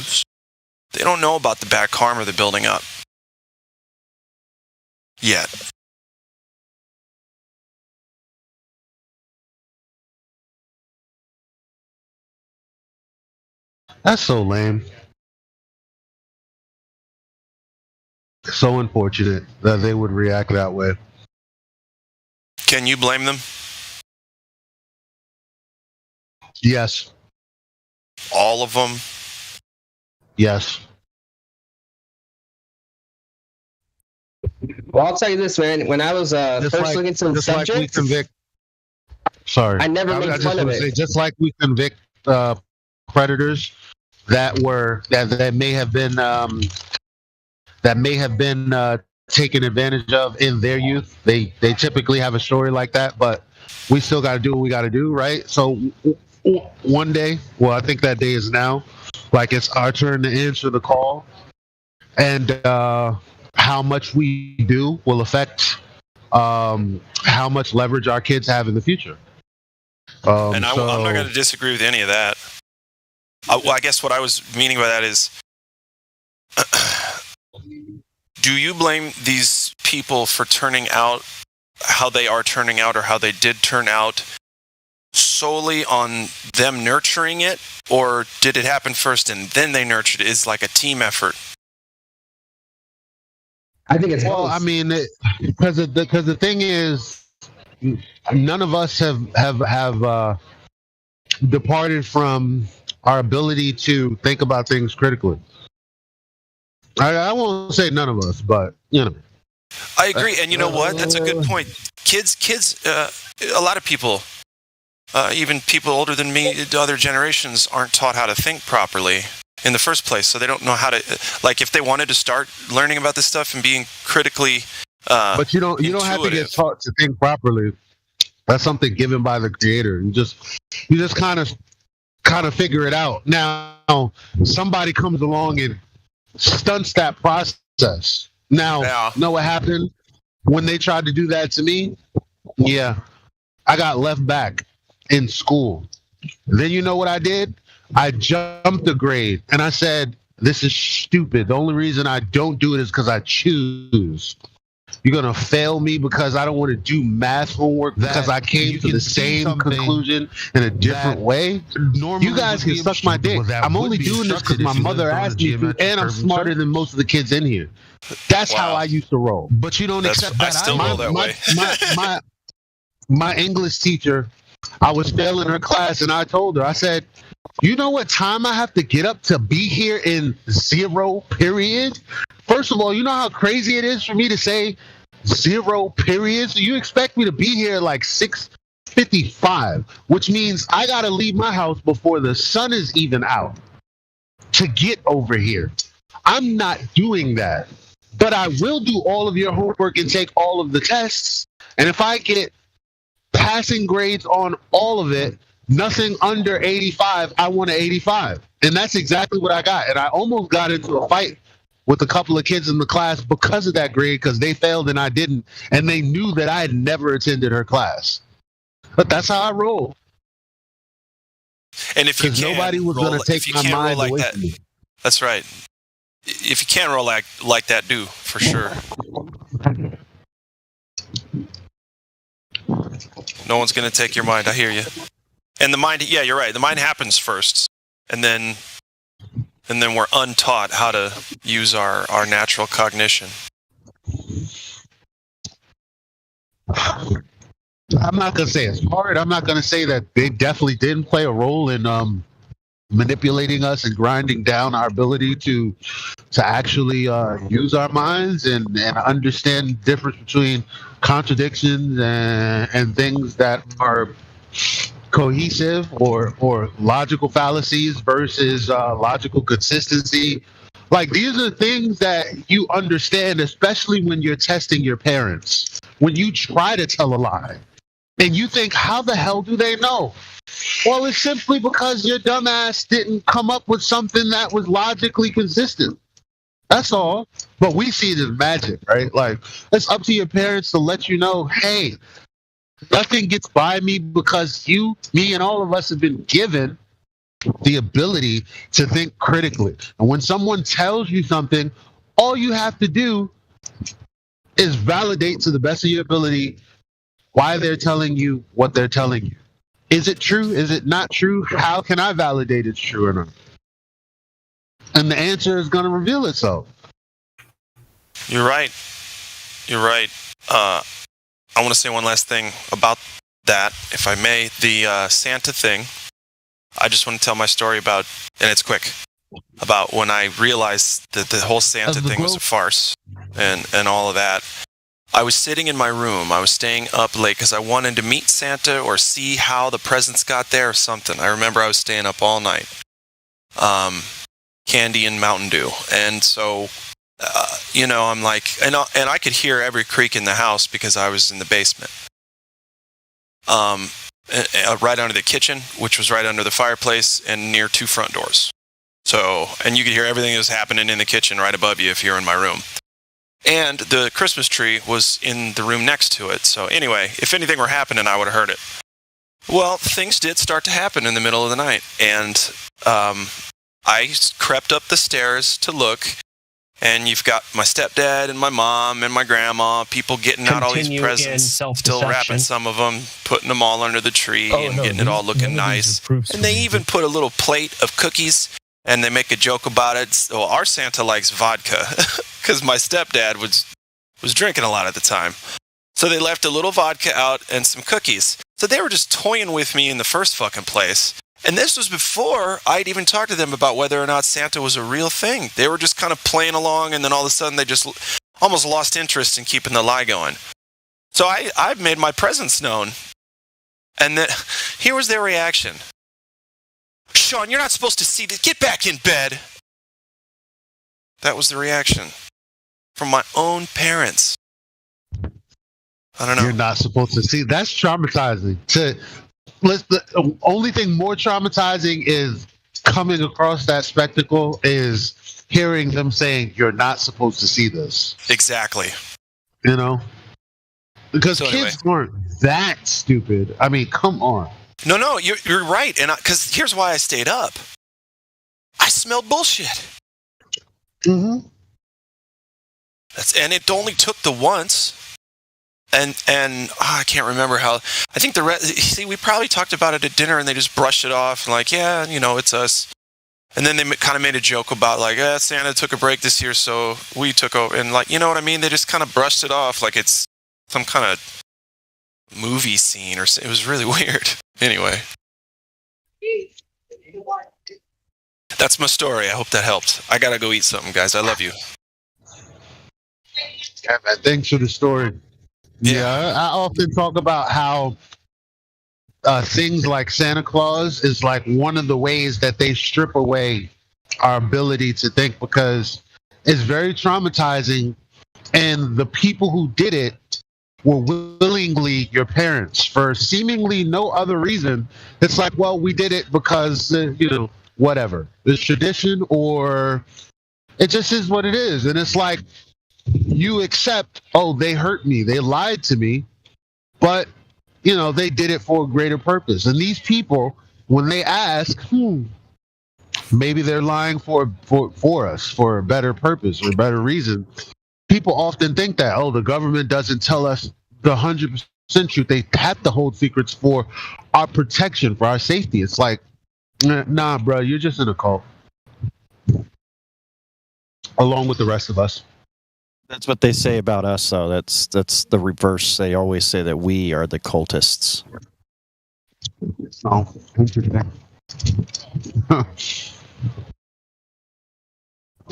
youths, they don't know about the bad karma they're building up yet. That's so lame. So unfortunate that they would react that way. Can you blame them? Yes. All of them? Yes. Well, I'll tell you this, man. When I was first looking into the subject, like we convict. Sorry, I never made fun of it. Just like we convict predators that may have been taken advantage of in their youth. They typically have a story like that, but we still got to do what we got to do, right? So one day, well, I think that day is now. Like, it's our turn to answer the call, and how much we do will affect how much leverage our kids have in the future. And I'm not going to disagree with any of that. Well, I guess what I was meaning by that is, do you blame these people for turning out how they are turning out, or how they did turn out, solely on them nurturing it, or did it happen first and then they nurtured it? Is like a team effort? I think it's well. both. I mean, because the thing is, none of us have departed from our ability to think about things critically. I won't say none of us, but you know. I agree, and you know what? That's a good point. Kids, a lot of people, even people older than me, other generations, aren't taught how to think properly in the first place, so they don't know how to. Like, if they wanted to start learning about this stuff and being critically, but you don't have to get taught to think properly. That's something given by the creator. You just kind of figure it out. Now, somebody comes along and stunts that process. Now, know what happened when they tried to do that to me? Yeah, I got left back in school. Then you know what I did? I jumped a grade, and I said, this is stupid. The only reason I don't do it is because I choose. You're going to fail me because I don't want to do math homework because I came to the same conclusion in a different way? You guys can suck my dick. I'm only doing this because my mother asked me to, and I'm smarter than most of the kids in here. That's how I used to roll. But you don't accept that. I still roll that way. My English teacher, I was failing her class, and I told her, I said, you know what time I have to get up to be here in 0 period? First of all, you know how crazy it is for me to say 0 period? So you expect me to be here like 6:55, which means I got to leave my house before the sun is even out to get over here. I'm not doing that. But I will do all of your homework and take all of the tests. And if I get passing grades on all of it, nothing under 85, I want an 85. And that's exactly what I got. And I almost got into a fight with a couple of kids in the class because of that grade, because they failed and I didn't. And they knew that I had never attended her class. But that's how I roll. And if you can't, nobody was going to take my mind away from me. That's right. If you can't roll like that, do, for sure. No one's going to take your mind. I hear you. And the mind, yeah, you're right. The mind happens first, and then we're untaught how to use our natural cognition. I'm not going to say it's hard. I'm not going to say that they definitely didn't play a role in manipulating us and grinding down our ability to actually use our minds and understand the difference between contradictions and things that are cohesive or logical fallacies versus logical consistency. Like, these are things that you understand, especially when you're testing your parents. When you try to tell a lie and you think, how the hell do they know? Well, it's simply because your dumbass didn't come up with something that was logically consistent. That's all. But we see it as magic, right? Like, it's up to your parents to let you know, hey, nothing gets by me because you, me, and all of us have been given the ability to think critically. And when someone tells you something, all you have to do is validate to the best of your ability why they're telling you what they're telling you. Is it true? Is it not true? How can I validate it's true or not? And the answer is going to reveal itself. You're right. You're right. I want to say one last thing about that, if I may. The Santa thing. I just want to tell my story about, and it's quick, about when I realized that the whole Santa thing was a farce and all of that. I was sitting in my room. I was staying up late because I wanted to meet Santa or see how the presents got there or something. I remember I was staying up all night. Candy and Mountain Dew. And so, I'm like, and I could hear every creak in the house because I was in the basement. Right under the kitchen, which was right under the fireplace and near 2 front doors. So, and you could hear everything that was happening in the kitchen right above you if you're in my room. And the Christmas tree was in the room next to it. So anyway, if anything were happening, I would have heard it. Well, things did start to happen in the middle of the night. And I crept up the stairs to look. And you've got my stepdad and my mom and my grandma, people getting out all these presents, still wrapping some of them, putting them all under the tree getting it all looking nice. And they even put a little plate of cookies, and they make a joke about it. Well, our Santa likes vodka, because my stepdad was drinking a lot at the time. So they left a little vodka out and some cookies. So they were just toying with me in the first fucking place. And this was before I'd even talked to them about whether or not Santa was a real thing. They were just kind of playing along, and then all of a sudden they just almost lost interest in keeping the lie going. So I've made my presence known. And then here was their reaction. Sean, you're not supposed to see this. Get back in bed. That was the reaction from my own parents. I don't know. You're not supposed to see. That's traumatizing. The only thing more traumatizing is coming across that spectacle is hearing them saying, you're not supposed to see this. Exactly. Because kids aren't that stupid. I mean, come on. No, you're right. And because here's why I stayed up. I smelled bullshit. Mm-hmm. And it only took the once. And I can't remember how. I think we probably talked about it at dinner, and they just brushed it off, like, yeah, it's us. And then they kind of made a joke about, like, Santa took a break this year, so we took over. And, like, you know what I mean? They just kind of brushed it off like it's some kind of movie scene, or it was really weird. Anyway, that's my story. I hope that helped. I gotta go eat something, guys. I love you. Yeah, man. Thanks for the story. Yeah, I often talk about how things like Santa Claus is like one of the ways that they strip away our ability to think, because it's very traumatizing, and the people who did it were willingly your parents for seemingly no other reason. It's like, well, we did it because, whatever. It's tradition, or it just is what it is. And it's like, you accept, they hurt me, they lied to me, but they did it for a greater purpose. And these people, when they ask, maybe they're lying for us for a better purpose or a better reason. People often think that, the government doesn't tell us the 100% truth. They have to hold secrets for our protection, for our safety. It's like, nah, bro, you're just in a cult, along with the rest of us. That's what they say about us, though. That's the reverse. They always say that we are the cultists. Oh, interesting.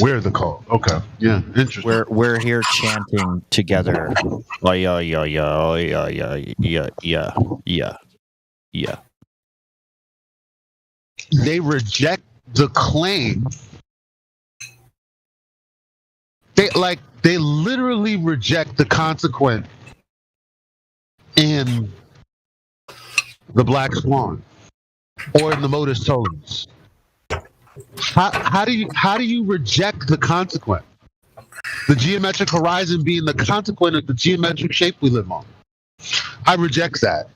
We're the cult. Okay. Yeah, interesting. We're here chanting together. Oh, yeah. They reject the claim. They literally reject the consequence in the Black Swan or in the Modus Tollens. How do you reject the consequence? The geometric horizon being the consequence of the geometric shape we live on. I reject that.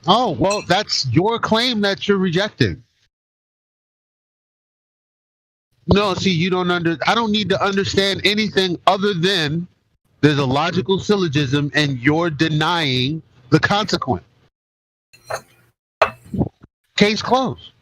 Oh, well, that's your claim that you're rejecting. No, see, you don't I don't need to understand anything other than there's a logical syllogism and you're denying the consequent. Case closed.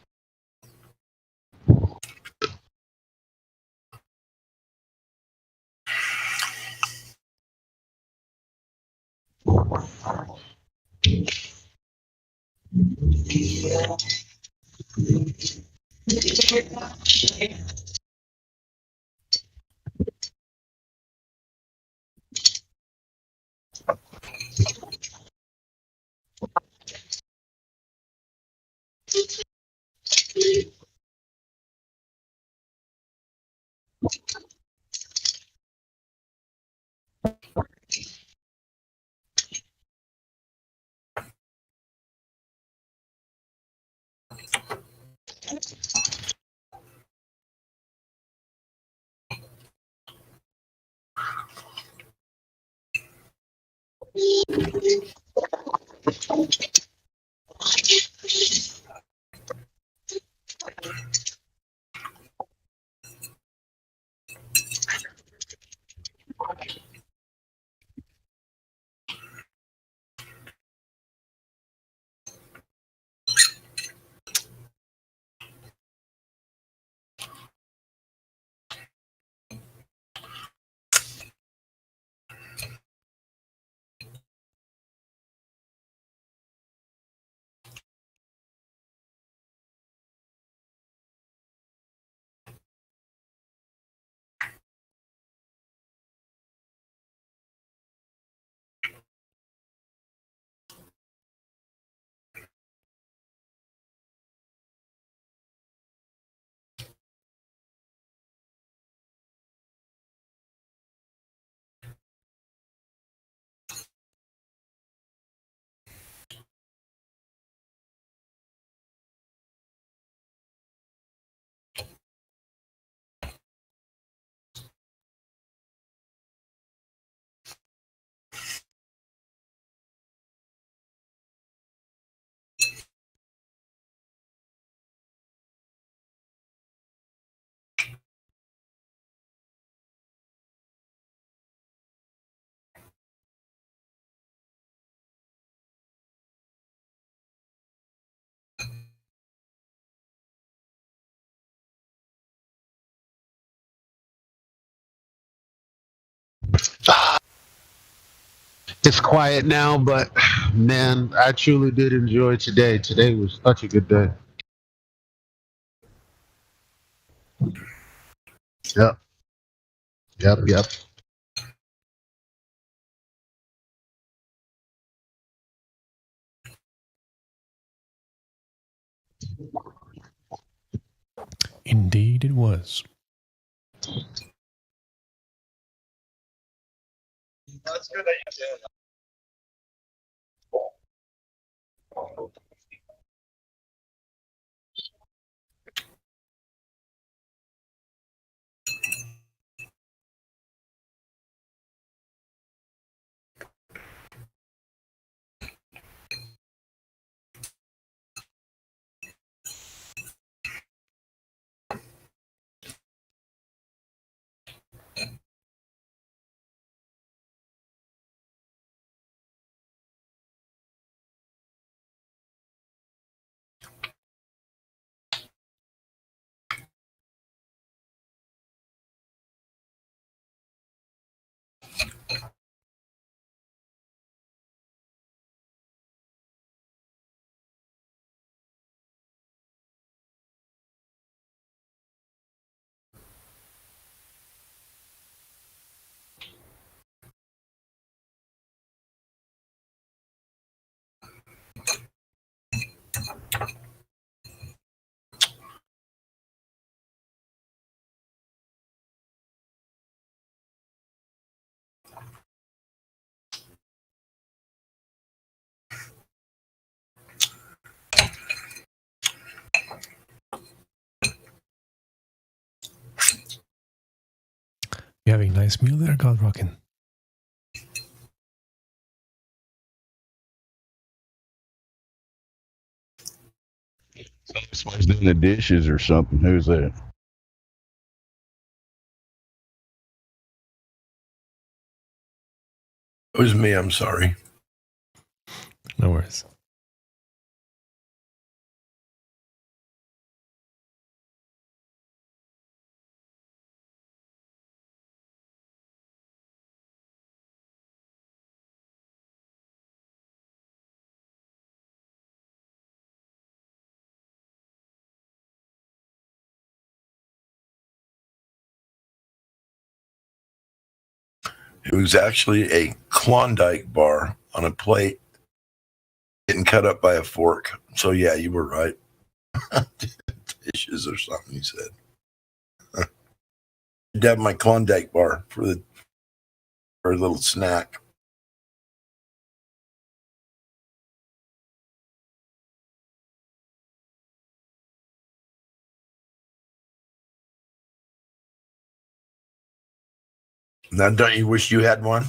It's quiet now, but man, I truly did enjoy today. Today was such a good day. Yep. Yep. Indeed, it was. That's good that you did. You having a nice meal there, God Rockin'? Somebody's doing the dishes or something. Who's that? It was me. I'm sorry. No worries. It was actually a Klondike bar on a plate getting cut up by a fork. So, yeah, you were right. Dishes or something, you said. I'd have my Klondike bar for a little snack. Now, don't you wish you had one?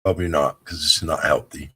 Probably not, because it's not healthy.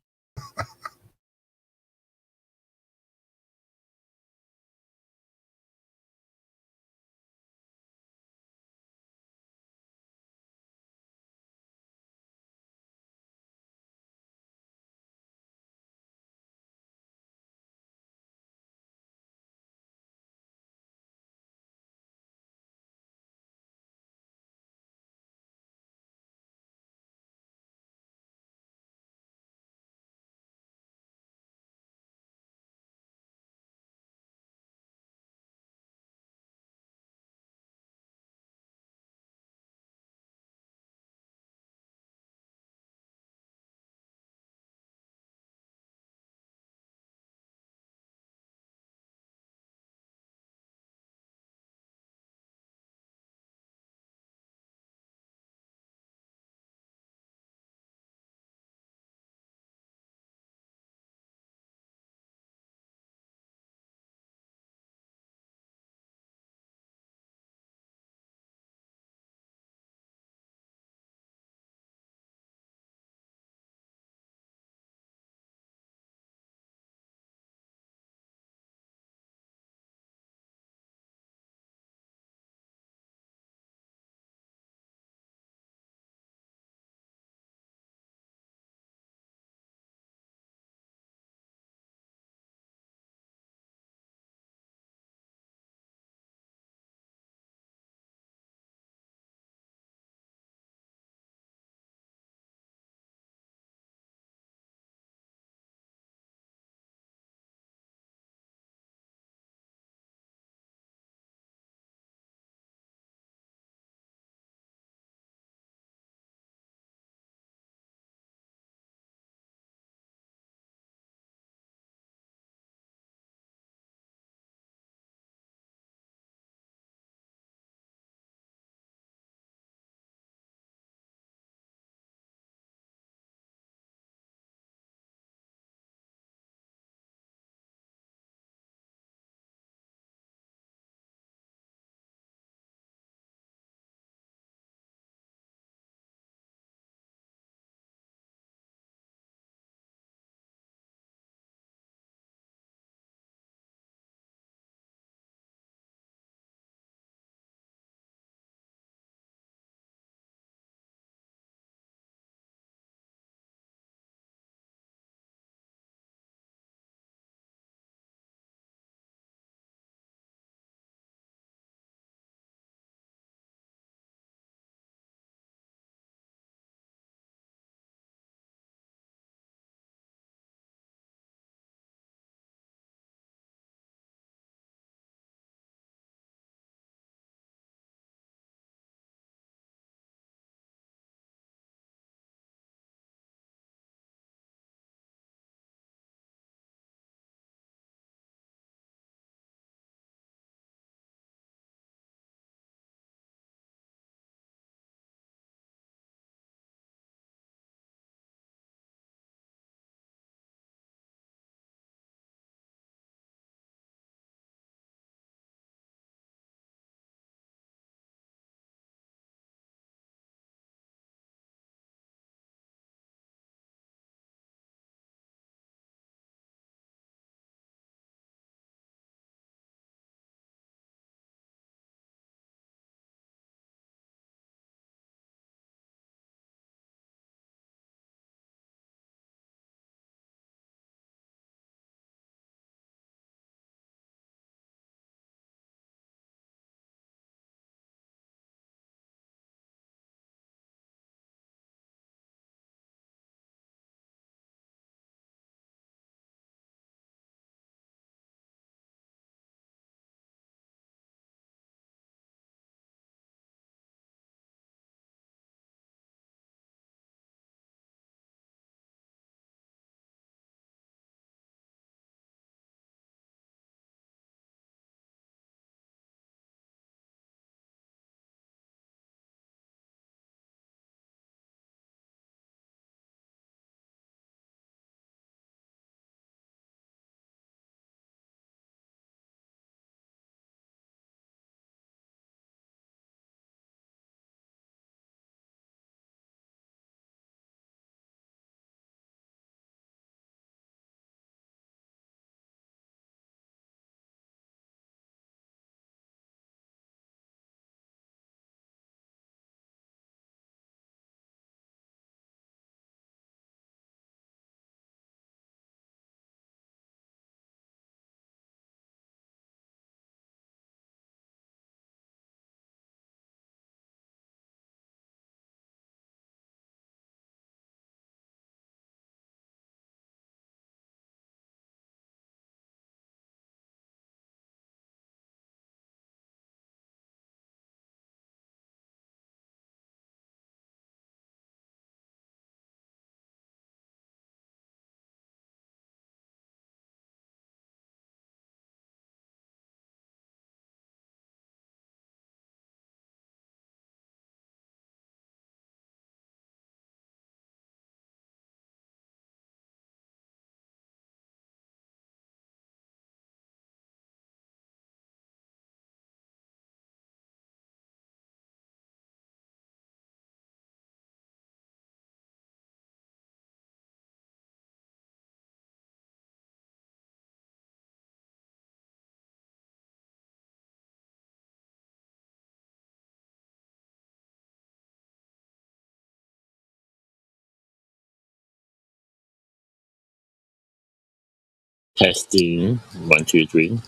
Testing 1, 2, 3.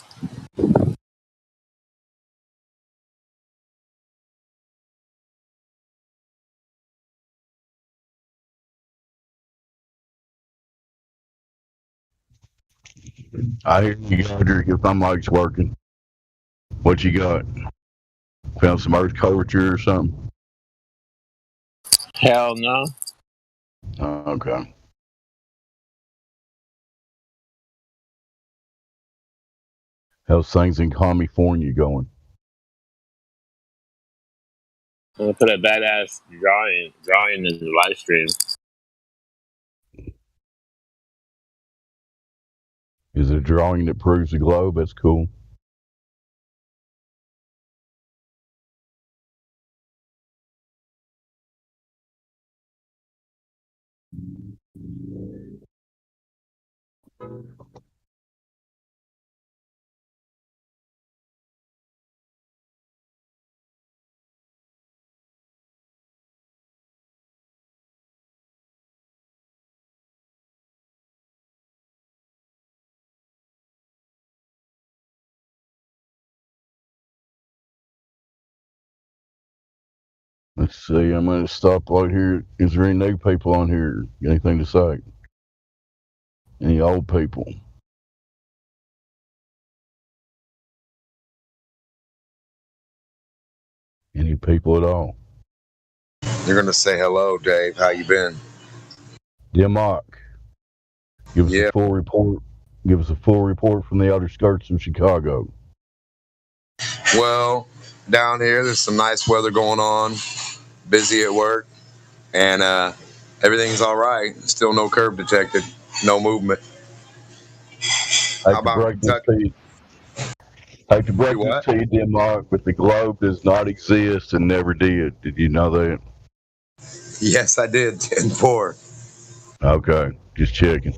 I hear you, Audrey, if my mic's working. What you got? Found some earth curvature or something? Hell no. Okay. How's things in California going? I'm gonna put a badass drawing in the live stream. Is it a drawing that proves the globe? That's cool. Let's see. I'm going to stop right here. Is there any new people on here? Anything to say? Any old people? Any people at all? You're gonna say hello, Dave. How you been? Democ, give us a full report. Give us a full report from the outer skirts of Chicago. Well, down here, there's some nice weather going on. Busy at work, and everything's all right. Still no curb detected. No movement. How about Kentucky? Hate to break this to you, Denmark, but the globe does not exist and never did. Did you know that? Yes, I did. 10-4. Okay, just checking.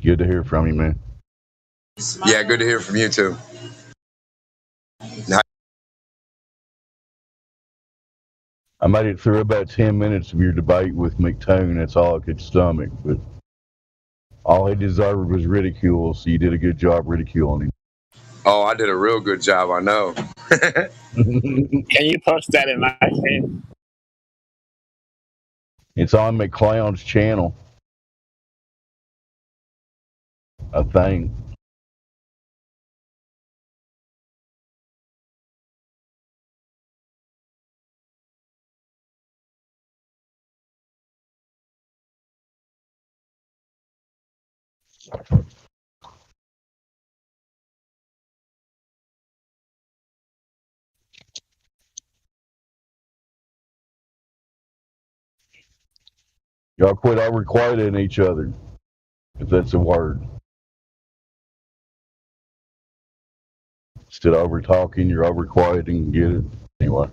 Good to hear from you, man. Yeah, good to hear from you too. I made it through about 10 minutes of your debate with McToon. That's all I could stomach. But all he deserved was ridicule, so you did a good job ridiculing him. Oh, I did a real good job, I know. Can you post that in my stream? It's on McClown's channel, I think. Y'all quit overquoting each other, if that's a word. Instead of over talking, you're overquoting. Get it? Anyway.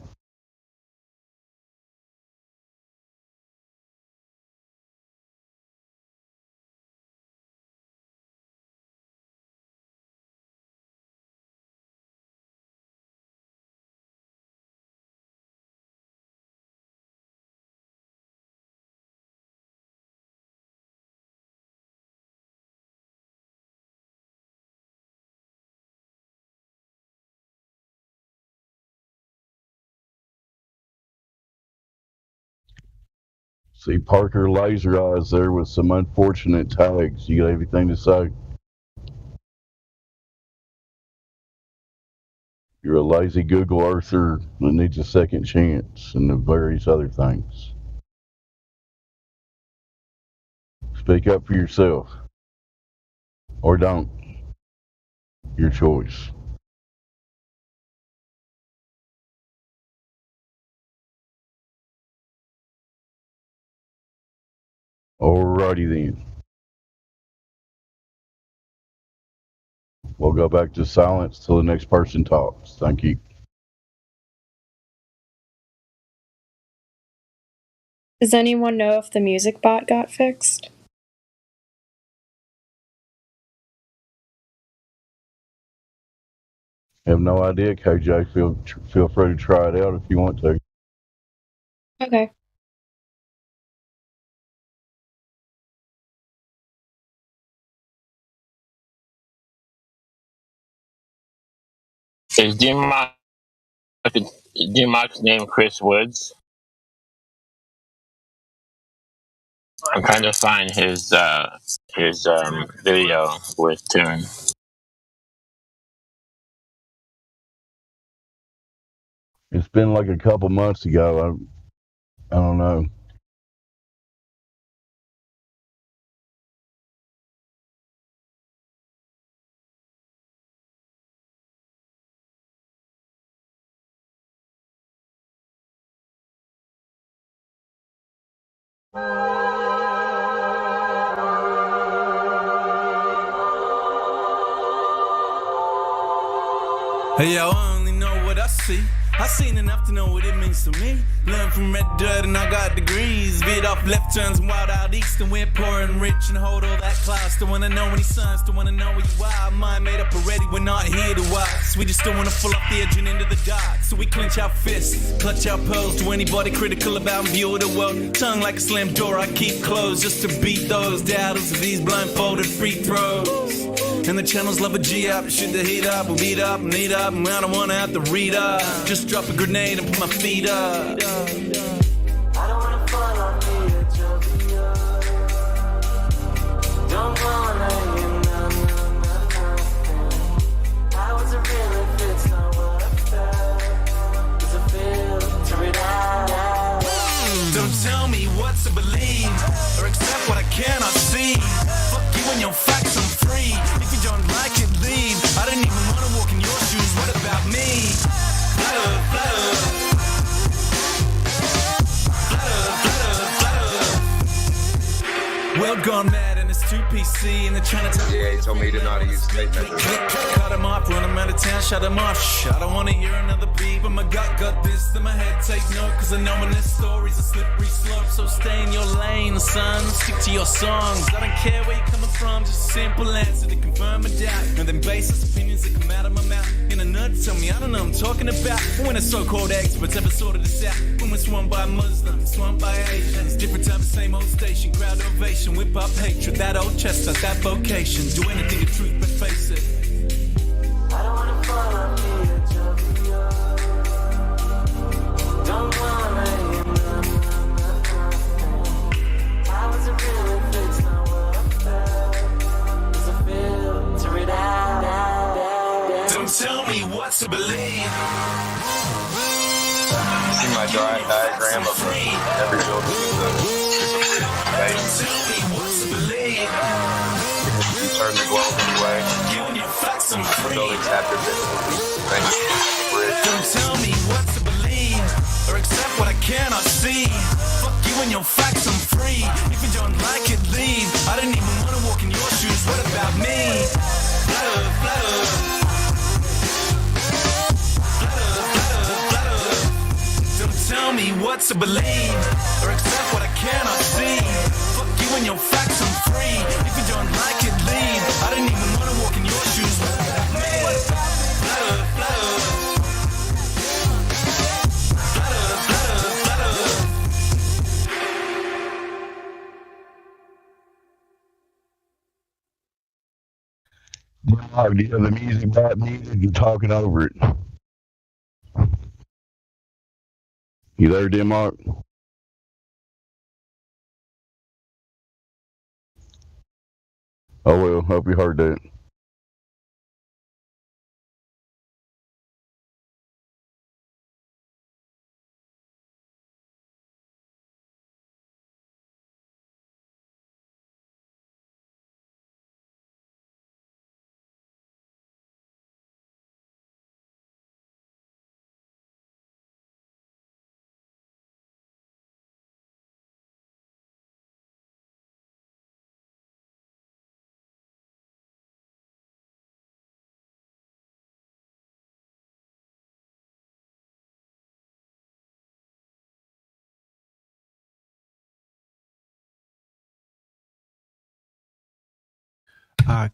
See Parker Laser Eyes there with some unfortunate tags. You got anything to say? You're a lazy Google Earther that needs a second chance and the various other things. Speak up for yourself. Or don't. Your choice. Alrighty then. We'll go back to silence till the next person talks. Thank you. Does anyone know if the music bot got fixed? I have no idea, KJ. Feel free to try it out if you want to. Okay. Is D-Mark's name Chris Woods? I'm trying to find his video with Tune. It's been like a couple months ago. I don't know. Hey, yo, I only know what I see. I seen enough to know what it means to me. Learn from red dirt and I got degrees. Veered off left turns and wild out east, and we're poor and rich and hold all that class. Still wanna know any signs, still wanna know where you are. Mind made up already, we're not here to watch. We just don't wanna fall off the edge and into the dark. So we clench our fists, clutch our pearls. To anybody critical about view of the world, tongue like a slam door I keep closed, just to beat those doubters of these blindfolded free throws. And the channels love a G up, shoot the heat up, we'll beat up, need up, and I don't wanna have to read up. Just drop a grenade and put my feet up. I don't wanna fall off the edge of the earth. Don't wanna hear nothing. How is it real if it's not what I felt? Is it filter it out? Don't tell me what to believe, or accept what I cannot see. Fuck you and your facts, I'm free. If you don't like it, leave. I don't even wanna walk in your shoes, what about me? Flutter, flutter. World gone mad and it's 2 PC and they're trying to tell Yeah, he told me to not use tape measure. Cut him off, run him out of town, shut him off. Shh, I don't wanna hear another beat, but my gut got this in my head. Take note, cause I know when this story's a slippery slope. So stay in your lane, son, stick to your songs. I don't care where you're coming from, just a simple answer to confirm a doubt. And then baseless opinions that come out of my mouth. In a nut, tell me I don't know what I'm talking about. When the so-called experts ever sorted this out. When we're swamped by Muslims, swamped by Asians. Different time, same old station, crowd ovation. Whip up hatred, that old chestnut, that vocation. Do anything to truth, but face it. I don't wanna fall off the edge of the earth. Don't wanna hear nothing. How is it real if it's not what I felt? Is it filter it out? Don't tell me what to believe. See my diagram of every building is a base. You turn the globe anyway. Buildings have their things. Don't tell me what to believe or accept what I cannot see. Fuck you and your facts, I'm free. If you don't like it, leave. I don't even wanna walk in your shoes. What about me? Flutter, flutter. Tell me what to believe or accept what I cannot see. Fuck you and your facts, I'm free. If you don't like it, leave. I don't even wanna walk in your shoes. Flutter, flutter. The music bot needed, you're talking over it. You there, Denmark? Oh well, hope you heard that.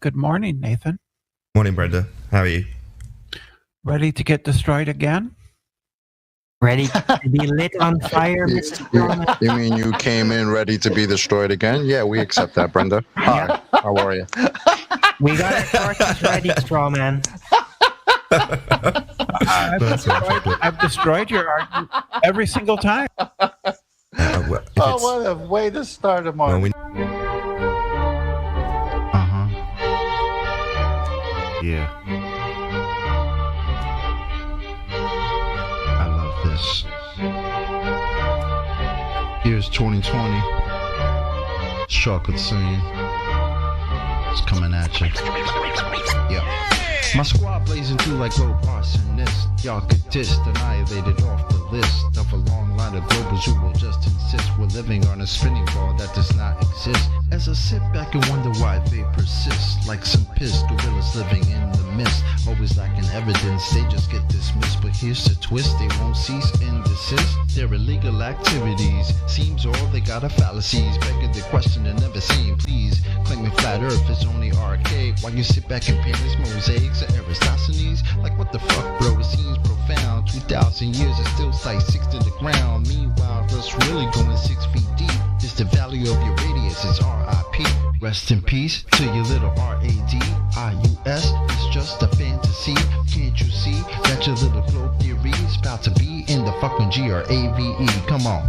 Good morning, Nathan. Morning, Brenda. How are you? Ready to get destroyed again? Ready to be lit on fire, Mr. Norman? You mean you came in ready to be destroyed again? Yeah, we accept that, Brenda. Hi, how are you? We got our forces ready, Strawman. I've destroyed your argument every single time. Oh, what a way to start a morning. Yeah. I love this. Here's 2020. Chocolate scene. It's coming at you. Yeah. My squad blazing through like road arsonists. Y'all could diss, annihilated off the list of a long line of globals who will just insist we're living on a spinning ball that does not exist. As I sit back and wonder why they persist, like some pissed gorillas living in the mist, always lacking evidence, they just get dismissed. But here's the twist, they won't cease and desist. Their illegal activities seems all they got are fallacies, begging the question and never saying please. Claiming flat earth is only arcade, while you sit back and paint these mosaics of Aristophanes. Like what the fuck, bro, it seems profound. 2,000 years it still sight 6 to the ground. Meanwhile, what's really going 6 feet deep is the value of your radius, it's RIP. Rest in peace to your little RADIUS. It's just a fantasy. Can't you see that your little globe theory is about to be in the fucking GRAVE? Come on.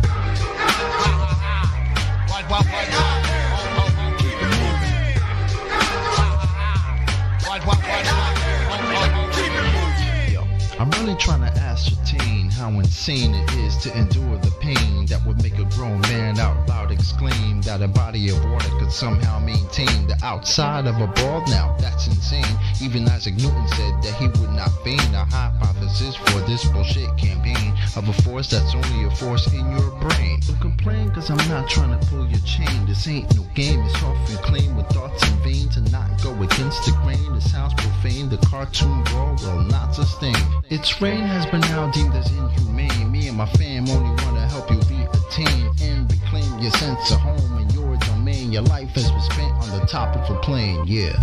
I'm really trying to ascertain how insane it is to endure the pain that would make a grown man out loud exclaim that a body of water could somehow maintain the outside of a ball. Now that's insane. Even Isaac Newton said that he would not feign a hypothesis for this bullshit campaign of a force that's only a force in your brain. Don't complain cause I'm not trying to pull your chain. This ain't no game. It's often claimed with thoughts in vain to not go against the grain. It sounds profane. The cartoon ball will not sustain. Its reign has been now deemed as inhumane. Me and my fam only want to help you re-attain and reclaim your sense of home in your domain. Your life has been spent on the top of a plane, yeah.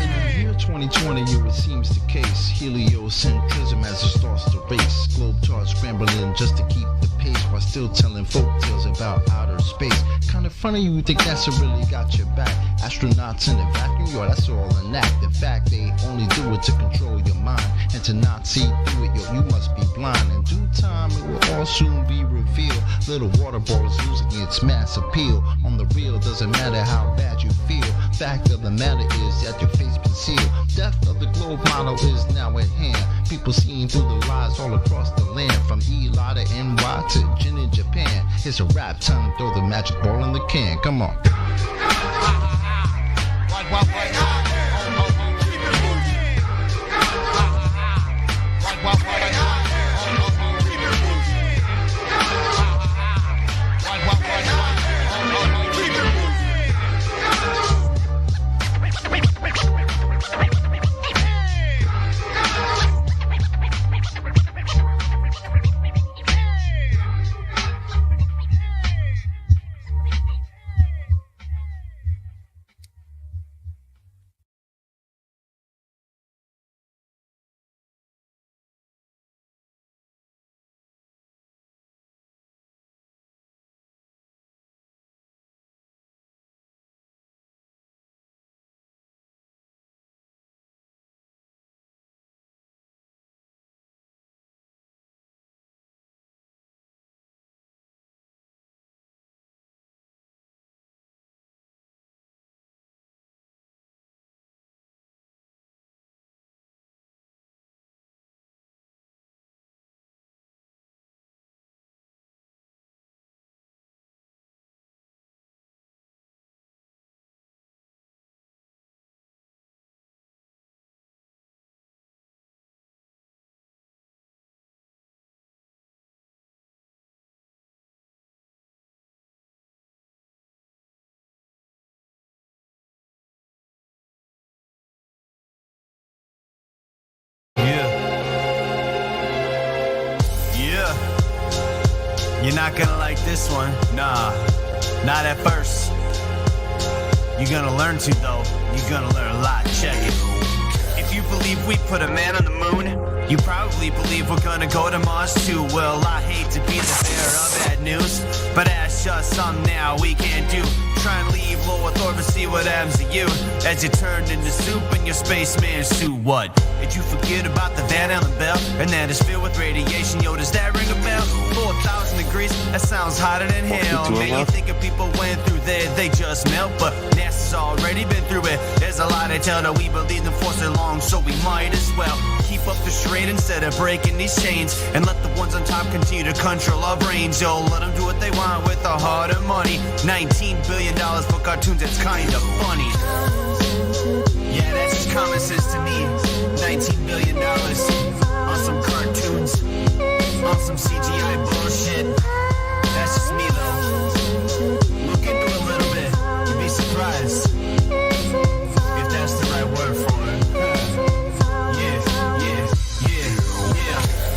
In the year 2020, it seems the case. Heliocentrism as it starts to race. Globetrotters scrambling just to keep the pace while still telling folk tales about outer space. Kinda funny you think NASA really got your back. Astronauts in a vacuum, yo, that's all an act. In fact, they only do it to control your mind. And to not see through it, yo, you must be blind. In due time, it will all soon be revealed. Little water ball is losing its mass appeal. On the real, doesn't matter how bad you feel. Fact of the matter is that your face been sealed. Death of the globe model is now at hand. People seeing through the lies all across the land. From Eli to NY to Jin in Japan. It's a rap time to throw the magic ball in the can. Come on. You're not gonna like this one, nah, not at first. You're gonna learn to though, you're gonna learn a lot, check it. If you believe we put a man on the moon, You probably believe we're gonna go to Mars too. Well, I hate to be the bearer of bad news, but that's just something now we can't do. Try and leave low Earth orbit, see what happens to you as you turn into soup in your spaceman suit. What? Did you forget about the Van Allen bell? And that is filled with radiation. Yo, does that ring a bell? 4,000 degrees, that sounds hotter than hell. Man, you think if people went through there, they just melt, but NASA's already been through it. There's a lot they tell that we believe them for so long, so we might as well keep up the charade instead of breaking these chains, and let the ones on top continue to control our brains. Yo, let them do what they want with our hard earned money. $19 billion for cartoons, that's kind of funny. Yeah, that's just common sense to me. $19 billion on some cartoons, on some CGI bullshit. That's just me though. Look into it a little bit, you'd be surprised if that's the right word for it.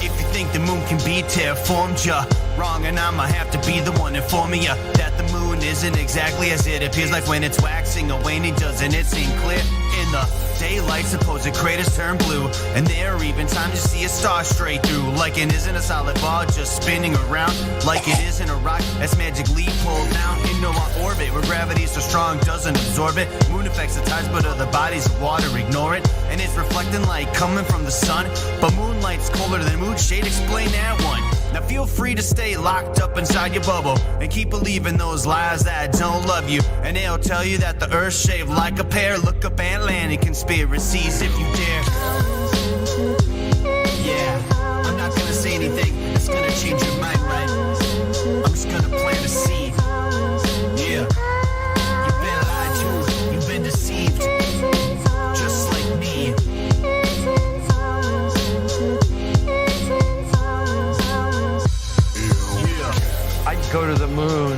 If you think the moon can be terraformed, you're wrong, and I'ma have to be the one informing you that the moon isn't exactly as it appears. Like when it's waxing or waning, doesn't it seem clear? In the daylight, supposed craters turn blue, and there are even times you see a star straight through. Like it isn't a solid ball just spinning around, like it isn't a rock that's magically pulled down into our orbit where gravity so strong doesn't absorb it. Moon affects the tides, but other bodies of water ignore it, and it's reflecting light coming from the sun. But moonlight's colder than moon shade. Explain that one. Now feel free to stay locked up inside your bubble and keep believing those lies that don't love you, and they'll tell you that the earth's shaped like a pear. Look up Atlantic conspiracies if you dare. Yeah, I'm not gonna say anything that's gonna change your mind, right? I'm just gonna plant a seed. Yeah, you've been lied to, you've been deceived, just like me. I'd go to the moon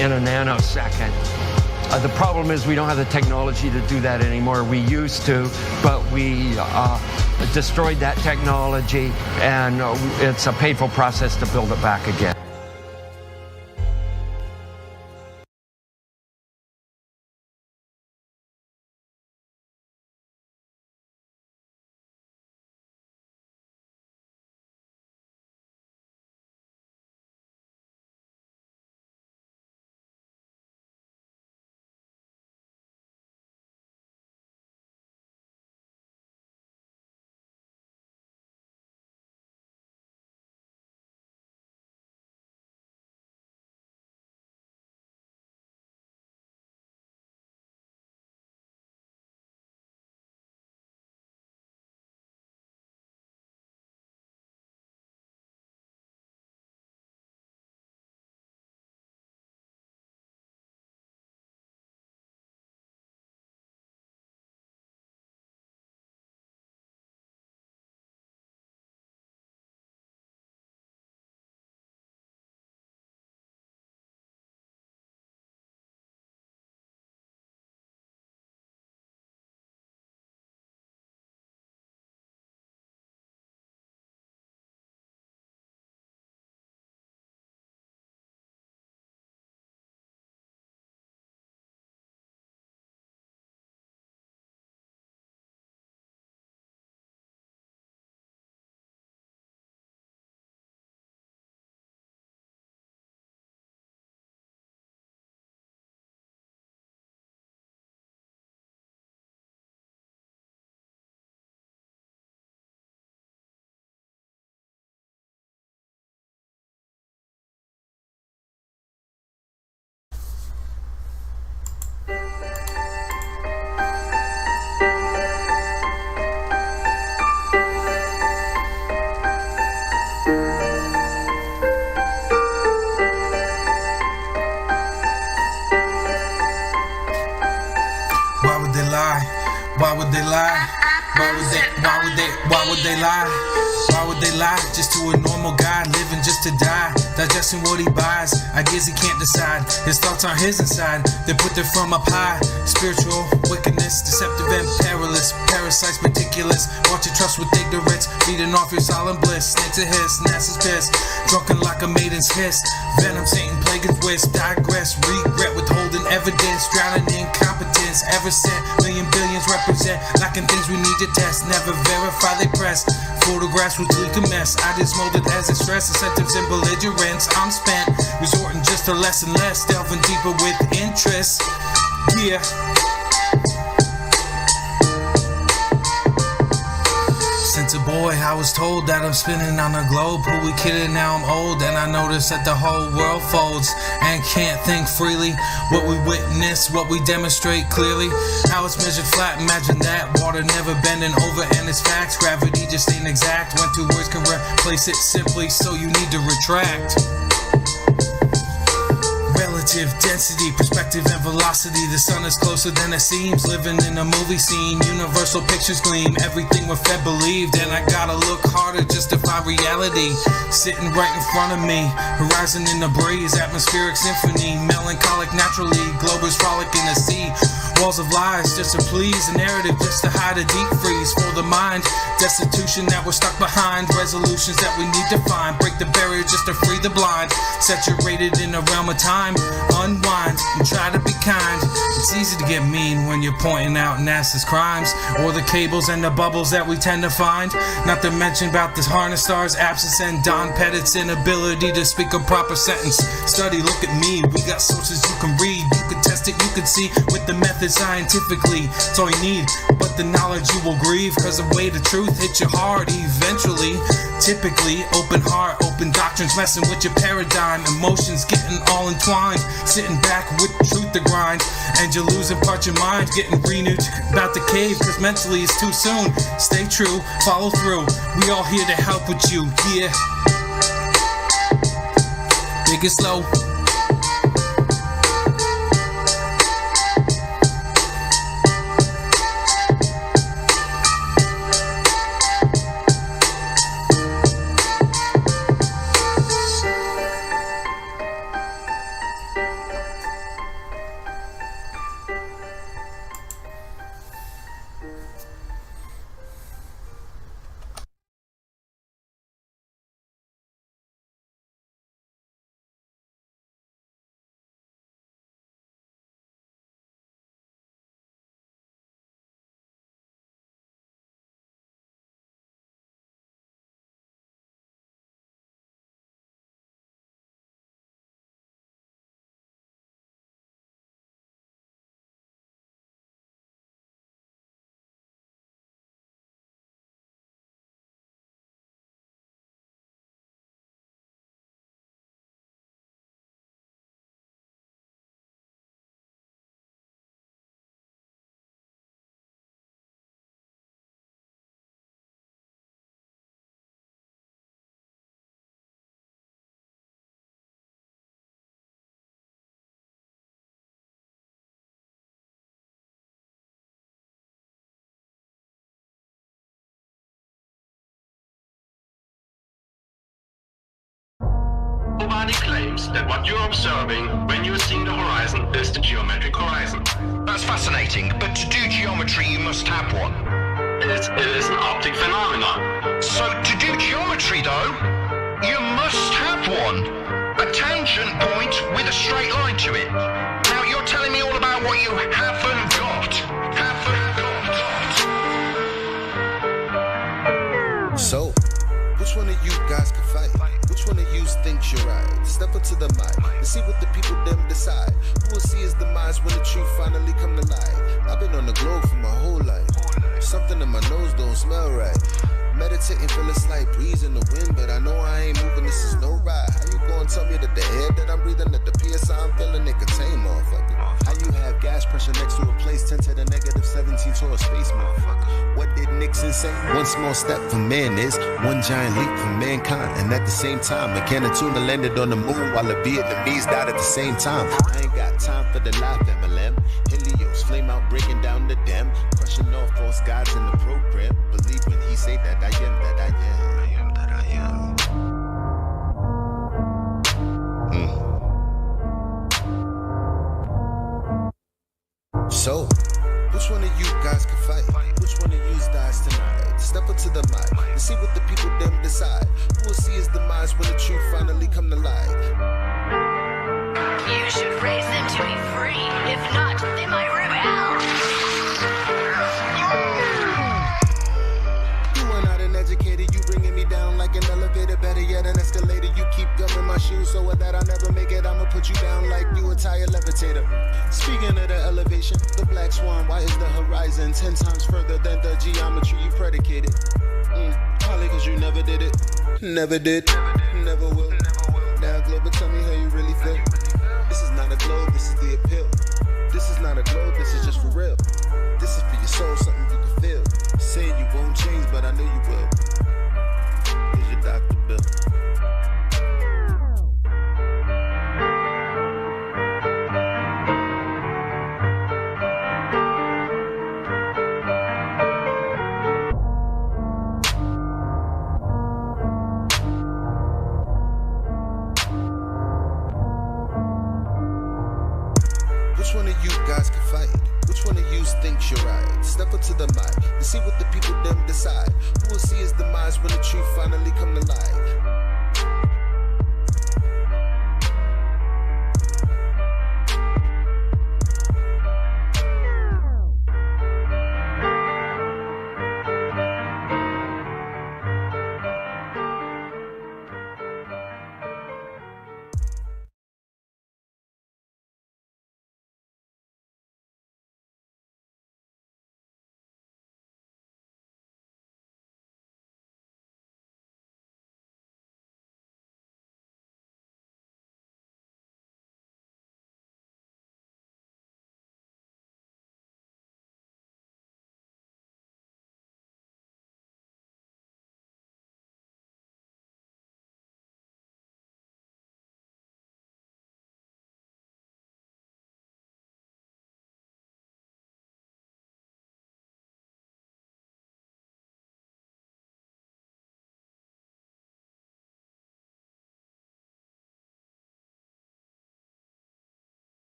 in a nanosecond. The problem is we don't have the technology to do that anymore. We used to, but we destroyed that technology, and it's a painful process to build it back again. Why would they lie? Why would they lie? Why would they lie? Just to a normal guy living just to die, digesting what he buys. Ideas he can't decide. His thoughts aren't his inside. They put their from up high. Spiritual wickedness, deceptive and perilous. Parasites meticulous. Watch your trust with ignorance. Feeding off your solemn bliss. Snakes a hiss, NASA's piss. Drunken like a maiden's hiss. Venom, Satan, plague and twist. Digress, regret, withholding evidence. Drowning in competence. evidence ever sent. Million billions represent lacking things we need to test. Never verify they press. Photographs which leak a mess. I just molded as a stress, incentives and belligerence. I'm spent, resorting just to less and less, delving deeper with interest. Yeah. Since a boy, I was told that I'm spinning on a globe. Who we kidding? Now I'm old, and I notice that the whole world folds and can't think freely. What we witness, what we demonstrate clearly. How it's measured flat, imagine that. Water never bending over, and it's facts. Gravity just ain't exact. When two words can replace it simply, so you need to retract. Relative density, perspective and velocity. The sun is closer than it seems. Living in a movie scene, universal pictures gleam. Everything we're fed believed, and I gotta look harder just to find reality. Sitting right in front of me, horizon in the breeze, atmospheric symphony, melancholic naturally. Globers frolic in the sea. Walls of lies just to please, a narrative just to hide a deep freeze for the mind. Destitution that we're stuck behind, resolutions that we need to find. Break the barrier just to free the blind. Saturated in a realm of time. Unwind and try to be kind. It's easy to get mean when you're pointing out NASA's crimes, or the cables and the bubbles that we tend to find. Not to mention about this harness star's absence and Don Pettit's inability to speak a proper sentence. Study, look at me, we got sources you can read. You can test it, you can see with the method scientifically. It's all you need, but the knowledge you will grieve, cause the way the truth hits you hard eventually. Typically, open heart, open doctrines messing with your paradigm. Emotions getting all entwined. Sitting back with truth to grind, and you're losing part your mind. Getting renewed about the cave, cause mentally it's too soon. Stay true, follow through. We all here to help with you, yeah. Big and slow. Nobody claims that what you're observing when you're seeing the horizon is the geometric horizon. That's fascinating, but to do geometry you must have one. It is an optic phenomenon. So to do geometry though, you must have one. A tangent point with a straight line to it. Now you're telling me all about what you haven't got. So, which one of you guys can fight? Which one of you thinks you're right? Step up to the mic and see what the people them decide. Who will see his demise when the truth finally come to light? I've been on the globe for my whole life. Something in my nose don't smell right. Meditating, feel a slight breeze in the wind, but I know I ain't moving, this is no ride. How you gonna tell me that the air that I'm breathing, that the PSI I'm feeling, it contain, motherfucker? How you have gas pressure next to a place 10 to the negative 17 to a space, motherfucker? What did Nixon say? One small step for man is one giant leap for mankind. And at the same time, Tuna landed on the moon while the Vietnamese died at the same time. I ain't got time for the life, MLM. Helios, flame out, breaking down the dam. Crushing off false gods in the program. Believe when he say that I am that I am. I am that I am. So, which one of you guys can fight? Which one of you dies tonight? Step up to the mic and see what the people them decide. Who will see his demise when the truth finally come to light? You should raise them to be free. If not, they might rebel. shoes, so with that I never make it. I'ma put you down like you a tire levitator. Speaking of the elevation, the black swan, why is the horizon 10 times further than the geometry you predicated? Probably cause you never did it. Never did, never will. Now Global, tell me how you really feel. This is not a globe, this is the appeal. This is not a globe, this is just for real. This is for your soul, something you can feel. Saying you won't change, but I know you will. Here's your Dr. Bill. Which one of you guys can fight? Which one of you thinks you're right? Step up to the mic and see what the people them decide. Who will see his demise when the truth finally come to light?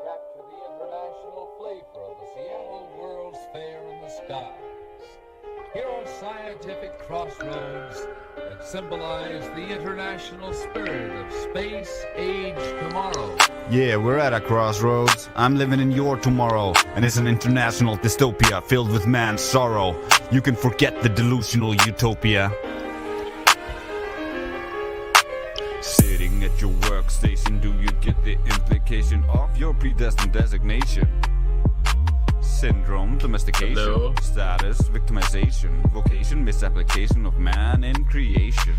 Capture the international flavor of the Seattle World's Fair in the skies. Here are scientific crossroads that symbolize the international spirit of space, age, tomorrow. Yeah, we're at a crossroads. I'm living in your tomorrow, and it's an international dystopia filled with man's sorrow. You can forget the delusional utopia. Sitting at your workstation, do you get the implication of your predestined designation? Syndrome, domestication, Hello. Status, victimization, vocation, misapplication of man in creation.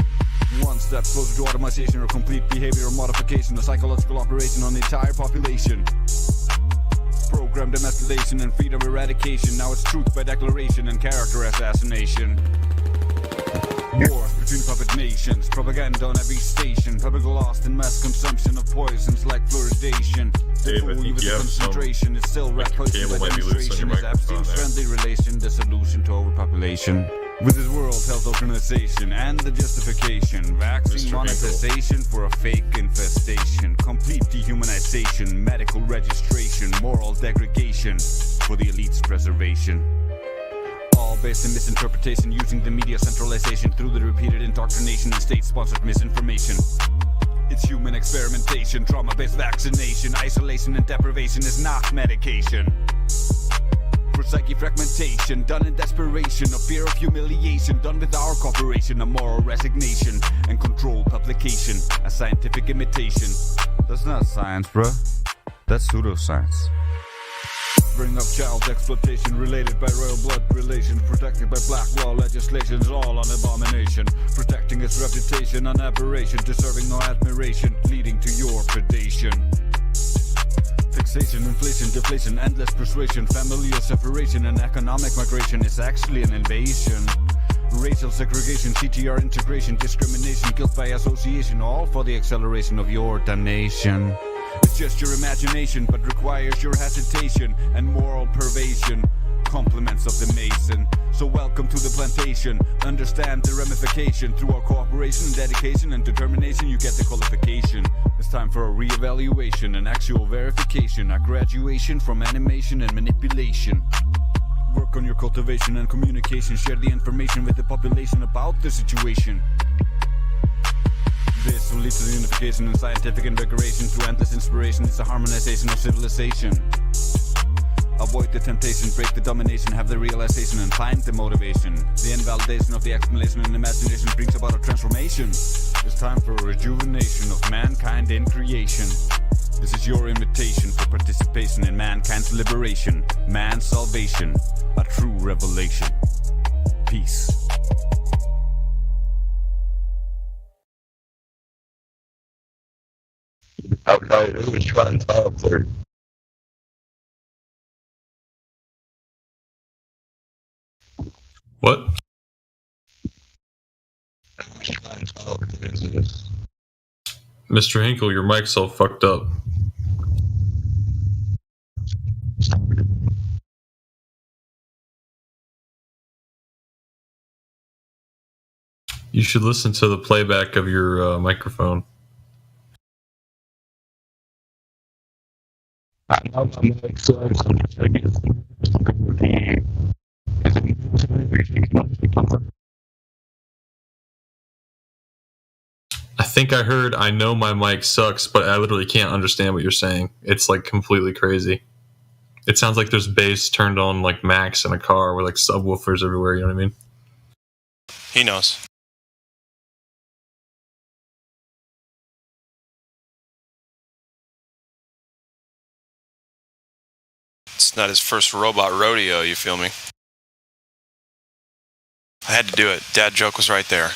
One step closer to automation or complete behavioral modification, a psychological operation on the entire population. Programmed emasculation and freedom eradication. Now it's truth by declaration and character assassination. Wars between puppet nations, propaganda on every station, public lost in mass consumption of poisons like fluoridation. Dave, I think you have concentration is still cable might be loose on your microphone there. friendly relation, the solution to overpopulation. With his World Health Organization and the justification, vaccine monetization for a fake infestation, complete dehumanization, medical registration, moral degradation for the elite's preservation. All based in misinterpretation, using the media centralization through the repeated indoctrination and state-sponsored misinformation. It's human experimentation, trauma-based vaccination, isolation and deprivation is not medication. For psyche fragmentation, done in desperation, a fear of humiliation, done with our cooperation, a moral resignation, and controlled publication, a scientific imitation. That's not science, bruh. That's pseudoscience. Bring up child exploitation related by royal blood relations, protected by black law legislation is all an abomination. Protecting its reputation, an aberration, deserving no admiration, leading to your predation. Fixation, inflation, deflation, endless persuasion, familial separation, and economic migration is actually an invasion. Racial segregation, CTR integration, discrimination, guilt by association, all for the acceleration of your damnation. It's just your imagination, but requires your hesitation and moral pervasion. compliments of the mason. So welcome to the plantation. Understand the ramification. Through our cooperation and dedication and determination, you get the qualification. It's time for a re-evaluation and actual verification. A graduation from animation and manipulation. Work on your cultivation and communication. Share the information with the population about the situation. This will lead to the unification and scientific invigoration. Through endless inspiration, it's a harmonization of civilization. Avoid the temptation, break the domination, have the realization and find the motivation. The invalidation of the explanation and imagination brings about a transformation. It's time for a rejuvenation of mankind in creation. This is your invitation for participation in mankind's liberation, man's salvation, a true revelation. Peace. Okay, it was trying to talk there. What? Mr. Hinkle, your mic's all fucked up. You should listen to the playback of your microphone. I know my mic sucks. I'm just going to get some. I think I heard, I know my mic sucks, but I literally can't understand what you're saying. It's like completely crazy. It sounds like there's bass turned on like max in a car with like subwoofers everywhere, you know what I mean? He knows. It's not his first robot rodeo, you feel me? I had to do it. Dad joke was right there.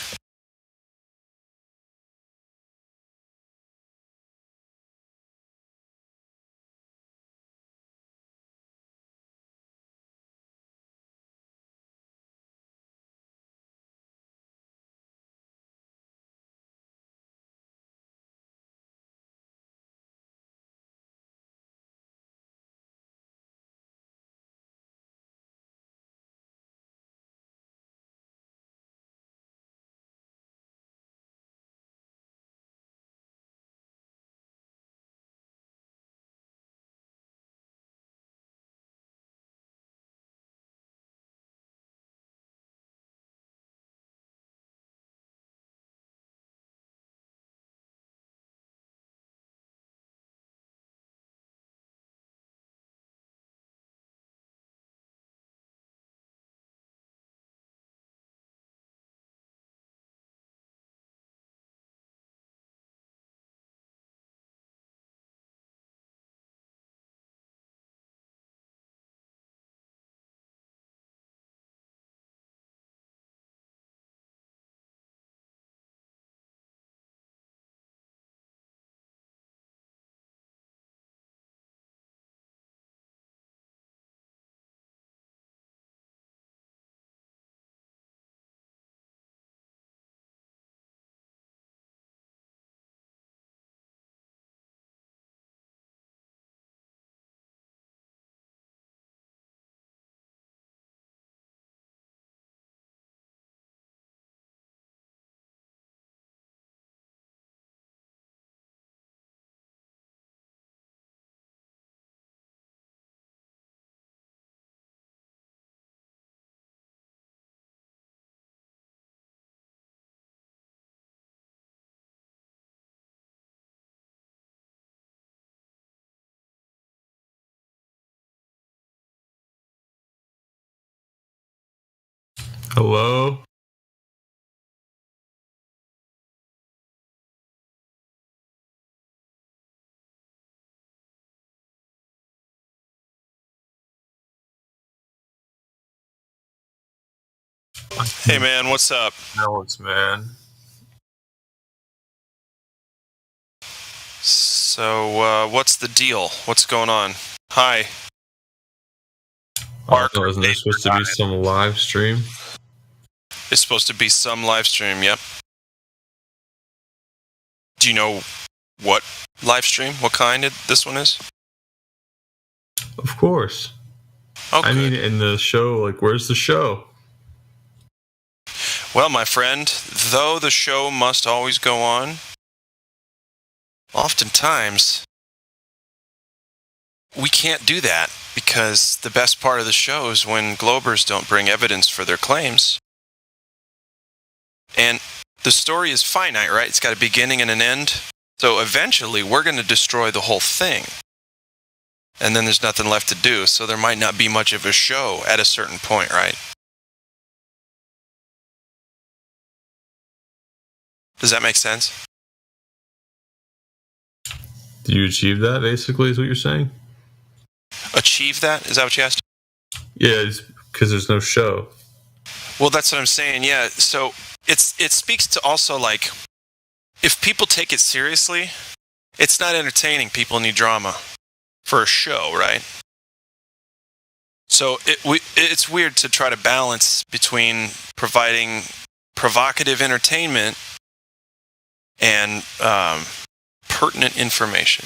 Hello? Hey man, what's up? Alex, man. So, what's the deal? What's going on? Hi. Oh, isn't there supposed to be some live stream? It's supposed to be some live stream, yep. Do you know what live stream? What kind this one is? Of course. I mean, in the show, like, where's the show? Well, my friend, though the show must always go on, oftentimes we can't do that because the best part of the show is when Globers don't bring evidence for their claims. And the story is finite, right? It's got a beginning and an end. So eventually we're going to destroy the whole thing. And then there's nothing left to do. So there might not be much of a show at a certain point, right? Does that make sense? Do you achieve that, basically, is what you're saying? Achieve that? Is that what you asked? Yeah, because there's no show. Well, that's what I'm saying, yeah. So it speaks to also, like, if people take it seriously, it's not entertaining. People need drama for a show, right? So it's weird to try to balance between providing provocative entertainment and pertinent information.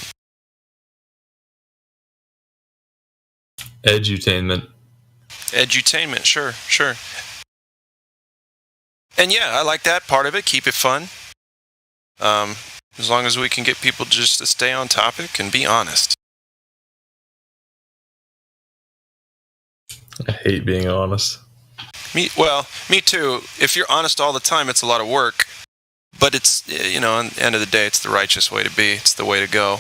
Edutainment. Edutainment, sure. And yeah, I like that part of it. Keep it fun. As long as we can get people just to stay on topic and be honest. I hate being honest. Me too. If you're honest all the time, it's a lot of work. But it's, you know, at the end of the day, it's the righteous way to be. It's the way to go.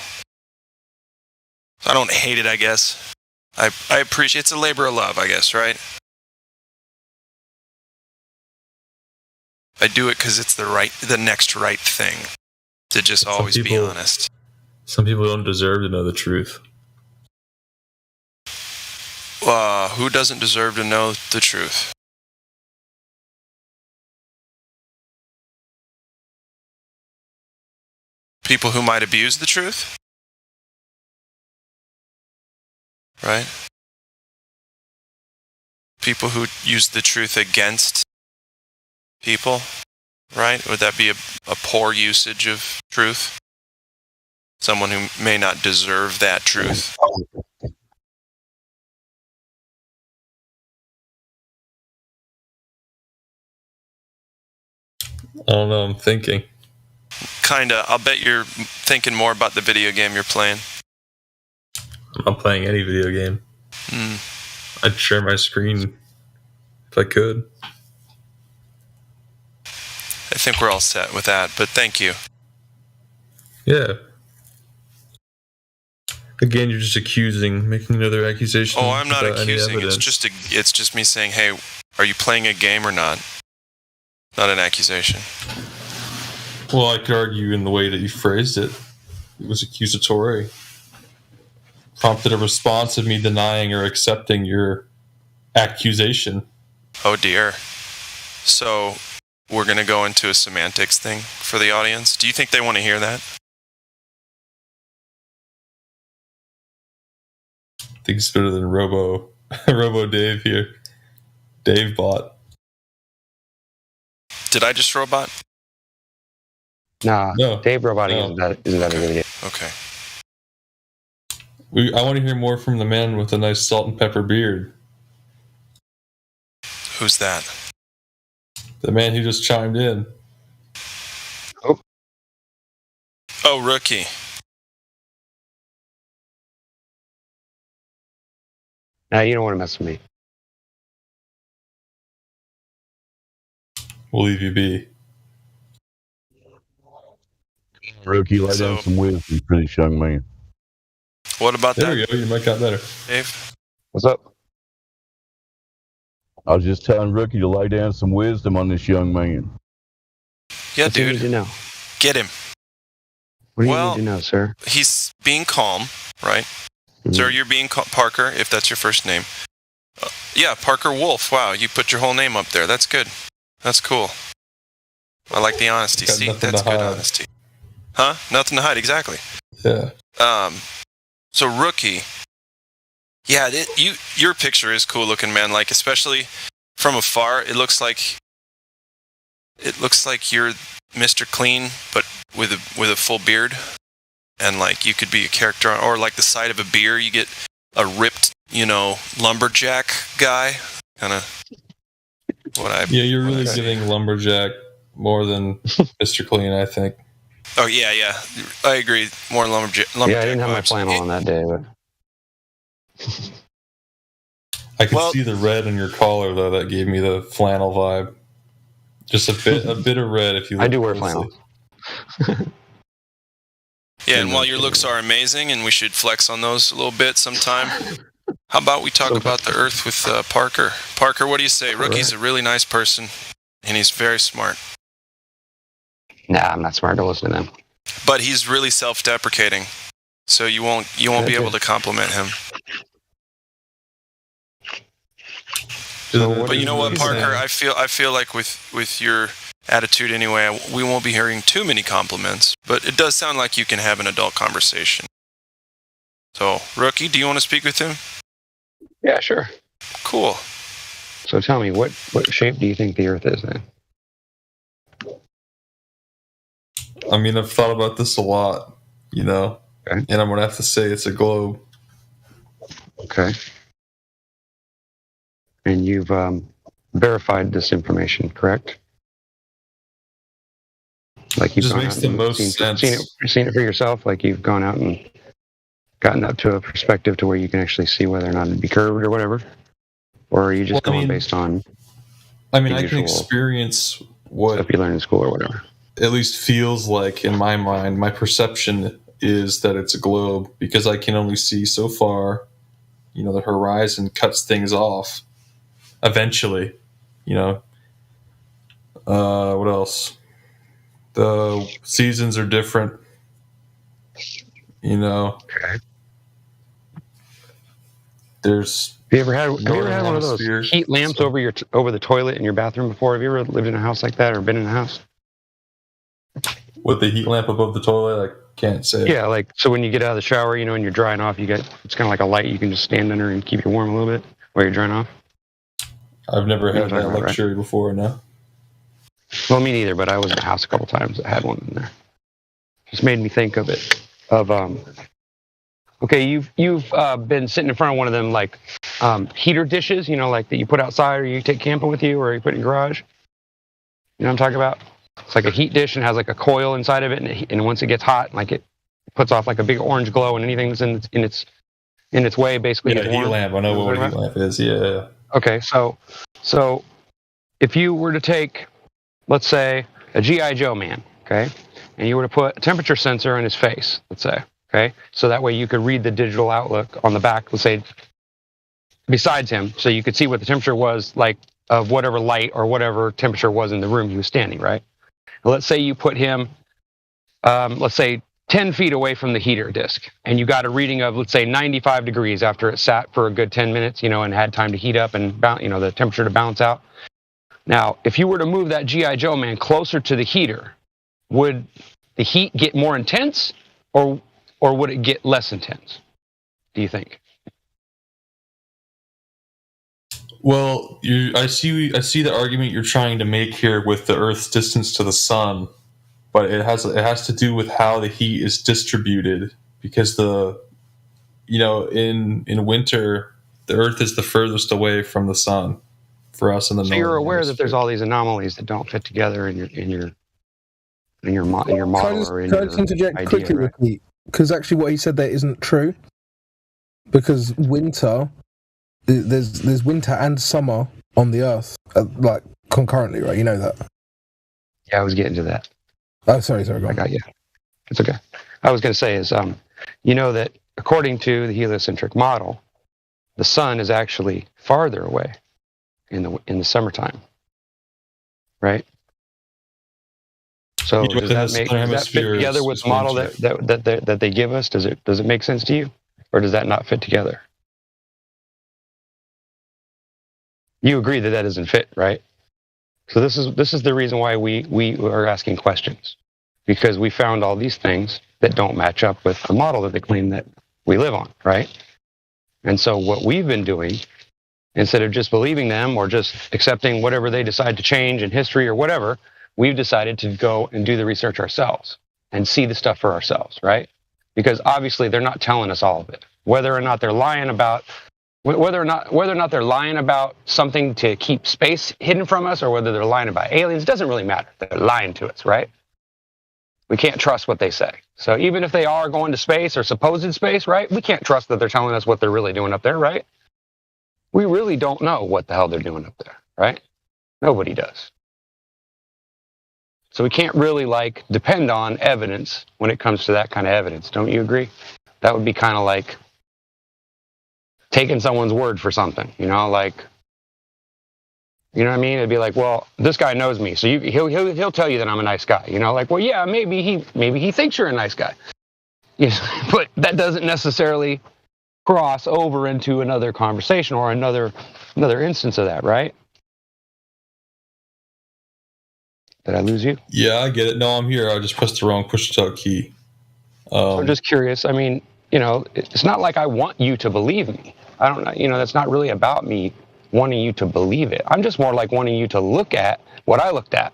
I don't hate it, I guess. I appreciate it's a labor of love, I guess, right? I do it because it's the next right thing. To just always be honest. Some people don't deserve to know the truth. Who doesn't deserve to know the truth? People who might abuse the truth? Right? People who use the truth against people? Right? Would that be a poor usage of truth? Someone who may not deserve that truth. I don't know, I'm thinking. Kinda. I'll bet you're thinking more about the video game you're playing. I'm not playing any video game. I'd share my screen if I could. I think we're all set with that, but thank you. Yeah. Again, you're just making another accusation. Oh, I'm not without any accusing. evidence. It's just me saying, hey, are you playing a game or not? Not an accusation. Well, I could argue in the way that you phrased it. It was accusatory. Prompted a response of me denying or accepting your accusation. Oh, dear. So, we're going to go into a semantics thing for the audience. Do you think they want to hear that? I think it's better than Robo Dave here. Dave bot. Did I just robot? Nah, No. Dave Roboting isn't that a good idea. Okay. I want to hear more from the man with a nice salt and pepper beard. Who's that? The man who just chimed in. Oh, Rookie. Nah, you don't want to mess with me. We'll leave you be. Rookie, lay down some wisdom for this young man. What about There that? we go. Your mic got better. Dave? What's up? I was just telling Rookie to lay down some wisdom on this young man. Yeah, What do you dude. need to know? Get him. What do you Well, need to know, sir? He's being calm, right? Sir, you're being Parker, if that's your first name. Yeah, Parker Wolf. Wow, you put your whole name up there. That's good. That's cool. I like the honesty. Got See, nothing that's to good hide. honesty. Huh? Nothing to hide, exactly. Yeah. So Rookie. Yeah, your picture is cool looking, man. Like, especially from afar, it looks like you're Mr. Clean, but with a full beard. And like you could be a character, or like the side of a beer, you get ripped, lumberjack guy. Kind of what I. Yeah, you're really giving lumberjack more than Mr. Clean, I think. Oh yeah, I agree. More lumberjack. Yeah, I didn't have my flannel on that day, but I could see the red in your collar, though. That gave me the flannel vibe. Just a bit of red, if you. I do wear flannel. Yeah, and while your looks are amazing, and we should flex on those a little bit sometime, how about we talk about the Earth with Parker? Parker, what do you say? Rookie's a really nice person, and he's very smart. Nah, I'm not smart to listen to them. But he's really self-deprecating, so you won't be able to compliment him. But you know what, Parker? I feel like with your attitude anyway, we won't be hearing too many compliments. But it does sound like you can have an adult conversation. So, Rookie, do you want to speak with him? Yeah, sure. Cool. So tell me, what shape do you think the Earth is then? I mean, I've thought about this a lot, and I'm going to have to say it's a globe. Okay. And you've verified this information, correct? Like you've just makes the most sense. Seen it for yourself, like you've gone out and gotten up to a perspective to where you can actually see whether or not it'd be curved or whatever? Or are you just going based on... I can experience what... stuff you learn in school or whatever. At least feels like, in my mind, my perception is that it's a globe, because I can only see so far. The horizon cuts things off. Eventually, what else? The seasons are different. Okay. There's. Have you ever had one of those heat lamps over the toilet in your bathroom before? Have you ever lived in a house like that or been in a house? With the heat lamp above the toilet, I can't say. Yeah, so when you get out of the shower, and you're drying off, it's kind of like a light you can just stand under and keep you warm a little bit while you're drying off. I've never had that luxury before, no. Well, me neither, but I was in a house a couple times that had one in there. Just made me think of it. Okay, you've been sitting in front of one of them heater dishes, that you put outside or you take camping with you or you put in your garage. You know what I'm talking about? It's like a heat dish and has a coil inside of it, and once it gets hot, it puts off a big orange glow, and anything that's in its way basically. Yeah, heat lamp. I know what a heat lamp is. Yeah. Okay, so if you were to take, let's say, a G.I. Joe man, okay, and you were to put a temperature sensor in his face, let's say, okay, so that way you could read the digital outlook on the back, let's say, besides him, so you could see what the temperature was of whatever light or whatever temperature was in the room he was standing, right? Let's say you put him, 10 feet away from the heater disc, and you got a reading of, let's say, 95 degrees after it sat for a good 10 minutes, and had time to heat up and, the temperature to balance out. Now, if you were to move that G.I. Joe man closer to the heater, would the heat get more intense, or would it get less intense, do you think? Well, I see the argument you're trying to make here with the Earth's distance to the sun, but it has to do with how the heat is distributed, because in winter the Earth is the furthest away from the sun for us in the north. So you're aware that there's all these anomalies that don't fit together in your model or in your Can I just interject idea, quickly right? with me? Because actually, what he said there isn't true. Because winter. There's winter and summer on the Earth, concurrently, right? You know that. Yeah, I was getting to that. Oh, sorry, go on. I got you. It's okay. I was going to say is, that according to the heliocentric model, the sun is actually farther away in the summertime, right? So does that fit together with the model that they give us? Does it make sense to you, or does that not fit together? You agree that doesn't fit, right? So this is the reason why we are asking questions, because we found all these things that don't match up with the model that they claim that we live on, right? And so what we've been doing, instead of just believing them or just accepting whatever they decide to change in history or whatever, we've decided to go and do the research ourselves and see the stuff for ourselves, right? because obviously they're not telling us all of it. Whether or not they're lying about they're lying about something to keep space hidden from us, or whether they're lying about aliens, doesn't really matter. They're lying to us, right? We can't trust what they say. So even if they are going to space or supposed space, right? We can't trust that they're telling us what they're really doing up there, right? We really don't know what the hell they're doing up there, right? Nobody does. So we can't really like depend on evidence when it comes to that kind of evidence. Don't you agree? That would be kind of like taking someone's word for something, you know, like, you know what I mean? It'd be like, well, this guy knows me, so he'll tell you that I'm a nice guy, you know, like, well, yeah, maybe he thinks you're a nice guy, yes, but that doesn't necessarily cross over into another conversation or another instance of that, right? Did I lose you? Yeah, I get it. No, I'm here. I just pressed the wrong push-to-talk key. I'm just curious. I mean, you know, it's not like I want you to believe me. I don't know. You know, that's not really about me wanting you to believe it. I'm just more like wanting you to look at what I looked at.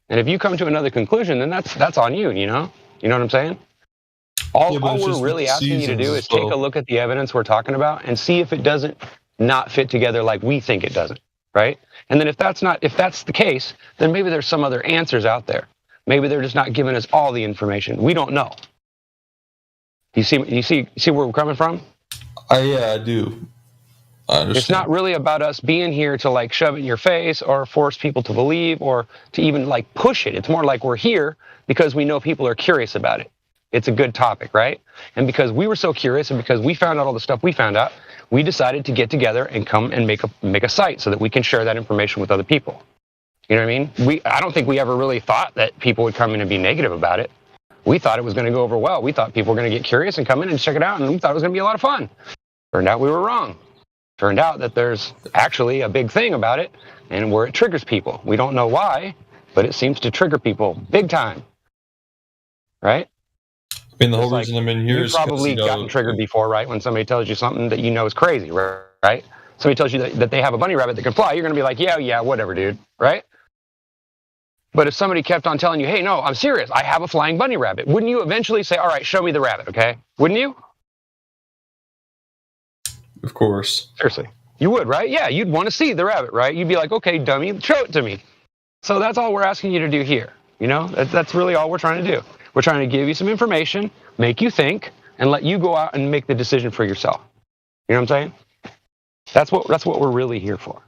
And if you come to another conclusion, then that's on you, you know? You know what I'm saying? All we're really asking you to do is take a look at the evidence we're talking about and see if it doesn't not fit together like we think it doesn't, right? And then if that's the case, then maybe there's some other answers out there. Maybe they're just not giving us all the information. We don't know. You see where we're coming from? Yeah, I do. I understand. It's not really about us being here to like shove it in your face or force people to believe or to even like push it. It's more like we're here because we know people are curious about it. It's a good topic, right? And because we were so curious and because we found out all the stuff we found out, we decided to get together and come and make a site so that we can share that information with other people. You know what I mean? I don't think we ever really thought that people would come in and be negative about it. We thought it was going to go over well. We thought people were going to get curious and come in and check it out, and we thought it was going to be a lot of fun. Turned out we were wrong. Turned out that there's actually a big thing about it, and where it triggers people. We don't know why, but it seems to trigger people big time. Right? I mean, the whole reason I'm in here is you've probably gotten triggered before, right? When somebody tells you something that you know is crazy, right? Somebody tells you that they have a bunny rabbit that can fly, you're going to be like, yeah, whatever, dude, right? But if somebody kept on telling you, hey, no, I'm serious, I have a flying bunny rabbit, wouldn't you eventually say, all right, show me the rabbit, okay? Wouldn't you? Of course. Seriously. You would, right? Yeah, you'd want to see the rabbit, right? You'd be like, okay, dummy, show it to me. So that's all we're asking you to do here. You know, that's really all we're trying to do. We're trying to give you some information, make you think, and let you go out and make the decision for yourself. You know what I'm saying? That's what we're really here for.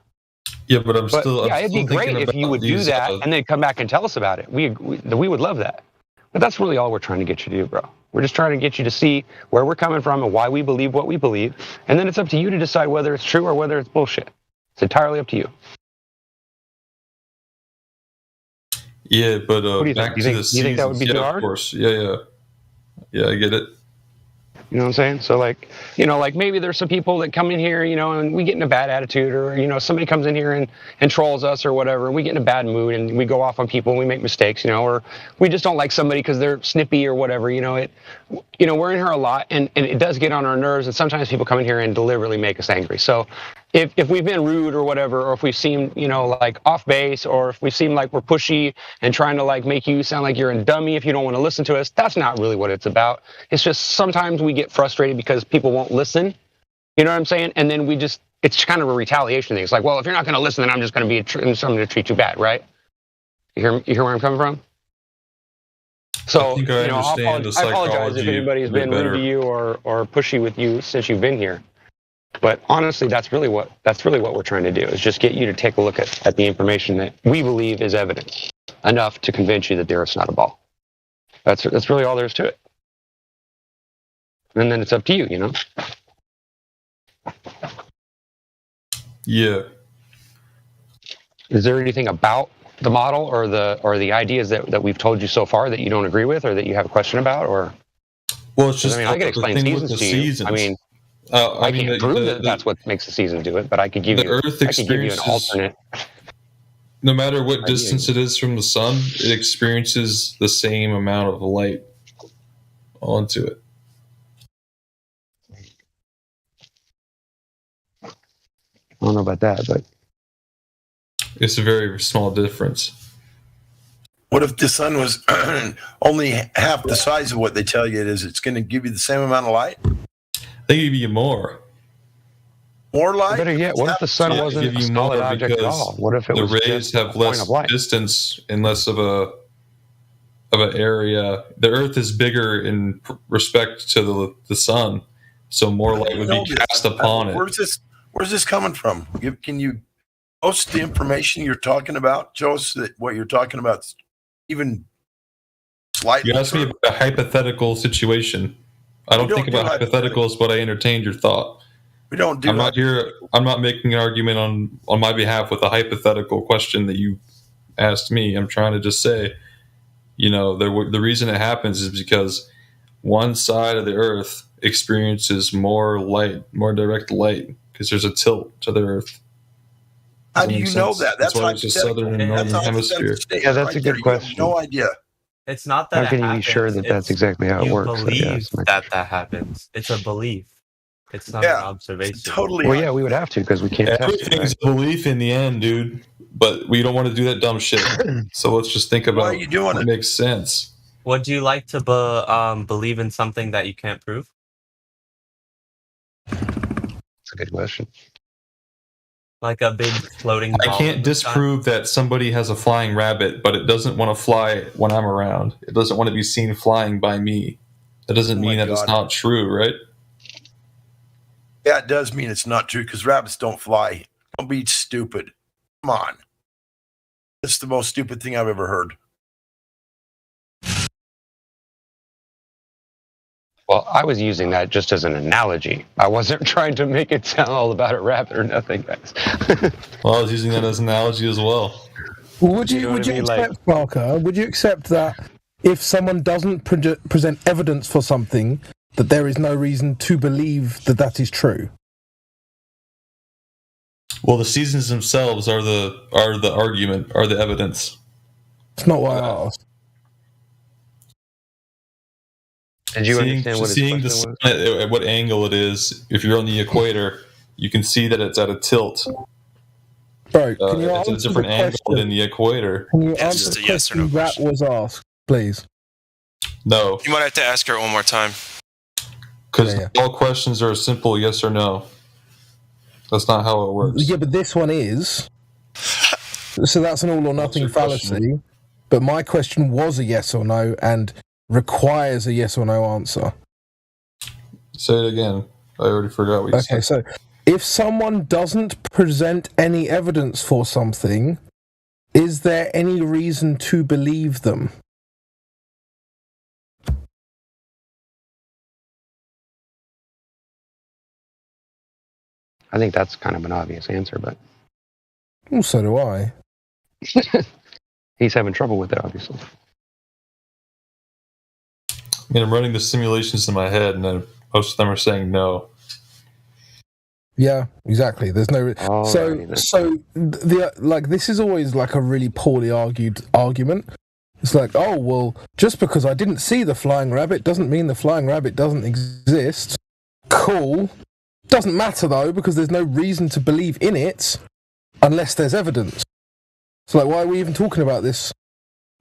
Yeah, but I'm still it'd be great if you would do that and then come back and tell us about it. We would love that. But that's really all we're trying to get you to do, bro. We're just trying to get you to see where we're coming from and why we believe what we believe. And then it's up to you to decide whether it's true or whether it's bullshit. It's entirely up to you. Yeah, but What do you back think? to You the think that would be seasons. too Yeah, hard? of course. Yeah, I get it. You know what I'm saying? So like, you know, like maybe there's some people that come in here, you know, and we get in a bad attitude, or, you know, somebody comes in here and trolls us or whatever, and we get in a bad mood and we go off on people and we make mistakes, you know, or we just don't like somebody because they're snippy or whatever, you know, we're in here a lot and it does get on our nerves, and sometimes people come in here and deliberately make us angry. So if we've been rude or whatever, or if we seem, you know, like off base, or if we seem like we're pushy and trying to like make you sound like you're a dummy if you don't want to listen to us, that's not really what it's about. It's just sometimes we get frustrated because people won't listen. You know what I'm saying? And then it's kind of a retaliation thing. It's like, well, if you're not going to listen, then I'm just going to be something to treat you bad, right? You hear where I'm coming from? So, I think I understand the I apologize if anybody's been rude to you or pushy with you since you've been here. But honestly, that's really what we're trying to do, is just get you to take a look at the information that we believe is evidence enough to convince you that the Earth's not a ball. That's really all there is to it. And then it's up to you, you know? Yeah. Is there anything about the model or the ideas that we've told you so far that you don't agree with, or that you have a question about? Or, well, it's just, I mean, I can explain seasons to you. I mean, I can't prove that that's what makes the season do it, but I could give you an alternate. No matter what distance it is from the sun, it experiences the same amount of light onto it. I don't know about that, but it's a very small difference. What if the sun was only half the size of what they tell you it is? It's going to give you the same amount of light? They give you more. More light? Better yet, what if the sun wasn't a solid object at all? What if it was the rays just have a point less of light? distance and less of an area? The Earth is bigger in respect to the sun, so more light would be cast upon it. Where's this coming from? Can you post the information you're talking about? Show us that what you're talking about, even slightly. You asked me about a hypothetical situation. I don't think about hypotheticals, but I entertained your thought. We don't do. I'm not here. I'm not making an argument on my behalf with a hypothetical question that you asked me. I'm trying to just say, the reason it happens is because one side of the Earth experiences more light, more direct light, because there's a tilt to the Earth. How do you know that? That's why it's a southern and northern hemisphere. Yeah, that's a good question. No idea. It's not that How can it you be happens, sure that that's exactly how it you works? believe that happens. It's a belief. It's not an observation. Totally. Well, yeah, we would have to because we can't test it. Everything's a belief in the end, dude. But we don't want to do that dumb shit. So let's just think about what makes sense. Would you like to believe in something that you can't prove? That's a good question. Like a big floating ball. I can't disprove that somebody has a flying rabbit, but it doesn't want to fly when I'm around. It doesn't want to be seen flying by me. That doesn't mean that it's not true, right? Yeah, it does mean it's not true because rabbits don't fly. Don't be stupid. Come on. That's the most stupid thing I've ever heard. Well, I was using that just as an analogy. I wasn't trying to make it sound all about a rabbit or nothing, guys. Well, I was using that as an analogy as well. Well, would you accept, Parker? Would you accept that if someone doesn't present evidence for something, that there is no reason to believe that that is true? Well, the seasons themselves are the argument, are the evidence. It's not what I asked. Did you understand what seeing the sun at what angle it is? If you're on the equator, you can see that it's at a tilt. Bro, can you it's answer a different the angle question? than the equator. Can you answer the question that was asked, please? No, You might have to ask her one more time. because all questions are a simple yes or no. That's not how it works. Yeah, but this one is. So that's an all or nothing fallacy. But my question was a yes or no and requires a yes or no answer. Say it again. I already forgot what you said. Okay, so if someone doesn't present any evidence for something, is there any reason to believe them? I think that's kind of an obvious answer, but Well, so do I. he's having trouble with it, obviously. I mean, I'm running the simulations in my head, and then most of them are saying no. Yeah, exactly. There's no. This is always like a really poorly argued argument. It's like, oh well, just because I didn't see the flying rabbit doesn't mean the flying rabbit doesn't exist. Cool. Doesn't matter though because there's no reason to believe in it unless there's evidence. So like, why are we even talking about this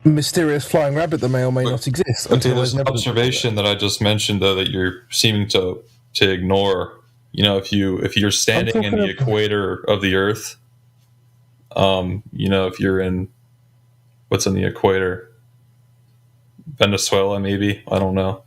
mysterious flying rabbit that may or may not exist? Okay, there's an observation that I just mentioned though that you're seeming to ignore. You know, if you're standing in the equator of the Earth, if you're in what's in the equator, Venezuela maybe, I don't know.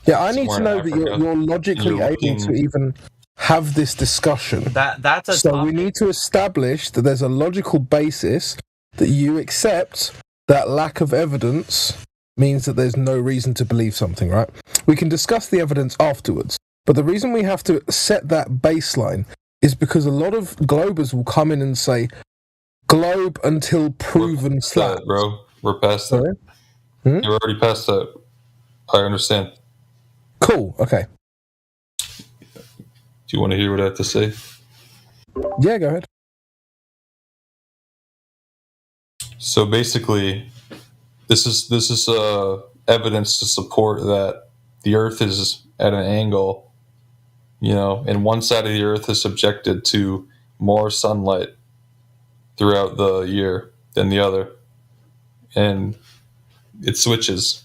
Yeah, I need to know that you're logically able to even have this discussion. That's a so topic. we need to establish that there's a logical basis that you accept that lack of evidence means that there's no reason to believe something, right? We can discuss the evidence afterwards, but the reason we have to set that baseline is because a lot of globers will come in and say, globe until proven flat. Bro, we're past that. You're already past that. I understand. Cool, okay. Do you want to hear what I have to say? Yeah, go ahead. So basically, this is evidence to support that the Earth is at an angle, and one side of the Earth is subjected to more sunlight throughout the year than the other. And it switches.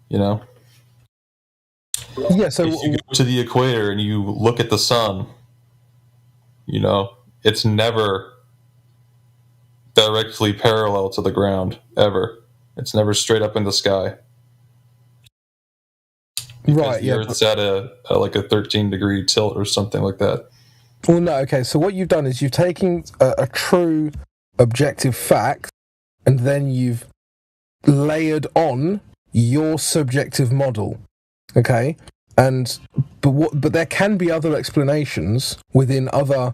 You know. Yeah. So if you go to the equator and you look at the sun, you know, it's never directly parallel to the ground ever. It's never straight up in the sky. Because right. the Yeah. Earth's at a 13-degree tilt or something like that. Well, no. Okay. So what you've done is you've taken a true objective fact, and then you've layered on your subjective model. Okay. But there can be other explanations within other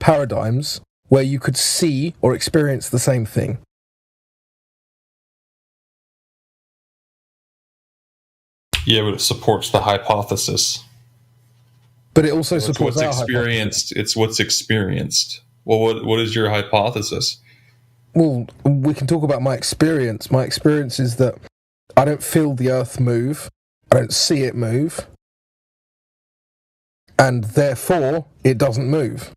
paradigms where you could see or experience the same thing. Yeah, but it supports the hypothesis. But it also supports what's our experienced. It's what's experienced. Well, what is your hypothesis? Well, we can talk about my experience. My experience is that I don't feel the Earth move. I don't see it move. And therefore, it doesn't move.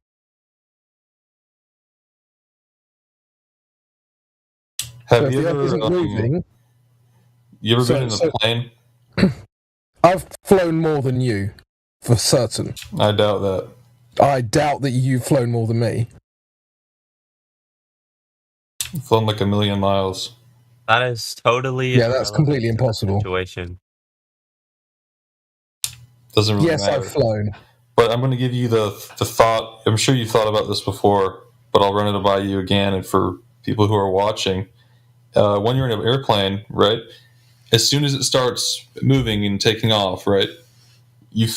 Have you ever been in a plane? I've flown more than you, for certain. I doubt that. I doubt that you've flown more than me. I've flown like 1,000,000 miles. That is totally that's completely impossible. Situation. Doesn't really yes, matter. I've flown. But I'm going to give you the thought. I'm sure you've thought about this before, but I'll run it by you again. And for people who are watching, when you're in an airplane, right, as soon as it starts moving and taking off, right, you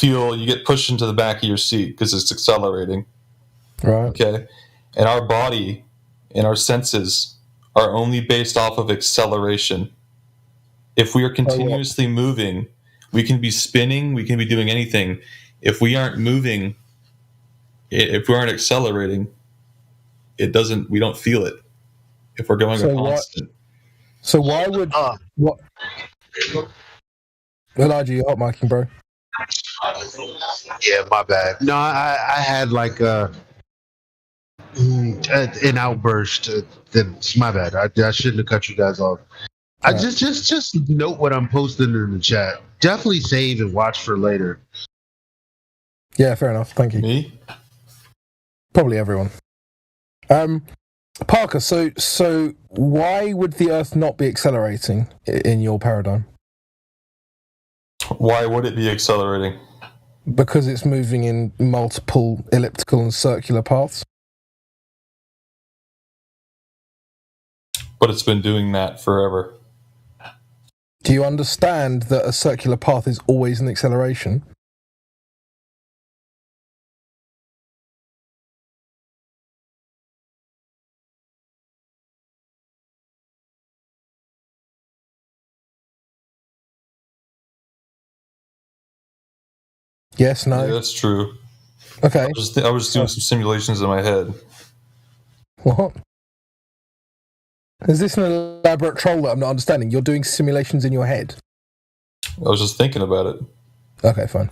get pushed into the back of your seat because it's accelerating. Right. Okay. And our body and our senses are only based off of acceleration. If we are continuously moving, we can be spinning, we can be doing anything. If we aren't moving, if we aren't accelerating, we don't feel it. If we're going a constant. So why would what? Elijah, you're hot micing, bro. Yeah, my bad. No, I had like an outburst. That's my bad. I shouldn't have cut you guys off. I just note what I'm posting in the chat. Definitely save and watch for later. Yeah, fair enough. Thank you. Me? Probably everyone. Parker, so why would the Earth not be accelerating in your paradigm? Why would it be accelerating? Because it's moving in multiple elliptical and circular paths. But it's been doing that forever. Do you understand that a circular path is always an acceleration? Yes, no. Yeah, that's true. Okay. I was doing some simulations in my head. What? Is this an elaborate troll that I'm not understanding? You're doing simulations in your head? I was just thinking about it. Okay, fine.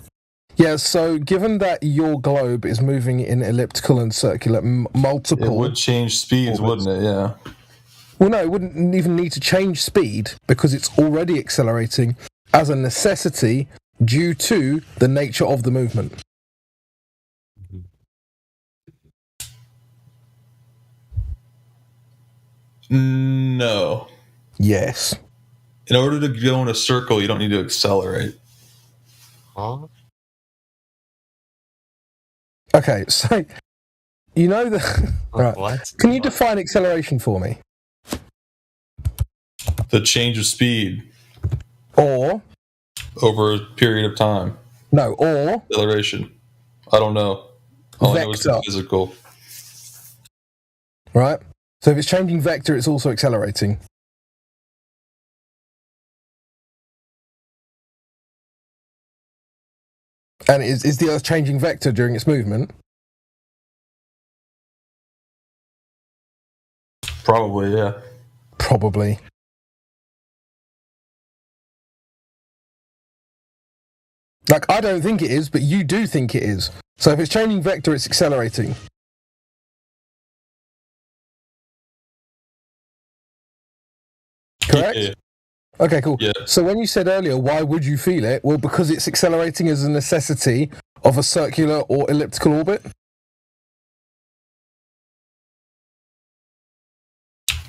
Yeah, so given that your globe is moving in elliptical and circular multiple... It would change speeds, wouldn't it? Yeah. Well, no, it wouldn't even need to change speed because it's already accelerating as a necessity due to the nature of the movement. No. Yes. In order to go in a circle, you don't need to accelerate. Huh? Okay, so you know the right. What? Can you define acceleration for me? The change of speed. Or over a period of time. No, or acceleration. I don't know. All I know is the physical. Right. So if it's changing vector, it's also accelerating. And is the Earth changing vector during its movement? Probably, yeah. Probably. Like, I don't think it is, but you do think it is. So if it's changing vector, it's accelerating. Correct? Yeah. Okay, cool. So when you said earlier, why would you feel it? Well, because it's accelerating as a necessity of a circular or elliptical orbit.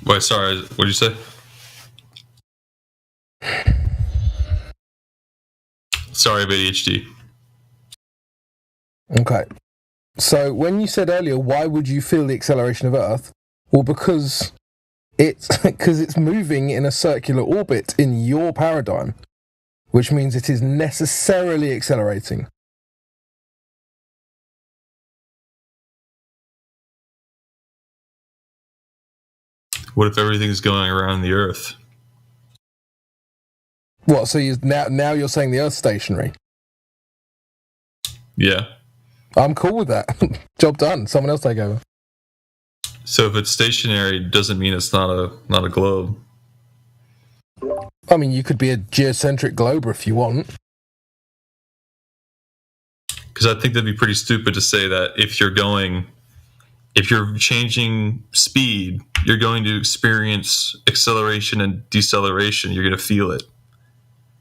Wait, sorry, what did you say? Sorry, I'm ADHD. Okay. So when you said earlier, why would you feel the acceleration of Earth? Well, because it's moving in a circular orbit in your paradigm, which means it is necessarily accelerating. What if everything's going around the Earth? What? So now you're saying the Earth's stationary? Yeah. I'm cool with that. Job done. Someone else take over. So if it's stationary, doesn't mean it's not a globe. I mean, you could be a geocentric globe if you want. Because I think that'd be pretty stupid to say that if you're changing speed, you're going to experience acceleration and deceleration. You're going to feel it.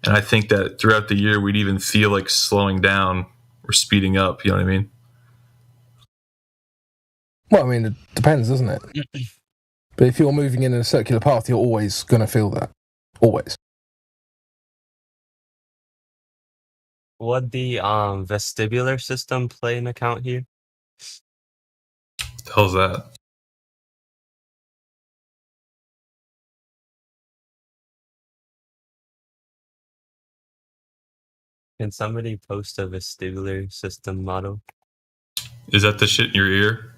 And I think that throughout the year, we'd even feel like slowing down or speeding up. You know what I mean? Well, I mean, it depends, doesn't it? But if you're moving in a circular path, you're always going to feel that. Always. Would the vestibular system play an account here? What the hell's that? Can somebody post a vestibular system model? Is that the shit in your ear?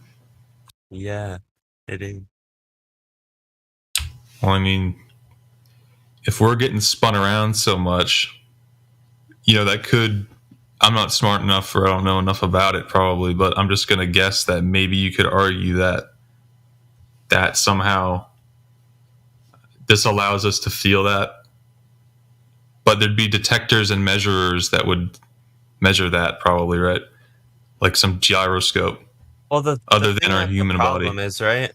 Yeah, it is. Well, I mean, if we're getting spun around so much, that could... I'm not smart enough or I don't know enough about it probably, but I'm just going to guess that maybe you could argue that somehow this allows us to feel that. But there'd be detectors and measurers that would measure that probably, right? Like some gyroscope. Well, other than our human body. The problem is, right?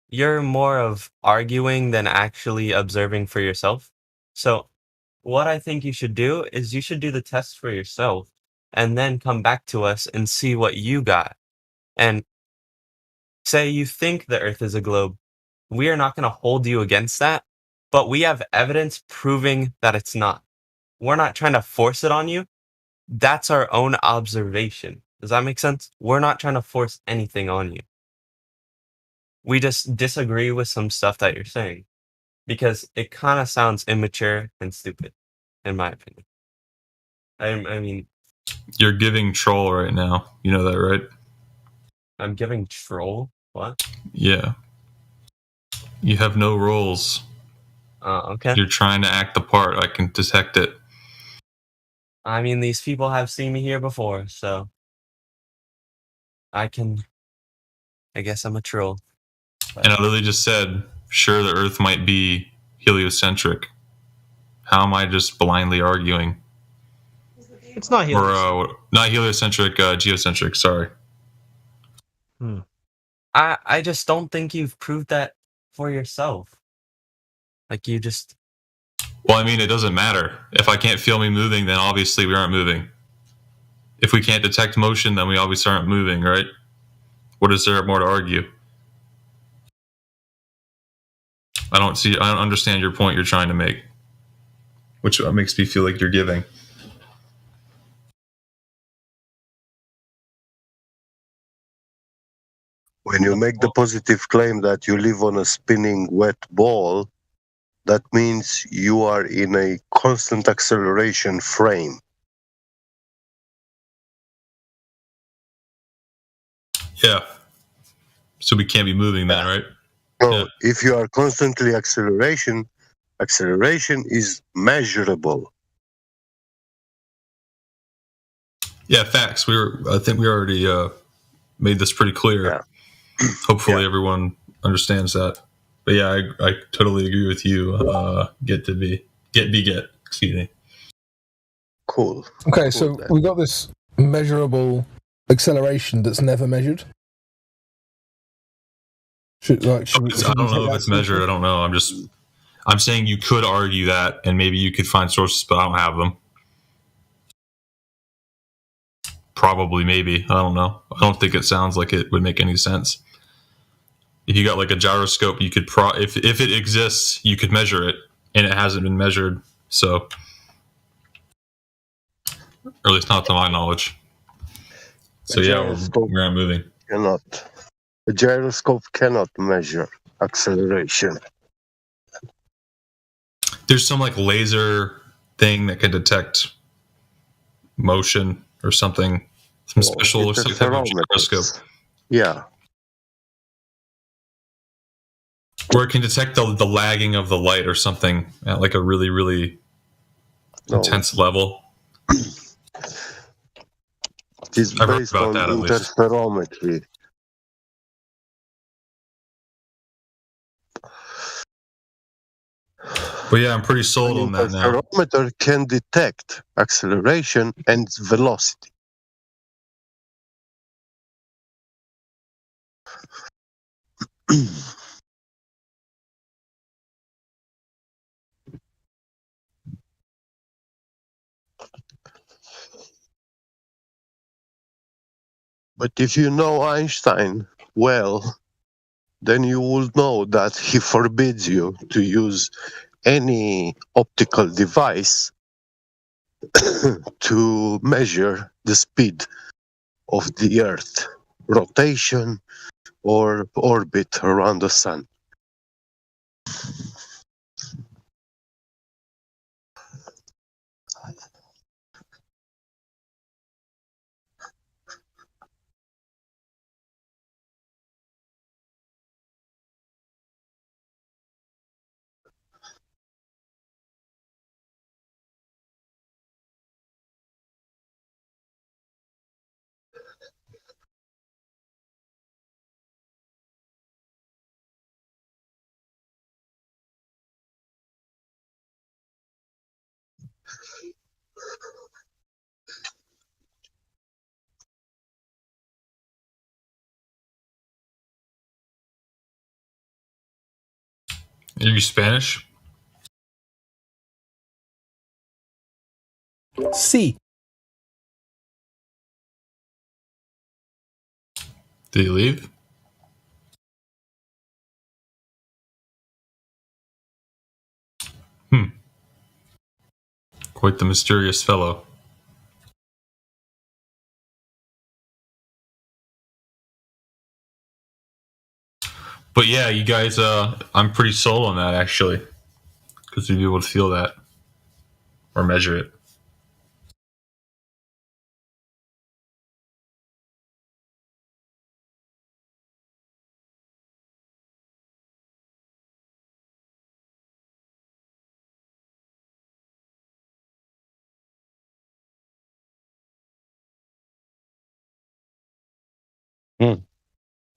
You're more of arguing than actually observing for yourself. So what I think you should do is you should do the test for yourself and then come back to us and see what you got. And say you think the Earth is a globe. We are not going to hold you against that, but we have evidence proving that it's not. We're not trying to force it on you. That's our own observation. Does that make sense? We're not trying to force anything on you. We just disagree with some stuff that you're saying because it kind of sounds immature and stupid, in my opinion. I mean... You're giving troll right now. You know that, right? I'm giving troll? What? Yeah. You have no roles. Okay. You're trying to act the part. I can detect it. I mean, these people have seen me here before, so... I guess I'm a troll. And I literally just said, sure, the Earth might be heliocentric. How am I just blindly arguing? It's not heliocentric. Or, not heliocentric, geocentric, sorry. I just don't think you've proved that for yourself. Like, you just... Well, I mean, it doesn't matter. If I can't feel me moving, then obviously we aren't moving. If we can't detect motion, then we obviously aren't moving, right? What is there more to argue? I don't understand your point you're trying to make. Which makes me feel like you're giving. When you make the positive claim that you live on a spinning wet ball, that means you are in a constant acceleration frame. Yeah. So we can't be moving then, right? So if you are constantly acceleration is measurable. Yeah, facts. I think we already made this pretty clear. Yeah. Hopefully everyone understands that. But yeah, I totally agree with you. Get. Excuse me. Cool. Okay, so we got this measurable acceleration that's never measured. I don't know if it's measured. I don't know. I'm saying you could argue that, and maybe you could find sources, but I don't have them. Probably, maybe. I don't know. I don't think it sounds like it would make any sense. If you got like a gyroscope, you could if it exists, you could measure it, and it hasn't been measured. So, or at least not to my knowledge. So we're not moving. A gyroscope cannot measure acceleration. There's some like laser thing that can detect motion or something. Some special type of gyroscope. Yeah. Or it can detect the lagging of the light or something at like a really, really intense level. It's based on interferometry. But yeah, I'm pretty sold on that now. Interferometer can detect acceleration and velocity. But if you know Einstein well, then you will know that he forbids you to use any optical device to measure the speed of the Earth, rotation, or orbit around the Sun. Are you Spanish? C. Did he leave? Quite the mysterious fellow. But yeah, you guys, I'm pretty sold on that actually, because you'll be able to feel that or measure it.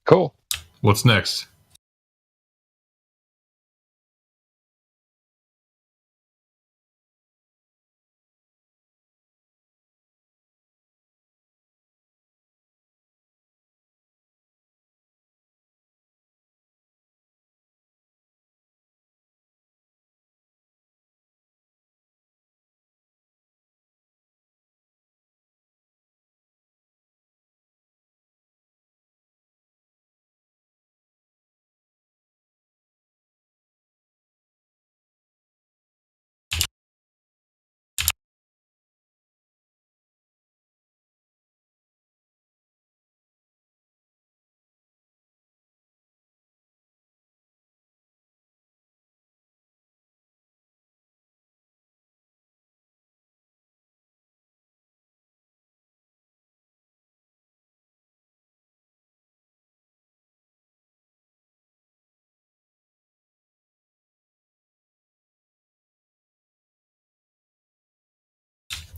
Cool. What's next?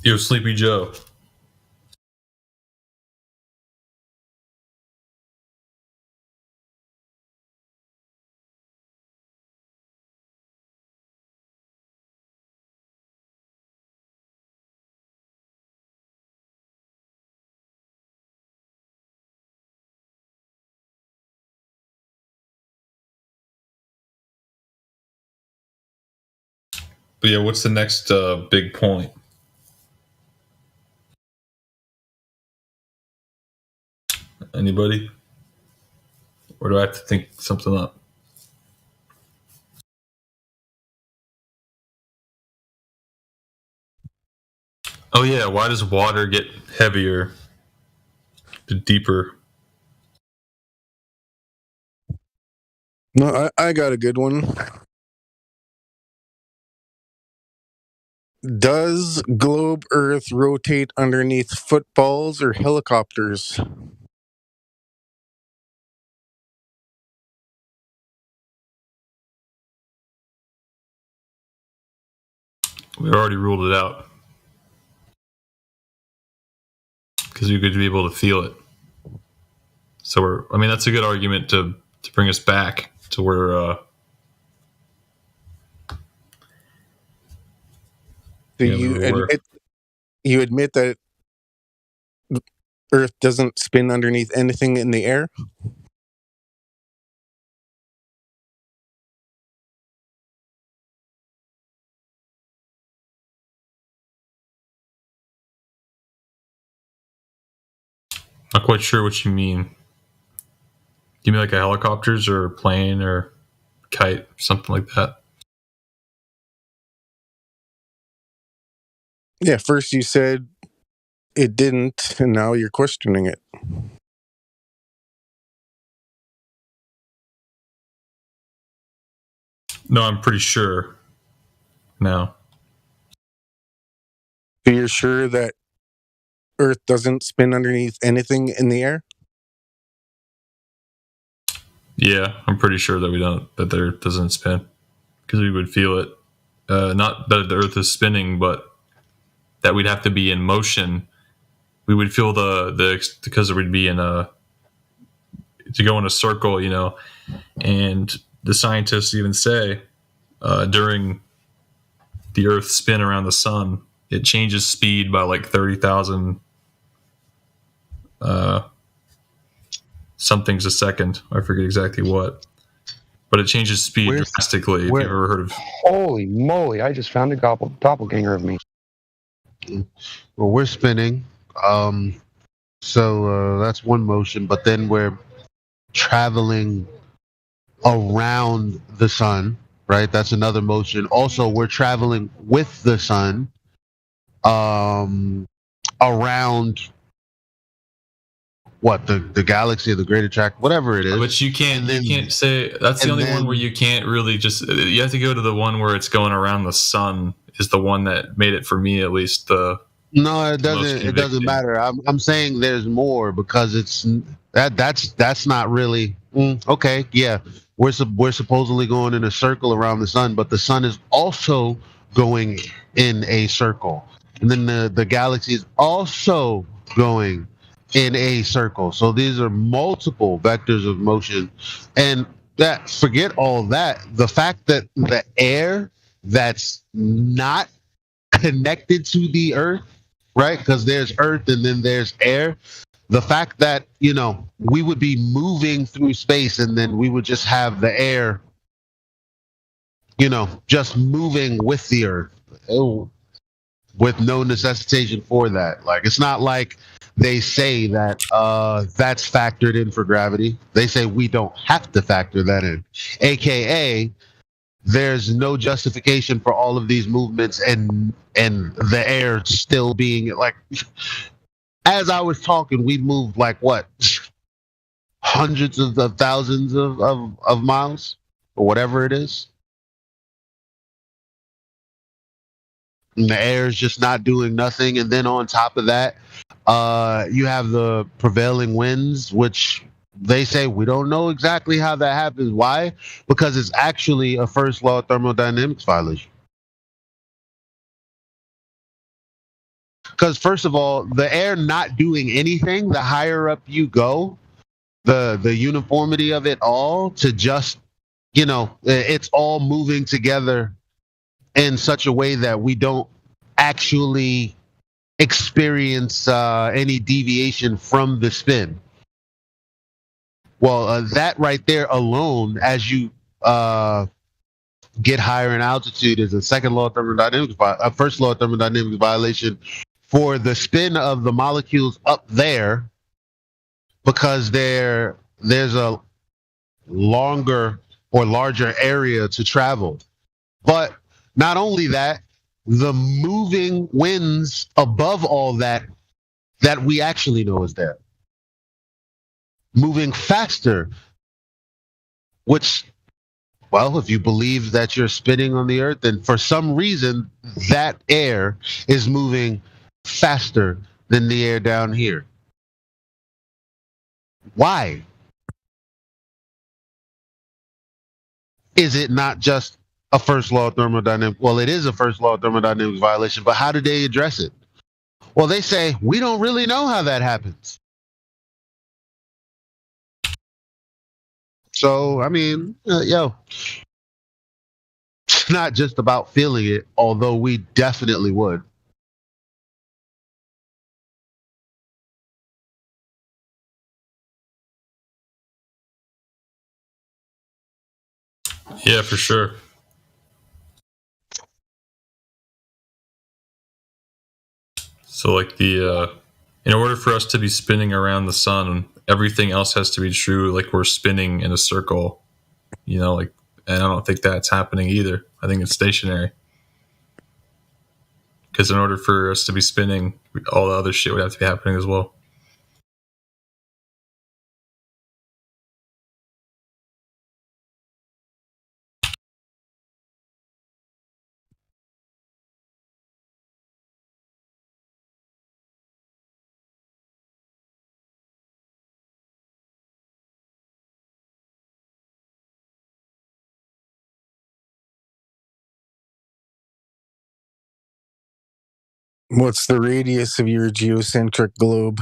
Yo, Sleepy Joe. But yeah, what's the next big point? Anybody? Or do I have to think something up? Oh yeah, why does water get heavier the deeper? No, I got a good one. Does globe Earth rotate underneath footballs or helicopters? We already ruled it out. Because you could be able to feel it. So that's a good argument to bring us back to where Do you admit that Earth doesn't spin underneath anything in the air? not quite sure what you mean. Do you mean like a helicopters or a plane or kite, something like that? Yeah, first you said it didn't, and now you're questioning it. No, I'm pretty sure now. So you're sure that Earth doesn't spin underneath anything in the air? Yeah, I'm pretty sure that the Earth doesn't spin because we would feel it. Not that the Earth is spinning, but that we'd have to be in motion. We would feel because we'd be to go in a circle, and the scientists even say during the Earth's spin around the sun, it changes speed by like 30,000 somethings a second. I forget exactly what, but it changes speed drastically. Have you ever heard of? Holy moly! I just found a doppelganger of me. Well, we're spinning, so that's one motion. But then we're traveling around the sun, right? That's another motion. Also, we're traveling with the sun, around what the galaxy, the greater track, whatever it is. But you can't say that's the only one where you can't really just. You have to go to the one where it's going around the sun. Is the one that made it for me at least. No, it doesn't. It doesn't matter. I'm saying there's more because it's that's not really okay. Yeah, we're supposedly going in a circle around the sun, but the sun is also going in a circle, and then the galaxy is also going in a circle. So these are multiple vectors of motion, and forget all that. The fact that the air that's not connected to the Earth, right? Because there's Earth and then there's air. The fact that, we would be moving through space and then we would just have the air, just moving with the Earth with no necessitation for that. Like, it's not like they say that that's factored in for gravity. They say we don't have to factor that in. AKA, there's no justification for all of these movements and the air still being like, as I was talking, we moved like what, hundreds of thousands of miles or whatever it is. And the air is just not doing nothing. And then on top of that, you have the prevailing winds, which they say we don't know exactly how that happens. Why? Because it's actually a first law of thermodynamics violation. Because first of all, the air not doing anything, the higher up you go, the uniformity of it all to just, it's all moving together in such a way that we don't actually experience any deviation from the spin. Well, that right there alone, as you get higher in altitude is a second law of thermodynamics, a first law of thermodynamics violation for the spin of the molecules up there, because there's a longer or larger area to travel. But not only that, the moving winds above all that we actually know is there, moving faster, which, well, if you believe that you're spinning on the earth, then for some reason that air is moving faster than the air down here. Why? Is it not just a first law of thermodynamics? Well, it is a first law of thermodynamics violation, but how do they address it? Well, they say, we don't really know how that happens. So, I mean, it's not just about feeling it, although we definitely would. Yeah, for sure. So, like in order for us to be spinning around the sun, everything else has to be true. Like we're spinning in a circle, and I don't think that's happening either. I think it's stationary. Because in order for us to be spinning, all the other shit would have to be happening as well. What's the radius of your geocentric globe?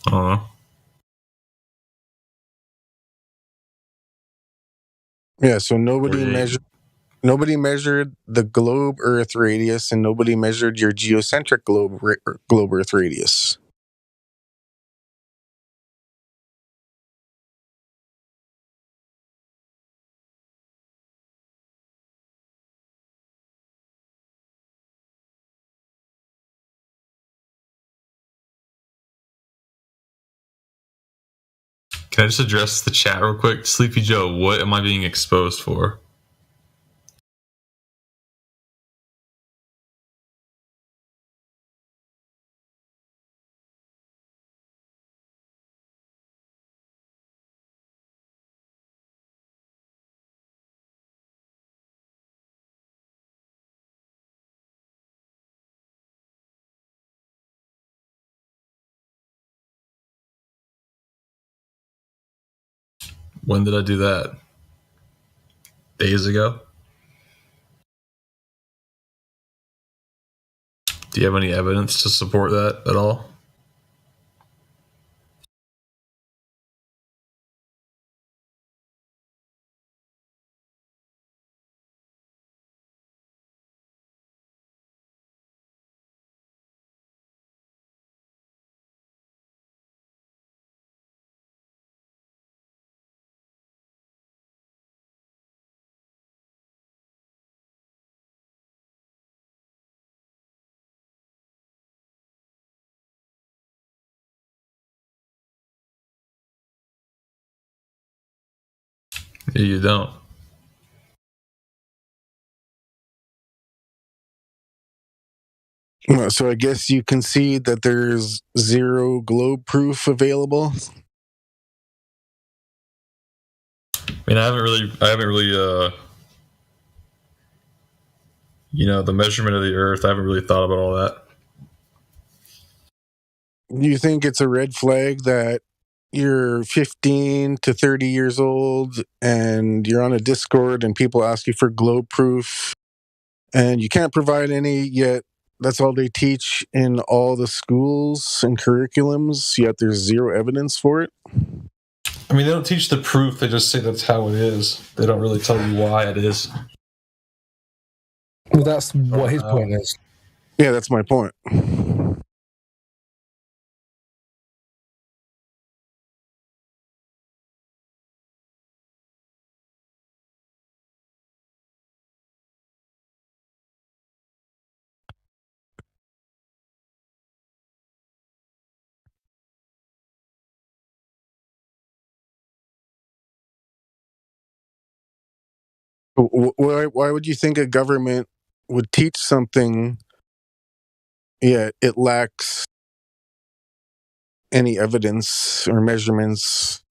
I don't know. Yeah, so nobody measured the globe Earth radius, and nobody measured your geocentric globe Earth radius. Can I just address the chat real quick? Sleepy Joe, what am I being exposed for? When did I do that? Days ago? Do you have any evidence to support that at all? You don't. So I guess you concede that there's zero globe proof available. I mean, I haven't really, the measurement of the Earth. I haven't really thought about all that. You think it's a red flag that you're 15 to 30 years old and you're on a Discord and people ask you for globe proof and you can't provide any, yet that's all they teach in all the schools and curriculums, yet there's zero evidence for it? I mean, they don't teach the proof. They just say that's how it is. They don't really tell you why it is. Well, that's what his point is. Yeah, that's my point. Why would you think a government would teach something yet it lacks any evidence or measurements?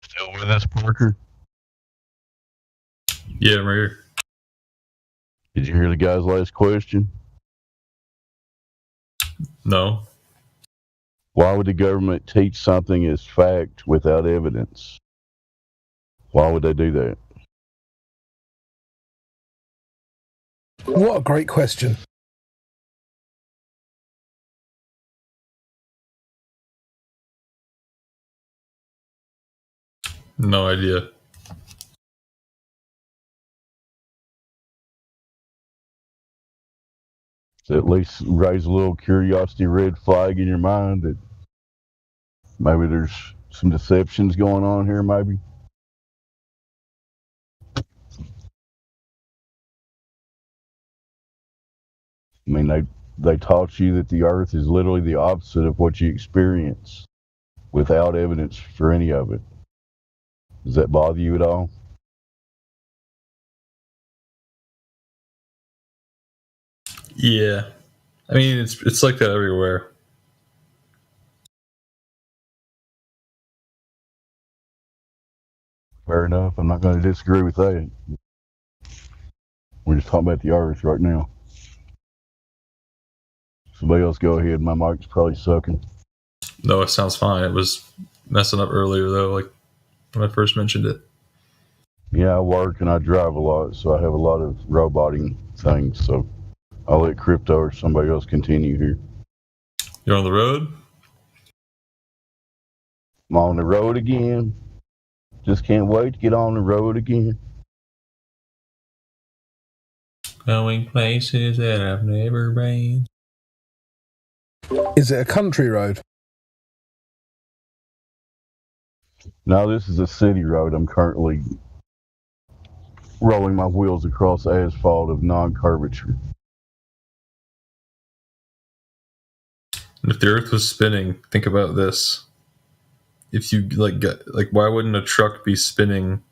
Still with us, Parker? Yeah, I'm right here. Did you hear the guy's last question? No. Why would the government teach something as fact without evidence? Why would they do that? What a great question. No idea. To at least raise a little curiosity red flag in your mind that maybe there's some deceptions going on here, maybe. I mean, they taught you that the earth is literally the opposite of what you experience without evidence for any of it. Does that bother you at all? Yeah. I mean, it's like that everywhere. Fair enough. I'm not going to disagree with that. We're just talking about the earth right now. Somebody else go ahead. My mic's probably sucking. No, it sounds fine. It was messing up earlier, though, like when I first mentioned it. Yeah, I work and I drive a lot, so I have a lot of roboting things. So I'll let Crypto or somebody else continue here. You're on the road? I'm on the road again. Just can't wait to get on the road again. Going places that I've never been. Is it a country road? No, this is a city road. I'm currently rolling my wheels across asphalt of non-curvature. If the earth was spinning, think about this. If you why wouldn't a truck be spinning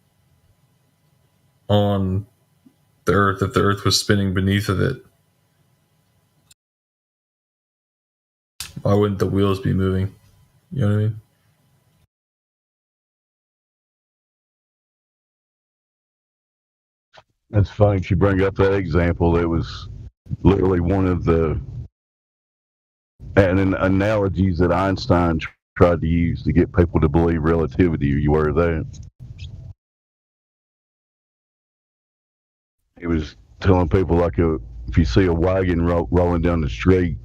on the earth if the earth was spinning beneath of it? Why wouldn't the wheels be moving? You know what I mean? It's funny you bring up that example. That was literally one of the analogies that Einstein tried to use to get people to believe relativity. Are you aware of that? He was telling people if you see a wagon rolling down the street,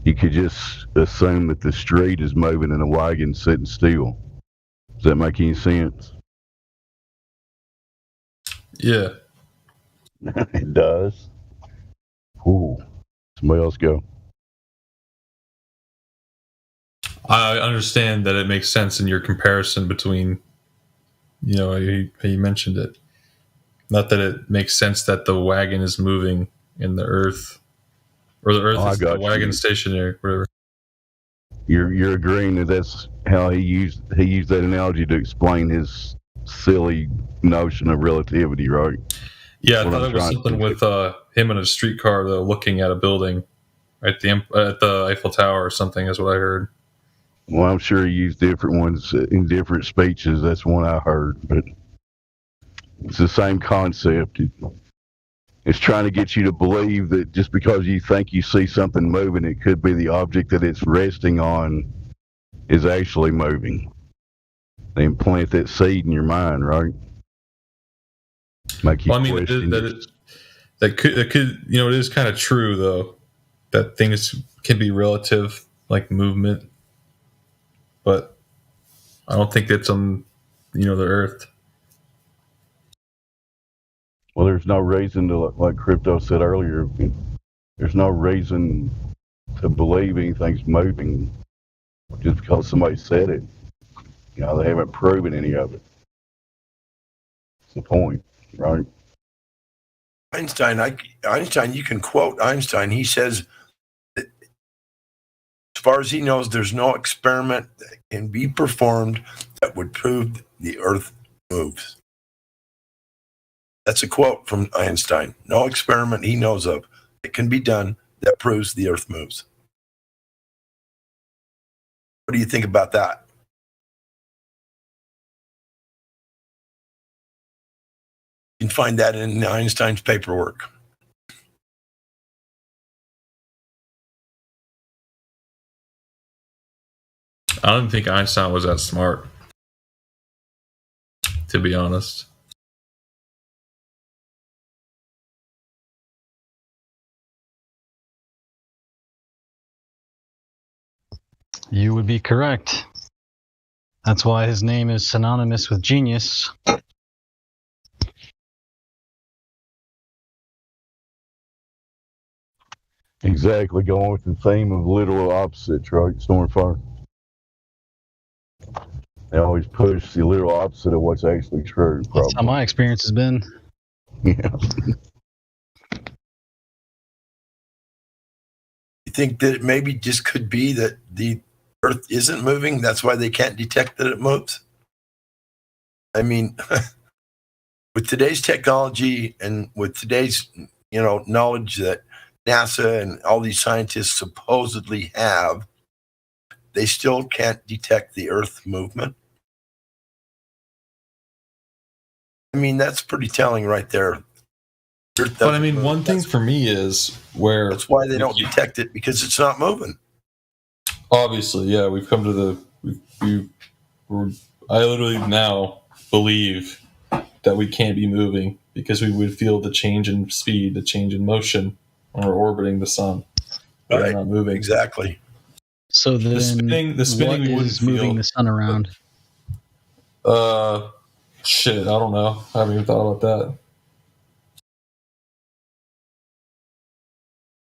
you could just assume that the street is moving and the wagon's sitting still. Does that make any sense? Yeah. It does. Ooh. Somebody else go. I understand that it makes sense in your comparison between, how you mentioned it. Not that it makes sense that the wagon is moving in the earth, or the earth is the wagon stationary, whatever. You're agreeing that that's how he used that analogy to explain his silly notion of relativity, right? Yeah, I What thought I'm it was trying something to with him in a streetcar though, looking at a building at the Eiffel Tower or something. Is what I heard. Well, I'm sure he used different ones in different speeches. That's one I heard, but it's the same concept. It's trying to get you to believe that just because you think you see something moving, it could be the object that it's resting on is actually moving. They implant that seed in your mind, right? Make you question. That could it is kind of true though, that things can be relative, like movement, but I don't think it's on the Earth. Well, there's no reason to, like Crypto said earlier, there's no reason to believe anything's moving just because somebody said it. They haven't proven any of it. That's the point, right? Einstein, you can quote Einstein. He says that as far as he knows, there's no experiment that can be performed that would prove the Earth moves. That's a quote from Einstein. No experiment he knows of that can be done that proves the Earth moves. What do you think about that? You can find that in Einstein's paperwork. I don't think Einstein was that smart, to be honest. You would be correct. That's why his name is synonymous with genius. Exactly, going with the theme of literal opposites, right? Stormfire. They always push the literal opposite of what's actually true. That's how my experience has been. Yeah. You think that it maybe just could be that the Earth isn't moving? That's why they can't detect that it moves? I mean, with today's technology and with today's, knowledge that NASA and all these scientists supposedly have, they still can't detect the Earth movement. I mean, that's pretty telling right there. But I mean, one thing for me is where that's why they don't detect it, because it's not moving. Obviously, yeah, we've come to the. I literally now believe that we can't be moving because we would feel the change in speed, the change in motion when we're orbiting the sun. We're not moving. Exactly. So then, the spinning what we wouldn't is moving feel. the sun around? Shit, I don't know. I haven't even thought about that.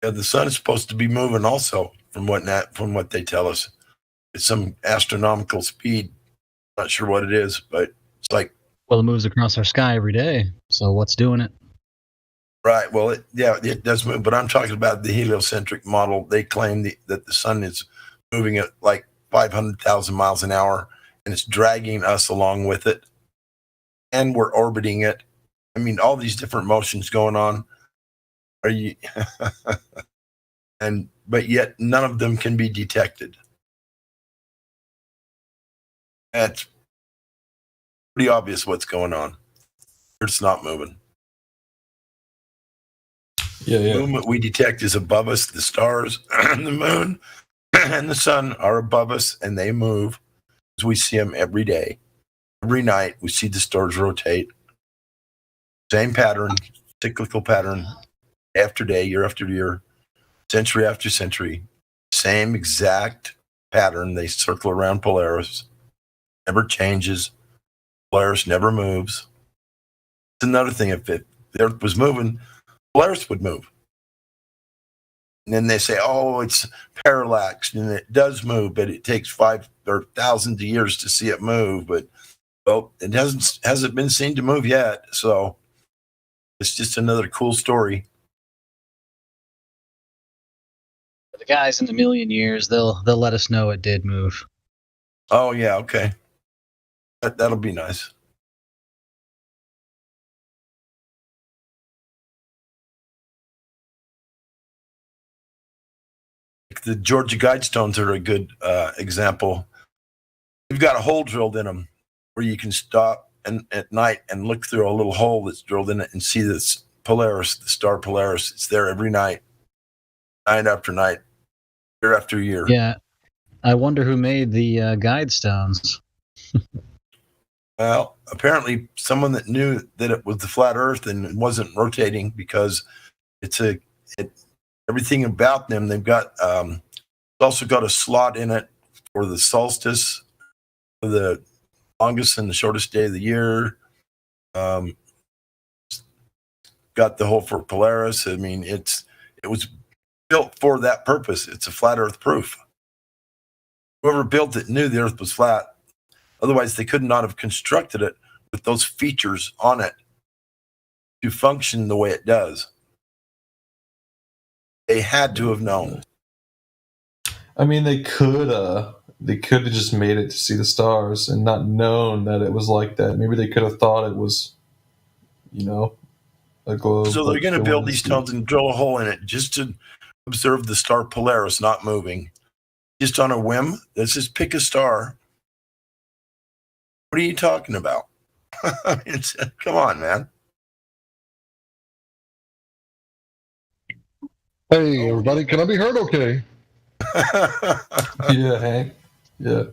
Yeah, the sun is supposed to be moving also, from what they tell us. It's some astronomical speed. Not sure what it is, but it's like. Well, it moves across our sky every day. So what's doing it? Right. Well, it does move, but I'm talking about the heliocentric model. They claim that the sun is moving at like 500,000 miles an hour, and it's dragging us along with it, and we're orbiting it. I mean, all these different motions going on. Are you? But yet none of them can be detected. That's pretty obvious what's going on. It's not moving. Yeah. The movement we detect is above us. The stars, the moon, and the sun are above us, and they move as we see them every day. Every night, we see the stars rotate. Same pattern, cyclical pattern, after day, year after year, century after century. Same exact pattern. They circle around Polaris. Never changes. Polaris never moves. It's another thing. If the Earth was moving, Polaris would move. And then they say, oh, it's parallax, and it does move, but it takes 5 or thousands of years to see it move. But, well, it hasn't been seen to move yet. So it's just another cool story. The guys in a million years, they'll let us know it did move. Oh, yeah, okay. That'll be nice. the Georgia Guidestones are a good example. You've got a hole drilled in them where you can stop and at night and look through a little hole that's drilled in it and see this Polaris, the star Polaris. It's there every night, night after night, year after year. Yeah. I wonder who made the Guidestones. Well, apparently someone that knew that it was the flat Earth and wasn't rotating, because everything about them. They've got also got a slot in it for the solstice, for the longest and the shortest day of the year. Got the hole for Polaris. I mean, it was built for that purpose. It's a flat Earth proof. Whoever built it knew the Earth was flat. Otherwise, they could not have constructed it with those features on it to function the way it does. They had to have known. I mean, they could have just made it to see the stars and not known that it was like that. Maybe they could have thought it was, a globe. So they're going to build these stones and drill a hole in it just to observe the star Polaris not moving. Just on a whim. Let's just pick a star. What are you talking about? I mean, come on, man. Hey, everybody, can I be heard okay? Yeah, Hank. Yeah.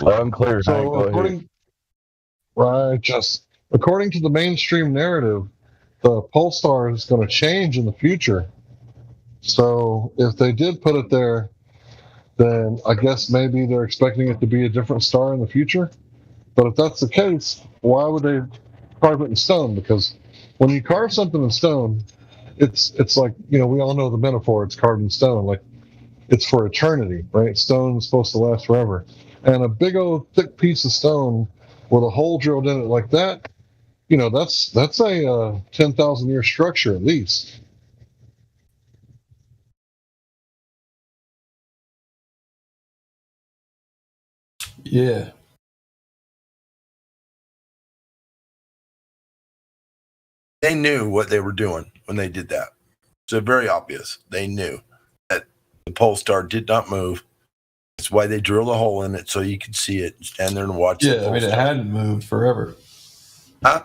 Loud and clear. So, Hank, go ahead. according to the mainstream narrative, the pole star is going to change in the future. So, if they did put it there, then I guess maybe they're expecting it to be a different star in the future. But if that's the case, why would they carve it in stone? Because when you carve something in stone, it's like, we all know the metaphor, it's carved in stone, like it's for eternity, right? Stone is supposed to last forever. And a big old thick piece of stone with a hole drilled in it like that, that's a 10,000 year structure at least. Yeah. They knew what they were doing when they did that. So very obvious. They knew that the pole star did not move. That's why they drilled a hole in it so you could see it and stand there and watch it. Yeah, I mean, it hadn't moved forever. Huh?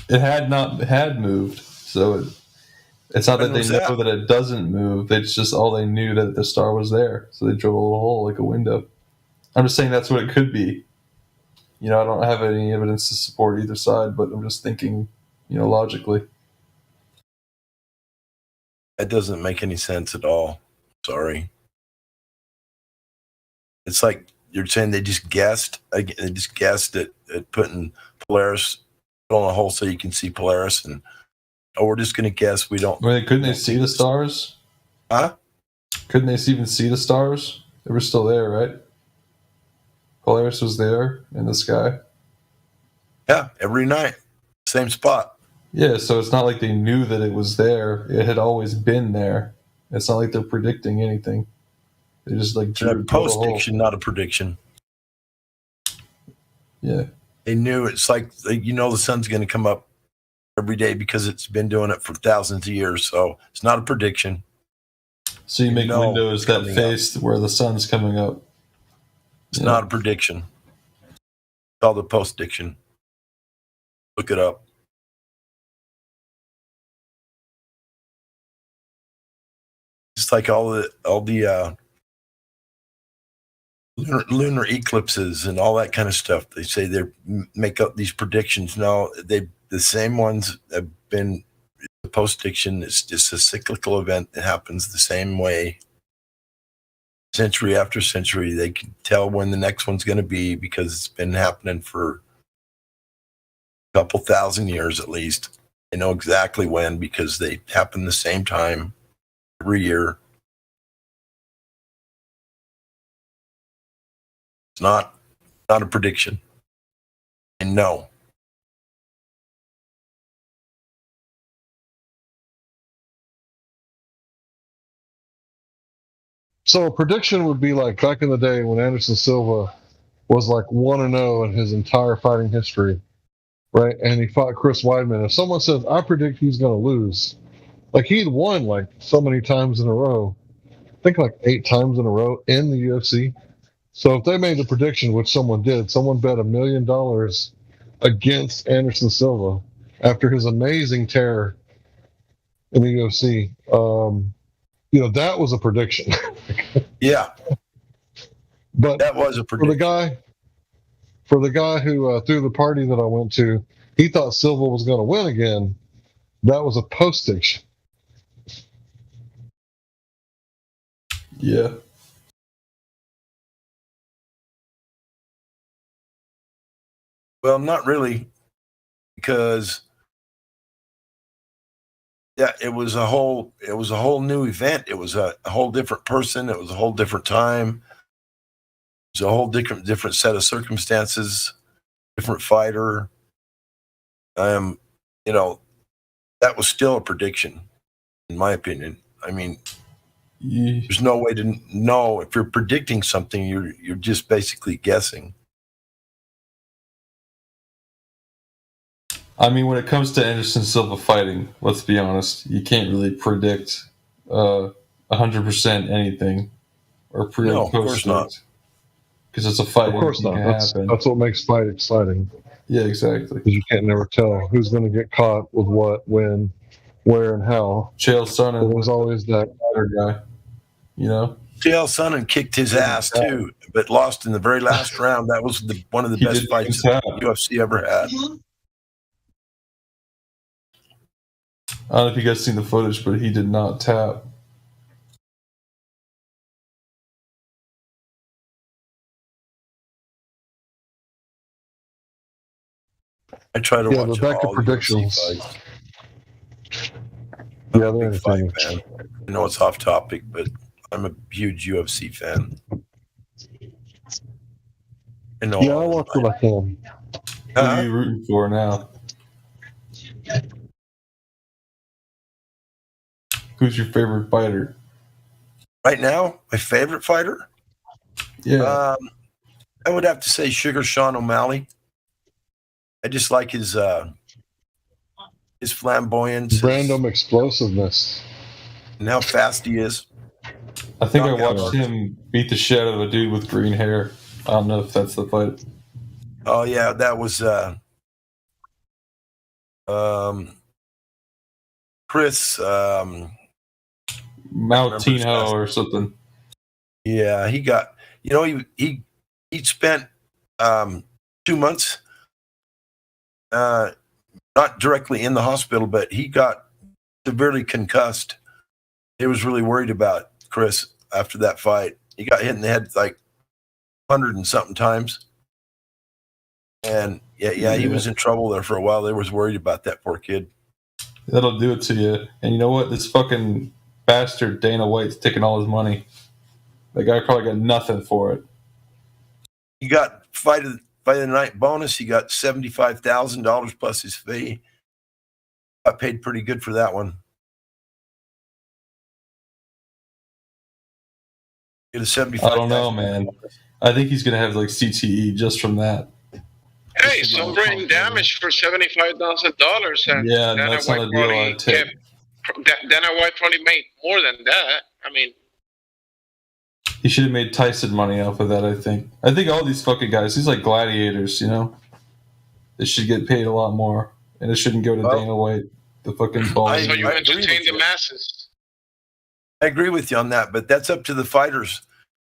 It had moved. So it's not that they know that it doesn't move. It's just all they knew that the star was there. So they drilled a little hole like a window. I'm just saying that's what it could be. I don't have any evidence to support either side, but I'm just thinking, logically. That doesn't make any sense at all. Sorry. It's like you're saying they just guessed. They just guessed at putting Polaris on a hole so you can see Polaris, and we're just going to guess. We don't. Wait, couldn't they see the stars? Huh? Couldn't they even see the stars? They were still there, right? Polaris was there in the sky. Yeah, every night, same spot. Yeah, so it's not like they knew that it was there. It had always been there. It's not like they're predicting anything. They just a post-diction, not a prediction. Yeah. They knew. It's like, the sun's going to come up every day because it's been doing it for thousands of years. So it's not a prediction. So you make windows that face where the sun's coming up. It's not a prediction. It's called a post-diction. Look it up. It's like all the lunar eclipses and all that kind of stuff. They say they make up these predictions. No, the same ones have been. The post-diction is just a cyclical event that happens the same way. Century after century, they can tell when the next one's going to be because it's been happening for a couple thousand years at least. They know exactly when because they happen the same time every year. It's not a prediction. And no. So a prediction would be like back in the day when Anderson Silva was like 1-0 in his entire fighting history, right? And he fought Chris Weidman. If someone says, I predict he's going to lose, like he'd won like so many times in a row, think like 8 times in a row in the UFC. So if they made the prediction, which someone did, someone bet $1 million against Anderson Silva after his amazing tear in the UFC. That was a prediction. Yeah, but that was a prediction. For the guy who threw the party that I went to, he thought Silva was going to win again. That was a postage. Yeah. Well, not really, because it was a whole new event. It was a whole different person. It was a whole different time. It was a whole different set of circumstances, different fighter. That was still a prediction, in my opinion. I mean, there's no way to know. If you're predicting something, you're just basically guessing. I mean, when it comes to Anderson Silva fighting, let's be honest, you can't really predict 100% anything or predict No, of course not. Because it's a fight. Of course not. That's what makes fight exciting. Yeah, exactly. Because you can't never tell who's going to get caught with what, when, where, and how. Chael Sonnen was always that other guy. Chael Sonnen kicked his ass too, but lost in the very last round. That was one of the best fights that the UFC ever had. I don't know if you guys seen the footage, but he did not tap. I try to watch back to all predictions. UFC fights. Yeah, they're entertaining. Man. I know it's off topic, but I'm a huge UFC fan. I watch what I can. Who are you rooting for now? Who's your favorite fighter? Right now, my favorite fighter? Yeah. I would have to say Sugar Sean O'Malley. I just like his flamboyance. Random explosiveness. And how fast he is. I think I watched him beat the shit out of a dude with green hair. I don't know if that's the fight. Oh, yeah, that was Chris... Maltino or something. Yeah, he got, he spent 2 months not directly in the hospital, but he got severely concussed. He was really worried about Chris after that fight. He got hit in the head like 100 and something times. And he was in trouble there for a while. They was worried about that poor kid. That'll do it to you. And you know what? This fucking bastard Dana White's taking all his money. That guy probably got nothing for it. He got fight of the night bonus. He got $75,000 plus his fee. I paid pretty good for that one. Get a $75,000. I don't know, man. I think he's gonna have like CTE just from that. Hey, some brain damage for $75,000, and yeah, that's not a deal I take. Dana White probably made more than that. I mean, he should have made Tyson money off of that. I think all these fucking guys, these like gladiators, they should get paid a lot more, and it shouldn't go to Dana White, the fucking ball. So you entertain the masses. I agree with you on that, but that's up to the fighters.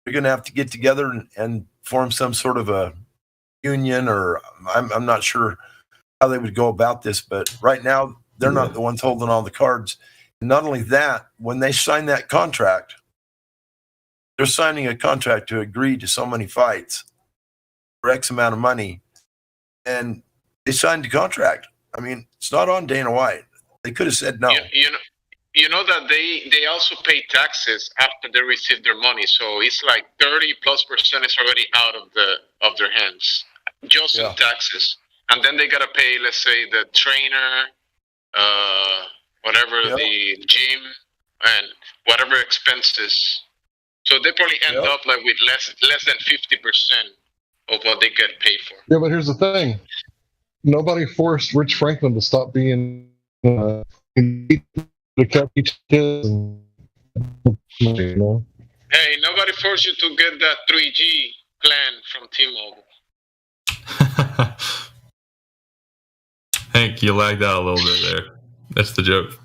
They're going to have to get together and form some sort of a union, or I'm not sure how they would go about this, but right now they're not the ones holding all the cards. And not only that, when they sign that contract, they're signing a contract to agree to so many fights for X amount of money, and they signed the contract. I mean, it's not on Dana White. They could have said no. You know that they also pay taxes after they receive their money, so it's like 30+% is already out of their hands, just in taxes. And then they gotta pay, let's say, the trainer, the gym, and whatever expenses. So they probably end up like with less than 50% of what they get paid for. Yeah, but here's the thing: nobody forced Rich Franklin to stop being to keep each kid. Hey, nobody forced you to get that 3G plan from T-Mobile. Hank, you lagged out a little bit there. That's the joke.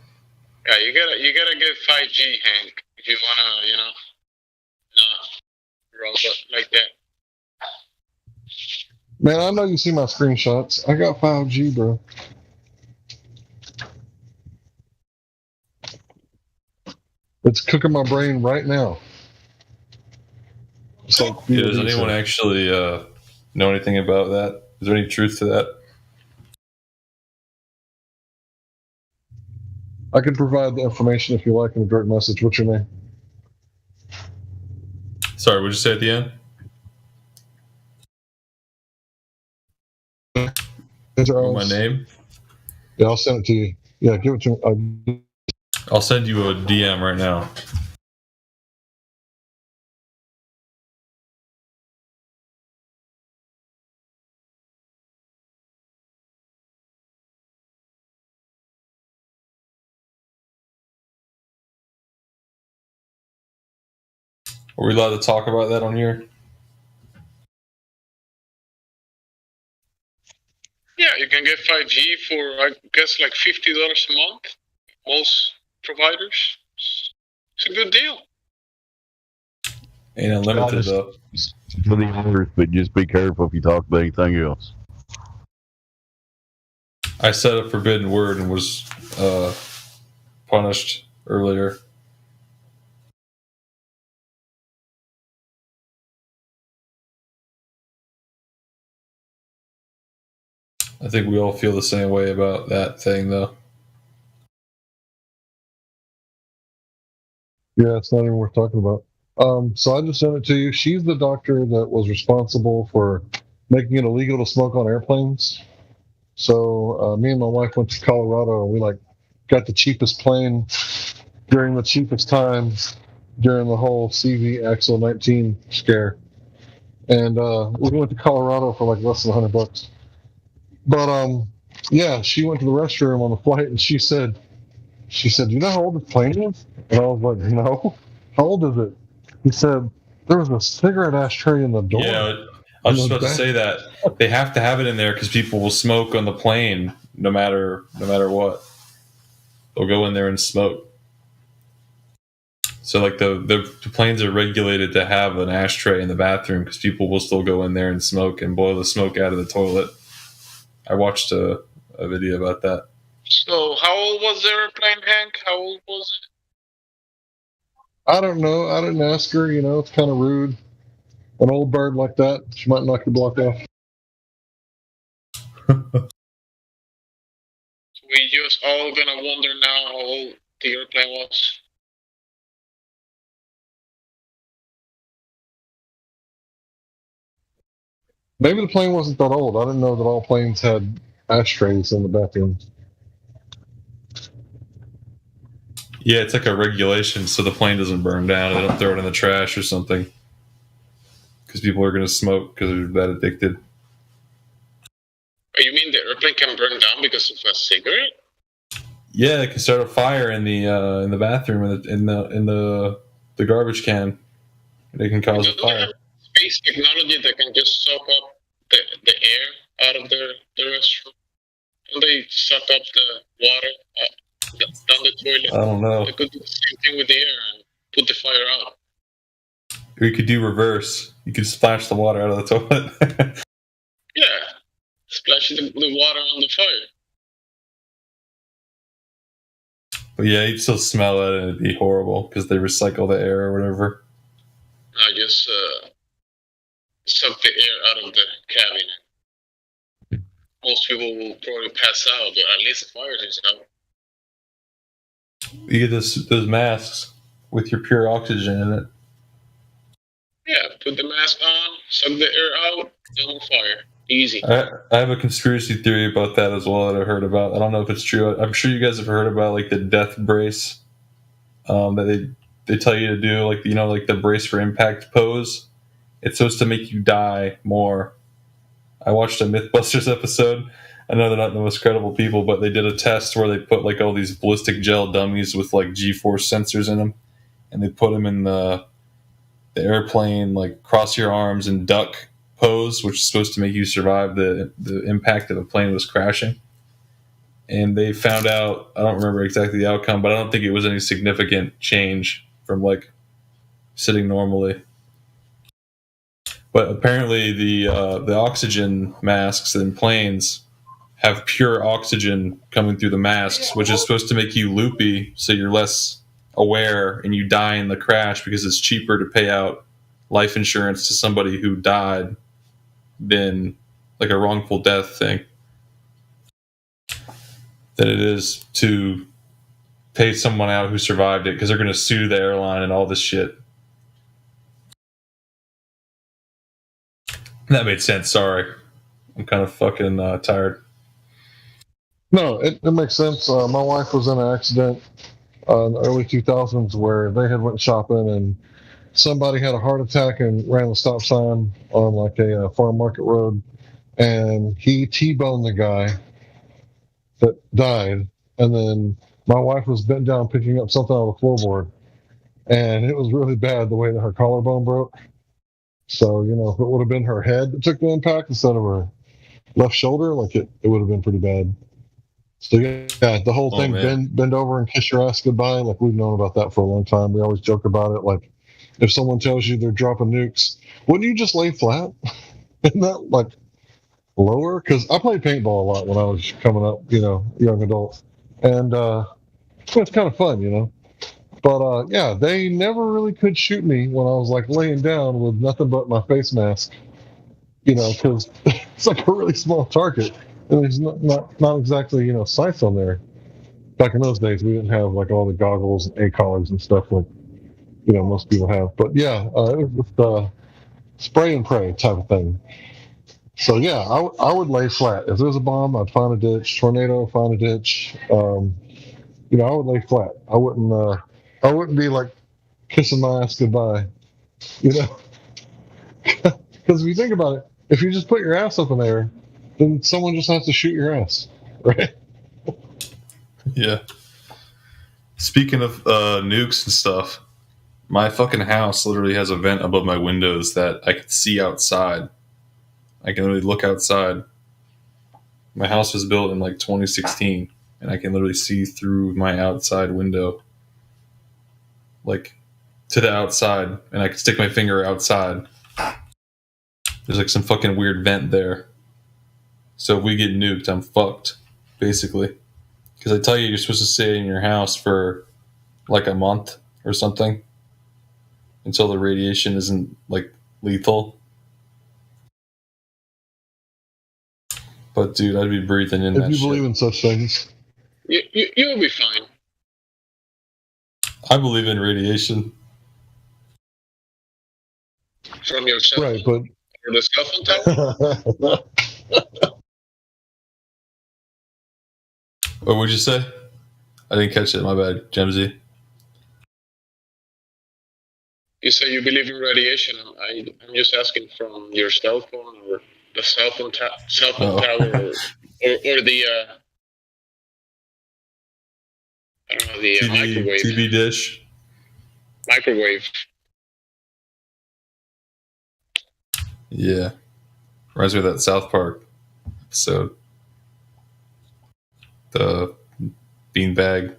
Yeah, you gotta get 5G, Hank, if you wanna, not roll up like that. Man, I know you see my screenshots. I got 5G, bro. It's cooking my brain right now. So, Does anyone actually know anything about that? Is there any truth to that? I can provide the information if you like in a direct message. What's your name? Sorry, what'd you say at the end? My name? Yeah, I'll send it to you. Yeah, give it to me. I'll send you a DM right now. Are we allowed to talk about that on here? Yeah, you can get 5G for, I guess, like $50 a month. Most providers. It's a good deal. Ain't unlimited though. For the others, but just be careful if you talk about anything else. I said a forbidden word and was punished earlier. I think we all feel the same way about that thing, though. Yeah, it's not even worth talking about. So I just sent it to you. She's the doctor that was responsible for making it illegal to smoke on airplanes. So me and my wife went to Colorado, and we got the cheapest plane during the cheapest times during the whole CV Axel 19 scare. And we went to Colorado for less than $100. But yeah, she went to the restroom on the flight, and she said, "You know how old this plane is?" And I was like, "No. How old is it?" He said, "There was a cigarette ashtray in the door." Yeah, I was just about to say that they have to have it in there because people will smoke on the plane no matter what. They'll go in there and smoke. So the planes are regulated to have an ashtray in the bathroom because people will still go in there and smoke and blow the smoke out of the toilet. I watched a video about that. So how old was the airplane, Hank? How old was it? I don't know. I didn't ask her. It's kind of rude. An old bird like that, she might knock your block off. We just all gonna wonder now how old the airplane was. Maybe the plane wasn't that old. I didn't know that all planes had ashtrays in the bathroom. Yeah, it's like a regulation so the plane doesn't burn down. They don't throw it in the trash or something. Because people are going to smoke because they're that addicted. Oh, you mean the airplane can burn down because of a cigarette? Yeah, it can start a fire in the bathroom in the garbage can. They can cause a fire. Space technology that can just suck up the air out of the restroom. And they suck up the water down the toilet. I don't know. They could do the same thing with the air and put the fire out. Or you could do reverse. You could splash the water out of the toilet. Yeah. Splash the water on the fire. But yeah, you'd still smell it and it'd be horrible because they recycle the air or whatever. I just suck the air out of the cabin. Most people will probably pass out, but at least the fire is out. You get those masks with your pure oxygen in it. Yeah, put the mask on, suck the air out, no fire. Easy. I have a conspiracy theory about that as well that I heard about. I don't know if it's true. I'm sure you guys have heard about the death brace that they tell you to do, the brace for impact pose. It's supposed to make you die more. I watched a Mythbusters episode. I know they're not the most credible people, but they did a test where they put all these ballistic gel dummies with G-force sensors in them, and they put them in the the airplane, like cross your arms and duck pose, which is supposed to make you survive the impact of a plane was crashing. And they found out, I don't remember exactly the outcome, but I don't think it was any significant change from like sitting normally. But apparently the oxygen masks in planes have pure oxygen coming through the masks, which is supposed to make you loopy so you're less aware and you die in the crash, because it's cheaper to pay out life insurance to somebody who died than like a wrongful death thing, than it is to pay someone out who survived it, because they're going to sue the airline and all this shit. That made sense. Sorry. I'm kind of fucking tired. No, it makes sense. My wife was in an accident in the early 2000s where they had went shopping and somebody had a heart attack and ran the stop sign on like a farm market road, and he T-boned the guy that died, and then my wife was bent down picking up something on the floorboard, and it was really bad the way that her collarbone broke. So, you know, if it would have been her head that took the impact instead of her left shoulder, like it would have been pretty bad. So yeah, the whole thing, bend over and kiss your ass goodbye, like we've known about that for a long time. We always joke about it, like if someone tells you they're dropping nukes, wouldn't you just lay flat? Isn't that like lower? Because I played paintball a lot when I was coming up, you know, young adult, and it's kind of fun, you know. But yeah, they never really could shoot me when I was like laying down with nothing but my face mask, you know, because it's like a really small target. And there's not exactly, you know, sights on there. Back in those days, we didn't have like all the goggles and A-collars and stuff like, you know, most people have. But yeah, it was just spray and pray type of thing. So yeah, I would lay flat. If there's a bomb, I'd find a ditch. Tornado, find a ditch. You know, I would lay flat. I wouldn't be like kissing my ass goodbye, you know. Because if you think about it, if you just put your ass up in there, then someone just has to shoot your ass, right? Yeah. Speaking of nukes and stuff, my fucking house literally has a vent above my windows that I can see outside. I can literally look outside. My house was built in like 2016, and I can literally see through my outside window, like to the outside, and I can stick my finger outside. There's like some fucking weird vent there. So if we get nuked, I'm fucked, basically. Because I tell you, you're supposed to stay in your house for like a month or something until the radiation isn't like lethal. But dude, I'd be breathing in that shit. If you believe in such things, you'll be fine. I believe in radiation. From your cell phone? Right, but or the cell phone tower? What would you say? I didn't catch it. My bad, Gemsy. You say you believe in radiation. I'm just asking from your cell phone or the cell phone tower or the I don't know, the microwave. TV dish. Microwave. Yeah. Reminds me of that South Park episode. The beanbag.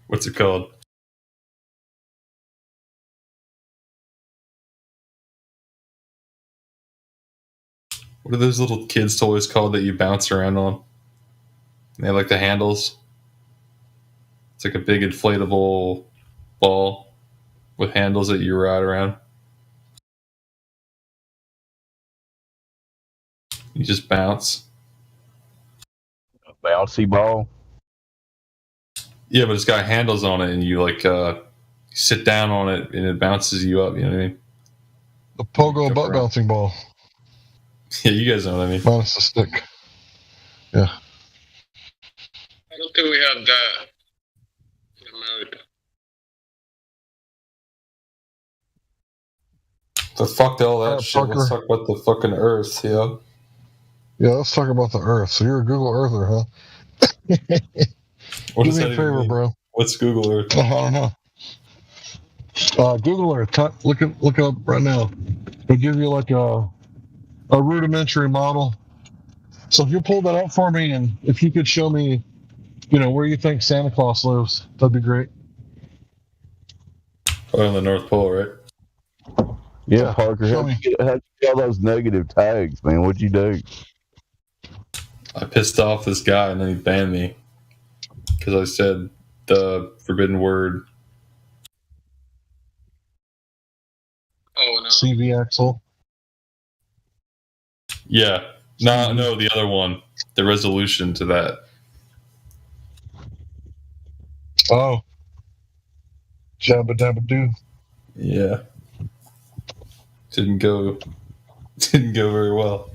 What's it called? What are those little kids' toys called that you bounce around on? They have like the handles. It's like a big inflatable ball with handles that you ride around. You just bounce. A bouncy ball? Yeah, but it's got handles on it, and you like sit down on it, and it bounces you up. You know what I mean? The pogo butt bouncing ball. Yeah, you guys know what I mean. Minus the stick. Yeah. I don't think we have that in America. The fuck all that shit. Fucker. Let's talk about the fucking Earth, yo. Yeah, let's talk about the Earth. So you're a Google Earther, huh? What Do me a favor, bro. What's Google Earth? I don't know. Google Earth. Look it up right now. It'll give you like a rudimentary model. So if you pull that up for me, and if you could show me, where you think Santa Claus lives, that'd be great. Probably on the North Pole, right? Yeah, Parker, how'd you get all those negative tags, man? What'd you do? I pissed off this guy, and then he banned me because I said the forbidden word. Oh no. CV Axel. Yeah. No, the other one. The resolution to that. Oh. Jabba dabba doo. Yeah. Didn't go very well.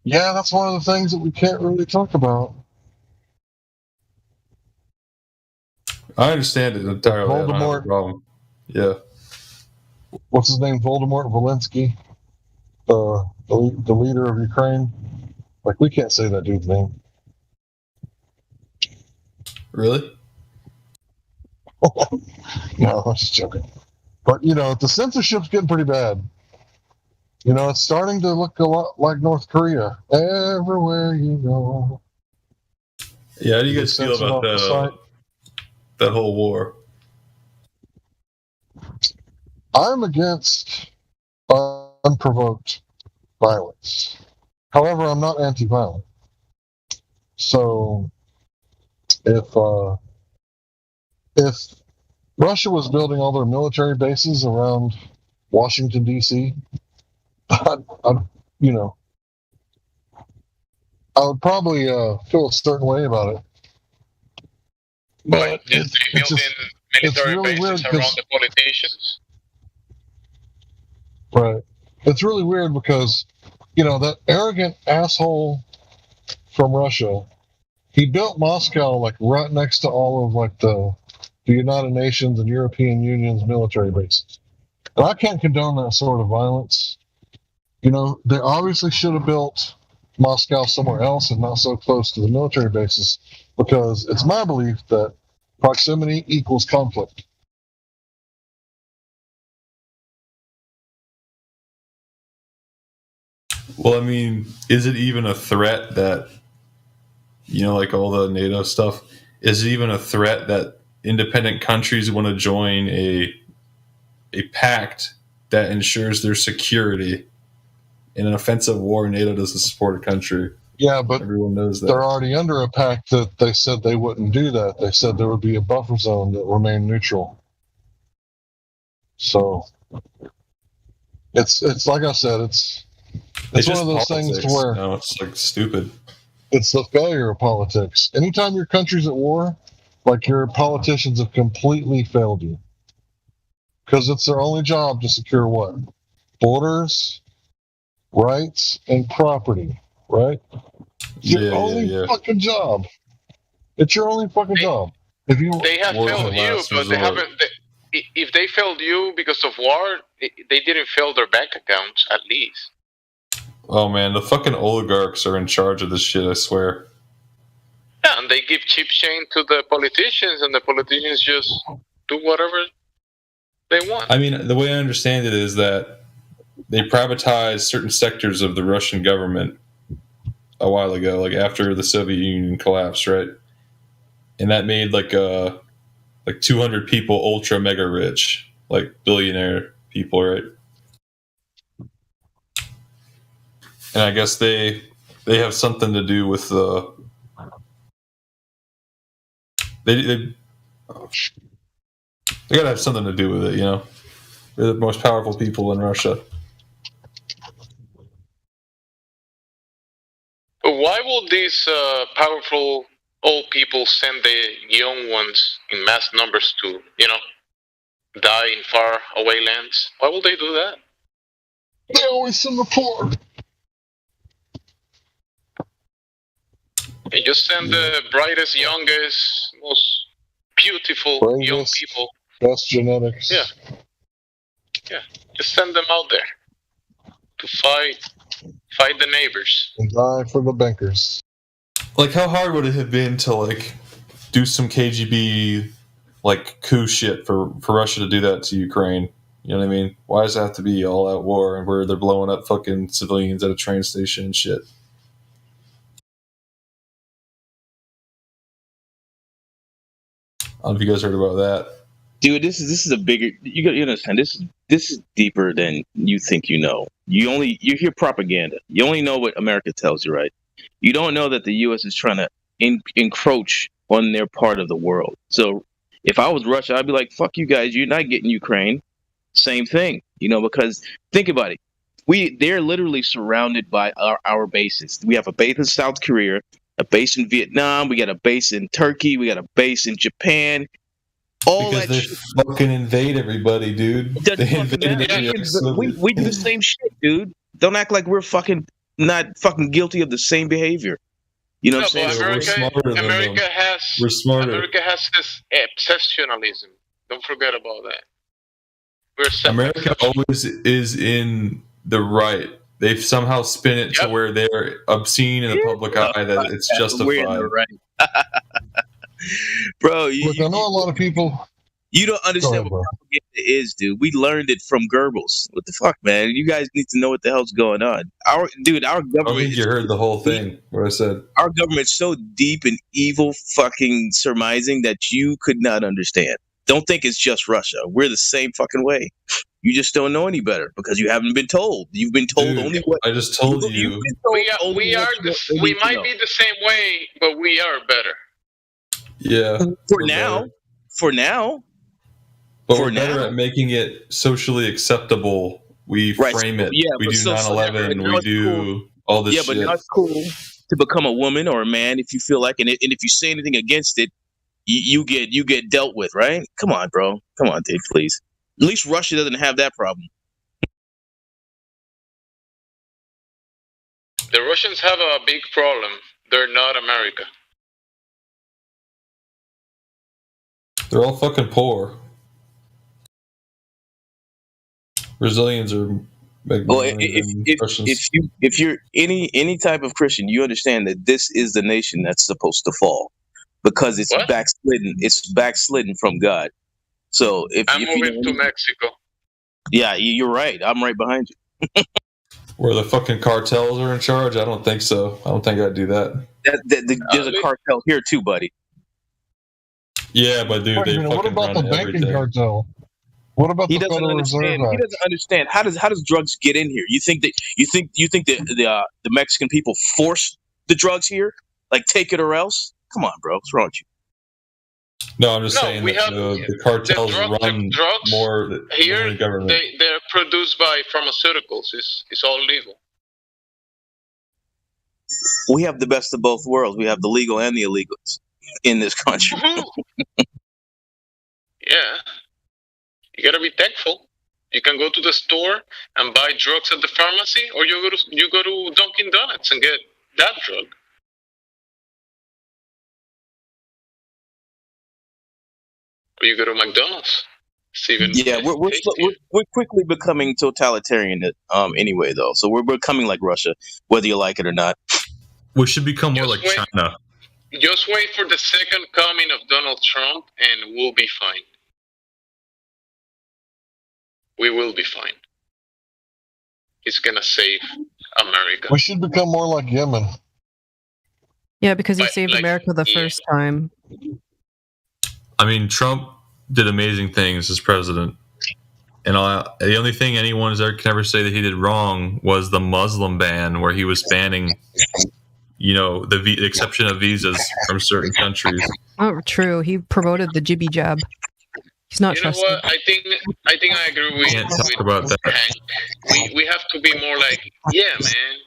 Yeah, that's one of the things that we can't really talk about. I understand it entirely. I don't have a Voldemort. problem. Yeah. What's his name? Voldemort Zelensky, the leader of Ukraine. Like, we can't say that dude's name. Really? No, I'm just joking. But, the censorship's getting pretty bad. It's starting to look a lot like North Korea. Everywhere you go. Yeah, how do you guys feel about that whole war? I'm against unprovoked violence. However, I'm not anti-violent. So, if Russia was building all their military bases around Washington, D.C., I would probably feel a certain way about it. But Building military really bases weird around the politicians. Right. It's really weird because, that arrogant asshole from Russia, he built Moscow like right next to all of like the United Nations and European Union's military bases. And I can't condone that sort of violence. They obviously should have built Moscow somewhere else and not so close to the military bases, because it's my belief that proximity equals conflict. Well, I mean, is it even a threat that, like all the NATO stuff, is it even a threat that independent countries want to join a pact that ensures their security? In an offensive war, NATO doesn't support a country. Yeah, but everyone knows that. They're already under a pact that they said they wouldn't do that. They said there would be a buffer zone that remained neutral. So it's like I said, it's one of those things to where it's like stupid. It's the failure of politics. Anytime your country's at war, like, your politicians have completely failed you, because it's their only job to secure what? Borders, rights, and property, right? Your only fucking job. It's your only fucking job. If you They have failed you, but they haven't. If they failed you because of war, they didn't fail their bank accounts, at least. Oh man, the fucking oligarchs are in charge of this shit, I swear. Yeah, and they give cheap change to the politicians, and the politicians just do whatever they want. I mean, the way I understand it is that they privatized certain sectors of the Russian government a while ago, like after the Soviet Union collapsed, right? And that made like 200 people ultra mega rich, like billionaire people, right? And I guess they have something to do with the they gotta have something to do with it, They're the most powerful people in Russia. But why will these powerful old people send the young ones in mass numbers to, die in far away lands? Why will they do that? They always send the poor. They just send the brightest, youngest, most beautiful young people. Best genetics. Yeah. Just send them out there to fight the neighbors. And die for the bankers. Like, how hard would it have been to do some KGB like coup shit for Russia to do that to Ukraine. You know what I mean? Why does it have to be all out war and where they're blowing up fucking civilians at a train station and shit? I don't know if you guys heard about that. Dude, this is a bigger. You understand? This is deeper than you think you know. You hear propaganda. You only know what America tells you, right? You don't know that the U.S. is trying to encroach on their part of the world. So if I was Russia, I'd be like, "Fuck you guys! You're not getting Ukraine." Same thing, because think about it. They're literally surrounded by our bases. We have a base in South Korea, a base in Vietnam. We got a base in Turkey. We got a base in Japan. All because that they shit. fucking invade everybody, dude. They invaded We do the same shit, dude. Don't act like we're not fucking guilty of the same behavior. You know what I'm saying? America has this exceptionalism. Don't forget about that. America always is in the right. They've somehow spin it to where they're obscene in the public eye that it's justified. We're in the right. Bro, look, I know a lot of people. You don't understand what propaganda is, dude. We learned it from Goebbels. What the fuck, man? You guys need to know what the hell's going on. Our government. I think you heard the whole thing. What I said. Our government's so deep in evil, fucking surmising that you could not understand. Don't think it's just Russia. We're the same fucking way. You just don't know any better because you haven't been told. You've been told only what I just told you. We might be the same way, but we are better. Yeah. For now. But we're better at making it socially acceptable. We frame it. Yeah, we do 9/11. We do all this shit. Yeah, but that's cool to become a woman or a man if you feel like, and if you say anything against it, you get dealt with, right? Come on, bro. Come on, Dave, please. At least Russia doesn't have that problem. The Russians have a big problem. They're not America. They're all fucking poor. Brazilians are if you're any type of Christian, you understand that this is the nation that's supposed to fall because it's backslidden. It's backslidden from God. So I'm moving to Mexico. Yeah, you're right. I'm right behind you. Where the fucking cartels are in charge? I don't think so. I don't think I'd do that. There's a cartel here too, buddy. Yeah, but dude, what about the banking cartel? What about the Federal Reserve Act? He doesn't understand how does drugs get in here? You think the Mexican people force the drugs here, like take it or else? Come on, bro, what's wrong with you? No, I'm just saying that the cartels run more here. Than the government. They're produced by pharmaceuticals. It's all legal. We have the best of both worlds. We have the legal and the illegals in this country. Yeah. You gotta be thankful. You can go to the store and buy drugs at the pharmacy, or you go to Dunkin' Donuts and get that drug. Or you go to McDonald's. Yeah, we're quickly becoming totalitarian. Anyway, though, so we're becoming like Russia, whether you like it or not. We should become more like China. Just wait for the second coming of Donald Trump, and we'll be fine. We will be fine. He's gonna save America. We should become more like Yemen. Yeah, because he saved America the first time. I mean, Trump did amazing things as president. And the only thing anyone can ever say that he did wrong was the Muslim ban, where he was banning, the exception of visas from certain countries. Oh, true. He promoted the jibby jab. He's not trusted. You know what? I think I agree with. Can't talk about that. Hank. We have to be more like, yeah, man.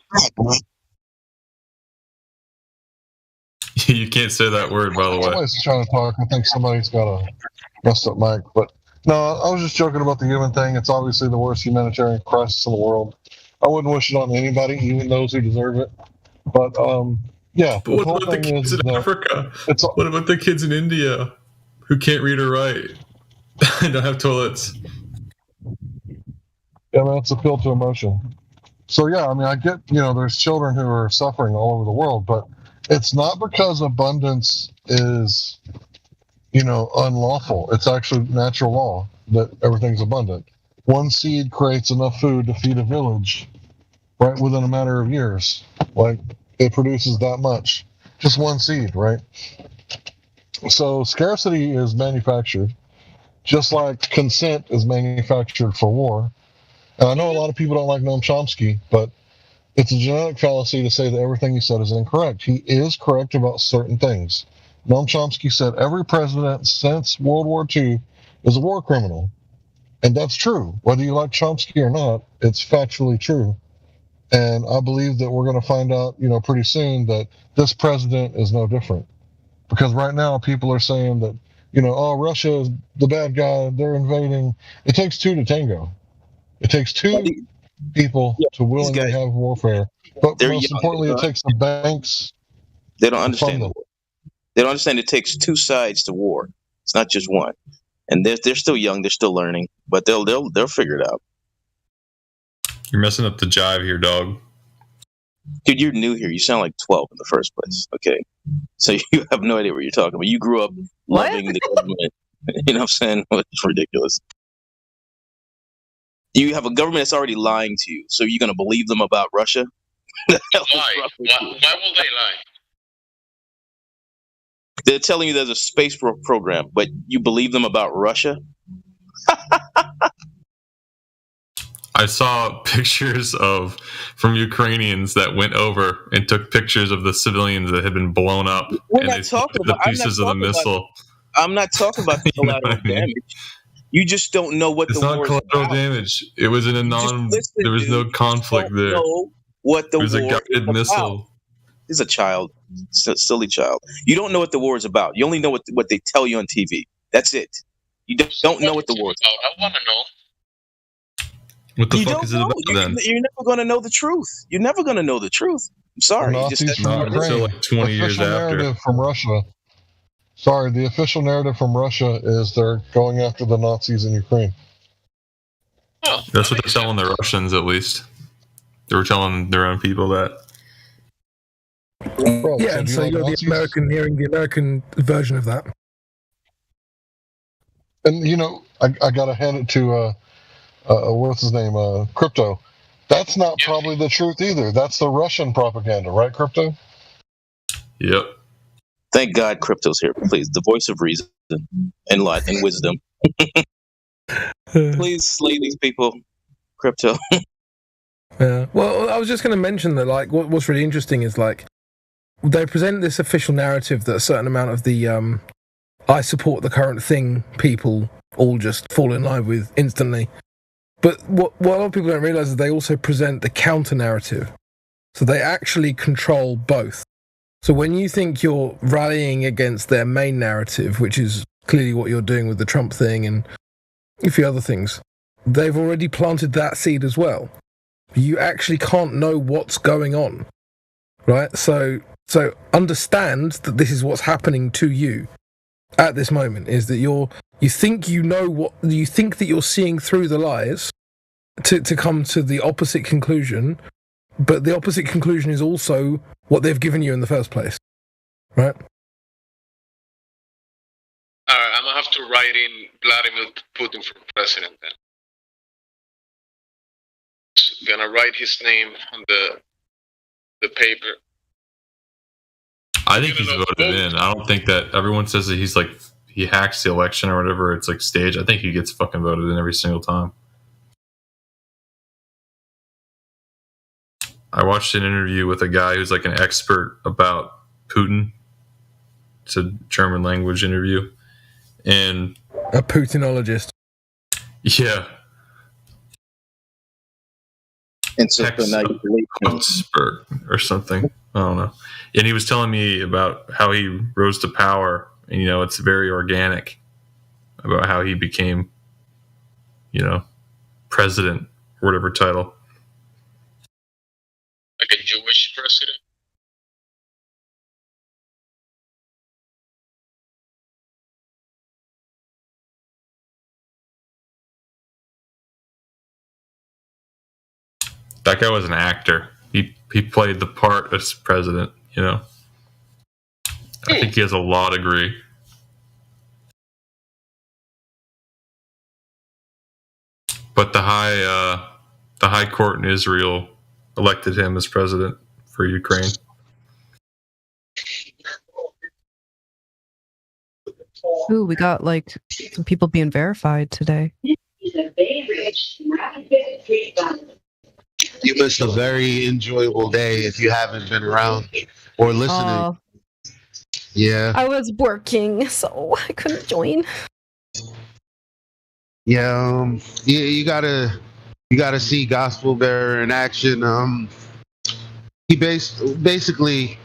You can't say that word, by the way. Somebody's trying to talk. I think somebody's got a messed up mic. But no, I was just joking about the Yemen thing. It's obviously the worst humanitarian crisis in the world. I wouldn't wish it on anybody, even those who deserve it. But yeah. But what about the kids in Africa? What about the kids in India who can't read or write and don't have toilets? Yeah, man, it's appeal to emotion. So yeah, I mean, I get there's children who are suffering all over the world, but it's not because abundance is unlawful. It's actually natural law that everything's abundant. One seed creates enough food to feed a village right within a matter of years. Like, it produces that much. Just one seed, right? So scarcity is manufactured, just like consent is manufactured for war. And I know a lot of people don't like Noam Chomsky, but it's a genetic fallacy to say that everything he said is incorrect. He is correct about certain things. Noam Chomsky said every president since World War II is a war criminal. And that's true. Whether you like Chomsky or not, it's factually true. And I believe that we're going to find out, pretty soon that this president is no different. Because right now people are saying that, Russia is the bad guy, they're invading. It takes two to tango. It takes two people to willingly have warfare. But most importantly, it takes the banks. They don't understand the war. They don't understand it takes two sides to war. It's not just one. And they're still young, they're still learning, but they'll figure it out. You're messing up the jive here, dog. Dude, you're new here. You sound like 12 in the first place. Okay, so you have no idea what you're talking about. You grew up loving the government. You know what I'm saying? It's ridiculous. You have a government that's already lying to you, so you're going to believe them about Russia? Why? Why will they lie? They're telling you there's a space program, but you believe them about Russia? I saw pictures from Ukrainians that went over and took pictures of the civilians that had been blown up. We're and not they talking the about pieces of the missile. I'm not talking about the collateral damage. You just don't know what It's the not war is collateral about. damage. It was in a there was no conflict there. Know what the it was war a guided is missile. about. He's a child, silly child. You don't know what the war is about. You only know what they tell you on TV. That's it. You don't know what the war is about. I want to know. What the fuck is it about then? You're never going to know the truth. You're never going to know the truth. I'm sorry. The Nazis from Ukraine. like 20 years official after. narrative from Russia. Sorry, the official narrative from Russia is they're going after the Nazis in Ukraine. Oh, That's what they're telling the Russians, at least. They were telling their own people that. Bro, Yeah, and so you you're like the American hearing the American version of that. And I gotta hand it to what's his name, Crypto. That's not probably the truth either. That's the Russian propaganda, right, Crypto? Yep. Thank God Crypto's here. Please, the voice of reason and light and wisdom. Please slay these people, Crypto. Yeah. Well, I was just going to mention that, like, what's really interesting is, like, they present this official narrative that a certain amount of the I support the current thing people all just fall in line with instantly. But what a lot of people don't realize is they also present the counter narrative. So they actually control both. So when you think you're rallying against their main narrative, which is clearly what you're doing with the Trump thing and a few other things, they've already planted that seed as well. You actually can't know what's going on, right? So understand that this is what's happening to you at this moment, is that you think that you're seeing through the lies to come to the opposite conclusion, but the opposite conclusion is also what they've given you in the first place, right? I'm gonna have to write in Vladimir Putin for president then. Gonna write his name on the paper. I think he's voted in. I don't think that everyone says that he's like he hacks the election or whatever. It's like staged. I think he gets fucking voted in every single time. I watched an interview with a guy who's like an expert about Putin. It's a German language interview. And a Putinologist. Yeah. Expert or something. I don't know. And he was telling me about how he rose to power. And, it's very organic about how he became, president or whatever title. Like a Jewish president? That guy was an actor. He played the part as president, I think he has a law degree. but the high court in Israel elected him as president for Ukraine. Ooh, we got like some people being verified today. You missed a very enjoyable day if you haven't been around or listening. Yeah. I was working, so I couldn't join. Yeah, you gotta see Gospel Bearer in action. He basically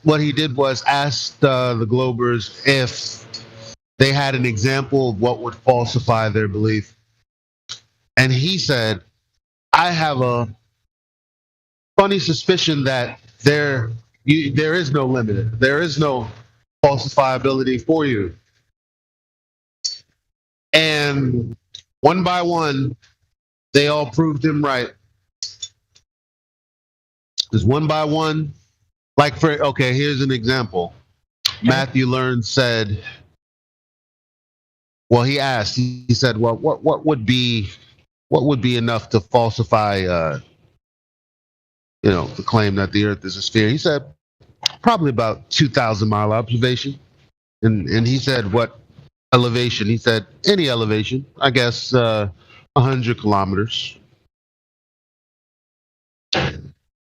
what he did was asked the Globers if they had an example of what would falsify their belief, and he said, "I have a funny suspicion that there is no limit. There is no falsifiability for you." And one by one, they all proved him right. Because one by one, here's an example. Matthew Learns said, well, he asked, he said, well, what would be enough to falsify, the claim that the Earth is a sphere? He said, probably about 2,000-mile observation. And he said, what elevation? He said, any elevation, I guess 100 kilometers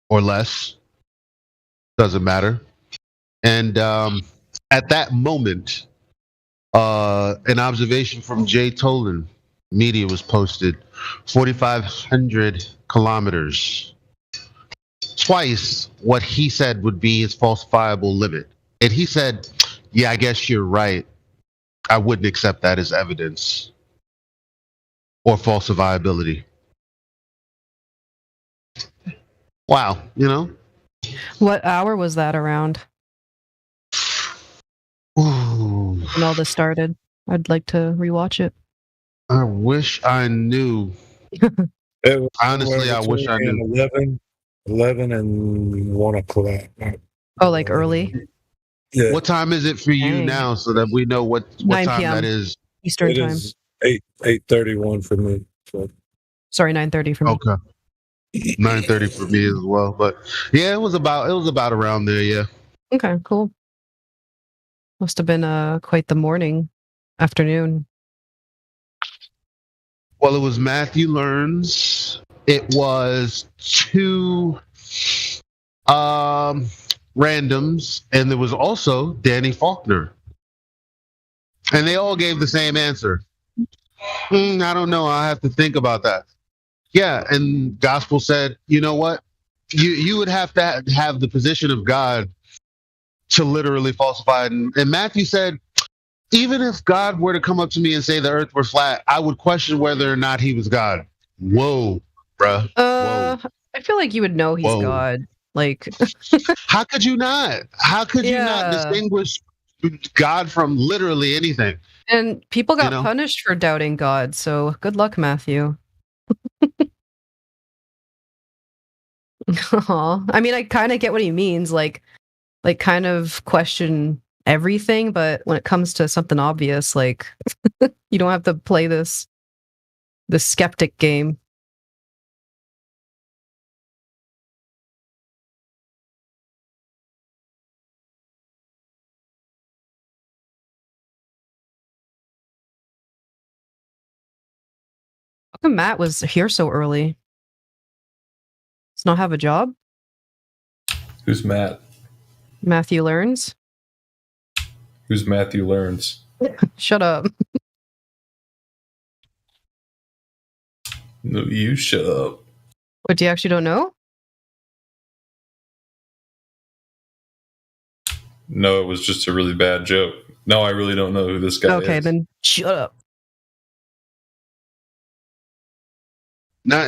or less. Doesn't matter. And at that moment, an observation from Jay Tolan media was posted, 4,500 kilometers. Twice what he said would be his falsifiable limit. And he said, yeah, I guess you're right. I wouldn't accept that as evidence or falsifiability. Wow, What hour was that around? Ooh. When all this started? I'd like to rewatch it. I wish I knew. Honestly, I wish I knew. 11 and 1 o'clock. Oh, like early? Yeah. What time is it for you now, so that we know what 9 time p.m. that is? Eastern It time. is 8:31 for me. So. Sorry, 9:30 for me. Okay. 9:30 for me as well. But yeah, it was about around there, yeah. Okay, cool. Must have been quite the afternoon. Well, it was Matthew Learns. It was 2 randoms, and there was also Danny Faulkner. And they all gave the same answer. I don't know. I'll have to think about that. Yeah, and Gospel said, you know what? You would have to have the position of God to literally falsify it. And Matthew said, even if God were to come up to me and say the earth were flat, I would question whether or not he was God. Whoa, bruh. Whoa. I feel like you would know he's Whoa. God. Like, how could you not? How could you not distinguish God from literally anything? And people got punished for doubting God, so good luck, Matthew. I mean, I kind of get what he means, like kind of question everything, but when it comes to something obvious, like you don't have to play the skeptic game. How come Matt was here so early? Does not have a job? Who's Matt? Matthew Learns. Who's Matthew Learns? Shut up. No, you shut up. What, you actually don't know? No, it was just a really bad joke. No, I really don't know who this guy is. Okay, then shut up. Not,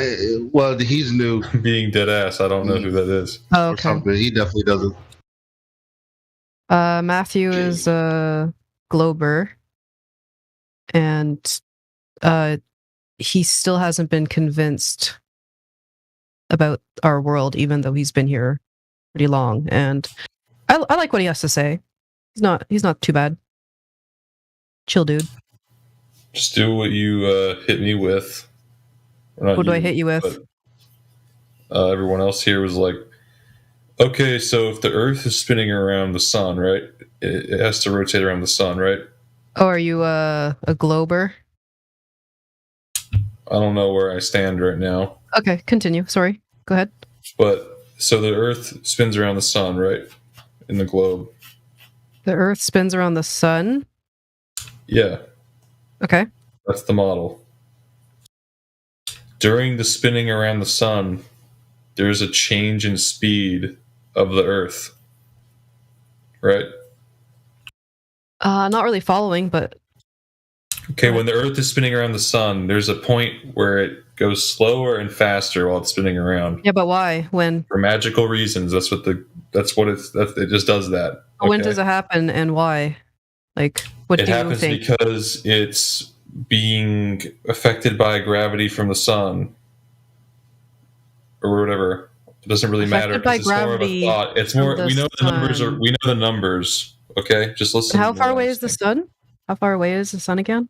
well, he's new. Being dead ass, I don't know who that is. Oh, okay. Or something. He definitely doesn't. Matthew is a Glober, and he still hasn't been convinced about our world, even though he's been here pretty long. And I like what he has to say. He's not too bad. Chill dude. Just do what you hit me with. Or not What do I you, hit you with? but, everyone else here was like, okay, so if the Earth is spinning around the sun, right? It has to rotate around the sun, right? Oh, are you a glober? I don't know where I stand right now. Okay, continue. Sorry. Go ahead. But so the Earth spins around the sun, right? In the globe. The Earth spins around the sun. Yeah. Okay. That's the model. During the spinning around the sun, there's a change in speed of the Earth. Right? Not really following, but Okay, when the Earth is spinning around the sun, there's a point where it goes slower and faster while it's spinning around. yeah, but why? When? For magical reasons. It just does that. When okay? does it happen and why? Like, what It do you happens think? because it's being affected by gravity from the sun, or whatever. It doesn't really matter. Affected by 'cause it's more of a gravity thought. It's from more. the We know the numbers sun. We know the numbers. Okay, just listen. How to far me. away is the sun? How far away is the sun again?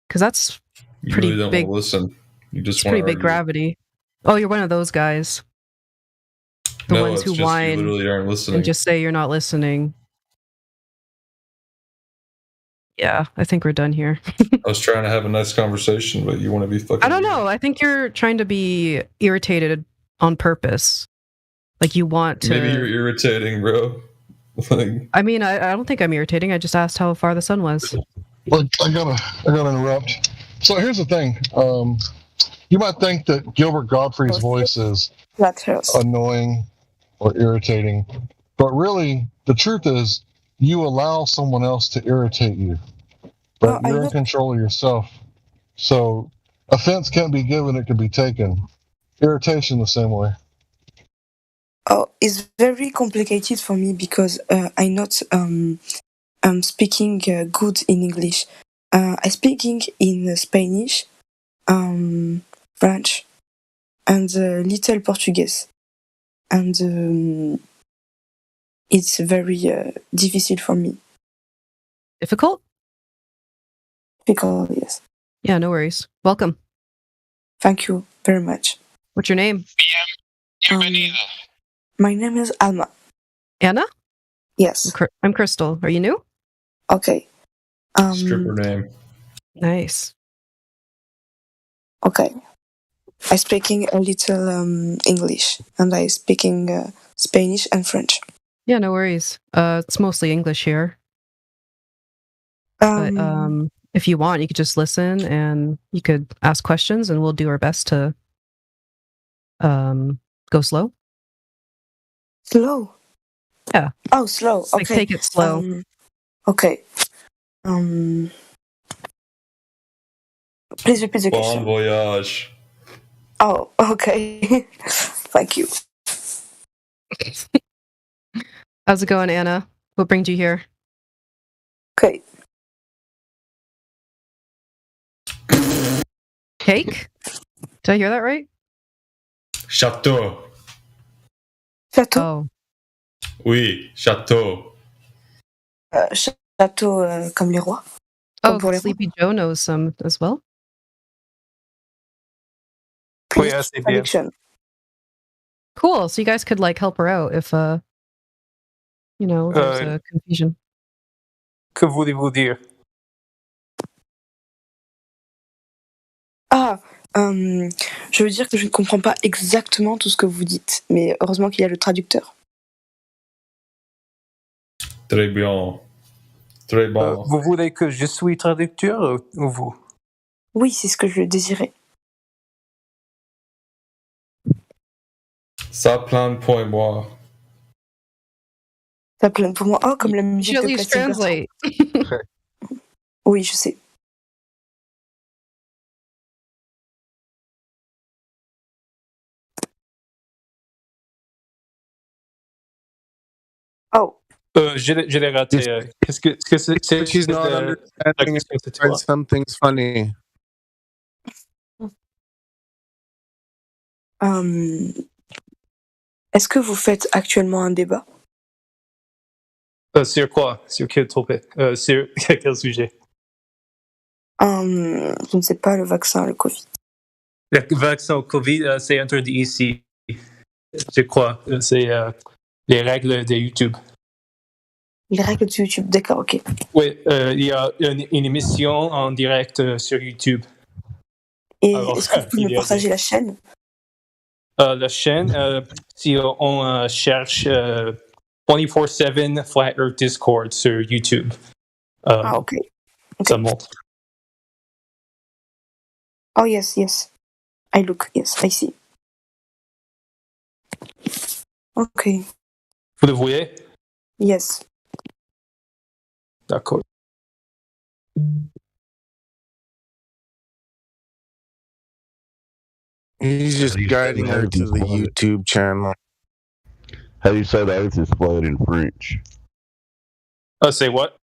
Because that's You pretty really don't big. want to listen. You just It's want pretty to big argue. gravity. Oh, you're one of those guys. The No, ones it's who just you whine literally aren't listening. and just say you're not listening. Yeah, I think we're done here. I was trying to have a nice conversation, but you want to be fucking. I don't know. I think you're trying to be irritated on purpose. Like you want to. Maybe you're irritating, bro. Like, I mean, I don't think I'm irritating. I just asked how far the sun was. Well, I gotta interrupt. So here's the thing. You might think that Gilbert Gottfried's voice is annoying or irritating, but really, the truth is, you allow someone else to irritate you. But you're in control of yourself. So offense can't be given; it can be taken. Irritation the same way. Oh, it's very complicated for me because I'm not speaking good in English. I speaking in Spanish, French, and a little Portuguese, and it's very difficult for me. Difficult? Difficult, yes. Yeah, no worries. Welcome. Thank you very much. What's your name? My name is Alma. Anna? Yes. I'm Crystal. Are you new? Okay. stripper name. Nice. Okay. I speaking a little English, and I speaking Spanish and French. Yeah, no worries. It's mostly English here. But if you want, you could just listen and you could ask questions, and we'll do our best to go slow. Slow? Yeah. Oh, slow. Okay. Like, take it slow. Okay. Please repeat the Bon question. voyage. Oh, okay. Thank you. How's it going, Anna? What brings you here? Okay. Cake? Did I hear that right? Chateau. Chateau? Oh. Oui, chateau. Château comme les rois. Oh, pour les Sleepy Joe knows some as well. Please, traduction. Cool. So you guys could like help her out if there's a confusion. Que voulez-vous dire? Ah, je veux dire que je ne comprends pas exactement tout ce que vous dites, mais heureusement qu'il y a le traducteur. Très bien. Très bon. Vous voulez que je sois traducteur ou vous? Oui, c'est ce que je désirais. Ça plane pour moi. Ça plaît pour moi. Oh, comme la musique You de at least Plastic translate. Bertrand. Oui, je sais. Oh. Je l'ai raté. Qu'est-ce que c'est? She's not understanding if something's funny. Est-ce que vous faites actuellement un débat? Sur quoi? Sur quel topic? Sur quel sujet? Je ne sais pas, le vaccin, le Covid. Le vaccin Covid, c'est interdit ici. Je crois. C'est les règles de YouTube. Les règles de YouTube, d'accord, ok. Oui, il y a une émission en direct sur YouTube. Et Alors, est-ce que vous pouvez me partager la chaîne? La chaîne, si on cherche 24/7 Flat Earth Discord sur YouTube, ok. Ça montre. Oh, yes. I look, yes, I see. Ok. Vous le voyez? Yes. D'accord. He's just guiding her to the YouTube channel. How do you say the earth is flat in French? Say what?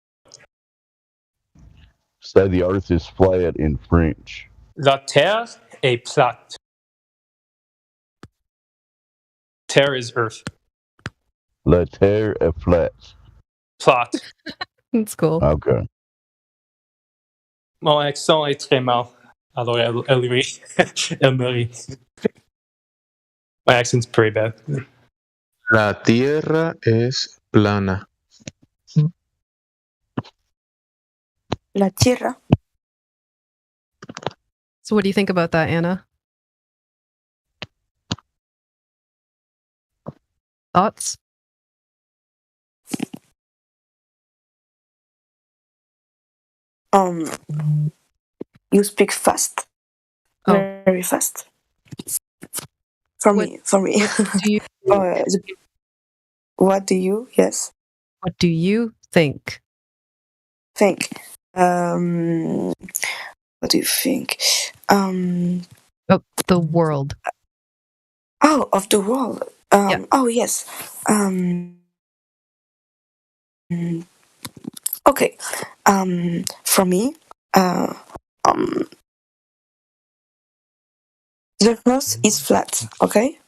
Say the earth is flat in French. La Terre est plate. Terre is Earth. La terre est flat. Plate. That's cool. Okay. Mon accent est très mal. Alors, elle rit. Elle me rit. My accent's pretty bad. La tierra es plana. La tierra. So what do you think about that, Anna? Thoughts? You speak fast. Very fast. For me. Do you, what do you? Yes. What do you think? Think. What do you think? Of the world. Of the world. Oh, yes. Okay. For me, the Earth is flat. Okay.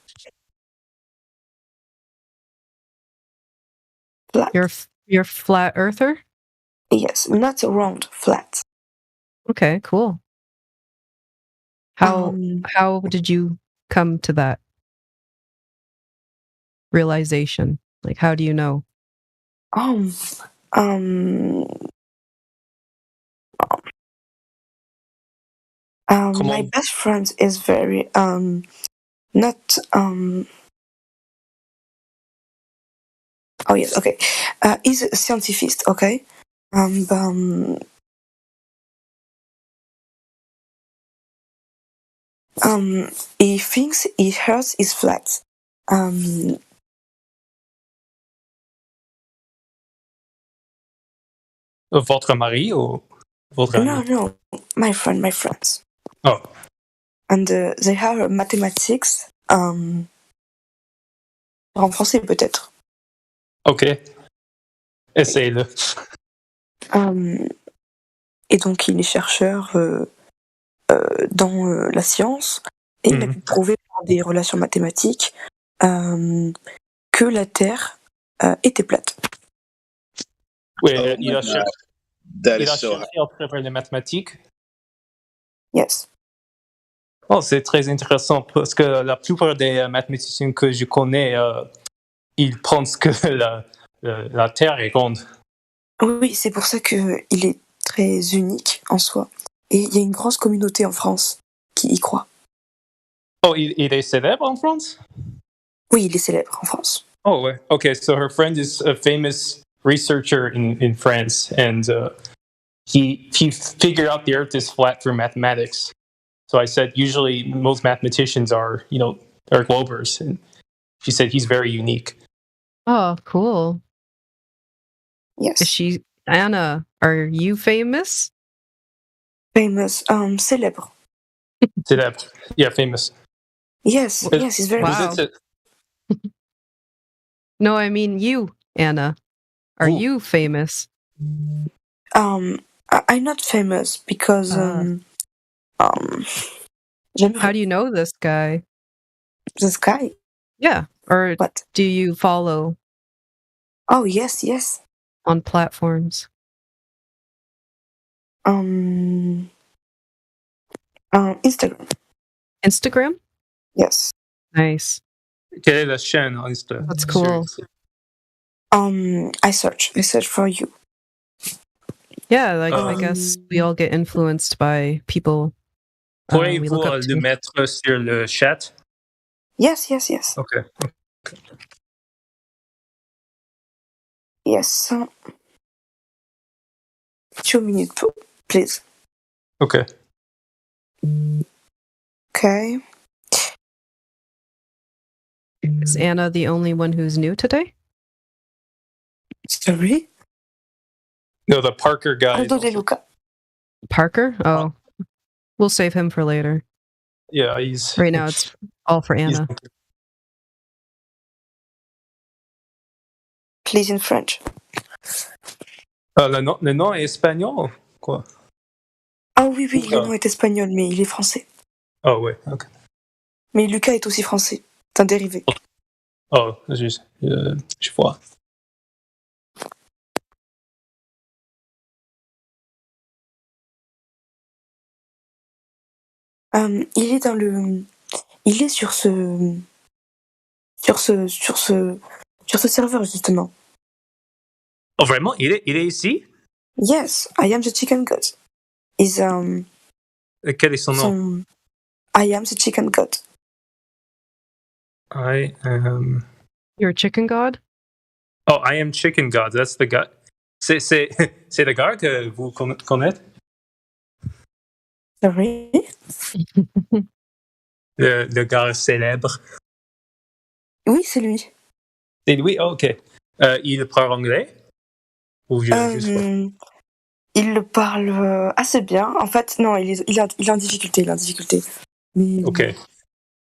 Flat. You're flat earther? Yes, not round, flat. Okay, cool. How did you come to that realization? Like, how do you know? My best friend is very not oh yes, okay. He's a scientist, okay? He thinks his Earth is flat. Votre mari ou votre ami? No, my friends. Oh. And they have mathematics. En français peut-être. Ok. Essaye-le. Et donc il est chercheur dans la science et il a pu prouver par des relations mathématiques que la Terre était plate. Oui, il a cherché à travers les mathématiques. Yes. Oh, c'est très intéressant parce que la plupart des mathématiciens que je connais, ils pensent que la Terre est ronde. Oui, c'est pour ça qu'il est très unique en soi. Et il y a une grosse communauté en France qui y croit. Oh, il est célèbre en France? Oui, il est célèbre en France. Oh, ouais. Okay, so her friend is a famous researcher in France, and he figured out the Earth is flat through mathematics. So I said, usually most mathematicians are globers, and she said he's very unique. Oh, cool. Yes. Anna, are you famous? Famous, célèbre. Célèbre. Yeah, famous. Yes, he's very wow. No, I mean you, Anna. Are you famous? I'm not famous because How do you know this guy? This guy? Yeah. Or what? Do you follow? Oh, yes. On platforms. Instagram. Instagram? Yes. Nice. Quelle est la chaîne on Instagram? That's cool. I search for you. Yeah, like I guess we all get influenced by people we Pourriez-vous look up le to. mettre sur le chat? Yes. Okay. Yes. 2 minutes, please. Okay. Okay. Is Anna the only one who's new today? Sorry? No, the Parker guy. Aldo De Luca. Parker? Oh. We'll save him for later. Yeah, he's... Right now it's all for Anna. Please in French. Le nom est espagnol, quoi? Ah oui, le nom est espagnol, mais il est français. Oh, ouais, ok. Mais Lucas est aussi français. C'est un dérivé. Oh, je vois. Il est sur ce serveur, justement. Oh, vraiment? Il est ici? Yes, I am the chicken god. Quel est son nom? I am the chicken god. I am... You're a chicken god? Oh, I am chicken god. That's the guy. C'est le gars que vous connaissez? Sorry? Le gars célèbre. Oui, c'est lui. C'est lui? Oh, ok. Il parle anglais? Ou il le parle assez bien. En fait, non, il est en difficulté. Mais ok.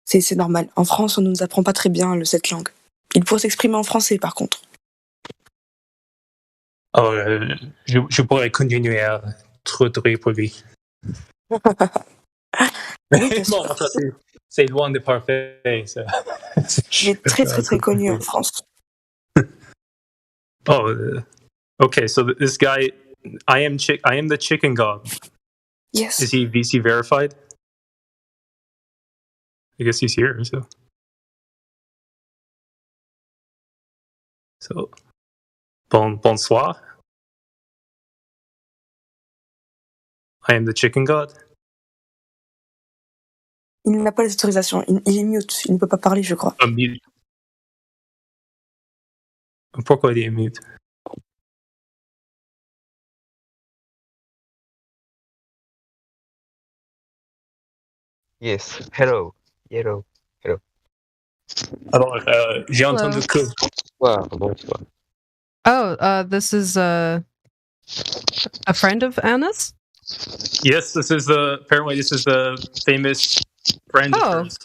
C'est normal. En France, on ne nous apprend pas très bien cette langue. Il pourrait s'exprimer en français, par contre. Oh, je pourrais continuer à traduire pour lui. Bon, c'est loin de parfait. Il est très, très, très connu en France. Oh, okay. So this guy, I am the chicken god. Yes. Is he VC verified? I guess he's here. So bonsoir. I am the chicken god. Il n'a pas les autorisations. Il est mute. Il ne peut pas parler, je crois. Mute. Pourquoi il est mute? Yes. Hello. Alors, j'ai entendu que... Bonsoir. Oh, this is a friend of Anna's? Yes, apparently this is the famous friend of hers.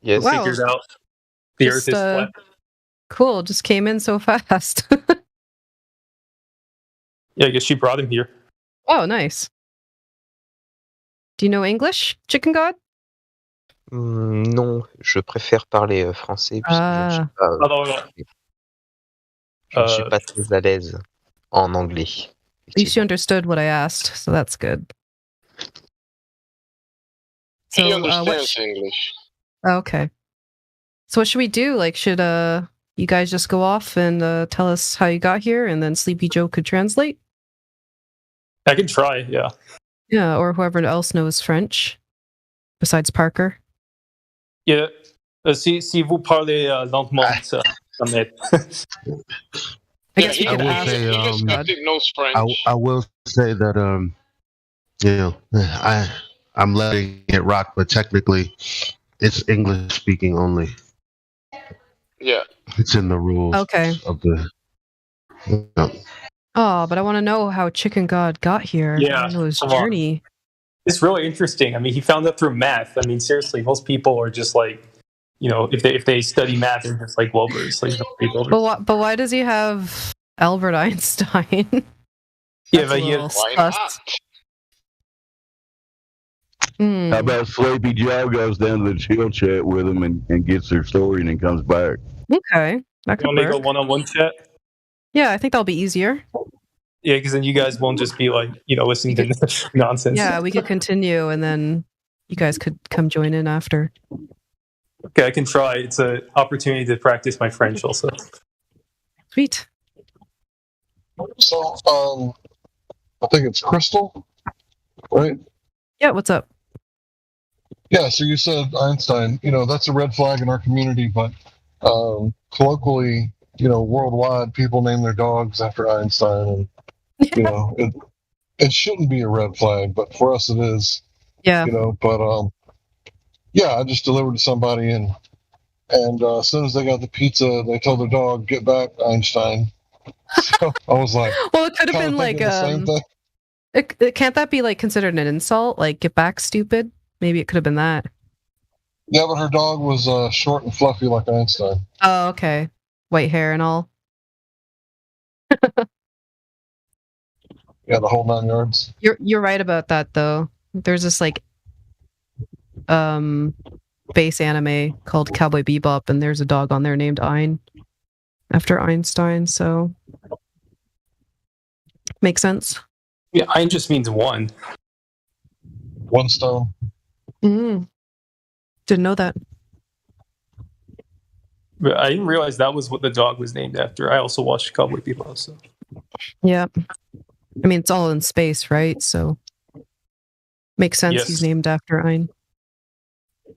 Yes. Wow. Figured out the Earth is flat. Cool, just came in so fast. Yeah, I guess she brought him here. Oh, nice. Do you know English, Chicken God? Non, je préfère parler français puisque je ne suis pas très à l'aise en anglais. At least you understood what I asked, so that's good. So, he understands English. Okay. So what should we do? Like, should you guys just go off and tell us how you got here, and then Sleepy Joe could translate? I can try, yeah. Yeah, or whoever else knows French, besides Parker. Yeah. Si vous parlez lentement, ça m'aide. I guess we I could will ask. say, I will say that I'm letting it rock, but technically, it's English speaking only. Yeah. It's in the rules. Okay. Of the. Oh, but I want to know how Chicken God got here. I Yeah, want to know his come on. journey. It's really interesting. I mean, he found that through math. I mean, seriously, most people are just like, if they study math, they're just like Wilbur's. Like, But why does he have Albert Einstein? Yeah, but Why not? How about Sleepy Joe goes down to the chill chat with him and gets their story and then comes back? Okay, that could You want me to go work. one-on-one chat? Yeah, I think that'll be easier. Yeah, because then you guys won't just be like, listening to nonsense. Yeah, we could continue and then you guys could come join in after. Okay, I can try. It's an opportunity to practice my French also. Sweet. So, I think it's Crystal, right? Yeah, what's up? Yeah, so you said Einstein. That's a red flag in our community, but colloquially, worldwide, people name their dogs after Einstein, and it shouldn't be a red flag, but for us it is. Yeah. But yeah, I just delivered to somebody, and as soon as they got the pizza, they told their dog, "Get back, Einstein." So I was like, well, it could have been like the same thing. Can't that be like considered an insult? Like, get back, stupid? Maybe it could have been that. Yeah, but her dog was short and fluffy like Einstein. Oh, okay. White hair and all. Yeah, the whole 9 yards. You're right about that though. There's this like base anime called Cowboy Bebop, and there's a dog on there named Ein after Einstein, so makes sense. Yeah, Ein just means one. One stone. Didn't know that. But I didn't realize that was what the dog was named after. I also watched Cowboy Bebop, so. Yeah. I mean, it's all in space, right? So makes sense. Yes. He's named after Ein.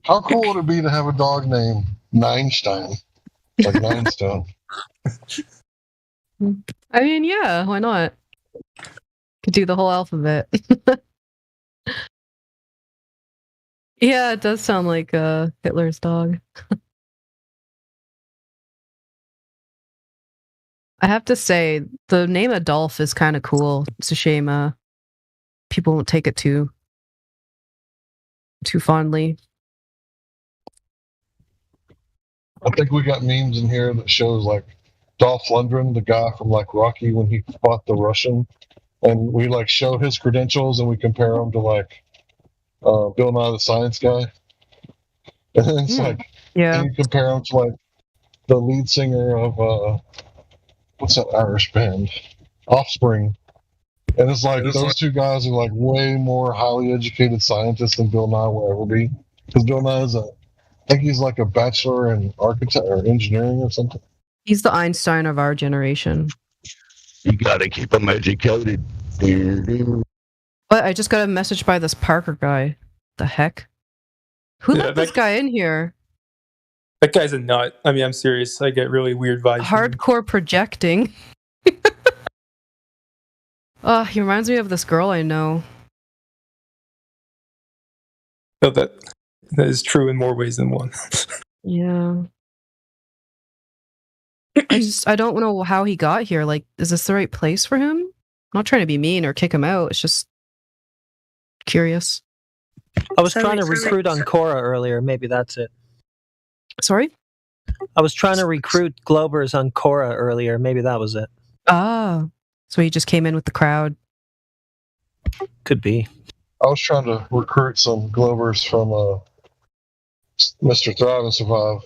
How cool would it be to have a dog named Neinstein? Like Nine Stone. I mean, yeah, why not? Could do the whole alphabet. Yeah, it does sound like Hitler's dog. I have to say, the name Adolf is kind of cool. It's a shame people won't take it too fondly. I think we got memes in here that shows like Dolph Lundgren, the guy from like Rocky when he fought the Russian, and we like show his credentials and we compare him to like Bill Nye the Science Guy, and it's like, yeah, and you compare him to like the lead singer of what's that Irish band, Offspring, and it's like those two guys are like way more highly educated scientists than Bill Nye will ever be, because Bill Nye is I think he's like a bachelor in architect or engineering or something. He's the Einstein of our generation. You gotta keep them educated. But I just got a message by this Parker guy. The heck? Who let this guy in here? That guy's a nut. I mean, I'm serious. I get really weird vibes. Hardcore projecting. Oh, he reminds me of this girl I know. No, that is true in more ways than one. Yeah. I don't know how he got here. Like, is this the right place for him? I'm not trying to be mean or kick him out. It's just curious. I was trying to recruit on Quora earlier. Maybe that's it. Sorry? I was trying to recruit Globers on Quora earlier. Maybe that was it. Ah. So he just came in with the crowd. Could be. I was trying to recruit some Glovers from Mr. Thrive and Survive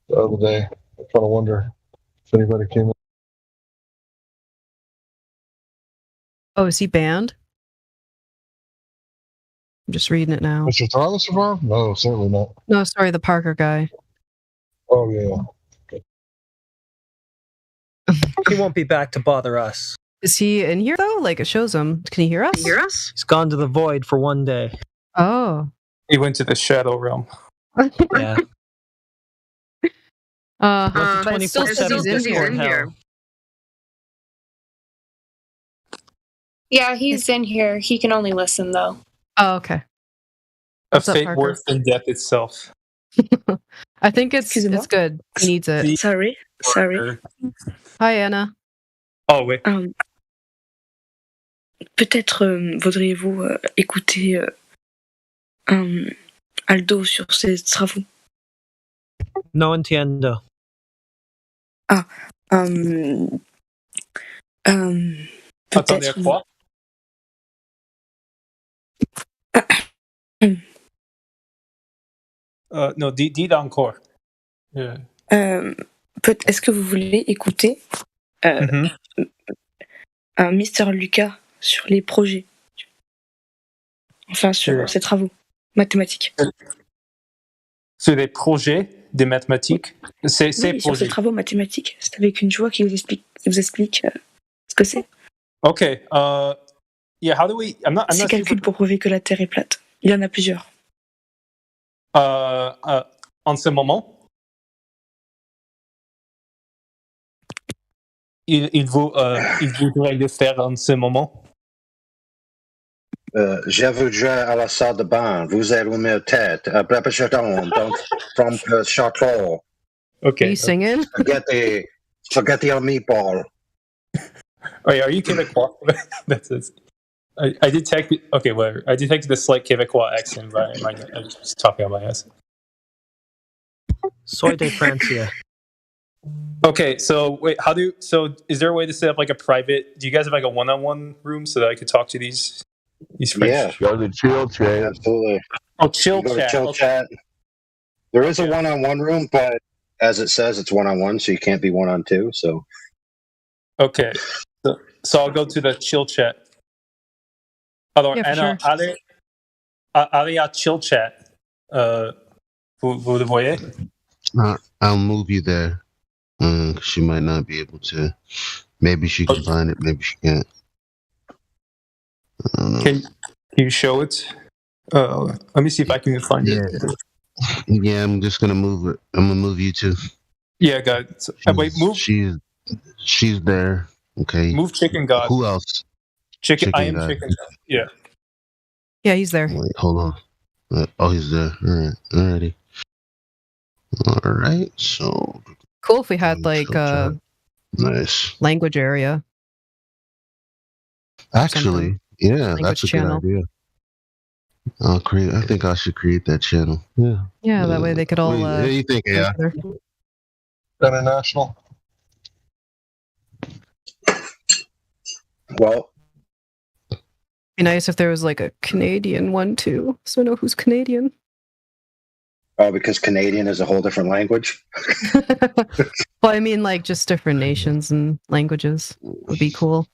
the other day. I'm trying to wonder if anybody came in. Oh, is he banned? I'm just reading it now. Mr. Thrive and Survive? No, certainly not. No, sorry, the Parker guy. Oh, yeah. He won't be back to bother us. Is he in here, though? Like, it shows him. Can he hear us? He's gone to the void for one day. Oh. He went to the Shadow Realm. Yeah. But it still says he's in here. Yeah, he's in here. He can only listen, though. Oh, okay. A What's up, fate Parker? worse than death itself. I think it's good. He needs it. Sorry. Hi, Anna. Oh, oui. Peut-être voudriez-vous écouter Aldo sur ses travaux. No entiendo. Attendez à quoi? No, dites encore. Yeah. Est-ce que vous voulez écouter un Mr. Lucas sur les projets, enfin sur ses travaux? mathématiques. Sur des projets de mathématiques. C'est Oui, sur ces travaux mathématiques. C'est avec une joie qui vous explique ce que c'est. Okay. Yeah. How do we? I'm not Ces calculs pour prouver que la Terre est plate. Il y en a plusieurs. En ce moment, il voudrait le faire en ce moment. Je vous dirai à la salle de bain, vous allumez la tête, après chaton, donc from the château. Okay. Are you singing? Spaghetti on meatball. Wait, are you Québécois? That's it. I detected. Okay, whatever. I detected the slight Québécois accent, but I'm just talking on my ass. Soy de Francia. Okay, so wait, is there a way to set up like a private? Do you guys have like a one-on-one room so that I could talk to these French? Yeah, go to chill chat. Absolutely. Oh, chill chat. Chill Okay. chat. There is a one-on-one room, but as it says, it's one-on-one, so you can't be one-on-two. So. Okay, so I'll go to the chill chat. Alors, Yeah, Anna, sure. allez à chill chat. Vous le voyez? I'll move you there. She might not be able to. Maybe she can find it. Maybe she can't. I don't know. Can you show it? Let me see if I can find it. Yeah, I'm just gonna move it. I'm gonna move you too. Yeah, God. Wait, move. She's there. Okay. Move Chicken God. Who else? Chicken. I am God. Chicken God. Yeah. Yeah, he's there. Wait, hold on. Oh, he's there. All right. Alrighty. All right. So. Cool if we had like a nice language area. Actually, yeah, Language that's a channel. good idea. I think I should create that channel. Yeah. Yeah, that way they could all. What do you think? Yeah. International. Well, Be nice if there was like a Canadian one too, so I know who's Canadian. Oh, because Canadian is a whole different language. Well, I mean, like just different nations and languages would be cool.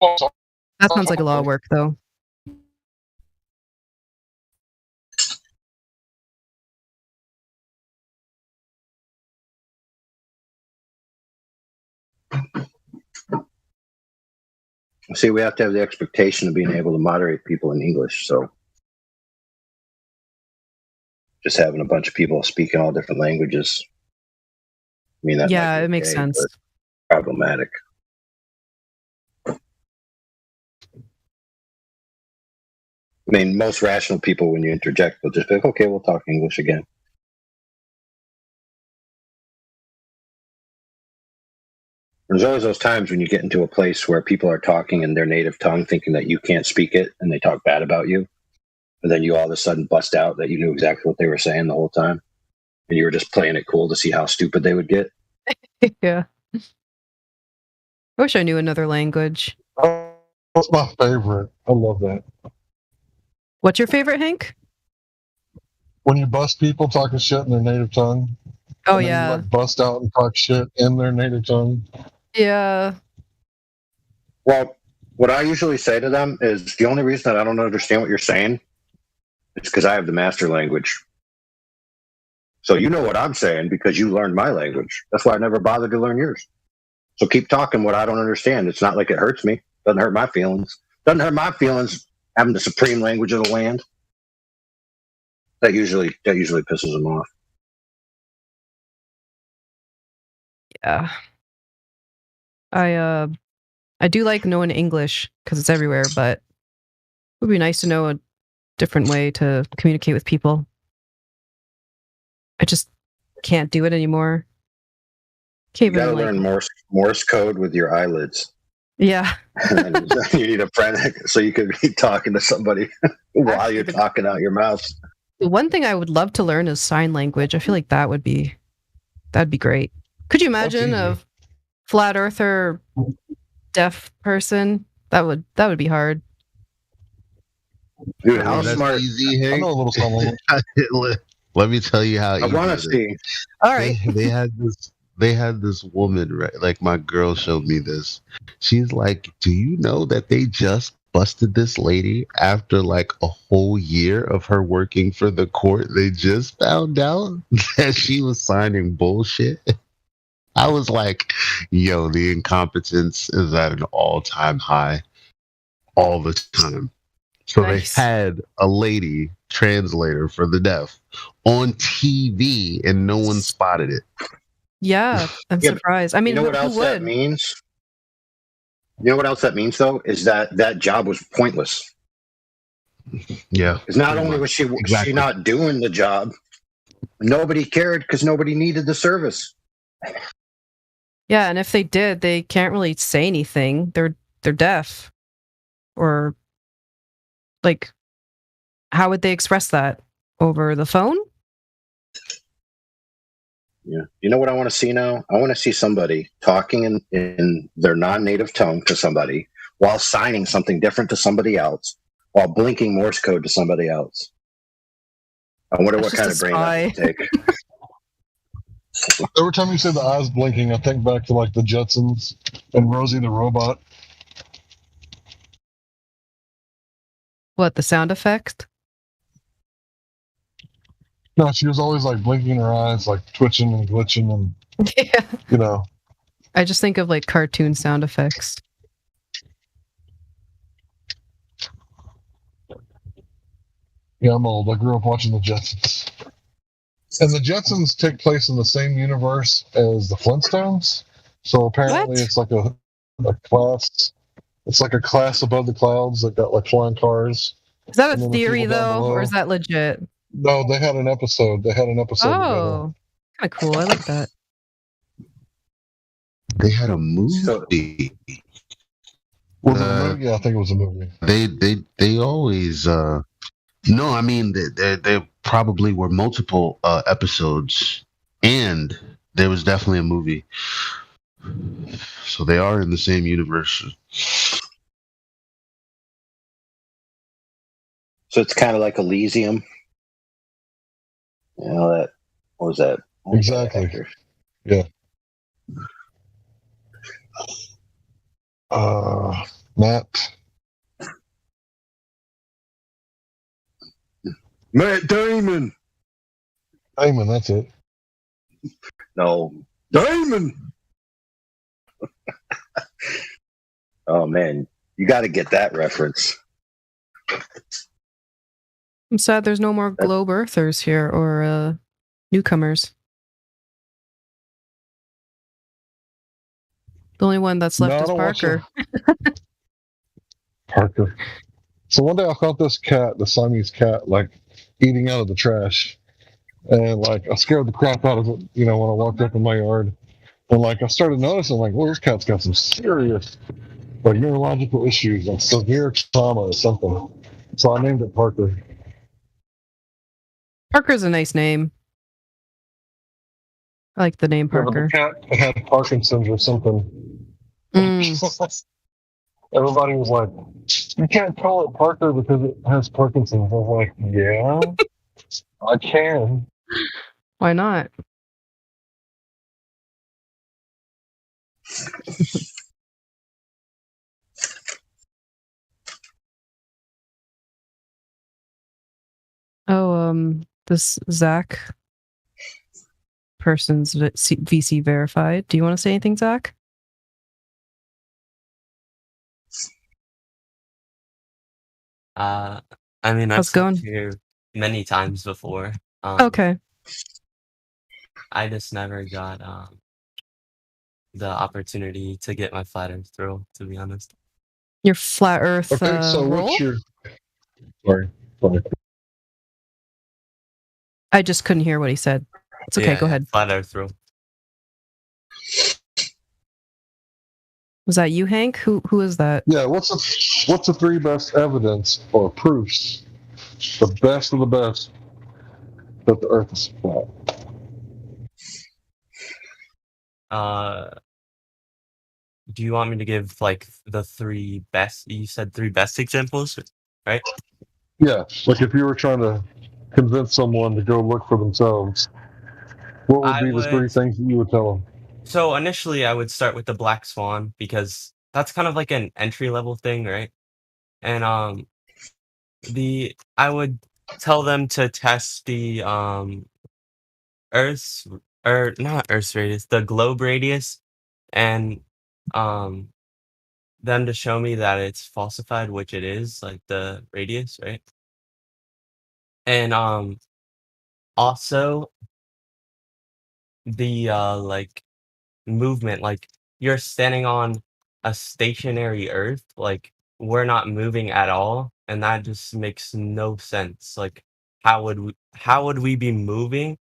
That sounds like a lot of work, though. See, we have to have the expectation of being able to moderate people in English. So just having a bunch of people speaking all different languages. I mean, that Yeah, might be it makes okay, sense. but problematic. I mean, most rational people, when you interject, will just be like, okay, we'll talk English again. There's always those times when you get into a place where people are talking in their native tongue, thinking that you can't speak it, and they talk bad about you. And then you all of a sudden bust out that you knew exactly what they were saying the whole time. And you were just playing it cool to see how stupid they would get. Yeah. I wish I knew another language. That's my favorite. I love that. What's your favorite, Hank? When you bust people talking shit in their native tongue. Oh, and then yeah. you, like, bust out and talk shit in their native tongue. Yeah. Well, what I usually say to them is the only reason that I don't understand what you're saying is because I have the master language. So you know what I'm saying because you learned my language. That's why I never bothered to learn yours. So keep talking what I don't understand. It's not like it hurts me. Doesn't hurt my feelings. Doesn't hurt my feelings having the supreme language of the land. That usually pisses them off. Yeah. I do like knowing English because it's everywhere, but it would be nice to know a different way to communicate with people. I just can't do it anymore. You Can't gotta even learn Morse code with your eyelids. Yeah. And you need a friend so you can be talking to somebody while you're talking out your mouth. The one thing I would love to learn is sign language. I feel like that'd be great. Could you imagine a flat earther deaf person? That would be hard. Dude, how smart? Easy, Hank. I know a little something. Let me tell you how. I want to see. All right. They had this woman, right? Like my girl showed me this. She's like, "Do you know that they just busted this lady after like a whole year of her working for the court. They just found out that she was signing bullshit. I was like, yo, the incompetence is at an all-time high all the time. So Nice. they had a lady translator for the deaf on TV and no one spotted it. Yeah, I'm Yeah, but surprised. I mean, you know who, what else who that would? means? You know what else that means, though, is that that job was pointless. Yeah. Because not pretty only much. was she Exactly. not doing the job, nobody cared because nobody needed the service. Yeah, and if they did, they can't really say anything. They're deaf, or like, how would they express that over the phone? Yeah. You know what I want to see now? I want to see somebody talking in their non-native tongue to somebody while signing something different to somebody else, while blinking Morse code to somebody else. I wonder That's what kind just of a brain that would take. Every time you say the eyes blinking, I think back to like the Jetsons and Rosie the robot. What, the sound effect? No, she was always like blinking her eyes, like twitching and glitching, and Yeah. you know. I just think of like cartoon sound effects. Yeah, I'm old. I grew up watching the Jetsons. And the Jetsons take place in the same universe as the Flintstones. So apparently it's like a class. It's like a class above the clouds that got like flying cars. Is that And a then the theory people down though, below- or is that legit? No, they had an episode. Together. Oh, kind of cool. I like that. They had a movie. Was it a movie? Yeah, I think it was a movie. They always no, I mean there probably were multiple episodes, and there was definitely a movie. So they are in the same universe. So it's kind of like Elysium. You know that? What was that? Exactly. Yeah. Matt. Matt Damon. Damon, that's it. No, Damon. Oh man, you got to get that reference. I'm sad there's no more globe earthers here or newcomers. The only one that's left No, I is don't watch Parker. Parker. So one day I caught this cat, the Siamese cat, like eating out of the trash. And like I scared the crap out of it, when I walked up in my yard. And like I started noticing, like, well, this cat's got some serious like neurological issues, like severe trauma or something. So I named it Parker. Parker's a nice name. I like the name Yeah, but Parker. the cat had Parkinson's or something. Everybody was like, you can't call it Parker because it has Parkinson's. I was like, yeah, I can. Why not? Oh, this Zach person's VC verified. Do you want to say anything, Zach? I mean, I've How's it going? talked here many times before. Okay. I just never got the opportunity to get my flat earth through, to be honest. Your flat Earth Okay, so role? what's your... Sorry. I just couldn't hear what he said. It's okay. Yeah, Go ahead. Flat earth through. Was that you, Hank? Who is that? Yeah, what's the three best evidence or proofs, the best of the best, that the Earth is flat? Do you want me to give like the three best? You said three best examples, right? Yeah, like if you were trying to convince someone to go look for themselves, what would be the three things that you would tell them? So initially, I would start with the black swan because that's kind of like an entry level thing, right? and I would tell them to test the Earth's or not Earth's radius, the globe radius, and um them to show me that it's falsified, which it is, like the radius, right? And also the like movement, like you're standing on a stationary Earth, like we're not moving at all, and that just makes no sense. Like how would we be moving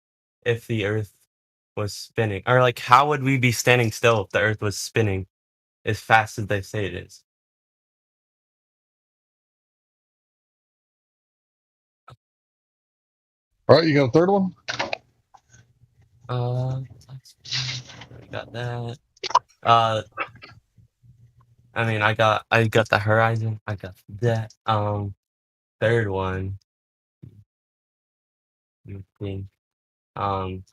if the Earth was spinning? Or like how would we be standing still if the Earth was spinning as fast as they say it is? All right, you got a third one? We got that. I mean, I got the horizon. I got that. Third one. Let me think. Um,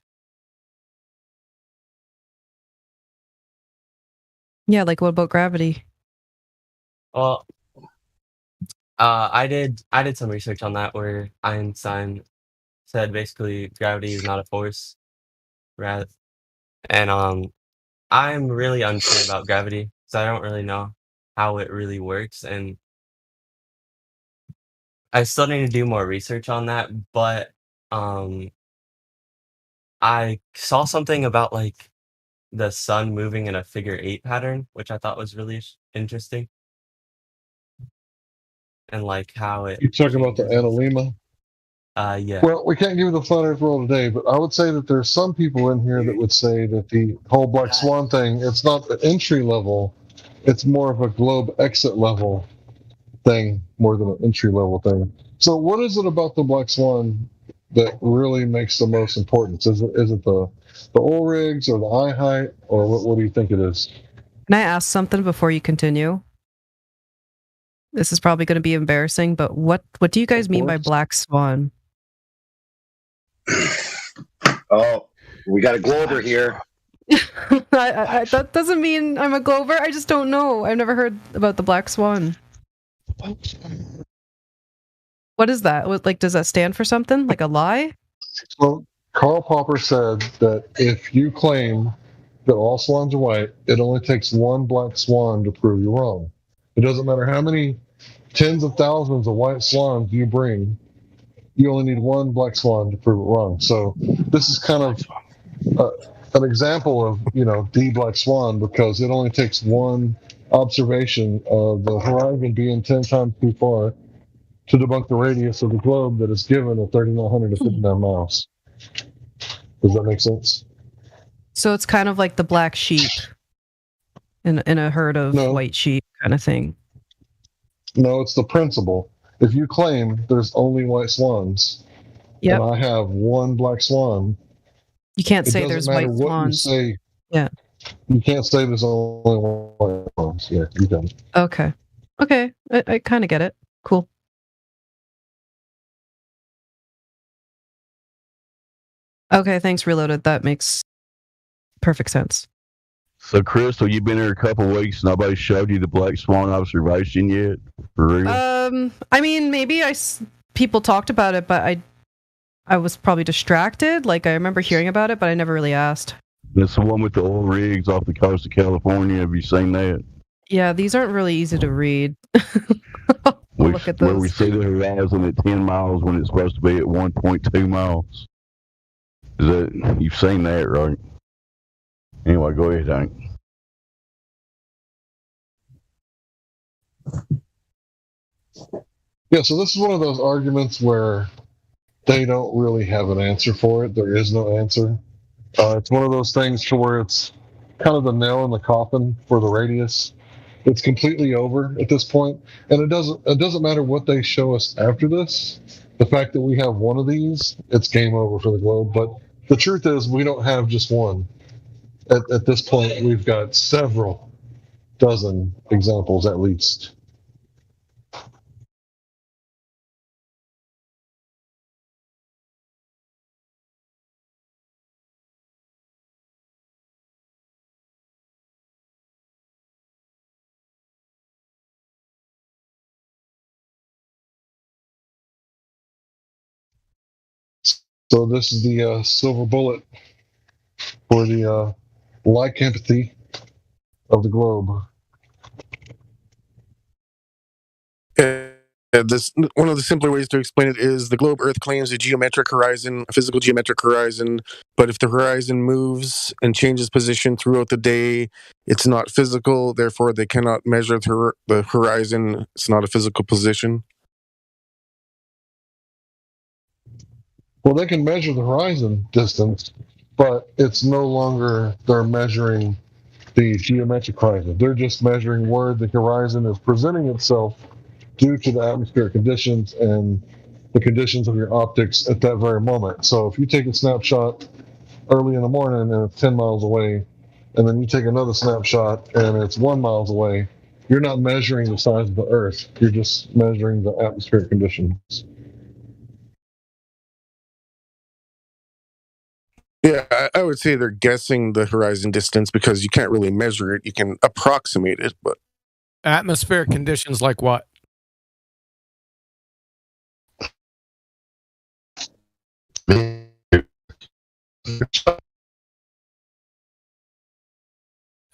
Yeah, like what about gravity? well, I did some research on that where Einstein said basically gravity is not a force, rather, and I'm really unsure about gravity, so I don't really know how it really works, and I still need to do more research on that. But um, I saw something about like the sun moving in a figure 8 pattern, which I thought was really interesting, and like how it You talking about the changes and stuff. analemma? Yeah. Well, we can't give the flat Earth roll today, but I would say that there's some people in here that would say that the whole Black Swan thing, it's not the entry level, it's more of a globe exit level thing more than an entry level thing. So, what is it about the Black Swan that really makes the most importance? Is it the oil rigs or the eye height, or what do you think it is? Can I ask something before you continue? This is probably going to be embarrassing, but what do you guys mean by black swan? Oh, we got a Glover here. That doesn't mean I'm a Glover. I just don't know. I've never heard about the black swan. What is that? Like, does that stand for something? Like a lie? Well, Karl Popper said that if you claim that all swans are white, it only takes one black swan to prove you wrong. It doesn't matter how many tens of thousands of white swans you bring, you only need one black swan to prove it wrong. So this is kind of an example of, the black swan, because it only takes one observation of the horizon being 10 times too far to debunk the radius of the globe that is given at 3,900 to 59 miles. Does that make sense? So it's kind of like the black sheep in a herd of white sheep kind of thing. No, it's the principle. If you claim there's only white swans, and I have one black swan, you can't it say doesn't there's matter white what swans. you say. Yeah. You can't say there's only white swans. Yeah, you can. Okay. I kind of get it. Cool. Okay, thanks, Reloaded. That makes perfect sense. So, Crystal, you've been here a couple weeks. Nobody showed you the black swan observation yet, for real? I mean, maybe people talked about it, but I was probably distracted. Like, I remember hearing about it, but I never really asked. It's the one with the oil rigs off the coast of California. Have you seen that? Yeah, these aren't really easy to read. Look at Where those. we see the horizon at 10 miles when it's supposed to be at 1.2 miles. You've seen that, right? Anyway, go ahead, Hank. Yeah, so this is one of those arguments where they don't really have an answer for it. There is no answer. It's one of those things to where it's kind of the nail in the coffin for the radius. It's completely over at this point, and it doesn't matter what they show us after this. The fact that we have one of these, it's game over for the globe. But the truth is, we don't have just one. At this point, we've got several dozen examples at least. So this is the silver bullet for the lycanthropy of the globe. This one of the simpler ways to explain it is the globe Earth claims a geometric horizon, a physical geometric horizon, but if the horizon moves and changes position throughout the day, it's not physical, therefore they cannot measure the horizon. It's not a physical position. Well, they can measure the horizon distance, but it's no longer they're measuring the geometric horizon. They're just measuring where the horizon is presenting itself due to the atmospheric conditions and the conditions of your optics at that very moment. So if you take a snapshot early in the morning and it's 10 miles away, and then you take another snapshot and it's 1 mile away, you're not measuring the size of the Earth. You're just measuring the atmospheric conditions. Yeah, I would say they're guessing the horizon distance because you can't really measure it. You can approximate it, but atmospheric conditions like what?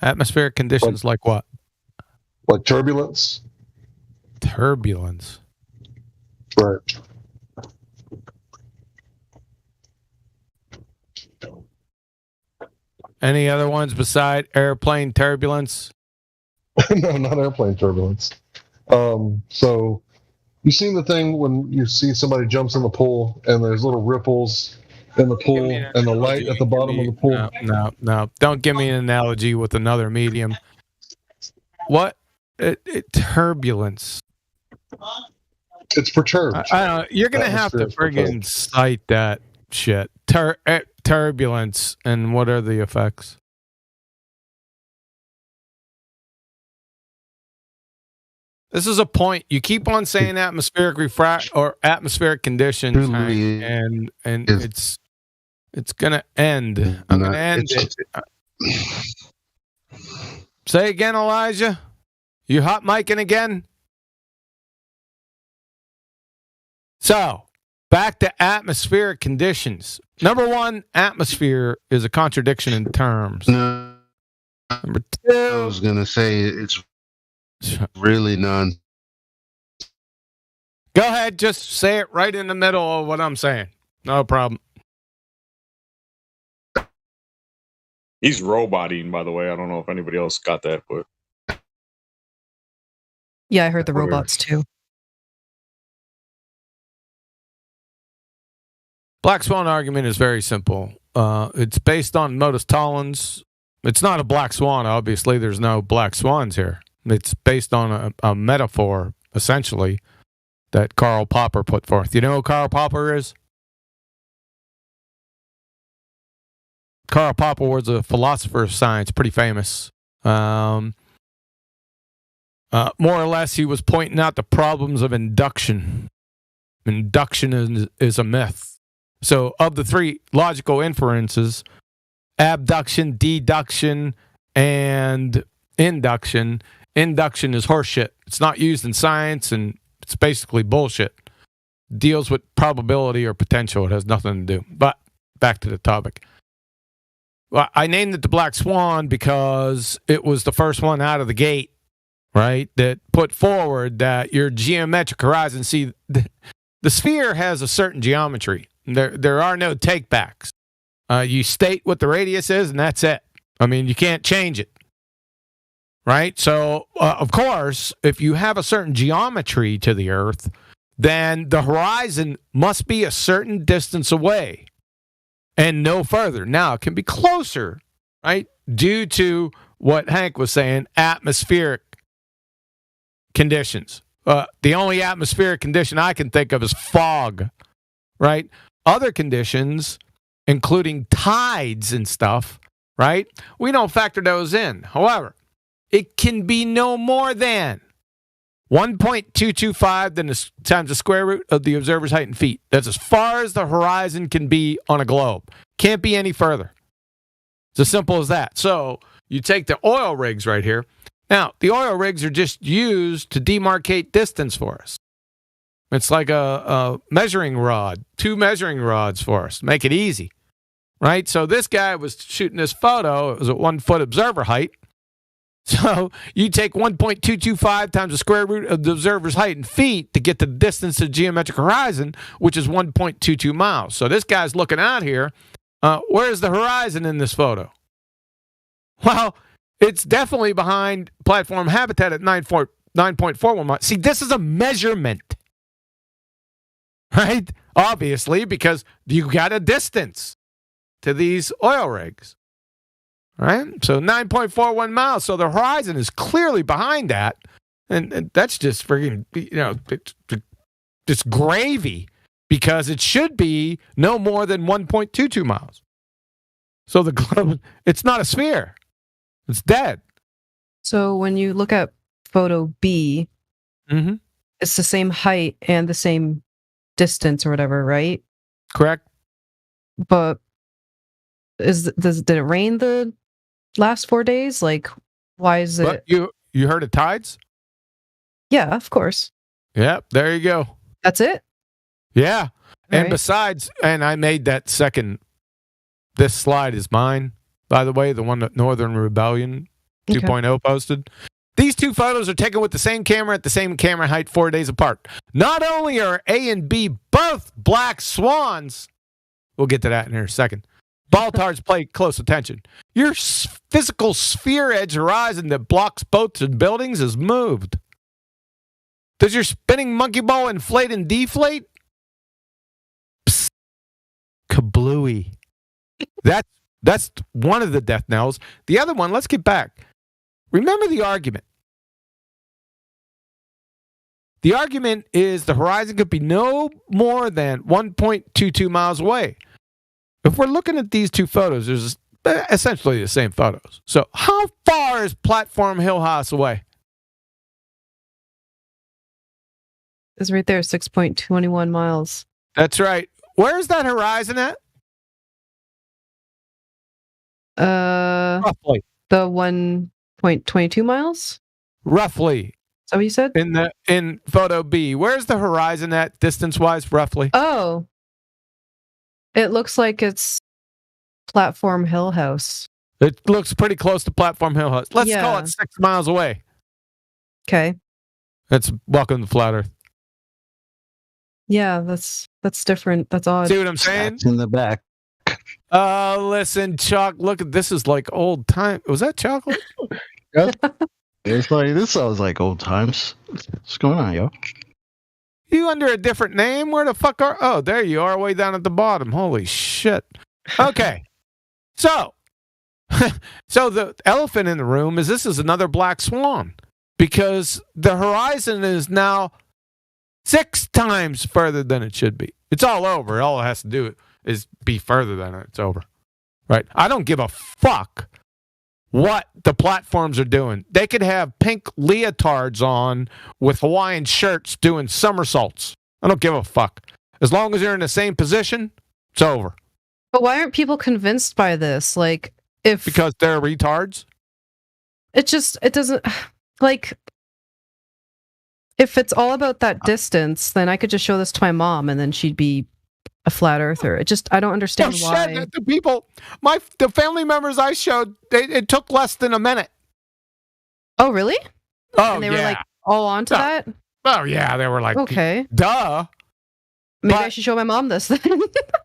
Atmospheric conditions like what? Like turbulence. Turbulence. Right. Any other ones beside airplane turbulence? No, not airplane turbulence. So you've seen the thing when you see somebody jumps in the pool and there's little ripples in the pool and the light at the bottom of the pool. No. Don't give me an analogy with another medium. What? Turbulence. It's perturbed. You're going to have to friggin' cite that shit. Turbulence, and what are the effects? This is a point. You keep on saying atmospheric or atmospheric conditions, and it's gonna end. I'm gonna end it. Say again, Elijah. You hot micing again? So, back to atmospheric conditions. Number one, atmosphere is a contradiction in terms. No. Number two, I was gonna say it's really none. Go ahead, just say it right in the middle of what I'm saying. No problem. He's roboting, by the way. I don't know if anybody else got that, but Yeah, I heard the robots too. Black Swan argument is very simple. It's based on modus tollens. It's not a black swan, obviously. There's no black swans here. It's based on a metaphor, essentially, that Karl Popper put forth. You know who Karl Popper is? Karl Popper was a philosopher of science, pretty famous. More or less, he was pointing out the problems of induction. Induction is a myth. So, of the three logical inferences, abduction, deduction, and induction is horseshit. It's not used in science, and it's basically bullshit. Deals with probability or potential. It has nothing to do. But back to the topic. Well, I named it the Black Swan because it was the first one out of the gate, right, that put forward that your geometric horizon, see, the sphere has a certain geometry. There are no takebacks. You state what the radius is, and that's it. I mean, you can't change it. Right? So, of course, if you have a certain geometry to the Earth, then the horizon must be a certain distance away and no further. Now, it can be closer, right? Due to what Hank was saying, atmospheric conditions. The only atmospheric condition I can think of is fog, right? Other conditions, including tides and stuff, right? We don't factor those in. However, it can be no more than 1.225 times the square root of the observer's height in feet. That's as far as the horizon can be on a globe. Can't be any further. It's as simple as that. So you take the oil rigs right here. Now, the oil rigs are just used to demarcate distance for us. It's like a measuring rod, 2 measuring rods for us. Make it easy, right? So this guy was shooting this photo. It was at 1 foot observer height. So you take 1.225 times the square root of the observer's height in feet to get the distance to the geometric horizon, which is 1.22 miles. So this guy's looking out here. Where's the horizon in this photo? Well, it's definitely behind platform habitat at 9.41 miles. See, this is a measurement, right? Obviously, because you got a distance to these oil rigs. Right? So 9.41 miles. So the horizon is clearly behind that. And that's just freaking, it's gravy because it should be no more than 1.22 miles. So the globe, it's not a sphere. It's dead. So when you look at photo B, it's the same height and the same distance or whatever, right? Correct. But did it rain the last 4 days? Like, why is it? But you heard of tides? Yeah, of course. Yep, there you go. That's it? Yeah. And right. besides, and I made that second, this slide is mine, by the way, the one that Northern Rebellion 2.0 posted. These 2 photos are taken with the same camera at the same camera height 4 days apart. Not only are A and B both black swans, we'll get to that in here in a second. Baltards pay close attention. Your physical sphere edge horizon that blocks boats and buildings is moved. Does your spinning monkey ball inflate and deflate? Psst. Kablooey. That's one of the death knells. The other one, let's get back. Remember the argument. The argument is the horizon could be no more than 1.22 miles away. If we're looking at these 2 photos, there's essentially the same photos. So how far is Platform Hill House away? It's right there, 6.21 miles. That's right. Where's that horizon at? Roughly. The 1.22 miles? Roughly. Is that what you said? In photo B. Where's the horizon at distance-wise, roughly? Oh. It looks like it's Platform Hill House. It looks pretty close to Platform Hill House. Let's call it 6 miles away. Okay. That's welcome to Flat Earth. Yeah, that's different. That's odd. See what I'm saying? In the back. Listen, Chuck, look at this is like old time. Was that chocolate? Yeah. It's like this sounds like old times. What's going on, yo? You under a different name? Where the fuck are? Oh, there you are, way down at the bottom. Holy shit. Okay. So the elephant in the room is this is another black swan because the horizon is now 6 times further than it should be. It's all over. All it has to do is be further than it. It's over. Right? I don't give a fuck what the platforms are doing. They could have pink leotards on with Hawaiian shirts doing somersaults. I don't give a fuck. As long as they're in the same position, it's over. But why aren't people convinced by this? Like, because they're retards? It doesn't, like, if it's all about that distance, then I could just show this to my mom and then she'd be a flat earther. I don't understand why. Shit, the people, the family members I showed, it took less than a minute. Oh, really? Oh, and they were like all onto that? Oh, yeah. They were like, okay. Duh. Maybe I should show my mom this then.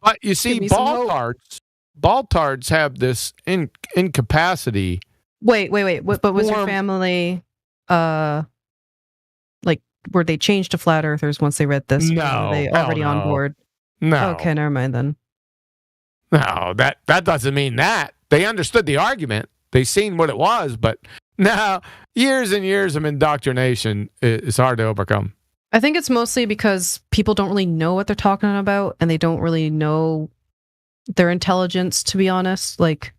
But you see, baltards have this incapacity. Wait. But was your family, like, were they changed to flat earthers once they read this? No. Or were they already on board? No. Okay, never mind then. No, that doesn't mean that. They understood the argument. They seen what it was, but now years and years of indoctrination is hard to overcome. I think it's mostly because people don't really know what they're talking about and they don't really know their intelligence, to be honest. Like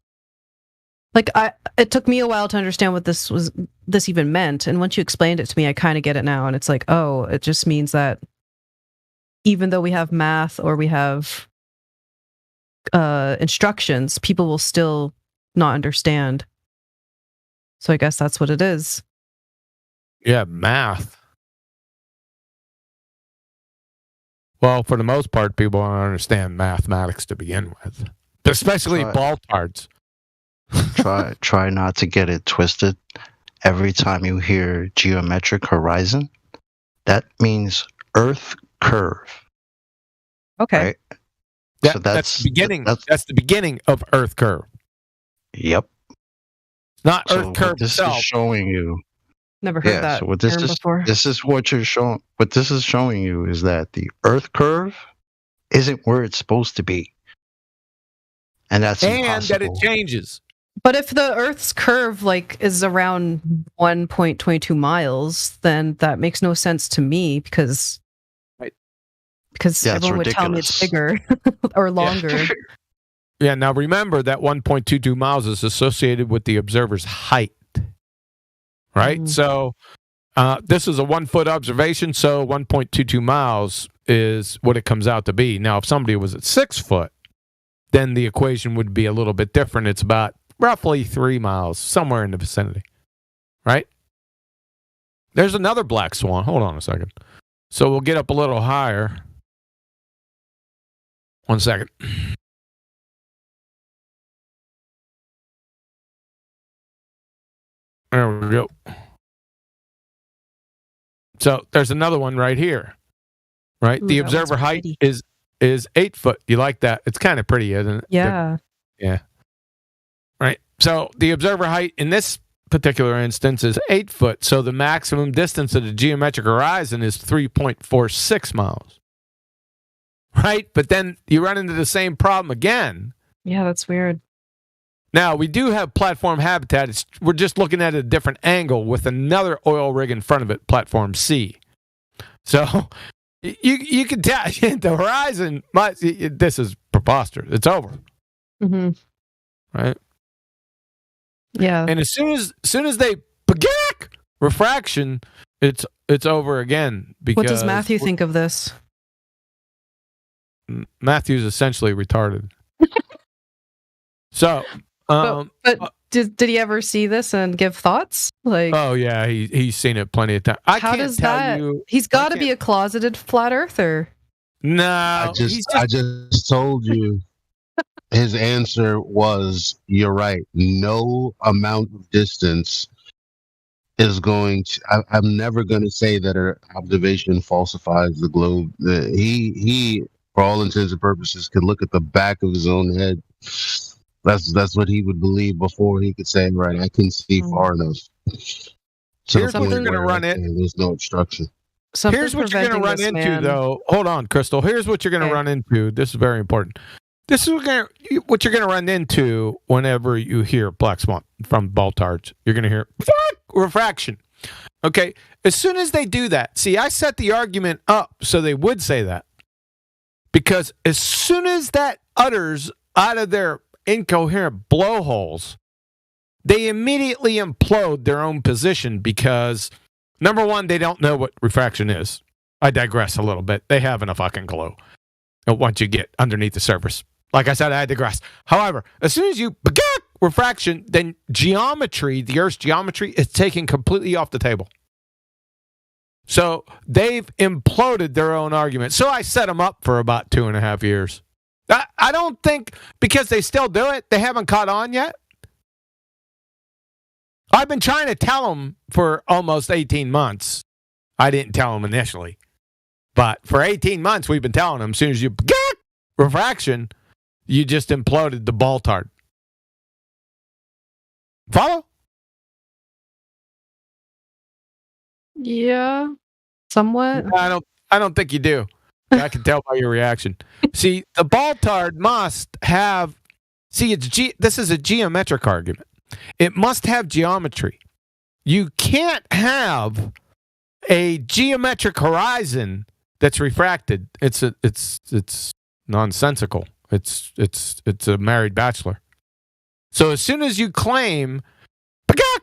it took me a while to understand what this even meant. And once you explained it to me, I kind of get it now. And it's like, oh, it just means that even though we have math or we have instructions, people will still not understand. So I guess that's what it is. Yeah, math. Well, for the most part, people don't understand mathematics to begin with, especially baltards. Try not to get it twisted. Every time you hear geometric horizon, that means Earth curve. Okay. Right? Yeah, So that's the beginning. That's the beginning of Earth curve. Yep. Not So Earth what curve this itself. is showing you. Never heard that So what this term is before. this is what you're showing. What this is showing you is that the Earth curve isn't where it's supposed to be, and that's And impossible. that it changes. But if the Earth's curve is around 1.22 miles, then that makes no sense to me because Yeah, it's everyone would tell me it's bigger or longer. Yeah, now remember that 1.22 miles is associated with the observer's height, right? So this is a 1 foot observation, so 1.22 miles is what it comes out to be. Now, if somebody was at 6 foot, then the equation would be a little bit different. It's about roughly 3 miles, somewhere in the vicinity, right? There's another black swan. Hold on a second. So we'll get up a little higher. 1 second. There we go. So there's another one right here, right? Ooh, the that one's observer height pretty. is 8 foot. You like that? It's kind of pretty, isn't it? Yeah. Yeah. Right. So the observer height in this particular instance is 8 foot. So the maximum distance of the geometric horizon is 3.46 miles. Right? But then you run into the same problem again. Yeah, that's weird. Now, we do have platform habitat. We're just looking at a different angle with another oil rig in front of it, platform C. So you can tell the horizon, this is preposterous. It's over. Mm-hmm. Right? Yeah. And as soon as they refraction, it's over again. Because What does Matthew think of this? Matthew's essentially retarded. So, but did he ever see this and give thoughts? Like, oh yeah, he's seen it plenty of times. how does that? He's got to be a closeted flat earther. No, I just told you. His answer was, "You're right. No amount of distance is going to. I'm never going to say that an observation falsifies the globe. He, for all intents and purposes, could look at the back of his own head. That's what he would believe before he could say, right, I can see far enough. Here's what you're going to run into. There's no obstruction. Here's what you're going to run into, though. Hold on, Crystal. Here's what you're going to run into. This is very important. This is what you're going to run into whenever you hear black swan from baltards. You're going to hear refraction. Okay? As soon as they do that, see, I set the argument up so they would say that. Because as soon as that utters out of their incoherent blowholes, they immediately implode their own position because, number one, they don't know what refraction is. I digress a little bit. They haven't a fucking clue once you get underneath the surface. Like I said, I digress. However, as soon as you refraction, then geometry, the Earth's geometry, is taken completely off the table. So they've imploded their own argument. So I set them up for about 2.5 years. I don't think, because they still do it, they haven't caught on yet. I've been trying to tell them for almost 18 months. I didn't tell them initially. But for 18 months, we've been telling them, as soon as you refraction, you just imploded the baltard. Follow? Yeah, somewhat. I don't think you do. I can tell by your reaction. See, the baltard must have. See, this is a geometric argument. It must have geometry. You can't have a geometric horizon that's refracted. It's nonsensical. It's a married bachelor. So as soon as you claim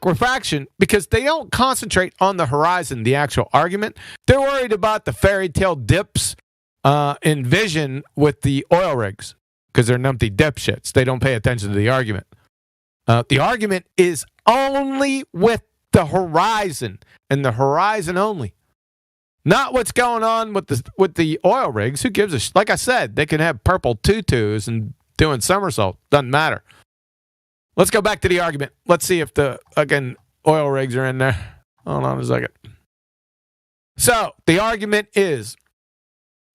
refraction, because they don't concentrate on the horizon, the actual argument, they're worried about the fairy tale dips in vision with the oil rigs because they're numpty dipshits. They don't pay attention to the argument. The argument is only with the horizon and the horizon only. Not what's going on with the oil rigs. Who gives a like I said, they can have purple tutus and doing somersaults. Doesn't matter. Let's go back to the argument. Let's see if the oil rigs are in there. Hold on a second. So the argument is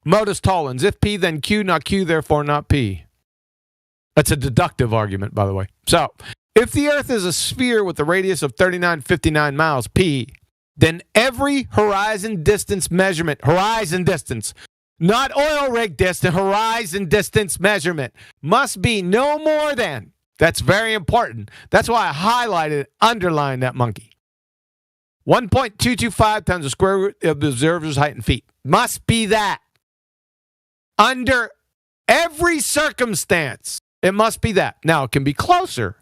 modus tollens. If P, then Q, not Q, therefore not P. That's a deductive argument, by the way. So if the Earth is a sphere with a radius of 3959 miles, P, then every horizon distance measurement, horizon distance, not oil rig distance, horizon distance measurement, must be no more than, that's very important. That's why I highlighted, underlined that monkey. 1.225 times the square root of the observer's height in feet. Must be that. Under every circumstance, it must be that. Now, it can be closer,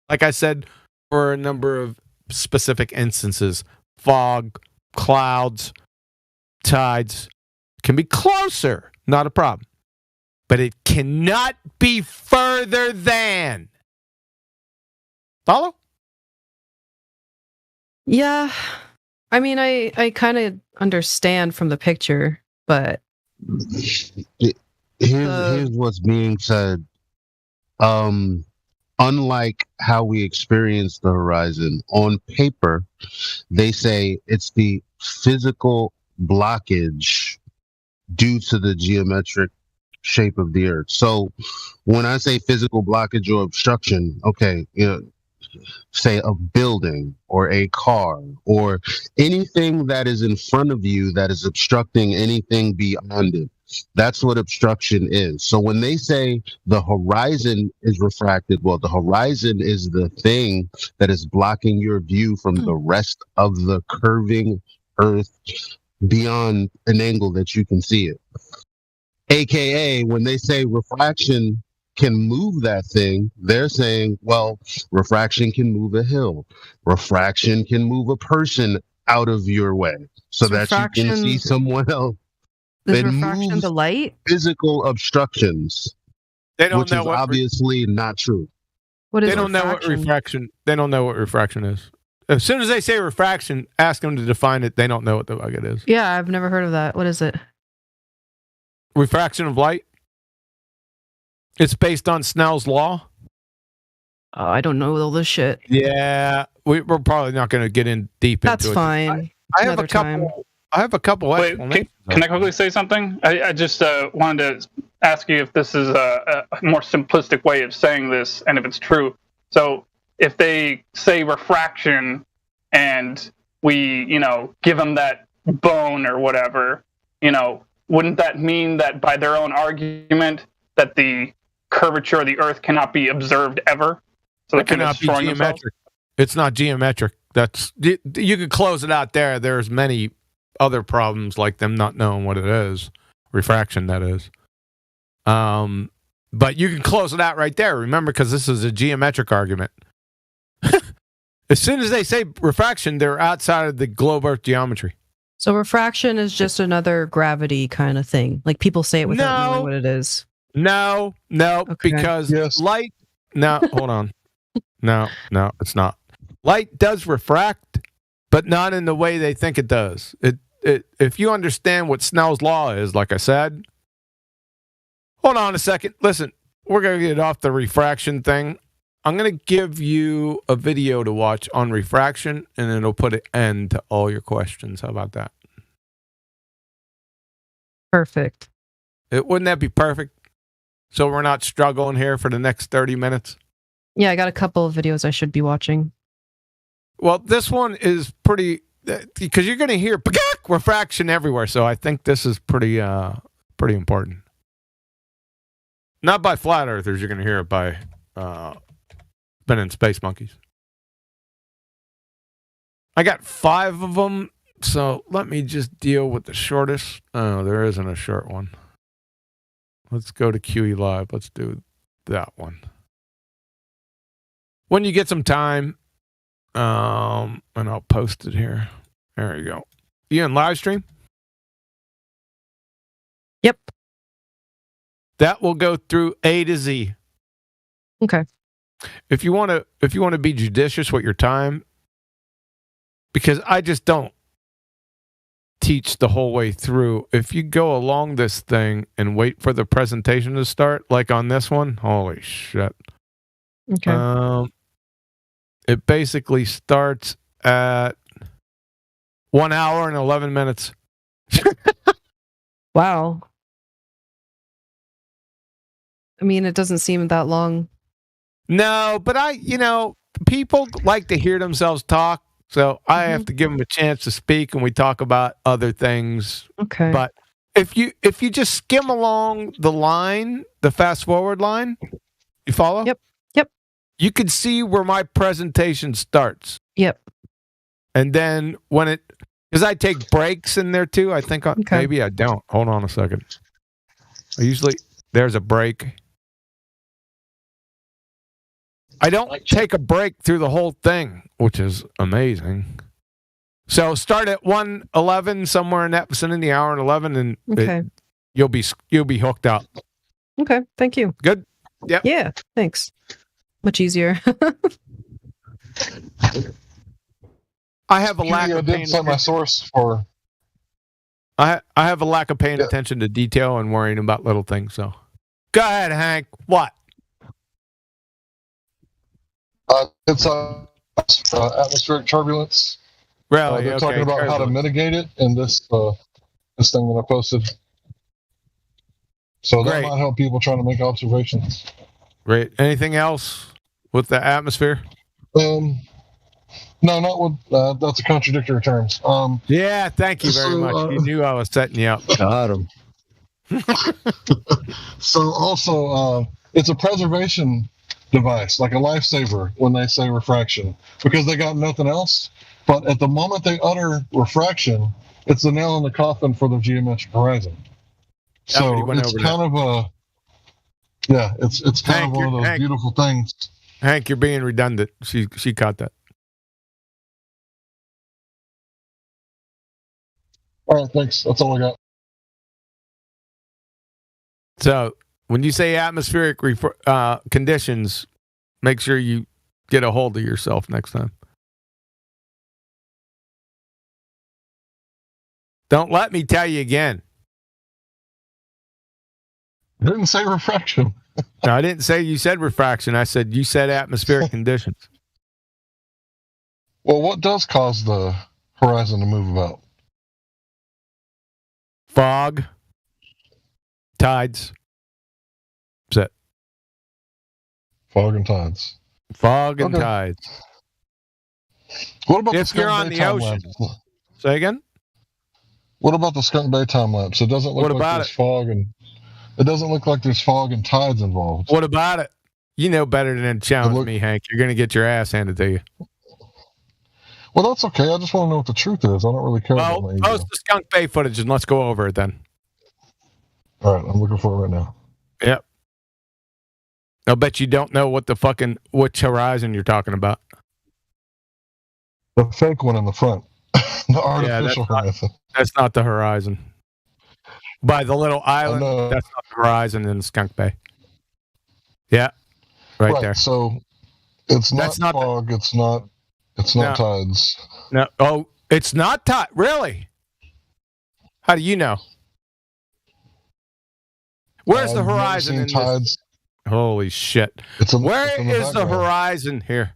like I said, for a number of specific instances. Fog, clouds, tides can be closer, not a problem. But it cannot be further than. Follow? Yeah. I mean, I kind of understand from the picture, but here's what's being said. Unlike how we experience the horizon, on paper, they say it's the physical blockage due to the geometric shape of the Earth. So when I say physical blockage or obstruction, okay, say a building or a car or anything that is in front of you that is obstructing anything beyond it. That's what obstruction is. So when they say the horizon is refracted, well, the horizon is the thing that is blocking your view from the rest of the curving Earth beyond an angle that you can see it. AKA, when they say refraction can move that thing, they're saying, well, refraction can move a hill. Refraction can move a person out of your way so that you can see someone else. Is refraction the light? Physical obstructions. They don't which know is what obviously not true. What is they don't know what refraction. They don't know what refraction is. As soon as they say refraction, ask them to define it. They don't know what the fuck it is. Yeah, I've never heard of that. What is it? Refraction of light. It's based on Snell's law. Oh, I don't know all this shit. Yeah, we're probably not going to get in deep into it. That's fine. I have a couple. I have a couple. Wait, can I quickly say something? I just wanted to ask you if this is a more simplistic way of saying this, and if it's true. So, if they say refraction, and we, give them that bone or whatever, wouldn't that mean that by their own argument that the curvature of the Earth cannot be observed ever? So it cannot be geometric. It's not geometric. You could close it out there. There's many other problems like them not knowing what it is. Refraction, that is. But you can close it out right there. Remember, because this is a geometric argument. As soon as they say refraction, they're outside of the globe Earth geometry. So refraction is just another gravity kind of thing. Like people say it without knowing what it is. No, okay. Because light. No, hold on. No, it's not. Light does refract, but not in the way they think it does. If you understand what Snell's law is, like I said. Hold on a second. Listen, we're going to get off the refraction thing. I'm going to give you a video to watch on refraction, and it'll put an end to all your questions. How about that? Perfect. Wouldn't that be perfect? So we're not struggling here for the next 30 minutes? Yeah, I got a couple of videos I should be watching. Well, this one is pretty, because you're going to hear refraction everywhere, so I think this is pretty important. Not by flat earthers, you're going to hear it by spinning space monkeys. I got 5 of them, so let me just deal with the shortest. Oh, there isn't a short one. Let's go to QE Live. Let's do that one. When you get some time, and I'll post it here. There you go. You in live stream? Yep. That will go through A to Z. Okay. If you want to be judicious with your time, because I just don't teach the whole way through. If you go along this thing and wait for the presentation to start, like on this one, holy shit. Okay. It basically starts at 1 hour and 11 minutes. Wow. I mean, it doesn't seem that long. No, but people like to hear themselves talk, so I have to give them a chance to speak, and we talk about other things. Okay. But if you just skim along the line, the fast forward line, you follow? Yep. You can see where my presentation starts. Yep. And then because I take breaks in there too. I think maybe I don't. Hold on a second. There's a break. I don't take a break through the whole thing, which is amazing. So start at 1:11, somewhere in that vicinity, hour and 11, and you'll be hooked up. Okay, thank you. Good. Yep. Yeah, thanks. Much easier. I have a lack of paying attention. My source for. I have a lack of paying attention to detail and worrying about little things. So, go ahead, Hank. What? It's atmospheric turbulence. Really? They're talking about how to mitigate it in this thing that I posted. So that might help people trying to make observations. Great. Anything else with the atmosphere? No, not with. That's a contradictory terms. Yeah, thank you very much. You knew I was setting you up. Got him. So also, it's a preservation device, like a lifesaver when they say refraction, because they got nothing else. But at the moment they utter refraction, it's the nail in the coffin for the geometric horizon. So it's kind of a, it's kind of one of those beautiful things. Hank, you're being redundant. She caught that. All right, thanks. That's all I got. So when you say atmospheric conditions, make sure you get a hold of yourself next time. Don't let me tell you again. I didn't say refraction. No, I didn't say you said refraction. I said you said atmospheric conditions. Well, what does cause the horizon to move about? Fog, tides. That's it. Fog and tides. Fog and tides. What about if you're on the ocean? Say again. What about the Skunk Bay time lapse? It doesn't look like there's fog and it doesn't look like there's fog and tides involved. What about it? You know better than to challenge me, Hank. You're going to get your ass handed to you. Well, that's okay. I just want to know what the truth is. I don't really care about my ego. Post the Skunk Bay footage and let's go over it then. All right, I'm looking for it right now. Yep. I'll bet you don't know which horizon you're talking about. The fake one in the front. The artificial horizon. That's not the horizon. By the little island, that's not the horizon in Skunk Bay. Yeah, right there. So it's not fog. It's not tides. No. Oh, it's not tide. Really? How do you know? Where's the horizon in tides? This? Holy shit! Where is the horizon here?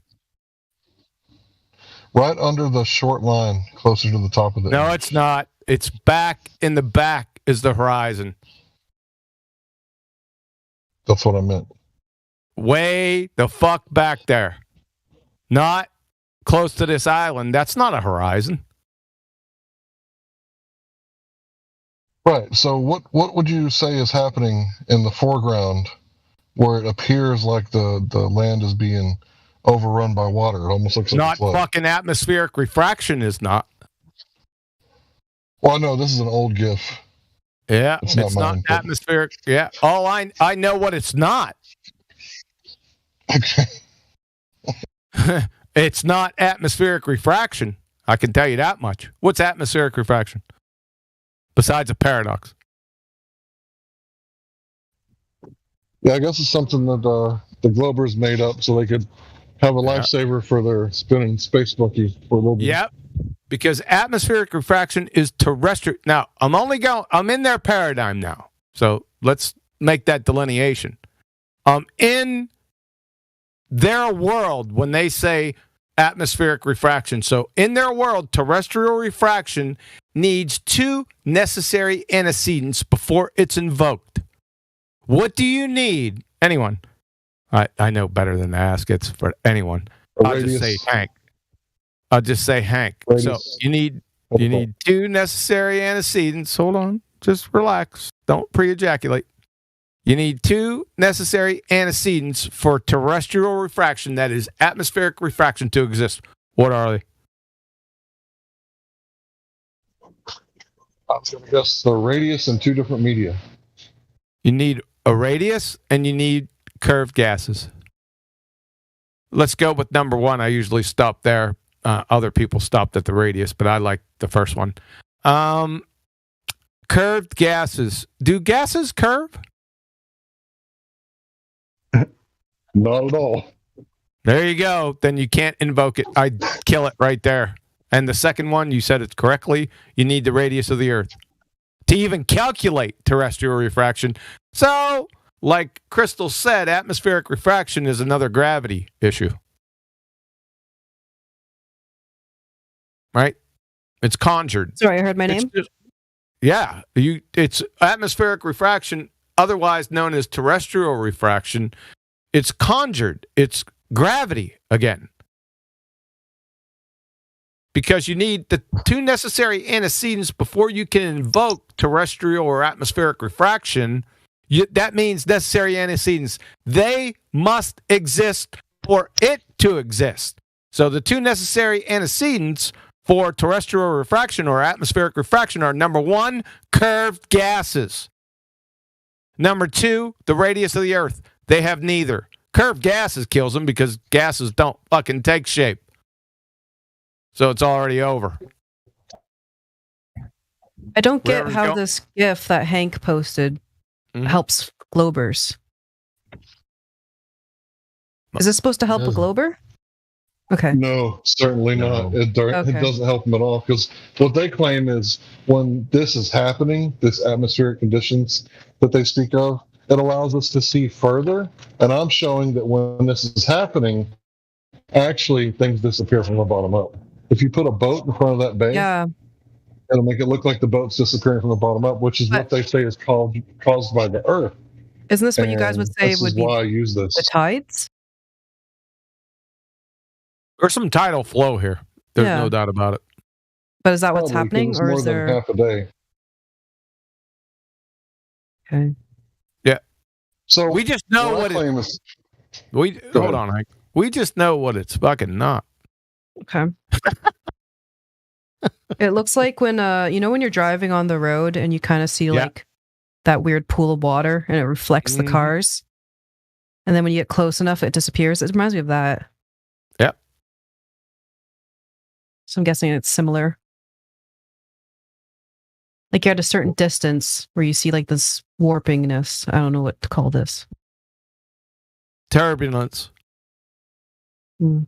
Right under the short line, closer to the top of the. No, it's not. It's back in the back is the horizon. That's what I meant. Way the fuck back there. Not close to this island. That's not a horizon. Right. So what would you say is happening in the foreground where it appears like the land is being overrun by water? It almost looks like not fucking atmospheric refraction is not. Well, no, this is an old GIF. Yeah, it's not atmospheric. Yeah, all I know what it's not. Okay. It's not atmospheric refraction. I can tell you that much. What's atmospheric refraction? Besides a paradox. Yeah, I guess it's something that the Globers made up so they could have a lifesaver for their spinning space monkey for a little bit. Yep. because atmospheric refraction is terrestrial. Now, I'm in their paradigm now. So let's make that delineation. In their world, when they say atmospheric refraction, so in their world, terrestrial refraction needs 2 necessary antecedents before it's invoked. What do you need? Anyone? I know better than to ask. It's for anyone. I'll just say Hank. So you need 2 necessary antecedents. Hold on. Just relax. Don't pre-ejaculate. You need 2 necessary antecedents for terrestrial refraction, that is atmospheric refraction, to exist. What are they? I was going to guess the radius and 2 different media. You need a radius and you need curved gases. Let's go with number 1. I usually stop there. Other people stopped at the radius, but I like the first one. Curved gases. Do gases curve? Not at all. There you go. Then you can't invoke it. I'd kill it right there. And the second one, you said it correctly. You need the radius of the Earth to even calculate terrestrial refraction. So, like Crystal said, atmospheric refraction is another gravity issue. Right? It's conjured. Sorry, I heard my name. Yeah. It's atmospheric refraction, otherwise known as terrestrial refraction. It's conjured. It's gravity again. Because you need the 2 necessary antecedents before you can invoke terrestrial or atmospheric refraction. That means necessary antecedents. They must exist for it to exist. So the 2 necessary antecedents for terrestrial refraction or atmospheric refraction are, number 1, curved gases. Number 2, the radius of the Earth. They have neither. Curved gases kills them because gases don't fucking take shape. So it's already over. I don't get how this GIF that Hank posted helps Globers. Is this supposed to help a Glober? Okay. No, certainly not. It doesn't help them at all, because what they claim is when this is happening, this atmospheric conditions that they speak of, it allows us to see further. And I'm showing that when this is happening, actually things disappear from the bottom up. If you put a boat in front of that bay, it'll make it look like the boat's disappearing from the bottom up, which is what they say is caused by the Earth. Isn't this what you guys would say would be why I use this. The tides? There's some tidal flow here. There's no doubt about it. But is that what's happening, or is there more than half a day? Okay. Yeah. So we just know what hold on, Hank. We just know what it's fucking not. Okay. It looks like when when you're driving on the road and you kind of see like that weird pool of water and it reflects the cars, and then when you get close enough it disappears. It reminds me of that. Yep. So I'm guessing it's similar. Like you're at a certain distance where you see like this warpingness. I don't know what to call this. Turbulence. The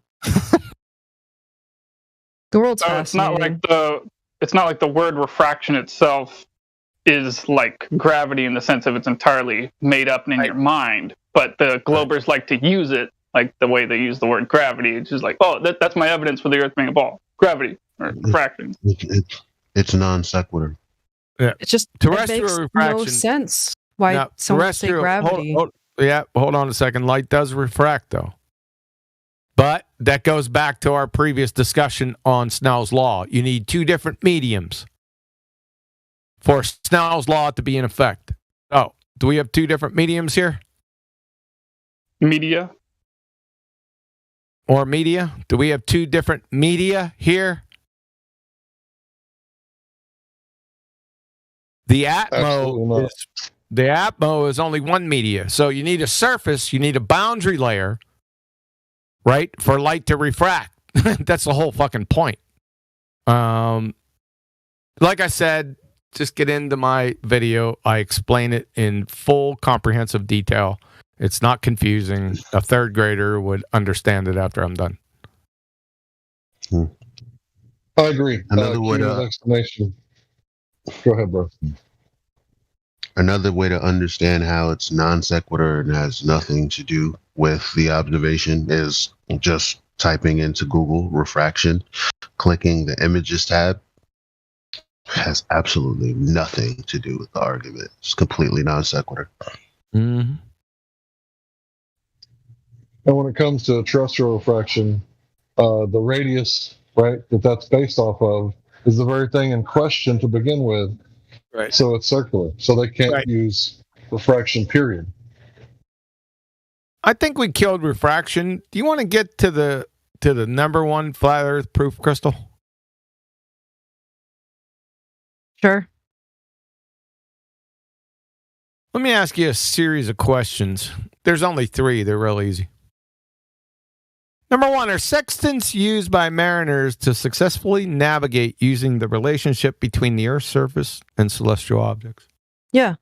world's it's not like the word refraction itself is like gravity in the sense of it's entirely made up in your mind, but the Globers like to use it like the way they use the word gravity. It's just like, oh, that's my evidence for the Earth being a ball. Gravity or refraction. It's non sequitur. Yeah. It's just terrestrial it makes refraction. no sense why someone would say gravity. Hold on a second. Light does refract though. But that goes back to our previous discussion on Snell's law. You need 2 different mediums for Snell's law to be in effect. Oh, do we have 2 different mediums here? Media? Or media? Do we have 2 different media here? The Atmo is only one media. So you need a surface, you need a boundary layer, right, for light to refract. That's the whole fucking point. Like I said, just get into my video. I explain it in full comprehensive detail. It's not confusing. A 3rd grader would understand it after I'm done. I agree. Another way Q with to explanation. Go ahead, bro. Another way to understand how it's non sequitur and has nothing to do with the observation is just typing into Google refraction, clicking the images tab. Has absolutely nothing to do with the argument. It's completely non sequitur. Mm-hmm. And when it comes to terrestrial refraction, the radius, right, that's based off of is the very thing in question to begin with. Right. So it's circular. So they can't use refraction, period. I think we killed refraction. Do you want to get to the number one flat Earth proof, Crystal? Sure. Let me ask you a series of questions. There's only 3. They're real easy. Number 1, are sextants used by mariners to successfully navigate using the relationship between the Earth's surface and celestial objects? Yeah.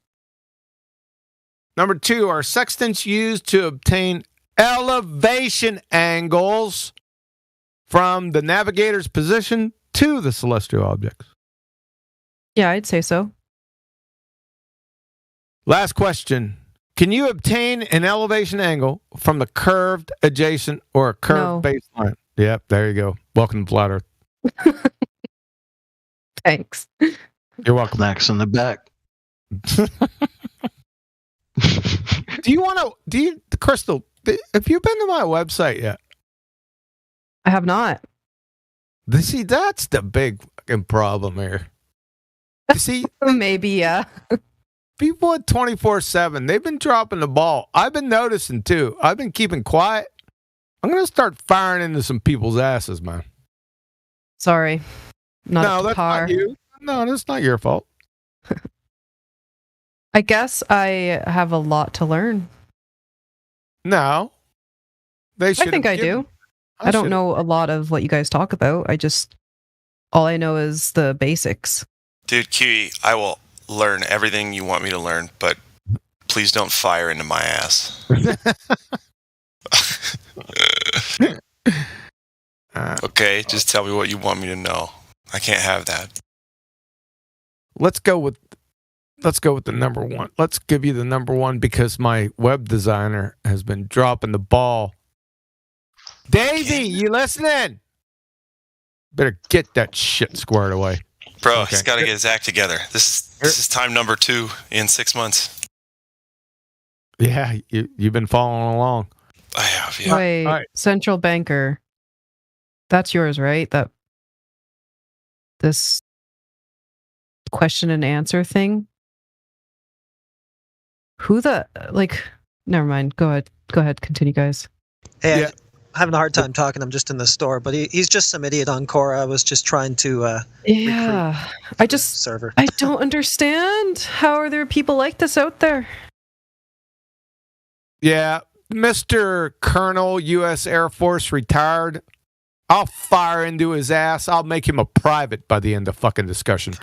Number 2, are sextants used to obtain elevation angles from the navigator's position to the celestial objects? Yeah, I'd say so. Last question. Can you obtain an elevation angle from the curved adjacent or a curved baseline? Yep, there you go. Welcome to Flat Earth. Thanks. You're welcome. Snacks in the back. Crystal, have you been to my website yet? I have not. See, that's the big fucking problem here. See, maybe, yeah. People at 24/7, they've been dropping the ball. I've been noticing too. I've been keeping quiet. I'm going to start firing into some people's asses, man. Sorry. Not no, up to that's par. not you. No, that's not your fault. I guess I have a lot to learn. No. I think I do. I don't know a lot of what you guys talk about. All I know is the basics. Dude, Kiwi, I will learn everything you want me to learn, but please don't fire into my ass. Okay, just tell me what you want me to know. I can't have that. Let's go with the number 1. Let's give you the number 1 because my web designer has been dropping the ball. Davey, you listening? Better get that shit squared away. Bro, he's got to get his act together. This is time number 2 in 6 months. Yeah, you've been following along. I have, yeah. Wait, All right. central banker. That's yours, right? This question and answer thing. Never mind. Go ahead. Continue, guys. Hey, I'm having a hard time talking. I'm just in the store, but he's just some idiot on Quora. I was just trying to server. I don't understand. How are there people like this out there? Yeah, Mr. Colonel, U.S. Air Force, retired. I'll fire into his ass. I'll make him a private by the end of fucking discussion.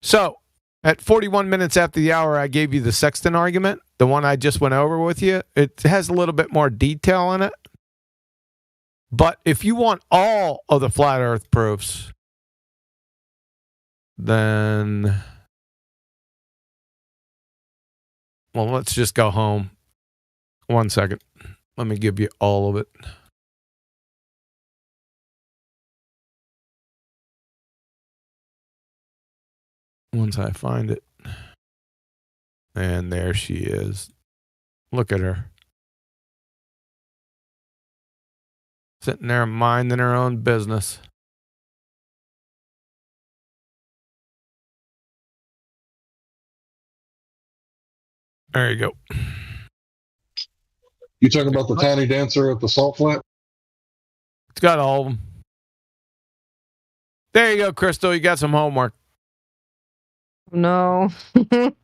So, at 41 minutes after the hour, I gave you the sextant argument, the one I just went over with you. It has a little bit more detail in it. But if you want all of the flat Earth proofs, then, well, let's just go home. 1 second. Let me give you all of it. Once I find it. And there she is. Look at her. Sitting there minding her own business. There you go. You talking about the tiny dancer at the salt flat? It's got all of them. There you go, Crystal. You got some homework. No. You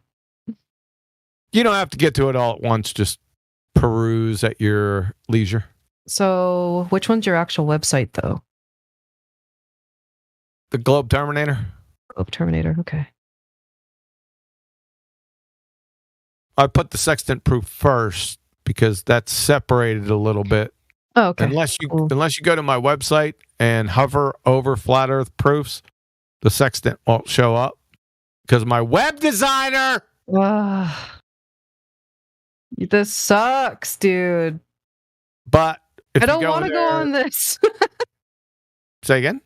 don't have to get to it all at once. Just peruse at your leisure. So, which one's your actual website, though? The Globe Terminator. Globe Terminator, okay. I put the sextant proof first because that's separated a little bit. Oh, okay. Unless you go to my website and hover over flat Earth proofs, the sextant won't show up because my web designer. This sucks, dude. But if I don't you go want to go on this. Say again.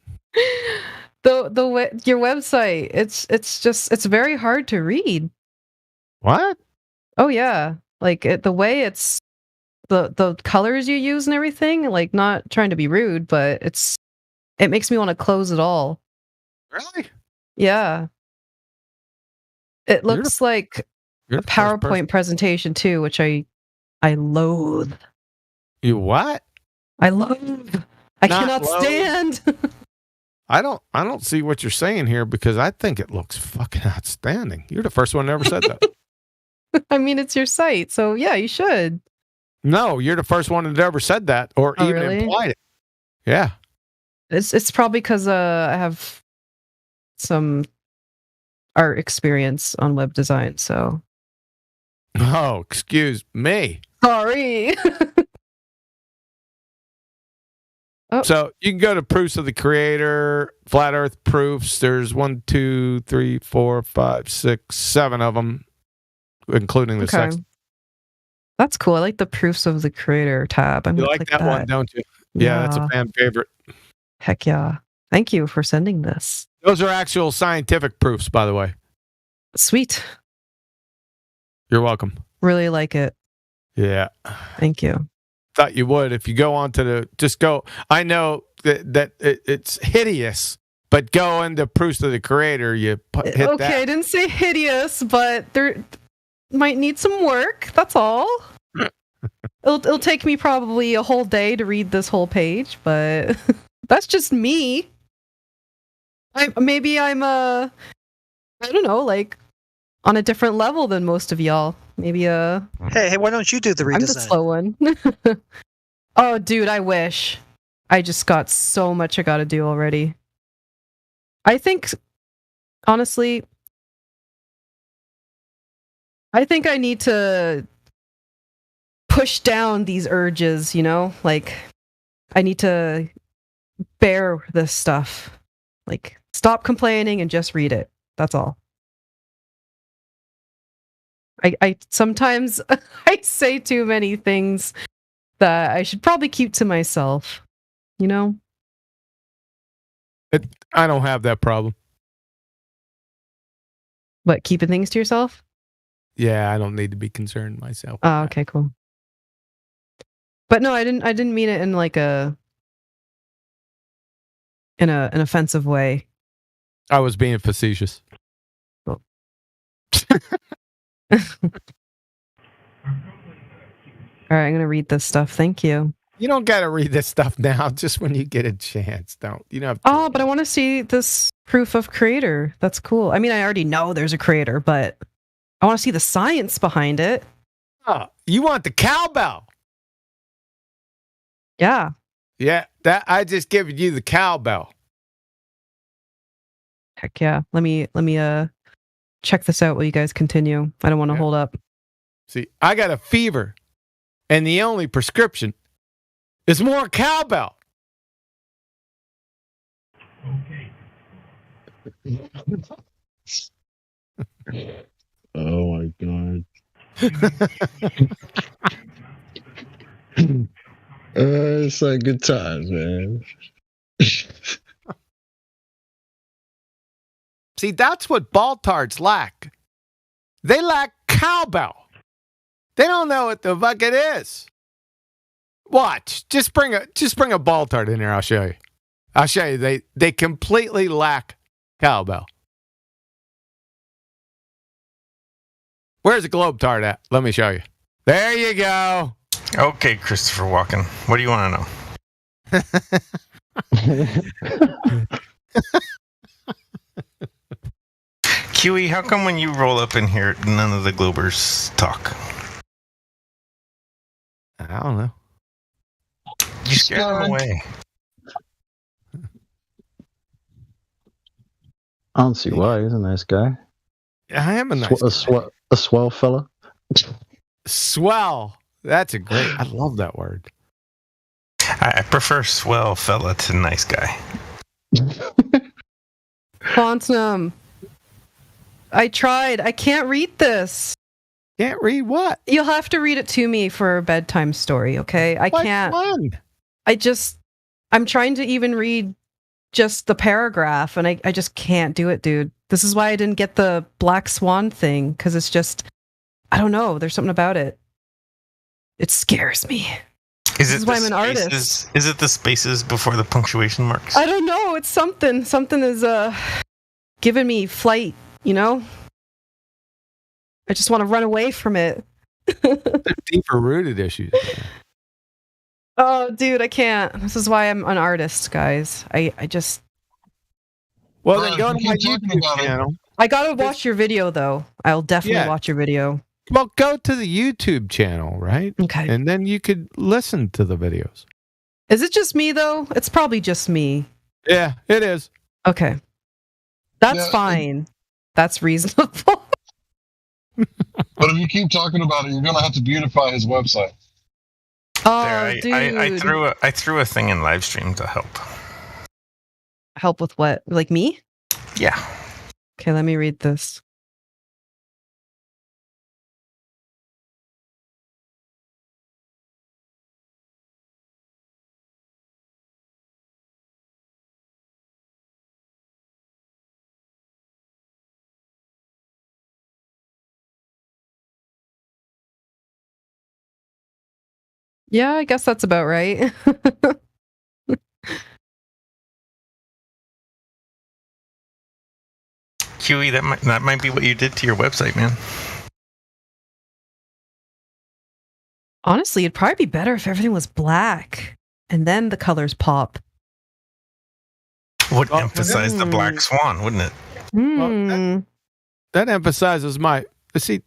Your website. It's very hard to read. What? Oh yeah, like the way it's the colors you use and everything. Like, not trying to be rude, but it makes me want to close it all. Really? Yeah. It looks like a the first PowerPoint presentation too, which I loathe. You what? I loathe. I Not cannot loathe. stand. I don't see what you're saying here because I think it looks fucking outstanding. You're the first one that ever said that. I mean, it's your site, so yeah, you should. No, you're the first one that ever said that or Oh, even really? implied it. Yeah. It's probably because I have some art experience on web design, so Oh, excuse me. sorry. So you can go to Proofs of the Creator, Flat Earth Proofs. There's 1, 2, 3, 4, 5, 6, 7 of them, including the sex. That's cool. I like the Proofs of the Creator tab. I'm You gonna like click that one, don't you? Yeah, that's a fan favorite. Heck yeah. Thank you for sending this. Those are actual scientific proofs, by the way. Sweet. You're welcome. Really like it. Yeah. Thank you. Thought you would. If you go on to just go, I know that it's hideous, but go into Proofs of the Creator, you hit Okay, that. I didn't say hideous, but there might need some work. That's all. It'll take me probably a whole day to read this whole page, but that's just me. Maybe I'm I don't know, like on a different level than most of y'all. Maybe Hey, why don't you do the I'm the redesign? slow one. Oh, dude, I wish. I just got so much I gotta do already. I think, honestly, I think I need to push down these urges, you know? Like, I need to bear this stuff. Like, stop complaining and just read it. That's all. I sometimes I say too many things that I should probably keep to myself, you know? I don't have that problem. But keeping things to yourself? Yeah, I don't need to be concerned myself. Oh, okay, cool. But no, I didn't mean it in like an offensive way. I was being facetious. Cool. All right, I'm gonna read this stuff. Thank you. You don't got to read this stuff now. Just when you get a chance. Don't you know? Oh, but I want to see this proof of creator. That's cool. I mean, I already know there's a creator, but I want to see the science behind it. Oh, you want the cowbell? Yeah. Yeah, that I just given you the cowbell. Heck yeah. Let me check this out while you guys continue. I don't want to hold up. See, I got a fever, and the only prescription is more cowbell. Oh my god. It's like good times, man. See, that's what baltards lack. They lack cowbell. They don't know what the fuck it is. Watch. Just bring a baltard in here. I'll show you. I'll show you. They completely lack cowbell. Where's the Globetard at? Let me show you. There you go. Okay, Christopher Walken. What do you want to know? Kiwi, how come when you roll up in here, none of the Globers talk? I don't know. You scared them away. I don't see why. He's a nice guy. I am a nice a swell fella. Swell. That's a great. I love that word. I prefer swell fella to nice guy. Quantum. I tried. I can't read this. Can't read what? You'll have to read it to me for a bedtime story, okay? I can't. One? I'm trying to even read just the paragraph, and I just can't do it, dude. This is why I didn't get the Black Swan thing, because it's just, I don't know. There's something about it. It scares me. This is why I'm an artist. Is it the spaces before the punctuation marks? I don't know. It's something. Something is giving me flight, you know? I just want to run away from it. Deeper rooted issues. Oh, dude, I can't. This is why I'm an artist, guys. I just... Well, then go to my YouTube channel. I gotta watch your video, though. I'll definitely watch your video. Well, go to the YouTube channel, right? Okay. And then you could listen to the videos. Is it just me, though? It's probably just me. Yeah, it is. Okay. That's fine. That's reasonable. But if you keep talking about it, you're going to have to beautify his website. Oh, dude. dude. I threw a thing in live stream to help. Help with what? Like me? Yeah. Okay, let me read this. Yeah, I guess that's about right. QE, that might be what you did to your website, man. Honestly, it'd probably be better if everything was black and then the colors pop. Would emphasize the Black Swan, wouldn't it? Well, that emphasizes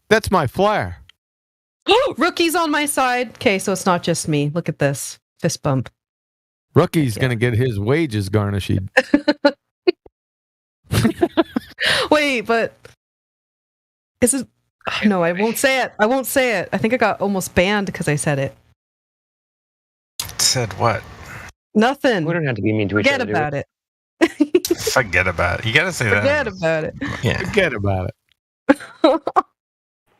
that's my flair. Rookie's on my side. Okay, so it's not just me. Look at this. Fist bump. Rookie's going to get his wages garnished. Wait, but is it... No, I won't say it. I won't say it. I think I got almost banned because I said it. Said what? Nothing. We don't have to be mean to each other. Forget about it. Forget about it. You gotta say that. Forget about it. Yeah. Forget about it.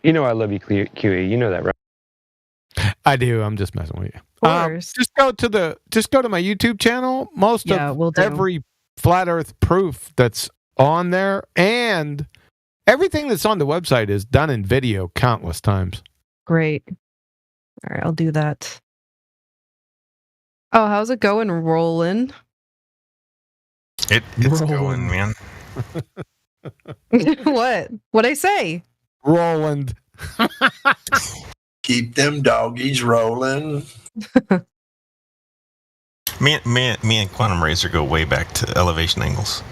You know I love you, QE. You know that, right? I do. I'm just messing with you. Of course. Just go to my YouTube channel. Most of every flat Earth proof that's on there, and everything that's on the website is done in video countless times. Great. All right, I'll do that. Oh, how's it going, Roland? It's going, man. What? What'd I say? Roland. Keep them doggies rolling. Me and Quantum Razor go way back to elevation angles.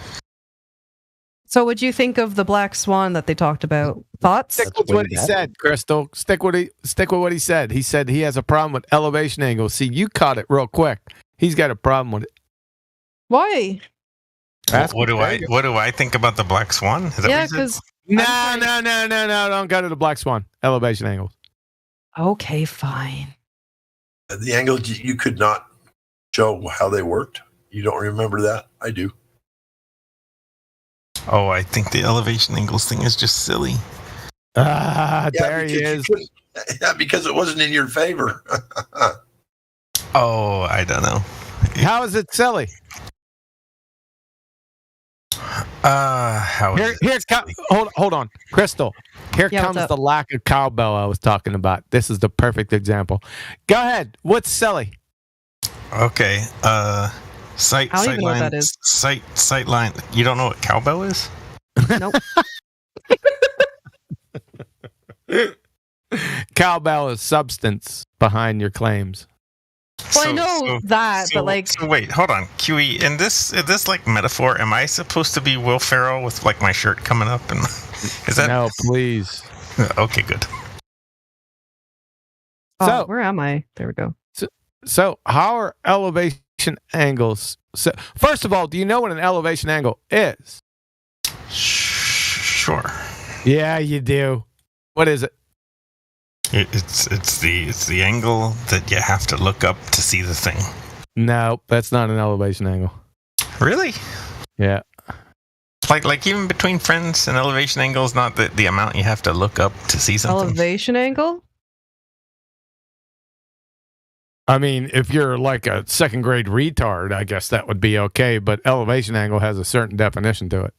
So what'd you think of the Black Swan that they talked about? Thoughts? Stick with what he said, Crystal. Stick with what he said. He said he has a problem with elevation angles. See, you caught it real quick. He's got a problem with it. Why? What do I think about the Black Swan? Is that Yeah, what you said? because No. Don't go to the Black Swan. Elevation angles. Okay, fine. The angles you could not show how they worked. You don't remember that? I do. Oh, I think the elevation angles thing is just silly. There he is. Yeah, because it wasn't in your favor. Oh, I don't know. How is it silly? Hold on, Crystal. Here comes the lack of cowbell I was talking about. This is the perfect example. Go ahead. What's silly? Okay. Sight I don't even know what line. that is. Sight line. You don't know what cowbell is? Nope. Cowbell is substance behind your claims. Well, I know that, but like... So wait, hold on. QE, in this like metaphor, am I supposed to be Will Ferrell with like my shirt coming up? And is that... No, please. Okay, good. Oh, where am I? There we go. So how are elevation angles? So, first of all, do you know what an elevation angle is? Sure. Yeah, you do. What is it? It's the angle that you have to look up to see the thing. No, that's not an elevation angle. Really? Yeah. Like even between friends, an elevation angle is not the amount you have to look up to see something. Elevation angle? I mean, if you're like a second grade retard, I guess that would be okay, but elevation angle has a certain definition to it.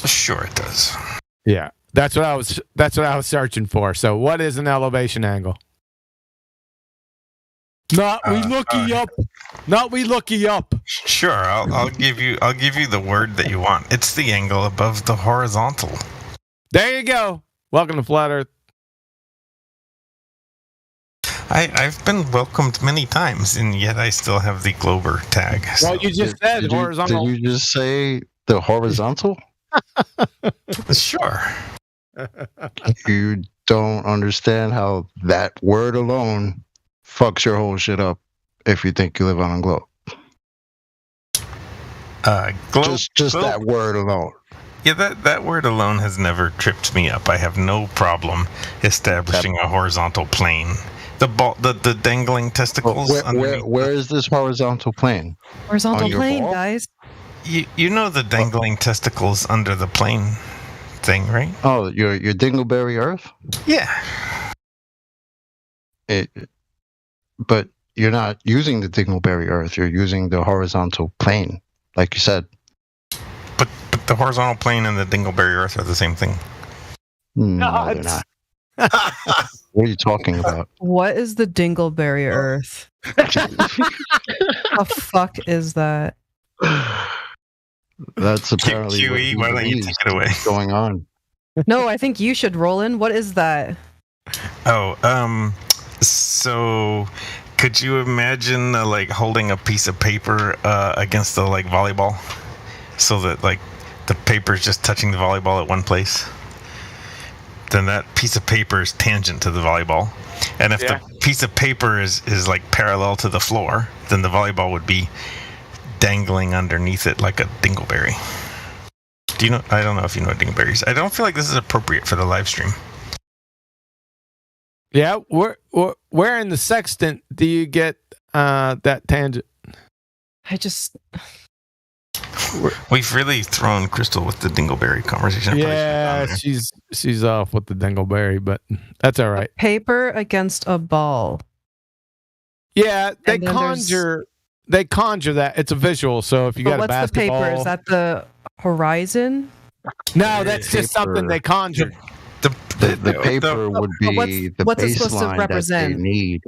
Sure it does. Yeah. That's what I was searching for. So what is an elevation angle? Not we looky up. Not we looky up. Sure, I'll give you the word that you want. It's the angle above the horizontal. There you go. Welcome to Flat Earth. I've been welcomed many times, and yet I still have the Glober tag. So. Well, you just said horizontal. Did you just say the horizontal? Sure. You don't understand how that word alone fucks your whole shit up if you think you live on a globe. Just that word alone. Yeah, that word alone has never tripped me up. I have no problem establishing a horizontal plane. The dangling testicles. Where is this horizontal plane? Horizontal plane, guys. You know the dangling testicles under the plane thing, right? Oh, your Dingleberry Earth? Yeah. But you're not using the Dingleberry Earth. You're using the horizontal plane, like you said. But the horizontal plane and the Dingleberry Earth are the same thing. No, they're not. What are you talking about? What is the Dingleberry Earth? The fuck is that? That's apparently QE, why don't you take it away? What's going on? No, I think you should roll in. What is that? Oh, so could you imagine like holding a piece of paper against the like volleyball, so that like the paper is just touching the volleyball at one place? Then that piece of paper is tangent to the volleyball, and if the piece of paper is like parallel to the floor, then the volleyball would be dangling underneath it like a dingleberry. Do you know? I don't know if you know what dingleberries. I don't feel like this is appropriate for the live stream. Yeah, where in the sextant do you get that tangent? We've really thrown Crystal with the dingleberry conversation. Yeah, she's off with the dingleberry, but that's all right. Paper against a ball. Yeah, they conjure that. It's a visual, so if you got a basketball... What's the paper? Is that the horizon? No, that's just something they conjure. The paper would be the baseline that they need.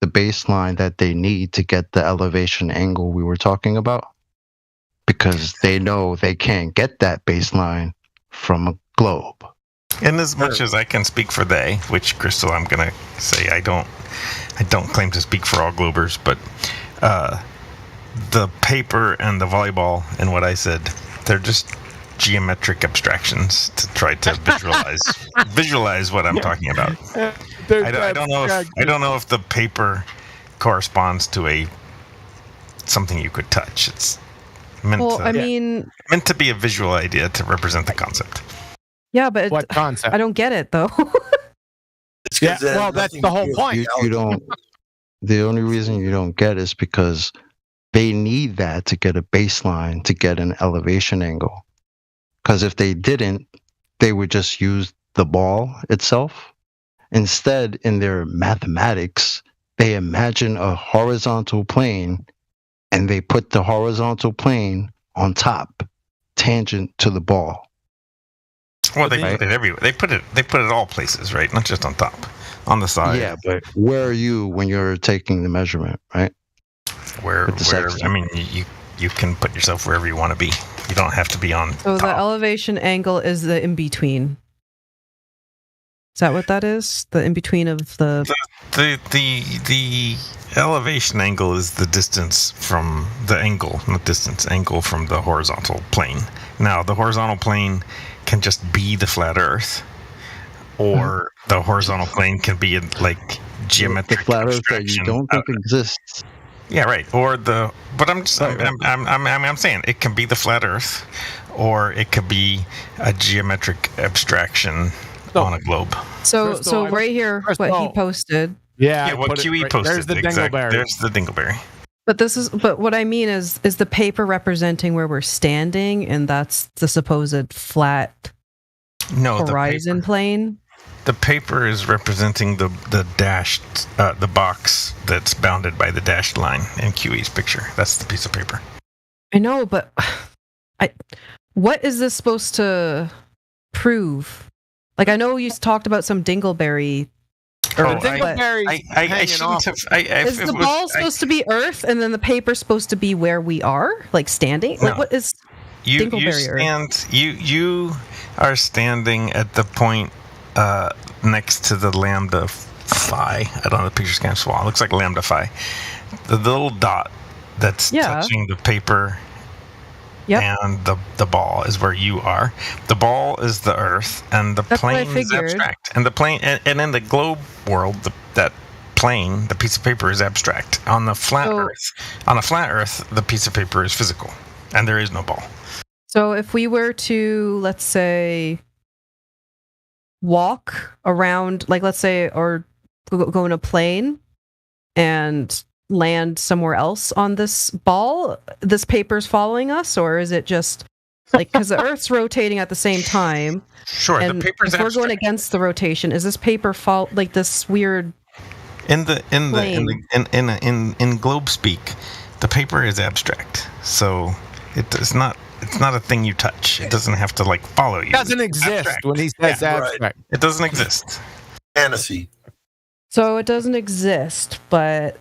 The baseline that they need to get the elevation angle we were talking about. Because they know they can't get that baseline from a globe. And as much as I can speak for they, which Crystal, I'm gonna say I don't claim to speak for all globers, but the paper and the volleyball and what I said, they're just geometric abstractions to try to visualize what I'm talking about. I don't know if the paper corresponds to something you could touch. It's meant to be a visual idea to represent the concept. Yeah, but what concept? I don't get it though. Well, that's the whole point. You don't. The only reason you don't get is because they need that to get a baseline, to get an elevation angle. Because if they didn't, they would just use the ball itself. Instead, in their mathematics, they imagine a horizontal plane and they put the horizontal plane on top, tangent to the ball. Well, they put it everywhere. They put it all places, right? Not just on top, on the side. Yeah, but where are you when you're taking the measurement, right? Where I mean, you can put yourself wherever you want to be. You don't have to be on So top. the elevation angle is the in-between. Is that what that is? The in-between of the elevation angle is the distance from the angle, not distance, angle from the horizontal plane. Now, the horizontal plane can just be the flat Earth, or the horizontal plane can be like geometric the flat Earth that you don't think exists. Yeah, right. But I'm saying it can be the flat Earth, or it could be a geometric abstraction on a globe. So right here, what he posted Yeah, What put it QE right- posted. there's the exactly. dingleberry. There's the dingleberry. But what I mean is the paper representing where we're standing, and that's the supposed flat No, horizon plane? the paper is representing the dashed the box that's bounded by the dashed line in QE's picture. That's the piece of paper. I know, but what is this supposed to prove? Like, I know you talked about some dingleberry. I hanging shouldn't off. have. Is the ball supposed to be Earth, and then the paper's supposed to be where we are, like standing? Like, No. what is You dingleberry Earth? stand. You are standing at the point next to the lambda phi. I don't know the picture's kind of small. It looks like lambda phi. The little dot that's touching the paper. Yep. And the ball is where you are. The ball is the Earth, and the That's what I plane is figured. abstract. And the plane, and in the globe world, that plane, the piece of paper is abstract. On the flat Earth, the piece of paper is physical, and there is no ball. So if we were to, let's say, walk around, like, let's say, or go in a plane and land somewhere else on this ball, this paper's following us, or is it just like, because the Earth's rotating at the same time? Sure, and the paper's if we're going against the rotation, is this paper like this weird? In globe speak, the paper is abstract, so it's not a thing you touch. It doesn't have to like follow you. It doesn't exist Abstract. when he says Yeah, right. abstract. It doesn't exist. Fantasy. So it doesn't exist, but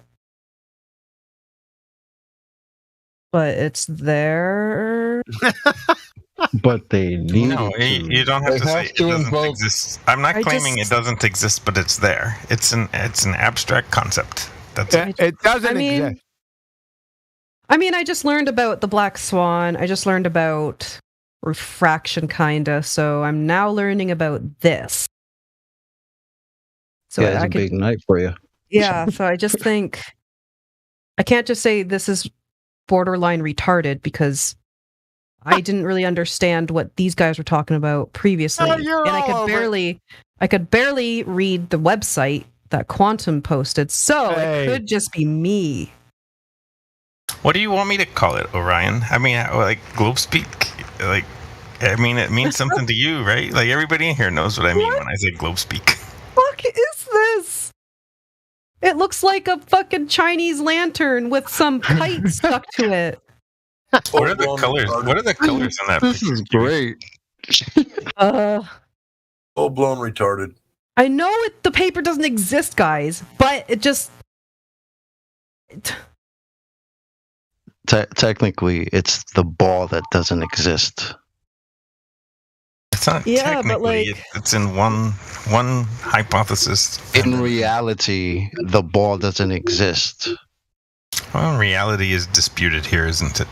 it's there. But they need No, it to. you don't have They to say have it to doesn't invoke- exist. I'm not claiming it doesn't exist, but it's there. It's an abstract concept. That's it. It doesn't I mean, exist. I just learned about the black swan. I just learned about refraction, kinda. So I'm now learning about this. So Yeah, it's I a could, big night for you. yeah. So I just think I can't just say this is borderline retarded because I didn't really understand what these guys were talking about previously, Oh, you're and I all could barely read the website that Quantum posted. So Hey. it could just be me. What do you want me to call it, Orion? I mean, like globe speak. Like, I mean, it means something to you, right? Like everybody in here knows what I mean when I say globe speak. Fuck is this? It looks like a fucking Chinese lantern with some kite stuck to it. What are the colors? What are the colors in that? This is great. Full blown retarded. I know the paper doesn't exist, guys, but it just Technically, it's the ball that doesn't exist. It's not Yeah, but, technically. like- It's in one hypothesis. In reality, the ball doesn't exist. Well, reality is disputed here, isn't it?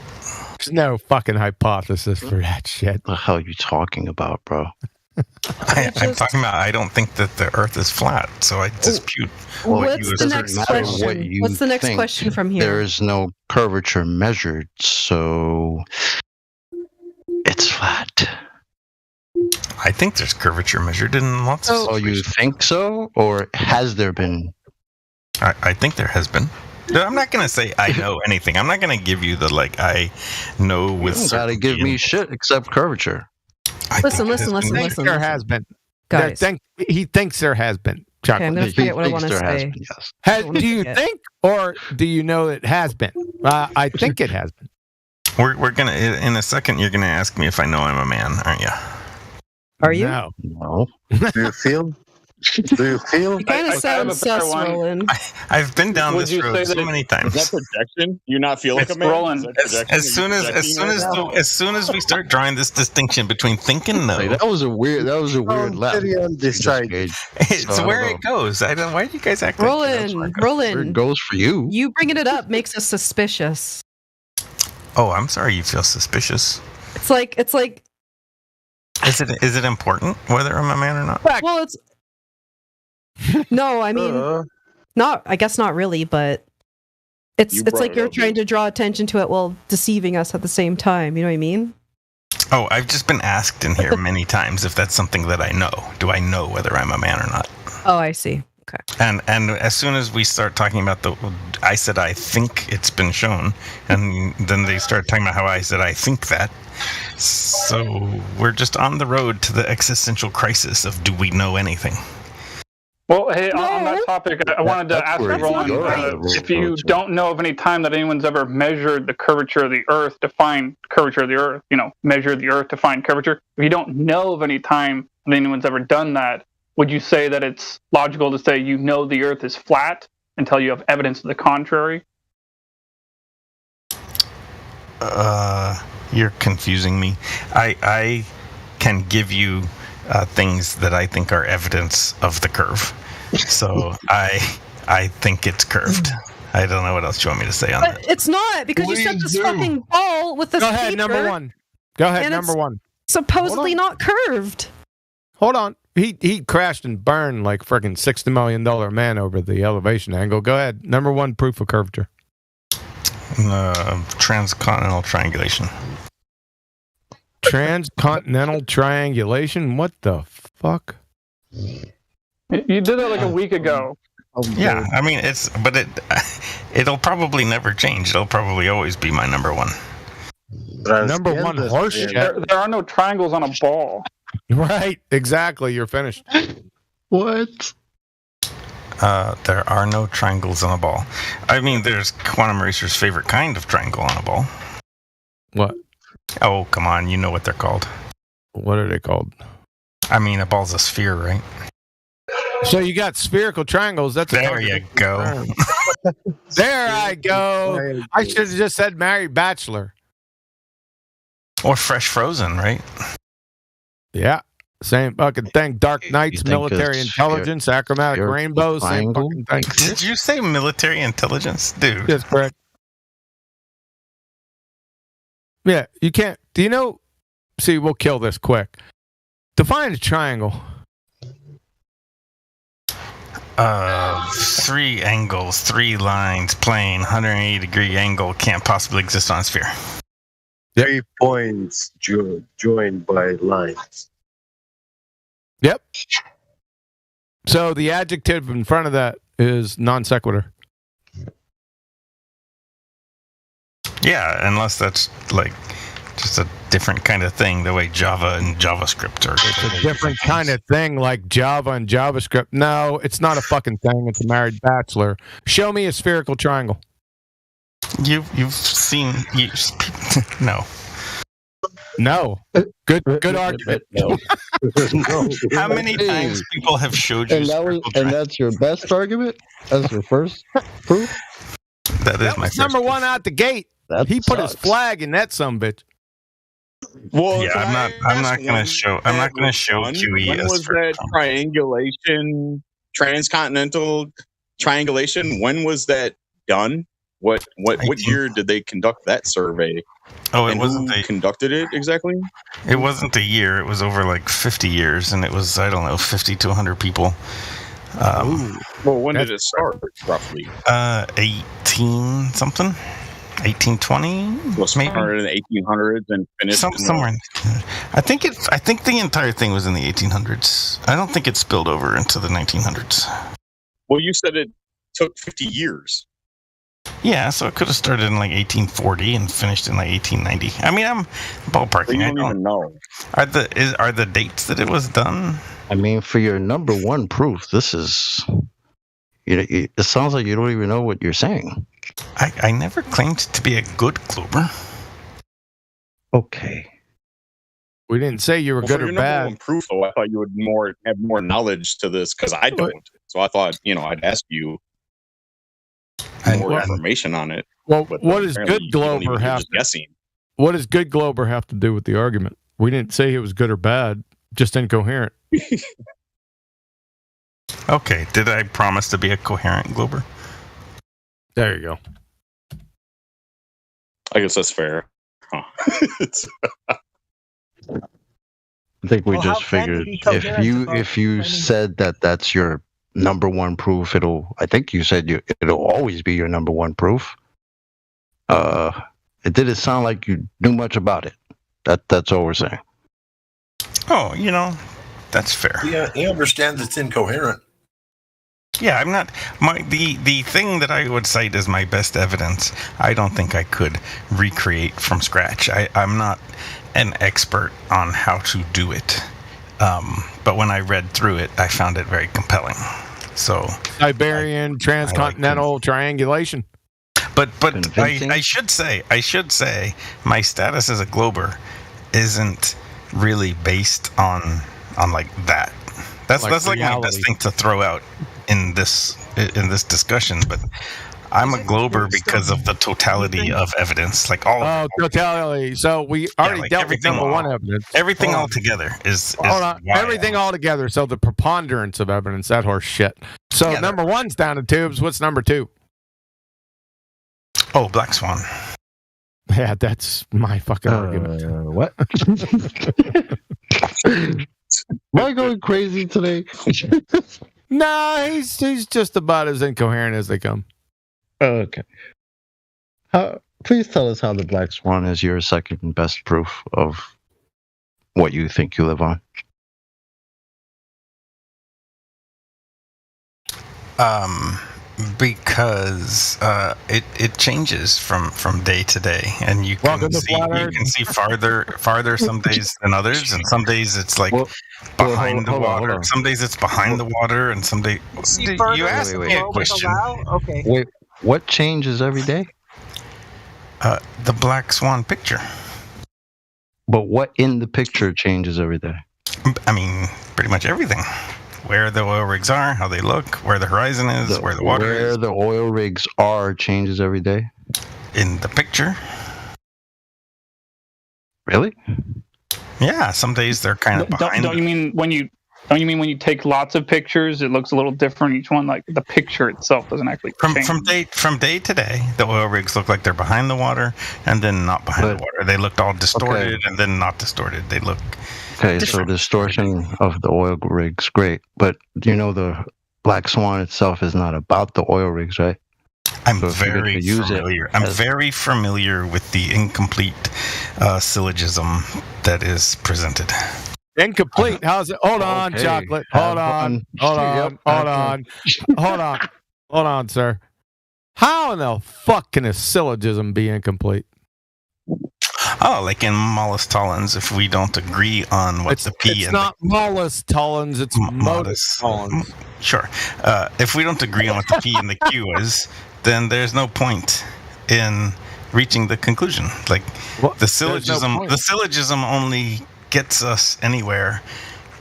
There's no fucking hypothesis for that shit. What the hell are you talking about, bro? I'm talking about. I don't think that the Earth is flat, so I dispute. what you what's the assert. next matter question? what you What's the next think, question from here? There is no curvature measured, so it's flat. I think there's curvature measured in lots of Oh, you think so? Or has there been? I think there has been. I'm not going to say I know anything. I'm not going to give you the, like, I know with You gotta give me shit except curvature. Listen. There has been. Guys. He thinks there has been. Chuck. Okay, I'm gonna forget what I want to say. Do you think, or do you know it has been? I think it has been. We're going to, in a second, you're going to ask me if I know I'm a man, aren't you? Are you? No. Do you feel? Do you feel? You kind of sound sus, Roland. I've been down Would this you road say so that many times. Is that projection? You not feel like a man? Roland. Is that projection? As soon as we start drawing this distinction between think and know, That was a weird laugh. it's where it goes. I don't. Why do you guys act like Where it Roland, goes for you. you bringing it up makes us suspicious. Oh, I'm sorry. You feel suspicious. It's like Is it important whether I'm a man or not? well, it's no, I mean, not. I guess not really, but it's You it's brought like it you're up, trying to draw attention to it while deceiving us at the same time. You know what I mean? Oh, I've just been asked in here many times if that's something that I know. Do I know whether I'm a man or not? Oh, I see. And as soon as we start talking about I said I think it's been shown, and then they start talking about how I said I think that. So we're just on the road to the existential crisis of do we know anything? Well, hey, on that topic, I wanted to ask Roland if you don't know of any time that anyone's ever measured the curvature of the Earth to find curvature of the Earth, measured the Earth to find curvature. If you don't know of any time that anyone's ever done that, would you say that it's logical to say the Earth is flat until you have evidence to the contrary? You're confusing me. I can give you things that I think are evidence of the curve. So I think it's curved. I don't know what else you want me to say on that. But it's not, because you set this fucking ball with this Go ahead, paper, number one. Go ahead, and number it's one. supposedly not curved. Hold on. He crashed and burned like freaking $60 million man over the elevation angle. Go ahead. Number one proof of curvature. Transcontinental triangulation. Transcontinental triangulation? What the fuck? You did it like a week ago. Yeah, I mean it'll probably never change. It'll probably always be my number one. Number one horse shit. There are no triangles on a ball. Right, exactly. You're finished. What? There are no triangles on a ball. I mean, there's Quantum Racer's favorite kind of triangle on a ball. What? Oh, come on. You know what they're called. What are they called? I mean, a ball's a sphere, right? So you got spherical triangles. That's there you go. There I go. I should have just said married bachelor. Or fresh frozen, right? Yeah. Same fucking thing. Dark Knights, military intelligence, achromatic rainbow, same fucking thing. Did you say military intelligence? Dude. That's correct. Yeah, you can't. Do you know? See, we'll kill this quick. Define a triangle. 3 angles, 3 lines, plane, 180-degree angle can't possibly exist on a sphere. 3 points joined by lines. Yep. So the adjective in front of that is non sequitur. Yeah, unless that's like just a different kind of thing, the way Java and JavaScript are. It's a different kind of thing like Java and JavaScript. No, it's not a fucking thing. It's a married bachelor. Show me a spherical triangle. You've seen no. No. Good argument. No. How many times people have showed you and that's your best argument? That's your first proof? That is my number one out the gate. He put his flag in that sumbitch. Well, yeah, I'm not going to show QE. When was that triangulation, transcontinental triangulation? When was that done? What year did they conduct that survey? Oh, it wasn't. Who conducted it exactly? It wasn't a year. It was over like 50 years, and it was 50 to 100 people. Well, when did it start roughly? 18 something. 1820, well, started in the 1800s and finished somewhere. I think the entire thing was in the 1800s. I don't think it spilled over into the 1900s. Well, you said it took 50 years. Yeah, so it could have started in like 1840 and finished in like 1890. I mean, I'm ballparking. I don't even know. Are the dates that it was done? I mean, for your number one proof, this is. It sounds like you don't even know what you're saying. I never claimed to be a good Glober. Okay. We didn't say you were good or bad. One proof, though, I thought you would have more knowledge to this because I don't. So I thought, I'd ask you more information on it. Well, what does good Glober have? Guessing. What does good Glober have to do with the argument? We didn't say it was good or bad, just incoherent. Okay, did I promise to be a coherent Glober? There you go. I guess that's fair. Huh. I think we just figured if you said that that's your number one proof, I think you said it'll always be your number one proof. It didn't sound like you knew much about it. That's all we're saying. Oh, that's fair. Yeah, he understands it's incoherent. Yeah, I'm not. The thing that I would cite as my best evidence, I don't think I could recreate from scratch. I'm not an expert on how to do it. But when I read through it, I found it very compelling. So Siberian transcontinental triangulation. But I should say my status as a Glober isn't really based on like that. That's like my best thing to throw out in this discussion. But I'm a Glober because of the totality of evidence, like all. Oh, totality. So we already dealt with number one evidence. Everything all together is hold on. Everything all together. So the preponderance of evidence, that horse shit. So number one's down to tubes. What's number two? Oh, Black Swan. Yeah, that's my fucking argument. What? Am I going crazy today? Nah, he's just about as incoherent as they come. Okay. Please tell us how the Black Swan is your second best proof of what you think you live on. Because it changes from day to day, and you can see farther some days than others, and some days it's like behind the water. Some days it's behind the water, and some days you asked me a question. Okay. Wait, what changes every day? The Black Swan picture. But what in the picture changes every day? I mean, pretty much everything. Where the oil rigs are, how they look, where the horizon is, where the water is. Where the oil rigs are changes every day? In the picture. Really? Yeah, some days they're kind of behind. Don't you mean when you take lots of pictures, it looks a little different each one? Like the picture itself doesn't actually change. From day to day, the oil rigs look like they're behind the water and then not behind the water. They looked all distorted and then not distorted. They look different. So distortion of the oil rigs, great. But the Black Swan itself is not about the oil rigs, right? I'm very familiar. I'm very familiar with the incomplete syllogism that is presented. Incomplete. How's it? Hold on, chocolate. Hold on, sir. How in the fuck can a syllogism be incomplete? Oh, like in Mollis Tollins, if we don't agree on what the P it's not Mollis Tollins, it's Modus Tollins. Sure. If we don't agree on what the P and the Q is, then there's no point in reaching the conclusion. Like the syllogism only gets us anywhere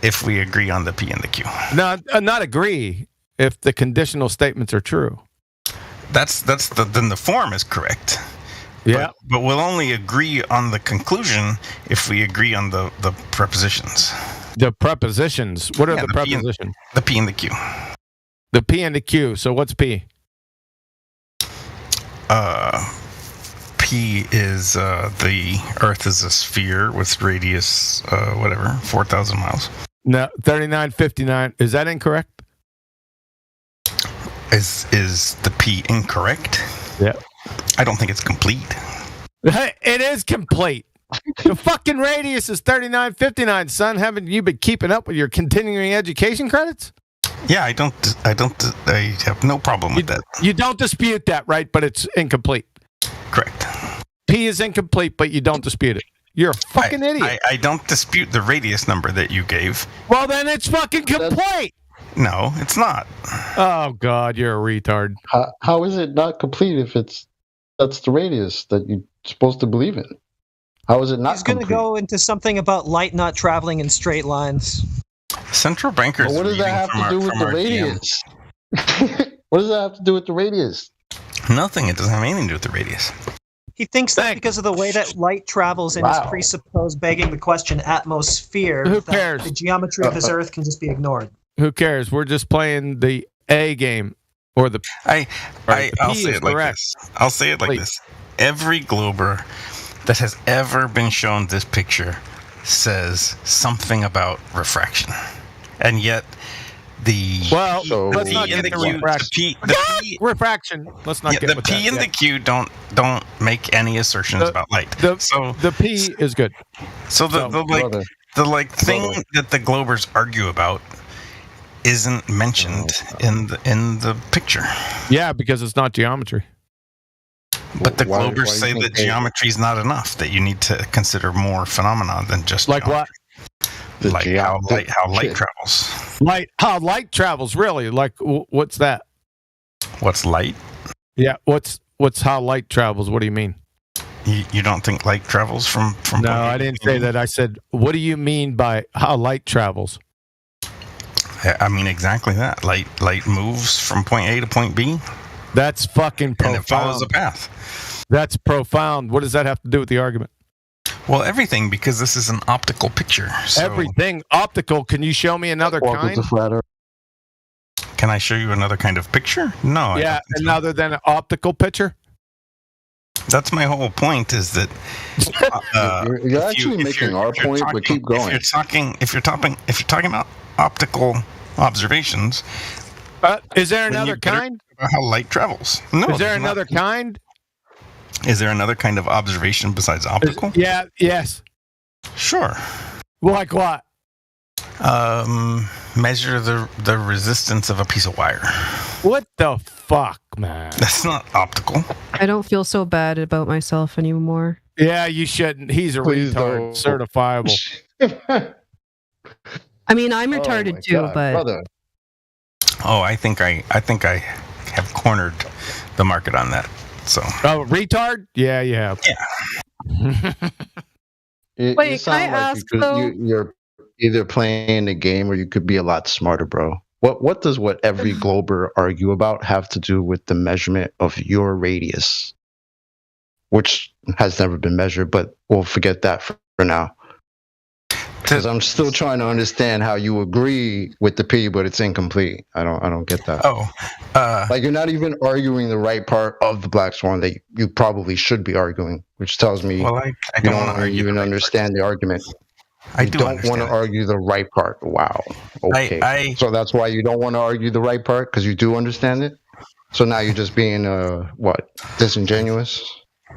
if we agree on the P and the Q. Not agree if the conditional statements are true. Then the form is correct. Yeah. But we'll only agree on the conclusion if we agree on the prepositions. The prepositions. What are the prepositions? The P and the Q. The P and the Q. So what's P? P is the Earth is a sphere with radius, 4,000 miles. No, 3959. Is that incorrect? Is the P incorrect? Yeah. I don't think it's complete. It is complete. The fucking radius is 3959, son. Haven't you been keeping up with your continuing education credits? Yeah, I have no problem with that. You don't dispute that, right? But it's incomplete. Correct. P is incomplete, but you don't dispute it. You're a fucking idiot. I don't dispute the radius number that you gave. Well, then it's fucking complete. No, it's not. Oh, God, you're a retard. How is it not complete if that's the radius that you're supposed to believe in? How is it not complete? He's going to go into something about light not traveling in straight lines. Central bankers. Well, what does that have to do with the radius? What does that have to do with the radius? Nothing. It doesn't have anything to do with the radius. He thinks that because of the way that light travels in his presupposed begging the question atmosphere, Who cares? The geometry of this Earth can just be ignored. Who cares? We're just playing the A game. Or the I'll say it like this. I'll say it like this. Every Glober that has ever been shown this picture says something about refraction. And yet let's not get into refraction. Let's not get the P and the Q don't make any assertions about light. The P is good. So the thing that the Globers argue about isn't mentioned in the picture. Yeah, because it's not geometry. But the Why- Globers why say you think that they- geometry is not enough. That you need to consider more phenomena than just Like what? like how light travels. How light travels, really? Like, what's that? What's light? Yeah, what's how light travels? What do you mean? You don't think light travels from? No, I didn't say that. I said, what do you mean by how light travels? I mean exactly that. Light moves from point A to point B. That's fucking profound. And it follows a path. That's profound. What does that have to do with the argument? Well, everything, because this is an optical picture. So Everything optical. Can you show me another kind? Can I show you another kind of picture? No. Yeah, another than an optical picture. That's my whole point. Is that You're actually making our point, but keep going. If you're talking about optical observations, is there then another you better kind? talk about how light travels? No. Is there there's not. another kind? Is there another kind of observation besides optical? Yeah. Yes. Sure. Like what? Measure the resistance of a piece of wire. What the fuck, man? That's not optical. I don't feel so bad about myself anymore. Yeah, you shouldn't. He's a Please retard. Certifiable. I mean, I'm retarded too, but brother. Oh, I think I have cornered the market on that. So. Oh, retard? Yeah, you have. Yeah. Wait, can I ask, though? You're either playing the game or you could be a lot smarter, bro. What does what every Glober argue about have to do with the measurement of your radius, which has never been measured? But we'll forget that for now. Because I'm still trying to understand how you agree with the P, but it's incomplete. I don't get that. Oh, like you're not even arguing the right part of the Black Swan that you probably should be arguing, which tells me Well, I you don't want to don't argue even understand the argument. I You do don't understand want to argue the right part. Wow. Okay. So that's why you don't want to argue the right part because you do understand it. So now you're just being disingenuous,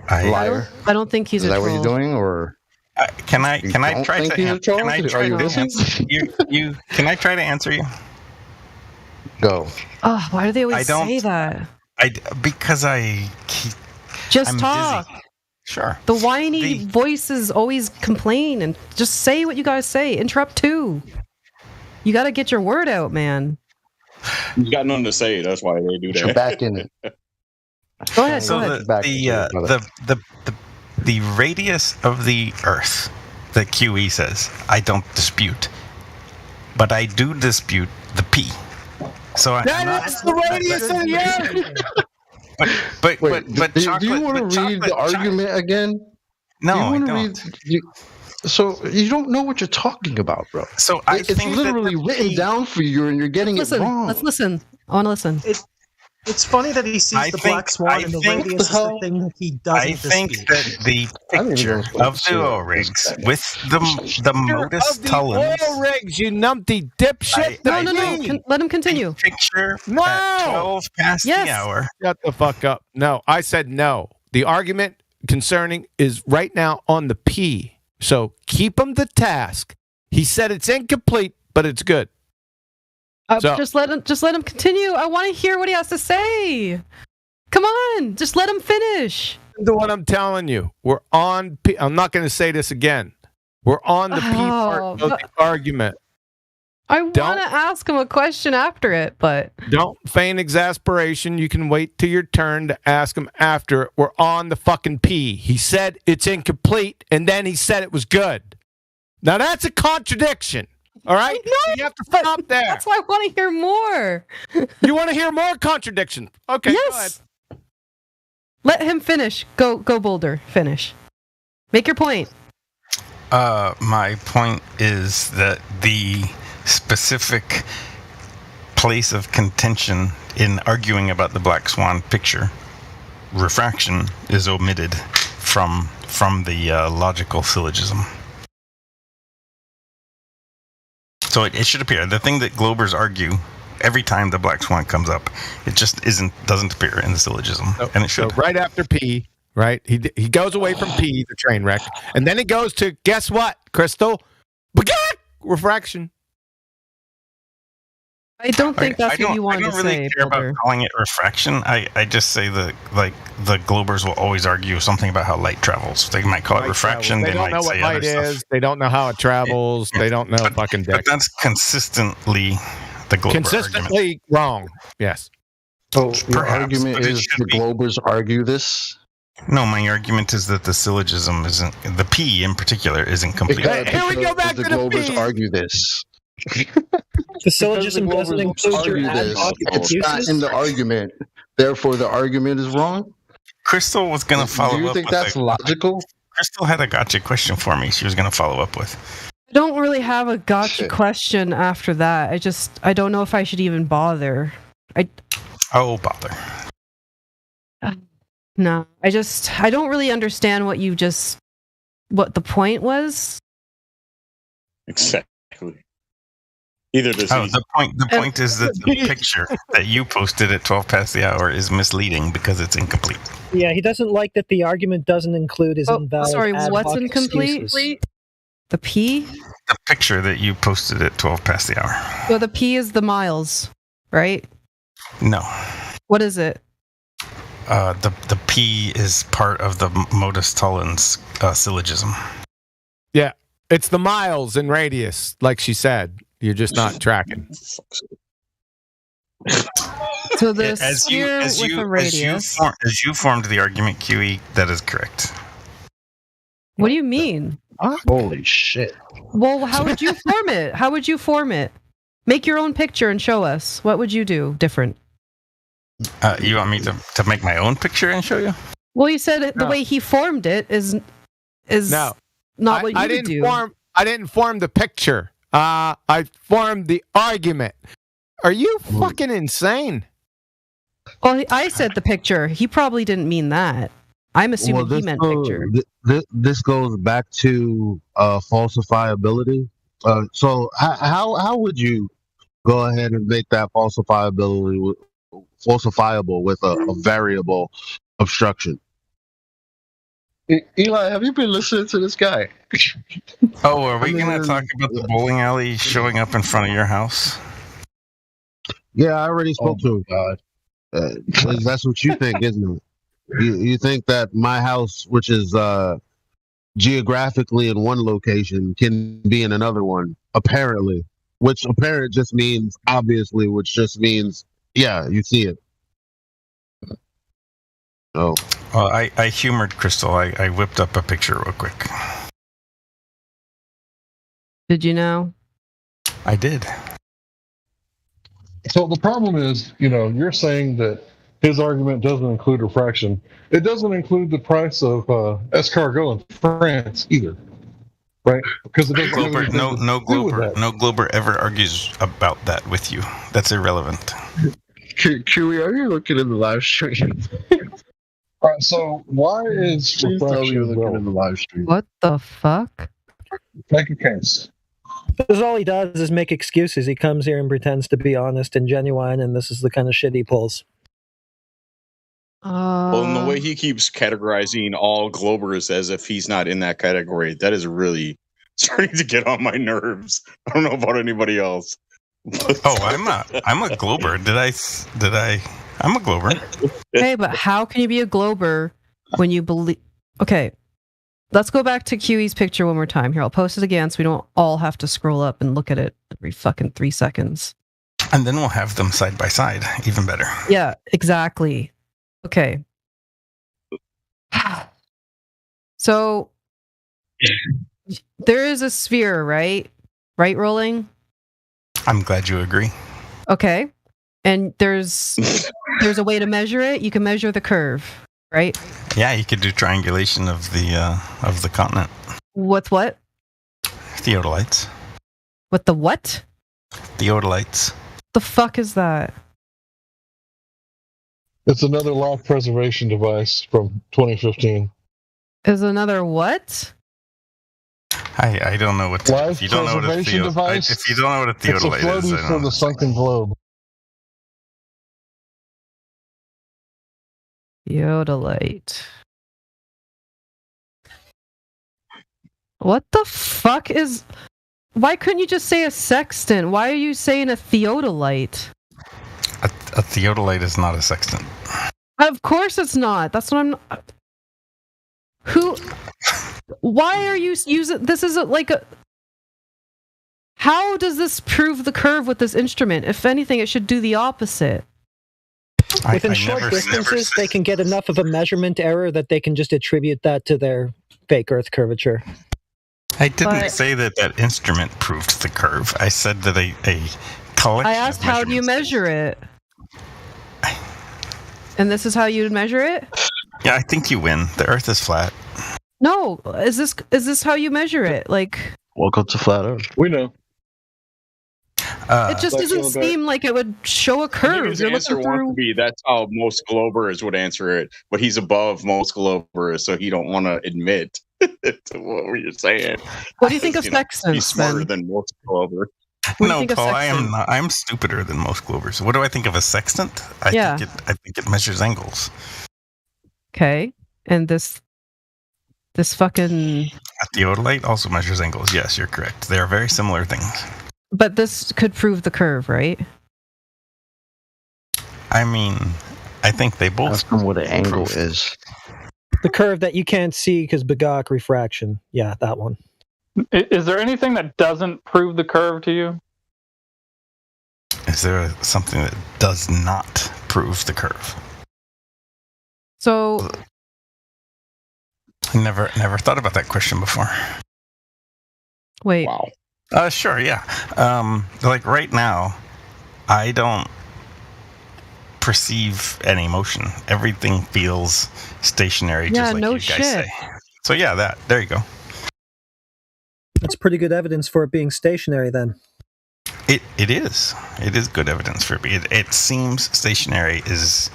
liar. I don't think he's Is a that troll. what you're doing, or can I don't try think to he's a troll? can I Are try you to listening? answer you? Can I try to answer you? Go. Oh, why do they I always don't- say that? Because Just I'm talk. busy. Sure. The whiny voices always complain and just say what you gotta say. Interrupt too. You gotta get your word out, man. You got nothing to say. That's why they do that. You're back in it. Go ahead. So Go ahead. the radius of the Earth that QE says, I don't dispute, but I do dispute the P. So That's the radius of the Earth. But do chocolate. you want to read the argument again? No, Do you I wanna don't. So you don't know what you're talking about, bro. So it's literally written down for you, and you're getting Listen, it wrong. let's listen. I want to listen. It's funny that he sees the black swan and the radius is the thing that he doesn't I think dispute. that the picture of the oil rigs with the modus tollens Oil rigs, you numpty dipshit. No. Let him continue. picture No. at 12 past Yes. the hour. Shut the fuck up. No, I said no. The argument concerning is right now on the P. So keep him to task. He said it's incomplete, but it's good. So- Just let him continue. I want to hear what he has to say. Come on, just let him finish. To what I'm telling you, we're on P. I'm not going to say this again. We're on the P part of the argument. I want to ask him a question after it, but Don't feign exasperation. You can wait till your turn to ask him after it. We're on the fucking P. He said it's incomplete, and then he said it was good. Now that's a contradiction. All right? So you have to stop there. that's why I want to hear more. You want to hear more contradiction? Okay, go ahead. Yes. Let him finish. Go, Boulder. Finish. Make your point. My point is that the specific place of contention in arguing about the Black Swan picture, refraction, is omitted from the logical syllogism. So it should appear. The thing that Globers argue every time the Black Swan comes up, it just doesn't appear in the syllogism, and it should. So right after P, right? He goes away from P, the train wreck, and then it goes to guess what, Crystal? Refraction. I don't think that's what you I wanted don't to really say, care Boulder. about calling it refraction. I just say that like the Globers will always argue something about how light travels. They might call it Light refraction. travels. They They don't might know what say light other stuff. is. They don't know how it travels. They don't know fucking dick. But that's consistently the Glober argument. Consistently wrong. Yes. So your Perhaps, argument but it is should the be. Globers argue this? No, my argument is that the syllogism isn't, the P in particular isn't complete. Here we go back the to the Globers P. argue this. The syllogism Because the doesn't Globers include your argue ad this. hoc It's not excuses. in the argument. Therefore, the argument is wrong. Crystal was going to follow up. Do you think with that's logical? Crystal had a gotcha question for me. She was going to follow up with. I don't really have a gotcha question after that. I don't know if I should even bother. Oh, bother. No, I don't really understand what the point was. Exactly. Either does he. The point is that the picture that you posted at 12 past the hour is misleading because it's incomplete. Yeah, he doesn't like that the argument doesn't include his invalid. Sorry, ad what's hoc incomplete? excuses. The P? The picture that you posted at 12 past the hour. So the P is the miles, right? No. What is it? The P is part of the Modus Tollens syllogism. Yeah. It's the miles in radius, like she said. You're just not tracking. So the sphere with a radius. As you formed the argument, QE, that is correct. What do you mean? Holy shit. Well, how would you form it? How would you form it? Make your own picture and show us. What would you do different? You want me to make my own picture and show you? Well, you said the way he formed it is No. not what you I would didn't do. I didn't form the picture. I formed the argument. Are you fucking insane? Well, I said the picture. He probably didn't mean that. I'm assuming he meant picture. This goes back to falsifiability. So how would you go ahead and make that falsifiable with a variable obstruction? Eli, have you been listening to this guy? Oh, are we going to talk about the bowling alley showing up in front of your house? Yeah, I already spoke to him. God. That's what you think, isn't it? You think that my house, which is geographically in one location, can be in another one, apparently. Which apparent just means obviously, which just means, yeah, you see it. Oh. Well, I humored Crystal. I whipped up a picture real quick. Did you know? I did. So the problem is, you're saying that his argument doesn't include refraction. It doesn't include the price of escargot in France either, right? Because it doesn't have Glober, anything no to do with that. Glober ever argues about that with you. That's irrelevant. Chewie, are you looking in the live stream? All right, so why is Please tell me you're refraction looking in the live stream. What the fuck? Make a case. Because all he does is make excuses. He comes here and pretends to be honest and genuine, and this is the kind of shit he pulls. Well, and the way he keeps categorizing all Globers as if he's not in that category, that is really starting to get on my nerves. I don't know about anybody else. Oh, I'm a Glober. I'm a Glober. Okay, but how can you be a Glober when you believe? Okay, let's go back to QE's picture one more time. Here, I'll post it again so we don't all have to scroll up and look at it every fucking 3 seconds. And then we'll have them side by side. Even better. Yeah, exactly. Okay. So there is a sphere, right? Right, Rolling? I'm glad you agree. Okay. And there's a way to measure it. You can measure the curve, right? Yeah, you could do triangulation of the continent. With what? Theodolites. With the what? Theodolites. The fuck is that? It's another life preservation device from 2015. Is another what? I don't know what. Life If you don't know what a preservation device. if you don't know what a It's a theodolite is, floaty I for don't the sunken globe. Theodolite. What the fuck is... Why couldn't you just say a sextant? Why are you saying a theodolite? A theodolite is not a sextant. Of course it's not. That's what I'm. Who? Why are you using? This is like a. How does this prove the curve with this instrument? If anything, it should do the opposite. Within short distances, they can get enough of a measurement error that they can just attribute that to their fake Earth curvature. I didn't say that instrument proved the curve. I said that a collection. I asked, how do you measure it? And this is how you measure it? Yeah, I think you win. The Earth is flat. No, is this how you measure it? Like, welcome to flat Earth. We know. It just doesn't seem like it would show a curve. His answer wants to be that's how most Globers would answer it, but he's above most Globers, so he don't want to admit to what you're saying. What do you think of sextants? He's smarter than most Globers. No, Paul, I am not. I'm stupider than most Globers. What do I think of a sextant? I think it measures angles. Okay, and this fucking a theodolite also measures angles. Yes, you're correct. They are very similar things. But this could prove the curve, right? I mean, I think they both. Ask them what an angle is. The curve that you can't see because Bagach refraction. Yeah, that one. Is there anything that doesn't prove the curve to you? Is there something that does not prove the curve? So, I never thought about that question before. Wait. Wow. Sure, yeah. Like right now, I don't perceive any motion. Everything feels stationary, just like you guys say. So yeah, there you go. That's pretty good evidence for it being stationary then. It is. It is good evidence for it. It seems stationary is,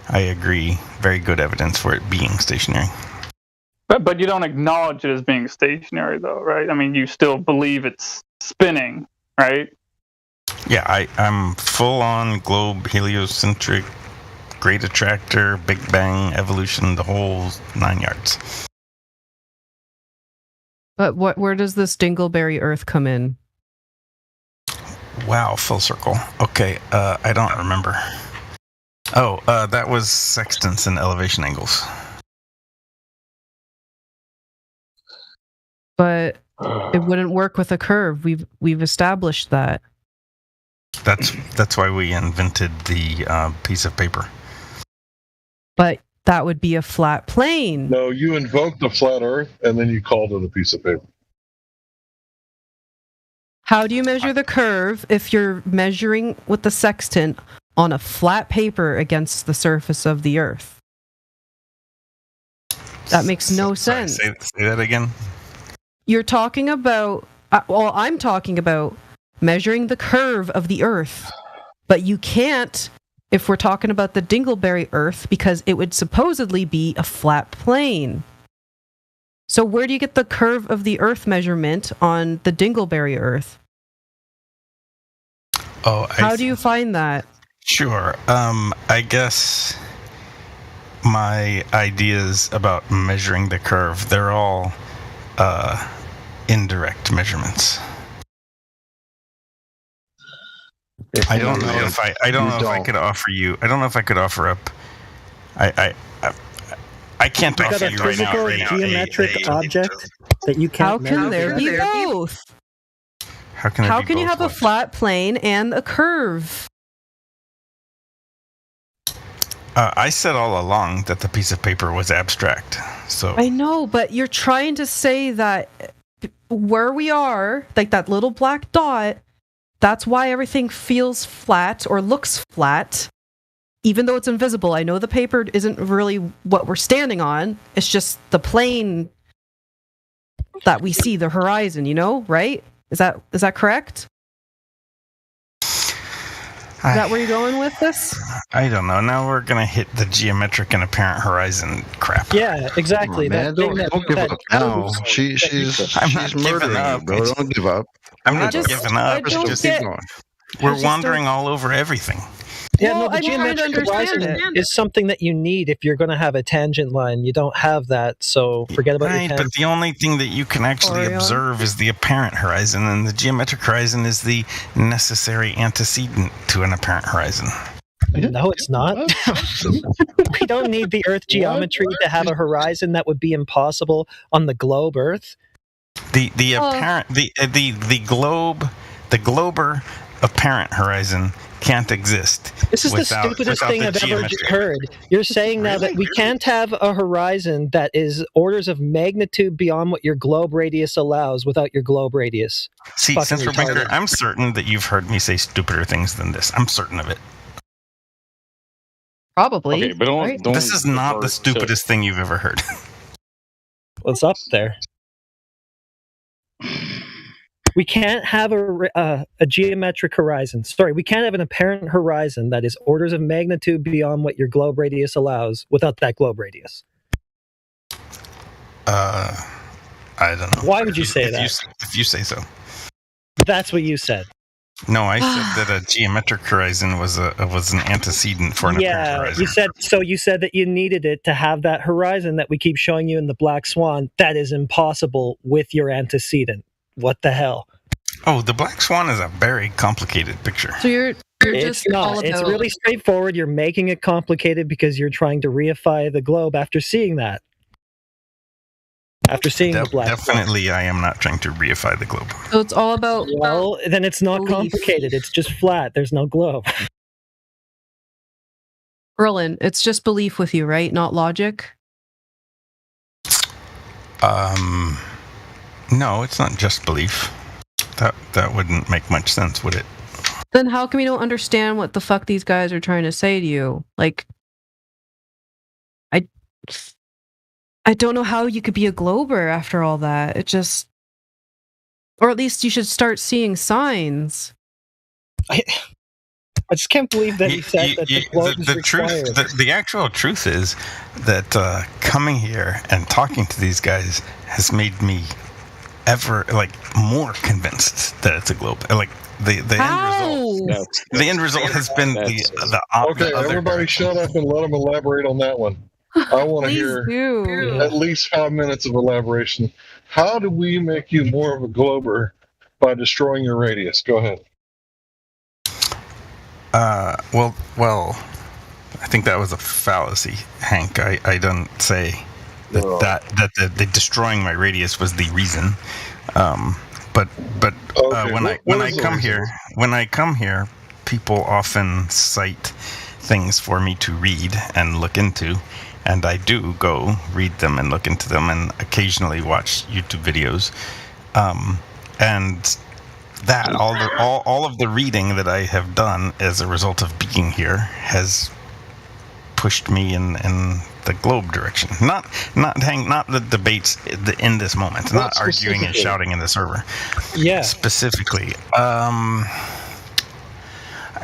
I agree, very good evidence for it being stationary. But you don't acknowledge it as being stationary, though, right? I mean, you still believe it's spinning, right? Yeah, I'm full-on globe, heliocentric, great attractor, Big Bang, evolution, the whole 9 yards. But where does this Dingleberry Earth come in? Wow, full circle. Okay, I don't remember. Oh, that was sextants and elevation angles. But it wouldn't work with a curve. We've established that. That's why we invented the piece of paper. But that would be a flat plane. No, you invoked a flat Earth and then you called it a piece of paper. How do you measure the curve if you're measuring with the sextant on a flat paper against the surface of the Earth? That makes no sense. Say that again. You're talking about, I'm talking about measuring the curve of the Earth, but you can't if we're talking about the Dingleberry Earth because it would supposedly be a flat plane. So where do you get the curve of the Earth measurement on the Dingleberry Earth? Oh, how do you find that? Sure. I guess my ideas about measuring the curve, they're all indirect measurements. I don't know if I could offer you. I don't know if I could offer up. I can't offer you right now. Got a physical geometric object that you can't measure. How can there be both? How can you have a flat plane and a curve? I said all along that the piece of paper was abstract. So I know, but you're trying to say that where we are, like that little black dot, that's why everything feels flat or looks flat, even though it's invisible. I know the paper isn't really what we're standing on. It's just the plane that we see, the horizon, right? Is that correct? Is that where you're going with this? I don't know. Now we're going to hit the geometric and apparent horizon crap. Yeah, exactly. Man, don't give up now. She's murdering you, bro. Don't give up. I'm not giving up. We're wandering all over everything. Yeah, Well, no, the I'm trying to geometric understand horizon it. is something that you need if you're going to have a tangent line. You don't have that, so forget about your Right, tangent. but the only thing that you can actually Orion. observe is the apparent horizon, and the geometric horizon is the necessary antecedent to an apparent horizon. No, it's not. We don't need the Earth geometry to have a horizon that would be impossible on the globe Earth. The apparent the glober apparent horizon can't exist. This is the without stupidest thing the I've ever geometry. heard. You're saying now that we can't have a horizon that is orders of magnitude beyond what your globe radius allows without your globe radius. See, Fucking since we're back there, retarded. I'm certain that you've heard me say stupider things than this. I'm certain of it. Probably. Okay, but don't This is not the refer to- stupidest thing you've ever heard. What's up there? We can't have a geometric horizon. Sorry, we can't have an apparent horizon that is orders of magnitude beyond what your globe radius allows without that globe radius. I don't know. Why would you say if that? if you say so. That's what you said. No, I said that a geometric horizon was an antecedent for an apparent Yeah, horizon. you said that you needed it to have that horizon that we keep showing you in the Black Swan. That is impossible with your antecedent. What the hell? Oh, the Black Swan is a very complicated picture. So you're It's just all not. It's about- really straightforward. You're making it complicated because you're trying to reify the globe after seeing that. After seeing the Black Swan. Definitely, I am not trying to reify the globe. So it's all about. Well, then it's not complicated. It's just flat. There's no globe. Berlin, it's just belief with you, right? Not logic. No, it's not just belief. That wouldn't make much sense, would it? Then how come you don't understand what the fuck these guys are trying to say to you? Like, I don't know how you could be a glober after all that. It just, or at least you should start seeing signs. I just can't believe that he said that the globe is the required. truth, the actual truth is that coming here and talking to these guys has made me ever more convinced that it's a globe. Like the end result has been the Okay, other everybody shut up and let them elaborate on that one. I want to hear at least 5 minutes of elaboration. How do we make you more of a glober by destroying your radius? Go ahead. Well, I think that was a fallacy, Hank. I don't say that the destroying my radius was the reason. But when I come here, people often cite things for me to read and look into, and I do go read them and look into them, and occasionally watch YouTube videos, and that all of the reading that I have done as a result of being here has pushed me in the globe direction. Not the debates in this moment. Not arguing and shouting in the server. Yeah. Specifically,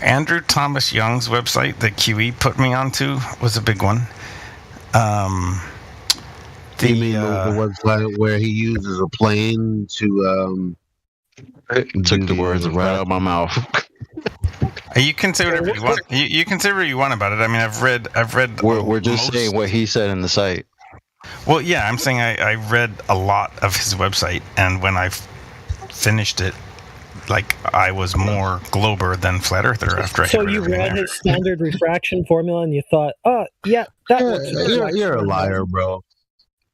Andrew Thomas Young's website that QE put me onto was a big one. You mean the website where he uses a plane to took the words right out of my mouth. You can say whatever you want. You can say whatever you want about it. I mean, I've read. We're just saying what he said in the site. Well, yeah, I'm saying I read a lot of his website, and when I finished it, I was more glober than flat earther after I So had read you everything read there. his standard refraction formula and you thought, oh, yeah, that works. You're a liar, bro.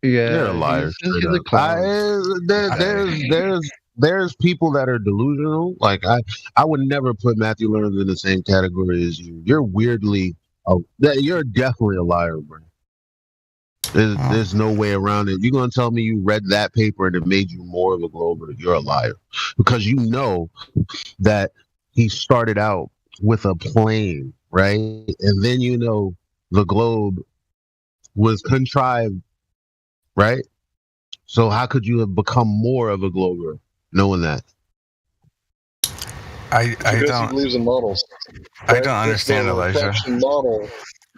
Yeah, You're a liar. he's a clown. There's people that are delusional. Like I would never put Matthew Learns in the same category as you. You're weirdly, you're definitely a liar, bro. There's no way around it. You're gonna tell me you read that paper and it made you more of a glober? You're a liar, because you know that he started out with a plane, right? And then you know the globe was contrived, right? So how could you have become more of a glober knowing that? I Because don't. he believes in models. I don't understand, The Elijah. refraction model.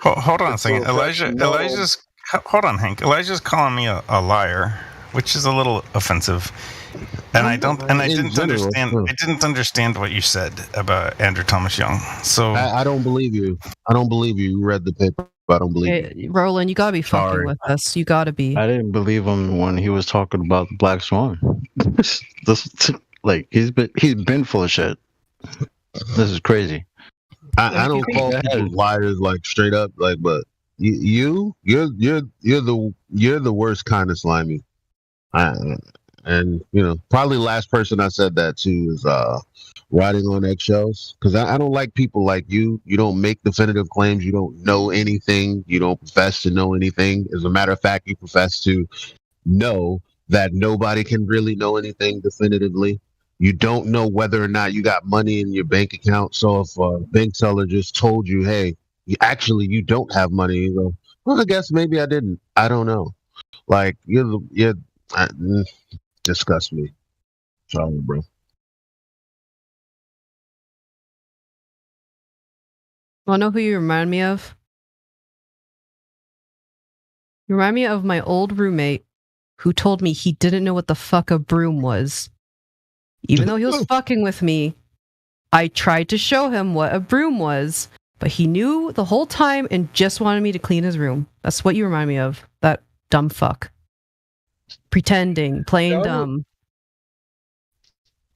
Hold on a It's second, a refraction model. Hold on, Hank. Elijah's calling me a liar, which is a little offensive. And I don't, and I In didn't general, understand. sure. I didn't understand what you said about Andrew Thomas Young. So I don't believe you. I don't believe you. You read the paper. I don't believe you. Hey, Roland, you gotta be fucking Sorry. with us. You gotta be. I didn't believe him when he was talking about the Black Swan. Like he's been full of shit. This is crazy. I don't call people liars like straight up, like, but you're the worst kind of slimy. And you know, probably the last person I said that to is riding on eggshells, because I don't like people like you. You don't make definitive claims. You don't know anything. You don't profess to know anything. As a matter of fact, you profess to know that nobody can really know anything definitively. You don't know whether or not you got money in your bank account. So if a bank teller just told you, hey, you don't have money, you go, well, I guess maybe I didn't. I don't know. Like, disgust me. Sorry, bro. Wanna know who you remind me of? You remind me of my old roommate who told me he didn't know what the fuck a broom was. Even though he was fucking with me, I tried to show him what a broom was, but he knew the whole time and just wanted me to clean his room. That's what you remind me of. That dumb fuck. Pretending, playing dumb.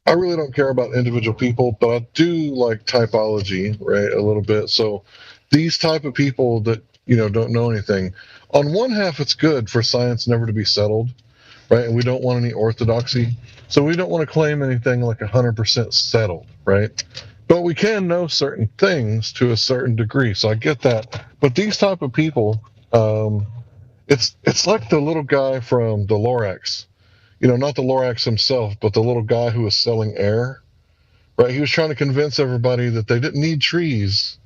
I really don't care about individual people, but I do like typology, right, a little bit. So these type of people that, don't know anything, on one half, it's good for science never to be settled, right? And we don't want any orthodoxy. So we don't want to claim anything like 100% settled, right? But we can know certain things to a certain degree. So I get that. But these type of people, it's like the little guy from the Lorax. Not the Lorax himself, but the little guy who was selling air, right? He was trying to convince everybody that they didn't need trees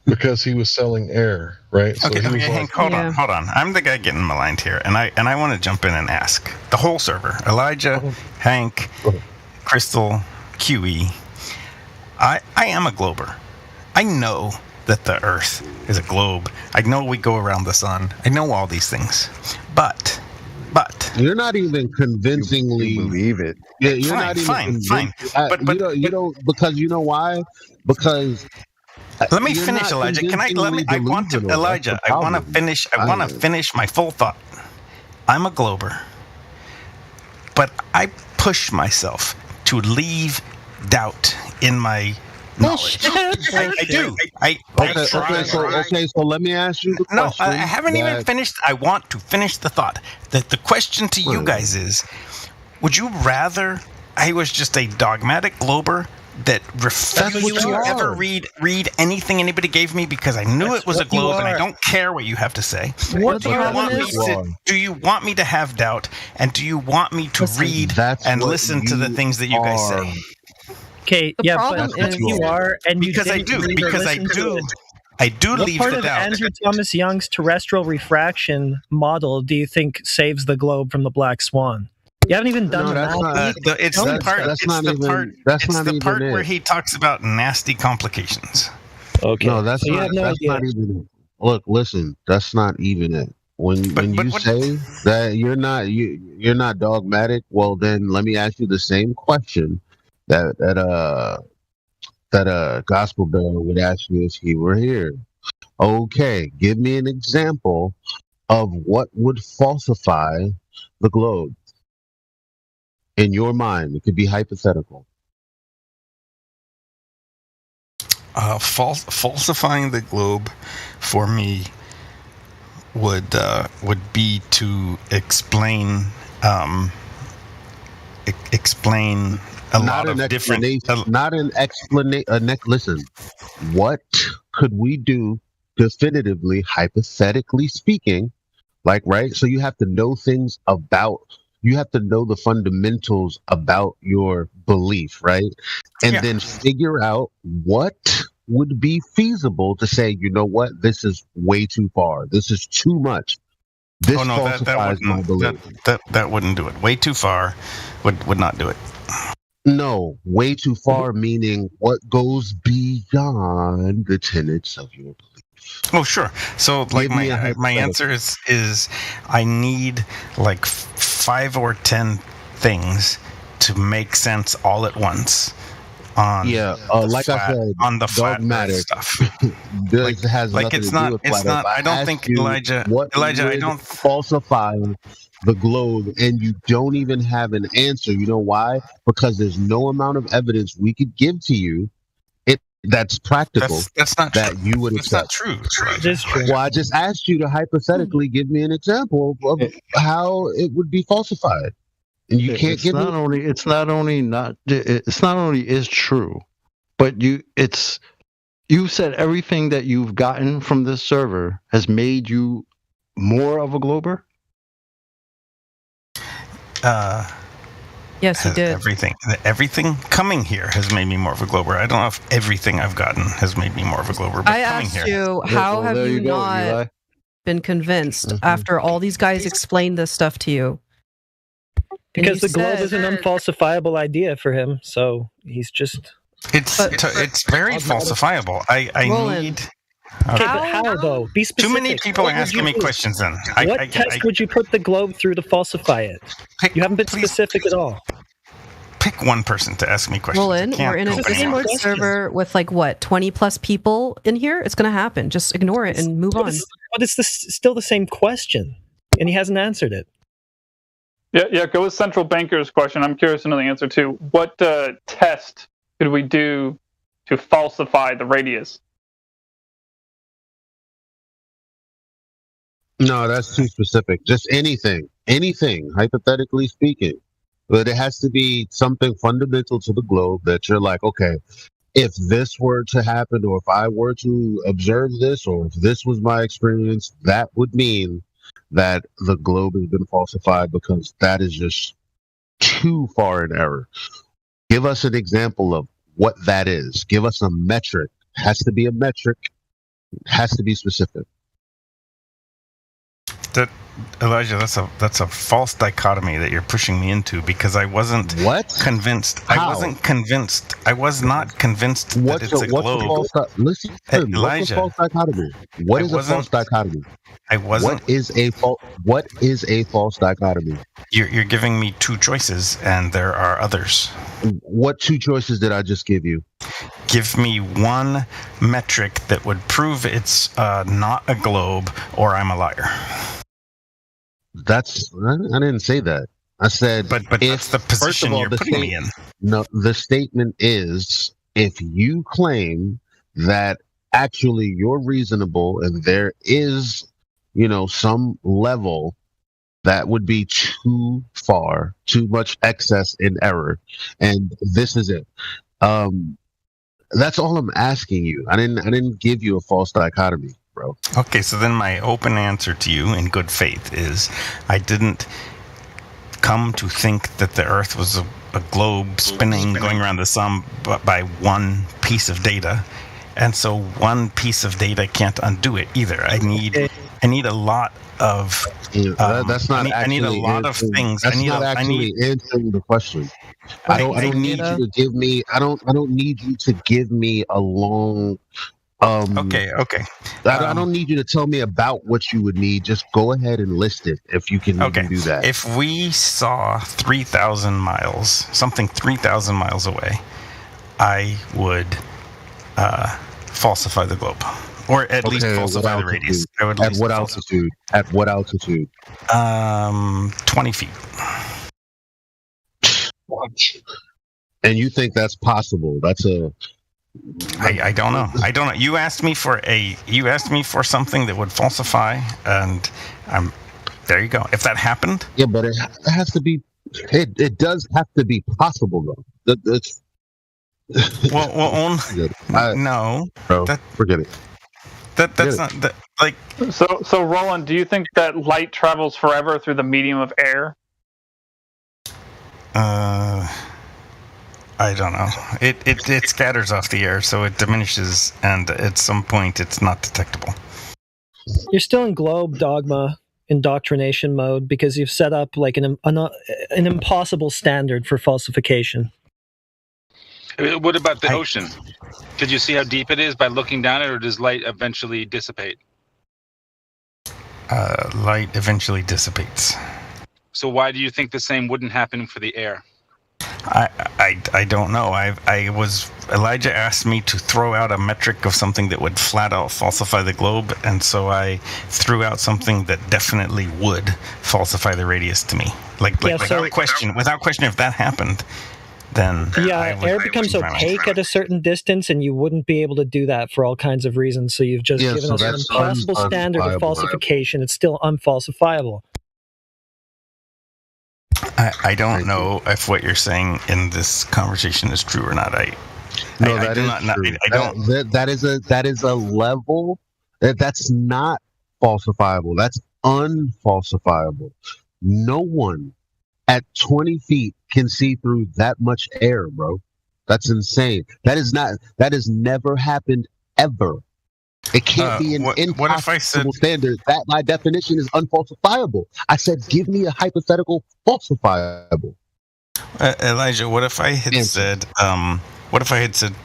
because he was selling air, right? So okay, he was Hank, hold on. I'm the guy getting maligned here, and I want to jump in and ask the whole server: Elijah, Hank, Crystal, QE. I am a glober. I know that the Earth is a globe. I know we go around the sun. I know all these things, but you're not even convincingly believe it. Yeah, you're not even fine. But you don't, because you know why? Because let me finish, Elijah. Can I let me? I want to, Elijah. I want to finish. I want to finish my full thought. I'm a glober, but I push myself to leave doubt in my knowledge. I do. Okay, so let me ask you the question. No, I haven't even finished. I want to finish the thought. That the question to you guys is, would you rather I was just a dogmatic glober that refused to ever read anything anybody gave me because I knew it was a globe and I don't care what you have to say? Or do you want me to have doubt, and do you want me to read and listen to the things that you guys say? Okay, but you are, and because I do leave part the of doubt. Andrew Thomas Young's terrestrial refraction model do you think saves the globe from the black swan? You haven't even done It's the part where he talks about nasty complications. Okay. No, that's not even it. Look, listen, that's not even it. When you say that you're not dogmatic, well then let me ask you the same question that Gospel Bear would ask you if he were here. Okay, give me an example of what would falsify the globe in your mind. It could be hypothetical. Falsifying the globe for me would be to explain a lot of different. Not an explanation. Listen, what could we do definitively, hypothetically speaking? Like, right? So you have to know things about. You have to know the fundamentals about your belief, right? And then figure out what would be feasible to say, you know what, this is way too far. This is too much. This falsifies my belief. That wouldn't do it. Way too far would not do it. No, way too far, meaning what goes beyond the tenets of your belief. Oh, sure. So, like, my answer is I need like 5 or 10 things to make sense all at once on like I said, on the flat dogmatic Earth stuff. This has like nothing it's to not do with it's flat not Earth. I don't asked think you Elijah what I would don't falsify the globe, and you don't even have an answer. You know why? Because there's no amount of evidence we could give to you that's practical. That's not that true. you would That's accept. not true. It is true. Well, I just asked you to hypothetically give me an example of how it would be falsified, and you can't It's give not me. only it's not only is true, but you said everything that you've gotten from this server has made you more of a glober. Yes, you did. Everything coming here has made me more of a glober. I don't know if everything I've gotten has made me more of a glober, but I coming asked here. you, how have you not been convinced after all these guys explained this stuff to you? Because the globe is an unfalsifiable idea for him, so he's just. It's very falsifiable. I need. Okay, but how though? Be specific. Too many people are What would asking you me do? questions. Then What test would you put the globe through to falsify it? You haven't been specific at all. Pick one person to ask me questions. Roland, we're in a Discord server with 20 plus people in here. It's going to happen. Just ignore it and move on. But it's still the same question, and he hasn't answered it. Yeah. Go with Central Banker's question. I'm curious to know the answer to. What test could we do to falsify the radius? No, that's too specific. Just anything, hypothetically speaking. But it has to be something fundamental to the globe that you're like, okay, if this were to happen, or if I were to observe this, or if this was my experience, that would mean that the globe has been falsified, because that is just too far in error. Give us an example of what that is. Give us a metric. It has to be a metric. It has to be specific. Elijah, that's a false dichotomy that you're pushing me into, because I wasn't convinced. How? I wasn't convinced. I was not convinced that it's a globe. Listen, Elijah, what's a false dichotomy? What is a false dichotomy? I wasn't. What is a false dichotomy? You're giving me two choices, and there are others. What two choices did I just give you? Give me one metric that would prove it's not a globe, or I'm a liar. I didn't say that. I said, but that's the position you're putting me in. No, the statement is, if you claim that actually you're reasonable and there is, some level that would be too far, too much excess in error, and this is it. That's all I'm asking you. I didn't give you a false dichotomy, bro. Okay, so then my open answer to you in good faith is, I didn't come to think that the Earth was a globe spinning, going around the sun by one piece of data, and so one piece of data can't undo it either. I need a lot of. That's not. I need a lot of things. That's not actually answering the question. I don't need you to give me. I don't need you to give me a long. Okay. I don't need you to tell me about what you would need. Just go ahead and list it if you can even do that. If we saw 3,000 miles, something 3,000 miles away, I would falsify the globe, or at least falsify the radius. I would at what altitude? At what altitude? 20 feet. And you think that's possible? That's a. I don't know. You asked me for something that would falsify, and there you go. If that happened, yeah, but it has to be. It does have to be possible, though. That's. No, bro. Forget it. That's not that. Like. So Roland, do you think that light travels forever through the medium of air? I don't know. It scatters off the air, so it diminishes, and at some point, it's not detectable. You're still in globe dogma indoctrination mode because you've set up like an impossible standard for falsification. What about the ocean? Could you see how deep it is by looking down it, or does light eventually dissipate? Light eventually dissipates. So why do you think the same wouldn't happen for the air? I don't know. Elijah asked me to throw out a metric of something that would flat out falsify the globe, and so I threw out something that definitely would falsify the radius to me. Without question, if that happened, then air becomes opaque at a certain distance, and you wouldn't be able to do that for all kinds of reasons. So you've just given us an impossible standard of falsification. It's still unfalsifiable. I don't know if what you're saying in this conversation is true or not. That is a level that's not falsifiable. That's unfalsifiable. No one at 20 feet can see through that much air, bro. That's insane. That has never happened ever. It can't be an impossible standard. That, by definition, is unfalsifiable. I said, give me a hypothetical falsifiable. Elijah, what if I had said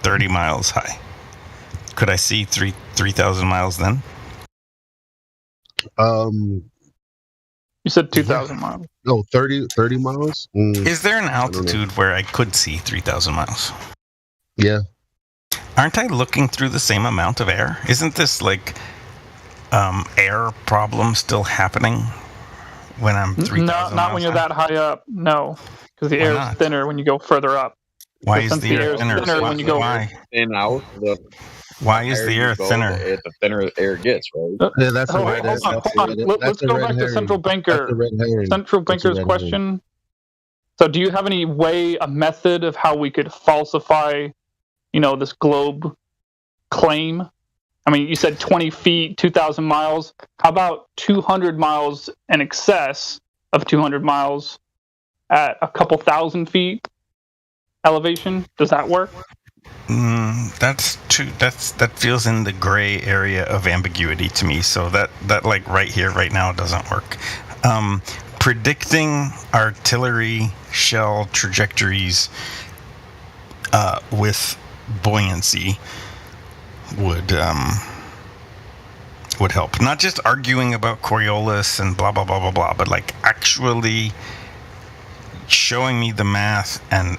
30 miles high? Could I see 3,000 miles then? You said 2,000 miles. No, 30 miles? Is there an altitude where I could see 3,000 miles? Yeah. Aren't I looking through the same amount of air? Isn't this air problem still happening when I'm 3,000 miles? Not when you're that high up. No, because the air is thinner when you go further up. Why is the air thinner? When you go thin out? Why is the air thinner? The thinner the air gets, right? Yeah, that's hold on. Let's go back to Central Banker. Central Banker's question. So, do you have a method of how we could falsify, this globe claim? I mean, you said 20 feet, 2,000 miles. How about 200 miles in excess of 200 miles at a couple thousand feet elevation? Does that work? That feels in the gray area of ambiguity to me. So that right here, right now, doesn't work. Predicting artillery shell trajectories with buoyancy would help. Not just arguing about Coriolis and blah blah blah blah blah, but actually showing me the math and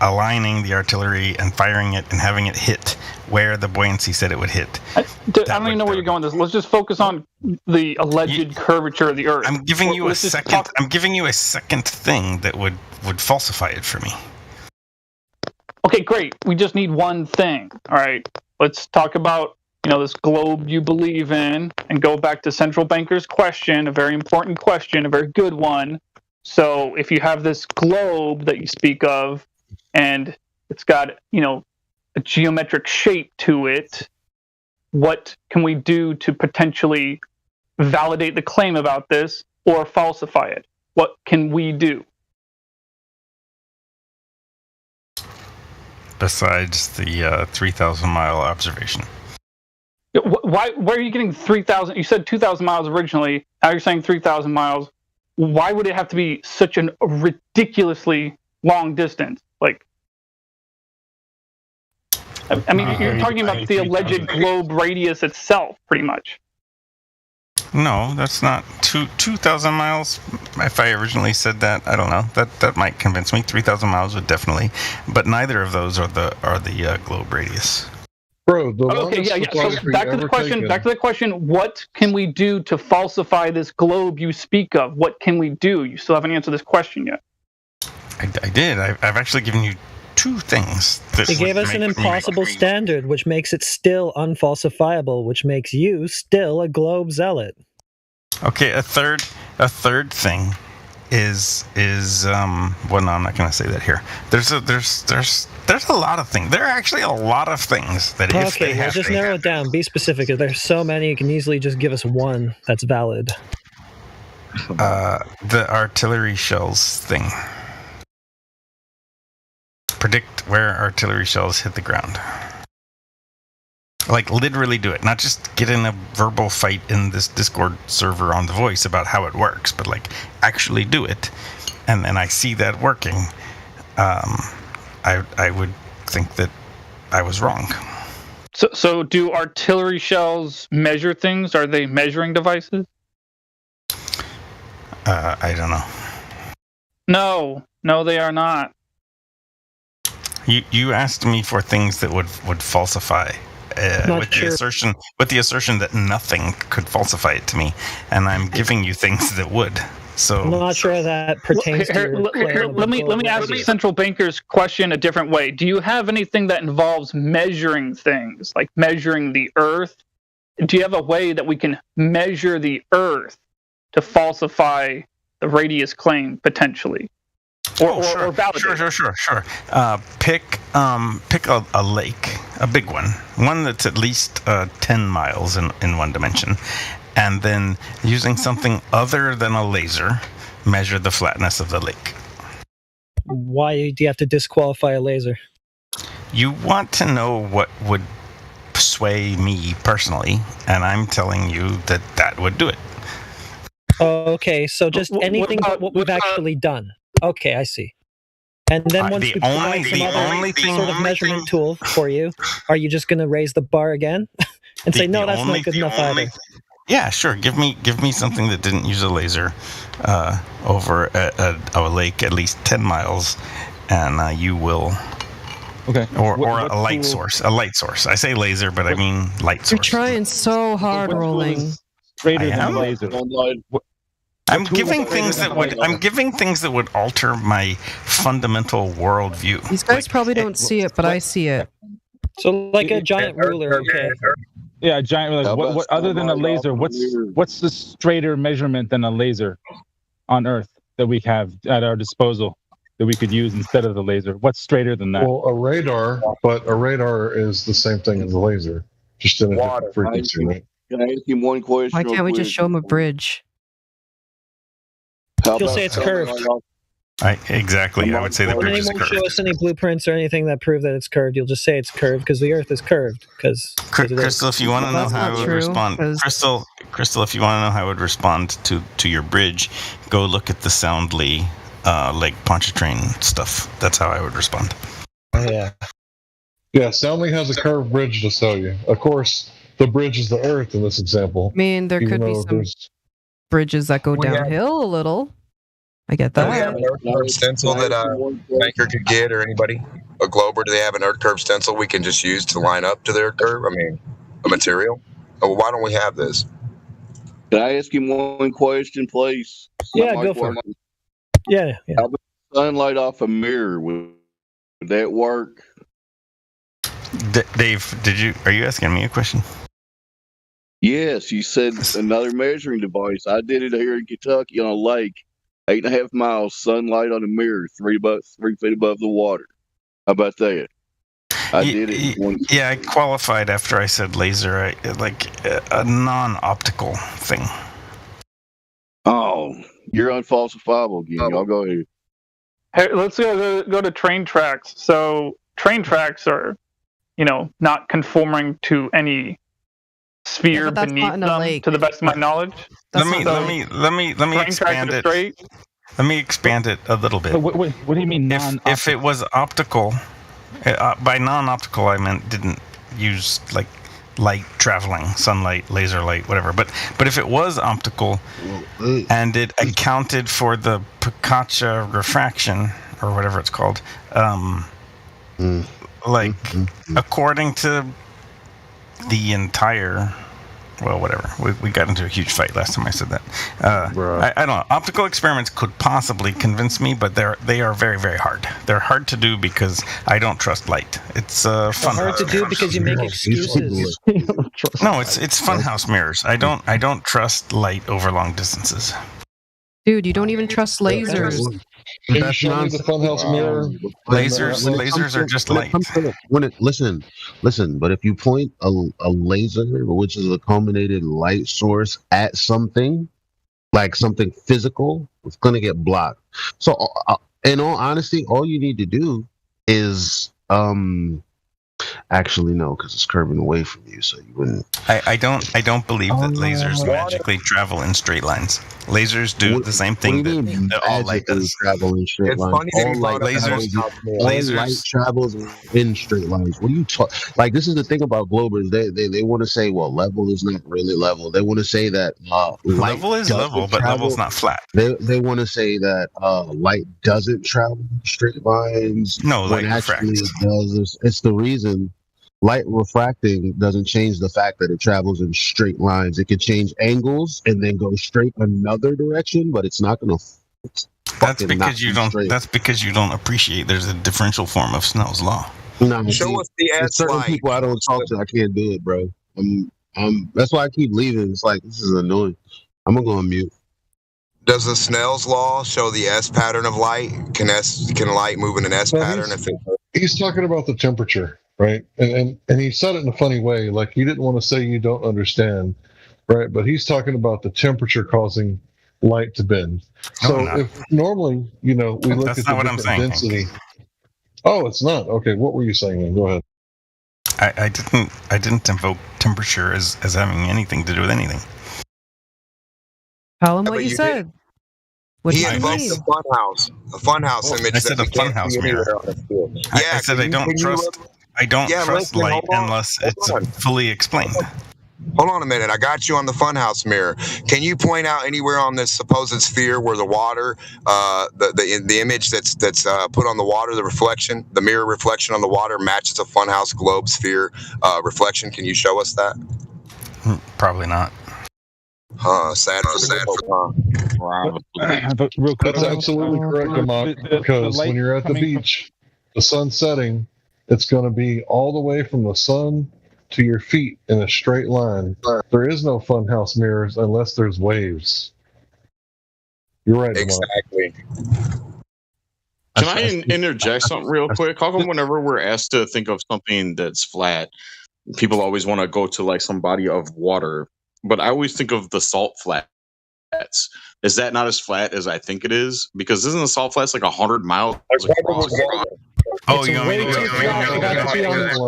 aligning the artillery and firing it and having it hit where the buoyancy said it would hit. I don't even know where you're going with this. Let's just focus on the alleged curvature of the Earth. I'm giving you a second. I'm giving you a second thing that would falsify it for me. Okay, great. We just need one thing. All right. Let's talk about this globe you believe in, and go back to Central Banker's question, a very important question, a very good one. So if you have this globe that you speak of, and it's got, a geometric shape to it, what can we do to potentially validate the claim about this or falsify it? What can we do? Besides the 3,000 mile observation. Why are you getting 3,000? You said 2,000 miles originally. Now you're saying 3,000 miles. Why would it have to be such a ridiculously long distance? I mean, you're talking about the alleged globe radius itself, pretty much. No, that's not 2,000 miles. If I originally said that, I don't know. That might convince me. 3,000 miles would definitely, but neither of those are the globe radius. Bro, So back to the question. Back to the question. What can we do to falsify this globe you speak of? What can we do? You still haven't answered this question yet. I did. I've actually given you two things. He gave us an impossible standard, which makes it still unfalsifiable, which makes you still a globe zealot. Okay, a third thing is well, no, I'm not going to say that here. There's a lot of things. There are actually a lot of things that if they have, just narrow it down. Be specific. There's so many. You can easily just give us one that's valid. The artillery shells thing. Predict where artillery shells hit the ground. Literally do it. Not just get in a verbal fight in this Discord server on The Voice about how it works, but actually do it. And I see that working. I would think that I was wrong. So do artillery shells measure things? Are they measuring devices? I don't know. No, they are not. You asked me for things that would falsify. With the assertion that nothing could falsify it to me, and I'm giving you things that would. So I'm not sure that pertains to your claim. Let me ask the central banker's question a different way. Do you have anything that involves measuring things, like measuring the Earth? Do you have a way that we can measure the Earth to falsify the radius claim potentially? Or validate? Sure. Pick a lake, a big one that's at least 10 miles in one dimension, and then using something other than a laser, measure the flatness of the lake. Why do you have to disqualify a laser? You want to know what would sway me personally, and I'm telling you that would do it. Okay, so just anything but what we've actually done. Okay, I see. And then once we provide some other sort of measurement tool for you, are you just going to raise the bar again and say, no, that's not good enough either? Yeah, sure. Give me something that didn't use a laser over a lake at least 10 miles, and you will. Okay. Or a light source. A light source. I say laser, but I mean light source. You're trying so hard, Rolling. Straighter than a laser. I'm giving things that would alter my fundamental worldview. These guys probably don't see it, but I see it. So, like a giant ruler, okay. Yeah, a giant ruler. What other than a laser? What's the straighter measurement than a laser on Earth that we have at our disposal that we could use instead of the laser? What's straighter than that? Well, a radar, but a radar is the same thing as a laser, just in a different frequency. Right? Can I ask him one question? Why can't we just show him a bridge? You'll say it's curved. Exactly. I would say the bridge is curved. curved. Show us any blueprints or anything that prove that it's curved. You'll just say it's curved because the Earth is curved. Crystal, if you want to know how I would respond, Crystal, if you want to know how I would respond to your bridge, go look at the Soundly Lake Pontchartrain stuff. That's how I would respond. Yeah. Yeah, Soundly has a curved bridge to sell you. Of course, the bridge is the Earth in this example. I mean, there could be some bridges that go downhill a little. I get that. Do we have an Earth curve stencil that Banker could get, or anybody? A Glober, do they have an Earth curve stencil we can just use to line up to their curve? I mean, a material? Well, why don't we have this? Can I ask him one question, please? Yeah, go for it. Yeah. How about sunlight off a mirror? Would that work? Dave, are you asking me a question? Yes, you said another measuring device. I did it here in Kentucky on a lake, 8.5 miles, sunlight on a mirror, 3 feet above the water. How about that? I did it. Yeah, I qualified after I said laser, like a non-optical thing. Oh, you're unfalsifiable again. Y'all go ahead. Hey, let's go to train tracks. So train tracks are, not conforming to any sphere beneath them, to the best of my knowledge. Let me expand it. Let me expand it a little bit. What do you mean non-optical? If it was optical, by non-optical I meant didn't use like light traveling, sunlight, laser light, whatever. But if it was optical and it accounted for the Picaccia refraction or whatever it's called, according to the entire, well, whatever. We got into a huge fight last time I said that. I don't know. Optical experiments could possibly convince me, but they are very, very hard. They're hard to do because I don't trust light. It's fun. Hard to do because you make excuses. No, it's funhouse mirrors. I don't trust light over long distances. Dude, you don't even trust lasers. That's not the funhouse mirror. Lasers are just light. Listen. But if you point a laser, which is a culminated light source, at something, like something physical, it's gonna get blocked. So, in all honesty, all you need to do is actually no, because it's curving away from you, so you wouldn't. I don't believe that lasers magically travel in straight lines. Lasers do the same thing that all light does. Travel in straight It's lines. funny that All he light brought up travels. lasers. All light travels in straight lines. What do you talk? Like, this is the thing about Globers. They want to say, well, level is not really level. They want to say that light Level is level, but level's not flat. They want to say that light doesn't travel in straight lines. No, when light actually refracts. it does. It's the reason. Light refracting doesn't change the fact that it travels in straight lines. It can change angles and then go straight another direction, but it's not going to. That's because you don't. That's because you don't appreciate. There's a differential form of Snell's law. No, Show us the there's S certain light. people I don't talk to. I can't do it, bro. That's why I keep leaving. It's like, this is annoying. I'm gonna go on mute. Does the Snell's law show the S pattern of light? Can light move in an S pattern? He's talking about the temperature, right? And he said it in a funny way, like he didn't want to say you don't understand, right? But he's talking about the temperature causing light to bend. So if normally, we look That's at not the what I'm different saying, density. Oh, it's not. Okay, what were you saying then? Go ahead. I didn't invoke temperature as having anything to do with anything. Tell him what you said. What He do you invoked mean? a funhouse image. I said a funhouse mirror. I said I don't trust light unless it's fully explained. Hold on a minute. I got you on the funhouse mirror. Can you point out anywhere on this supposed sphere where the water, the image that's put on the water, the mirror reflection on the water matches a funhouse globe sphere reflection? Can you show us that? Probably not. Sad for the But real quick, That's absolutely correct, Amok, because when you're at the beach, the sun setting, it's going to be all the way from the sun to your feet in a straight line. There is no funhouse mirrors unless there's waves. You're right, Amok. Exactly. Can I interject something real quick? How come whenever we're asked to think of something that's flat, people always want to go to like some body of water? But I always think of the salt flats. Is that not as flat as I think it is? Because isn't the salt flats like 100 miles across? Oh, you want me to go?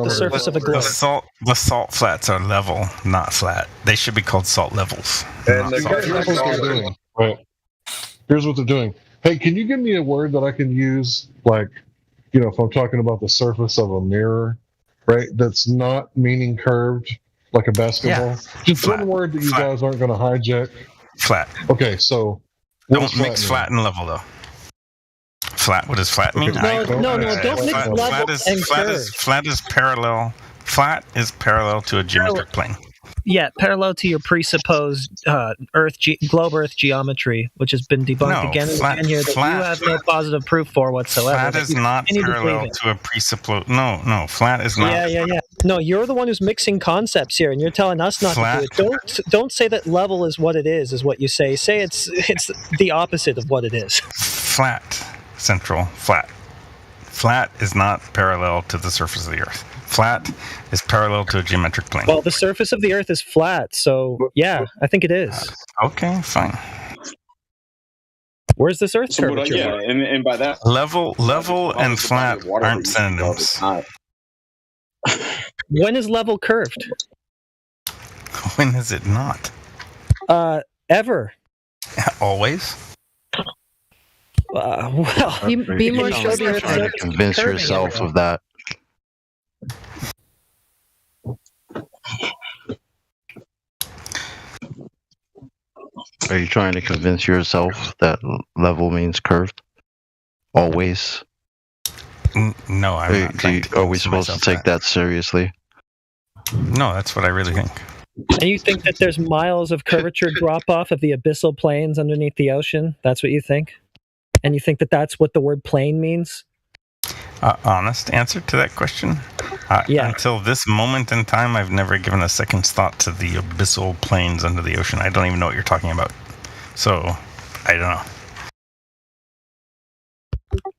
The surface of a globe. The salt flats are level, not flat. They should be called salt levels. Not salt Here's what flats. they're doing. Right. Here's what they're doing. Hey, can you give me a word that I can use, like, if I'm talking about the surface of a mirror, right? That's not meaning curved, like a basketball. Yeah. Just one word that you guys aren't going to hijack. Flat. Okay, so what Don't does mix mean? flat and level though. Flat. What does flat mean? No, don't mix level and curve. Flat is parallel. Flat is parallel to a geometric plane. Yeah, parallel to your presupposed globe Earth geometry, which has been debunked again and again here, that you have no positive proof for whatsoever. Flat is not parallel to a presupposed. No, flat is not. Yeah. No, you're the one who's mixing concepts here, and you're telling us not to do it. Don't say that level is what it is what you say. Say it's the opposite of what it is. Flat, central, flat. Flat is not parallel to the surface of the Earth. Flat is parallel to a geometric plane. Well, the surface of the Earth is flat, so yeah, I think it is. Okay, fine. Where's this Earth curvature? Yeah, and by that level and flat aren't synonyms. When is level curved? When is it not? Ever. Always. Well, be more sure to convince yourself of that. Are you trying to convince yourself that level means curved? Always? No, I'm not trying to Are we supposed to take that seriously? No, that's what I really think. And you think that there's miles of curvature drop off of the abyssal plains underneath the ocean? That's what you think? And you think that that's what the word plane means? Honest answer to that question? Yeah. Until this moment in time, I've never given a second's thought to the abyssal plains under the ocean. I don't even know what you're talking about. So, I don't know.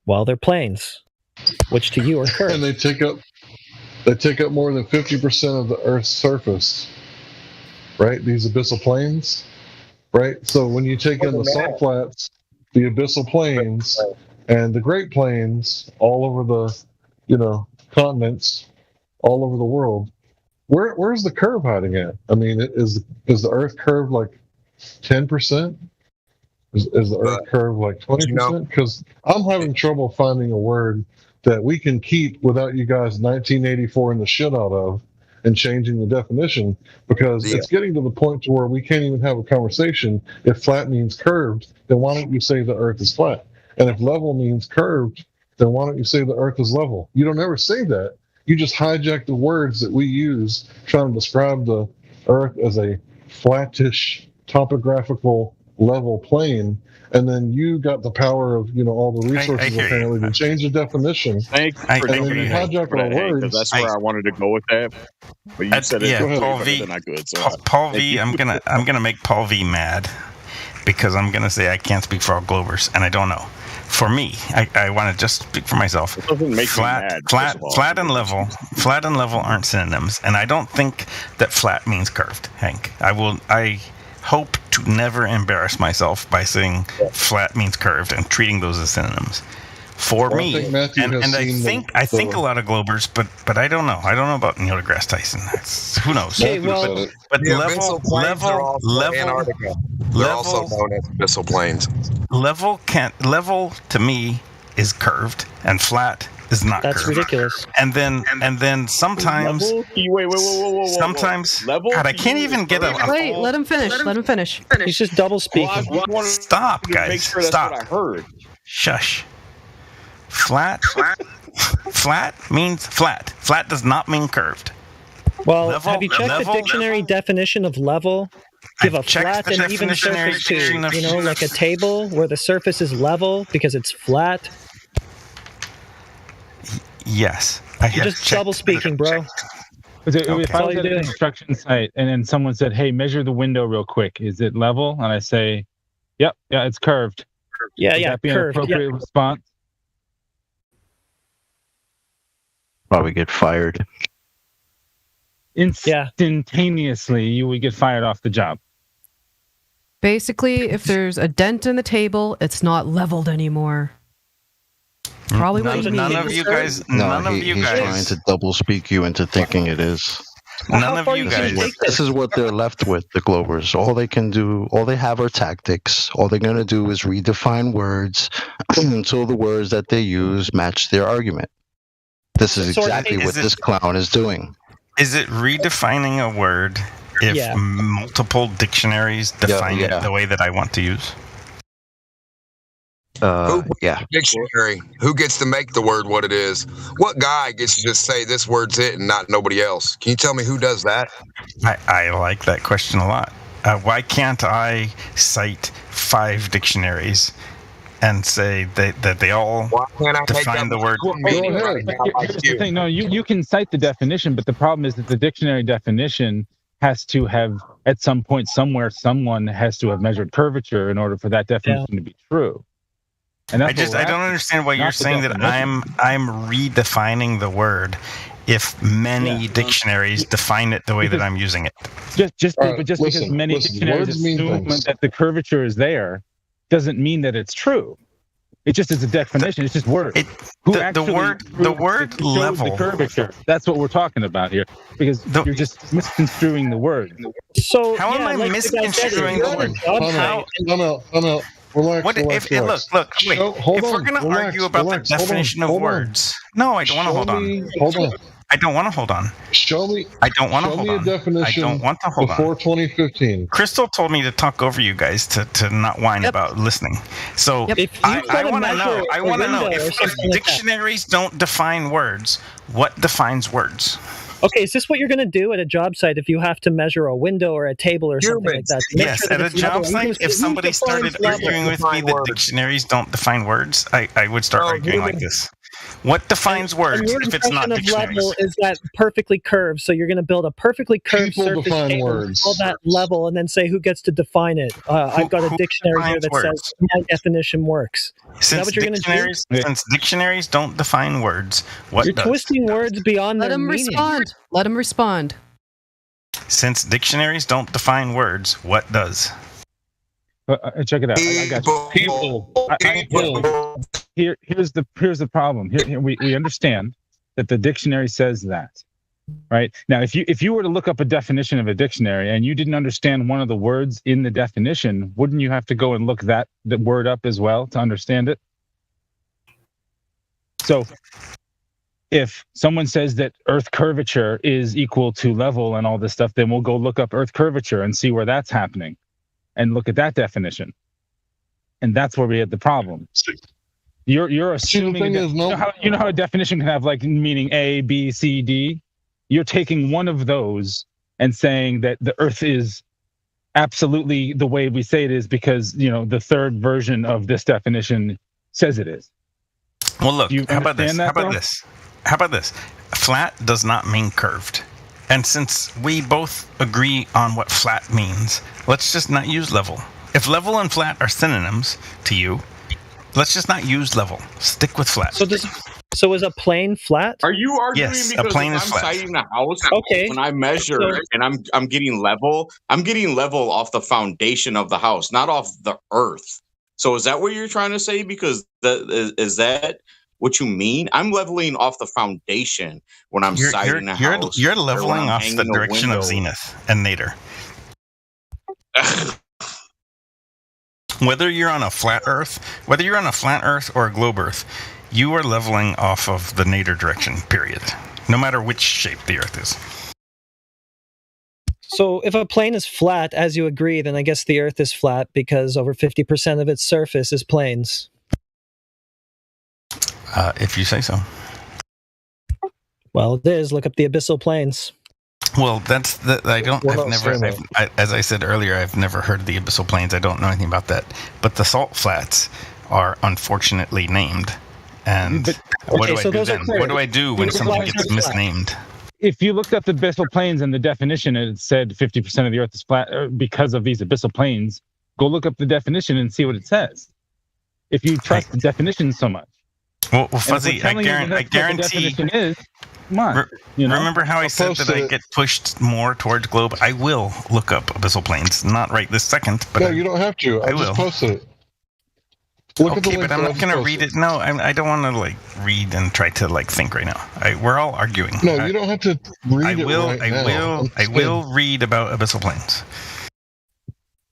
Well, they're planes, which to you are curved. And they take up more than 50% of the Earth's surface, right? These abyssal plains, right? So when you take in the salt flats, the abyssal plains, and the Great Plains all over the, continents, all over the world, where's the curve hiding at? I mean, is the Earth curved like 10%? Is the Earth curved like 20%? Because I'm having trouble finding a word that we can keep without you guys 1984 in the shit out of and changing the definition, because it's getting to the point to where we can't even have a conversation. If flat means curved, then why don't you say the Earth is flat? And if level means curved, then why don't you say the Earth is level? You don't ever say that. You just hijack the words that we use trying to describe the Earth as a flattish topographical level plane, and then you got the power of all the resources apparently to change the definition. Thanks for jumping in for that, Hank, because that's where I wanted to go with that. But you said it Paul V. than I could. So Paul V. I'm gonna make Paul V. mad because I'm gonna say I can't speak for all Globers, and I don't know. For me, I want to just speak for myself. It doesn't make flat and level aren't synonyms, and I don't think that flat means curved, Hank. I hope to never embarrass myself by saying flat means curved and treating those as synonyms. For me, I think a lot of Globers, but I don't know. I don't know about Neil deGrasse Tyson. Who knows? Okay, well, but abyssal plains are also Antarctica. They're also known as abyssal plains. Level to me is curved, and flat is not curved. That's ridiculous. And then sometimes whoa. Sometimes God, I can't even get a Wait, let him finish. Let him finish. He's just double speaking. Stop, guys. Make sure Stop. That's what I heard. Shush. Flat means flat. Flat does not mean curved. Well, have you checked the dictionary definition of level? Give a flat and even surface too. Like a table where the surface is level because it's flat. Yes. You're just double speaking, bro. If I was at a construction site and then someone said, "Hey, measure the window real quick. Is it level?" and I say, "Yep, yeah, it's curved." Yeah, Would that be curved. an appropriate response? Probably get fired. Instantaneously, you would get fired off the job. Basically, if there's a dent in the table, it's not leveled anymore. Probably what he means. None of you guys. He's trying to double speak you into thinking it is. None of you guys. This is what they're left with, the Globers. All they can do, all they have are tactics. All they're going to do is redefine words until the words that they use match their argument. This is exactly what this clown is doing. Is it redefining a word if multiple dictionaries define it the way that I want to use? Dictionary. Who gets to make the word what it is? What guy gets to just say this word's it and not nobody else? Can you tell me who does that? I like that question a lot. Why can't I cite 5 dictionaries and say that they all define the word? Here's the thing. No, you can cite the definition, but the problem is that the dictionary definition has to have, at some point somewhere, someone has to have measured curvature in order for that definition to be true. And I don't understand why you're saying that I'm redefining the word if many dictionaries define it the way that I'm using it. Because many dictionaries assume that the curvature is there doesn't mean that it's true. It just is a definition. It's just word. The word level. The curvature. That's what we're talking about here, because you're just misconstruing the word. So how am I misconstruing the word? I'm out. Relax. Look. Wait. If we're going to argue about the definition of words, no, I don't want to hold on. Hold on. I don't want to hold on. Show me. I don't want to hold on. Show me a definition. I don't want to hold before on. 2015. Crystal told me to talk over you guys to not whine about listening. So I want to know. I want to know if dictionaries don't define words, what defines words? Okay, is this what you're going to do at a job site if you have to measure a window or a table or something like that? Yes, at a job site, if somebody started arguing with me that dictionaries don't define words, I would start arguing like this. What defines words if it's not dictionaries? Level is that perfectly curved, so you're going to build a perfectly curved surface table, call that level, and then say who gets to define it. I've got a dictionary here that says my definition works. Is that what you're going to do? Since dictionaries don't define words, what you're does? Twisting words beyond their meaning. Let him respond. Since dictionaries don't define words, what does? Check it out. I got you. Here's the problem. Here we understand that the dictionary says that, Right? Now, if you were to look up a definition of a dictionary and you didn't understand one of the words in the definition, wouldn't you have to go and look the word up as well to understand it? So if someone says that Earth curvature is equal to level and all this stuff, then we'll go look up Earth curvature and see where that's happening and look at that definition. And that's where we had the problem. You're assuming you know how a definition can have like meaning A, B, C, D. You're taking one of those and saying that the Earth is absolutely the way we say it is because the third version of this definition says it is. Well, look. How about this? Flat does not mean curved. And since we both agree on what flat means, let's just not use level. If level and flat are synonyms to you, let's just not use level. Stick with flat. So is a plane flat? Are you arguing yes, because a plane if is I'm flat. siting a house, okay, when I measure and I'm getting level off the foundation of the house, not off the earth. So is that what you're trying to say? Because is that what you mean? I'm leveling off the foundation when I'm siting a house. You're leveling off the direction of zenith and nadir. Whether you're on a flat Earth or a globe Earth, you are leveling off of the nadir direction, period. No matter which shape the Earth is. So if a plane is flat, as you agree, then I guess the Earth is flat because over 50% of its surface is plains. If you say so. Well, it is. Look up the abyssal plains. Well, as I said earlier, I've never heard of the abyssal plains. I don't know anything about that. But the salt flats are unfortunately named. And what do I do then? What do I do when something gets misnamed? If you looked up the abyssal plains and the definition, and it said 50% of the Earth is flat because of these abyssal plains, go look up the definition and see what it says. If you trust the definition so much. Well, Fuzzy, I guarantee. Come on. Remember how I said that I get pushed more towards globe? I will look up abyssal plains. Not right this second, but no, you don't have to. I will. Just posted it. Okay, but I'm not going to read it. No, I don't want to read and try to think right now. We're all arguing. No, you don't have to read it right now. I will read about abyssal plains.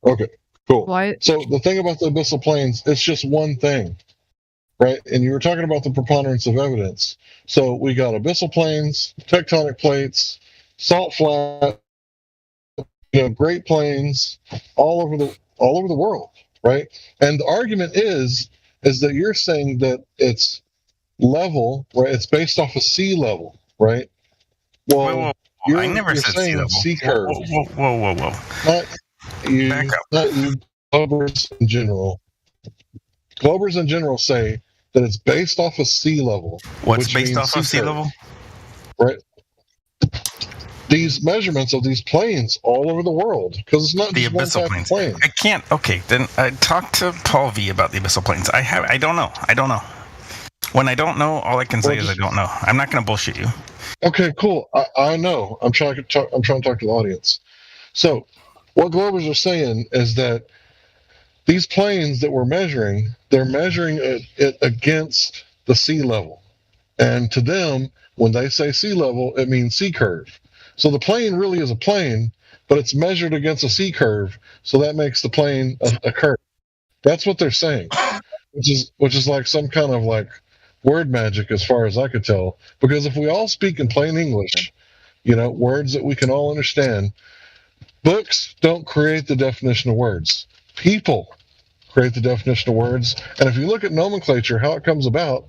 Okay, cool. So the thing about the abyssal plains, it's just one thing, right? And you were talking about the preponderance of evidence. So we got abyssal plains, tectonic plates, salt flat, Great Plains, all over the world, right? And the argument is that you're saying that it's level, right? It's based off of sea level, right? Well, I never said sea level. Sea curve. Whoa. Not you. Back up. Not you. Globers in general. Globers in general say that it's based off of sea level. What's based off of sea level? Right. These measurements of these planes all over the world, because it's not the just one abyssal type of plane. I can't. Okay, then talk to Paul V about the abyssal planes. I don't know. When I don't know, all I can say is I don't know. I'm not going to bullshit you. Okay, cool. I know. I'm trying to talk to the audience. So, what Globers are saying is that these planes that we're measuring, they're measuring it against the sea level. And to them, when they say sea level, it means sea curve. So the plane really is a plane, but it's measured against a sea curve. So that makes the plane a curve. That's what they're saying, which is like some kind of word magic as far as I could tell. Because if we all speak in plain English, words that we can all understand, books don't create the definition of words. People create the definition of words. And if you look at nomenclature, how it comes about,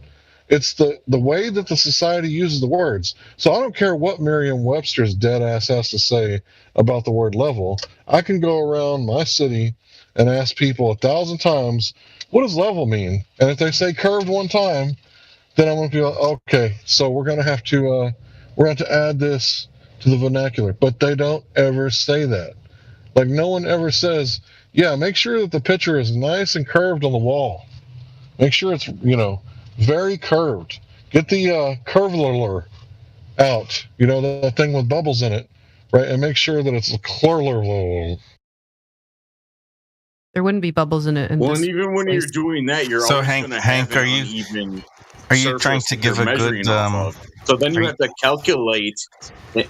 it's the way that the society uses the words. So I don't care what Merriam-Webster's dead ass has to say about the word level. I can go around my city and ask people 1,000 times, what does level mean? And if they say curved one time, then I'm going to be like, okay, so we're going to have to add this to the vernacular. But they don't ever say that. No one ever says, yeah, make sure that the picture is nice and curved on the wall. Make sure it's, very curved. Get the curvaler out, the thing with bubbles in it, right? And make sure that it's a curler. There wouldn't be bubbles in it. And even when you're doing that, you're so always Hank, going to have are an you uneven Are you trying to give a good? So then you have to calculate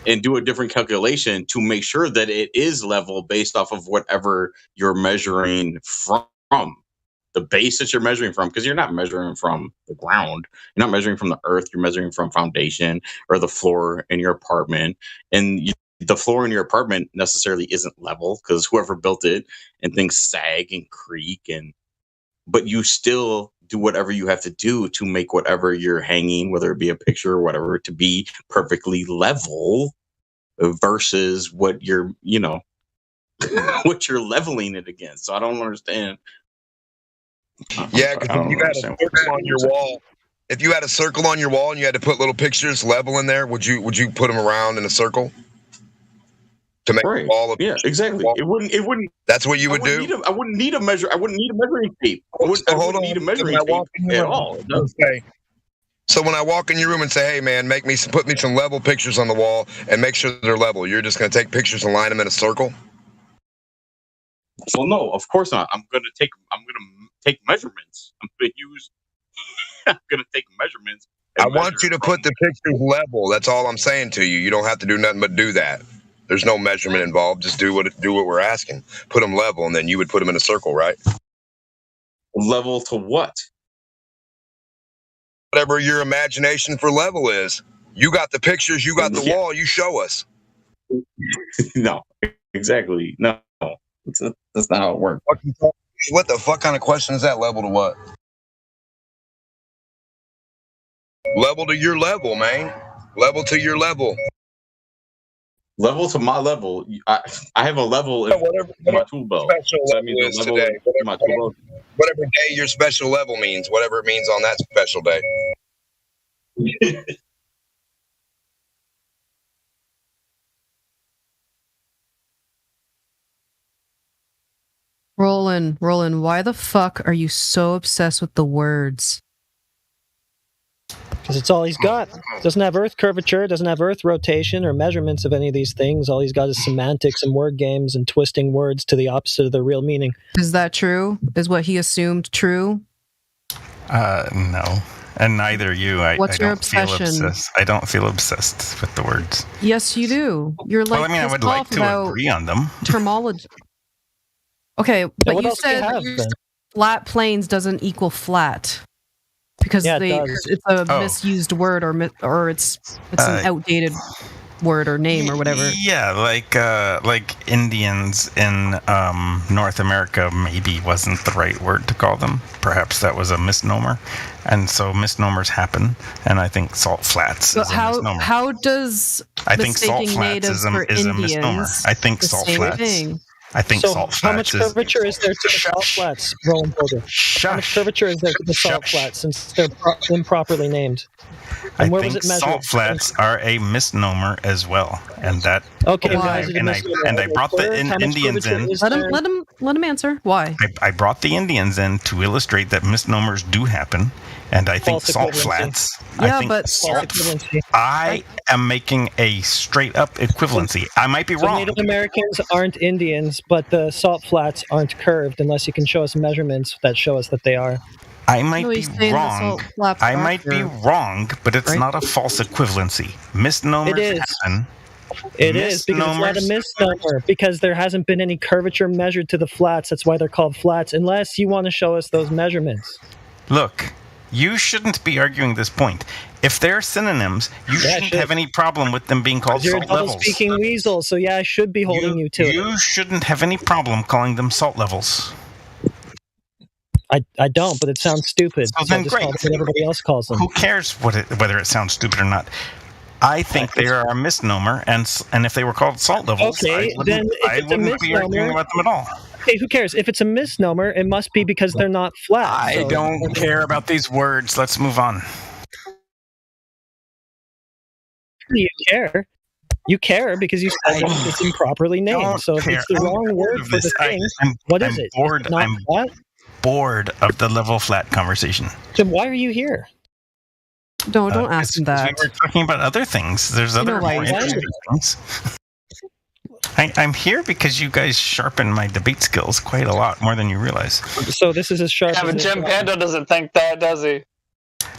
and do a different calculation to make sure that it is level based off of whatever you're measuring from. The base that you're measuring from, because you're not measuring from the ground. You're not measuring from the earth. You're measuring from foundation or the floor in your apartment. And the floor in your apartment necessarily isn't level because whoever built it and things sag and creak, but you still do whatever you have to do to make whatever you're hanging, whether it be a picture or whatever, to be perfectly level versus what you're, what you're leveling it against. So I don't understand. Yeah, because if you had a circle on your wall, if you had a circle on your wall and you had to put little pictures level in there, would you put them around in a circle to make a wall of? Yeah, exactly. It wouldn't. That's what you would do. I wouldn't need a measuring tape. I wouldn't need a measuring tape at all. Okay. So when I walk in your room and say, "Hey, man, put me some level pictures on the wall and make sure they're level," you're just going to take pictures and line them in a circle? Well, no, of course not. I'm gonna take measurements. I'm gonna take measurements. I want you to put the pictures level. That's all I'm saying to you. You don't have to do nothing but do that. There's no measurement involved. Just do what we're asking. Put them level, and then you would put them in a circle, right? Level to what? Whatever your imagination for level is. You got the pictures. You got the wall. You show us. No, exactly. No. That's not how it works. What the fuck kind of question is that? Level to what? Level to your level, man. Level to your level. Level to my level. I have a level in my tool belt. So that means level today. Whatever day your special level means, whatever it means on that special day. Roland, why the fuck are you so obsessed with the words? Because it's all he's got. Doesn't have earth curvature, doesn't have earth rotation or measurements of any of these things. All he's got is semantics and word games and twisting words to the opposite of their real meaning. Is that true? Is what he assumed true? No. And neither you. What's your obsession? Feel obsessed. I don't feel obsessed with the words. Yes, you do. You're like, I would like to agree on them. Terminology. Okay, but you said flat planes doesn't equal flat because it's a misused word or it's an outdated word or name or whatever. Yeah, like Indians in North America maybe wasn't the right word to call them. Perhaps that was a misnomer, and so misnomers happen. And I think salt flats is a misnomer. How does I think salt flats is a misnomer. I think salt flats. I think salt flats. How much curvature is there to the salt flats, Roland Boulder? How much curvature is there to the salt flats since they're improperly named? And where was it measured? Salt flats are a misnomer as well, and that. Okay, and I brought the Indians in. Let him answer. Why? I brought the Indians in to illustrate that misnomers do happen, and I think salt flats. Yeah, I am making a straight up equivalency. I might be wrong. Native Americans aren't Indians, but the salt flats aren't curved unless you can show us measurements that show us that they are. I might be wrong. I might be wrong, but it's not a false equivalency. Misnomers happen. It is because it's not a misnomer because there hasn't been any curvature measured to the flats. That's why they're called flats, unless you want to show us those measurements. Look, you shouldn't be arguing this point. If they're synonyms, you shouldn't have any problem with them being called salt levels. You're a double-speaking weasel, so I should be holding you to it. You shouldn't have any problem calling them salt levels. I don't, but it sounds stupid. So then great. What everybody else calls them. Who cares whether it sounds stupid or not? I think they are a misnomer, and if they were called salt levels, I wouldn't be arguing about them at all. Okay, who cares? If it's a misnomer, it must be because they're not flat. I don't care about these words. Let's move on. You care. You care because you said it's improperly named. So if it's the wrong word for the thing, what is it? I'm bored of the level flat conversation. Jim, why are you here? Don't ask him that. We were talking about other things. There's other more interesting things. I'm here because you guys sharpen my debate skills quite a lot more than you realize. So this is as sharp. Yeah, but Jim Pando doesn't think that, does he?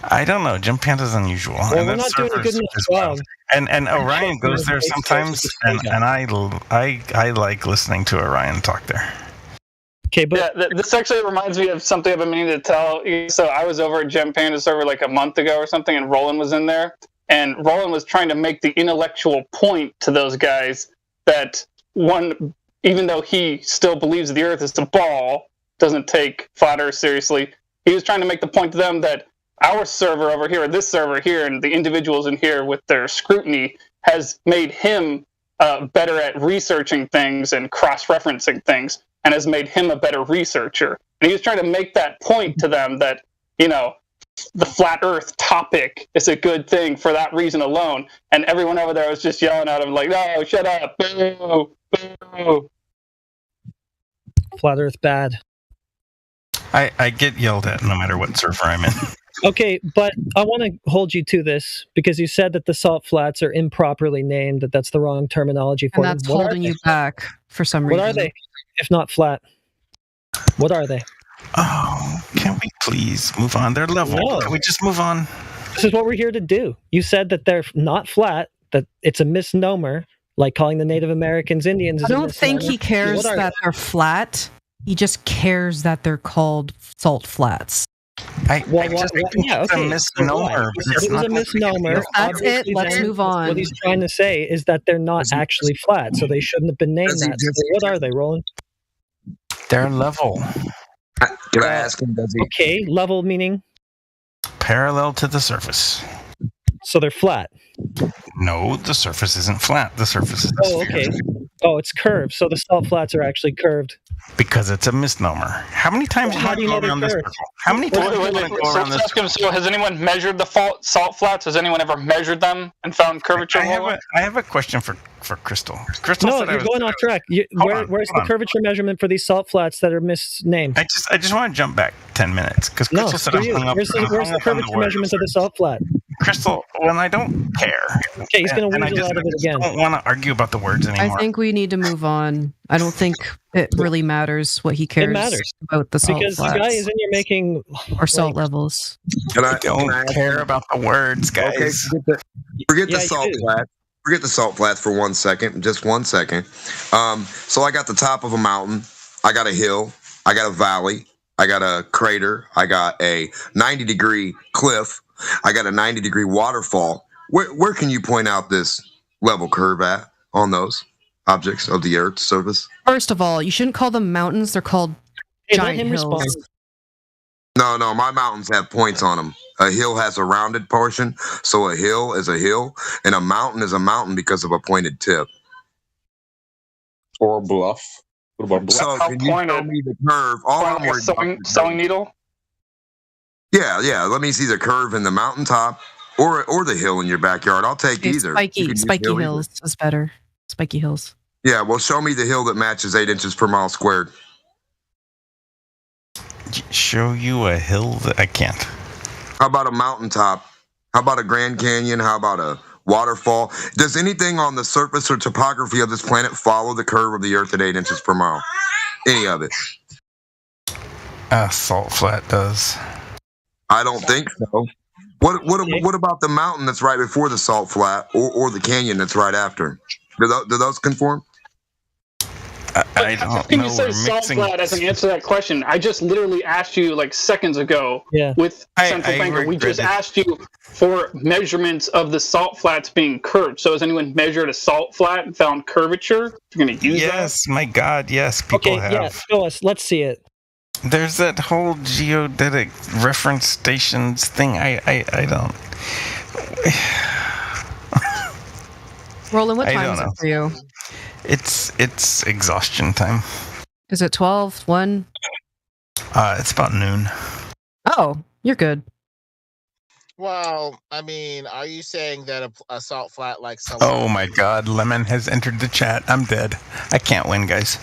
I don't know. Jim Panda's unusual. Well, we're not doing a good enough job. And Orion goes there sometimes, and I like listening to Orion talk there. Okay, but this actually reminds me of something I've been meaning to tell you. So I was over at Gem Panda server like a month ago or something, and Roland was in there, and Roland was trying to make the intellectual point to those guys that even though he still believes the Earth is a ball, doesn't take flat Earth seriously, he was trying to make the point to them that our server over here, or this server here, and the individuals in here with their scrutiny has made him better at researching things and cross-referencing things, and has made him a better researcher. And he was trying to make that point to them that, the flat Earth topic is a good thing for that reason alone. And everyone over there was just yelling at him like, "No, shut up! Boo! Boo!" Flat Earth bad. I get yelled at no matter what server I'm in. Okay, but I want to hold you to this because you said that the salt flats are improperly named, that's the wrong terminology for and them. that's holding you back for some reason. What are they, if not flat? What are they? Oh, can we please move on? They're level. No. Can we just move on? This is what we're here to do. You said that they're not flat, that it's a misnomer, like calling the Native Americans Indians. I don't think he cares that they're flat. He just cares that they're called salt flats. It's a misnomer. It was a misnomer. That's it. Let's move on. What he's trying to say is that they're not actually flat, so they shouldn't have been named that. So what are they, Roland? They're level. Can I ask him? Okay, level meaning? Parallel to the surface. So they're flat? No, the surface isn't flat. The surface is okay. Oh, it's curved. So the salt flats are actually curved. Because it's a misnomer. How many times do you want to go around this circle? How many times do you want to go around this circle? So has anyone measured the salt flats? Has anyone ever measured them and found curvature? I have a question for Crystal. Crystal no, you're going off track. Where's the curvature measurement for these salt flats that are misnamed? I just want to jump back 10 minutes because Crystal said I'm hung up. Where's the curvature measurement of the salt flat? Crystal, when I don't care. Okay, he's going to weasel out of it again. I don't want to argue about the words anymore. I think we need to move on. I don't think it really matters what he cares about the salt because flats. The guy is in here making or salt levels. I don't care about the words, guys. Okay, forget the salt flats. Forget the salt flats for 1 second, just 1 second. So I got the top of a mountain. I got a hill. I got a valley. I got a crater. I got a 90-degree cliff. I got a 90-degree waterfall. Where can you point out this level curve at on those objects of the Earth's surface? First of all, you shouldn't call them mountains. They're called giant hills. No, my mountains have points on them. A hill has a rounded portion, so a hill is a hill, and a mountain is a mountain because of a pointed tip. Or a bluff. What about bluff? So can you show me the curve? All I'm worried about sewing needle? Yeah. Let me see the curve in the mountaintop or the hill in your backyard. I'll take either. Spiky hills is better. Spiky hills. Yeah, well, show me the hill that matches 8 inches per mile squared. Show you a hill that I can't. How about a mountaintop? How about a Grand Canyon? How about a waterfall? Does anything on the surface or topography of this planet follow the curve of the Earth at 8 inches per mile? Any of it? Salt flat does. I don't think so. What about the mountain that's right before the salt flat or the canyon that's right after? Do those conform? I don't know. Can you say salt flat as an answer to that question? I just literally asked you like seconds ago with Central Banker. We just asked you for measurements of the salt flats being curved. So has anyone measured a salt flat and found curvature? You're going to use that? Yes, my God, yes. People have. Yeah, show us. Let's see it. There's that whole geodetic reference stations thing. I don't. Roland, what time is it for you? It's exhaustion time. Is it 12, 1? It's about noon. Oh, you're good. Well, I mean, are you saying that a salt flat like Salar? Oh my God, Lemon has entered the chat. I'm dead. I can't win, guys.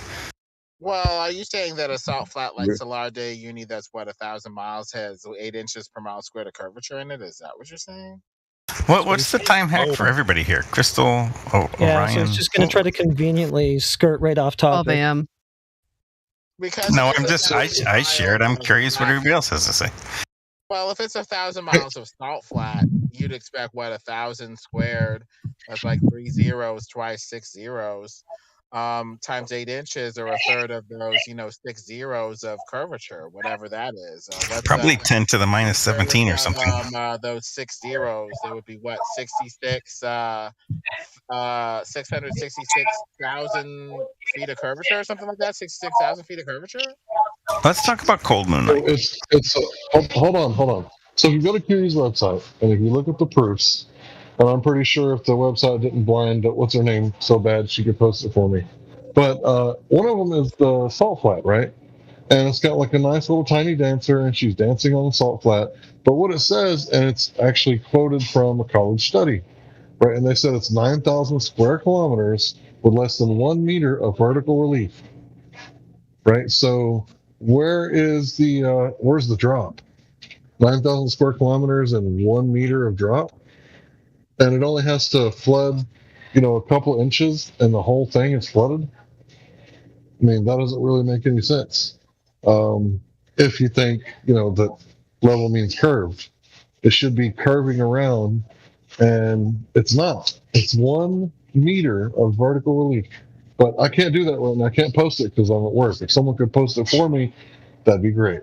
Well, are you saying that a salt flat like Salar de Uyuni that's 1,000 miles has 8 inches per mile squared of curvature in it? Is that what you're saying? What's the time hack for everybody here? Crystal, Orion? So it's just going to try to conveniently skirt right off topic. 12 a.m. Because no, I'm just, I shared. I'm curious what everybody else has to say. Well, if it's 1,000 miles of salt flat, you'd expect 1,000 squared. That's like 3 zeros twice 6 zeros, times 8 inches, or a third of those, 6 zeros of curvature, whatever that is. Probably 10 to the minus 17 or something. Those 6 zeros, it would be what, 666,000 feet of curvature or something like that. 66,000 feet of curvature. Let's talk about cold moon night. Hold on. So if you go to QE's website and if you look at the proofs, and I'm pretty sure if the website didn't blind what's her name so bad she could post it for me. But one of them is the salt flat, right? And it's got like a nice little tiny dancer, and she's dancing on the salt flat. But what it says, and it's actually quoted from a college study, right? And they said it's 9,000 square kilometers with less than 1 meter of vertical relief, right? So where's the drop? 9,000 square kilometers and 1 meter of drop, and it only has to flood, a couple inches, and the whole thing is flooded. I mean, that doesn't really make any sense. If you think, that level means curved, it should be curving around, and it's not. It's 1 meter of vertical relief. But I can't do that right now. I can't post it because I'm at work. If someone could post it for me, that'd be great.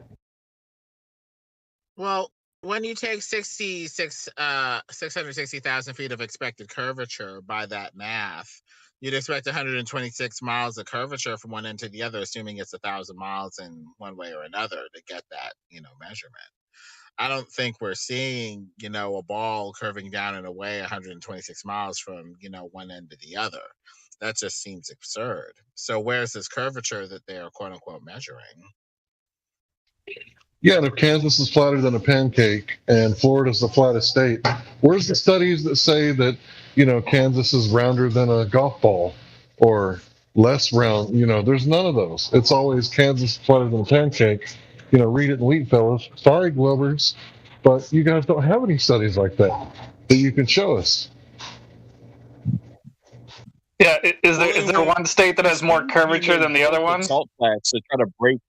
Well, when you take 660,000 feet of expected curvature by that math, you'd expect 126 miles of curvature from one end to the other, assuming it's 1,000 miles in one way or another to get that, measurement. I don't think we're seeing, a ball curving down in a way 126 miles from, one end to the other. That just seems absurd. So where's this curvature that they are quote unquote measuring? Yeah, and if Kansas is flatter than a pancake and Florida's the flattest state, where's the studies that say that, Kansas is rounder than a golf ball or less round? There's none of those. It's always Kansas flatter than a pancake. Read it in Wheat Fellas. Sorry, Globers, but you guys don't have any studies like that you can show us. Yeah, is there one state that has more curvature than the other one? Salt flats to try to break.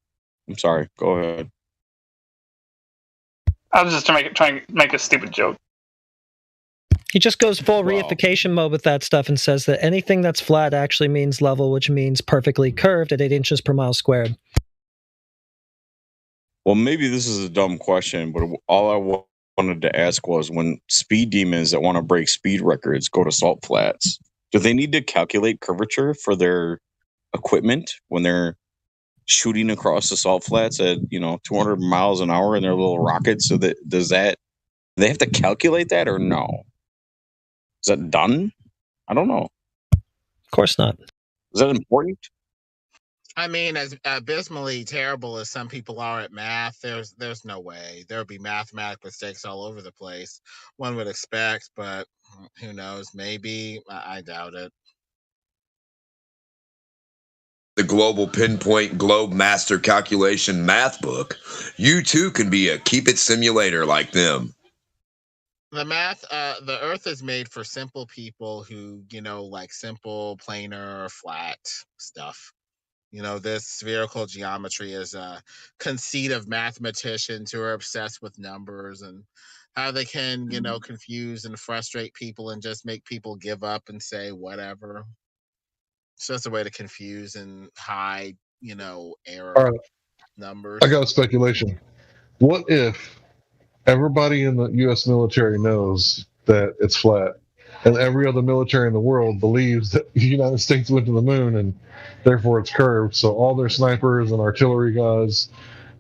I'm sorry. Go ahead. I was just trying to make a stupid joke. He just goes full reification mode with that stuff and says that anything that's flat actually means level, which means perfectly curved at 8 inches per mile squared. Well, maybe this is a dumb question, but all I wanted to ask was, when speed demons that want to break speed records go to salt flats, do they need to calculate curvature for their equipment when they're shooting across the salt flats at 200 miles an hour in their little rockets? So that do they have to calculate that or no? Is that done? I don't know. Of course not. Is that important? I mean, as abysmally terrible as some people are at math, there's no way. There would be mathematical mistakes all over the place. One would expect, but who knows? Maybe. I doubt it. The Global Pinpoint Globe Master Calculation Math Book, you too can be a Keep It simulator like them. The math, the Earth is made for simple people who, like simple, planar, flat stuff. This spherical geometry is a conceit of mathematicians who are obsessed with numbers and how they can, confuse and frustrate people and just make people give up and say whatever. It's just a way to confuse and hide, error numbers. I got a speculation. What if everybody in the U.S. military knows that it's flat, and every other military in the world believes that the United States went to the moon and therefore it's curved? So all their snipers and artillery guys,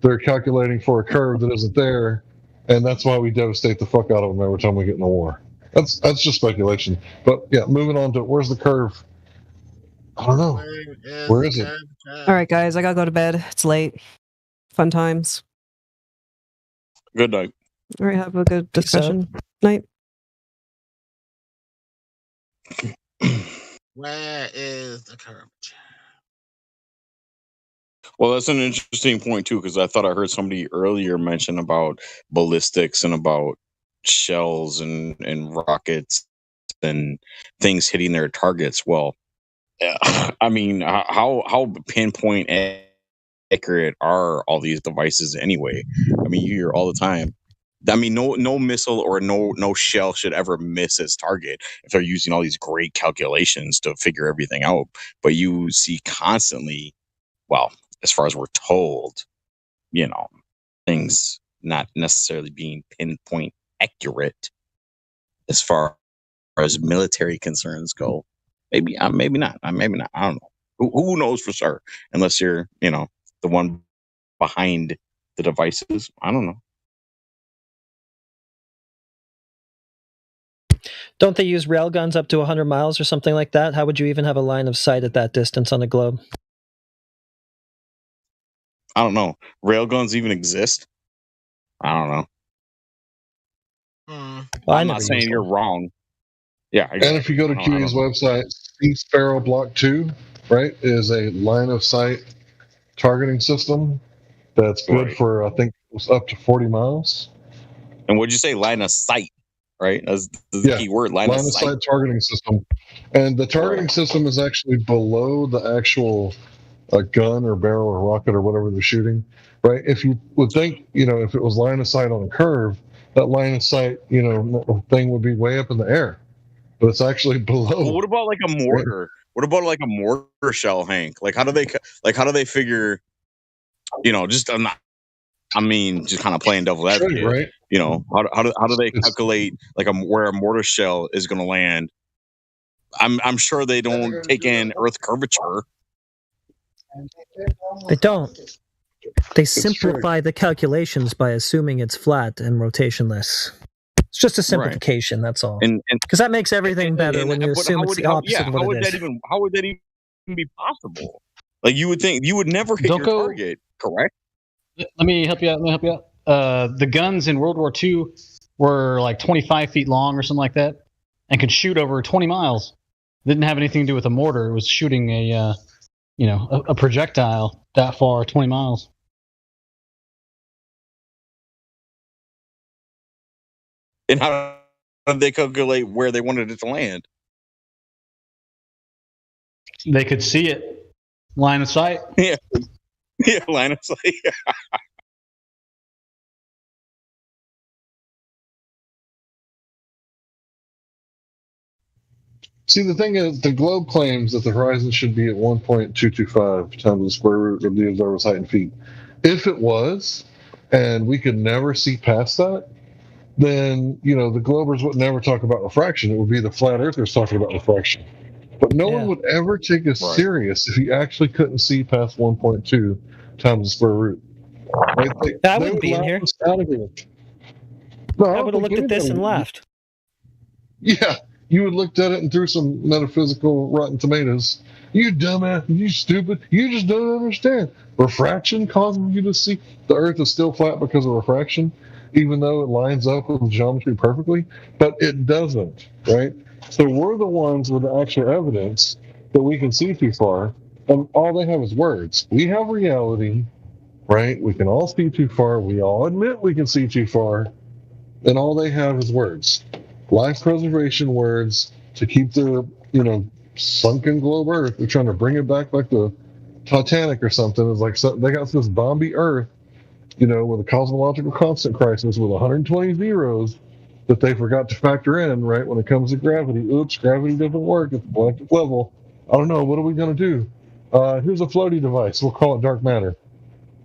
they're calculating for a curve that isn't there, and that's why we devastate the fuck out of them every time we get in a war. That's just speculation. But yeah, moving on to where's the curve? I don't know. Where is it? All right, guys, I gotta go to bed. It's late. Fun times. Good night. All right, have a good discussion. Night. Where is the curvature? Well, that's an interesting point too, because I thought I heard somebody earlier mention about ballistics and about shells and rockets and things hitting their targets. Well, I mean, how pinpoint accurate are all these devices anyway? I mean, you hear all the time, I mean, no missile or no shell should ever miss its target if they're using all these great calculations to figure everything out. But you see constantly, well, as far as we're told, things not necessarily being pinpoint accurate as far as military concerns go. Maybe not. Maybe not. I don't know. Who knows for sure? Unless you're, the one behind the devices. I don't know. Don't they use railguns up to 100 miles or something like that? How would you even have a line of sight at that distance on the globe? I don't know. Railguns even exist? I don't know. Well, I'm not saying you're wrong. Yeah. And if you go to QE's website, Sea Sparrow Block 2, right, is a line of sight targeting system that's good for, I think, it was up to 40 miles. And what'd you say? Line of sight, right? That's the key word. Line of sight targeting system. And the targeting system is actually below the actual gun or barrel or rocket or whatever they're shooting, right? If you would think, if it was line of sight on a curve, that line of sight, thing would be way up in the air. But it's actually below. Well, what about like a mortar? What about like a mortar shell, Hank? Like how do they figure, just kind of playing devil's advocate, right? How do they calculate like where a mortar shell is going to land? I'm sure they don't take in Earth curvature. They don't. They simplify the calculations by assuming it's flat and rotationless. It's just a simplification, that's all. Because that makes everything better when you assume it's the opposite of what it is. How would that even be possible? Like you would think you would never hit your target, correct? Let me help you out. The guns in World War II were like 25 feet long or something like that, and could shoot over 20 miles. Didn't have anything to do with a mortar. It was shooting a projectile that far, 20 miles. And how did they calculate where they wanted it to land? They could see it. Line of sight. Yeah, line of sight. See, the thing is, the globe claims that the horizon should be at 1.225 times the square root of the observer's height in feet. If it was, and we could never see past that, then, the Globers would never talk about refraction. It would be the flat earthers talking about refraction. But no one would ever take us serious if you actually couldn't see past 1.2 times the square root. Right? I wouldn't be in here. Out of here. No, I would have looked at this and laughed. Yeah, you would have looked at it and threw some metaphysical rotten tomatoes. You dumbass, you stupid, you just don't understand. Refraction causes you to see the Earth is still flat because of refraction, even though it lines up with geometry perfectly, but it doesn't, right? So we're the ones with the actual evidence that we can see too far, and all they have is words. We have reality, right? We can all see too far. We all admit we can see too far, and all they have is words. Life preservation words to keep their, sunken globe Earth. They're trying to bring it back like the Titanic or something. It's like they got this zombie Earth, with a cosmological constant crisis with 120 zeros that they forgot to factor in, right, when it comes to gravity. Oops, gravity doesn't work at the galactic level. I don't know. What are we going to do? Here's a floaty device. We'll call it dark matter,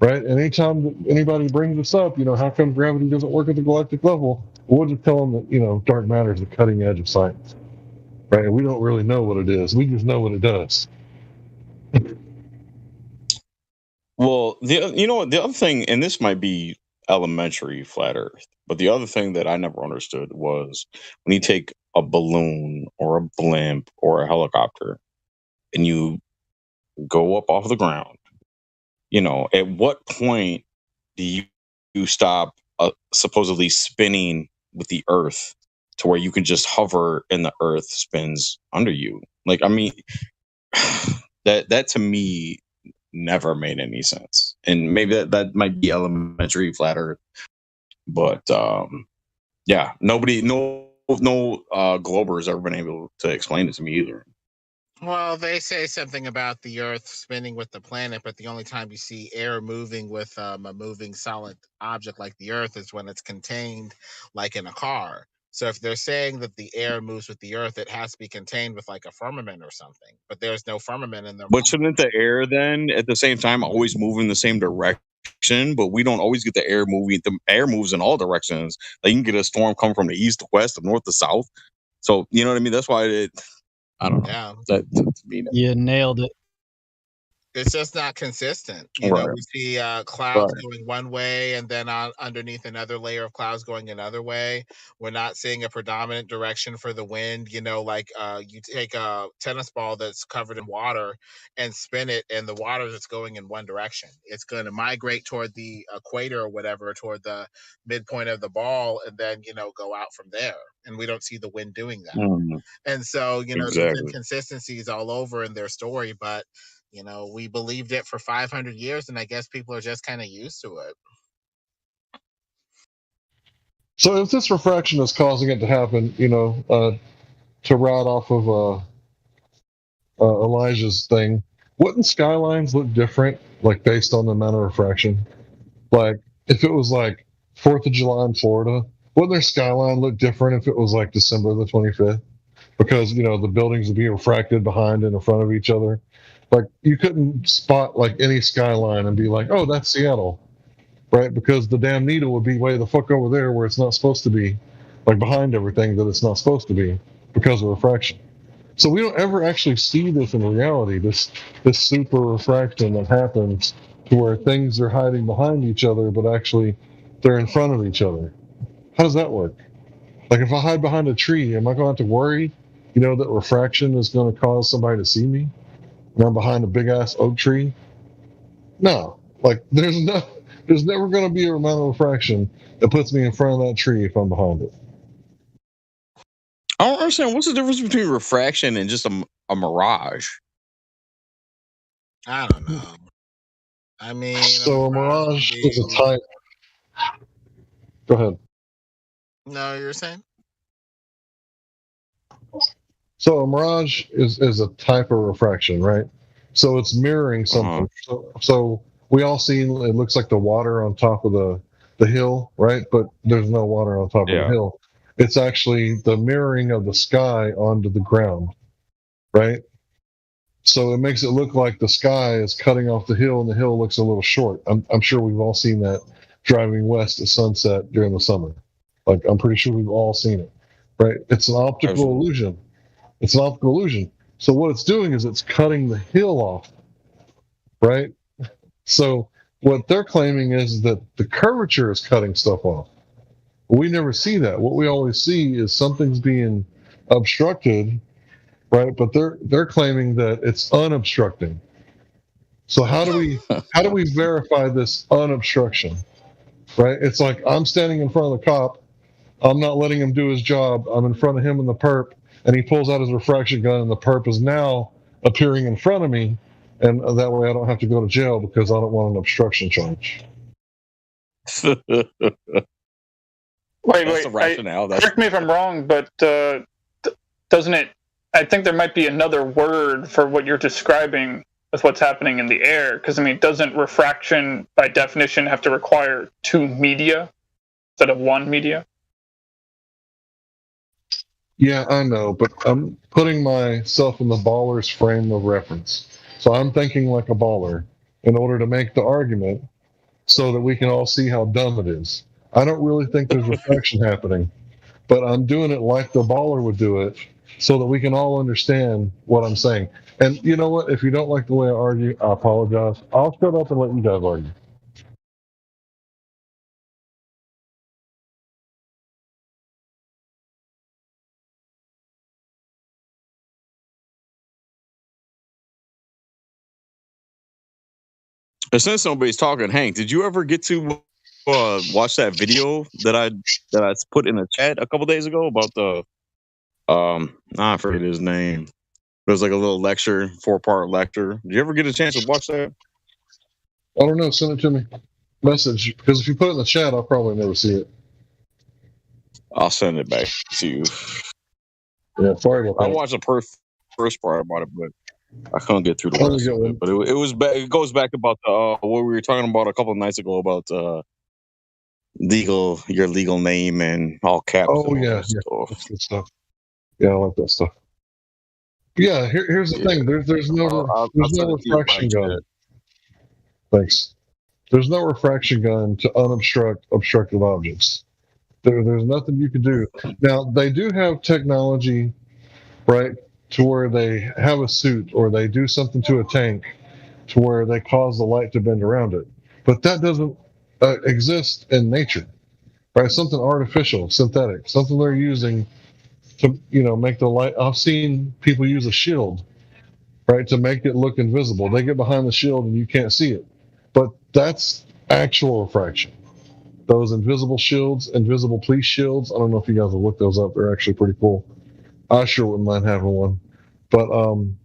right? And anytime that anybody brings this up, how come gravity doesn't work at the galactic level? We'll just tell them that, dark matter is the cutting edge of science, right? And we don't really know what it is. We just know what it does. Well, the other thing, and this might be elementary flat Earth, but the other thing that I never understood was when you take a balloon or a blimp or a helicopter and you go up off the ground, at what point do you stop supposedly spinning with the Earth to where you can just hover and the Earth spins under you? Like, I mean, that to me never made any sense. And maybe that might be elementary flat Earth, but yeah, no Glober has ever been able to explain it to me either. Well, they say something about the Earth spinning with the planet, but the only time you see air moving with a moving solid object like the Earth is when it's contained, like in a car. So if they're saying that the air moves with the Earth, it has to be contained with like a firmament or something. But there's no firmament in the. But shouldn't the air then, at the same time, always move in the same direction? But we don't always get the air moving. The air moves in all directions. Like you can get a storm come from the east to west, to north to south. So you know what I mean. That's why I don't know. Yeah. You nailed it. It's just not consistent. You know, we see clouds going one way and then underneath another layer of clouds going another way. We're not seeing a predominant direction for the wind. You know, like you take a tennis ball that's covered in water and spin it, and the water is going in one direction. It's going to migrate toward the equator or whatever, toward the midpoint of the ball, and then, you know, go out from there. And we don't see the wind doing that. And so, you know, there's inconsistencies all over in their story, but you know, we believed it for 500 years, and I guess people are just kind of used to it. So if this refraction is causing it to happen, you know, to ride off of Elijah's thing, wouldn't skylines look different, like based on the amount of refraction? Like if it was like 4th of July in Florida, wouldn't their skyline look different if it was like December the 25th? Because, you know, the buildings would be refracted behind and in front of each other. Like you couldn't spot like any skyline and be like, oh, that's Seattle, right? Because the damn needle would be way the fuck over there where it's not supposed to be, like behind everything that it's not supposed to be because of refraction. So we don't ever actually see this in reality, this super refraction that happens to where things are hiding behind each other, but actually they're in front of each other. How does that work? Like if I hide behind a tree, am I going to have to worry, you know, that refraction is going to cause somebody to see me? And I'm behind a big ass oak tree? No. Like there's never going to be a amount of refraction that puts me in front of that tree if I'm behind it. I don't understand. What's the difference between refraction and just a mirage? I don't know. I mean, so a mirage is a type. Go ahead. No, you're saying? So a mirage is a type of refraction, right? So it's mirroring something. So we all see it looks like the water on top of the hill, right? But there's no water on top of the hill. It's actually the mirroring of the sky onto the ground, right? So it makes it look like the sky is cutting off the hill and the hill looks a little short. I'm sure we've all seen that driving west at sunset during the summer. Like I'm pretty sure we've all seen it, right? It's an optical illusion. It's an optical illusion. So what it's doing is it's cutting the hill off, right? So what they're claiming is that the curvature is cutting stuff off. We never see that. What we always see is something's being obstructed, right? But they're claiming that it's unobstructing. So how do we verify this unobstruction, right? It's like I'm standing in front of the cop. I'm not letting him do his job. I'm in front of him in the perp. And he pulls out his refraction gun, and the perp is now appearing in front of me, and that way I don't have to go to jail because I don't want an obstruction charge. Wait. The rationale. Correct me if I'm wrong, but doesn't it? I think there might be another word for what you're describing with what's happening in the air. Because I mean, doesn't refraction, by definition, have to require two media instead of one media? Yeah, I know, but I'm putting myself in the baller's frame of reference. So I'm thinking like a baller in order to make the argument so that we can all see how dumb it is. I don't really think there's reflection happening, but I'm doing it like the baller would do it so that we can all understand what I'm saying. And you know what? If you don't like the way I argue, I apologize. I'll shut up and let you guys argue. Since nobody's talking, Hank, did you ever get to watch that video that I put in the chat a couple days ago about the I forget his name. It was like a little lecture, 4-part lecture. Did you ever get a chance to watch that? I don't know. Send it to me. Message, because if you put it in the chat, I'll probably never see it. I'll send it back to you. Yeah, sorry about that. I watched first part about it, but I couldn't get through the rest of it. But it goes back about what we were talking about a couple of nights ago about your legal name and all caps. Oh yeah, that's good stuff. Yeah, I like that stuff. Yeah, here's the thing. There's no refraction gun. Thanks. There's no refraction gun to obstructed objects. There's nothing you can do. Now they do have technology, right, to where they have a suit or they do something to a tank to where they cause the light to bend around it. But that doesn't exist in nature, right? Something artificial, synthetic, something they're using to, make the light. I've seen people use a shield, right, to make it look invisible. They get behind the shield and you can't see it. But that's actual refraction. Those invisible shields, invisible police shields. I don't know if you guys have looked those up. They're actually pretty cool. I sure wouldn't mind having one. But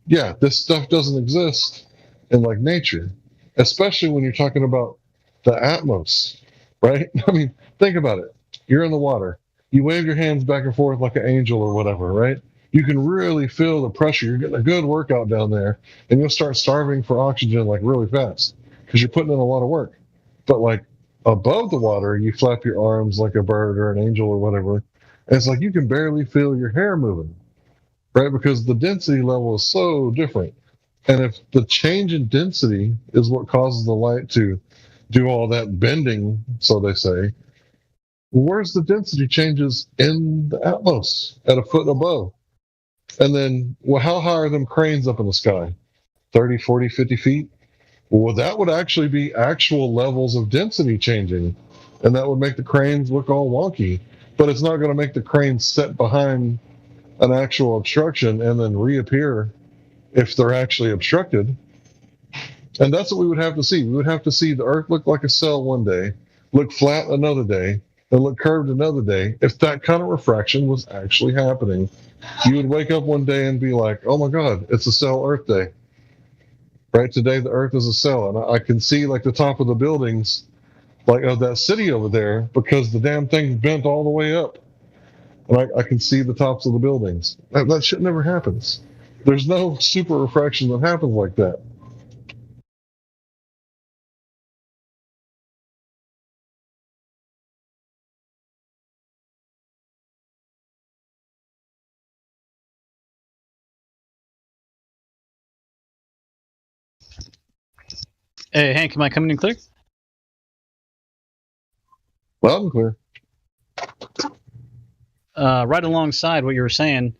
yeah, this stuff doesn't exist in like nature, especially when you're talking about the Atmos, right? I mean, think about it. You're in the water. You wave your hands back and forth like an angel or whatever, right? You can really feel the pressure. You're getting a good workout down there, and you'll start starving for oxygen like really fast because you're putting in a lot of work. But like above the water, you flap your arms like a bird or an angel or whatever. And it's like you can barely feel your hair moving, right? Because the density level is so different. And if the change in density is what causes the light to do all that bending, so they say, where's the density changes in the Atmos at a foot above? And then, well, how high are them cranes up in the sky? 30, 40, 50 feet? Well, that would actually be actual levels of density changing, and that would make the cranes look all wonky. But it's not going to make the cranes set behind an actual obstruction and then reappear if they're actually obstructed. And that's what we would have to see. We would have to see the Earth look like a cell one day, look flat another day, and look curved another day. If that kind of refraction was actually happening, you would wake up one day and be like, oh my God, it's a cell Earth day. Right? Today the Earth is a cell. And I can see like the top of the buildings, like of that city over there, because the damn thing bent all the way up. And I can see the tops of the buildings. That shit never happens. There's no super refraction that happens like that. Hey, Hank, am I coming in clear? Loud and clear. Right alongside what you were saying,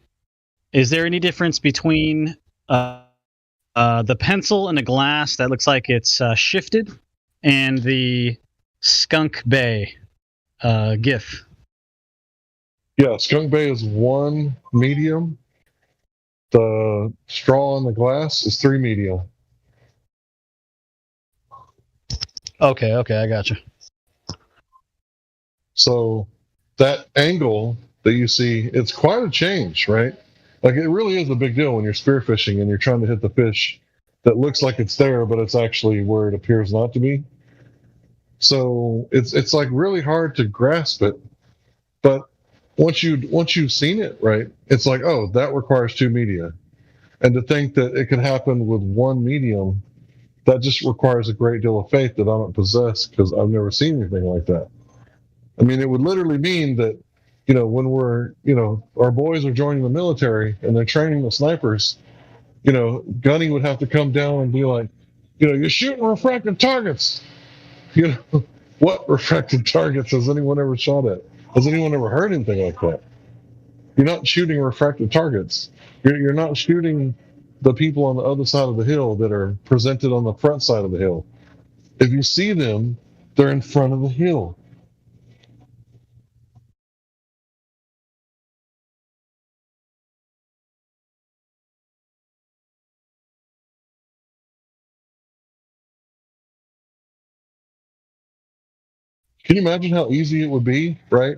is there any difference between the pencil in a glass that looks like it's shifted and the Skunk Bay GIF? Yeah, Skunk Bay is one medium. The straw in the glass is 3 medium. Okay, I gotcha. So that angle that you see, it's quite a change, right? Like it really is a big deal when you're spearfishing and you're trying to hit the fish that looks like it's there, but it's actually where it appears not to be. So it's like really hard to grasp it. But once you've seen it, right, it's like, oh, that requires 2 media. And to think that it can happen with 1 medium, that just requires a great deal of faith that I don't possess because I've never seen anything like that. I mean, it would literally mean that, when we're, our boys are joining the military and they're training the snipers, Gunny would have to come down and be like, you're shooting refracted targets. What refracted targets has anyone ever shot at? Has anyone ever heard anything like that? You're not shooting refracted targets. You're not shooting the people on the other side of the hill that are presented on the front side of the hill. If you see them, they're in front of the hill. Can you imagine how easy it would be, right,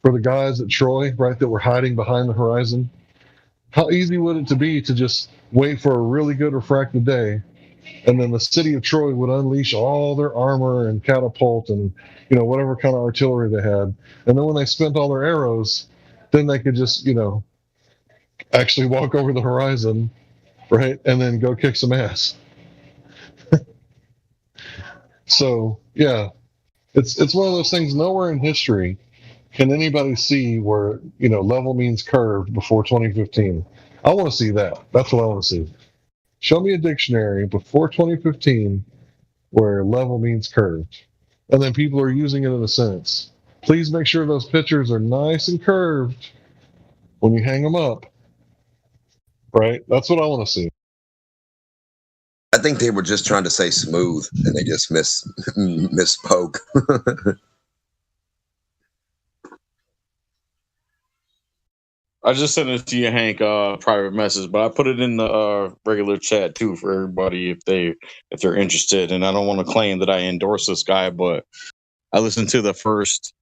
for the guys at Troy, right, that were hiding behind the horizon? How easy would it to be to just wait for a really good refracted day, and then the city of Troy would unleash all their armor and catapult and, whatever kind of artillery they had. And then when they spent all their arrows, then they could just, actually walk over the horizon, right, and then go kick some ass. So yeah, it's one of those things. Nowhere in history can anybody see where level means curved before 2015. I want to see that. That's what I want to see. Show me a dictionary before 2015 where level means curved, and then people are using it in a sentence. Please make sure those pictures are nice and curved when you hang them up. Right? That's what I want to see. I think they were just trying to say smooth, and they just misspoke. I just sent it to you, Hank, private message, but I put it in the regular chat too for everybody if they're interested. And I don't want to claim that I endorse this guy, but I listened to the first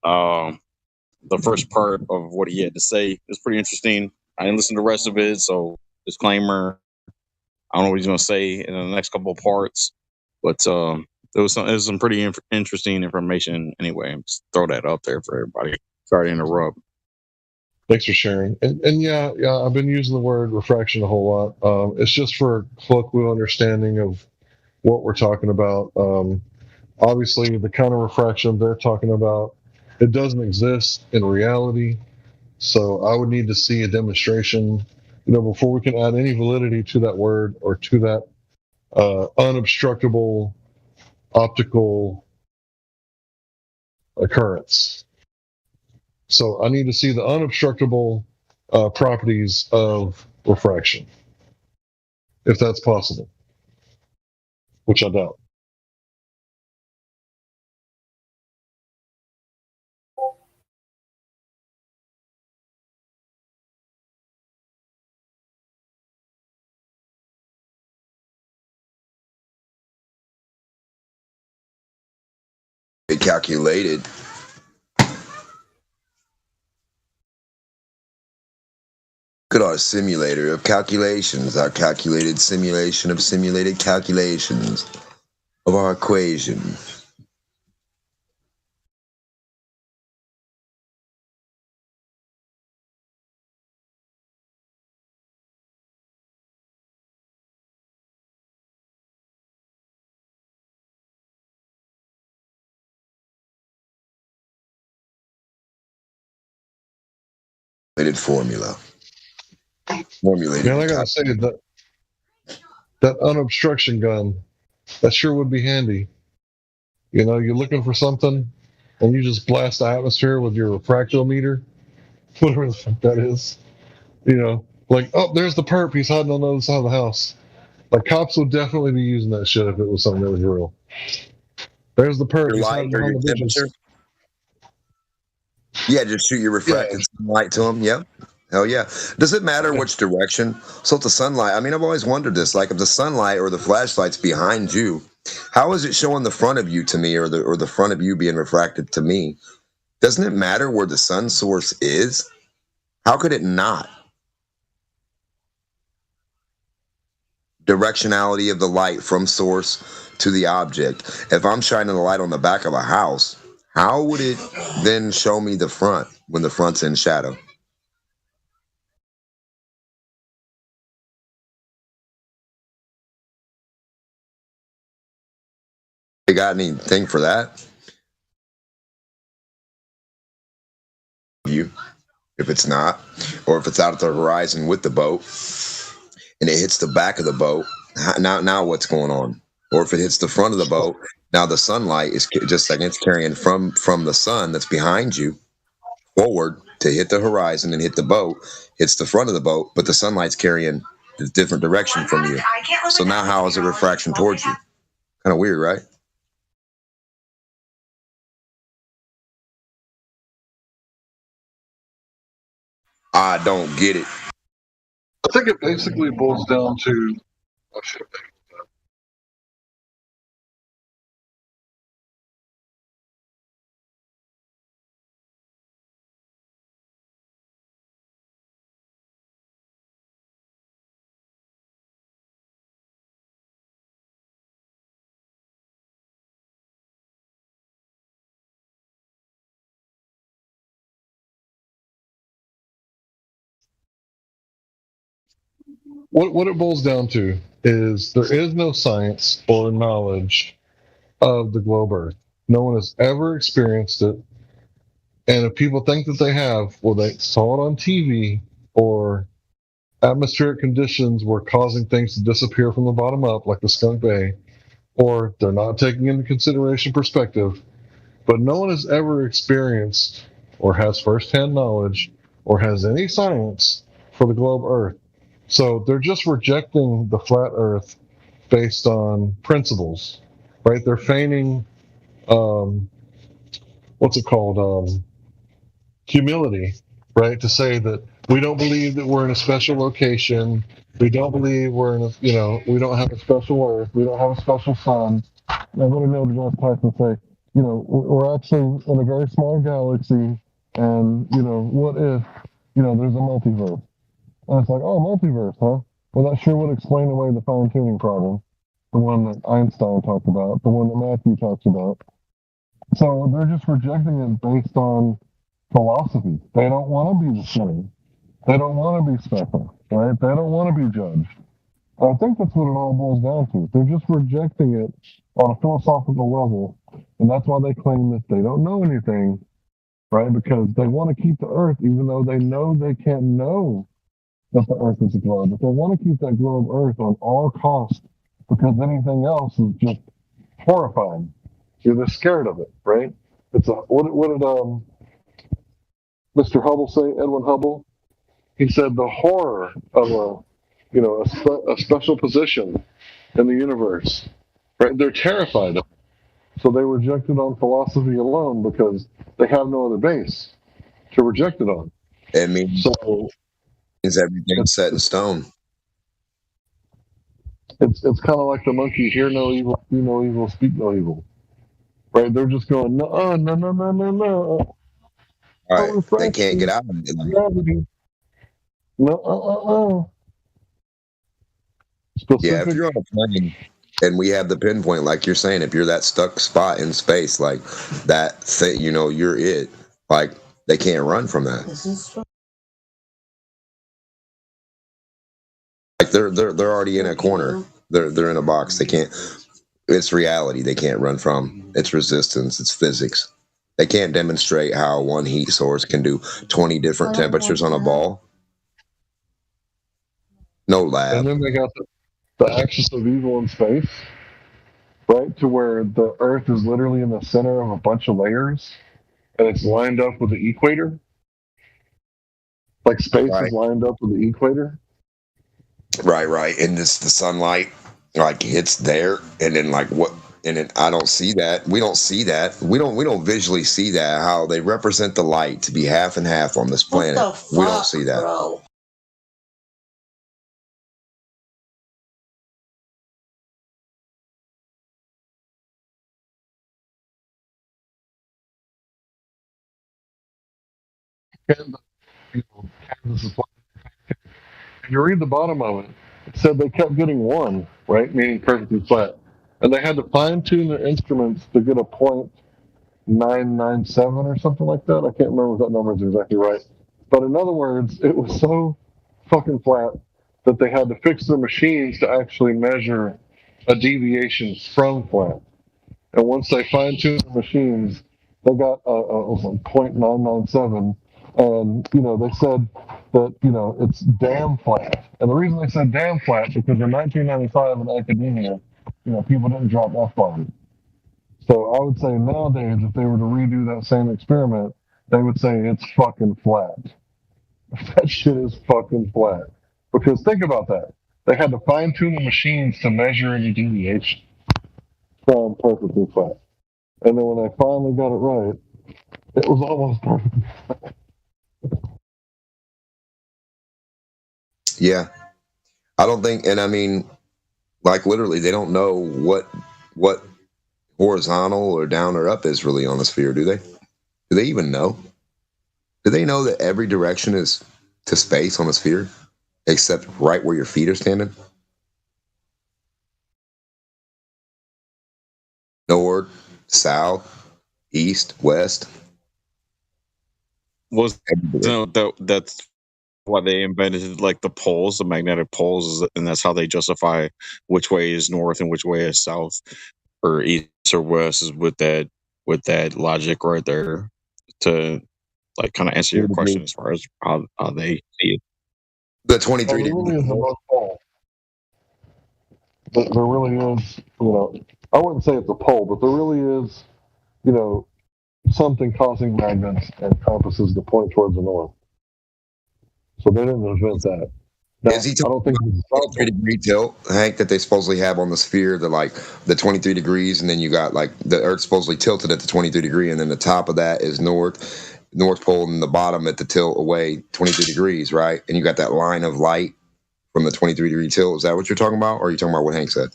part of what he had to say. It's pretty interesting. I didn't listen to the rest of it, so disclaimer. I don't know what he's going to say in the next couple of parts, but it was some pretty interesting information. Anyway, just throw that out there for everybody. Sorry to interrupt. Thanks for sharing. And yeah, I've been using the word refraction a whole lot. It's just for colloquial understanding of what we're talking about. Obviously, the kind of refraction they're talking about, it doesn't exist in reality. So I would need to see a demonstration, before we can add any validity to that word or to that unobstructable optical occurrence. So I need to see the unobstructable properties of refraction, if that's possible, which I doubt. They calculated. Look at our simulator of calculations, our calculated simulation of simulated calculations of our equation. Formula. Formulated. Man, I gotta say that unobstruction gun, that sure would be handy. You're looking for something, and you just blast the atmosphere with your refractometer, whatever the fuck that is. Like, oh, there's the perp. He's hiding on the other side of the house. Like, cops would definitely be using that shit if it was something that was real. There's the perp. He's hiding behind the bushes. Yeah, just shoot your refracted sunlight to him. Yep. Hell yeah. Does it matter which direction? So if the sunlight, I've always wondered this, like if the sunlight or the flashlight's behind you, how is it showing the front of you to me or the front of you being refracted to me? Doesn't it matter where the sun source is? How could it not? Directionality of the light from source to the object. If I'm shining the light on the back of a house, how would it then show me the front when the front's in shadow? You got anything for that? If it's not, or if it's out at the horizon with the boat and it hits the back of the boat, now what's going on? Or if it hits the front of the boat, now the sunlight is just like it's carrying from the sun that's behind you forward to hit the horizon and hit the boat, hits the front of the boat, but the sunlight's carrying a different direction from you. So now how is it refraction towards you? Kind of weird, right? I don't get it. I think it basically boils down to. what it boils down to is there is no science or knowledge of the globe Earth. No one has ever experienced it. And if people think that they have, well, they saw it on TV, or atmospheric conditions were causing things to disappear from the bottom up, like the Skunk Bay, or they're not taking into consideration perspective. But no one has ever experienced or has firsthand knowledge or has any science for the globe Earth. So they're just rejecting the flat Earth based on principles, right? They're feigning, what's it called? Humility, right? To say that we don't believe that we're in a special location. We don't believe we're in a, we don't have a special Earth. We don't have a special sun. I'm going to Neil deGrasse Tyson say, we're actually in a very small galaxy, and, what if, there's a multiverse? And it's like, oh, multiverse, huh? Well, that sure would explain away the fine-tuning problem, the one that Einstein talked about, the one that Matthew talks about. So they're just rejecting it based on philosophy. They don't want to be the same. They don't want to be special, right? They don't want to be judged. I think that's what it all boils down to. They're just rejecting it on a philosophical level, and that's why they claim that they don't know anything, right? Because they want to keep the Earth, even though they know they can't know that the Earth is a globe. But they want to keep that globe Earth on all costs, because anything else is just horrifying. They're scared of it, right? It's what did Mr. Hubble say? Edwin Hubble. He said the horror of a special position in the universe, right? They're terrified of it. So they reject it on philosophy alone because they have no other base to reject it on. It means everything's set in stone. It's kind of like the monkey, hear no evil, do no evil, speak no evil. Right? They're just going, no. All right, they can't get out of it. Gravity. No. Yeah, if you're on a plane and we have the pinpoint, like you're saying, if you're that stuck spot in space, like that thing, you're it. Like they can't run from that. Like they're already in a corner. They're in a box. They can't. It's reality. They can't run from. It's resistance. It's physics. They can't demonstrate how one heat source can do 20 different temperatures on a ball. No lab. And then they got the axis of evil in space, right? To where the Earth is literally in the center of a bunch of layers, and it's lined up with the equator. Like space is lined up with the equator. Right. And the sunlight, like it's there, and then like what? And then I don't see that. We don't see that. We don't visually see that. How they represent the light to be half and half on this planet. We don't see that. Bro? You read the bottom of it. It said they kept getting one, right? Meaning perfectly flat. And they had to fine-tune their instruments to get a 0.997 or something like that. I can't remember if that number is exactly right. But in other words, it was so fucking flat that they had to fix their machines to actually measure a deviation from flat. And once they fine-tuned the machines, they got a 0.997. And, they said that, it's damn flat. And the reason they said damn flat, because in 1995 in academia, people didn't drop F-bombs. So I would say nowadays, if they were to redo that same experiment, they would say it's fucking flat. That shit is fucking flat. Because think about that. They had to fine-tune the machines to measure any deviation from perfectly flat. And then when they finally got it right, it was almost perfectly flat. Yeah. I don't think, and I mean, like literally, they don't know what horizontal or down or up is really on a sphere, do they? Do they even know? Do they know that every direction is to space on a sphere, except right where your feet are standing? North, south, east, west. That's why they invented like the poles, the magnetic poles, and that's how they justify which way is north and which way is south, or east or west, is with that logic right there to like kind of answer your question as far as how they see it. The 23 there really is a North Pole. There really is, I wouldn't say it's a pole, but there really is, something causing magnets and compasses to point towards the north. So they didn't invent that. Now, is he talking about the 23-degree tilt, Hank, that they supposedly have on the sphere, the 23 degrees, and then you got like the Earth supposedly tilted at the 23 degree, and then the top of that is North Pole, and the bottom at the tilt away 23 degrees, right? And you got that line of light from the 23-degree tilt. Is that what you're talking about, or are you talking about what Hank said?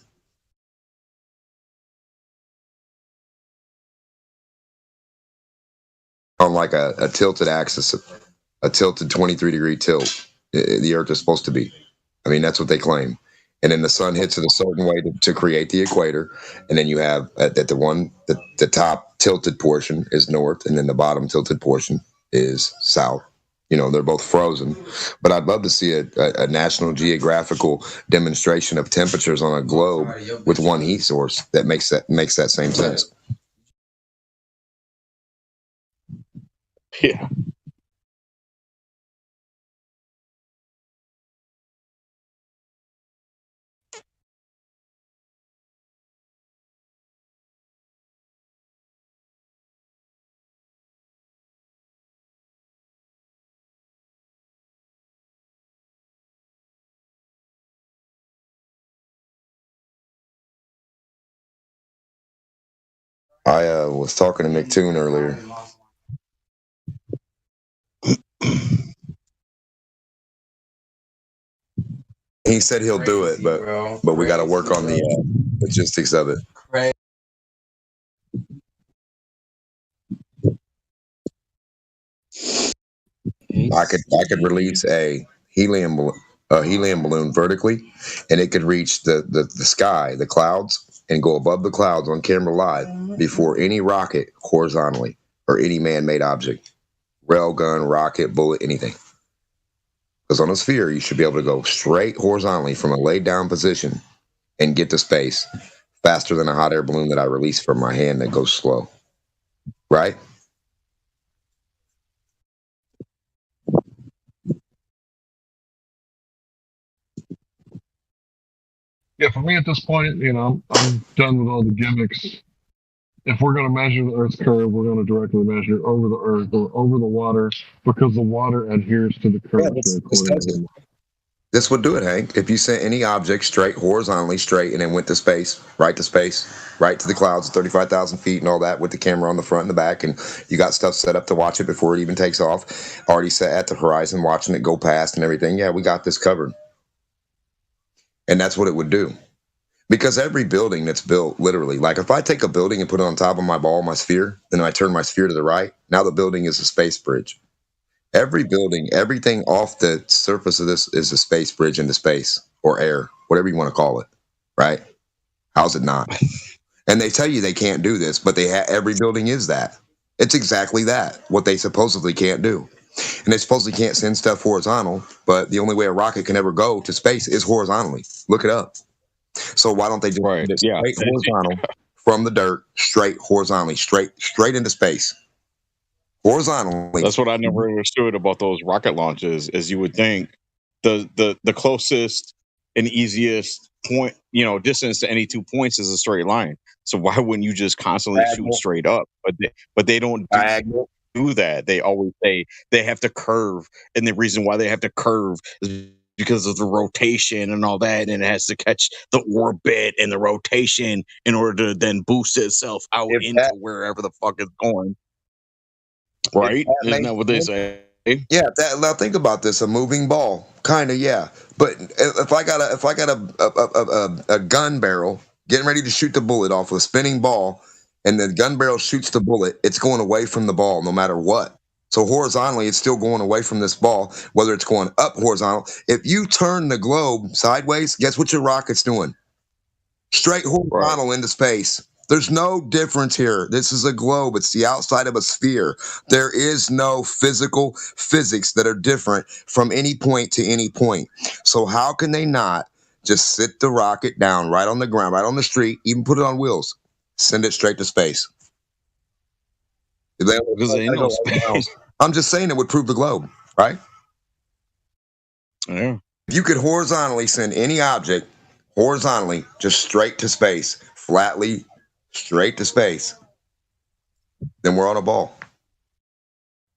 On like a tilted axis, a tilted 23-degree tilt, the Earth is supposed to be. I mean, that's what they claim. And then the sun hits it a certain way to create the equator, and then you have the top tilted portion is north, and then the bottom tilted portion is south. They're both frozen. But I'd love to see a National Geographical demonstration of temperatures on a globe with one heat source that makes that same sense. Yeah. I was talking to McToon earlier. He said he'll do it, but we got to work on the logistics of it. Right. I could release a helium balloon vertically, and it could reach the sky, the clouds, and go above the clouds on camera live before any rocket horizontally or any man-made object, railgun, rocket, bullet, anything. Because on a sphere, you should be able to go straight horizontally from a laid down position and get to space faster than a hot air balloon that I release from my hand that goes slow. Right? Yeah, for me at this point, I'm done with all the gimmicks. If we're going to measure the Earth's curve, we're going to directly measure over the Earth or over the water, because the water adheres to the curvature. This would do it, Hank. If you sent any object straight, horizontally straight, and then went to space, right to the clouds at 35,000 feet and all that, with the camera on the front and the back, and you got stuff set up to watch it before it even takes off, already set at the horizon, watching it go past and everything. Yeah, we got this covered. And that's what it would do. Because every building that's built, literally, like if I take a building and put it on top of my ball, my sphere, then I turn my sphere to the right, now the building is a space bridge. Every building, everything off the surface of this is a space bridge into space or air, whatever you want to call it, right? How's it not? And they tell you they can't do this, but every building is that. It's exactly that, what they supposedly can't do. And they supposedly can't send stuff horizontal, but the only way a rocket can ever go to space is horizontally. Look it up. So why don't they just put it straight horizontal from the dirt, straight horizontally, straight into space? Horizontally. That's what I never understood about those rocket launches, is you would think the closest and easiest point, distance to any 2 points is a straight line. So why wouldn't you just constantly shoot straight up? But they don't do that. They always say they have to curve, and the reason why they have to curve is because of the rotation and all that, and it has to catch the orbit and the rotation in order to then boost itself out into wherever the fuck it's going. Right? Isn't that what they say? Yeah. Now think about this: a moving ball, kind of. Yeah, but if I got a gun barrel getting ready to shoot the bullet off with a spinning ball, and the gun barrel shoots the bullet, it's going away from the ball no matter what. So horizontally, it's still going away from this ball, whether it's going up horizontal. If you turn the globe sideways, guess what your rocket's doing? Straight horizontal into space. There's no difference here. This is a globe. It's the outside of a sphere. There is no physics that are different from any point to any point. So how can they not just sit the rocket down right on the ground, right on the street, even put it on wheels, send it straight to space? Because they know space. I'm just saying it would prove the globe, right? Yeah. If you could horizontally send any object horizontally just straight to space, flatly straight to space, then we're on a ball.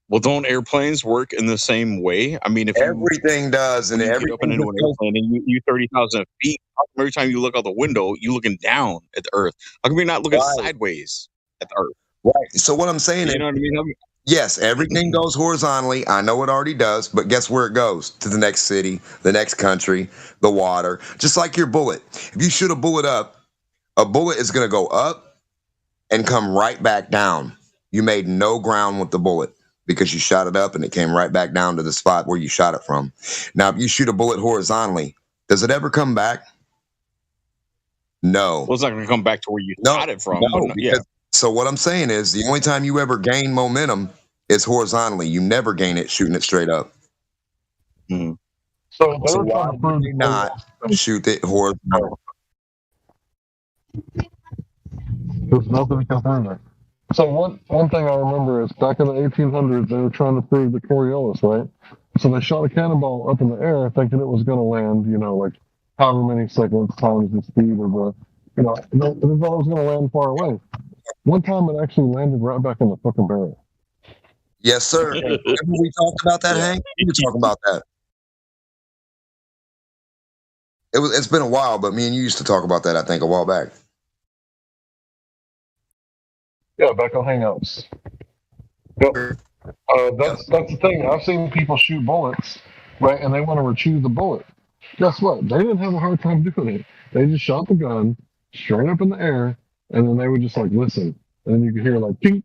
Well, don't airplanes work in the same way? I mean, if everything does, and everything get up into an airplane and you 30,000 feet, every time you look out the window, you're looking down at the Earth. How come you're not looking sideways at the Earth? Right. So what I'm saying is, you know what I mean? Yes, everything goes horizontally. I know it already does, but guess where it goes? To the next city, the next country, the water. Just like your bullet. If you shoot a bullet up, a bullet is going to go up and come right back down. You made no ground with the bullet because you shot it up and it came right back down to the spot where you shot it from. Now, if you shoot a bullet horizontally, does it ever come back? No. Well, it's not going to come back to where you shot it from. No, so what I'm saying is the only time you ever gain momentum is horizontally. You never gain it shooting it straight up. Mm-hmm. So why would you not shoot it horizontally? There's nothing to confirm that. So one thing I remember is back in the 1800s, they were trying to prove the Coriolis, right? So they shot a cannonball up in the air thinking it was going to land, like however many seconds times the speed of the, they thought it was going to land far away. One time it actually landed right back in the fucking barrel. Yes, sir. Remember we talked about that, Hank? We were talking about that. It's been a while, but me and you used to talk about that, I think, a while back. Yeah, back on Hangouts. Yep. That's the thing. I've seen people shoot bullets, right, and they want to retrieve the bullet. Guess what? They didn't have a hard time doing it. They just shot the gun straight up in the air, and then they would just listen. And then you could hear ping.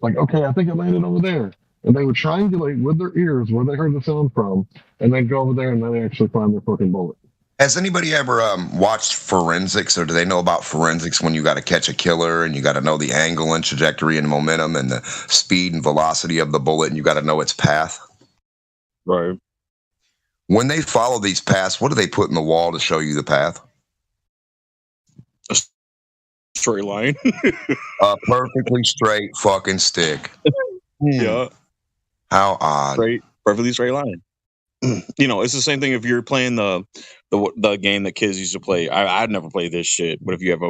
Okay, I think it landed over there. And they would triangulate with their ears where they heard the sound from, and then go over there and then actually find their fucking bullet. Has anybody ever watched forensics, or do they know about forensics when you got to catch a killer and you got to know the angle and trajectory and momentum and the speed and velocity of the bullet and you got to know its path? Right. When they follow these paths, what do they put in the wall to show you the path? A straight line. A perfectly straight fucking stick. Yeah. How odd. Perfectly straight line. It's the same thing if you're playing the game that kids used to play. I'd never played this shit, but if you have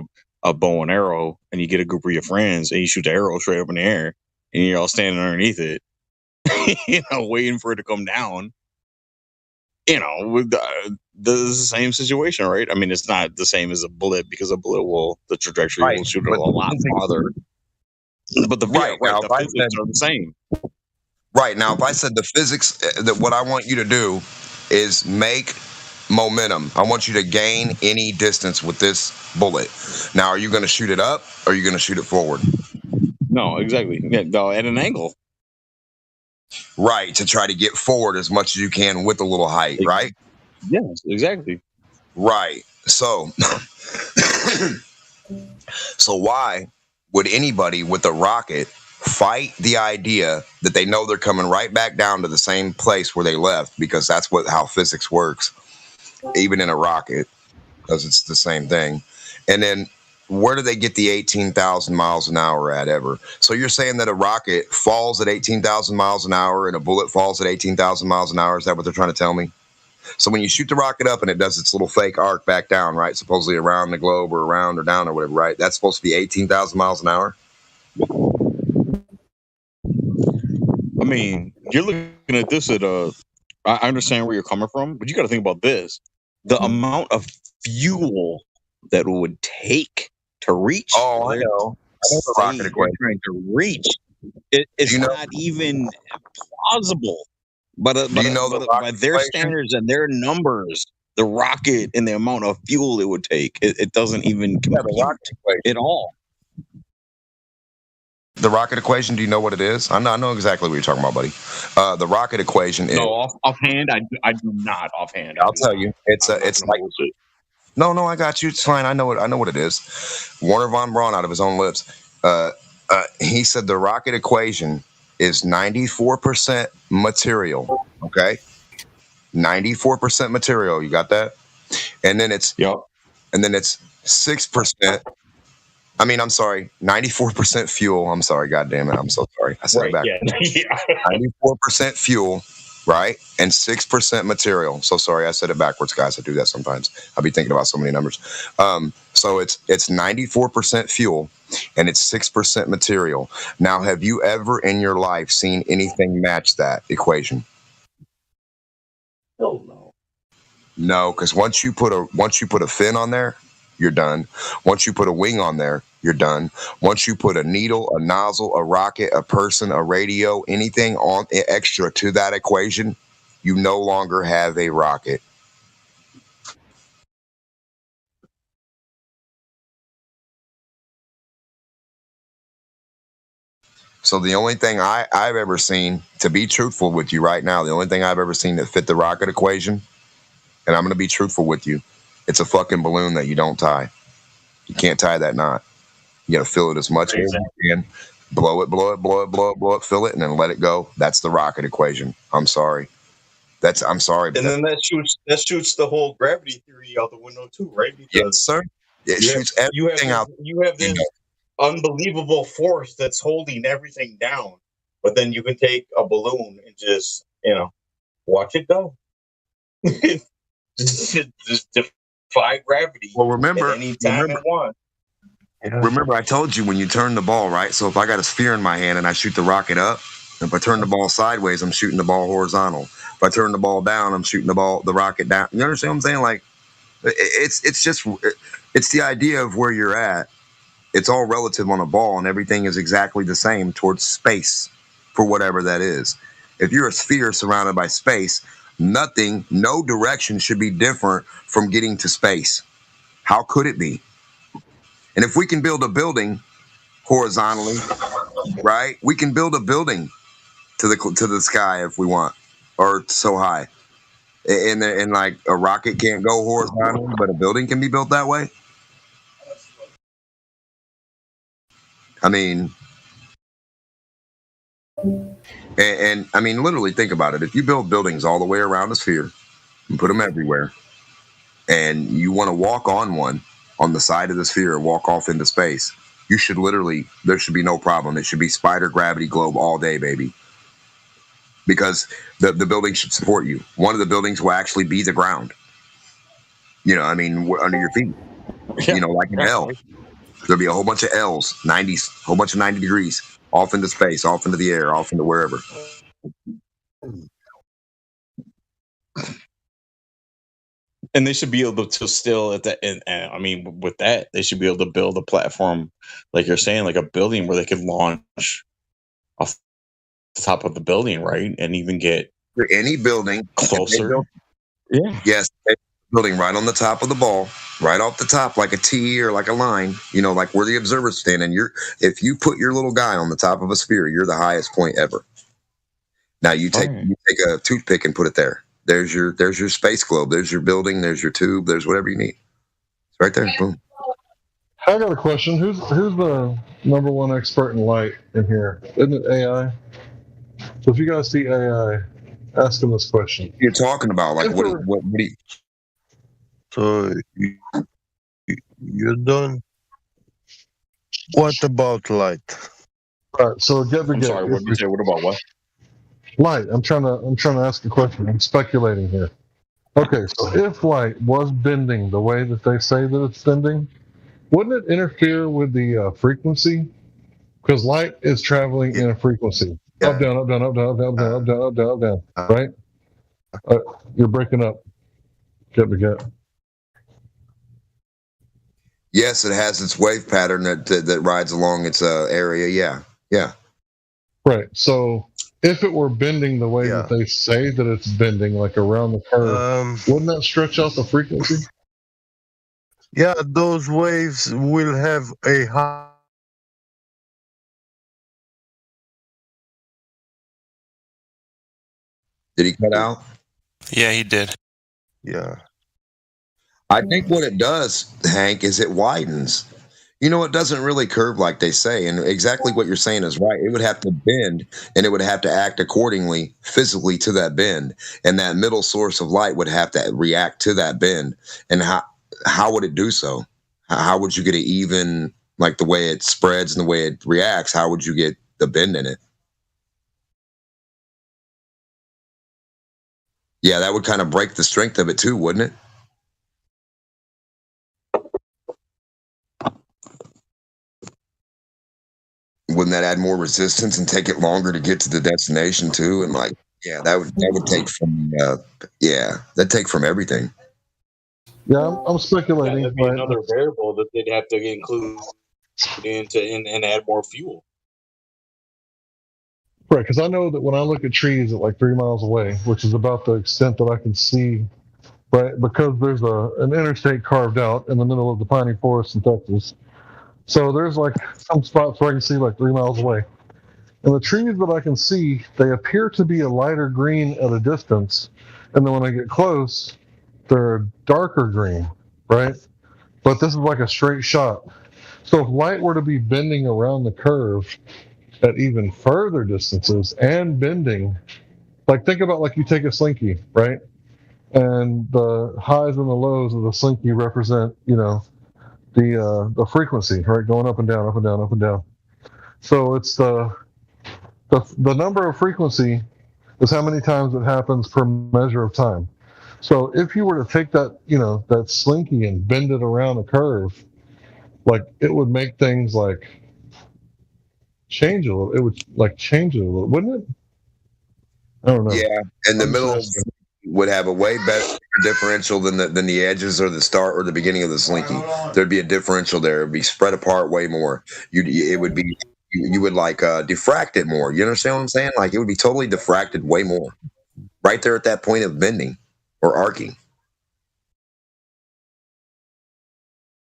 a bow and arrow and you get a group of your friends and you shoot the arrow straight up in the air and you're all standing underneath it, waiting for it to come down, this is the same situation, right? I mean, it's not the same as a bullet because a bullet the trajectory will shoot it a lot farther. But the physics are the same. Right. Now, if I said the physics, that what I want you to do is make momentum. I want you to gain any distance with this bullet. Now, are you going to shoot it up or are you going to shoot it forward? No, exactly. Yeah, go at an angle. Right. To try to get forward as much as you can with a little height, right? Yes, exactly. Right. So, so why would anybody with a rocket fight the idea that they know they're coming right back down to the same place where they left, because that's how physics works, even in a rocket, because it's the same thing. And then where do they get the 18,000 miles an hour at ever? So you're saying that a rocket falls at 18,000 miles an hour and a bullet falls at 18,000 miles an hour? Is that what they're trying to tell me? So when you shoot the rocket up and it does its little fake arc back down, right, supposedly around the globe or around or down or whatever, right, that's supposed to be 18,000 miles an hour? I mean, you're looking at this I understand where you're coming from, but you got to think about this. The amount of fuel that it would take to reach. Oh, I know. The rocket equation. Trying to reach. It's not even plausible. But by their standards and their numbers, the rocket and the amount of fuel it would take, it doesn't even compute at all. The rocket equation, do you know what it is? I know exactly what you're talking about, buddy. The rocket equation is... No, offhand, I do not offhand. I'll tell you. It's like... No, I got you. It's fine. I know what it is. Warner von Braun, out of his own lips, he said the rocket equation is 94% material. Okay, 94% material. You got that? And then it's 6%. I mean, I'm sorry, 94% fuel. I'm sorry, God damn it. I'm so sorry. I said it back. Yeah. 94% fuel, right? And 6% material. So sorry, I said it backwards, guys. I do that sometimes. I'll be thinking about so many numbers. So it's 94% fuel and it's 6% material. Now, have you ever in your life seen anything match that equation? No, because once you put a fin on there, you're done. Once you put a wing on there, you're done. Once you put a needle, a nozzle, a rocket, a person, a radio, anything on extra to that equation, you no longer have a rocket. So the only thing I've ever seen, to be truthful with you right now, the only thing I've ever seen that fit the rocket equation, and I'm going to be truthful with you, it's a fucking balloon that you don't tie. You can't tie that knot. You got to fill it as much as you can. Blow it, fill it, and then let it go. That's the rocket equation. I'm sorry. I'm sorry. And then that shoots the whole gravity theory out the window too, right? Because yes, sir. It shoots everything out. You have this unbelievable force that's holding everything down, but then you can take a balloon and just watch it go. just defy gravity. Well, remember, anytime it wants. Remember, I told you when you turn the ball, right? So if I got a sphere in my hand and I shoot the rocket up, if I turn the ball sideways, I'm shooting the ball horizontal. If I turn the ball down, I'm shooting the rocket down. You understand what I'm saying? Like, it's the idea of where you're at. It's all relative on a ball, and everything is exactly the same towards space for whatever that is. If you're a sphere surrounded by space, no direction should be different from getting to space. How could it be? And if we can build a building horizontally, right? We can build a building to the sky if we want, or so high. And like a rocket can't go horizontally, but a building can be built that way. I mean, and I mean, literally think about it. If you build buildings all the way around a sphere and put them everywhere, and you want to walk on one on the side of the sphere or walk off into space, there should be no problem. It should be spider gravity globe all day, baby. Because the building should support you. One of the buildings will actually be the ground. Under your feet. Like an L. There'll be a whole bunch of L's, 90s, whole bunch of 90 degrees, off into space, off into the air, off into wherever. And they should be able to still with that, they should be able to build a platform, like you're saying, like a building where they could launch off the top of the building, right? And even get any building closer. Yeah. Yes. Building right on the top of the ball, right off the top, like a T or like a line, like where the observer's standing. If you put your little guy on the top of a sphere, you're the highest point ever. Now you take a toothpick and put it there. There's your space globe. There's your building. There's your tube. There's whatever you need. It's right there. Boom. I got a question. Who's the number one expert in light in here? Isn't it AI? So if you guys see AI, ask them this question. You're talking about like what do you? So you're done. What about light? All right. So I'm sorry. What did you say? What about what? Light. I'm trying to ask a question. I'm speculating here. Okay. So if light was bending the way that they say that it's bending, wouldn't it interfere with the frequency? Because light is traveling in a frequency. Yeah. Up, down, up, down, up, down, up, down, up, down, up, down, up, down, up, down. Right? You're breaking up. Get. Yes, it has its wave pattern that rides along its area. Yeah. Right. So if it were bending the way that they say that it's bending, like around the curve, wouldn't that stretch out the frequency? Yeah, those waves will have a high. Did he cut out? Yeah, he did. Yeah. I think what it does, Hank, is it widens. You know, it doesn't really curve like they say, and exactly what you're saying is right. It would have to bend, and it would have to act accordingly physically to that bend, and that middle source of light would have to react to that bend. And how would it do so? How would you get it even, like the way it spreads and the way it reacts? How would you get the bend in it? Yeah, that would kind of break the strength of it too, wouldn't it? Wouldn't that add more resistance and take it longer to get to the destination too? And like, yeah, that would take from that'd take from everything. Yeah, I'm speculating. That'd be another variable that they'd have to include and add more fuel. Right, because I know that when I look at trees at like 3 miles away, which is about the extent that I can see, right, because there's an interstate carved out in the middle of the piney forest in Texas. So there's like some spots where I can see like 3 miles away. And the trees that I can see, they appear to be a lighter green at a distance. And then when I get close, they're a darker green, right? But this is like a straight shot. So if light were to be bending around the curve at even further distances and bending, like think about like you take a slinky, right? And the highs and the lows of the slinky represent, you know, the frequency, right? Going up and down, up and down, up and down. So it's the number of frequency is how many times it happens per measure of time. So if you were to take that, you know, that slinky and bend it around a curve, like it would make things like change a little. It would like change it a little, wouldn't it? I don't know. Yeah, and the middle would have a way better differential than the edges or the start or the beginning of the slinky. There'd be a differential there. It'd be spread apart way more. You would like diffract it more. You understand what I'm saying? Like it would be totally diffracted way more, right there at that point of bending or arcing.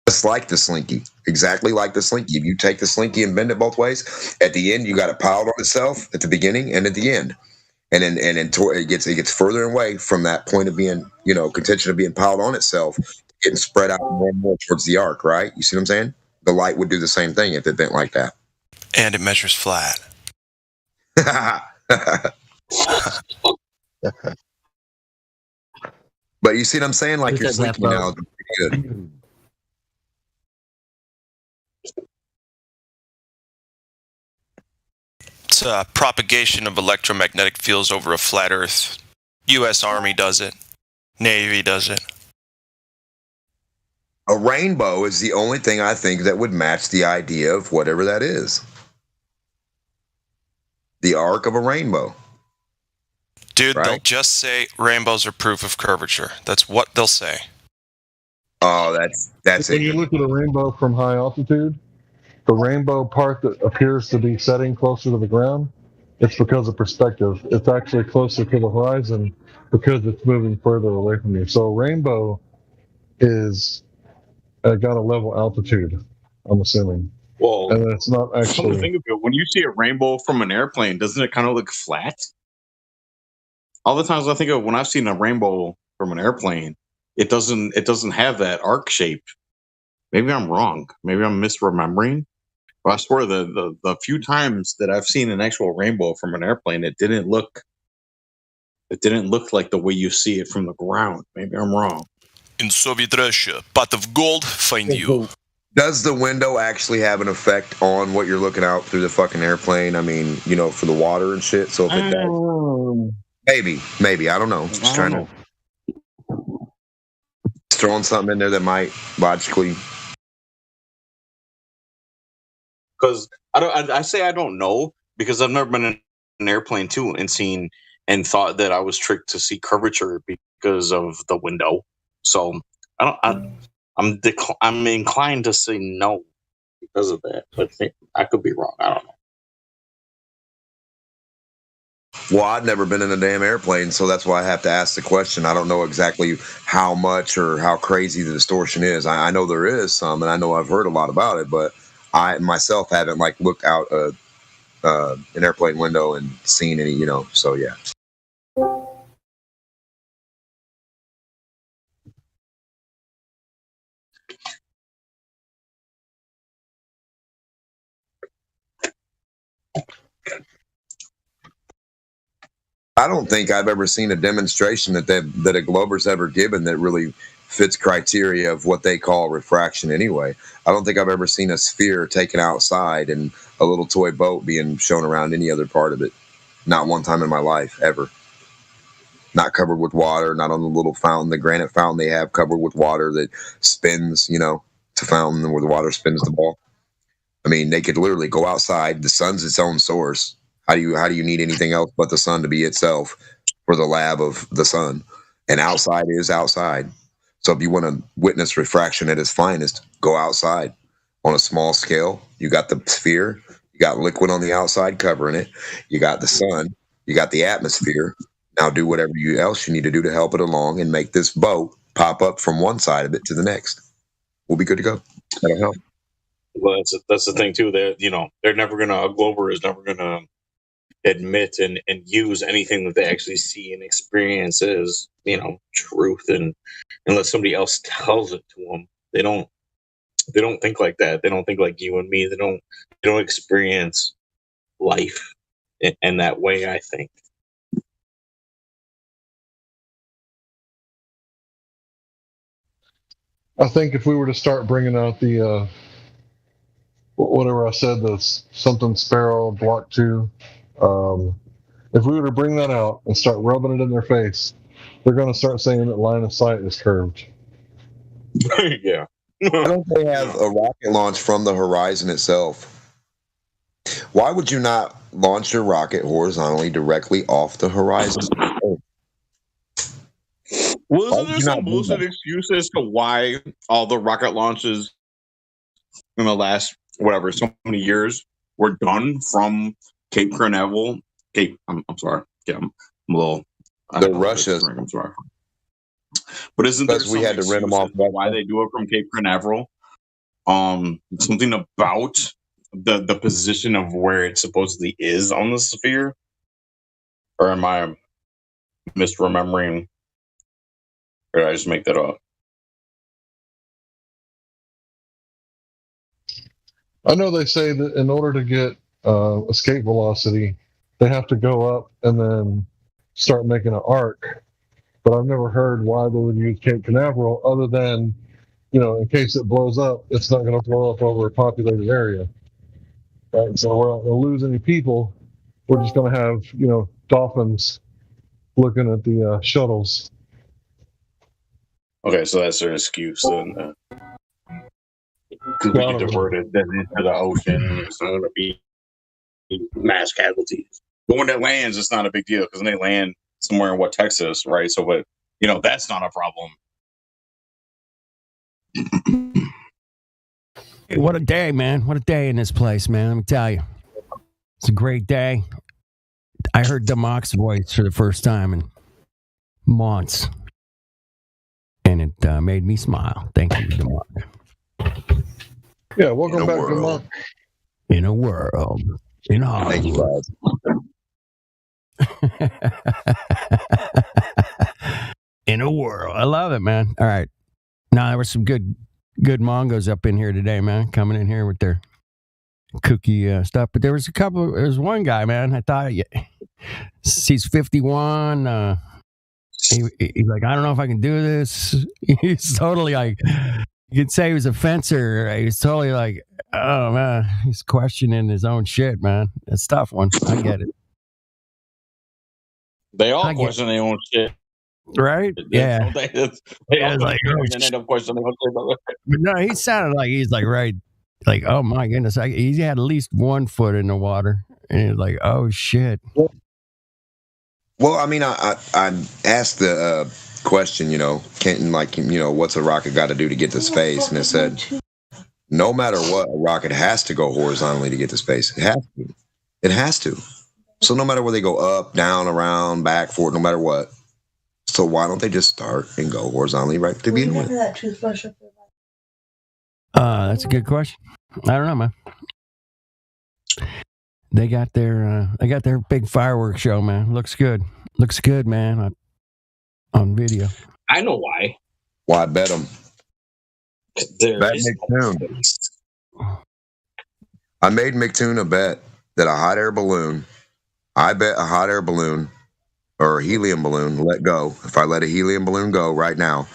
Just like the slinky, exactly like the slinky. If you take the slinky and bend it both ways, at the end you got it piled on itself at the beginning and at the end. And then it gets further away from that point of being, you know, contention of being piled on itself, getting spread out more and more towards the arc, right? You see what I'm saying? The light would do the same thing if it bent like that. And it measures flat. But you see what I'm saying? Like you're slinky now. Good. It's propagation of electromagnetic fields over a flat Earth. U.S. Army does it. Navy does it. A rainbow is the only thing I think that would match the idea of whatever that is. The arc of a rainbow. Dude, right? They'll just say rainbows are proof of curvature. That's what they'll say. Oh, that's when you look at a rainbow from high altitude, the rainbow part that appears to be setting closer to the ground, it's because of perspective. It's actually closer to the horizon because it's moving further away from you. So a rainbow is got a level altitude, I'm assuming. Well, and it's not actually. Think of it, when you see a rainbow from an airplane, doesn't it kind of look flat? All the times I think of when I've seen a rainbow from an airplane, it doesn't have that arc shape. Maybe I'm wrong. Maybe I'm misremembering. But I swear the few times that I've seen an actual rainbow from an airplane, it didn't look like the way you see it from the ground. Maybe I'm wrong. In Soviet Russia, pot of gold, find you. Does the window actually have an effect on what you're looking out through the fucking airplane? I mean, you know, for the water and shit. So if it does, maybe I don't know. Just trying to throwing something in there that might logically. Because I say I don't know because I've never been in an airplane too and seen and thought that I was tricked to see curvature because of the window. So I'm inclined to say no because of that, but I could be wrong. I don't know. Well, I've never been in a damn airplane, so that's why I have to ask the question. I don't know exactly how much or how crazy the distortion is. I know there is some, and I know I've heard a lot about it, but I myself haven't like looked out an airplane window and seen any, you know. So yeah. I don't think I've ever seen a demonstration that a Glober's ever given that really fits criteria of what they call refraction anyway. I don't think I've ever seen a sphere taken outside and a little toy boat being shown around any other part of it. Not one time in my life, ever. Not covered with water, not on the little fountain, the granite fountain they have covered with water that spins, to fountain where the water spins the ball. I mean, they could literally go outside. The sun's its own source. How do you need anything else but the sun to be itself for the lab of the sun? And outside is outside. So if you want to witness refraction at its finest, go outside. On a small scale, you got the sphere, you got liquid on the outside covering it, you got the sun, you got the atmosphere. Now do whatever else you need to do to help it along and make this boat pop up from one side of it to the next. We'll be good to go. That'll help. Well, that's the thing too. They're never gonna. A Glober is never gonna admit and use anything that they actually see and experience as truth, and unless somebody else tells it to them, they don't think like that. They don't think like you and me. They don't experience life in that way, I think. I think if we were to start bringing out the whatever I said, the something Sparrow Block 2, if we were to bring that out and start rubbing it in their face, they're going to start saying that line of sight is curved. Yeah. Why don't they have a rocket launch from the horizon itself? Why would you not launch your rocket horizontally directly off the horizon? Wasn't there some bullshit excuse as to why all the rocket launches in the last so many years were done from Cape Canaveral? I'm sorry. Yeah, I'm a little. The Russians. I'm sorry. But isn't there we had to rent them off? Why they do it from Cape Canaveral? Something about the position of where it supposedly is on the sphere, or am I misremembering? Or did I just make that up? I know they say that in order to get escape velocity, they have to go up and then start making an arc. But I've never heard why they would use Cape Canaveral other than, in case it blows up, it's not going to blow up over a populated area. Right? So we're not going to lose any people. We're just going to have, dolphins looking at the shuttles. Okay, so that's their excuse. Then, could be diverted then into the ocean. It's not going to be mass casualties. But when it lands, it's not a big deal because they land somewhere in Texas, right? So, but that's not a problem. Hey, what a day, man! What a day in this place, man! Let me tell you, it's a great day. I heard Democ's voice for the first time in months, and it made me smile. Thank you, Democ. Yeah, welcome back, Democ. In a world, in Hollywood. In a world. I love it, man. All right. Now, there were some good Mongos up in here today, man, coming in here with their cookie stuff. But there was one guy, man, I thought he's 51. He's like, I don't know if I can do this. He's totally like, you could say he was a fencer. He's totally like, oh, man, he's questioning his own shit, man. It's a tough one. I get it. They all question their own shit. Right? Yeah. They all like, end up questioning their own shit. But no, he sounded like he's like, right. Like, oh my goodness. He had at least 1 foot in the water. And he's like, oh shit. Well, I mean, I asked the question, what's a rocket got to do to get to space? And it said, no matter what, a rocket has to go horizontally to get to space. It has to. It has to. So no matter where they go up, down, around, back, forward, no matter what. So why don't they just start and go horizontally right to begin with? That's a good question. I don't know, man. They got their big fireworks show, man. Looks good, man, on video. I know why. Why bet them? Bet McToon. I made McToon a bet that a hot air balloon, I bet a hot air balloon or a helium balloon let go. If I let a helium balloon go right now,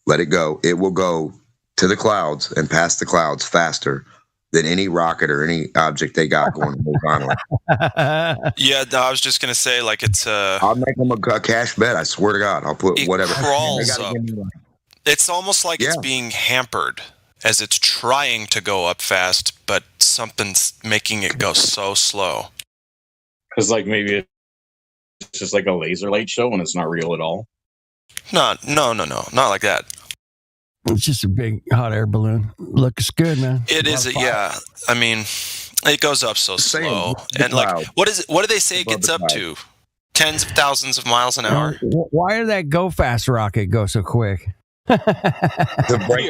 let it go, it will go to the clouds and past the clouds faster than any rocket or any object they got going horizontally. Yeah, no, I was just gonna say, like, it's I'll make them a cash bet. I swear to God, I'll put whatever. Crawls up. It's almost like it's being hampered as it's trying to go up fast, but something's making it go so slow. Because, like, maybe it's just like a laser light show and it's not real at all. No, not like that. It's just a big hot air balloon. Looks good, man. It is, yeah. I mean, it goes up so slow, and like, what is it? What do they say it gets up to? Tens of thousands of miles an hour. Why did that Go Fast rocket go so quick? Yeah,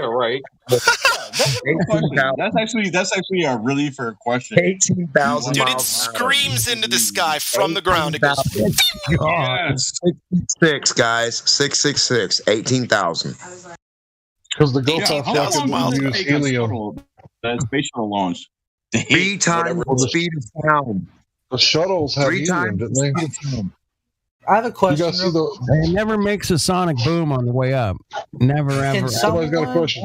right. That's actually a really fair question. 18,000 Dude, it screams into the sky from the ground. It goes. Yes. 666, guys. 666. 18,000. Because the Go Fast rocket use helium. That space shuttle launch. 3 times the speed of sound. The shuttles have helium, didn't they? I have a question. It never makes a sonic boom on the way up. Never, ever. Somebody's got a question.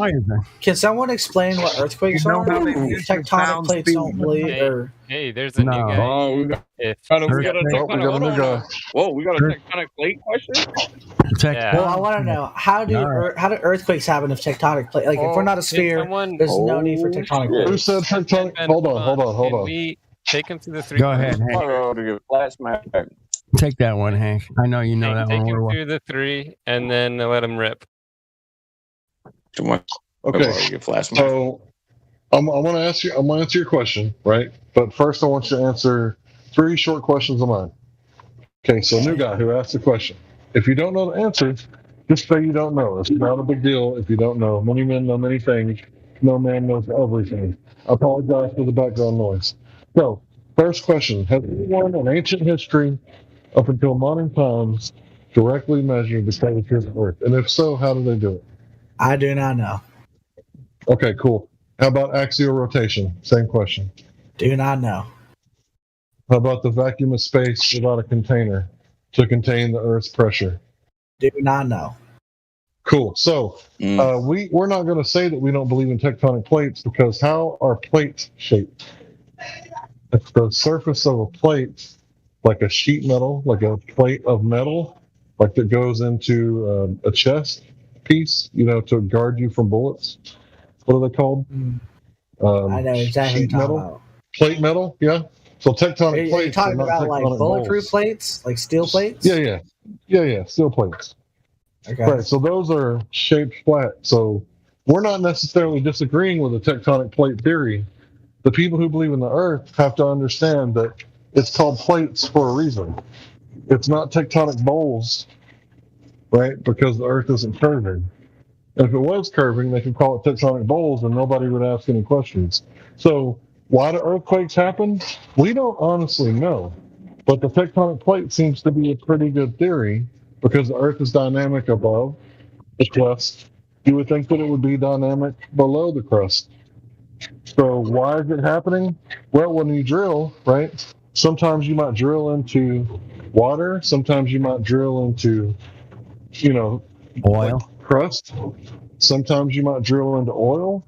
Can someone explain what earthquakes are? Tectonic plates don't bleed, or hey, there's a new guy. Oh, we got a new guy. Whoa, we got a tectonic plate question? Well, I want to know how do earthquakes happen if tectonic plate? Like if we're not a sphere, there's no need for tectonic plates. Who said tectonic? Hold on. Can we take him through the 3? Go ahead, Hank. Take that one, Hank. I know you know that one. Take him through the 3, and then let him rip. Okay. So I'm gonna answer your question, right? But first, I want you to answer 3 short questions of mine. Okay. So new guy who asked the question. If you don't know the answer, just say you don't know. It's not a big deal if you don't know. Many men know many things. No man knows everything. I apologize for the background noise. So, first question: has anyone in ancient history, up until modern times, directly measured the curvature of the Earth? And if so, how do they do it? I do not know. Okay, cool. How about axial rotation? Same question. Do not know. How about the vacuum of space without a container to contain the Earth's pressure? Do not know. Cool. So we're not going to say that we don't believe in tectonic plates, because how are plates shaped? If the surface of a plate, like a sheet metal, like a plate of metal, like that goes into a chest piece, to guard you from bullets. What are they called? I know exactly sheet what you're metal, talking about. plate metal. Yeah. So tectonic plates. Are you talking about like bulletproof plates, like steel plates? Yeah. Steel plates. Okay. Right. So those are shaped flat. So we're not necessarily disagreeing with the tectonic plate theory. The people who believe in the Earth have to understand that it's called plates for a reason. It's not tectonic bowls, right? Because the Earth isn't curving. And if it was curving, they could call it tectonic bowls and nobody would ask any questions. So why do earthquakes happen? We don't honestly know. But the tectonic plate seems to be a pretty good theory, because the Earth is dynamic above the crust. You would think that it would be dynamic below the crust. So why is it happening? Well, when you drill, right, sometimes you might drill into water. Sometimes you might drill into, oil, like crust. Sometimes you might drill into oil,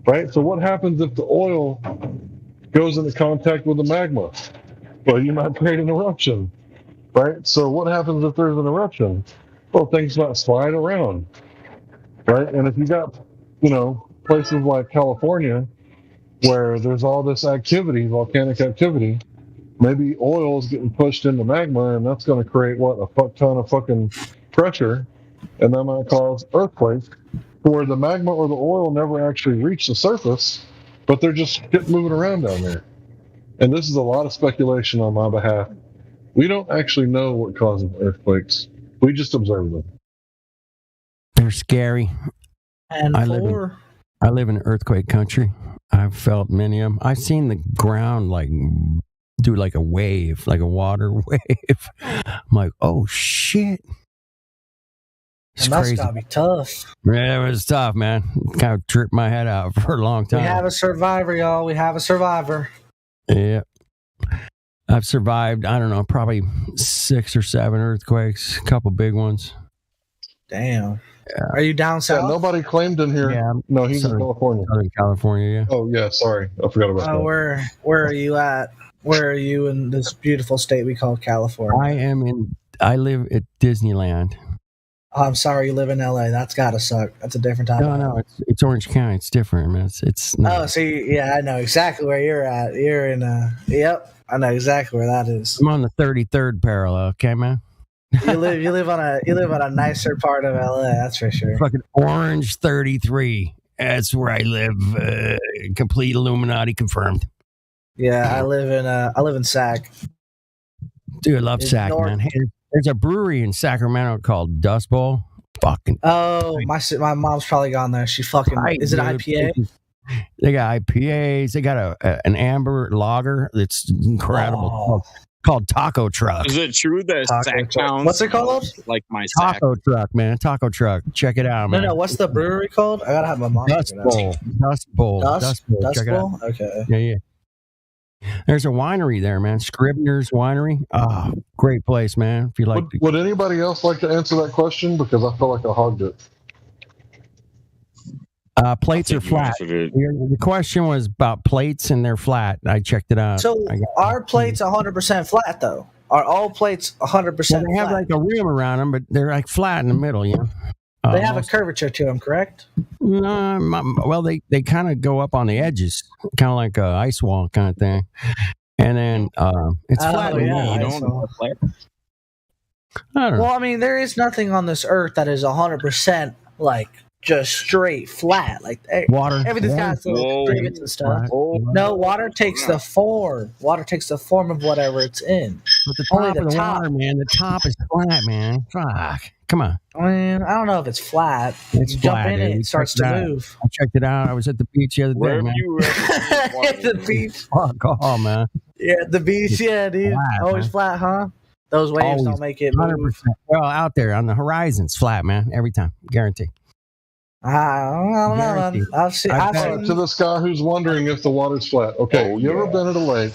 right? So what happens if the oil goes into contact with the magma? Well, you might create an eruption, right? So what happens if there's an eruption? Well, things might slide around, right? And if you got, places like California where there's all this activity, volcanic activity, maybe oil is getting pushed into magma, and that's going to create a fuck ton of fucking pressure, and that might cause earthquakes where the magma or the oil never actually reach the surface, but they're just moving around down there. And this is a lot of speculation on my behalf. We don't actually know what causes earthquakes. We just observe them. They're scary. And I live in earthquake country. I've felt many of them. I've seen the ground do like a wave, like a water wave. I'm like, oh shit. It's and that's crazy. gotta be tough. Yeah, it was tough, man. Kind of tripped my head out for a long time. We have a survivor, y'all. We have a survivor. Yeah. I've survived, I don't know, probably 6 or 7 earthquakes, a couple big ones. Damn. Yeah. Are you down south? Yeah, nobody claimed in here. Yeah, No, he's in California. Southern California, yeah. Oh, yeah, sorry. I forgot about that. Where are you at? Where are you in this beautiful state we call California? I live at Disneyland. Oh, I'm sorry you live in LA. That's gotta suck. That's a different type. No, it's Orange County. It's different, man. It's not. Oh, see, yeah, I know exactly where you're at. You're in yep, I know exactly where that is. I'm on the 33rd parallel, okay, man? You live on a nicer part of LA, that's for sure. Fucking Orange 33. That's where I live. Complete Illuminati confirmed. Yeah, I live in Sac. Dude, I love Sac, man. Hey, there's a brewery in Sacramento called Dust Bowl. Fucking. Oh, my mom's probably gone there. She fucking. Is it IPA? They got IPAs. They got an amber lager that's incredible called Taco Truck. Is it true that Sac Town? What's it called? Like my Sac. Taco Truck, man. Taco Truck. Check it out, man. No. What's the brewery called? I gotta have my mom. Dust Bowl. Dust Bowl. Dust Bowl. Check it out. Okay. Yeah. There's a winery there, man. Scribner's Winery. Oh, great place, man. If you like. Would anybody else like to answer that question? Because I feel like I hogged it. Plates are flat. The question was about plates, and they're flat. I checked it out. So are plates 100% flat though? Are all plates 100% flat? They have like a rim around them, but they're like flat in the middle. Yeah. They have a curvature to them, correct? Well, they kind of go up on the edges, kind of like a ice wall kind of thing, and then it's flat. Yeah, I don't know. Well, I mean, there is nothing on this earth that is 100% like just straight flat. Like water, everything's got little divots and stuff. No, water takes the form. Water takes the form of whatever it's in. But the top of the water, man, the top is flat, man. Fuck. Come on. I mean, I don't know if it's flat. It's you flat, jump in it starts to move. I checked it out. I was at the beach the other day, man. At the beach. Fuck all, man. Yeah, the beach. Yeah, dude. Flat, always man. flat, huh? Those waves Always don't make it move. Well, out there on the horizon's flat, man. Every time, guarantee. I don't know, man. I've seen to this guy who's wondering if the water's flat. Okay, you ever been at a lake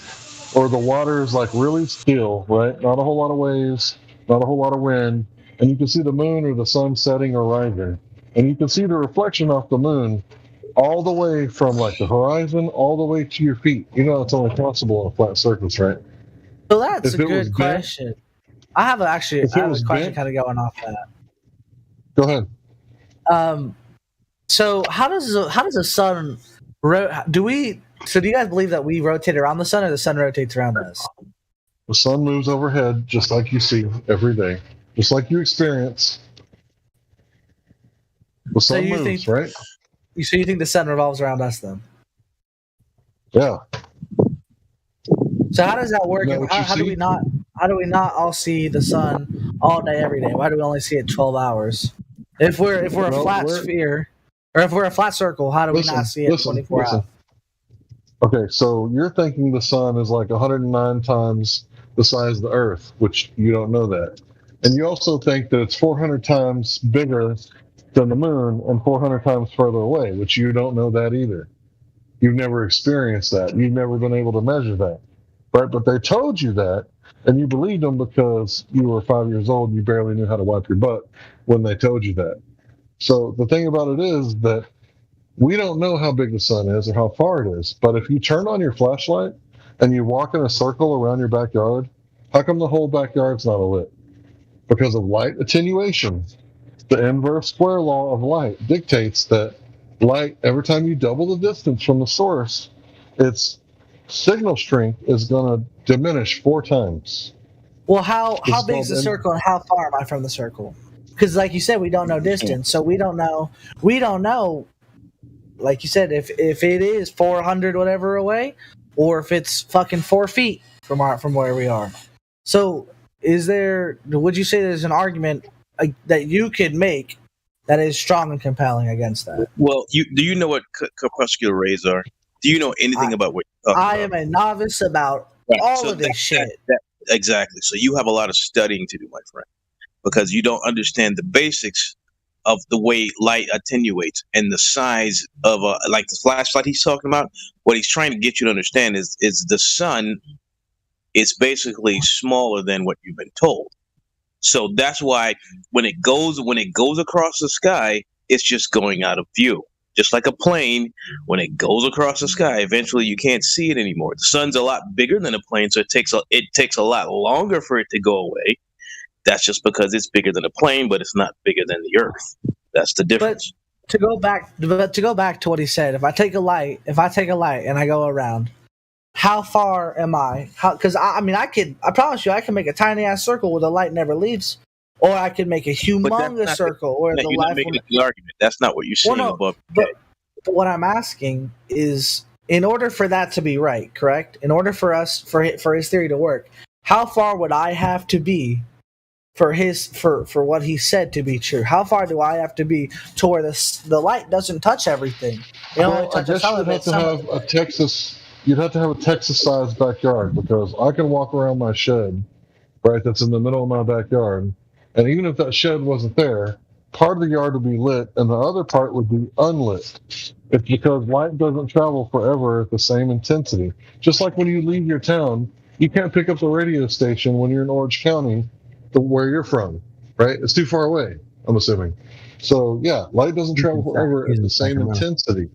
or the water is like really still, right? Not a whole lot of waves, not a whole lot of wind, and you can see the moon or the sun setting or rising, and you can see the reflection off the moon all the way from like the horizon all the way to your feet. You know it's only possible on a flat surface, right? So that's a good question. I have a question kind of going off that. Go ahead. So how does the sun do you guys believe that we rotate around the sun or the sun rotates around us? The sun moves overhead just like you see every day, just like you experience. The sun moves, right? So you think the sun revolves around us then? Yeah. So how does that work? How do we not all see the sun all day every day? Why do we only see it 12 hours? If we're a flat sphere, or if we're a flat circle, how do we not see it 24 hours? Okay, so you're thinking the sun is like 109 times the size of the Earth, which you don't know that. And you also think that it's 400 times bigger than the moon and 400 times further away, which you don't know that either. You've never experienced that. You've never been able to measure that. Right? But they told you that, and you believed them because you were 5 years old and you barely knew how to wipe your butt when they told you that. So the thing about it is that we don't know how big the sun is or how far it is. But if you turn on your flashlight and you walk in a circle around your backyard, how come the whole backyard's not lit? Because of light attenuation. The inverse square law of light dictates that light, every time you double the distance from the source, its signal strength is going to diminish 4 times. Well, how big is the circle and how far am I from the circle? Because like you said, we don't know distance, so we don't know. Like you said, if it is 400 whatever away, or if it's fucking 4 feet from where we are. So, would you say there's an argument that you could make that is strong and compelling against that? Well, do you know what corpuscular rays are? Do you know anything about what you're talking about? I am a novice about all of this shit. Exactly. So you have a lot of studying to do, my friend, because you don't understand the basics of the way light attenuates and the size of like the flashlight he's talking about. What he's trying to get you to understand is the sun it's basically smaller than what you've been told. So that's why when it goes across the sky, it's just going out of view. Just like a plane, when it goes across the sky, eventually you can't see it anymore. The sun's a lot bigger than a plane, so it takes a lot longer for it to go away. That's just because it's bigger than a plane, but it's not bigger than the Earth. That's the difference. But to go back to what he said, if I take a light and I go around, how far am I? Because I promise you, I can make a tiny ass circle where the light never leaves, or I can make a humongous circle where the light. You're not making the argument. That's not what you're saying above. But what I'm asking is, in order for that to be right, correct? In order for his theory to work, how far would I have to be for what he said to be true? How far do I have to be to where the light doesn't touch everything? Well, I guess you'd have to have a Texas. You'd have to have a Texas-sized backyard, because I can walk around my shed, right, that's in the middle of my backyard, and even if that shed wasn't there, part of the yard would be lit and the other part would be unlit. It's because light doesn't travel forever at the same intensity. Just like when you leave your town, you can't pick up the radio station when you're in Orange County, where you're from, right? It's too far away, I'm assuming. So, yeah, light doesn't travel forever at the same intensity.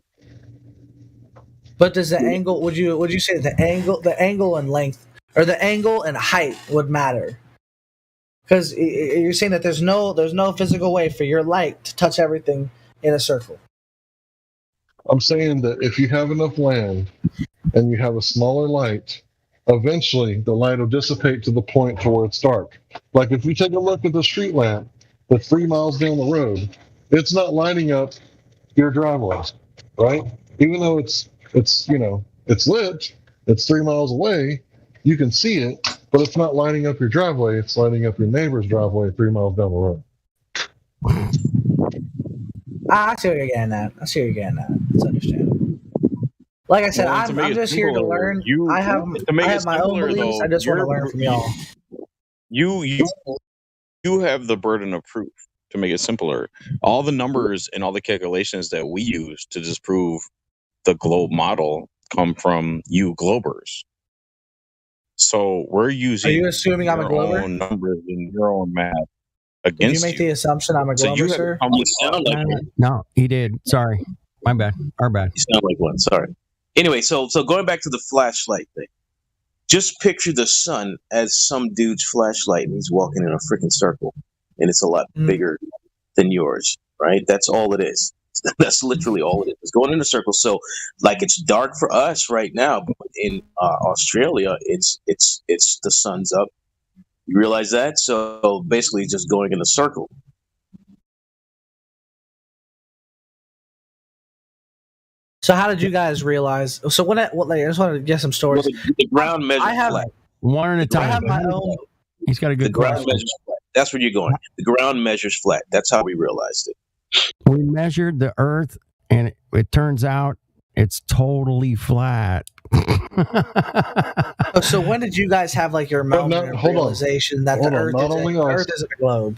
But does the angle? Would you say the angle and length, or the angle and height would matter? Because you're saying that there's no physical way for your light to touch everything in a circle. I'm saying that if you have enough land and you have a smaller light, eventually the light will dissipate to the point to where it's dark. Like if we take a look at the street lamp that's 3 miles down the road, it's not lighting up your driveway, right? Even though it's lit, it's 3 miles away, you can see it, but it's not lighting up your driveway, it's lighting up your neighbor's driveway 3 miles down the road. I see what you're getting at. It's understandable. Like I said, I'm just here to learn. I have my own beliefs. I just want to learn from y'all. You have the burden of proof to make it simpler. All the numbers and all the calculations that we use to disprove the globe model come from you globers. So we're using. Are you assuming I'm a glober? Own numbers and your own math against Did you make the assumption I'm a glober, sir? No, he did. Sorry, my bad. Our bad. You sound like one. Sorry. Anyway, so going back to the flashlight thing. Just picture the sun as some dude's flashlight, and he's walking in a freaking circle, and it's a lot bigger than yours, right? That's all it is. That's literally all it is. It's going in a circle. So, like, it's dark for us right now, but in Australia, it's the sun's up. You realize that? So basically, just going in a circle. So how did you guys realize? So I just want to get some stories. Well, the ground measures flat. One at a time. I have my own. He's got a good ground measures flat. That's where you're going. The ground measures flat. That's how we realized it. We measured the Earth, and it turns out it's totally flat. So when did you guys have like your moment of realization that the Earth isn't a globe?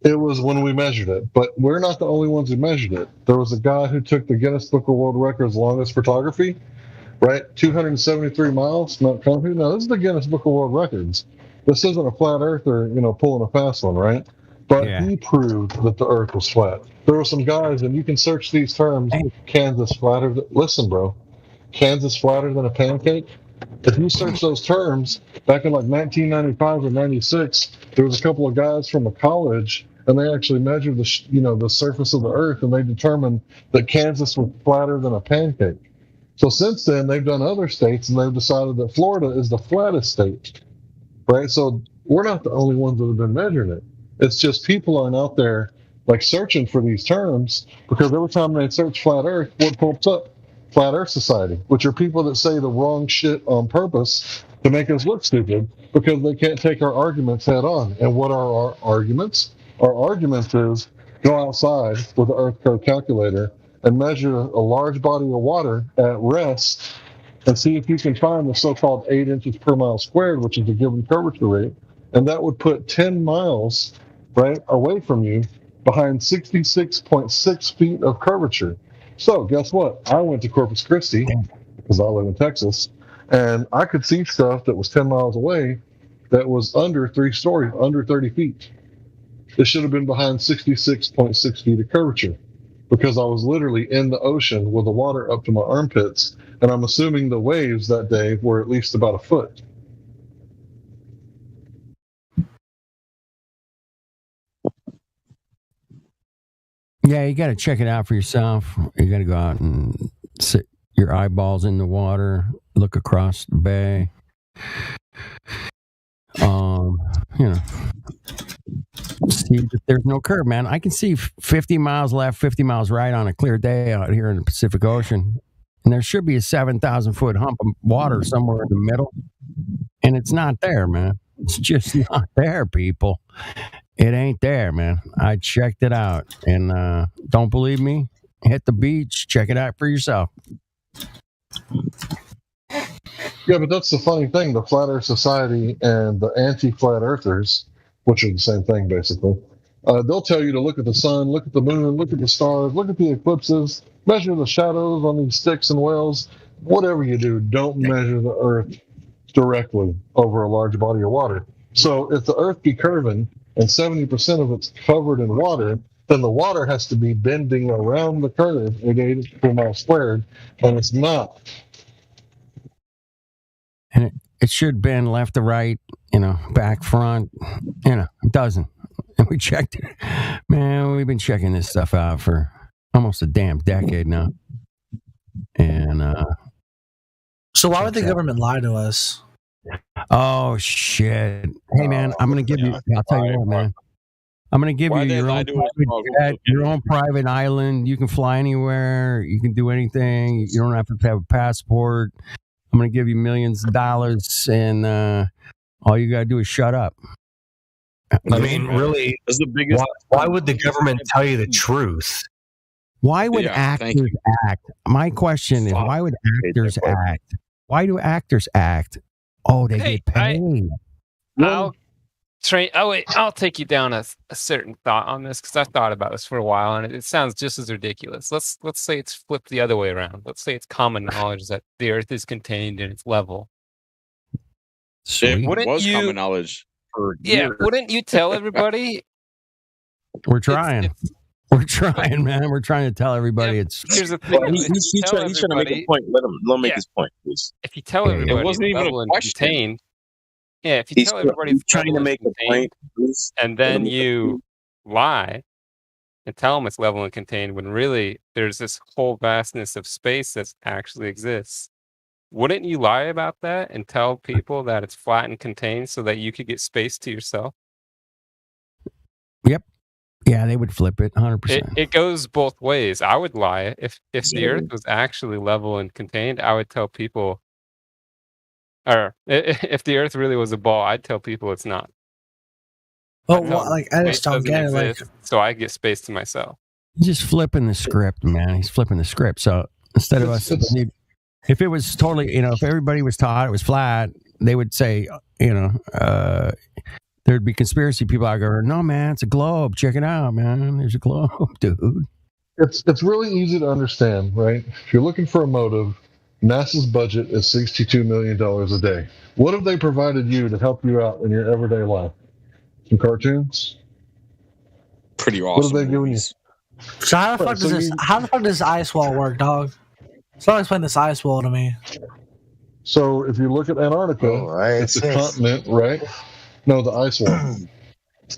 It was when we measured it, but we're not the only ones who measured it. There was a guy who took the Guinness Book of World Records longest photography, right? 273 miles, Mount County. No, this is the Guinness Book of World Records. This isn't a flat earther, pulling a fast one, right? But he proved that the Earth was flat. There were some guys, and you can search these terms. Kansas flatter. Listen, bro. Kansas flatter than a pancake. If you search those terms back in like 1995 or 96, there was a couple of guys from a college, and they actually measured the surface of the Earth, and they determined that Kansas was flatter than a pancake. So since then, they've done other states, and they've decided that Florida is the flattest state, right? So we're not the only ones that have been measuring it. It's just people aren't out there like searching for these terms, because every time they search flat Earth, what pops up? Flat Earth Society, which are people that say the wrong shit on purpose to make us look stupid because they can't take our arguments head on. And what are our arguments? Our argument is go outside with the Earth curve calculator and measure a large body of water at rest and see if you can find the so-called 8 inches per mile squared, which is the given curvature rate. And that would put 10 miles right away from you behind 66.6 feet of curvature. So guess what? I went to Corpus Christi because I live in Texas, And I could see stuff that was 10 miles away that was under 3 stories, under 30 feet. It should have been behind 66.6 feet of curvature because I was literally in the ocean with the water up to my armpits. And I'm assuming the waves that day were at least about a foot. Yeah, you got to check it out for yourself. You got to go out and sit your eyeballs in the water, look across the bay. You know, see that there's no curve, man. I can see 50 miles left, 50 miles right on a clear day out here in the Pacific Ocean. And there should be a 7,000-foot hump of water somewhere in the middle. And it's not there, man. It's just not there, people. It ain't there, man. I checked it out. And don't believe me? Hit the beach. Check it out for yourself. Yeah, but that's the funny thing. The Flat Earth Society and the anti-Flat Earthers, which are the same thing, basically, they'll tell you to look at the sun, look at the moon, look at the stars, look at the eclipses, measure the shadows on these sticks and wells. Whatever you do, don't measure the Earth directly over a large body of water. So if the Earth be curving and 70% of it's covered in water, then the water has to be bending around the curve at 80 miles squared, and it's not. And it should bend left to right, back, front. It doesn't. And we checked it. Man, we've been checking this stuff out for almost a damn decade now. And so why would the government lie to us? Oh shit! Hey man, I'm gonna give you. I'll tell you what, man. I'm gonna give you your own private island. You can fly anywhere. You can do anything. You don't have to have a passport. I'm gonna give you millions of dollars, and all you gotta do is shut up. I mean, really, why would the government tell you the truth? Why would actors act? My question is, why would actors act? Why do actors act? Oh, they get paid. I'll take you down a certain thought on this because I've thought about this for a while, and it sounds just as ridiculous. Let's say it's flipped the other way around. Let's say it's common knowledge that the Earth is contained in its level. It was common knowledge for years. Wouldn't you tell everybody? We're trying. We're trying, man. We're trying to tell everybody it's. Here's the thing. He's trying to make a point. Let him make his point, please. If you tell everybody it wasn't even a question. Contained, if you tell everybody he's trying to make a point, please, and then you lie and tell them it's level and contained, when really there's this whole vastness of space that actually exists. Wouldn't you lie about that and tell people that it's flat and contained so that you could get space to yourself? Yep. Yeah, they would flip it 100%. It goes both ways. I would lie. If the Earth was actually level and contained, I would tell people, or if the Earth really was a ball, I'd tell people it's not. Oh, well, I just don't get it. So I get space to myself. He's just flipping the script, man. He's flipping the script. So instead of us, if it was totally, if everybody was taught it was flat, they would say, there'd be conspiracy people out there. No, man, it's a globe. Check it out, man. There's a globe, dude. It's really easy to understand, right? If you're looking for a motive, NASA's budget is $62 million a day. What have they provided you to help you out in your everyday life? Some cartoons? Pretty awesome. What are they giving you? So how the fuck does this ice wall work, dog? Someone explain this ice wall to me. So if you look at Antarctica, it's a continent, right? No, the ice wall.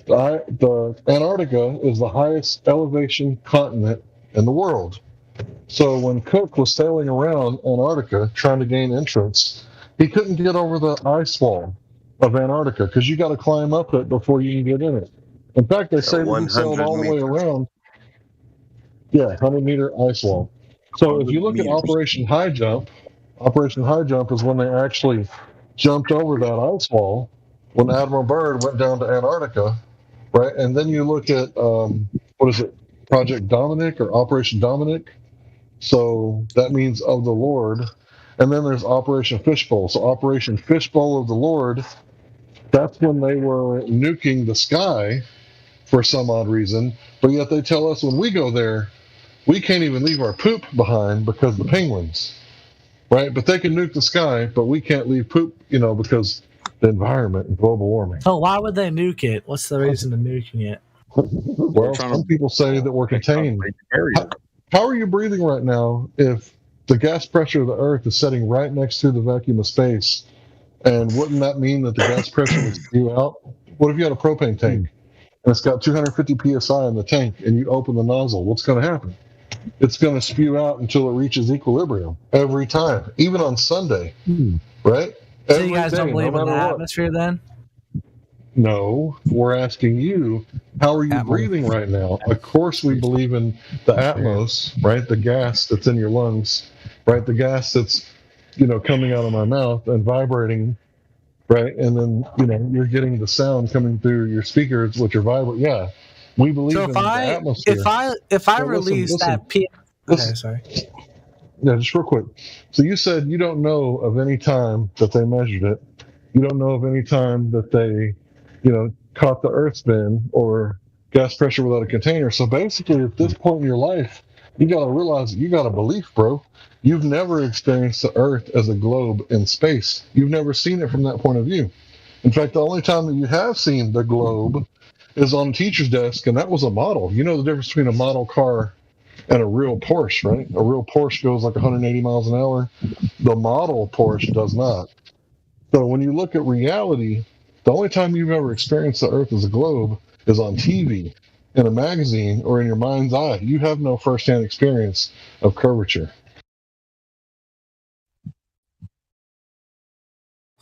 The Antarctica is the highest elevation continent in the world. So when Cook was sailing around Antarctica trying to gain entrance, he couldn't get over the ice wall of Antarctica because you got to climb up it before you can get in it. In fact, they say that he sailed all the way around. Yeah, 100-meter ice wall. So if you look at Operation High Jump is when they actually jumped over that ice wall when Admiral Byrd went down to Antarctica, right? And then you look at, Project Dominic or Operation Dominic. So that means of the Lord. And then there's Operation Fishbowl. So Operation Fishbowl of the Lord, that's when they were nuking the sky for some odd reason. But yet they tell us when we go there, we can't even leave our poop behind because the penguins. right? But they can nuke the sky, but we can't leave poop, because the environment and global warming. So why would they nuke it? What's the reason of nuking it? Well, some people say that we're contained. How are you breathing right now if the gas pressure of the Earth is sitting right next to the vacuum of space? And wouldn't that mean that the gas pressure would spew out? What if you had a propane tank and it's got 250 psi in the tank and you open the nozzle? What's going to happen? It's going to spew out until it reaches equilibrium every time, even on Sunday, right? So Every you guys day, don't believe no in the matter what. atmosphere then? No, we're asking you, how are you breathing right now? Of course we believe in the atmos, right? The gas that's in your lungs, right? The gas that's, coming out of my mouth and vibrating, right? And then, you're getting the sound coming through your speakers, which are vibrating. Yeah, we believe So in if the I atmosphere. if I So release listen, that P. Okay, sorry. Yeah, just real quick. So you said you don't know of any time that they measured it. You don't know of any time that they, caught the Earth spin or gas pressure without a container. So basically, at this point in your life, you got to realize that you got a belief, bro. You've never experienced the Earth as a globe in space. You've never seen it from that point of view. In fact, the only time that you have seen the globe is on a teacher's desk, and that was a model. You know the difference between a model car and a real Porsche, right? A real Porsche goes like 180 miles an hour. The model Porsche does not. So when you look at reality, the only time you've ever experienced the Earth as a globe is on TV, in a magazine, or in your mind's eye. You have no firsthand experience of curvature.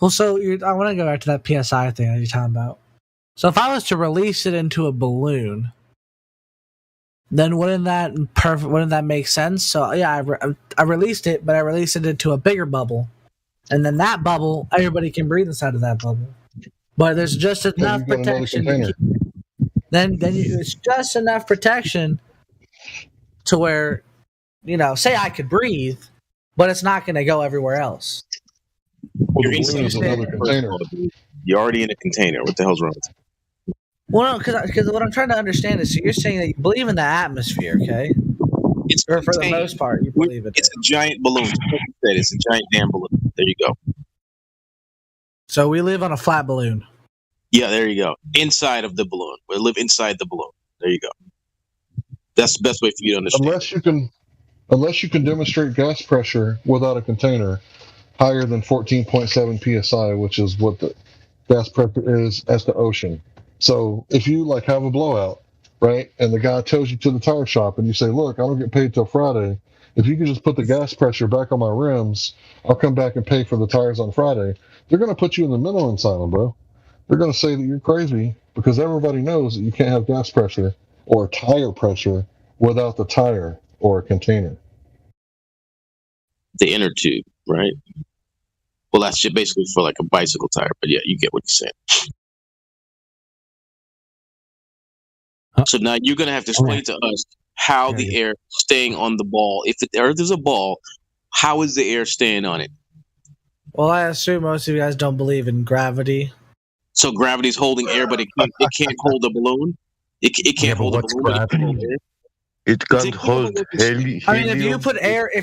Well, so I want to go back to that PSI thing that you're talking about. So if I was to release it into a balloon, then wouldn't that make sense? So yeah, I released it, but I released it into a bigger bubble, and then that bubble, everybody can breathe inside of that bubble. But there's just enough protection. Then it's just enough protection to where, say I could breathe, but it's not going to go everywhere else. You're already in a container. What the hell's wrong with you? Well, no, because what I'm trying to understand is, so you're saying that you believe in the atmosphere, okay? Or for the most part, you believe it. It's a giant balloon. It's a giant damn balloon. There you go. So we live on a flat balloon. Yeah, there you go. Inside of the balloon. We live inside the balloon. There you go. That's the best way for you to understand. Unless you can demonstrate gas pressure without a container higher than 14.7 psi, which is what the gas pressure is at the ocean. So if you have a blowout, right, and the guy tells you to the tire shop and you say, look, I don't get paid till Friday. If you can just put the gas pressure back on my rims, I'll come back and pay for the tires on Friday. They're going to put you in the mental asylum, bro. They're going to say that you're crazy because everybody knows that you can't have gas pressure or tire pressure without the tire or a container. The inner tube, right? Well, that's just basically for like a bicycle tire, but yeah, you get what you're saying. So now you're going to have to explain to us how the air is staying on the ball. If the Earth is a ball, how is the air staying on it? Well, I assume most of you guys don't believe in gravity. So gravity's holding air, but it can't hold a balloon? It can't hold a balloon. It can't hold helium. I mean, if you put air in a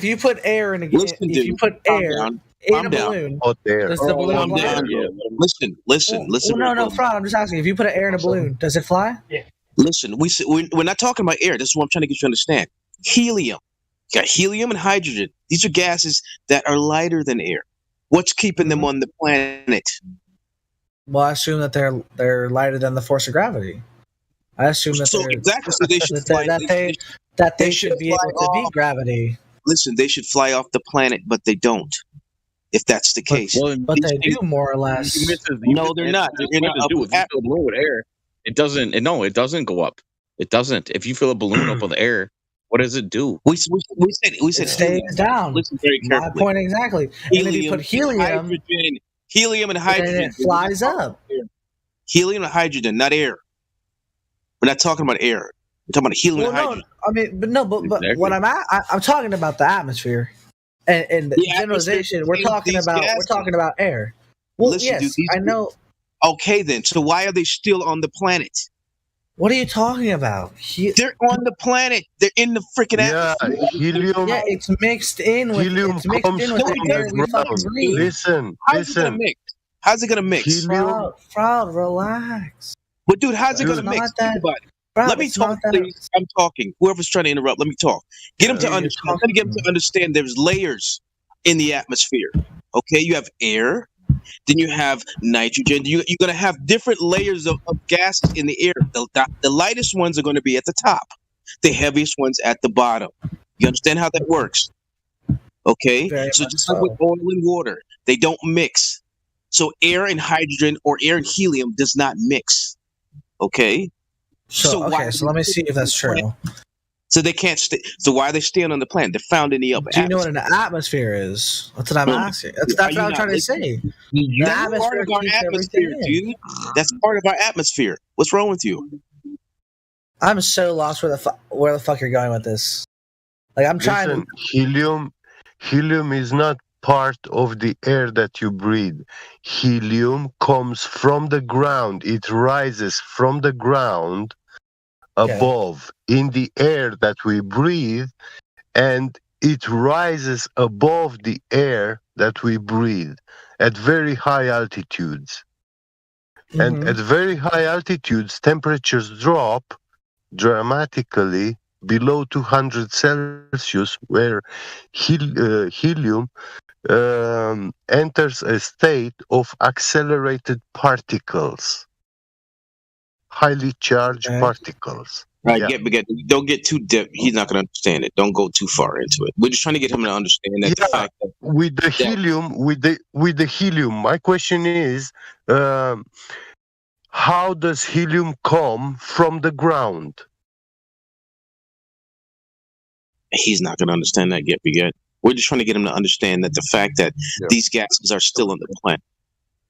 balloon, does the balloon fly? Listen. No, Fraud, I'm just asking. If you put air in a balloon, does it fly? Yeah. Listen, we're not talking about air. This is what I'm trying to get you to understand. Helium. You got helium and hydrogen. These are gases that are lighter than air. What's keeping them on the planet? Well, I assume that they're lighter than the force of gravity. I assume that they should be able to beat gravity. Listen, they should fly off the planet, but they don't. If that's the case, but they do more or less. No, they're not. If you fill a balloon with air, it doesn't. No, it doesn't go up. It doesn't. If you fill a balloon up with air, what does it do? We said it stays down. Listen very carefully. My point exactly. And if you put helium and hydrogen, it flies up. Helium and hydrogen, not air. We're not talking about air. We're talking about helium and hydrogen. I mean, but what I'm talking about the atmosphere and the generalization. We're talking about air. Well, listen, yes, I know. Okay, then. So why are they still on the planet? What are you talking about? They're on the planet. They're in the freaking atmosphere. Helium. Yeah, it's mixed in with Helium it's mixed comes in with from the air the we fucking ground. breathe. Listen, How's it gonna mix? How's it gonna mix? Proud, relax. But dude, how's it It's gonna mix? not that- Think about it. Proud, Let me it's talk, not that- please. I'm talking. Whoever's trying to interrupt, let me talk. Get them to understand. I'm gonna get them to understand. There's layers in the atmosphere. Okay, you have air, then you have nitrogen. You're going to have different layers of gases in the air. The lightest ones are going to be at the top, the heaviest ones at the bottom. You understand how that works? Okay, so just like with oil and water, they don't mix. So air and hydrogen or air and helium does not mix. Okay. So let me see if that's true. So they can't stay. So why are they staying on the planet? They're found in the upper Do you know atmosphere. what an atmosphere is? That's what I'm asking. That's what I'm trying to say. The That's part of our keeps atmosphere, everything in. dude. That's part of our atmosphere. What's wrong with you? I'm so lost where the fuck you're going with this. Like I'm trying Listen, helium is not part of the air that you breathe. Helium comes from the ground. It rises from the ground above in the air that we breathe, and it rises above the air that we breathe at very high altitudes. And at very high altitudes, temperatures drop dramatically below 200 Celsius, where helium enters a state of accelerated particles, highly charged particles. Right, don't get too deep. He's not going to understand it. Don't go too far into it. We're just trying to get him to understand that the fact that with the helium, my question is, how does helium come from the ground? he's not going to understand that yet. We're just trying to get him to understand that the fact that these gases are still on the planet.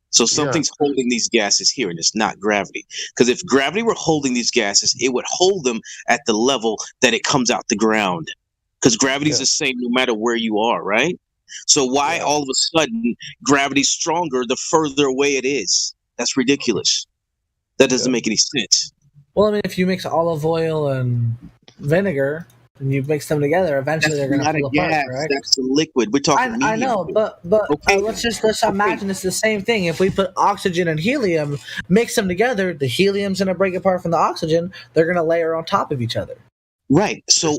So something's holding these gases here, and it's not gravity. Because if gravity were holding these gases, it would hold them at the level that it comes out the ground. Because gravity is the same no matter where you are, right? So why all of a sudden gravity's stronger the further away it is? That's ridiculous. That doesn't make any sense. Well, I mean, if you mix olive oil and vinegar and you mix them together, eventually they're going to fall apart, correct? That's a liquid. We're talking I know, but let's imagine it's the same thing. If we put oxygen and helium, mix them together, the helium's going to break apart from the oxygen. They're going to layer on top of each other. Right. So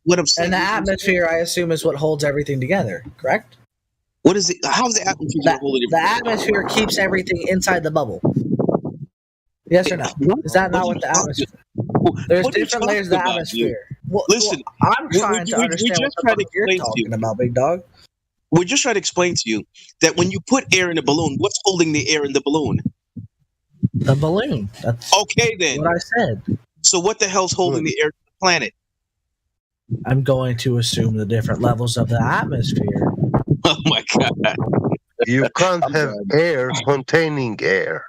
what I'm saying, and the atmosphere, I assume, is what holds everything together. Correct? What is it? How's the atmosphere holding it? The atmosphere keeps everything inside the bubble. Yes or no? Is that not what the atmosphere? There's different layers of the atmosphere. Well, listen, I'm trying to understand what you're talking about, big dog. We're just trying to explain to you that when you put air in a balloon, what's holding the air in the balloon? The balloon. That's okay, then. What I said. So what the hell's holding the air to the planet? I'm going to assume the different levels of the atmosphere. Oh my god! You can't have air containing air.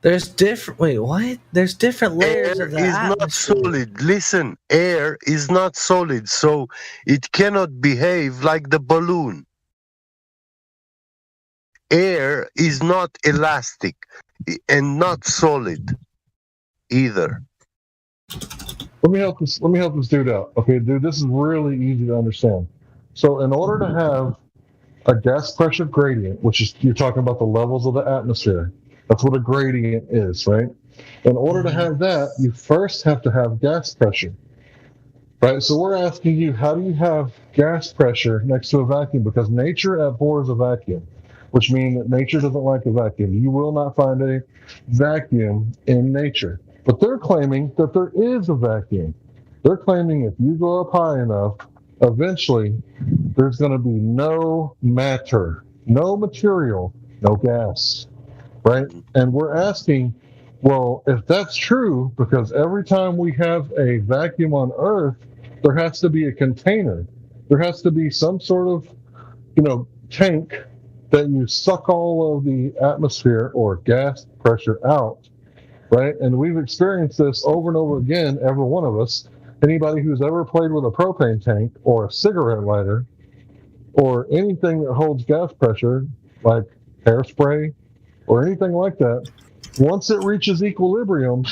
There's different. Wait, what? There's different layers of the atmosphere. Not solid. Listen, air is not solid, so it cannot behave like the balloon. Air is not elastic and not solid either. Let me help this dude out. Okay, dude, this is really easy to understand. So in order to have a gas pressure gradient, which is, you're talking about the levels of the atmosphere, that's what a gradient is, right? In order to have that, you first have to have gas pressure, right? So we're asking you, how do you have gas pressure next to a vacuum? Because nature abhors a vacuum, which means that nature doesn't like a vacuum. You will not find a vacuum in nature. But they're claiming that there is a vacuum. They're claiming if you go up high enough, eventually there's going to be no matter, no material, no gas, right? And we're asking, well, if that's true, because every time we have a vacuum on Earth, there has to be a container. There has to be some sort of, tank that you suck all of the atmosphere or gas pressure out, right? And we've experienced this over and over again, every one of us. Anybody who's ever played with a propane tank or a cigarette lighter or anything that holds gas pressure, like hairspray or anything like that, once it reaches equilibrium,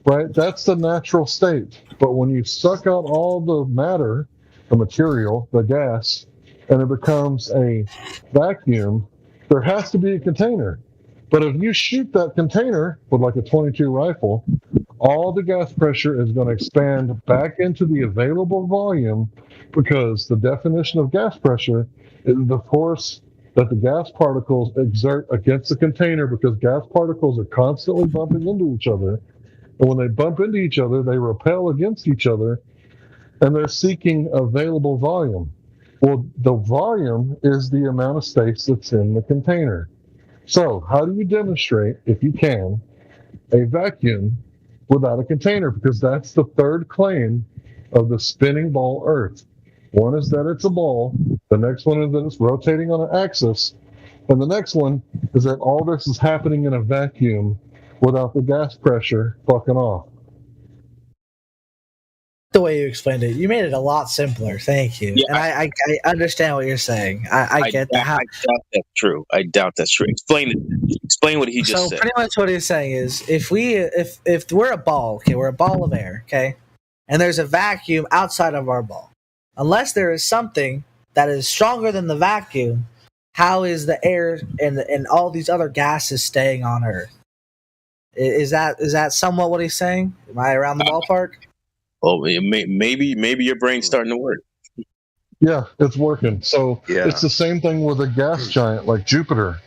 right? That's the natural state. But when you suck out all the matter, the material, the gas, and it becomes a vacuum, there has to be a container. But if you shoot that container with like a .22 rifle, all the gas pressure is going to expand back into the available volume, because the definition of gas pressure is the force that the gas particles exert against the container, because gas particles are constantly bumping into each other. And when they bump into each other, they repel against each other, and they're seeking available volume. Well, the volume is the amount of space that's in the container. So how do you demonstrate, if you can, a vacuum without a container? Because that's the third claim of the spinning ball Earth. One is that it's a ball. The next one is that it's rotating on an axis. And the next one is that all this is happening in a vacuum without the gas pressure fucking off. The way you explained it, you made it a lot simpler. Thank you. Yeah, and I understand what you're saying. I get that. I doubt that's true. I doubt that's true. Explain it. Explain what he just said. So pretty much what he's saying is, if we're a ball, okay, we're a ball of air, okay, and there's a vacuum outside of our ball. Unless there is something that is stronger than the vacuum, how is the air and all these other gases staying on Earth? Is that somewhat what he's saying? Am I around the ballpark? Oh, maybe your brain's starting to work. Yeah, it's working. So it's the same thing with a gas giant like Jupiter.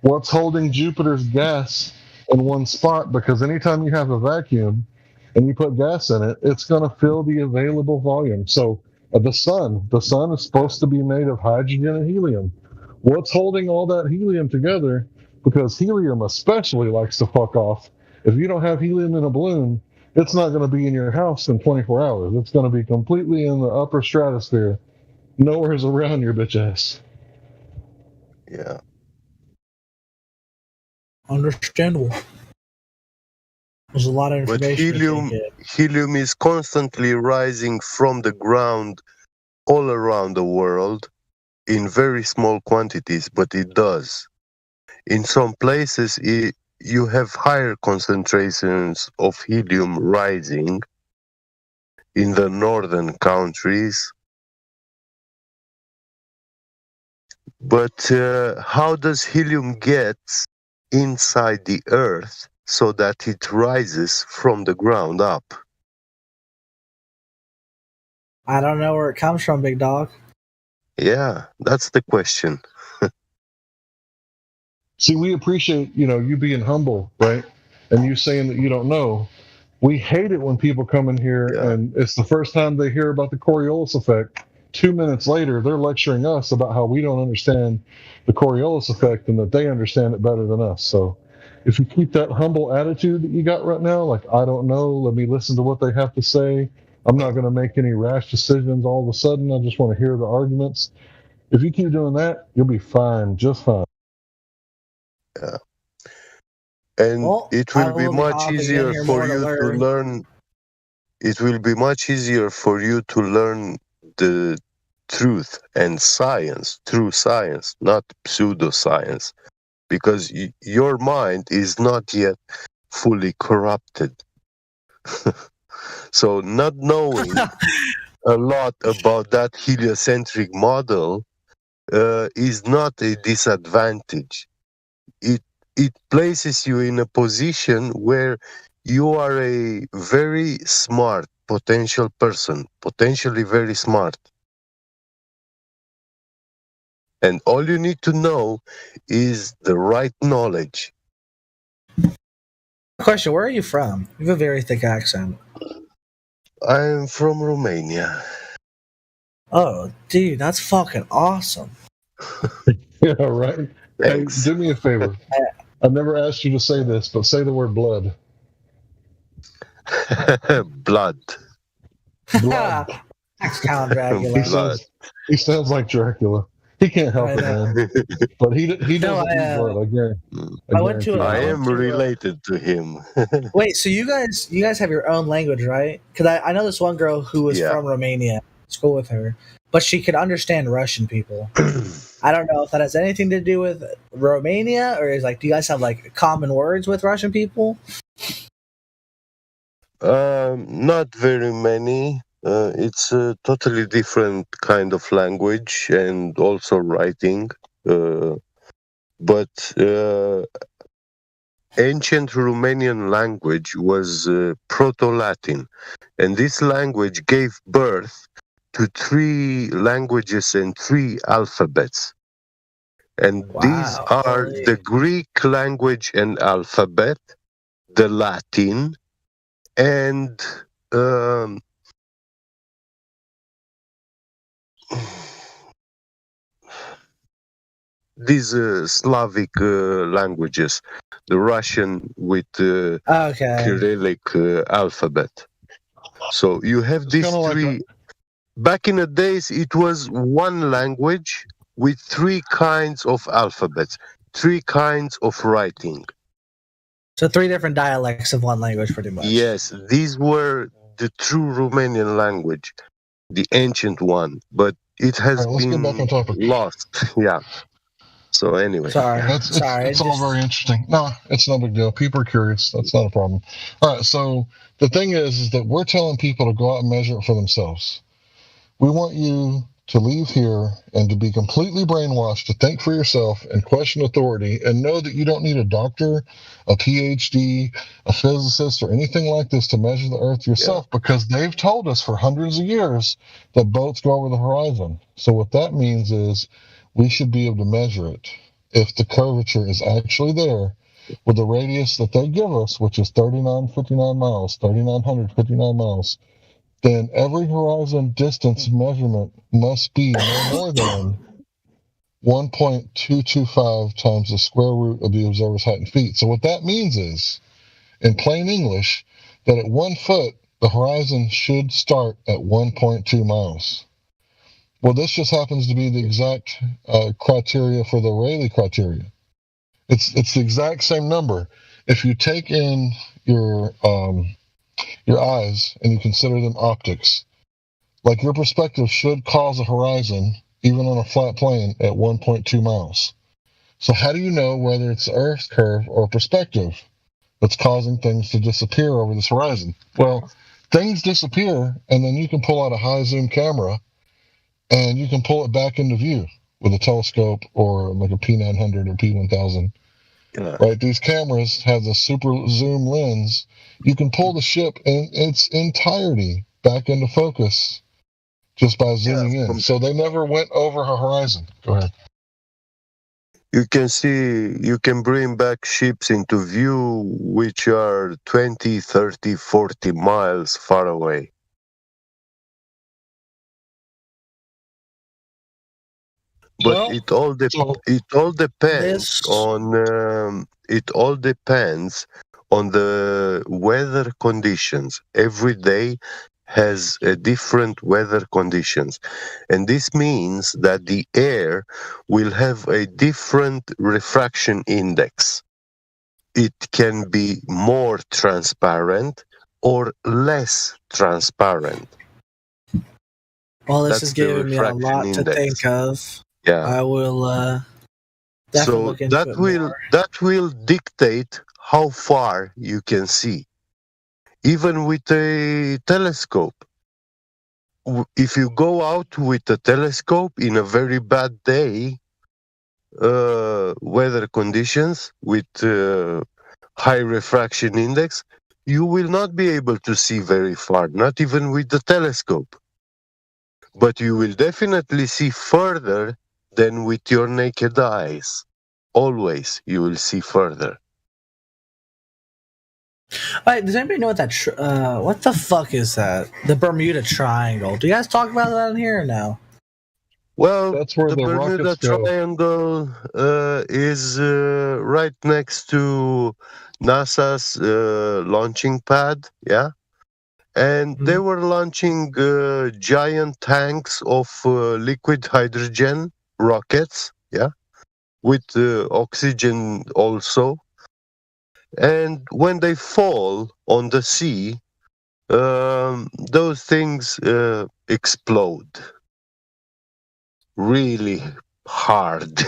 What's holding Jupiter's gas in one spot? Because anytime you have a vacuum and you put gas in it, it's going to fill the available volume. So the sun is supposed to be made of hydrogen and helium. What's holding all that helium together? Because helium especially likes to fuck off. If you don't have helium in a balloon, it's not going to be in your house in 24 hours. It's going to be completely in the upper stratosphere. Nowhere's around your bitch ass. Yeah. Understandable. There's a lot of information. But helium is constantly rising from the ground all around the world in very small quantities, but it does. In some places, you have higher concentrations of helium rising in the northern countries. But how does helium get inside the Earth so that it rises from the ground up? I don't know where it comes from, big dog. Yeah, that's the question. See, we appreciate, you being humble, right? And you saying that you don't know. We hate it when people come in here and it's the first time they hear about the Coriolis effect. 2 minutes later, they're lecturing us about how we don't understand the Coriolis effect and that they understand it better than us. So if you keep that humble attitude that you got right now, like, I don't know, let me listen to what they have to say. I'm not going to make any rash decisions all of a sudden. I just want to hear the arguments. If you keep doing that, you'll be fine, just fine. Yeah. And it will be much easier for you to learn. It will be much easier for you to learn the truth and science, true science, not pseudoscience, because your mind is not yet fully corrupted. So not knowing a lot about that heliocentric model is not a disadvantage. It places you in a position where you are a very smart potential person, potentially very smart. And all you need to know is the right knowledge. Question, where are you from? You have a very thick accent. I'm from Romania. Oh, dude, that's fucking awesome. Yeah, right? Thanks. Hey, do me a favor. I've never asked you to say this, but say the word blood. Blood. Blood. Count Dracula. He sounds like Dracula. He can't help it, man. But he doesn't blood again. I am related to him. Wait, so you guys have your own language, right? Because I know this one girl who was from Romania. School with her, but she could understand Russian people. I don't know if that has anything to do with Romania, or is do you guys have common words with Russian people? Not very many. It's a totally different kind of language and also writing. But ancient Romanian language was Proto-Latin, and this language gave birth to 3 languages and 3 alphabets. And these are the Greek language and alphabet, the Latin, and these Slavic languages, the Russian with Cyrillic alphabet. So you have these 3. Back in the days, it was one language with 3 kinds of alphabets, 3 kinds of writing. So 3 different dialects of one language, pretty much. Yes, these were the true Romanian language, the ancient one, but it has been lost. Yeah. So anyway, it's all very interesting. No, it's no big deal. People are curious. That's not a problem. All right. So the thing is that we're telling people to go out and measure it for themselves. We want you to leave here and to be completely brainwashed, to think for yourself and question authority, and know that you don't need a doctor, a PhD, a physicist, or anything like this to measure the Earth yourself, because they've told us for hundreds of years that boats go over the horizon. So what that means is we should be able to measure it. If the curvature is actually there with the radius that they give us, which is 3,959 miles, 3,959 miles, then every horizon distance measurement must be no more than 1.225 times the square root of the observer's height in feet. So what that means is, in plain English, that at 1 foot, the horizon should start at 1.2 miles. Well, this just happens to be the exact criteria for the Rayleigh criteria. It's the exact same number. If you take in your eyes and you consider them optics, like your perspective should cause a horizon, even on a flat plane, at 1.2 miles. So how do you know whether it's the Earth curve or perspective that's causing things to disappear over this horizon? Well, things disappear, and then you can pull out a high zoom camera and you can pull it back into view with a telescope or like a P900 or P1000. Right? These cameras have the super zoom lens. You can pull the ship in its entirety back into focus just by zooming in. So they never went over a horizon. Go ahead. You can bring back ships into view which are 20, 30, 40 miles far away. But it all depends on the weather conditions. Every day has a different weather conditions, and this means that the air will have a different refraction index. It can be more transparent or less transparent. Well, this is giving me a lot to think of. Yeah, I will definitely look into it more. That will dictate how far you can see. Even with a telescope, if you go out with a telescope in a very bad day, weather conditions with high refraction index, you will not be able to see very far, not even with the telescope. But you will definitely see further than with your naked eyes. Always you will see further. All right, does anybody know what that? What the fuck is that? The Bermuda Triangle. Do you guys talk about that in here or no? Well, that's where the Bermuda Triangle is right next to NASA's launching pad. Yeah. And they were launching giant tanks of liquid hydrogen rockets, yeah, with oxygen also. And when they fall on the sea, those things explode really hard.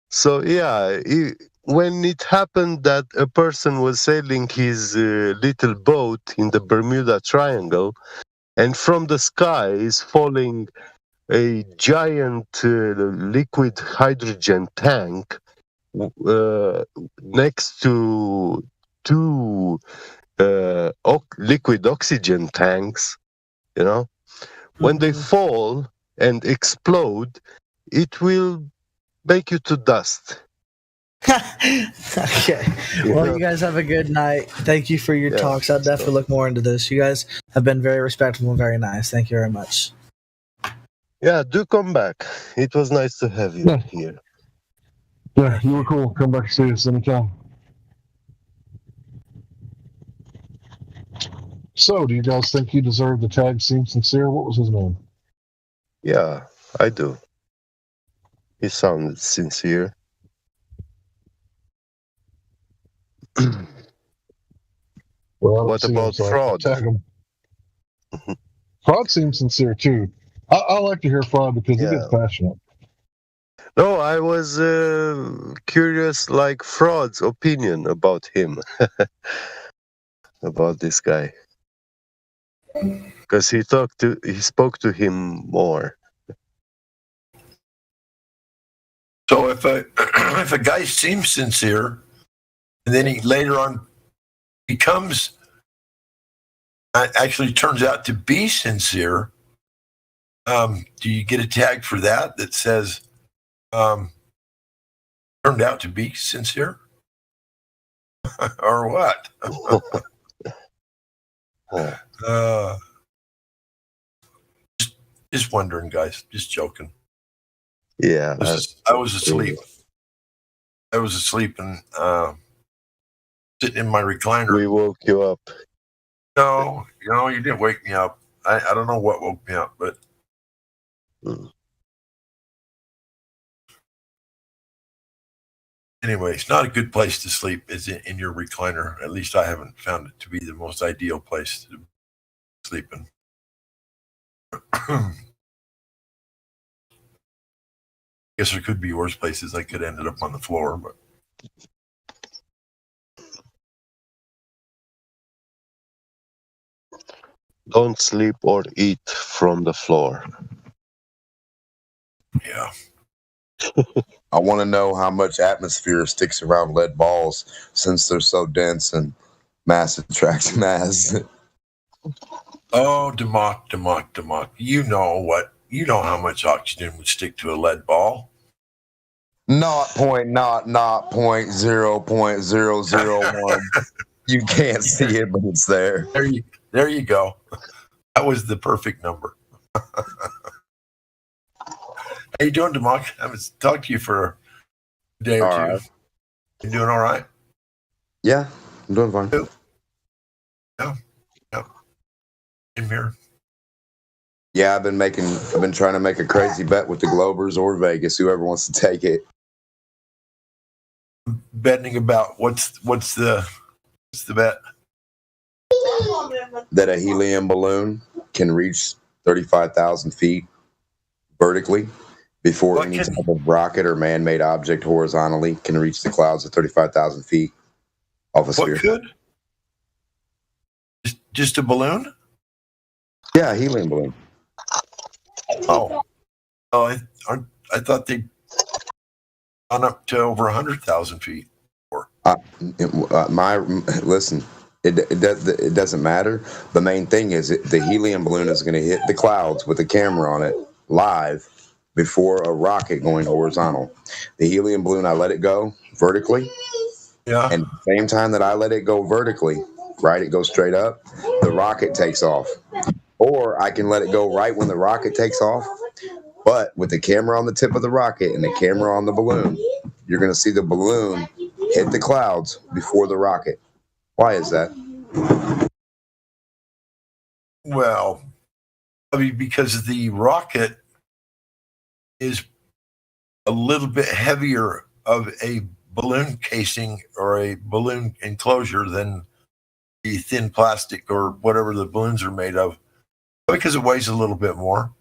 So yeah, when it happened that a person was sailing his little boat in the Bermuda Triangle, and from the sky is falling a giant liquid hydrogen tank next to two liquid oxygen tanks, when they fall and explode, it will make you to dust. Okay. Well, you guys have a good night. Thank you for your talks. I'll definitely look more into this. You guys have been very respectful and very nice. Thank you very much. Yeah, do come back. It was nice to have you here. Yeah, you were cool. Come back and see us anytime. So, do you guys think he deserved the tag Seem Sincere? What was his name? Yeah, I do. He sounded sincere. Well, what about Fraud? Tag him. Fraud seems sincere too. I like to hear Fraud because he gets passionate. No, I was curious, like Fraud's opinion about him, about this guy, because he spoke to him more. So if a guy seems sincere, and then he later on actually turns out to be sincere, do you get a tag for that says turned out to be sincere? Or what? Just wondering, guys. Just joking. Yeah. I was asleep. I was asleep and sitting in my recliner. We woke you up. No, you didn't wake me up. I don't know what woke me up, but anyway, it's not a good place to sleep, is it, in your recliner? At least I haven't found it to be the most ideal place to sleep in. Guess there could be worse places. I could have ended up on the floor, but don't sleep or eat from the floor. Yeah. I want to know how much atmosphere sticks around lead balls since they're so dense and mass attracts mass. Oh, Demok. You know how much oxygen would stick to a lead ball. Not 0.0.001. You can't see it, but it's there. There you go. That was the perfect number. How you doing, Demok? I haven't talked to you for a day or two. Right. You doing all right? Yeah, I'm doing fine. Yeah. In here. Yeah, I've been trying to make a crazy bet with the Globers or Vegas, whoever wants to take it. Betting about what's the bet? That a helium balloon can reach 35,000 feet vertically before any type of rocket or man-made object horizontally can reach the clouds at 35,000 feet off a sphere. What could? Just a balloon? Yeah, a helium balloon. Oh, I thought they'd gone up to over 100,000 feet. Listen, it doesn't matter. The main thing is the helium balloon is going to hit the clouds with a camera on it live before a rocket going horizontal. The helium balloon, I let it go vertically. Yeah. And at the same time that I let it go vertically, right, it goes straight up, the rocket takes off. Or I can let it go right when the rocket takes off, but with the camera on the tip of the rocket and the camera on the balloon, you're going to see the balloon hit the clouds before the rocket. Why is that? Well, I mean, because the rocket is a little bit heavier of a balloon casing or a balloon enclosure than the thin plastic or whatever the balloons are made of, because it weighs a little bit more.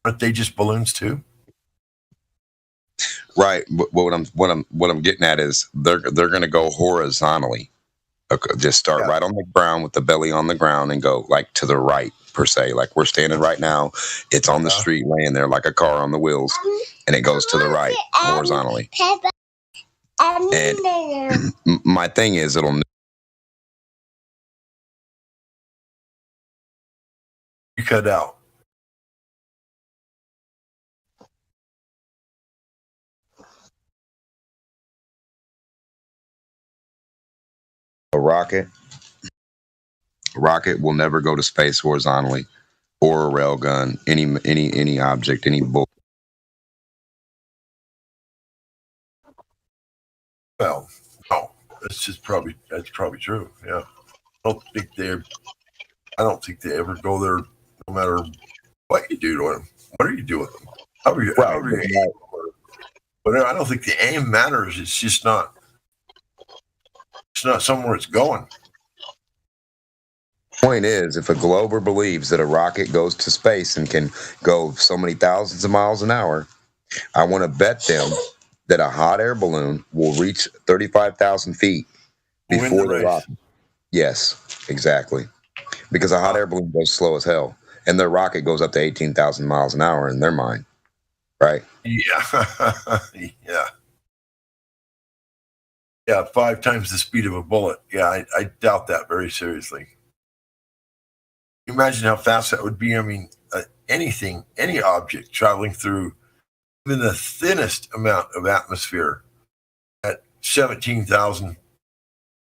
Aren't they just balloons too? Right. But what I'm getting at is they're going to go horizontally. Okay, just start right on the ground with the belly on the ground and go like to the right per se. Like we're standing right now, it's on the street laying there like a car on the wheels, and it goes to the right horizontally. And my thing is, it'll. You cut out. A rocket will never go to space horizontally, or a rail gun, any object, any bull. Well, no, that's probably true. Yeah, I don't think they ever go there, no matter what you do to them. What are you doing with them? How are you aim? But I don't think the aim matters. It's just not. It's not somewhere it's going. Point is, if a glober believes that a rocket goes to space and can go so many thousands of miles an hour, I want to bet them that a hot air balloon will reach 35,000 feet before the rocket. Yes, exactly. Because a hot air balloon goes slow as hell, and their rocket goes up to 18,000 miles an hour in their mind, right? Yeah, yeah. Yeah, 5 times the speed of a bullet. Yeah, I doubt that very seriously. Imagine how fast that would be. I mean, any object traveling through even the thinnest amount of atmosphere at 17,000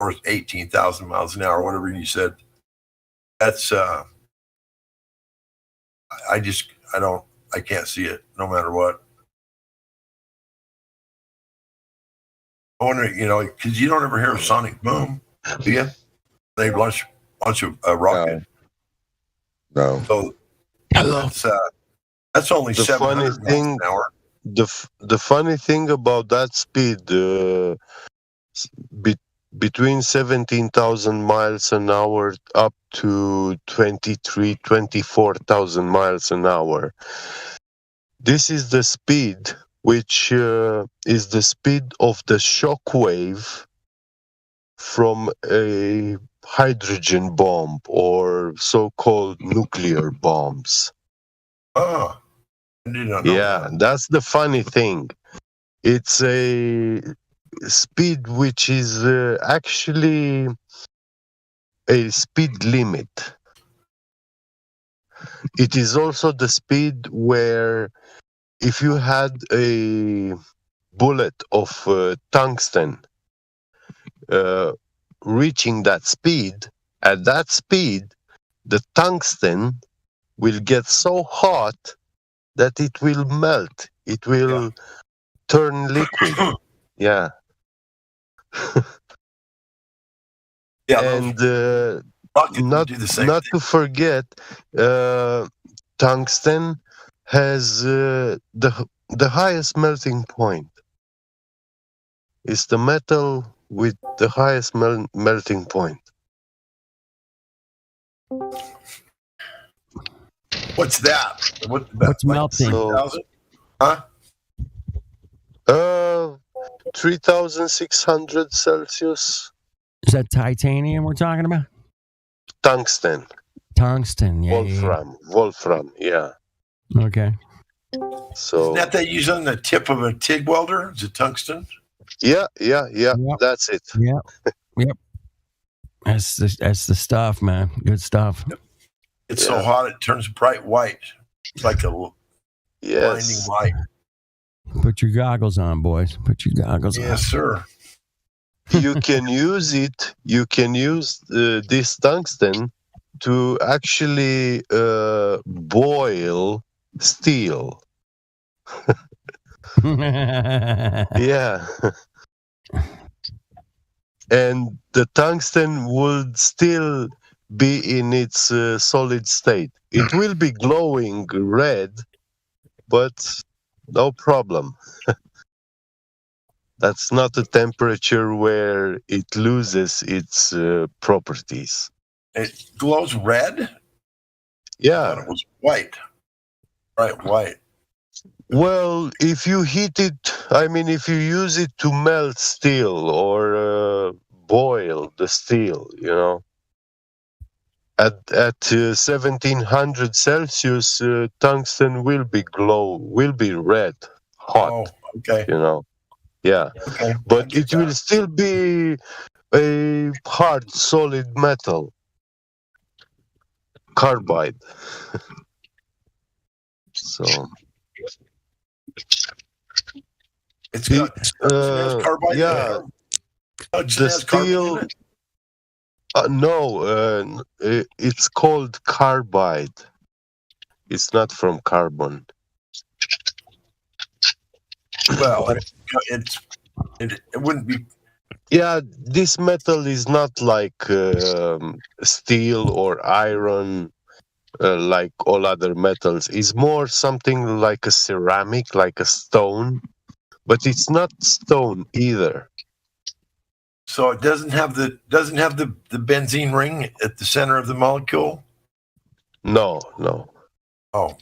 or 18,000 miles an hour, whatever you said. That's, I can't see it no matter what. I wonder, because you don't ever hear a sonic boom, do you? They launch a rocket. No. So that's only 700 miles an hour. The funny thing about that speed, between 17,000 miles an hour up to 24,000 miles an hour, this is the speed which is the speed of the shock wave from a hydrogen bomb or so-called nuclear bombs. Oh, I did not know that. That's the funny thing. It's a speed which is actually a speed limit. It is also the speed where if you had a bullet of tungsten reaching that speed, at that speed, the tungsten will get so hot that it will melt. It will turn liquid. Yeah. And not to forget, tungsten has the highest melting point. It's the metal with the highest melting point. What's that? What's melting? 3,000? Huh? 3,600 Celsius. Is that titanium we're talking about? Tungsten. Tungsten, yeah. Wolfram, yeah. Okay. Isn't So that they use on the tip of a TIG welder? Is it tungsten? Yeah. That's it. Yep. That's the stuff, man. Good stuff. It's so hot it turns bright white. It's like a blinding light. Put your goggles on, boys. Put your goggles on. Yes, sir. You can use it. You can use this tungsten to actually boil steel. Yeah. And the tungsten would still be in its solid state. It will be glowing red, but no problem. That's not a temperature where it loses its properties. It glows red? Yeah. I thought it was white. Right, white. Well, if you heat it, if you use it to melt steel or boil the steel, at 1700 Celsius, tungsten will be red, hot. Oh, okay. Yeah. Okay. But it will still be a hard, solid metal. Carbide. So. It's got carbide. Yeah. The steel. No, it's called carbide. It's not from carbon. Well, it wouldn't be. Yeah, this metal is not like steel or iron, like all other metals. It's more something like a ceramic, like a stone, but it's not stone either. So it doesn't have the benzene ring at the center of the molecule? No. Oh.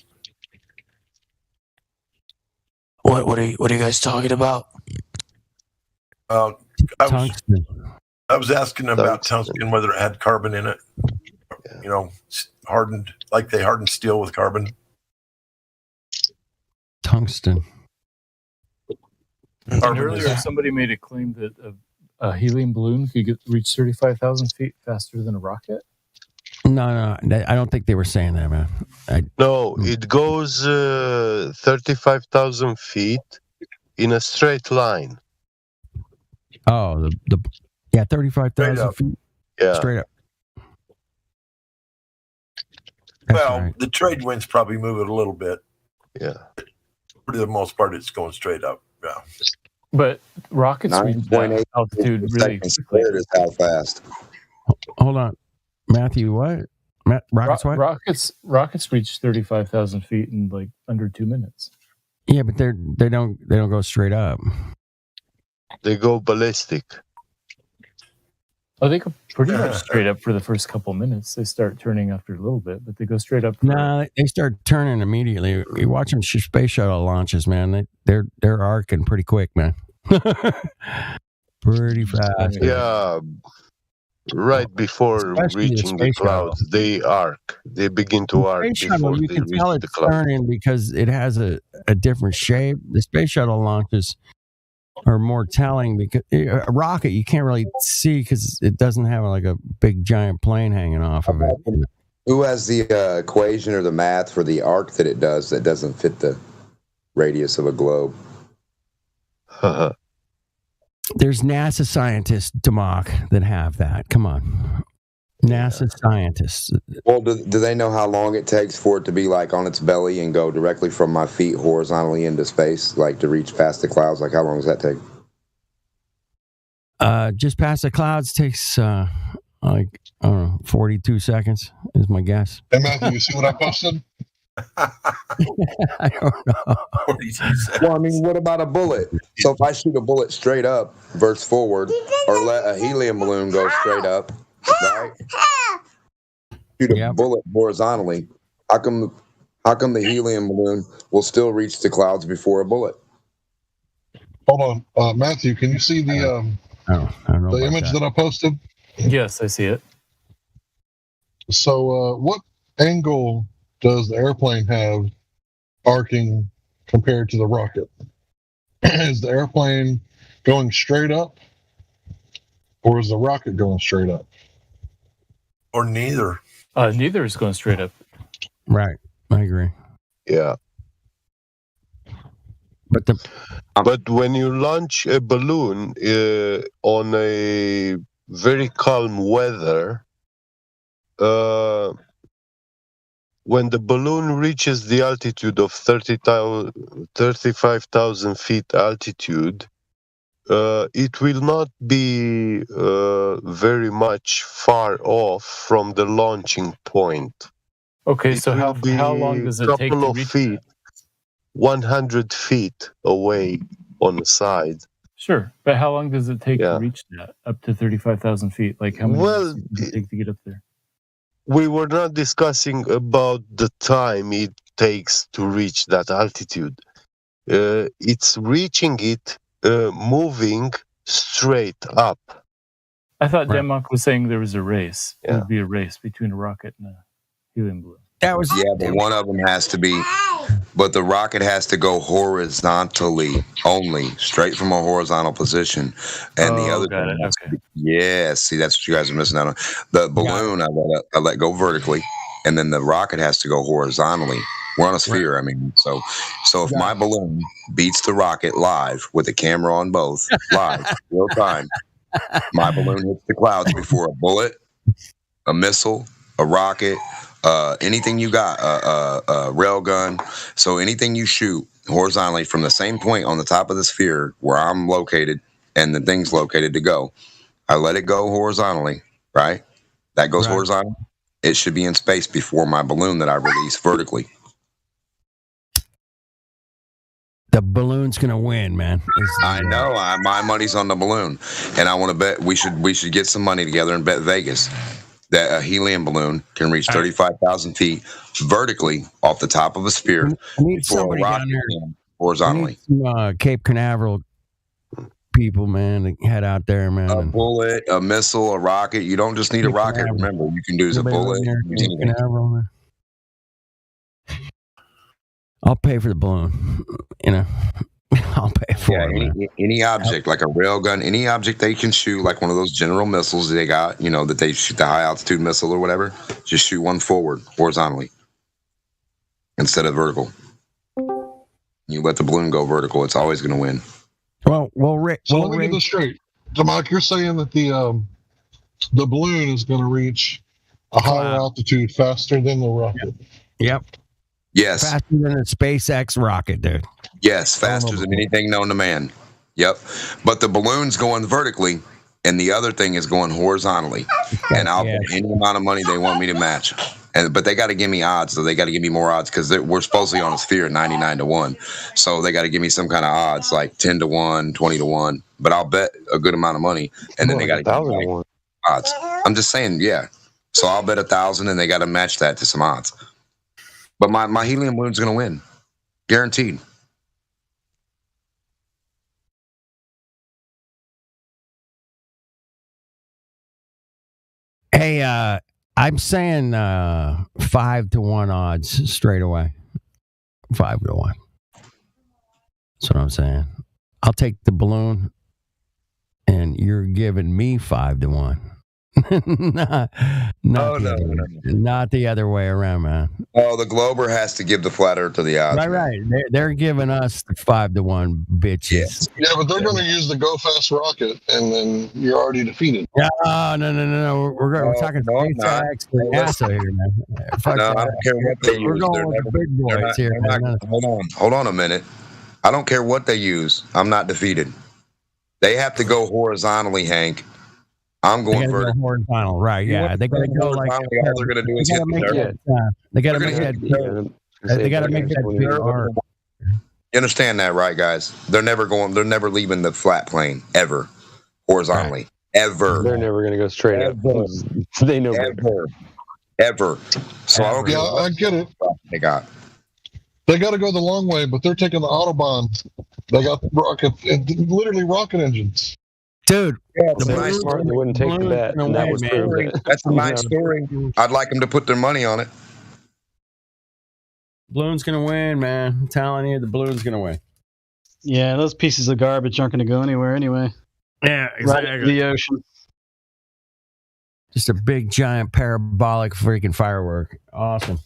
What are you guys talking about? I was asking about tungsten, whether it had carbon in it. Hardened, like they harden steel with carbon. Tungsten. And earlier, somebody made a claim that a helium balloon could reach 35,000 feet faster than a rocket. No, I don't think they were saying that, man. No, it goes 35,000 feet in a straight line. Oh, 35,000 feet. Yeah, straight up. Well, the trade winds probably move it a little bit. Yeah. For the most part, it's going straight up. Yeah. But rockets reach that altitude really quickly. Is how fast. Hold on, Matthew. What? Rockets? What? Rockets reach 35,000 feet in like under 2 minutes. Yeah, but they don't go straight up. They go ballistic. Oh, they go pretty much straight up for the first couple minutes. They start turning after a little bit, but they go straight up. No, they start turning immediately. You watch them space shuttle launches, man. They're arcing pretty quick, man. Pretty fast. Yeah, right before reaching the clouds, they arc. They begin to arc before you they can reach tell the it's clouds. turning because it has a different shape. The space shuttle launches are more telling because a rocket you can't really see because it doesn't have like a big giant plane hanging off of it. Who has the equation or the math for the arc that it does that doesn't fit the radius of a globe? There's NASA scientists, Democ, that have that. Come on. NASA scientists. Well, do they know how long it takes for it to be like on its belly and go directly from my feet horizontally into space, like to reach past the clouds? Like how long does that take? Just past the clouds takes like, I don't know, 42 seconds is my guess. Hey, Matthew, you see what I posted? I don't know. Well, I mean, what about a bullet? So if I shoot a bullet straight up versus forward, or let a helium balloon go straight up, right? Shoot a bullet horizontally. How come the helium balloon will still reach the clouds before a bullet? Hold on, Matthew. Can you see the image that I posted? Yes, I see it. So, what angle does the airplane have arcing compared to the rocket? Is the airplane going straight up, or is the rocket going straight up? Or neither. Neither is going straight up. Right, I agree. Yeah. But when you launch a balloon on a very calm weather, when the balloon reaches the altitude of 35,000 feet altitude, it will not be very much far off from the launching point. Okay, so how long does it take to reach feet, 100 feet away on the side. Sure, but how long does it take to reach that, up to 35,000 feet? Like how many minutes does it take to get up there? We were not discussing about the time it takes to reach that altitude. It's reaching it moving straight up. I thought Denmark was saying there was a race. It would be a race between a rocket and a helium balloon. But one of them has to be, but the rocket has to go horizontally only, straight from a horizontal position, and the other thing has to be, see, that's what you guys are missing out on. The balloon I let go vertically, and then the rocket has to go horizontally. We're on a sphere, I mean, so if my balloon beats the rocket live with a camera on both, live, real time, my balloon hits the clouds before a bullet, a missile, a rocket, anything you got, a rail gun. So anything you shoot horizontally from the same point on the top of the sphere where I'm located and the thing's located to go, I let it go horizontally, right? That goes horizontal. It should be in space before my balloon that I release vertically. The balloon's gonna win, man. I know. My money's on the balloon, and I want to bet we should get some money together and bet Vegas that a helium balloon can reach 35,000 feet vertically off the top of a sphere. I need somebody down there horizontally. Some, Cape Canaveral people, man, to head out there, man. A bullet, a missile, a rocket. You don't just need a rocket. Remember, you can do a bullet. I'll pay for the balloon. You know, I'll pay for it. Any object, like a rail gun, any object they can shoot, like one of those General missiles they got, that they shoot the high altitude missile or whatever, just shoot one forward, horizontally, instead of vertical. You let the balloon go vertical, it's always going to win. Well, Rick. So let me get this straight. Mike, you're saying that the balloon is going to reach a higher altitude faster than the rocket. Yep. Yes. Faster than a SpaceX rocket, dude. Yes, faster than anything known to man. Yep. But the balloon's going vertically, and the other thing is going horizontally. And I'll bet any amount of money they want me to match. But they got to give me odds, so they got to give me more odds because we're supposedly on a sphere 99-1. So they got to give me some kind of odds, like 10-1, 20-1. But I'll bet a good amount of money, and then they got to give me odds. I'm just saying, yeah. So I'll bet 1,000, and they got to match that to some odds. But my helium balloon's going to win. Guaranteed. Hey, I'm saying 5-1 odds straight away. 5-1. That's what I'm saying. I'll take the balloon, and you're giving me 5-1. Not the other way around, man. Oh, the Glober has to give the flat earth to the odds. Right. They're giving us the 5-1 bitches. Yes. Yeah, but they're going to use the Go Fast rocket, and then you're already defeated. No. We're talking SpaceX and NASA here, man. I don't care what they use. We're going with the big boys here. Hold on a minute. I don't care what they use. I'm not defeated. They have to go horizontally, Hank. I'm going vertical. Horizontal, right? Yeah, they got to go like. All they're going to do is hit the They got to make that. They got to make that big arc. You understand that, right, guys? They're never leaving the flat plane ever, horizontally, ever. They're never going to go straight up. They know ever. So I don't get. I get it. They got to go the long way, but they're taking the Autobahn. They got literally rocket engines. Dude, that's a nice story. They wouldn't take the bet, and that was proven. That's a nice story. I'd like them to put their money on it. Balloon's gonna win, man. I'm telling you, the balloon's gonna win. Yeah, those pieces of garbage aren't gonna go anywhere anyway. Yeah, exactly. Right into the ocean. Just a big, giant, parabolic freaking firework. Awesome.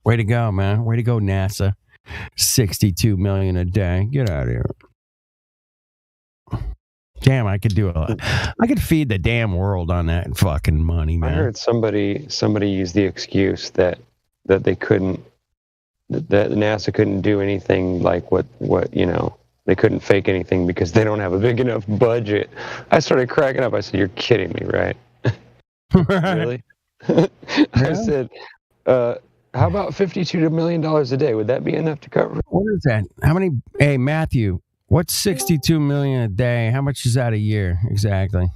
Way to go, man. Way to go, NASA. $62 million a day. Get out of here. Damn, I could do a lot. I could feed the damn world on that fucking money, man. I heard somebody use the excuse that they couldn't, that NASA couldn't do anything like what they couldn't fake anything because they don't have a big enough budget. I started cracking up. I said, "You're kidding me, right?" Really? I said, "How about $52 million a day? Would that be enough to cover?" What is that? How many? Hey, Matthew. What's $62 million a day? How much is that a year exactly?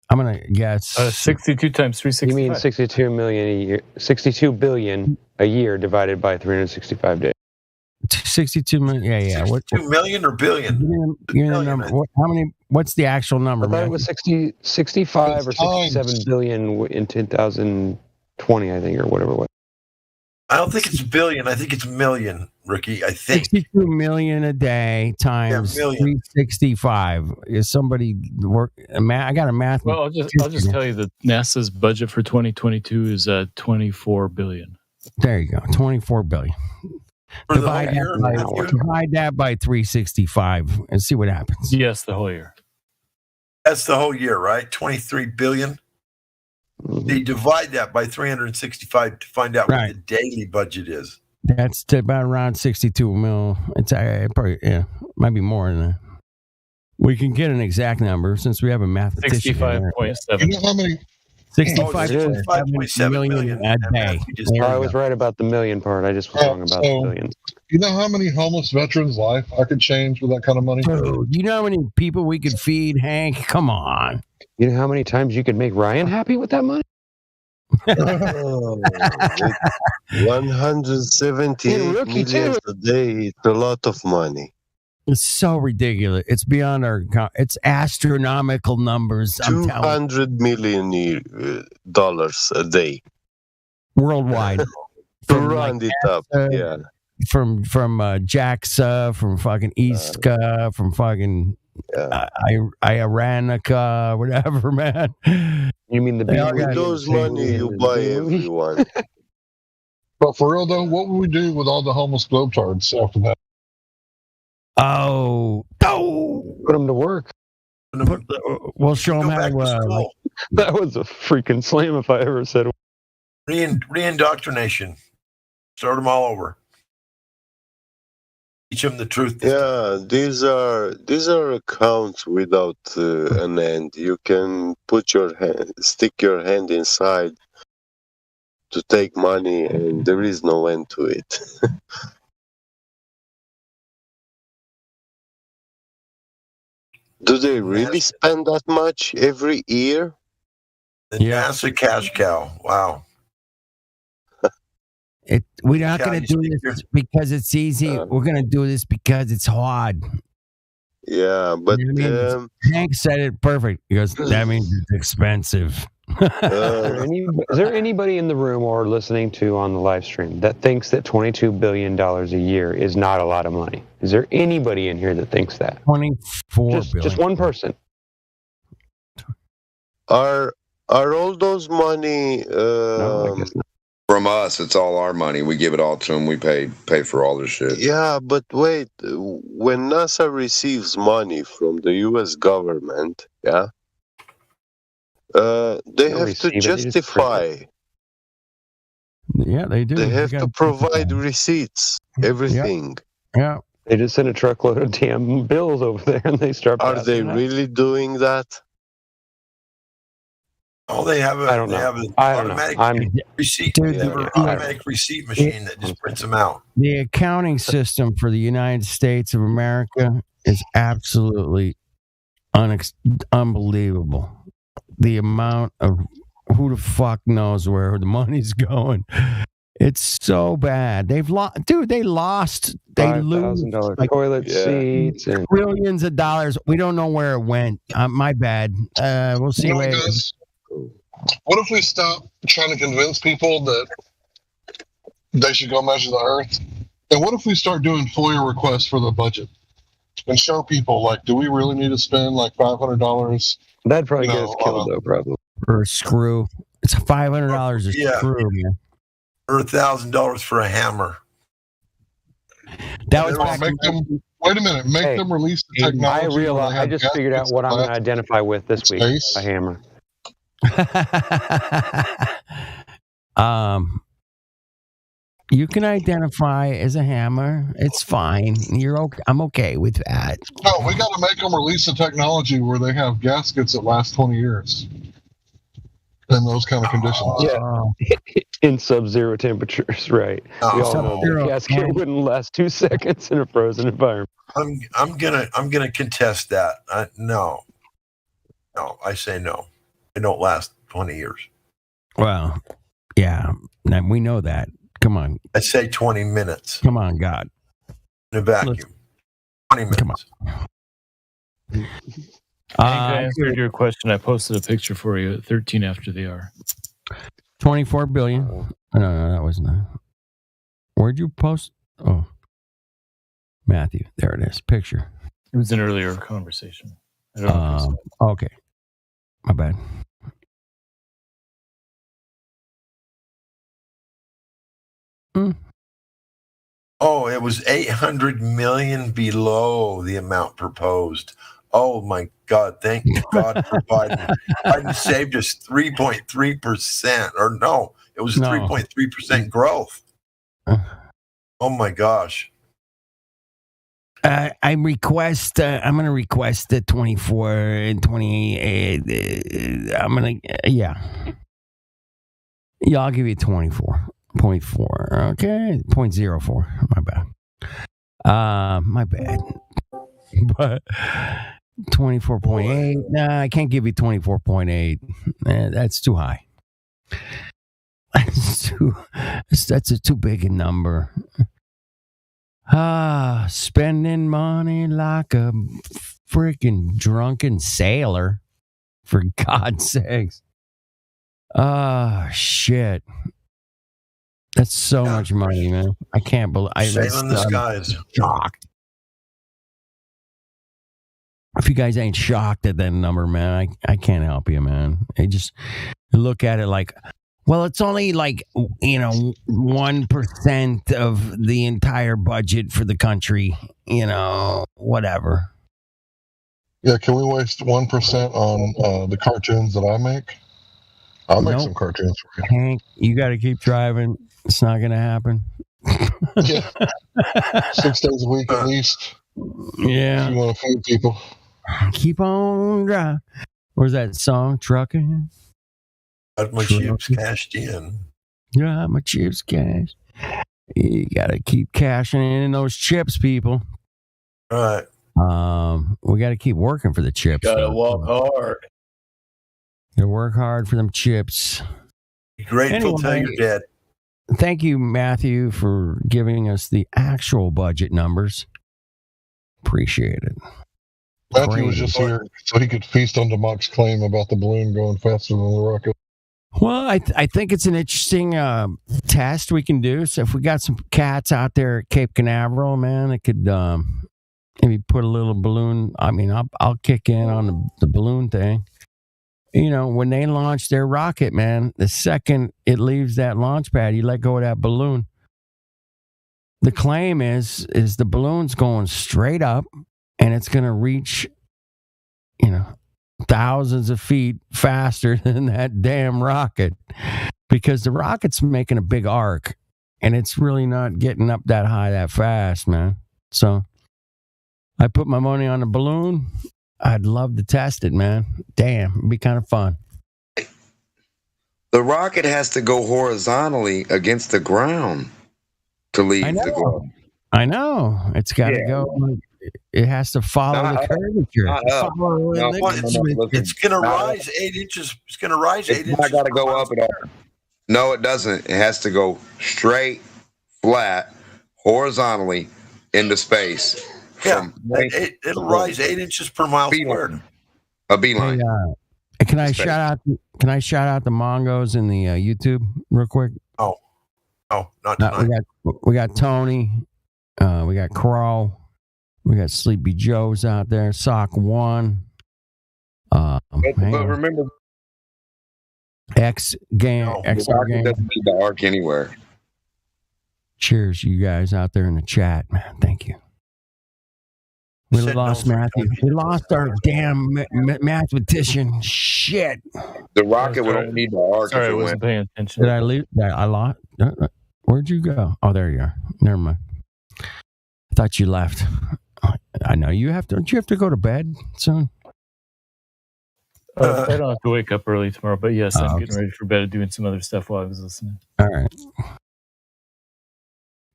I'm gonna guess 62 times 365. You mean 62 million a year? 62 billion a year divided by 365 days. 62 million. Yeah. 2 million or billion? You're the number. How many? What's the actual number? I thought it was 65 or 67 billion in 2020, I think, or whatever it was. I don't think it's billion. I think it's million, Ricky. I think 62 million a day times 365. Is somebody work? I got a math. Well, I'll just tell you that NASA's budget for 2022 is 24 billion. There you go, 24 billion. Divide that by 365 and see what happens. Yes, the whole year. that's the whole year, right? 23 billion. They divide that by 365 to find out what the daily budget is. That's about around 62 mil. It's probably might be more than that. We can get an exact number since we have a mathematician. 65.7. You know how many? 65.7 million a day. I was right about the million part. I just was wrong about the billion. You know how many homeless veterans' life I could change with that kind of money? Dude, you know how many people we could feed, Hank? Come on. You know how many times you could make Ryan happy with that money? 170 million a day. It's a lot of money. It's so ridiculous. It's beyond our. It's astronomical numbers. I'm telling you. $200 million a day worldwide. To round it up, yeah. From JAXA, from fucking ISKA, from fucking Iranica, whatever, man. You mean the with those money you buy everyone. But for real though, what would we do with all the homeless globetards after that? Put them to work. We'll show them how. That was a freaking slam if I ever said. Reindoctrination. Start them all over. Teach them the truth. Yeah, these are accounts without an end. You can stick your hand inside to take money, and there is no end to it. Do they really spend that much every year? The NASA cash cow. Wow. We're not going to do this because it's easy. We're going to do this because it's hard. Yeah, but Hank said it perfect. He goes, that means it's expensive. Is there anybody in the room or listening to on the live stream that thinks that $22 billion a year is not a lot of money? Is there anybody in here that thinks that? 24 billion. Just one person. Are all those money? No, I guess not. From us, it's all our money. We give it all to them. We pay for all this shit. Yeah, but wait. When NASA receives money from the U.S. government, they have to justify. Yeah, they do. They have to provide receipts, everything. Yeah. They just send a truckload of damn bills over there, and they start. Are they really doing that? Oh, they have a. I don't know. They have an I don't automatic know. receipt. They have an automatic receipt machine that just prints them out. The accounting system for the United States of America is absolutely unbelievable. The amount of who the fuck knows where the money's going. It's so bad. They've lost, dude. They lost. They lose $5,000 toilet seats and trillions of dollars. We don't know where it went. My bad. We'll see later. What if we stop trying to convince people that they should go measure the Earth? And what if we start doing FOIA requests for the budget and show people, like, do we really need to spend like $500? That'd probably get us killed, though, probably. For a screw. It's $500 a screw, man. Or $1,000 for a hammer. That was wait a minute. Make them release the technology. I just figured out what I'm going to identify with this week. A hammer. You can identify as a hammer. It's fine. You're okay. I'm okay with that. No, we got to make them release the technology where they have gaskets that last 20 years in those kind of conditions. Yeah, in sub-zero temperatures, right? We all know the gasket wouldn't last 2 seconds in a frozen environment. I'm gonna contest that. No, I say no. They don't last 20 years. Well, yeah, we know that. Come on. I say 20 minutes. Come on, God. In a vacuum. 20 minutes. Come on. Hank, I answered your question. I posted a picture for you at 13 after the hour. 24 billion. Oh, no, that wasn't that. Where'd you post? Oh, Matthew. There it is. Picture. It was an earlier conversation. I don't know if you saw it. Okay. My bad. Oh, it was 800 million below the amount proposed. Oh my God! Thank God for Biden. Biden saved us 3.3%, or no, it was 3.3% growth. Oh my gosh! I request. I'm going to request the 24 and 28. I'm going to. Yeah, I'll give you 24.4. Okay, 0.04. My bad. My bad. But 24.8. Nah, I can't give you 24.8. That's too high. That's a too big a number. Spending money like a freaking drunken sailor, for God's sakes. Shit. That's so much money, man. I can't believe. Sailing the skies. Shocked. If you guys ain't shocked at that number, man, I can't help you, man. I just look at it like, well, it's only like, 1% of the entire budget for the country, whatever. Yeah, can we waste 1% on the cartoons that I make? I'll make some cartoons for you. Hank, you got to keep driving. It's not going to happen. Yeah. 6 days a week at least. Yeah. If you want to feed people. Keep on driving. Where's that song? Trucking? Got my chips cashed in. Yeah, my chips cashed. You got to keep cashing in those chips, people. All right. We got to keep working for the chips. Gotta walk hard. You work hard for them chips. Be grateful till you're dead. Thank you, Matthew, for giving us the actual budget numbers. Appreciate it. Matthew was just here so he could feast on DeMock's claim about the balloon going faster than the rocket. Well, I think it's an interesting test we can do. So if we got some cats out there at Cape Canaveral, man, it could maybe put a little balloon. I mean, I'll kick in on the balloon thing. When they launch their rocket, man, the second it leaves that launch pad, you let go of that balloon. The claim is the balloon's going straight up, and it's going to reach, thousands of feet faster than that damn rocket, because the rocket's making a big arc, and it's really not getting up that high that fast, man. So I put my money on the balloon. I'd love to test it, man. Damn, it'd be kind of fun. The rocket has to go horizontally against the ground to leave the globe. I know. It's got to go. It has to follow the curvature. It's going to rise 8 inches. It's going to rise 8 inches. It's not got to go up at all. No, it doesn't. It has to go straight, flat, horizontally into space. Yeah, it'll rise 8 inches per mile squared. A beeline. Hey, can I shout out the Mongos in the YouTube real quick? Oh, not tonight. We got Tony. We got Crow. We got Sleepy Joe's out there. Sock One. But remember, X game. XR game. Doesn't need the arc anywhere. Cheers, you guys out there in the chat, man. Thank you. We lost Matthew. We lost our damn mathematician. Shit. The rocket would only need the arc. Sorry, I wasn't paying attention. Did I leave? I lost. Where'd you go? Oh, there you are. Never mind. I thought you left. I know you have to. Don't you have to go to bed soon? I don't have to wake up early tomorrow, but yes, I'm getting ready for bed, doing some other stuff while I was listening. All right.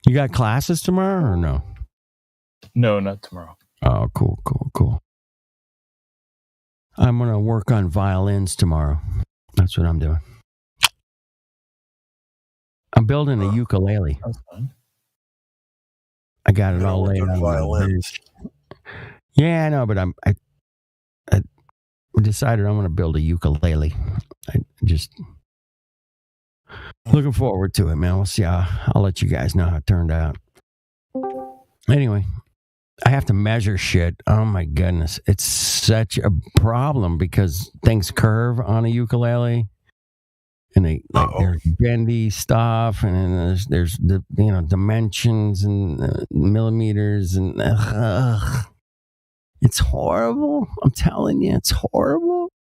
You got classes tomorrow or no? No, not tomorrow. Oh, cool. I'm going to work on violins tomorrow. That's what I'm doing. I'm building a ukulele. That's fun. I got it all laid out. Violins. Yeah, I know, but I decided I'm going to build a ukulele. I just looking forward to it, man. We'll see I'll let you guys know how it turned out. Anyway, I have to measure shit. Oh my goodness. It's such a problem because things curve on a ukulele. And there's bendy stuff, and then there's the dimensions and millimeters, and it's horrible. I'm telling you, it's horrible.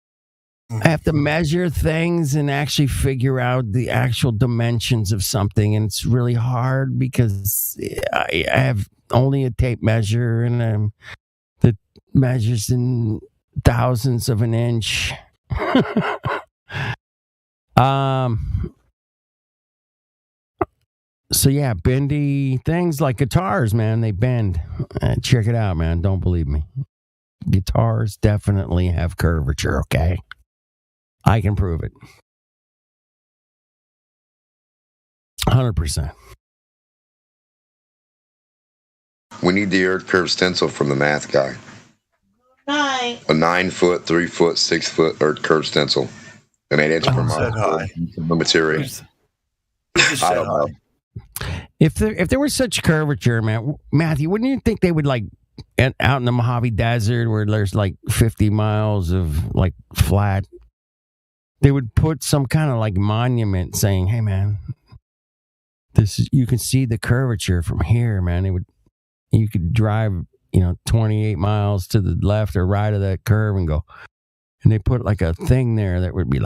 I have to measure things and actually figure out the actual dimensions of something, and it's really hard because I have only a tape measure and that measures in thousandths of an inch. So yeah, bendy things like guitars, man, they bend. Check it out, man. Don't believe me. Guitars definitely have curvature, okay? I can prove it. 100%. We need the earth curve stencil from the math guy. Hi. A 9 foot, 3 foot, 6 foot earth curve stencil. An 8 inch per mile. The material. I don't know. If there was such curvature, man, Matthew, wouldn't you think they would out in the Mojave Desert where there's 50 miles of flat, they would put some kind of monument saying, "Hey, man, you can see the curvature from here, man." You could drive 28 miles to the left or right of that curve and go. And they put a thing there that would be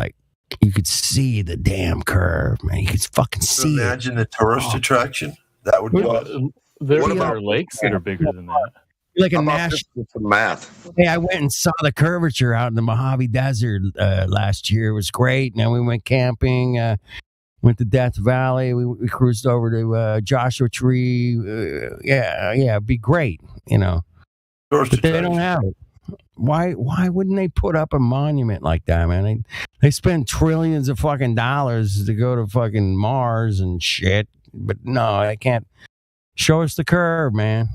you could see the damn curve, man. You could fucking see it. Imagine a tourist attraction. That would be awesome. There are lakes that are bigger than that. Like a national math. Hey, I went and saw the curvature out in the Mojave Desert last year. It was great. Now we went camping, went to Death Valley. We cruised over to Joshua Tree. Yeah, it'd be great, But they don't have it. Why wouldn't they put up a monument like that, man? They spend trillions of fucking dollars to go to fucking Mars and shit. But no, I can't. Show us the curve, man.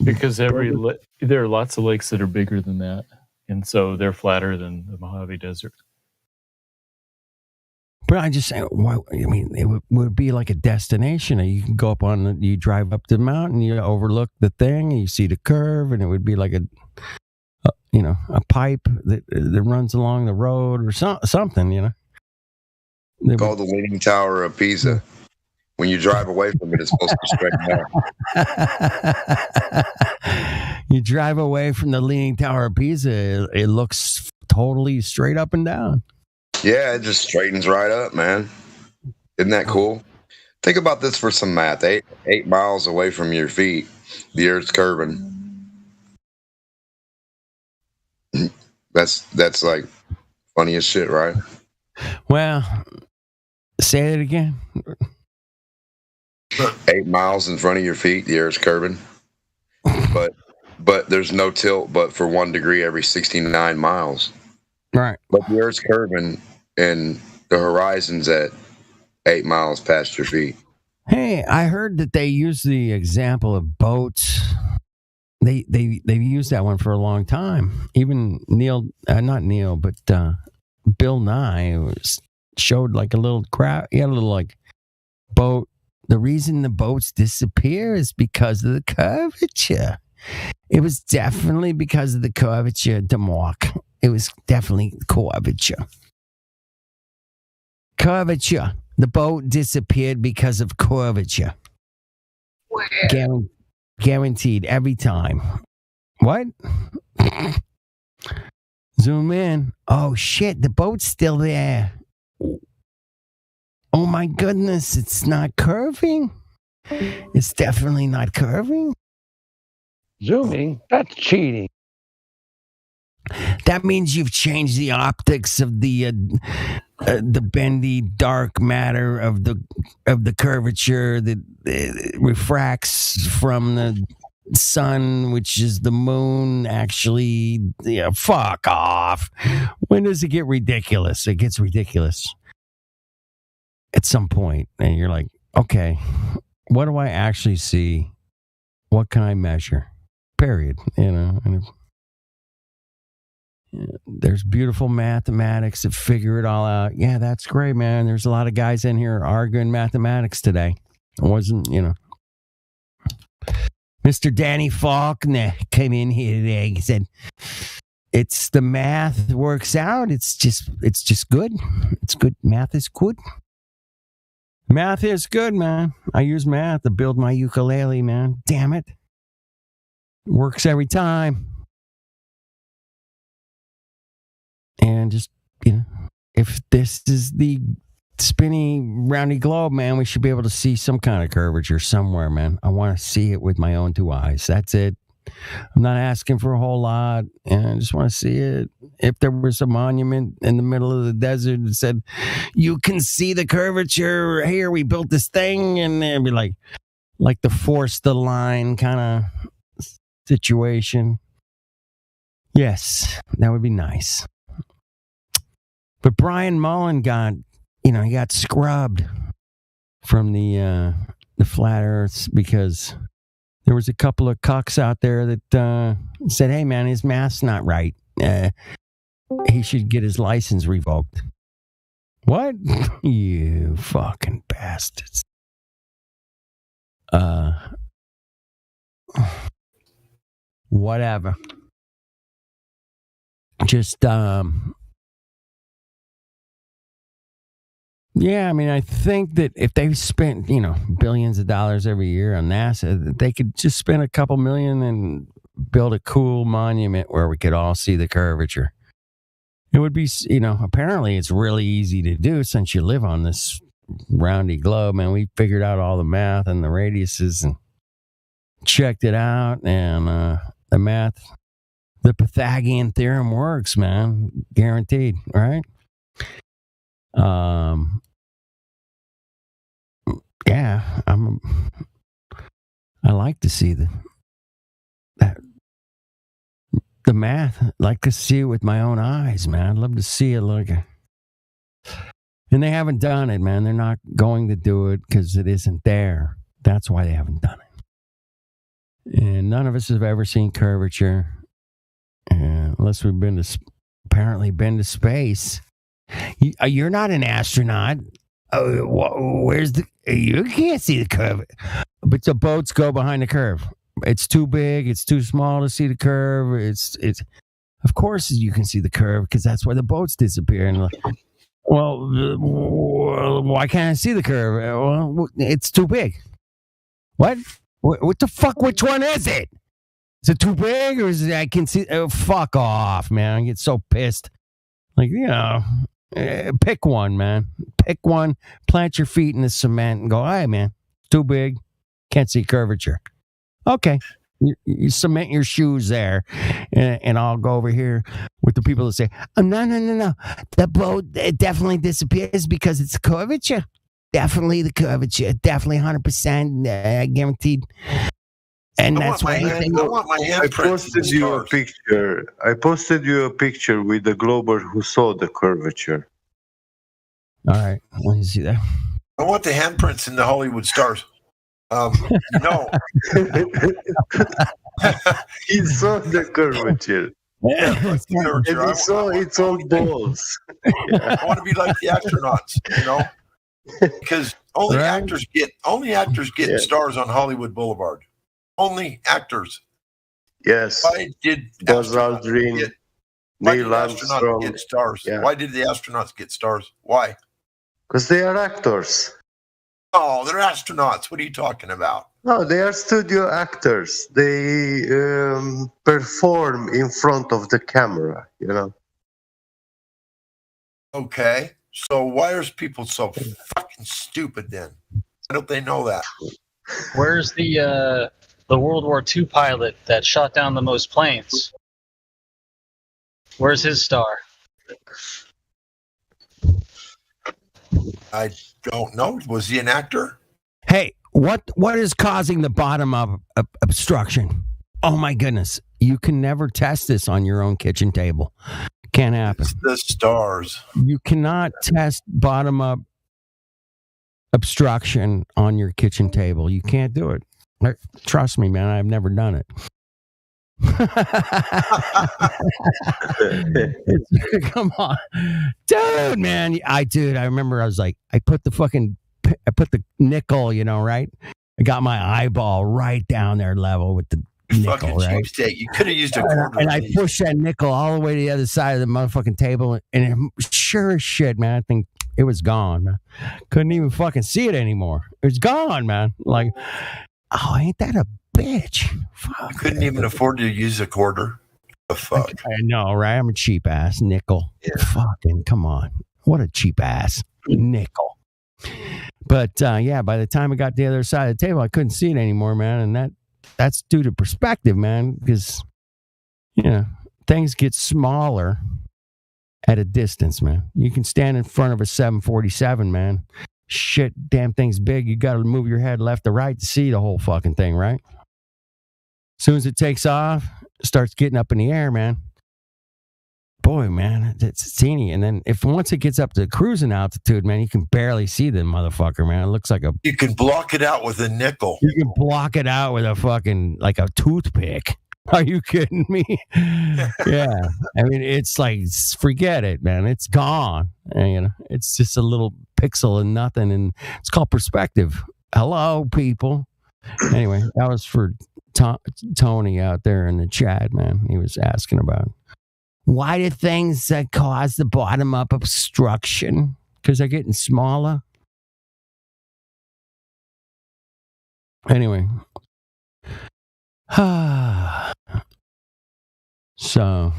Because there are lots of lakes that are bigger than that, and so they're flatter than the Mojave Desert. But I just say, it would be like a destination. You can go up you drive up the mountain, you overlook the thing, and you see the curve, and it would be like a pipe that runs along the road or something, Called the Leaning Tower of Pisa. When you drive away from it, it's supposed to be straight down. You drive away from the Leaning Tower of Pisa, it looks totally straight up and down. Yeah, it just straightens right up, man. Isn't that cool? Think about this for some math. 8 miles away from your feet, the Earth's curving. That's funny as shit, right? Well, say it again. 8 miles in front of your feet, the Earth's curving. But there's no tilt but for 1 degree every 69 miles. Right. But the Earth's curving and the horizon's at 8 miles past your feet. Hey, I heard that they use the example of boats. They've used that one for a long time. Even Bill Nye showed a little crowd. He had a little boat. The reason the boats disappear is because of the curvature. It was definitely because of the curvature, DeMarc. It was definitely curvature. Curvature. The boat disappeared because of curvature. Guaranteed every time. What? Zoom in. Oh shit, the boat's still there. Oh my goodness, it's not curving. It's definitely not curving. Zooming? That's cheating. That means you've changed the optics of the bendy dark matter of the curvature that refracts from sun, which is the moon, actually, fuck off. When does it get ridiculous? It gets ridiculous at some point, and you're like, okay, what do I actually see? What can I measure? Period. And there's beautiful mathematics that figure it all out. Yeah, that's great, man. There's a lot of guys in here arguing mathematics today. It wasn't, Mr. Danny Faulkner came in here today. He said, it's the math works out. It's just good. It's good. Math is good. Math is good, man. I use math to build my ukulele, man. Damn it. Works every time. And just, if this is the spinny, roundy globe, man, we should be able to see some kind of curvature somewhere, man. I want to see it with my own two eyes. That's it. I'm not asking for a whole lot, and I just want to see it. If there was a monument in the middle of the desert that said, you can see the curvature here, we built this thing, and it'd be like the force the line kind of situation. Yes, that would be nice. But Brian Mullen got, he got scrubbed from the flat earths because there was a couple of cucks out there that said, hey, man, his math's not right. He should get his license revoked. What? You fucking bastards. Whatever. Just, yeah, I mean, I think that if they spent, billions of dollars every year on NASA, they could just spend a couple million and build a cool monument where we could all see the curvature. It would be, apparently it's really easy to do since you live on this roundy globe, man. We figured out all the math and the radiuses and checked it out, and the math, the Pythagorean theorem works, man. Guaranteed, right? Yeah, I like to see the math. I like to see it with my own eyes, man. I'd love to see it and they haven't done it, man. They're not going to do it because it isn't there. That's why they haven't done it. And none of us have ever seen curvature, unless we've apparently been to space. You're not an astronaut. You can't see the curve. But the boats go behind the curve. It's too big. It's too small to see the curve. It's of course you can see the curve because that's why the boats disappear. And why can't I see the curve? Well, it's too big. What the fuck? Which one is it? Is it too big or is it? I can see. Oh, fuck off, man! I get so pissed. Pick one, man. Pick one. Plant your feet in the cement and go, hey, man, too big. Can't see curvature. Okay. You cement your shoes there, and I'll go over here with the people that say, no. The boat definitely disappears because it's curvature. Definitely the curvature. Definitely 100% guaranteed. And that's why I posted you a picture. I posted you a picture with the Glober who saw the curvature. All right, let me see that. I want the handprints in the Hollywood stars. No, he saw the curvature. Yeah, and he saw its own balls. I want to be like the astronauts, because only actors get stars on Hollywood Boulevard. Only actors. Yes. Why did Buzz Aldrin, Neil Armstrong get stars? Yeah. Why did the astronauts get stars? Why? Because they are actors. Oh, they're astronauts. What are you talking about? No, they are studio actors. They perform in front of the camera, Okay. So why are people so fucking stupid then? Why don't they know that? Where's the World War II pilot that shot down the most planes? Where's his star? I don't know. Was he an actor? Hey, What is causing the bottom of obstruction? Oh my goodness. You can never test this on your own kitchen table. Can't happen. It's the stars. You cannot test bottom up obstruction on your kitchen table. You can't do it. Trust me, man. I've never done it. Come on, dude, man. I remember I was like, I put the nickel, right? I got my eyeball right down there level with the nickel, right? You could have used a quarter. And I pushed that nickel all the way to the other side of the motherfucking table, and sure as shit, man, I think it was gone, man. Couldn't even fucking see it anymore. It was gone, man. Like, oh, ain't that a bitch? Fuck. You couldn't even afford to use a quarter. The fuck? I know, right? I'm a cheap ass nickel. Yeah. Fucking come on. What a cheap ass nickel. But by the time I got to the other side of the table, I couldn't see it anymore, man. And that's due to perspective, man, because things get smaller at a distance, man. You can stand in front of a 747, man. Shit, damn thing's big. You got to move your head left to right to see the whole fucking thing, right? As soon as it takes off, it starts getting up in the air, man. Boy, man, it's teeny. And then once it gets up to cruising altitude, man, you can barely see the motherfucker, man. It looks like you can block it out with a nickel. You can block it out with a fucking, like a toothpick. Are you kidding me? Yeah. I mean, it's like, forget it, man. It's gone. And, it's just a little pixel and nothing. And it's called perspective. Hello, people. Anyway, that was for Tony out there in the chat, man. He was asking about why do things that cause the bottom up obstruction? Because they're getting smaller. Anyway. So,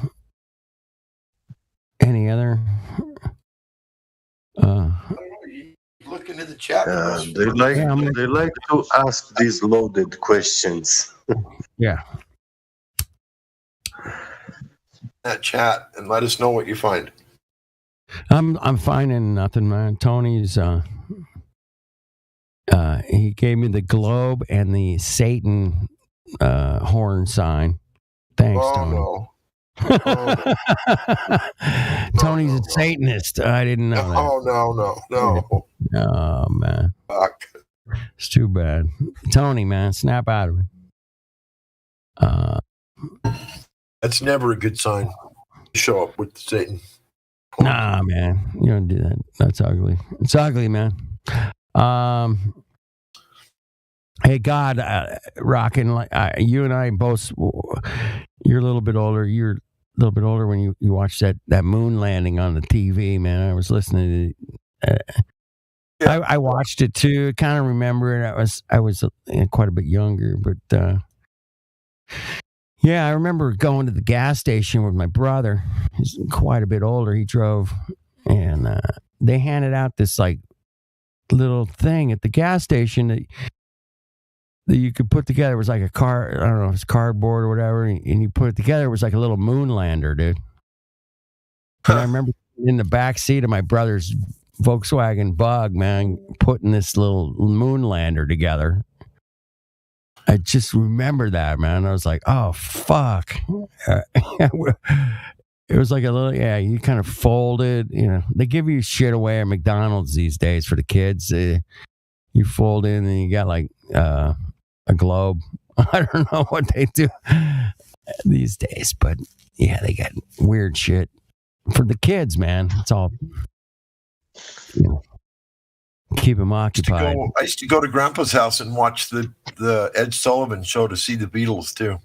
any other? Looking at the chat. They like to ask these loaded questions. Yeah. That chat and let us know what you find. I'm finding nothing, man. Tony's he gave me the globe and the Satan horn sign. Thanks, Tony. No. Tony's a Satanist. I didn't know that. No. Oh, man. Fuck. It's too bad. Tony, man, snap out of it. That's never a good sign. Show up with Satan. Nah, man. You don't do that. That's ugly. It's ugly, man. Hey, God, Rockin', you and I both, you're a little bit older. You're a little bit older when you watched that moon landing on the TV, man. I was listening to I watched it too. I kind of remember it. I was quite a bit younger, but yeah, I remember going to the gas station with my brother. He's quite a bit older. He drove, and they handed out this like little thing at the gas station that you could put together. It was like a car, I don't know if it's cardboard or whatever, and you put it together. It was like a little moon lander, dude. And I remember in the back seat of my brother's Volkswagen Bug, man, putting this little moon lander together. I just remember that, man. I was like, oh, fuck. It was like a little, you kind of folded, they give you shit away at McDonald's these days for the kids. You fold in and you got like a globe. I don't know what they do these days, but yeah, they got weird shit for the kids, man. It's all, keep them occupied. I used to go to Grandpa's house and watch the Ed Sullivan show to see the Beatles too.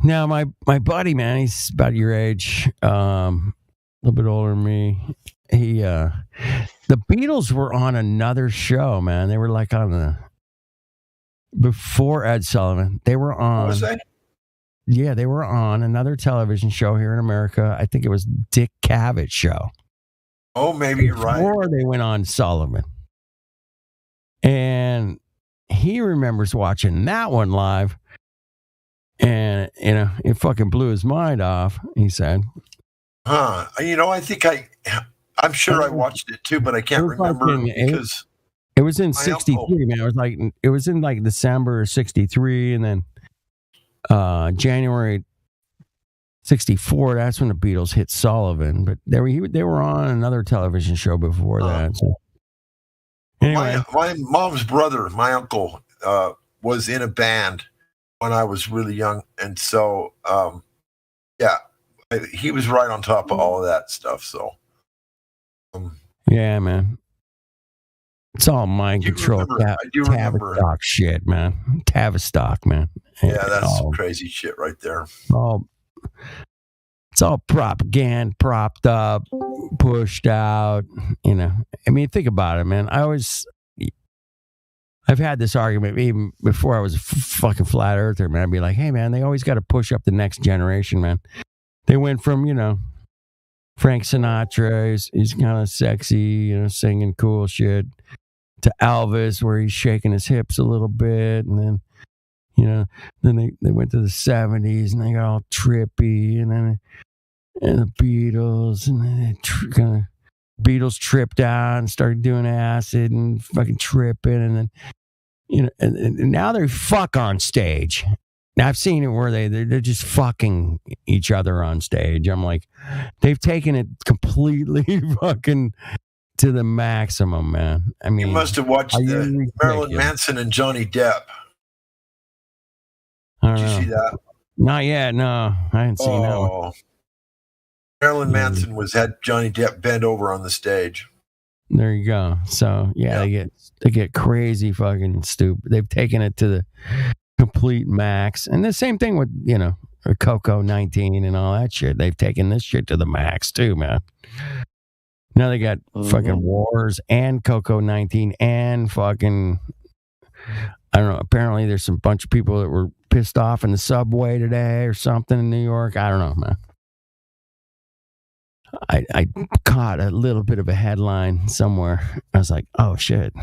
Now, my buddy, man, he's about your age, a little bit older than me. He, the Beatles were on another show, man. They were like before Ed Sullivan. They were on. What was that? Yeah, they were on another television show here in America. I think it was Dick Cavett show. Oh, maybe you're right. Before they went on Sullivan. And he remembers watching that one live. And, it fucking blew his mind off, he said. I think I'm sure I watched it too, but I can't remember because It was in '63, man. It was in like December of '63, and then January '64. That's when the Beatles hit Sullivan. But they were on another television show before that. So. Anyway, my mom's brother, my uncle, was in a band when I was really young, and so he was right on top of all of that stuff. So, yeah, man. It's all mind control. I do remember. Tavistock shit, man. Tavistock, man. Yeah, that's some crazy shit right there. It's all propaganda, propped up, pushed out. You know, I mean, think about it, man. I've had this argument even before I was a fucking flat earther, man. I'd be like, hey, man, they always got to push up the next generation, man. They went from, Frank Sinatra, he's kind of sexy, singing cool shit, to Elvis, where he's shaking his hips a little bit, and then, then they went to the 70s, and they got all trippy, and the Beatles, and then Beatles tripped out and started doing acid and fucking tripping, and then, and now they fuck on stage. Now I've seen it where they're just fucking each other on stage. I'm like, they've taken it completely fucking to the maximum, man. I mean, you must have watched Marilyn Manson and Johnny Depp. Did you see that? Not yet. No, I didn't see that one. Marilyn Manson had Johnny Depp bent over on the stage. There you go. So they get crazy fucking stupid. They've taken it to the complete max. And the same thing with, Coco 19 and all that shit. They've taken this shit to the max too, man. Now they got fucking Wars and Coco 19 and fucking, I don't know, apparently there's some bunch of people that were pissed off in the subway today or something in New York. I don't know, man. I caught a little bit of a headline somewhere. I was like, oh shit.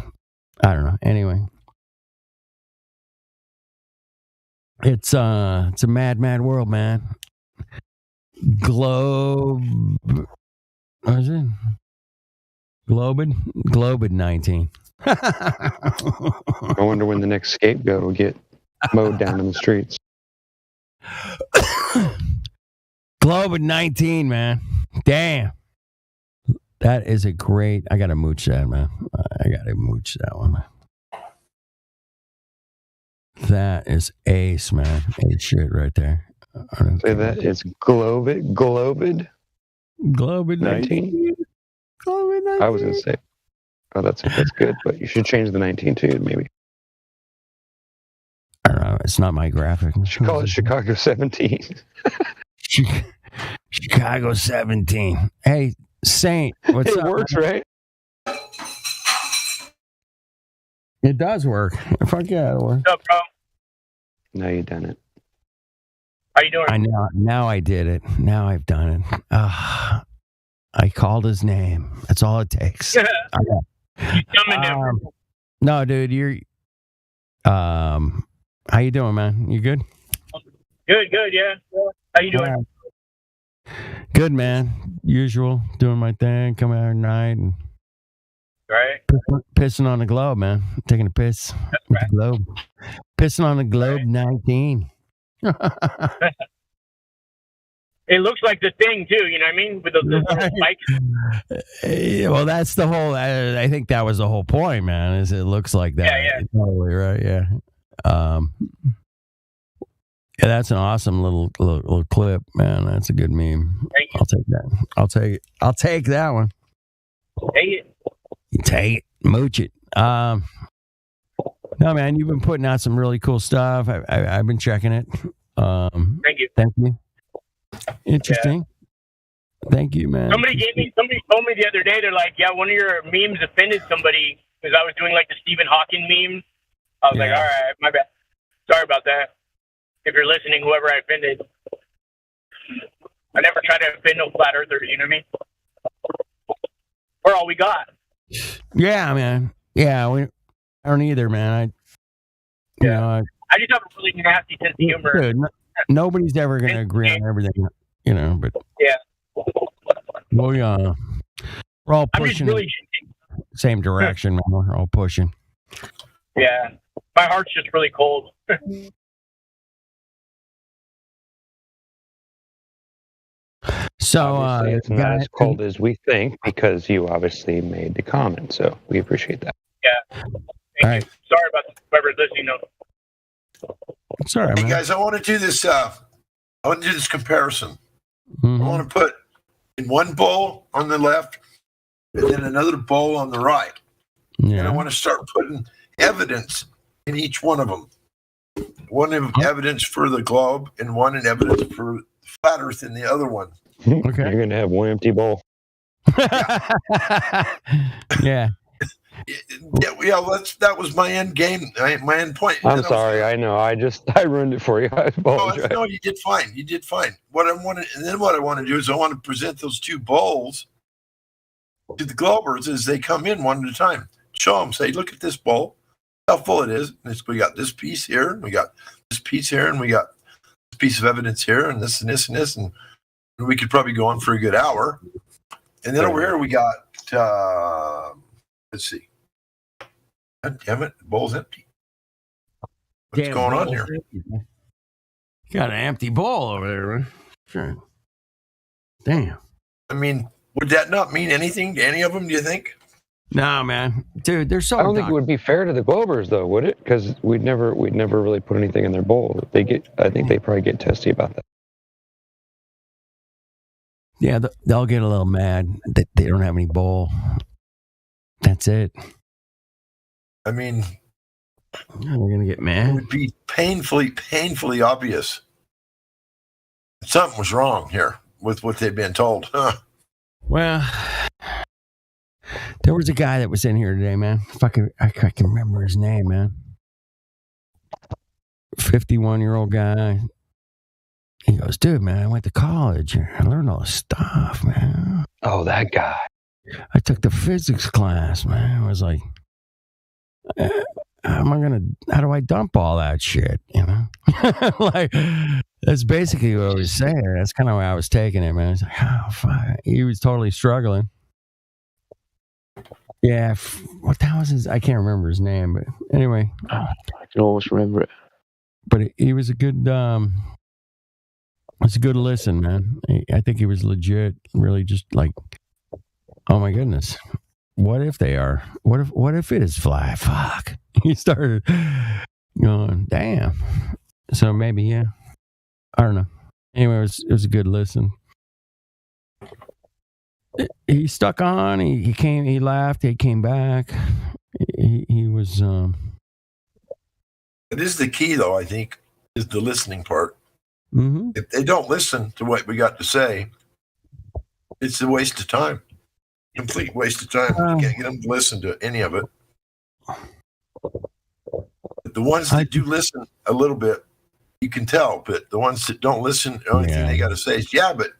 I don't know. Anyway. It's a mad world, man. What is it? Globid 19. I wonder when the next scapegoat will get mowed down in the streets. Globid 19, man. Damn. That is a great. I gotta mooch that, man. I gotta mooch that one. That is ace, man. Ace shit right there. Say that it's Globid 19. Globid 19. I was gonna say, that's good, but you should change the 19 too, maybe. I don't know. It's not my graphic. You should call it Chicago 17. Chicago 17. Hey, Saint, what's up? It works, right? It does work. Fuck yeah, it works. What's up, bro? Now you've done it. How you doing? Now I did it. Now I've done it. I called his name. That's all it takes. You coming in? No, dude, you're. How you doing, man? You good? Good, yeah. How you doing? Good, man. Usual, doing my thing. Coming out at night and right. Pissing on the globe, man. Taking a piss with the globe. Pissing on the globe 19. It looks like the thing too. You know what I mean? With the little spikes. Well, that's the whole. I think that was the whole point, man. Is it looks like that? Yeah. Totally right. Yeah. Yeah, that's an awesome little clip, man. That's a good meme. I'll take that. I'll take that one. Take it. You take it. Mooch it. No, man, you've been putting out some really cool stuff. I've been checking it. Thank you. Interesting. Yeah. Thank you, man. Somebody told me the other day, they're like, yeah, one of your memes offended somebody because I was doing like the Stephen Hawking meme. I was like, all right, my bad. Sorry about that. If you're listening, whoever I offended. I never try to offend no flat earthers, you know what I mean? We're all we got. Yeah, man. Yeah, I don't either, man. I just have a really nasty sense of humor. Dude, nobody's ever going to agree on everything, but yeah. We're all pushing. same direction, man. We're all pushing. Yeah, my heart's just really cold. So Obviously, it's not as cold as we think because you obviously made the comment, so we appreciate that. Yeah. All right. Sorry about whoever's listening. It's all right, Hey man. guys, I want to do this. I want to do this comparison. Mm-hmm. I want to put in one bowl on the left, and then another bowl on the right. And I want to start putting evidence in each one of them. One of evidence for the globe, and one in evidence for flat Earth in the other one. Okay. You're gonna have one empty bowl. Yeah. Yeah, that was my end game, my end point. I'm sorry, I know. I ruined it for you. I apologize. No, you did fine. You did fine. What I want to do is I want to present those two bowls to the Globers as they come in one at a time. Show them, say, look at this bowl, how full it is. We got this piece here, and we got this piece here, and we got this piece of evidence here, and this and this and this, and we could probably go on for a good hour. And then over here we got, let's see. God damn it, the bowl's empty. What's going on here? Got an empty bowl over there, right? Sure. Damn. I mean, would that not mean anything to any of them, do you think? No, man. Dude, they're so I don't think it would be fair to the Globers, though, would it? Because we'd never really put anything in their bowl. I think they probably get testy about that. Yeah, they'll get a little mad that they don't have any bowl. That's it. I mean, they're gonna get mad. It would be painfully obvious something was wrong here with what they've been told. Huh. Well, there was a guy that was in here today, man. I can remember his name, man. 51-year-old guy. He goes, dude, man, I went to college. I learned all this stuff, man. Oh, that guy. I took the physics class, man. I was like, how do I dump all that shit, you know? Like, that's basically what I was saying. That's kind of why I was taking it, man. I was like, oh, fuck. He was totally struggling. Yeah, what the hell was his? I can't remember his name, but anyway. I can almost remember it. But he was a good, it's a good listen, man. I think he was legit, really just like, oh my goodness. What if they are? What if it is fly? Fuck. He started going, damn. So maybe, yeah. I don't know. Anyway, it was a good listen. He stuck on. He came. He laughed. He came back. He was. It is the key, though. I think is the listening part. Mm-hmm. If they don't listen to what we got to say, it's a waste of time. Complete waste of time. You can't get them to listen to any of it. But the ones that do listen a little bit, you can tell. But the ones that don't listen, the only thing they got to say is, yeah, but.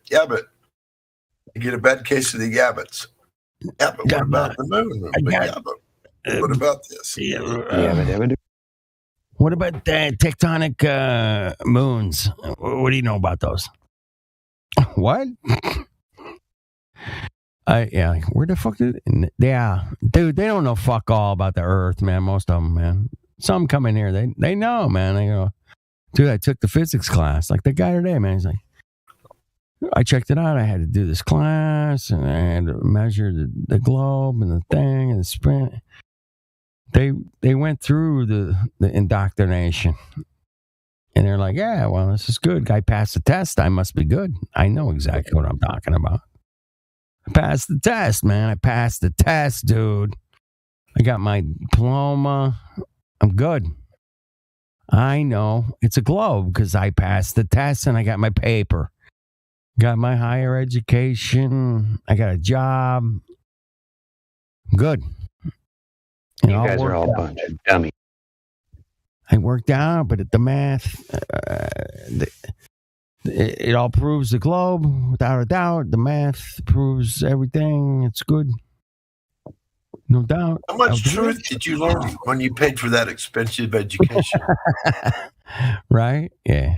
You get a bad case of the yabbits. Yeah, but what about the moon? What about this? What about the tectonic moons? What do you know about those? What? Yeah, where the fuck did? Yeah, dude, they don't know fuck all about the Earth, man. Most of them, man. Some come in here, they know, man. They go, dude, I took the physics class. Like the guy today, man. He's like, I checked it out. I had to do this class, and I had to measure the globe and the thing and the sprint. They went through the indoctrination, and they're like, yeah, well, this is good. Guy passed the test. I must be good. I know exactly what I'm talking about. I passed the test, man. I passed the test, dude. I got my diploma. I'm good. I know it's a globe because I passed the test and I got my paper. Got my higher education. I got a job. Good. You guys are all a bunch of dummies. I worked out, but the math, it all proves the globe without a doubt. The math proves everything. It's good. No doubt. How much truth did you learn when you paid for that expensive education? Right? Yeah.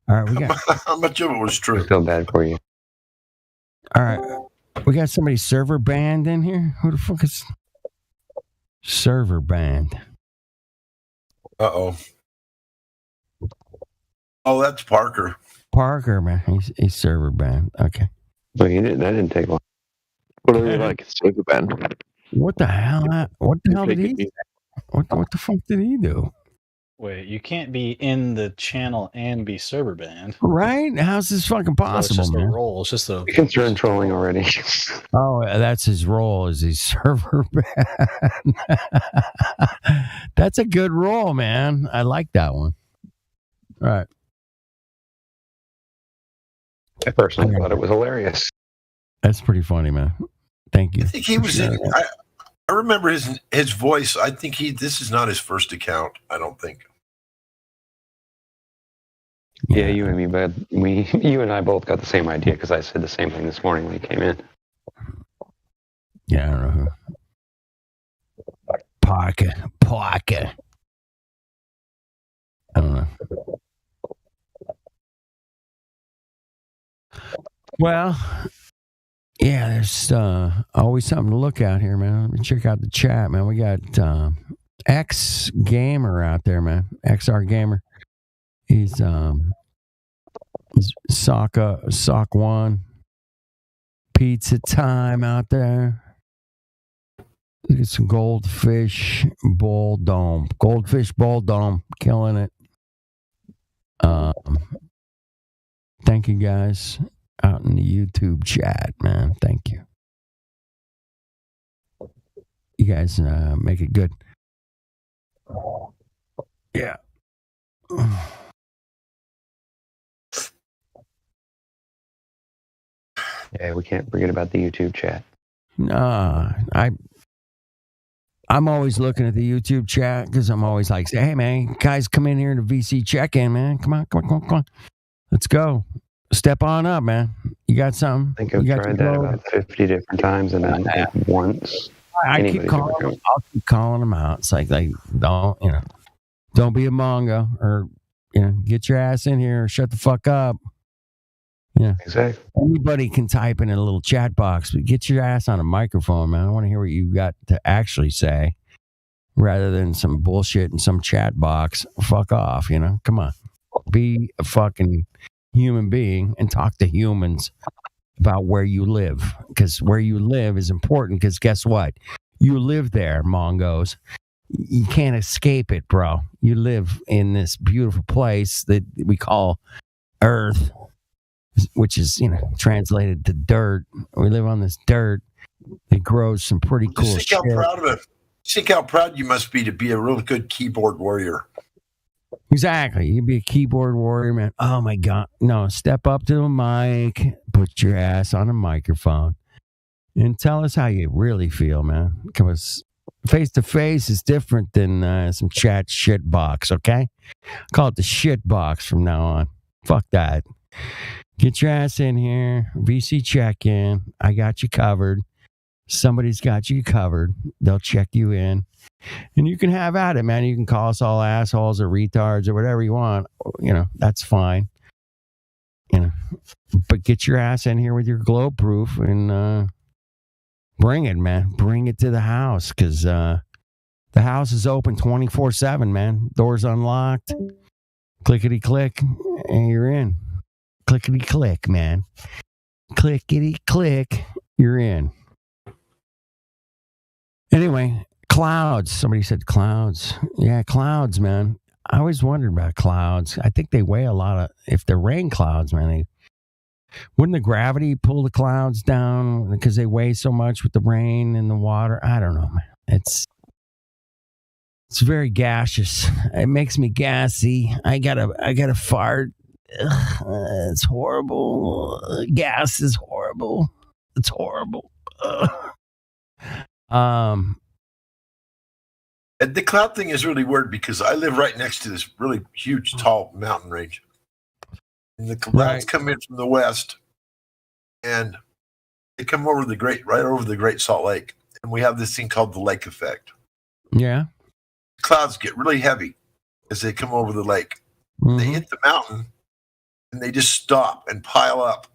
All right, we got. How much of it was true? I feel bad for you. All right, we got somebody server banned in here. Who the fuck is? Server banned. Uh-oh. Oh, that's Parker. Parker, man. He's server banned. Okay. Well, that didn't take long. What are they like? It's server banned. What the hell? What the hell did he do? What the fuck did he do? Wait, you can't be in the channel and be server banned. Right? How's this fucking possible, it's just man? a role. It's just a. Concern trolling already. Oh, that's his role as he's server banned. That's a good role, man. I like that one. All right. I personally thought it was hilarious. That's pretty funny, man. Thank you. I think he was in. I remember his voice. I think this is not his first account. I don't think. Yeah, you and me, but you and I both got the same idea because I said the same thing this morning when he came in. Yeah, I don't know who. Parker. I don't know. Well, yeah, there's always something to look at here, man. Let me check out the chat, man. We got X Gamer out there, man. XR Gamer. He's Sock One. Pizza Time out there. Look at some Goldfish Bowl Dome. Goldfish Bowl Dome. Killing it. Thank you guys out in the YouTube chat, man. Thank you. You guys make it good. Yeah. Yeah, we can't forget about the YouTube chat. Nah, I'm always looking at the YouTube chat because I'm always like, hey, man, guys, come in here to VC check-in, man. Come on. Let's go. Step on up, man. You got something? I think I've tried that about 50 different times, and I don't think once. I keep calling them. I'll keep calling them out. It's like don't be a Mongo, or get your ass in here or shut the fuck up. Yeah, exactly. Anybody can type in a little chat box, but get your ass on a microphone, man. I want to hear what you got to actually say, rather than some bullshit in some chat box. Fuck off, Come on, be a fucking human being and talk to humans about where you live, because where you live is important. Because guess what? You live there, Mongos. You can't escape it, bro. You live in this beautiful place that we call Earth, which is, translated to dirt. We live on this dirt. It grows some pretty cool shit. Think how proud you must be to be a really good keyboard warrior. Exactly. You be a keyboard warrior, man. Oh my God. No, step up to the mic, put your ass on a microphone, and tell us how you really feel, man. Because face to face is different than some chat shit box, okay? Call it the shit box from now on. Fuck that. Get your ass in here. VC check-in. I got you covered. Somebody's got you covered. They'll check you in. And you can have at it, man. You can call us all assholes or retards or whatever you want. That's fine. But get your ass in here with your glow proof and bring it, man. Bring it to the house, because the house is open 24/7, man. Doors unlocked. Clickety click, and you're in. Clickety click, man. Clickety click, you're in. Anyway, clouds. Somebody said clouds. Yeah, clouds, man. I always wondered about clouds. I think they weigh a lot of. If they're rain clouds, man, wouldn't the gravity pull the clouds down because they weigh so much with the rain and the water? I don't know, man. It's very gaseous. It makes me gassy. I gotta fart. Ugh, it's horrible. Gas is horrible. It's horrible. The cloud thing is really weird because I live right next to this really huge, tall mountain range. And the clouds come in from the west, and they come over right over the Great Salt Lake. And we have this thing called the lake effect. Yeah. Clouds get really heavy as they come over the lake. Mm-hmm. They hit the mountain, and they just stop and pile up.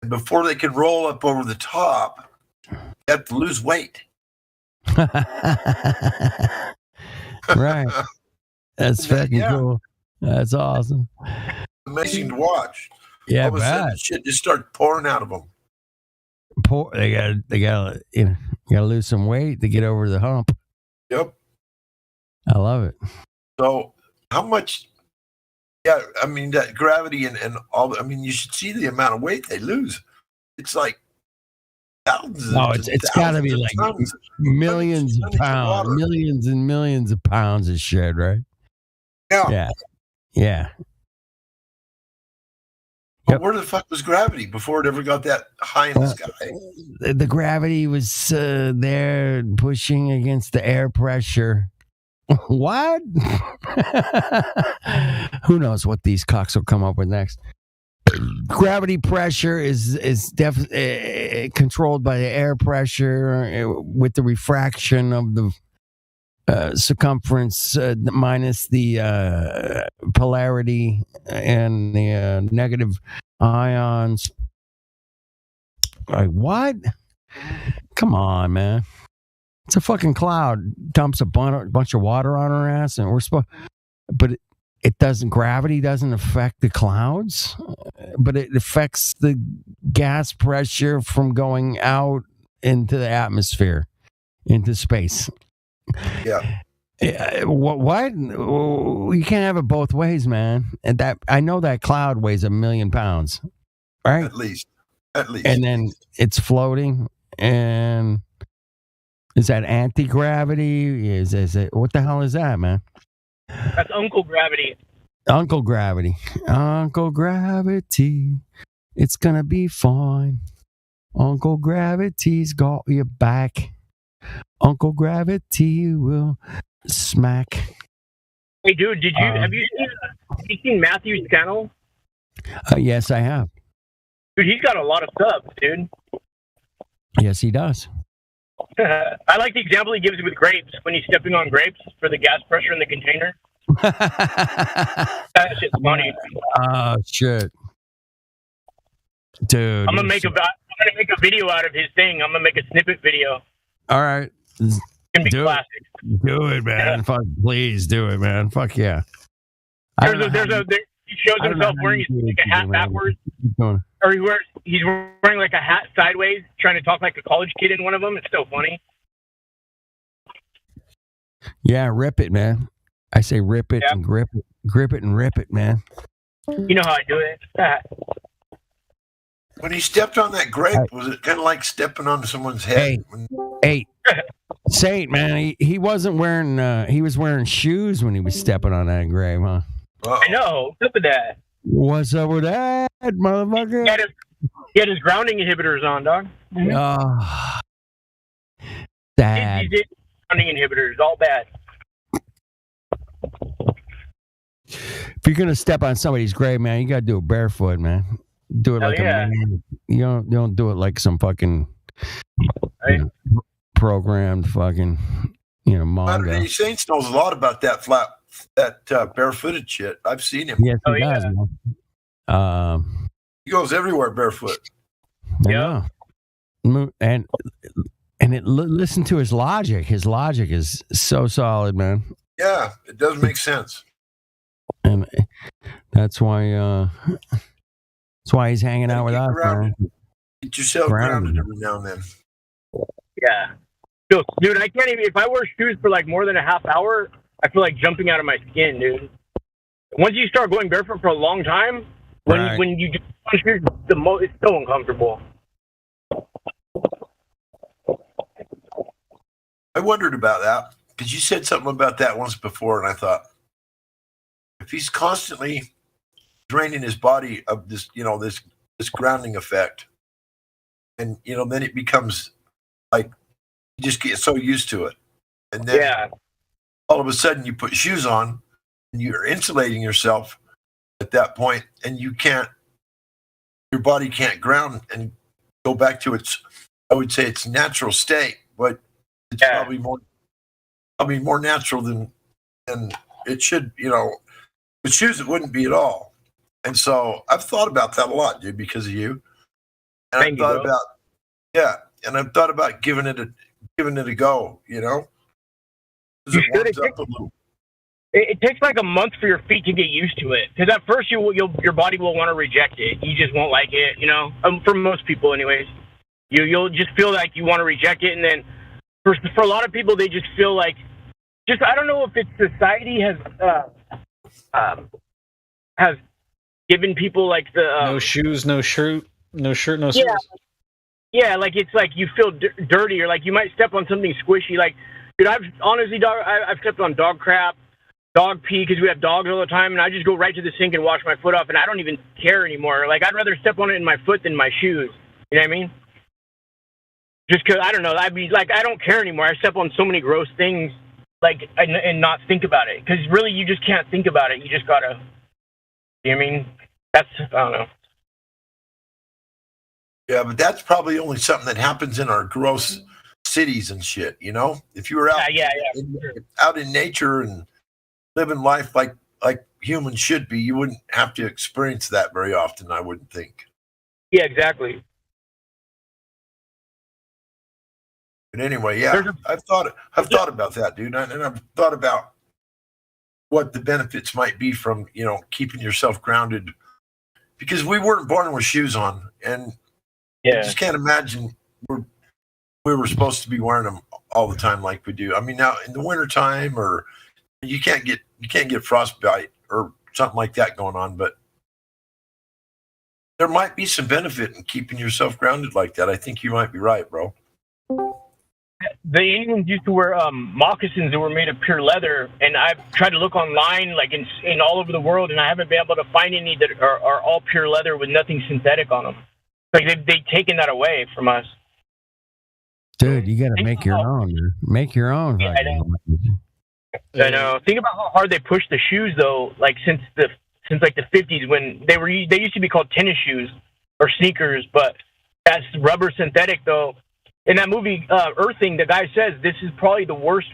And before they can roll up over the top, you have to lose weight. Right. That's fucking Yeah. cool. That's awesome. Amazing to watch. Yeah, All of a sudden, bad. shit just starts pouring out of them. They gotta lose some weight to get over the hump. Yep. I love it. So, how much? Yeah, I mean that gravity and all. I mean, you should see the amount of weight they lose. It's like thousands. No, and it's got to be thousands like of tons. millions of tons of pounds, water. millions and millions of pounds of shit, right? Yeah. Yeah. But where the fuck was gravity before it ever got that high in the sky? The gravity was there pushing against the air pressure. What? Who knows what these cocks will come up with next? Gravity pressure is definitely controlled by the air pressure with the refraction of the circumference minus the polarity and the negative ions. Like what? Come on, man. It's a fucking cloud. Dumps a bunch of water on our ass, and we're supposed. But it doesn't. Gravity doesn't affect the clouds, but it affects the gas pressure from going out into the atmosphere, into space. Yeah. What? You can't have it both ways, man. And that I know that cloud weighs 1 million pounds, right? At least. And then it's floating, and is that anti-gravity? Is it? What the hell is that, man? That's Uncle Gravity. Uncle Gravity. Uncle Gravity. It's gonna be fine. Uncle Gravity's got your back. Uncle Gravity will smack. Hey, dude, have you seen Matthew's channel? Yes, I have. Dude, he's got a lot of subs, dude. Yes, he does. I like the example he gives with grapes when he's stepping on grapes for the gas pressure in the container. That shit's funny. Oh shit, dude! I'm gonna make a video out of his thing. I'm gonna make a snippet video. All right, It's gonna be classic. Do it, man. Yeah. Fuck, please do it, man. Fuck yeah. He shows himself wearing like a hat backwards, or he's wearing like a hat sideways, trying to talk like a college kid in one of them. It's so funny. Yeah, rip it, man. I say rip it and grip it and rip it, man. You know how I do it. When he stepped on that grape, was it kind of like stepping on someone's head? Hey, Saint, man, he wasn't wearing. He was wearing shoes when he was stepping on that grape, huh? I know. What's up with that? What's up with that, motherfucker? He had his grounding inhibitors on, dog. Oh, sad. He did grounding inhibitors, all bad. If you're gonna step on somebody's grave, man, you gotta do it barefoot, man. Do it Hell like yeah. a man. You don't do it like some fucking programmed fucking manga. Latter-day Saints knows a lot about that barefooted shit. I've seen him. Yes, he does, man. He goes everywhere barefoot. Yeah. And listen to his logic. His logic is so solid, man. Yeah, it does make sense. And that's why he's hanging out with us, man. Get yourself grounded every now and then. Yeah. Dude, I can't even, if I wear shoes for like more than a half hour, I feel like jumping out of my skin, dude. Once you start going barefoot for a long time, when you do shoes, it's so uncomfortable. I wondered about that because you said something about that once before, and I thought, if he's constantly draining his body of this, this grounding effect, and then it becomes like you just get so used to it, and then all of a sudden you put shoes on, and you're insulating yourself at that point, and your body can't ground and go back to its, I would say, its natural state, but it's probably more natural than it should, With shoes, it wouldn't be at all. And so I've thought about that a lot, dude, because of you. And I've thought about giving it giving it a go, you know? 'Cause You it should. warms up a little. It takes like a month for your feet to get used to it. Because at first your body will want to reject it. You just won't like it, you know. For most people, anyways, you'll just feel like you want to reject it, and then for a lot of people, they just feel like I don't know if it's society has given people like the no shoes, no shirt, no socks. Yeah, like it's like you feel dirty, or like you might step on something squishy. Like, dude, I've stepped on dog crap, dog pee, because we have dogs all the time, and I just go right to the sink and wash my foot off, and I don't even care anymore. Like, I'd rather step on it in my foot than my shoes. You know what I mean? Just because, I don't know. I mean, like, I don't care anymore. I step on so many gross things, like, and not think about it. Because really, you just can't think about it. You just gotta, you know what I mean? I don't know. Yeah, but that's probably only something that happens in our gross cities and shit, you know? If you were out, out in nature and living life like humans should be, you wouldn't have to experience that very often, I wouldn't think. Yeah, exactly. But anyway, yeah, I've thought about that, dude, and I've thought about what the benefits might be from, you know, keeping yourself grounded, because we weren't born with shoes on, and I just can't imagine we were supposed to be wearing them all the time like we do. I mean, now in the wintertime, or you can't get frostbite or something like that going on, but there might be some benefit in keeping yourself grounded like that. I think you might be right, bro. The Indians used to wear moccasins that were made of pure leather, and I've tried to look online, like in all over the world, and I haven't been able to find any that are all pure leather with nothing synthetic on them. Like they've taken that away from us. Dude, you got to make your own. Man. Make your own. Yeah, I know. Think about how hard they push the shoes, though. Like since like the 50s, when they used to be called tennis shoes or sneakers, but that's rubber synthetic, though. In that movie Earthing, the guy says this is probably the worst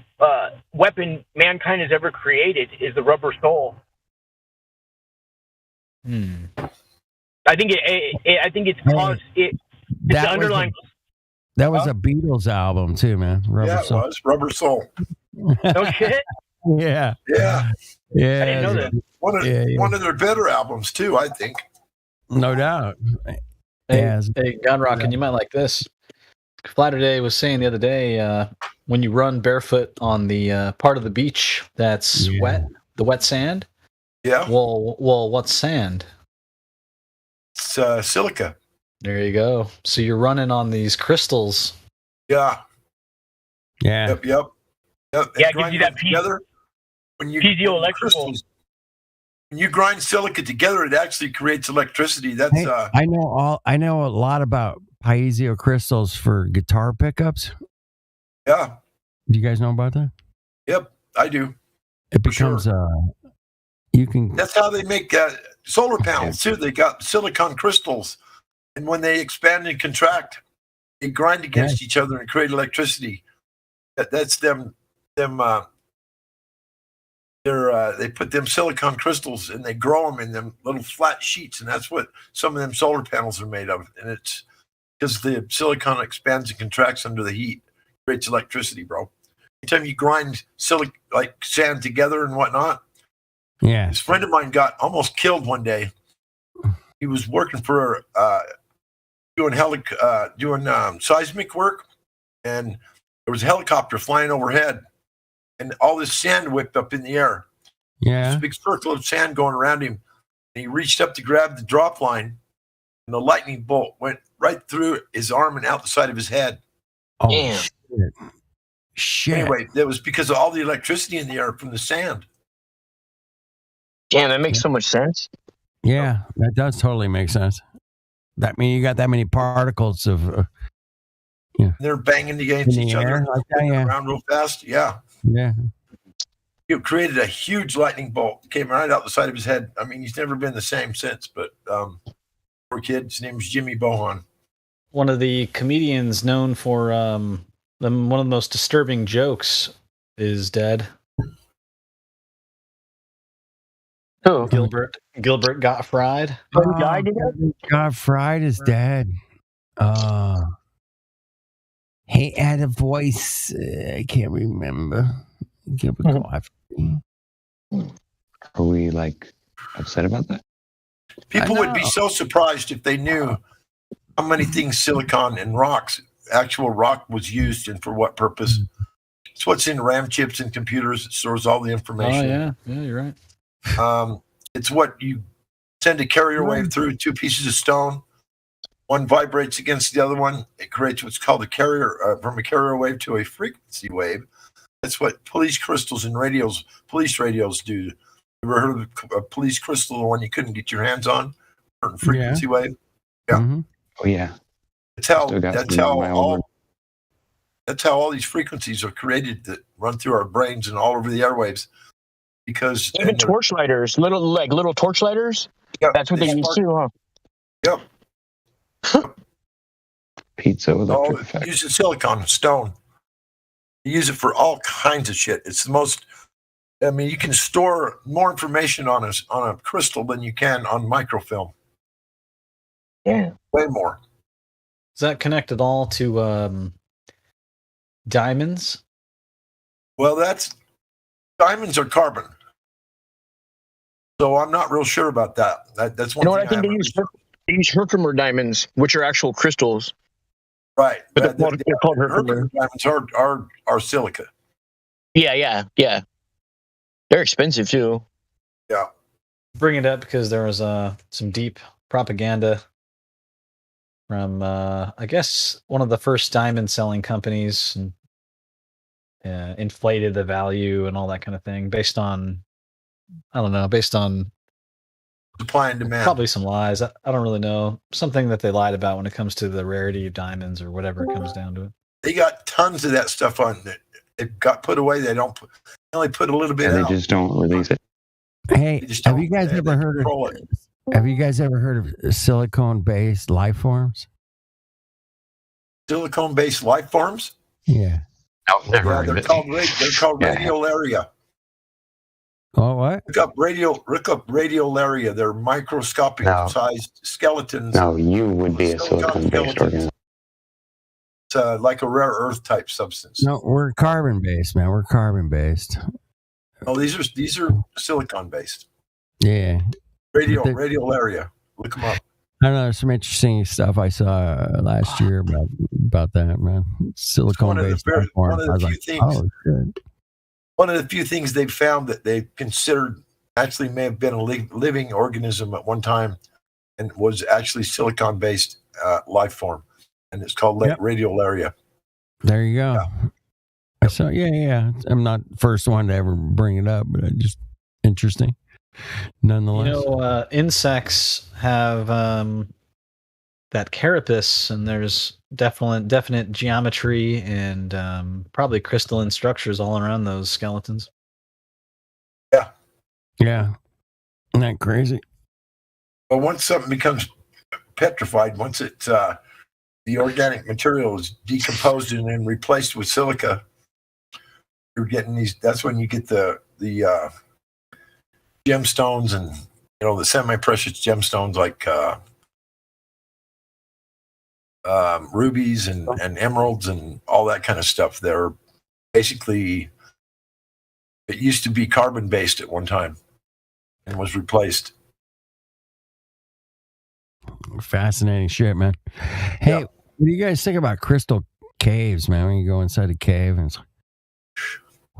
weapon mankind has ever created is the rubber sole. I think it's caused it's the underlying. That was a Beatles album too, man. Rubber Soul. It was Rubber Soul. No shit. Yeah. Yeah. Yeah. I didn't know that. One of their better albums too, I think. No doubt. Hey, Gunrock, and you might like this. Flatter Day was saying the other day, when you run barefoot on the part of the beach that's wet, the wet sand. Yeah. Well, what's sand? It's silica. There you go. So you're running on these crystals. Yeah. Yeah. Yep. Yeah, it gives you that together. When you piezoelectrical. When you grind silica together, it actually creates electricity. That's I know a lot about piezo crystals for guitar pickups. Yeah. Do you guys know about that? Yep, I do. It becomes you can. That's how they make solar panels too. They got silicon crystals, and when they expand and contract, they grind against each other and create electricity. That's them. They put them silicon crystals and they grow them in them little flat sheets, and that's what some of them solar panels are made of. And it's because the silicon expands and contracts under the heat, creates electricity, bro. Anytime you grind like sand together and whatnot. Yeah. This friend of mine got almost killed one day. He was working for doing seismic work, and there was a helicopter flying overhead, and all this sand whipped up in the air. Yeah. This big circle of sand going around him, and he reached up to grab the drop line, and the lightning bolt went right through his arm and out the side of his head. Oh, damn. Shit. Anyway, that was because of all the electricity in the air from the sand. Damn, that makes so much sense. Yeah, that does totally make sense. That means you got that many particles of. They're banging against each other, around real fast. Yeah. Yeah. It created a huge lightning bolt. Came right out the side of his head. I mean, he's never been the same since. But poor kid. His name's Jimmy Bohan. One of the comedians known for one of the most disturbing jokes is dead. Who? Gilbert Gottfried. Gottfried is dead. He had a voice. I can't remember. Give a coffee. Are we like upset about that? People would be so surprised if they knew how many things silicon and actual rock was used and for what purpose. It's what's in RAM chips and computers. It stores all the information. Oh, yeah, you're right. It's what you send a carrier wave through 2 pieces of stone. One vibrates against the other one. It creates what's called a carrier, from a carrier wave to a frequency wave. That's what police crystals and police radios do. You ever heard of a police crystal, the one you couldn't get your hands on? Frequency wave? Yeah. Mm-hmm. Oh, yeah. That's how all these frequencies are created that run through our brains and all over the airwaves. Because even torchlighters, little torchlighters. Yep, that's what they use too, huh? Yep. Pizza with electric effect. Use silicon, stone. You use it for all kinds of shit. It's the most. I mean, you can store more information on a crystal than you can on microfilm. Yeah, way more. Is that connected all to diamonds? Well, diamonds are carbon. So I'm not real sure about that. That's one. You know what I think they use Herkimer diamonds, which are actual crystals. Right, but they're called Herkimer diamonds. Are silica. Yeah. They're expensive too. Yeah. Bring it up because there was some deep propaganda from I guess one of the first diamond selling companies, and inflated the value and all that kind of thing based on supply and demand. Probably some lies. I don't really know. Something that they lied about when it comes to the rarity of diamonds or whatever it comes down to it. They got tons of that stuff on that. It got put away. They only put a little bit And out. they just don't release it. Hey, have you guys ever heard of silicone-based life forms? Silicone-based life forms? Yeah. No, never heard of They're it. called radiolaria. Oh, what? Look up radiolaria. They're microscopic sized skeletons. No, you would be a silicon-based organism. It's like a rare earth type substance. No, we're carbon-based, man. We're carbon-based. No, these are silicon-based. Yeah. Radiolaria. Look them up. I don't know. There's some interesting stuff I saw last year about that, man. Silicone-based life forms. I was like, oh, shit. One of the few things they've found that they've considered actually may have been a living organism at one time and was actually silicon-based life form. And it's called radiolaria. There you go. Yeah. So, yeah. I'm not the first one to ever bring it up, but it's just interesting nonetheless. Insects have that carapace, and there's definite geometry and probably crystalline structures all around those skeletons. Yeah. Yeah. Isn't that crazy? Well, once something becomes petrified, once it's the organic material is decomposed and then replaced with silica, you're getting these. That's when you get the gemstones and the semi-precious gemstones like rubies and emeralds and all that kind of stuff. They're basically, it used to be carbon-based at one time and was replaced. Fascinating shit, man. Hey, what do you guys think about crystal caves, man? When you go inside a cave and it's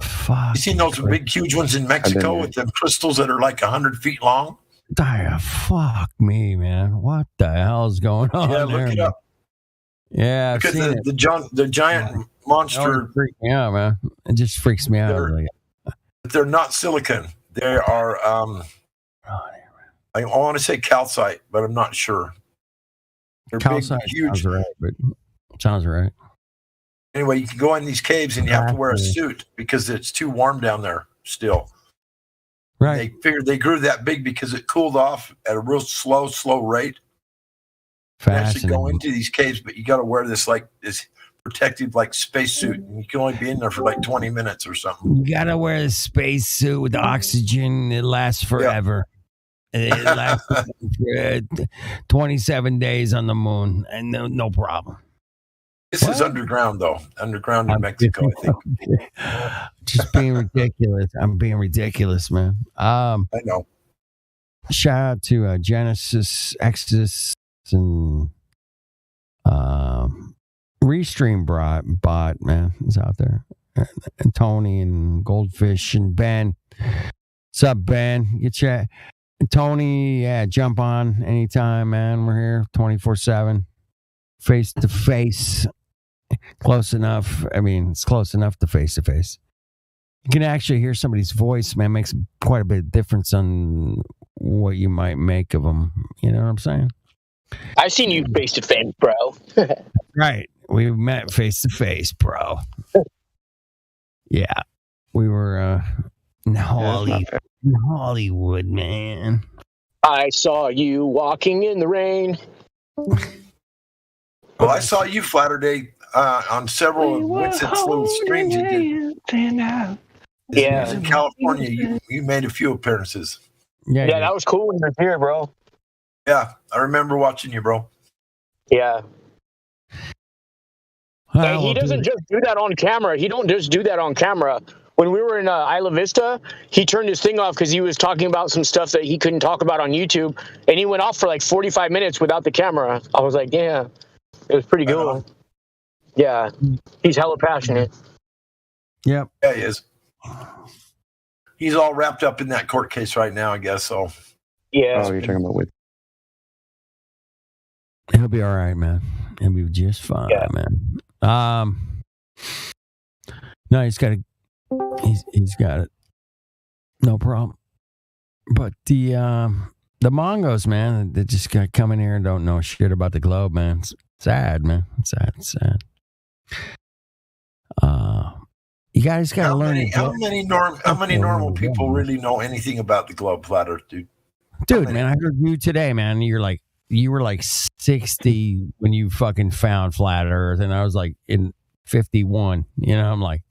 fuck. You seen those big, huge ones in Mexico with the crystals that are like 100 feet long? Fuck me, man. What the hell is going on there? Yeah, look it up. Yeah, I've because seen the giant monster freaks me out, man. It just freaks me out. They're not silicon. They are. I want to say calcite, but I'm not sure. They're calcite big, huge. Sounds right. Anyway, you can go in these caves and you have to wear a suit because it's too warm down there still. Right. They figured they grew that big because it cooled off at a real slow rate. You actually go into these caves, but you got to wear this protective spacesuit, and you can only be in there for 20 minutes or something. You got to wear a spacesuit with oxygen. It lasts forever. It lasts for 27 days on the moon, and no problem. This is underground, though. Underground in Mexico, I think. Just being ridiculous. I'm being ridiculous, man. I know. Shout out to Genesis, Exodus, and Restream bot, man, is out there. And Tony and Goldfish and Ben. What's up, Ben? Get you. Tony, yeah, jump on anytime, man. We're here 24/7, face to face. Close enough. I mean, it's close enough to face. You can actually hear somebody's voice, man. Makes quite a bit of difference on what you might make of them. You know what I'm saying? I've seen you face to face, bro. Right. We met face to face, bro. Yeah. We were in Hollywood, man. I saw you walking in the rain. Well, I saw you Flatterday on several Winston's little streams you did. Yeah. In California, you made a few appearances. Yeah, that was cool when you were here, bro. Yeah, I remember watching you, bro. Yeah. He doesn't just do that on camera. He don't just do that on camera. When we were in Isla Vista, he turned his thing off because he was talking about some stuff that he couldn't talk about on YouTube, and he went off for like 45 minutes without the camera. I was like, yeah, it was pretty good. Yeah, he's hella passionate. Yep. Yeah, he is. He's all wrapped up in that court case right now, I guess. So. Yeah. Oh, you're talking about with. He'll be all right, man. He'll be just fine, man. No, he's got it. No problem. But the Mongos, man, they just got coming here and don't know shit about the globe, man. It's sad, man. It's sad. You guys got to learn. How many normal people really know anything about the globe, Flat Earth, dude? Dude, man, I heard you today, man. You were like 60 when you fucking found Flat Earth, and I was like in 51. You know, I'm like,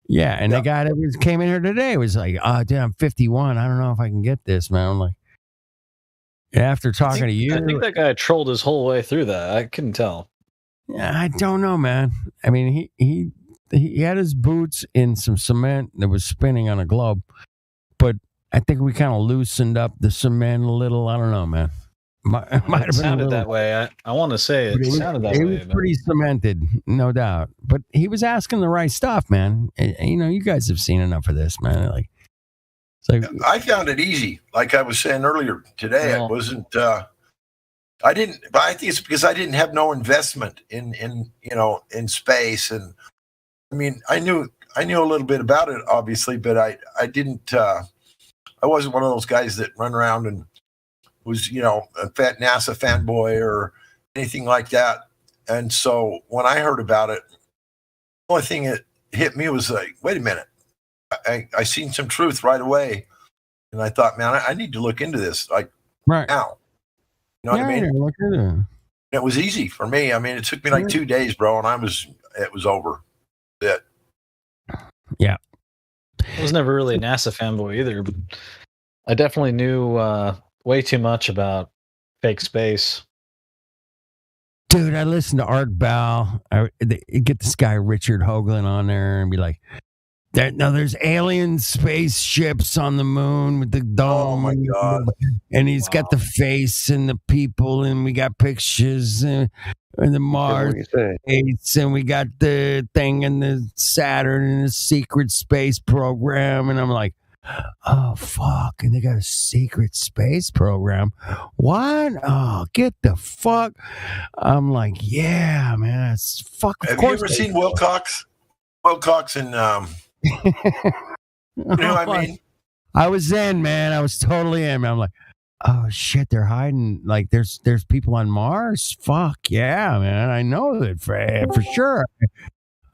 yeah. And the guy that came in here today was like, oh, dude, I'm 51. I don't know if I can get this, man. I'm like, after talking to you, I think that guy trolled his whole way through that. I couldn't tell. Yeah, I don't know, man. I mean, he had his boots in some cement that was spinning on a globe, but I think we kind of loosened up the cement a little. I don't know, man. Might have been sounded that way. I want to say it sounded that way. It was pretty cemented, no doubt. But he was asking the right stuff, man. And, you know, you guys have seen enough of this, man. It's like I found it easy. Like I was saying earlier today, I wasn't. I didn't. But I think it's because I didn't have no investment in space. And I mean, I knew a little bit about it, obviously, but I didn't. I wasn't one of those guys that run around and was, a fat NASA fanboy or anything like that. And so when I heard about it, the only thing that hit me was like, wait a minute. I seen some truth right away. And I thought, man, I need to look into this like now. You know what I mean? Look at it. It was easy for me. I mean, it took me like 2 days, bro. And it was over. That. Yeah. I was never really a NASA fanboy either, but I definitely knew way too much about fake space. Dude, I listened to Art Bell. Get this guy Richard Hoagland on there and be like, there's alien spaceships on the moon with the dome. Oh my God. And he's got the face and the people, and we got pictures and the Mars space, and we got the thing and the Saturn and the secret space program. And I'm like, oh, fuck. And they got a secret space program. What? Oh, get the fuck. I'm like, yeah, man. That's fuck. Have you ever seen Wilcox? Wilcox and, you know what I mean? I was in, man. I was totally in, man. I'm like, oh, shit. They're hiding. Like, there's people on Mars? Fuck, yeah, man. I know that for sure.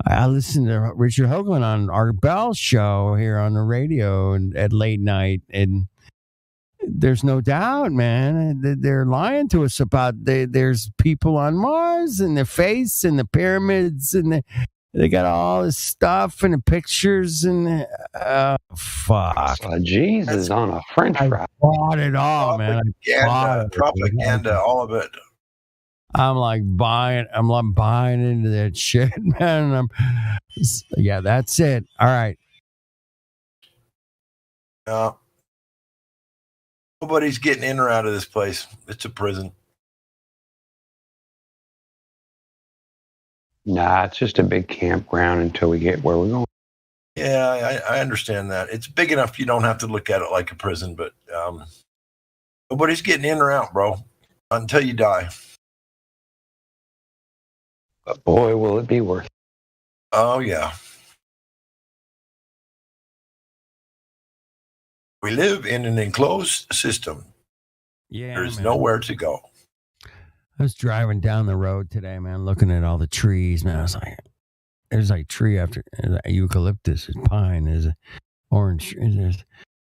I listened to Richard Hoagland on Art Bell's show here on the radio and at late night, and there's no doubt, man, they're lying to us about there's people on Mars and the face and the pyramids, and they got all this stuff and the pictures and fuck. Jesus on a French fry. I bought it all, man. Propaganda, all of it. I'm like buying into that shit, man. And yeah, that's it. All right. Nobody's getting in or out of this place. It's a prison. Nah, it's just a big campground until we get where we're going. Yeah, I understand that. It's big enough you don't have to look at it like a prison, but nobody's getting in or out, bro, until you die. But boy, will it be worth it. Oh, yeah. We live in an enclosed system. Yeah, There's man. nowhere to go. I was driving down the road today, man, looking at all the trees, man. I was like, there's like tree after eucalyptus, there's pine, there's orange, there's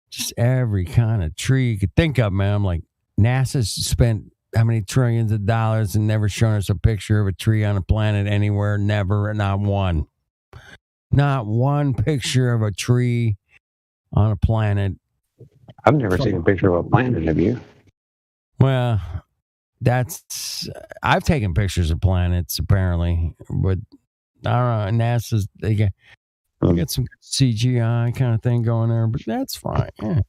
just every kind of tree you could think of, man. I'm like, NASA's spent how many trillions of dollars and never shown us a picture of a tree on a planet anywhere? Never, not one. Not one picture of a tree on a planet. I've never seen a picture of a planet, have you? Well, I've taken pictures of planets apparently, but I don't know. NASA's they got some CGI kind of thing going there, but that's fine. Yeah.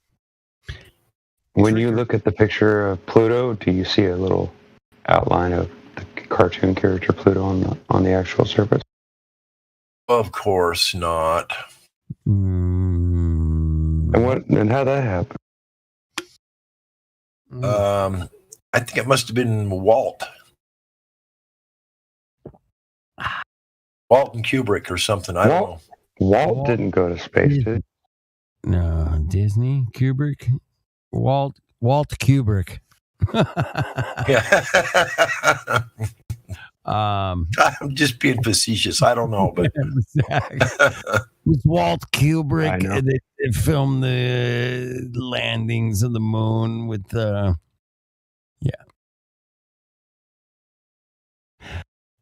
When you look at the picture of Pluto, do you see a little outline of the cartoon character Pluto on the actual surface? Of course not. And how'd that happen? I think it must have been Walt and Kubrick or something. I don't know. Walt didn't go to space, did he? No, Disney, Kubrick, Walt Kubrick. Yeah. I'm just being facetious. I don't know, but it was Walt Kubrick. And they filmed the landings of the moon with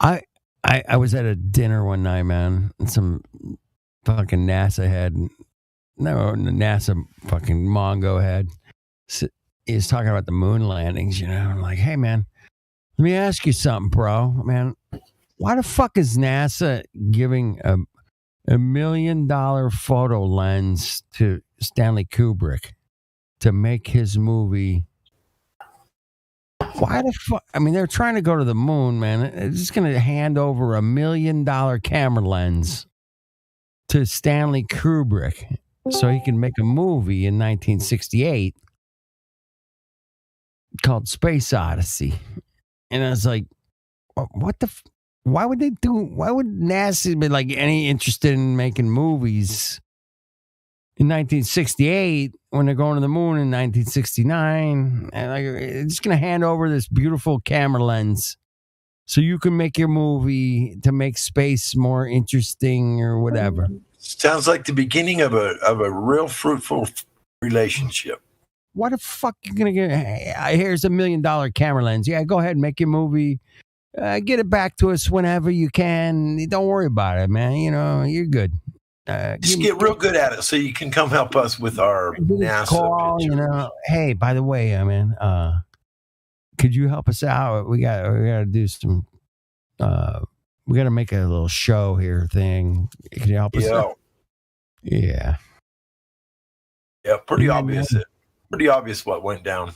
I was at a dinner one night, man, and some fucking NASA fucking Mongo head. He was talking about the moon landings, I'm like, hey, man, let me ask you something, bro. Man, why the fuck is NASA giving a $1 million photo lens to Stanley Kubrick to make his movie? Why the fuck? I mean, they're trying to go to the moon, man. They're just going to hand over $1 million camera lens to Stanley Kubrick so he can make a movie in 1968 called Space Odyssey. And I was like, what the? Why would NASA be like any interested in making movies in 1968 when they're going to the moon in 1969? And like, they're just going to hand over this beautiful camera lens so you can make your movie to make space more interesting or whatever. Sounds like the beginning of a real fruitful relationship. What the fuck you gonna get? Hey, here's $1 million camera lens. Yeah, go ahead and make your movie. Get it back to us whenever you can. Don't worry about it, man. You're good. Just get real good at it so you can come help us with our NASA call, picture. Hey, by the way, man, could you help us out? We got to do some. We got to make a little show here thing. Can you help us out? Yeah. Yeah, pretty obvious. Pretty obvious what went down.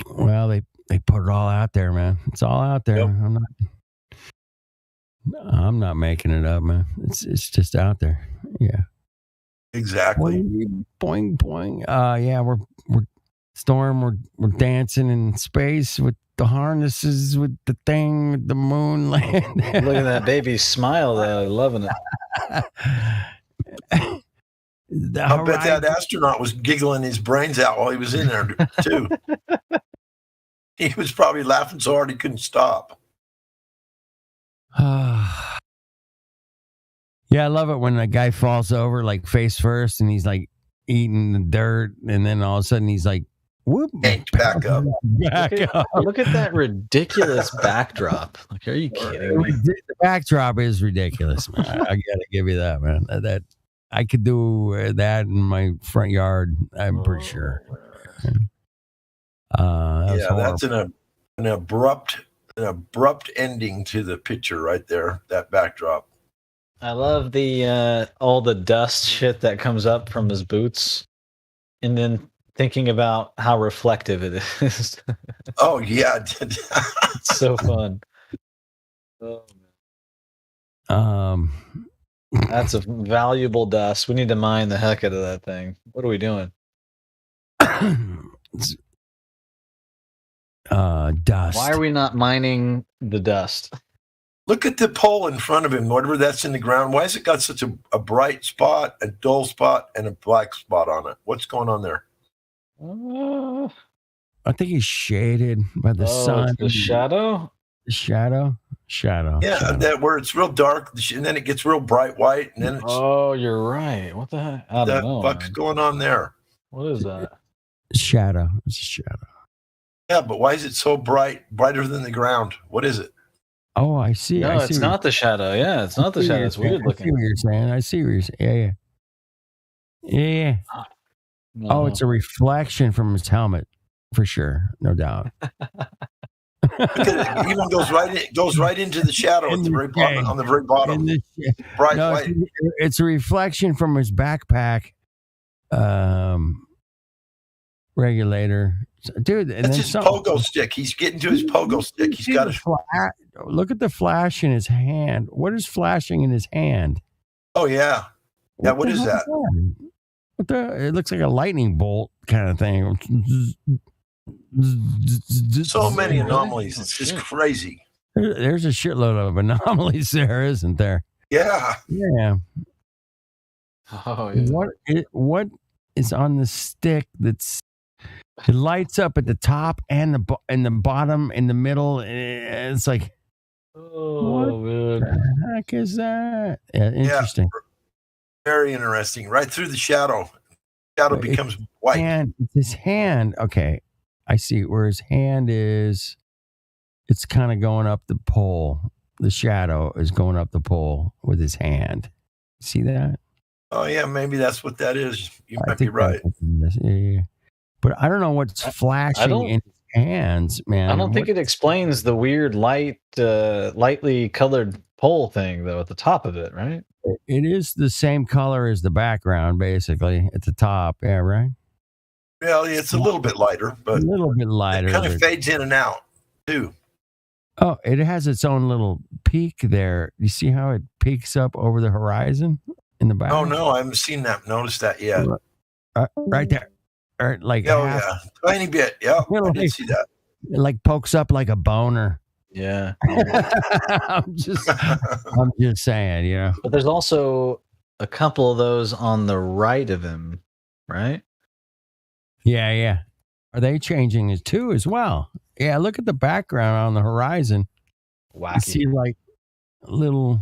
Well, they put it all out there, man. It's all out there. Yep. I'm not making it up, man. It's just out there. Yeah. Exactly. Boing boing. Yeah, we're Storm. We're dancing in space with the harnesses, with the thing, with the moon land. Look at that baby smile, though. Loving it. I bet that astronaut was giggling his brains out while he was in there, too. He was probably laughing so hard he couldn't stop. Yeah, I love it when a guy falls over like face first and he's like eating the dirt, and then all of a sudden he's like, whoop, back up. Look at that ridiculous backdrop. Like, are you kidding me? The backdrop is ridiculous, man. I gotta give you that, man. That I could do that in my front yard, I'm pretty sure. That's an abrupt an abrupt ending to the picture right there, that backdrop. I love the all the dust shit that comes up from his boots, and then thinking about how reflective it is. Oh yeah, it's so fun. Oh, that's a valuable dust. We need to mine the heck out of that thing. What are we doing? Dust. Why are we not mining the dust? Look at the pole in front of him, whatever that's in the ground. Why has it got such a bright spot, a dull spot, and a black spot on it? What's going on there? I think he's shaded by the sun. The shadow? The shadow? Shadow. Yeah, shadow. that where it's real dark, and then it gets real bright white, and then it's, Oh, you're right. What the heck? I don't know. What's going on there? What is that? Shadow. It's a shadow. Yeah, but why is it so bright, brighter than the ground? What is it? Oh, I see. No, I see it's not the shadow. Yeah, it's not the shadow. It's weird I see looking. what you're saying. I see what you're saying. Yeah. No. Oh, it's a reflection from his helmet, for sure, no doubt. Look at it. It even goes right into the shadow at the very bottom, on the very bottom. Bright No, white. it's a reflection from his backpack regulator. Dude, and That's then his pogo stick. He's getting to his pogo stick. He's got it. Look at the flash in his hand. What is flashing in his hand? Oh yeah. Yeah, what the is hell that? What the? It looks like a lightning bolt kind of thing. So many anomalies. It's just crazy. There's a shitload of anomalies there, isn't there? Yeah. Yeah. Oh, yeah. What is on the stick that's it lights up at the top and the bottom, in the middle? It's like, oh, what the heck is that? Yeah, interesting. Yeah, very interesting. Right through the shadow. Shadow becomes white. And his hand, okay, I see where his hand is. It's kind of going up the pole. The shadow is going up the pole with his hand. See that? Oh yeah, maybe that's what that is. You I might be think right. that's what it is. Yeah. But I don't know what's flashing in his hands, man. I don't think it explains the weird lightly colored pole thing though at the top of it, right? It is the same color as the background, basically, at the top. Yeah, right? Well, it's a little bit lighter, but a little bit lighter. It kind of but- fades in and out too. Oh, it has its own little peak there. You see how it peaks up over the horizon in the back? Oh no, I haven't seen that. Noticed that yet. Right there. Or like Oh half- yeah, tiny bit. Yeah, I did see that. It like pokes up like a boner. Yeah. I'm just saying, you know. But there's also a couple of those on the right of him, right? Yeah, yeah. Are they changing it too as well? Yeah, look at the background on the horizon. You Wacky. see like little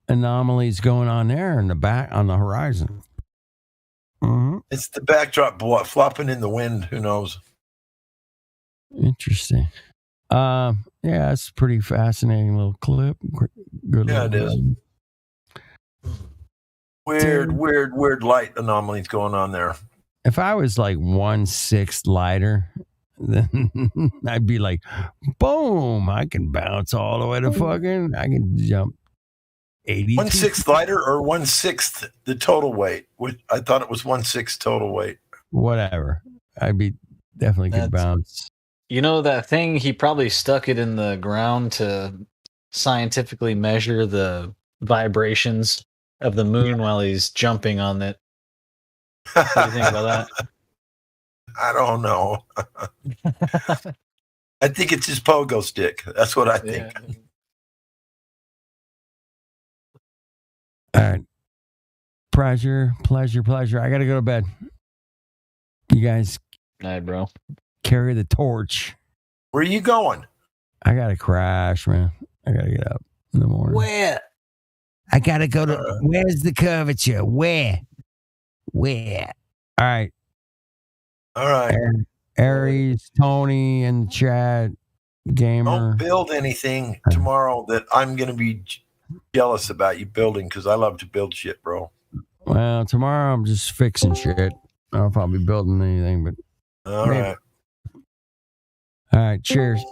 anomalies going on there in the back on the horizon. Mm-hmm. It's the backdrop flopping in the wind. Who knows? Interesting. Yeah, it's a pretty fascinating little clip. Good Yeah, little it is. Weird light anomalies going on there. If I was like 1/6 lighter, then I'd be like, boom, I can bounce all the way to fucking, I can jump 80. 1/6 lighter or 1/6 the total weight? I thought it was 1/6 total weight. Whatever. I'd be definitely could bounce. You know that thing, he probably stuck it in the ground to scientifically measure the vibrations of the moon while he's jumping on it. What do you think about that? I don't know. I think it's his pogo stick. That's what I think. All right. Pleasure. I got to go to bed. You guys night, bro. Carry the torch. Where are you going? I got to crash, man. I got to get up in the morning. Where? I got to go to, where's the curvature? Where? All right. Aries, Tony, and Chad, Gamer. Don't build anything tomorrow that I'm going to be jealous about you building because I love to build shit, bro. Well, tomorrow I'm just fixing shit. I don't know if I'll be building anything, but All right. All right, cheers.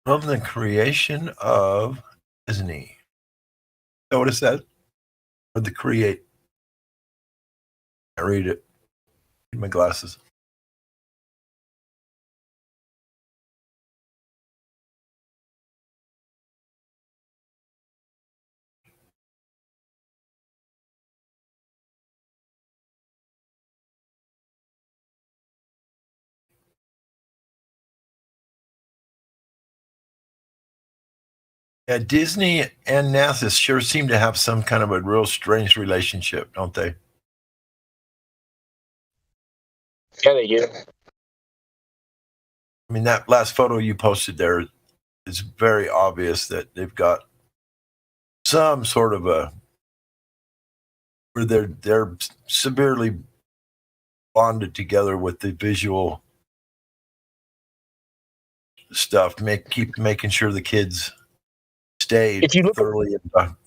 From the creation of Disney. Know what it said? Or the create. I read it. Need my glasses. Yeah, Disney and NASA sure seem to have some kind of a real strange relationship, don't they? Yeah, they do. I mean, that last photo you posted there is very obvious that they've got some sort of a where they're severely bonded together with the visual stuff. Keep making sure the kids stay thoroughly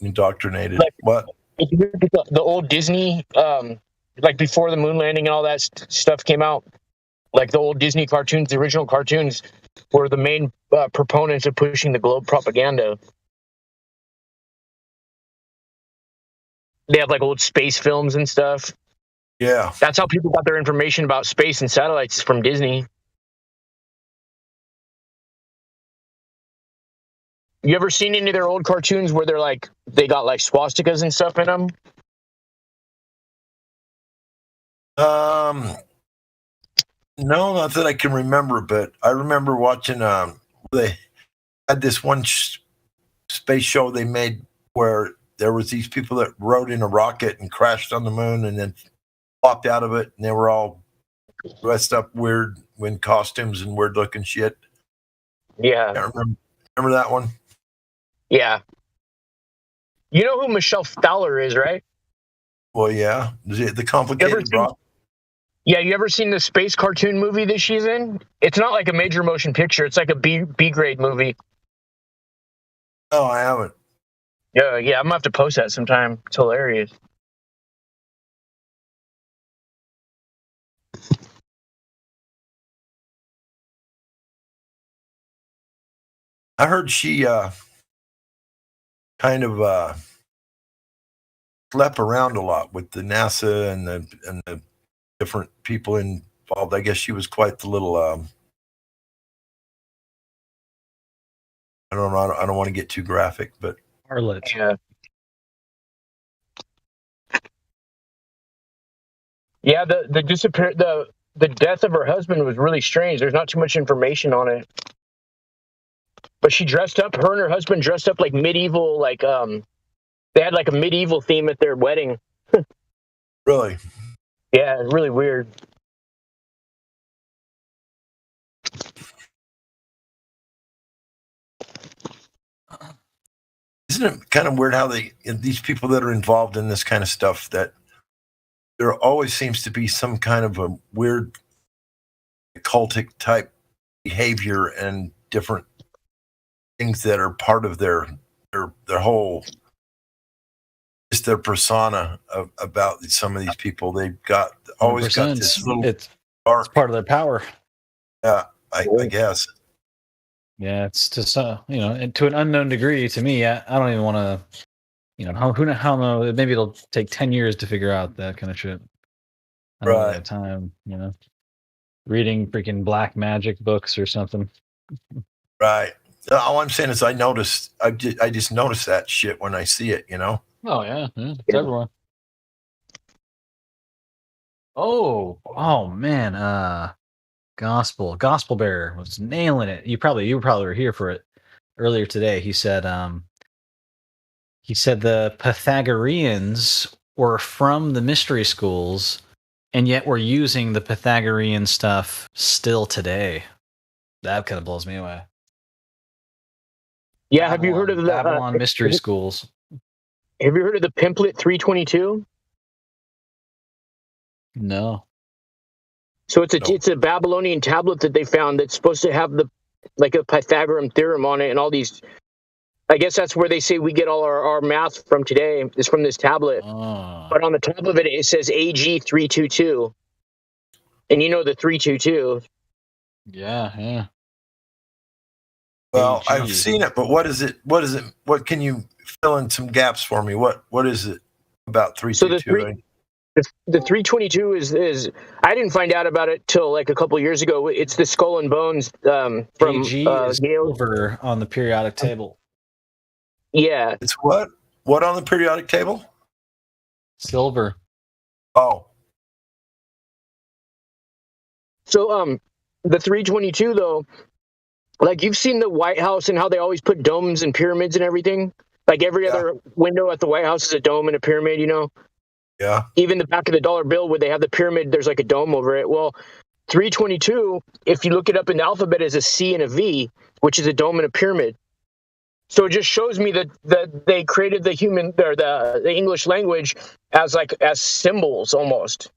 indoctrinated. What? If you look at the old Disney, like before the moon landing and all that stuff came out, like the old Disney cartoons, the original cartoons were the main proponents of pushing the globe propaganda. They have like old space films and stuff. Yeah. That's how people got their information about space and satellites, from Disney. You ever seen any of their old cartoons where they got like swastikas and stuff in them? No, not that I can remember, but I remember watching. They had this one space show they made where there was these people that rode in a rocket and crashed on the moon and then popped out of it, and they were all dressed up weird in costumes and weird looking shit. Yeah. I remember that one? Yeah. You know who Michelle Fowler is, right? Well, yeah. The complicated rock. Yeah, you ever seen the space cartoon movie that she's in? It's not like a major motion picture. It's like a B grade movie. Oh, I haven't. Yeah, I'm gonna have to post that sometime. It's hilarious. I heard she kind of slept around a lot with the NASA and the different people involved. I guess she was quite the little. I don't know. I don't want to get too graphic, but harlot. Yeah. Yeah, the death of her husband was really strange. There's not too much information on it. But she dressed up, her and her husband dressed up like medieval, they had like a medieval theme at their wedding. Really? Yeah, it's really weird. Isn't it kind of weird how these people that are involved in this kind of stuff, that there always seems to be some kind of a weird cultic type behavior and different things that are part of their whole, just their persona about some of these people. They've got always got this little it's part of their power. Yeah, I guess. Yeah, it's just and to an unknown degree to me. I don't even want to How know? Maybe it'll take 10 years to figure out that kind of shit. I don't really have time, reading freaking black magic books or something. Right. All I'm saying is I just noticed that shit when I see it, Oh yeah, it's everywhere. Oh man, Gospel Bearer was nailing it. You probably were here for it earlier today. He said the Pythagoreans were from the mystery schools, and yet we're using the Pythagorean stuff still today. That kind of blows me away. Yeah, have you heard of the Babylon mystery schools? Have you heard of the Pimplett 322? No. So it's a Babylonian tablet that they found that's supposed to have a Pythagorean theorem on it and all these. I guess that's where they say we get all our math from today is from this tablet. But on the top of it says AG 322, and the 322. Yeah. Well, I've seen it, but what is it? What can you fill in some gaps for me? What is it about 322? The 322 is I didn't find out about it till like a couple years ago. It's the skull and bones from AG is silver on the periodic table. Yeah. It's what? What on the periodic table? Silver. Oh. So the 322 though, like you've seen the White House and how they always put domes and pyramids and everything. Like every other window at the White House is a dome and a pyramid, Yeah. Even the back of the dollar bill where they have the pyramid, there's like a dome over it. Well, 322, if you look it up in the alphabet, is a C and a V, which is a dome and a pyramid. So it just shows me that they created the English language as symbols almost,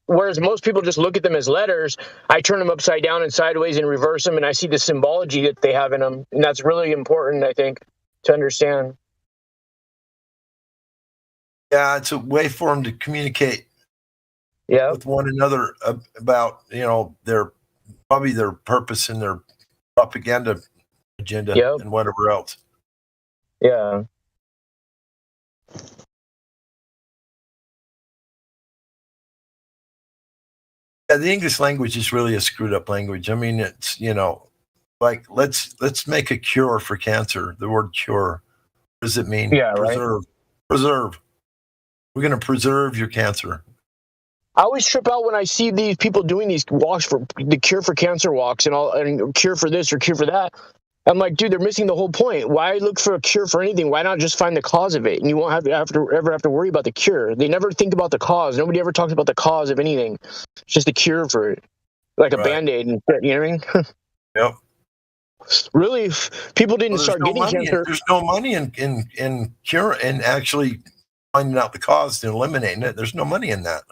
whereas most people just look at them as letters. I turn them upside down and sideways and reverse them, and I see the symbology that they have in them, and that's really important, I think, to understand. Yeah, it's a way for them to communicate with one another about, their purpose and their propaganda agenda and whatever else. Yeah. Yeah, the English language is really a screwed up language. I mean, it's, like let's make a cure for cancer. The word cure. What does it mean? Yeah, preserve. Right? Preserve. We're going to preserve your cancer. I always trip out when I see these people doing these walks for the cure for cancer walks and cure for this or cure for that. I'm like, dude, they're missing the whole point. Why look for a cure for anything? Why not just find the cause of it? And you won't ever have to worry about the cure. They never think about the cause. Nobody ever talks about the cause of anything. It's just a cure for it, like a Band-Aid. And you know what I mean? Yep. Really, if people didn't start getting cancer. There's no money in cure and actually finding out the cause and eliminating it. There's no money in that.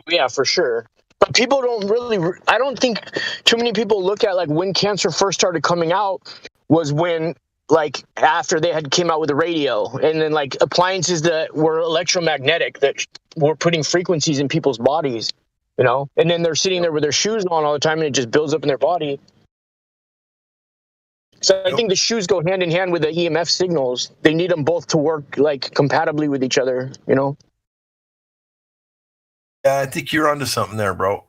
Yeah, for sure. But people don't really, I don't think too many people look at like when cancer first started coming out was when like after they had came out with the radio and then like appliances that were electromagnetic that were putting frequencies in people's bodies, and then they're sitting there with their shoes on all the time and it just builds up in their body. So I think the shoes go hand in hand with the EMF signals. They need them both to work like compatibly with each other, Yeah, I think you're onto something there, bro.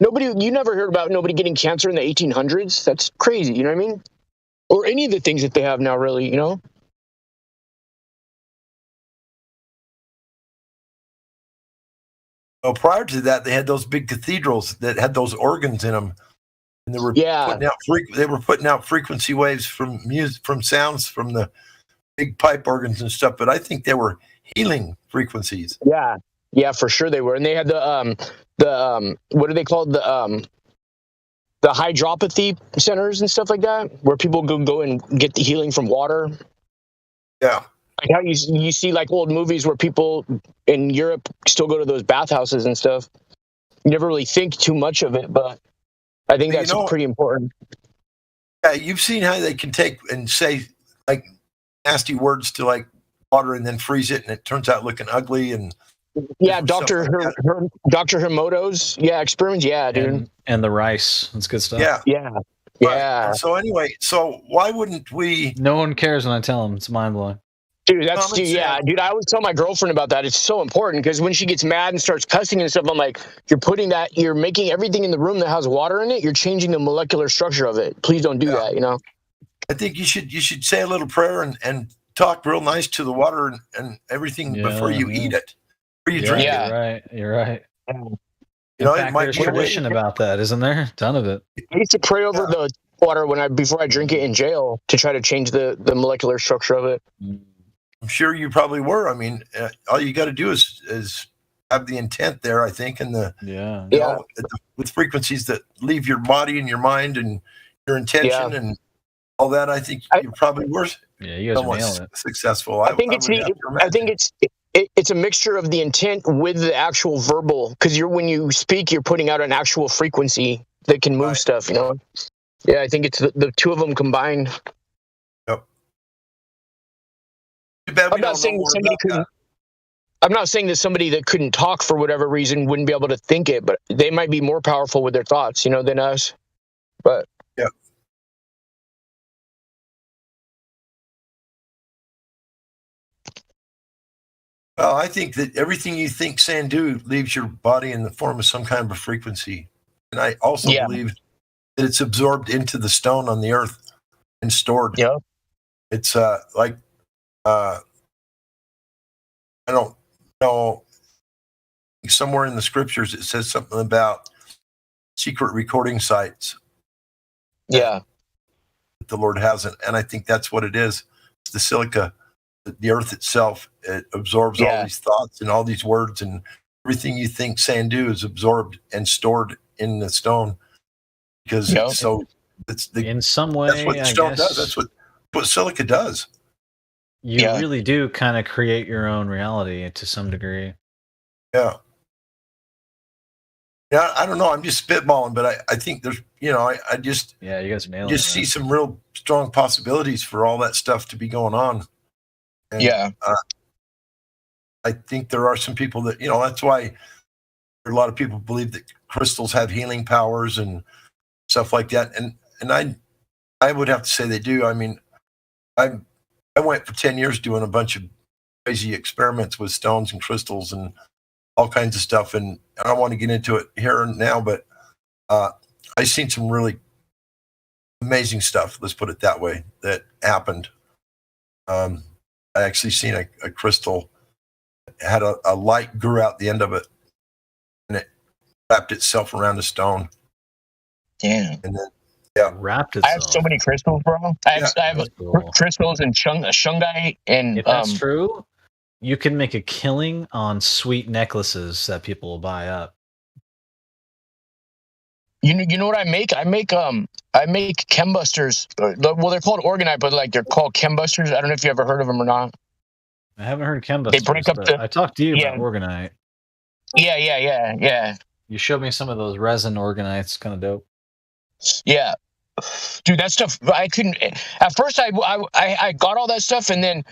You never heard about nobody getting cancer in the 1800s? That's crazy, you know what I mean? Or any of the things that they have now, really, Well, prior to that, they had those big cathedrals that had those organs in them, and they were putting out frequency waves from music, from sounds from the big pipe organs and stuff. But I think they were healing frequencies. Yeah, for sure they were. And they had the what are they called? The hydropathy centers and stuff like that, where people go and get the healing from water. Yeah. Like how you see like old movies where people in Europe still go to those bathhouses and stuff. You never really think too much of it, but I think that's pretty important. Yeah, you've seen how they can take and say like nasty words to like water and then freeze it and it turns out looking ugly and Dr. Hermoto's experiments, dude. And the rice. That's good stuff. Yeah. Yeah. So anyway, so why wouldn't we? No one cares when I tell them. It's mind blowing. Dude, dude, I always tell my girlfriend about that. It's so important because when she gets mad and starts cussing and stuff, I'm like, you're making everything in the room that has water in it, you're changing the molecular structure of it. Please don't do that, you know? I think you should say a little prayer and talk real nice to the water and everything before you eat it. Before you drink it. You're right. You know, In fact, there's tradition about that, isn't there? A ton of it. I used to pray over the water before I drink it in jail to try to change the molecular structure of it. I'm sure you probably were. I mean, all you got to do is have the intent there, I think, and with frequencies that leave your body and your mind and your intention and all that. I think you probably were. Yeah, you guys are nailing it. Successful. I think it's a mixture of the intent with the actual verbal, because when you speak, you're putting out an actual frequency that can move stuff. You know. Yeah, I think it's the two of them combined. Yep. I'm not saying that somebody couldn't. I'm not saying that somebody that couldn't talk for whatever reason wouldn't be able to think it, but they might be more powerful with their thoughts, you know, than us. But yeah. Well, I think that everything you think, say, and do leaves your body in the form of some kind of a frequency. And I also believe that it's absorbed into the stone on the earth and stored. Yeah. It's like, I don't know, somewhere in the scriptures it says something about secret recording sites. Yeah. That the Lord hasn't. And I think that's what it is. It's the silica. The earth itself, it absorbs all these thoughts and all these words, and everything you think, say, and do is absorbed and stored in the stone. Because in some way, that's what the stone does. That's what silica does. You really do kind of create your own reality to some degree. Yeah. Yeah, I don't know. I'm just spitballing, but I think there's, you know, I just you guys are nailing just see some real strong possibilities for all that stuff to be going on. And, I think there are some people that, you know, that's why a lot of people believe that crystals have healing powers and stuff like that. And I would have to say they do. I mean, I went for 10 years doing a bunch of crazy experiments with stones and crystals and all kinds of stuff. And I don't want to get into it here and now, but I've seen some really amazing stuff. Let's put it that way, that happened. I actually seen a crystal had a light grew out the end of it, and it wrapped itself around a stone. Damn. And then wrapped itself. I have so many crystals, bro. I have crystals and shungite, and if that's true, you can make a killing on sweet necklaces that people will buy up. You know what I make? I make chembusters. Well, they're called orgonite, but like they're called chembusters. I don't know if you ever heard of them or not. I haven't heard of chembusters. They break up I talked to you about orgonite. Yeah. You showed me some of those resin organites, kind of dope. Yeah, dude, that stuff I couldn't. At first, I got all that stuff, and then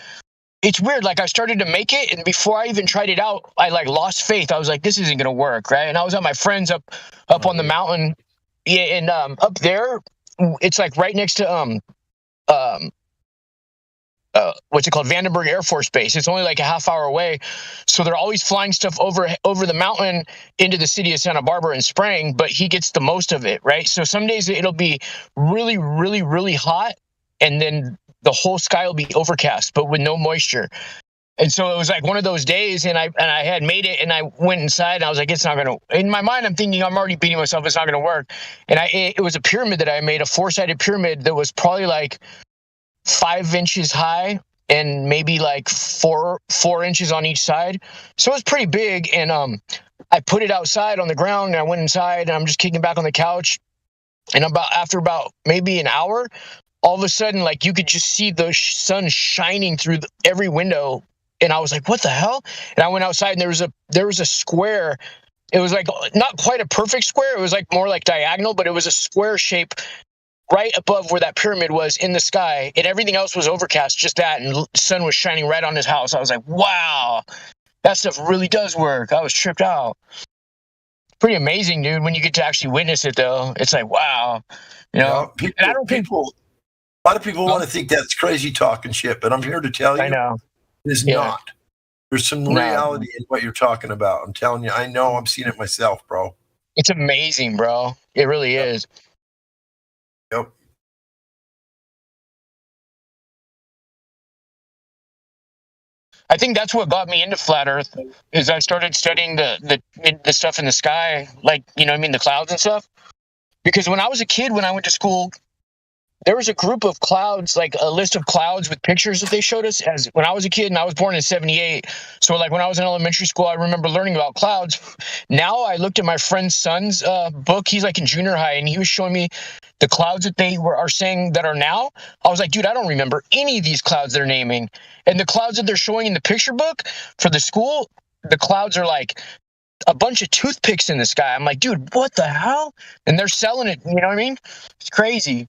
it's weird. Like I started to make it, and before I even tried it out, I like lost faith. I was like, this isn't gonna work, right? And I was at my friend's up on the mountain, and up there, it's like right next to what's it called, Vandenberg Air Force Base. It's only like a half hour away, so they're always flying stuff over the mountain into the city of Santa Barbara and spraying, but he gets the most of it, right? So some days it'll be really, really, really hot, and then the whole sky will be overcast, but with no moisture. And so it was like one of those days, and I had made it, and I went inside, and I was like, it's not gonna. In my mind, I'm thinking I'm already beating myself. It's not gonna work. And it was a pyramid that I made, a 4-sided pyramid that was probably like 5 inches high and maybe like 4 inches on each side. So it was pretty big. And I put it outside on the ground, and I went inside, and I'm just kicking back on the couch. And after about maybe an hour, all of a sudden, like you could just see the sun shining through every window. And I was like, what the hell? And I went outside, and there was a square. It was like not quite a perfect square. It was like more like diagonal, but it was a square shape right above where that pyramid was in the sky, and everything else was overcast, just that, and the sun was shining right on his house. I was like, wow, that stuff really does work. I was tripped out. pretty amazing, dude. When you get to actually witness it, though, it's like wow, you know. And I don't think a lot of people want to think that's crazy talk and shit, but I'm here to tell you, I know it's Yeah. not. There's some No. reality in what you're talking about. I'm telling you, I know. I'm seeing it myself, bro. it's amazing, bro. It really is. Yep. I think that's what got me into flat Earth. Is I started studying the stuff in the sky, like you know, what I mean, the clouds and stuff. Because when I was a kid, when I went to school, there was a group of clouds, like a list of clouds with pictures that they showed us as when I was a kid, and I was born in '78. So like when I was in elementary school, I remember learning about clouds. Now I looked at my friend's son's book. He's like in junior high, and he was showing me the clouds that are saying that are now. I was like, dude, I don't remember any of these clouds they're naming. And the clouds that they're showing in the picture book for the school, the clouds are like a bunch of toothpicks in the sky. I'm like, dude, what the hell? And they're selling it. You know what I mean? It's crazy.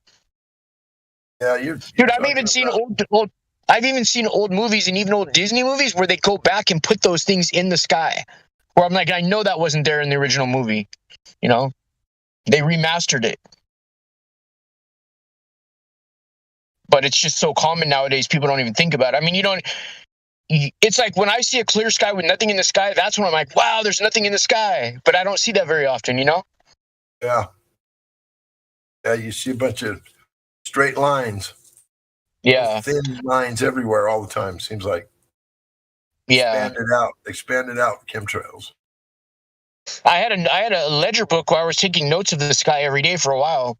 Yeah, Dude, I've even seen old. I've even seen old movies and even old Disney movies where they go back and put those things in the sky. Where I'm like, I know that wasn't there in the original movie. You know, they remastered it. But it's just so common nowadays. People don't even think about it. I mean, you don't. It's like when I see a clear sky with nothing in the sky, that's when I'm like, wow, there's nothing in the sky. But I don't see that very often. You know? Yeah. Yeah, you see a bunch of straight lines. Yeah. Thin lines everywhere all the time, seems like. Yeah. Expanded out chemtrails. I had a ledger book where I was taking notes of the sky every day for a while.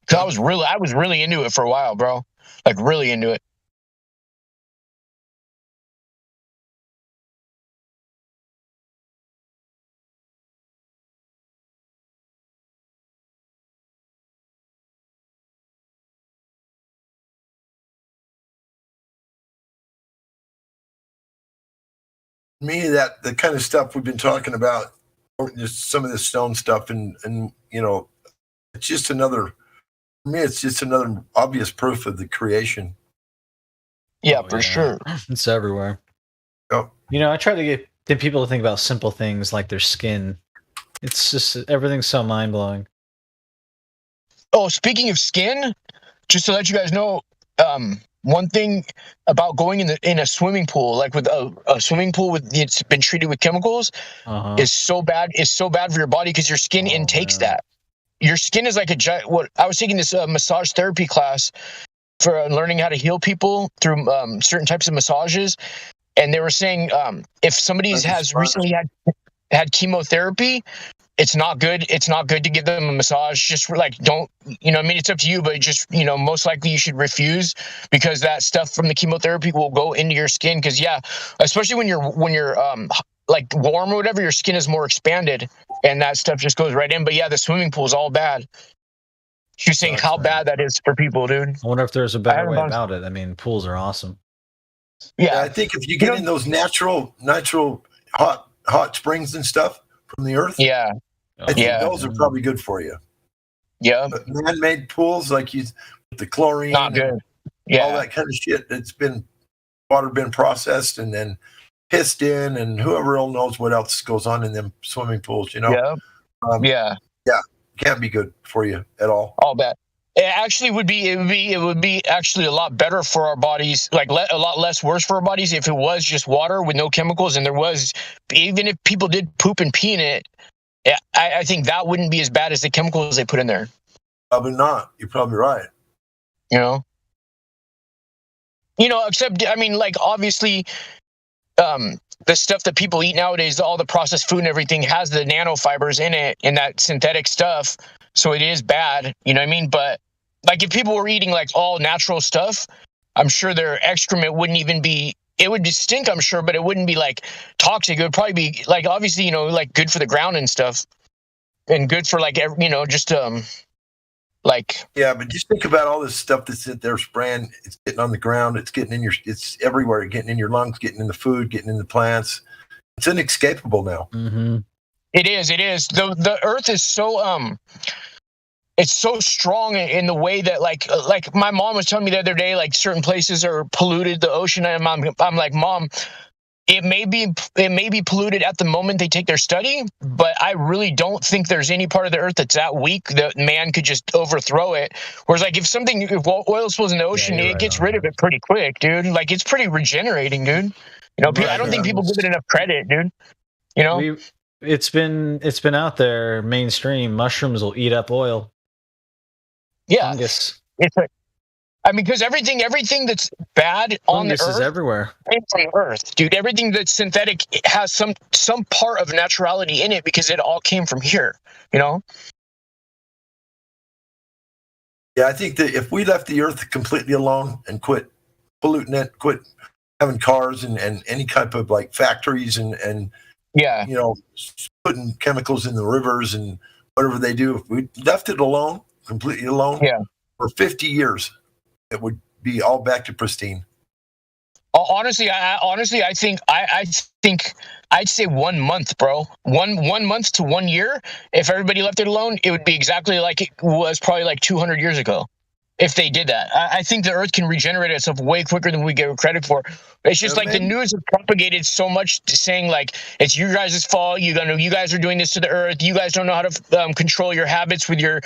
Cause I was really into it for a while, bro. Like really into it. Me, that the kind of stuff we've been talking about, or just some of the stone stuff, and you know, it's just another. For me, it's just another obvious proof of the creation. Yeah, for sure. It's everywhere. Yep. You know, I try to get people to think about simple things like their skin. It's just everything's so mind blowing. Oh, speaking of skin, just to let you guys know, one thing about going in a swimming pool, like with a swimming pool with it's been treated with chemicals, is so bad. It's so bad for your body because your skin intakes that. Your skin is like a giant. What I was taking this massage therapy class for learning how to heal people through certain types of massages, and they were saying if somebody has recently had chemotherapy, it's not good. It's not good to give them a massage. Just like don't, you know, I mean, it's up to you, but just, you know, most likely you should refuse because that stuff from the chemotherapy will go into your skin. Because yeah, especially when you're like warm or whatever, your skin is more expanded, and that stuff just goes right in. But yeah, the swimming pool is all bad. She was saying how bad that is for people, dude. I wonder if there's a better way about it. I mean, pools are awesome. Yeah, I think if you get in those natural hot springs and stuff from the earth, yeah, I think those are probably good for you. Yeah, but man-made pools like the chlorine, not good. Yeah, all that kind of shit. It's been processed and then pissed in, and whoever else knows what else goes on in them swimming pools. You know, yeah, can't be good for you at all. All bad. It actually would be. It would be actually a lot better for our bodies, like a lot less worse for our bodies if it was just water with no chemicals, and there was, even if people did poop and pee in it, I think that wouldn't be as bad as the chemicals they put in there. Probably not. You're probably right. You know, except I mean, like obviously, the stuff that people eat nowadays, all the processed food and everything has the nanofibers in it and that synthetic stuff, so it is bad. You know what I mean? But like if people were eating like all natural stuff, I'm sure their excrement wouldn't even be. It would stink, I'm sure, but it wouldn't be like toxic. It would probably be like obviously, you know, like good for the ground and stuff, and good for like you know, just like. Yeah, but just think about all this stuff that's in there spraying. It's getting on the ground. It's getting in it's everywhere. Getting in your lungs. Getting in the food. Getting in the plants. It's inescapable now. Mm-hmm. It is. It is. The Earth is so it's so strong in the way that like my mom was telling me the other day, like certain places are polluted, the ocean, and I'm like, Mom, it may be polluted at the moment they take their study, but I really don't think there's any part of the earth that's that weak that man could just overthrow it. Whereas like if oil spills in the ocean, it gets rid of it pretty quick, dude. Like it's pretty regenerating, dude. You know, I don't think people give it enough credit, dude. You know, it's been out there mainstream. Mushrooms will eat up oil. Yeah, fungus. It's like, I mean, because everything that's bad on the Fungus earth is everywhere. came from Earth, dude. Everything that's synthetic has some part of naturality in it because it all came from here. You know. Yeah, I think that if we left the earth completely alone and quit polluting it, quit having cars and any type of like factories and yeah, you know, putting chemicals in the rivers and whatever they do, if we left it alone, completely alone, for 50 years, it would be all back to pristine. Honestly, I think I'd say 1 month, bro. One month to 1 year. If everybody left it alone, it would be exactly like it was probably like 200 years ago. If they did that, I think the Earth can regenerate itself way quicker than we give credit for. It's just like the news has propagated so much, saying like it's you guys' fault. You guys are doing this to the Earth. You guys don't know how to control your habits with your,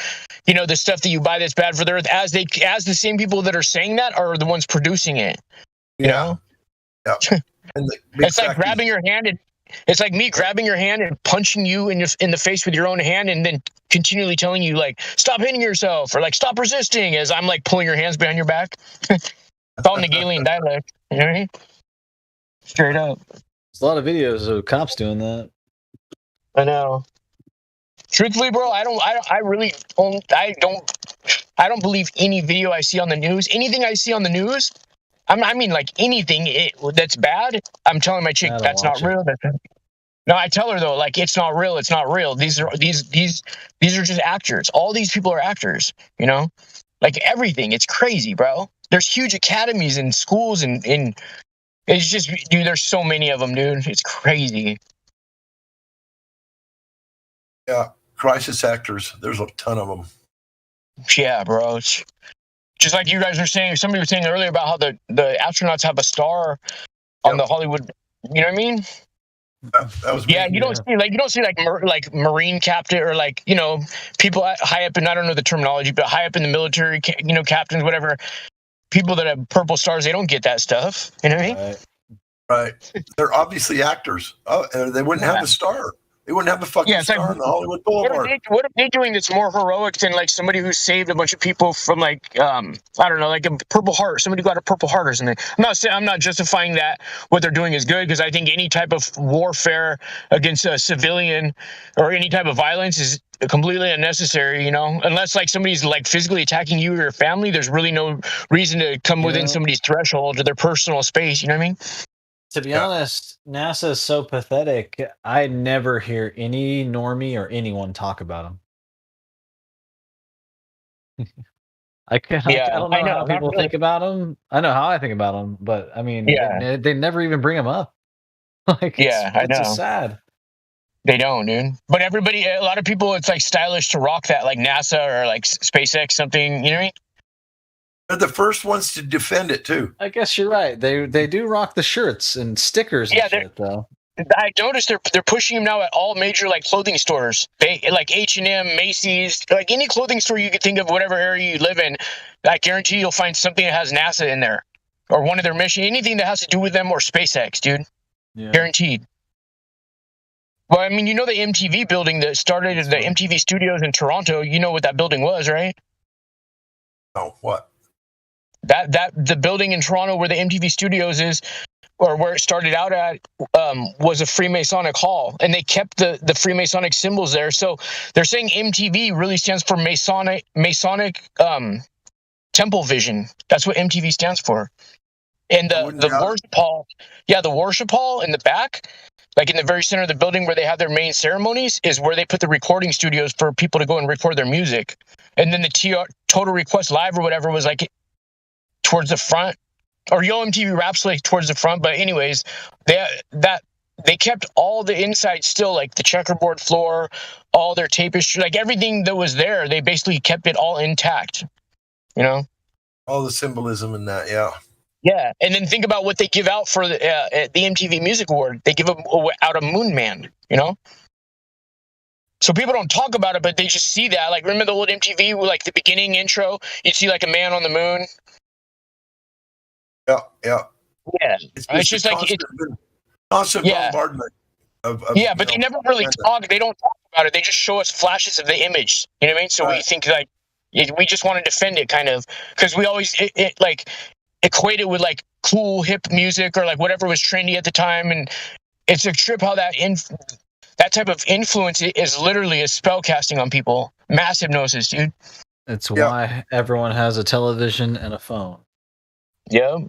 you know, the stuff that you buy that's bad for the Earth. As the same people that are saying that are the ones producing it. You know? Yeah. And it's like grabbing your hand and it's like me grabbing your hand and punching you in the face with your own hand and then continually telling you like stop hitting yourself or like stop resisting as I'm like pulling your hands behind your back. It's all Nagalian dialect. You know what I mean? Straight up. There's a lot of videos of cops doing that. I know. Truthfully, bro, I don't believe any video I see on the news. Anything I see on the news, I mean, like anything that's bad, I'm telling my chick that's not real. No, I tell her though, like it's not real. It's not real. These are just actors. All these people are actors. You know, like everything. It's crazy, bro. There's huge academies and schools and it's just, dude. There's so many of them, dude. It's crazy. Yeah, crisis actors. There's a ton of them. Yeah, bro. It's just like you guys were saying. Somebody was saying earlier about how the astronauts have a star on the Hollywood. You know what I mean? That was you don't see like Marine captain or like, you know, people high up in, I don't know the terminology, but high up in the military, you know, captains, whatever. People that have purple stars, they don't get that stuff. You know what I mean? Right. They're obviously actors. They wouldn't have a star. They wouldn't have a fucking star on the Hollywood Boulevard. What are they doing that's more heroic than like somebody who saved a bunch of people from like I don't know, like a Purple Heart? Somebody got a Purple Heart or something. I'm not justifying that what they're doing is good, because I think any type of warfare against a civilian or any type of violence is completely unnecessary. You know, unless like somebody's like physically attacking you or your family, there's really no reason to come within somebody's threshold or their personal space. You know what I mean? To be honest, NASA is so pathetic. I never hear any normie or anyone talk about them. I don't know how people think about them. I know how I think about them, but I mean, they never even bring them up. Like, it's so sad. They don't, dude. But a lot of people, it's like stylish to rock that, like NASA or like SpaceX, something. You know what I mean? They're the first ones to defend it too. I guess you're right. They do rock the shirts and stickers and shit, though. I noticed they're pushing them now at all major like clothing stores, like H&M, Macy's, like any clothing store you could think of, whatever area you live in. I guarantee you'll find something that has NASA in there or one of their mission, anything that has to do with them or SpaceX, dude. Yeah. Guaranteed. Well, I mean, you know the MTV building that started the MTV Studios in Toronto. You know what that building was, right? Oh, what? That the building in Toronto where the MTV Studios is, or where it started out at, was a Freemasonic hall, and they kept the Freemasonic symbols there. So they're saying MTV really stands for Masonic Temple Vision. That's what MTV stands for. And the worship hall, the worship hall in the back, like in the very center of the building where they have their main ceremonies, is where they put the recording studios for people to go and record their music. And then the Total Request Live or whatever was like towards the front, or Yo MTV Raps like towards the front. But anyways, they kept all the inside still, like the checkerboard floor, all their tapestry, like everything that was there. They basically kept it all intact. You know, all the symbolism in that. Yeah. Yeah, and then think about what they give out for the MTV Music Award. They give out a Moon Man, you know. So people don't talk about it, but they just see that. Like, remember the old MTV, like the beginning intro? You'd see like a man on the moon. Yeah, yeah. Yeah, it's just like constant bombardment. Yeah, but they never really talk. They don't talk about it. They just show us flashes of the image. You know what I mean? So we think like we just want to defend it, kind of, because we always like equate it with like cool hip music or like whatever was trendy at the time, and it's a trip how that type of influence is literally a spell casting on people. Mass hypnosis, dude. It's why everyone has a television and a phone. Yep.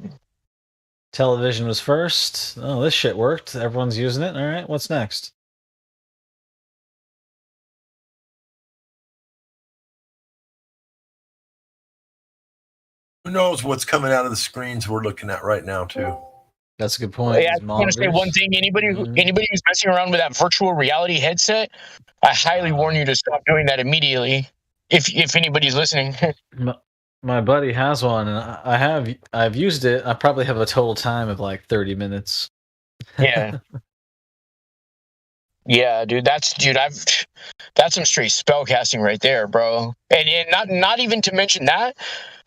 Television was first. Oh, this shit worked. Everyone's using it. All right, what's next? Who knows what's coming out of the screens we're looking at right now, too. That's a good point. Yeah, I want to say one thing. Anybody who's messing around with that virtual reality headset, I highly warn you to stop doing that immediately. If anybody's listening. My buddy has one, and I've used it. I probably have a total time of like 30 minutes. Yeah. Yeah, dude, that's some straight spell casting right there, bro. And not even to mention that,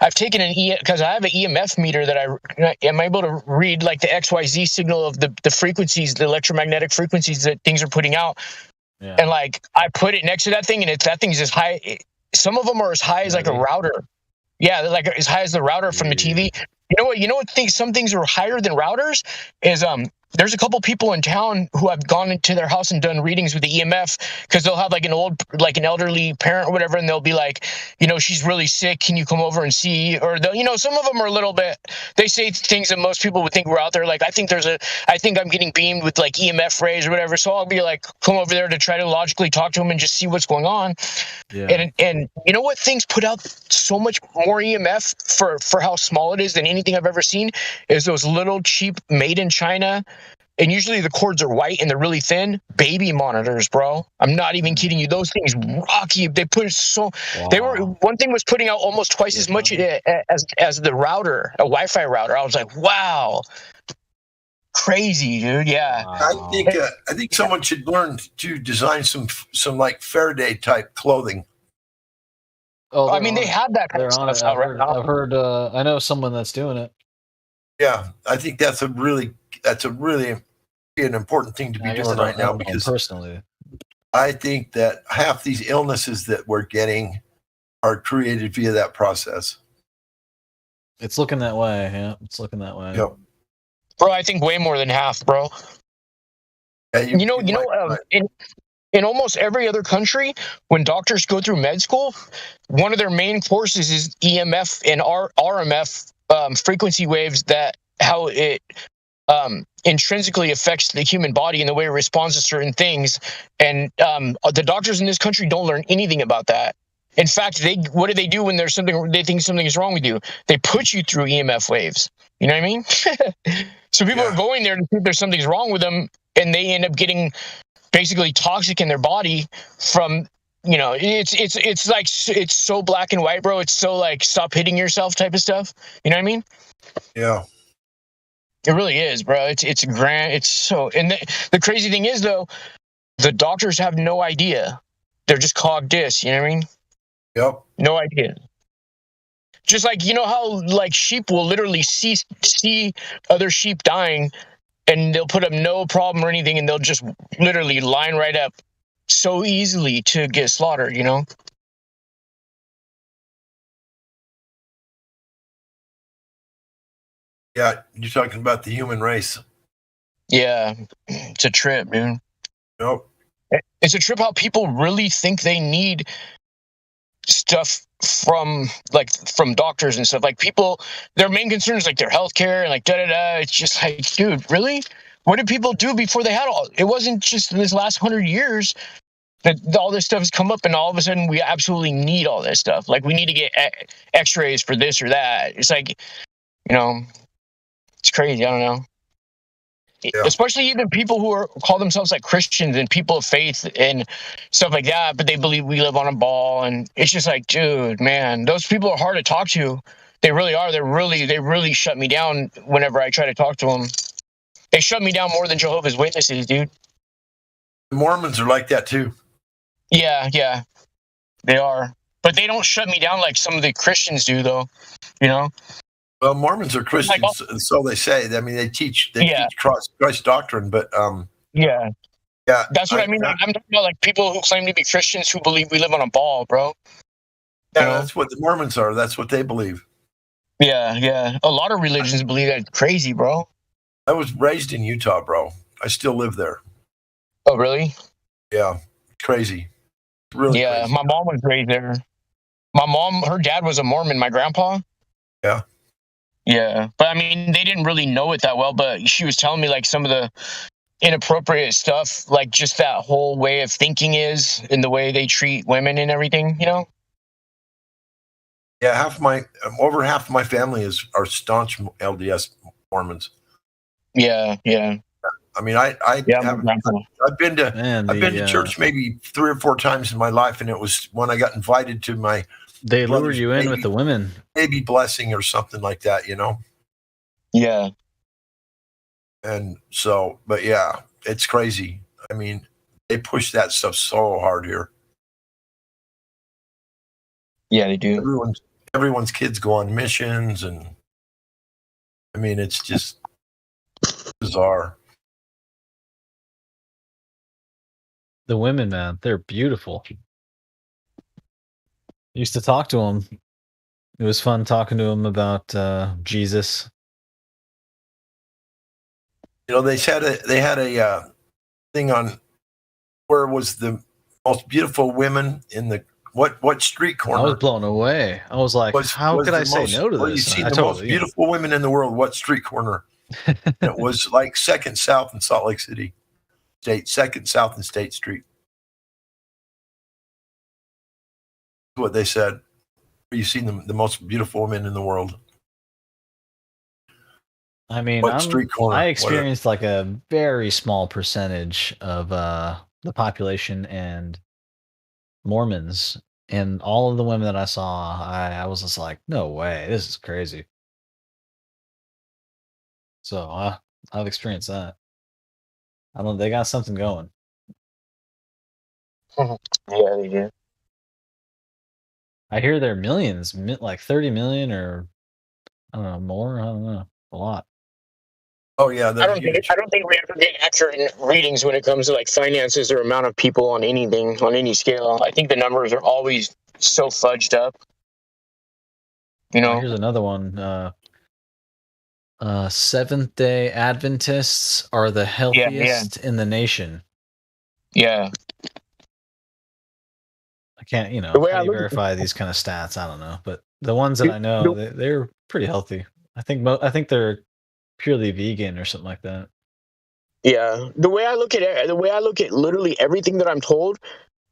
I've taken because I have an EMF meter that I am able to read like the XYZ signal of the frequencies, the electromagnetic frequencies that things are putting out. Yeah. And like I put it next to that thing, and that thing's as high. Some of them are as high as like a router. Yeah, they're like as high as the router from the TV. You know what? Some things are higher than routers is there's a couple people in town who have gone into their house and done readings with the EMF because they'll have like an elderly parent or whatever, and they'll be like, she's really sick. Can you come over and see? Or some of them are a little bit. They say things that most people would think were out there. Like I think I'm getting beamed with like EMF rays or whatever. So I'll be like, come over there to try to logically talk to them and just see what's going on. Yeah. And you know what? Things put out so much more EMF for how small it is than anything I've ever seen. Is those little cheap made in China. And usually the cords are white and they're really thin. Baby monitors, bro. I'm not even kidding you. Those things rock you. They put so. Wow. One thing was putting out almost twice as much as the router, a Wi-Fi router. I was like, wow, crazy, dude. Yeah. Wow. I think someone should learn to design some like Faraday type clothing. Oh, I mean, they have that kind of stuff out right now. I've heard. I know someone that's doing it. Yeah, I think that's a really an important thing to be doing right now, because personally, I think that half these illnesses that we're getting are created via that process. It's looking that way. Yeah, it's looking that way. Yep. Bro, I think way more than half, bro. Yeah, in almost every other country, when doctors go through med school, one of their main courses is EMF and RMF frequency waves, that how it intrinsically affects the human body and the way it responds to certain things. And the doctors in this country don't learn anything about that. In fact, what do they do when there's something they think something is wrong with you? They put you through EMF waves. You know what I mean? So people are going there to see if there's something's wrong with them, and they end up getting basically toxic in their body from. It's like it's so black and white, bro. It's so like stop hitting yourself type of stuff. You know what I mean? Yeah. It really is, bro. It's grand. It's so, and the crazy thing is though, the doctors have no idea. They're just cog dis. You know what I mean? Yep. No idea. Just like how like sheep will literally see other sheep dying, and they'll put up no problem or anything, and they'll just literally line right up so easily to get slaughtered. Yeah, you're talking about the human race. Yeah, it's a trip, dude. Nope. It's a trip how people really think they need stuff from doctors and stuff. Like people, their main concern is like their healthcare and like da-da-da. It's just like, dude, really? What did people do before they had all? It wasn't just in this last 100 years that all this stuff has come up, and all of a sudden we absolutely need all this stuff. Like we need to get x-rays for this or that. It's like, it's crazy. I don't know. Yeah. Especially even people who call themselves like Christians and people of faith and stuff like that, but they believe we live on a ball, and it's just like, dude, man, those people are hard to talk to They really are. They really shut me down whenever I try to talk to them. They shut me down more than Jehovah's Witnesses, dude. The Mormons are like that too. Yeah, they are. But they don't shut me down like some of the Christians do, though. You know. Well, Mormons are Christians, so they say. I mean, they teach Christ doctrine, but yeah, yeah, that's what I mean. I'm talking about like people who claim to be Christians who believe we live on a ball, bro. Yeah, that's what the Mormons are. That's what they believe. Yeah. A lot of religions believe that. Crazy, bro. I was raised in Utah, bro. I still live there. Oh, really? Yeah, crazy. Really crazy. My mom was raised there. My mom, her dad was a Mormon. My grandpa. Yeah, but I mean, they didn't really know it that well. But she was telling me like some of the inappropriate stuff, like just that whole way of thinking is, and the way they treat women and everything. You know. Yeah, over half of my family are staunch LDS Mormons. Yeah. I mean, I've been to church maybe 3 or 4 times in my life, and it was when I got invited to my. They lure you in with the women. Maybe blessing or something like that, you know? Yeah. And so, but yeah, it's crazy. I mean, they push that stuff so hard here. Yeah, they do. Everyone's kids go on missions, and I mean, it's just bizarre. The women, man, they're beautiful. Used to talk to them. It was fun talking to them about Jesus. You know, they had a thing on where was the most beautiful women in the what street corner. I was blown away. I was like, how could I say no to this? You see the most beautiful women in the world. What street corner? It was like 2nd South in Salt Lake City, 2nd South and State Street. What they said. You seen the most beautiful women in the world. I mean, I experienced like a very small percentage of the population and Mormons, and all of the women that I saw, I was just like, no way, this is crazy. So I've experienced that. They got something going. Yeah, they do. I hear they're millions, like 30 million or I don't know, more. I don't know, a lot. Oh yeah, I don't think we ever get accurate readings when it comes to like finances or amount of people on anything on any scale. I think the numbers are always so fudged up. You know. Here's another one. Seventh-day Adventists are the healthiest in the nation. Yeah. I can't, how do you verify these kind of stats? I don't know, but the ones that I know, they're pretty healthy. I think they're purely vegan or something like that. Yeah, the way I look at literally everything that I'm told,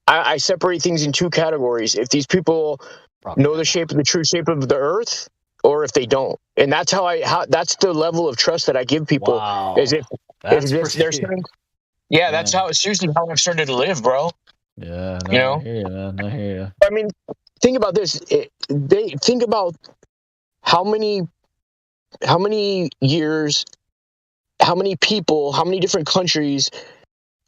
I separate things in 2 categories. If these people know the true shape of the earth, or if they don't, and that's that's the level of trust that I give people. Wow. Is if they're saying, that's how it's usually how I've started to live, bro. Yeah, you know. I hear you, man. I hear you. I mean, think about this. Think about how many years, how many people, how many different countries,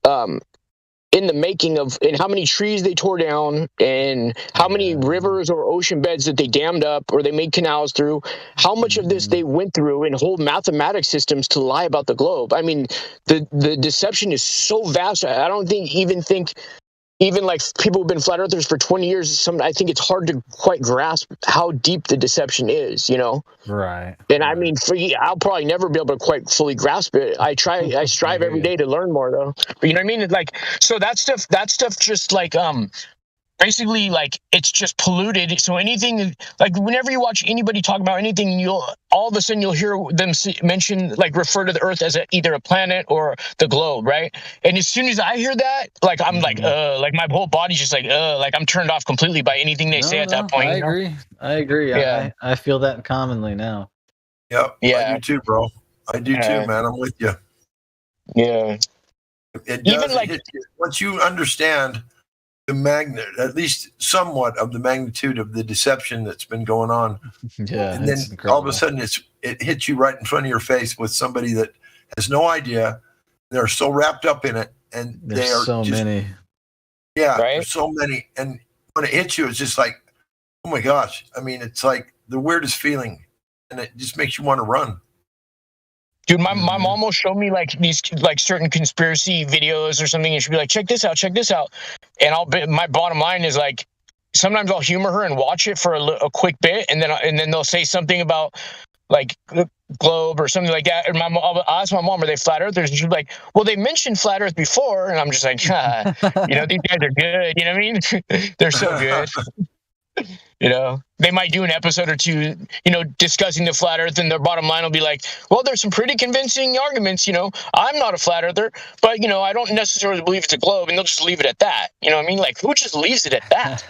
in the making of, and how many trees they tore down, and how many rivers or ocean beds that they dammed up or they made canals through. How much of this they went through and whole mathematic systems to lie about the globe. I mean, the deception is so vast. I don't think even like people who've been flat earthers for 20 years, I think it's hard to quite grasp how deep the deception is, you know? Right. And I mean, I'll probably never be able to quite fully grasp it. I strive every day to learn more though. But you know what I mean? Like, so that stuff just like, basically like it's just polluted. So anything, like whenever you watch anybody talk about anything, all of a sudden you'll hear them mention, like refer to the earth as either a planet or the globe, right? And as soon as I hear that, like I'm like my whole body's just like I'm turned off completely by anything they say at that point. I agree. Yeah. I feel that commonly now. Yep. Yeah. I do too, bro. I do too, man. I'm with you. Yeah. It does. Once you understand at least somewhat of the magnitude of the deception that's been going on. Yeah, and then it's incredible. all of a sudden it hits you right in front of your face with somebody that has no idea. They're so wrapped up in it, and There's they are so just, many. Yeah, there's so many, and when it hits you, it's just like, oh my gosh! I mean, it's like the weirdest feeling, and it just makes you want to run. Dude, my mom will show me like these like certain conspiracy videos or something, and she'll be like, check this out, and my bottom line is like, sometimes I'll humor her and watch it for a quick bit, and then they'll say something about like the globe or something like that, and I'll ask my mom, are they flat earthers? And she's like, well, they mentioned flat earth before, and I'm just like, these guys are good, you know what I mean? They're so good. They might do an episode or two, discussing the flat earth, and their bottom line will be like, well, there's some pretty convincing arguments, I'm not a flat earther, but, I don't necessarily believe it's a globe, and they'll just leave it at that. You know what I mean? Like, who just leaves it at that?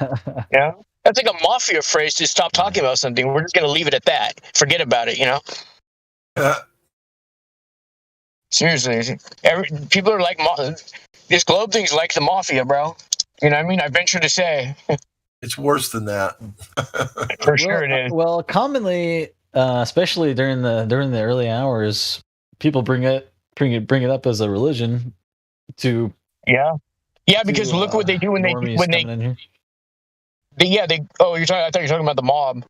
That's like a mafia phrase to stop talking about something. We're just going to leave it at that. Forget about it, Seriously. People are like, this globe thing's like the mafia, bro. You know what I mean? I venture to say. It's worse than that. For sure it is. Well, commonly, especially during the early hours, people bring it up as a religion to because look what they do when they you're talking. I thought you were talking about the mob.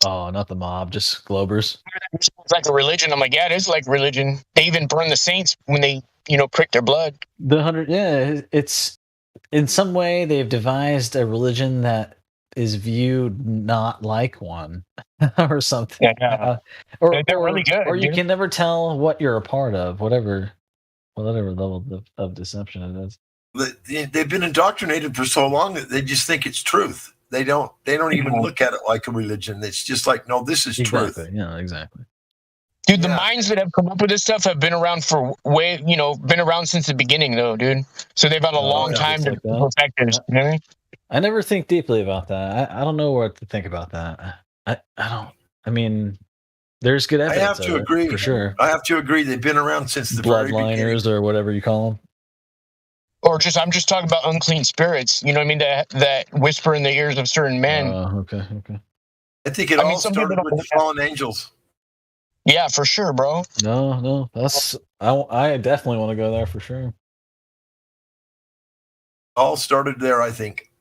Oh, not the mob, just globers. It's like a religion. I'm like, yeah, it is like religion. They even burn the saints when they prick their blood. It's in some way they've devised a religion that is viewed not like one or something. They're really good. Or you can never tell what you're a part of, whatever level of deception it is. They've been indoctrinated for so long that they just think it's truth. They don't even look at it like a religion. It's just like, no, this is truth. Yeah, exactly. Dude, the minds that have come up with this stuff have been around for been around since the beginning, though, dude. So they've had a long time to perfect it. You know what I mean? I never think deeply about that. I don't know what to think about that. I don't. I mean, there's good evidence. I have to agree for sure. I have to agree. They've been around since the very beginning. Bloodliners or whatever you call them. Or I'm just talking about unclean spirits. You know what I mean? That whisper in the ears of certain men. Okay. I think it all started with the fallen angels. Yeah, for sure, bro. No, I definitely want to go there for sure. All started there, I think.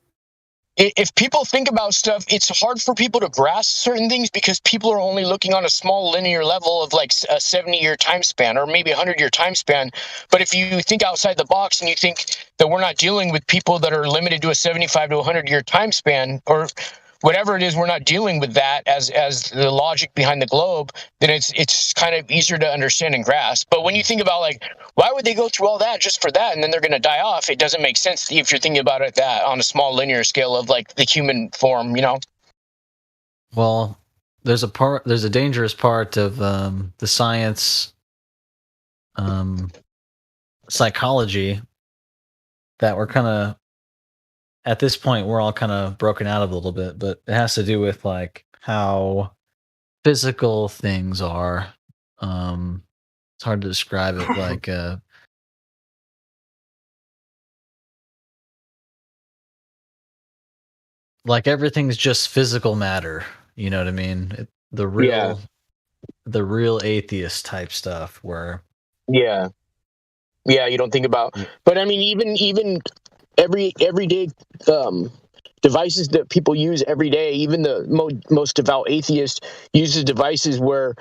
If people think about stuff, it's hard for people to grasp certain things because people are only looking on a small linear level of like a 70-year time span or maybe a 100-year time span. But if you think outside the box and you think that we're not dealing with people that are limited to a 75 to 100-year time span or whatever it is, we're not dealing with that as the logic behind the globe, then it's kind of easier to understand and grasp. But when you think about like, why would they go through all that just for that and then they're going to die off? It doesn't make sense if you're thinking about it that on a small linear scale of like the human form, Well, there's a dangerous part of the science psychology that we're kind of, at this point, we're all kind of broken out of a little bit, but it has to do with like how physical things are. It's hard to describe it like everything's just physical matter. You know what I mean? The real atheist type stuff where. Yeah, you don't think about, but I mean, even everyday devices that people use every day, even the most devout atheist uses devices where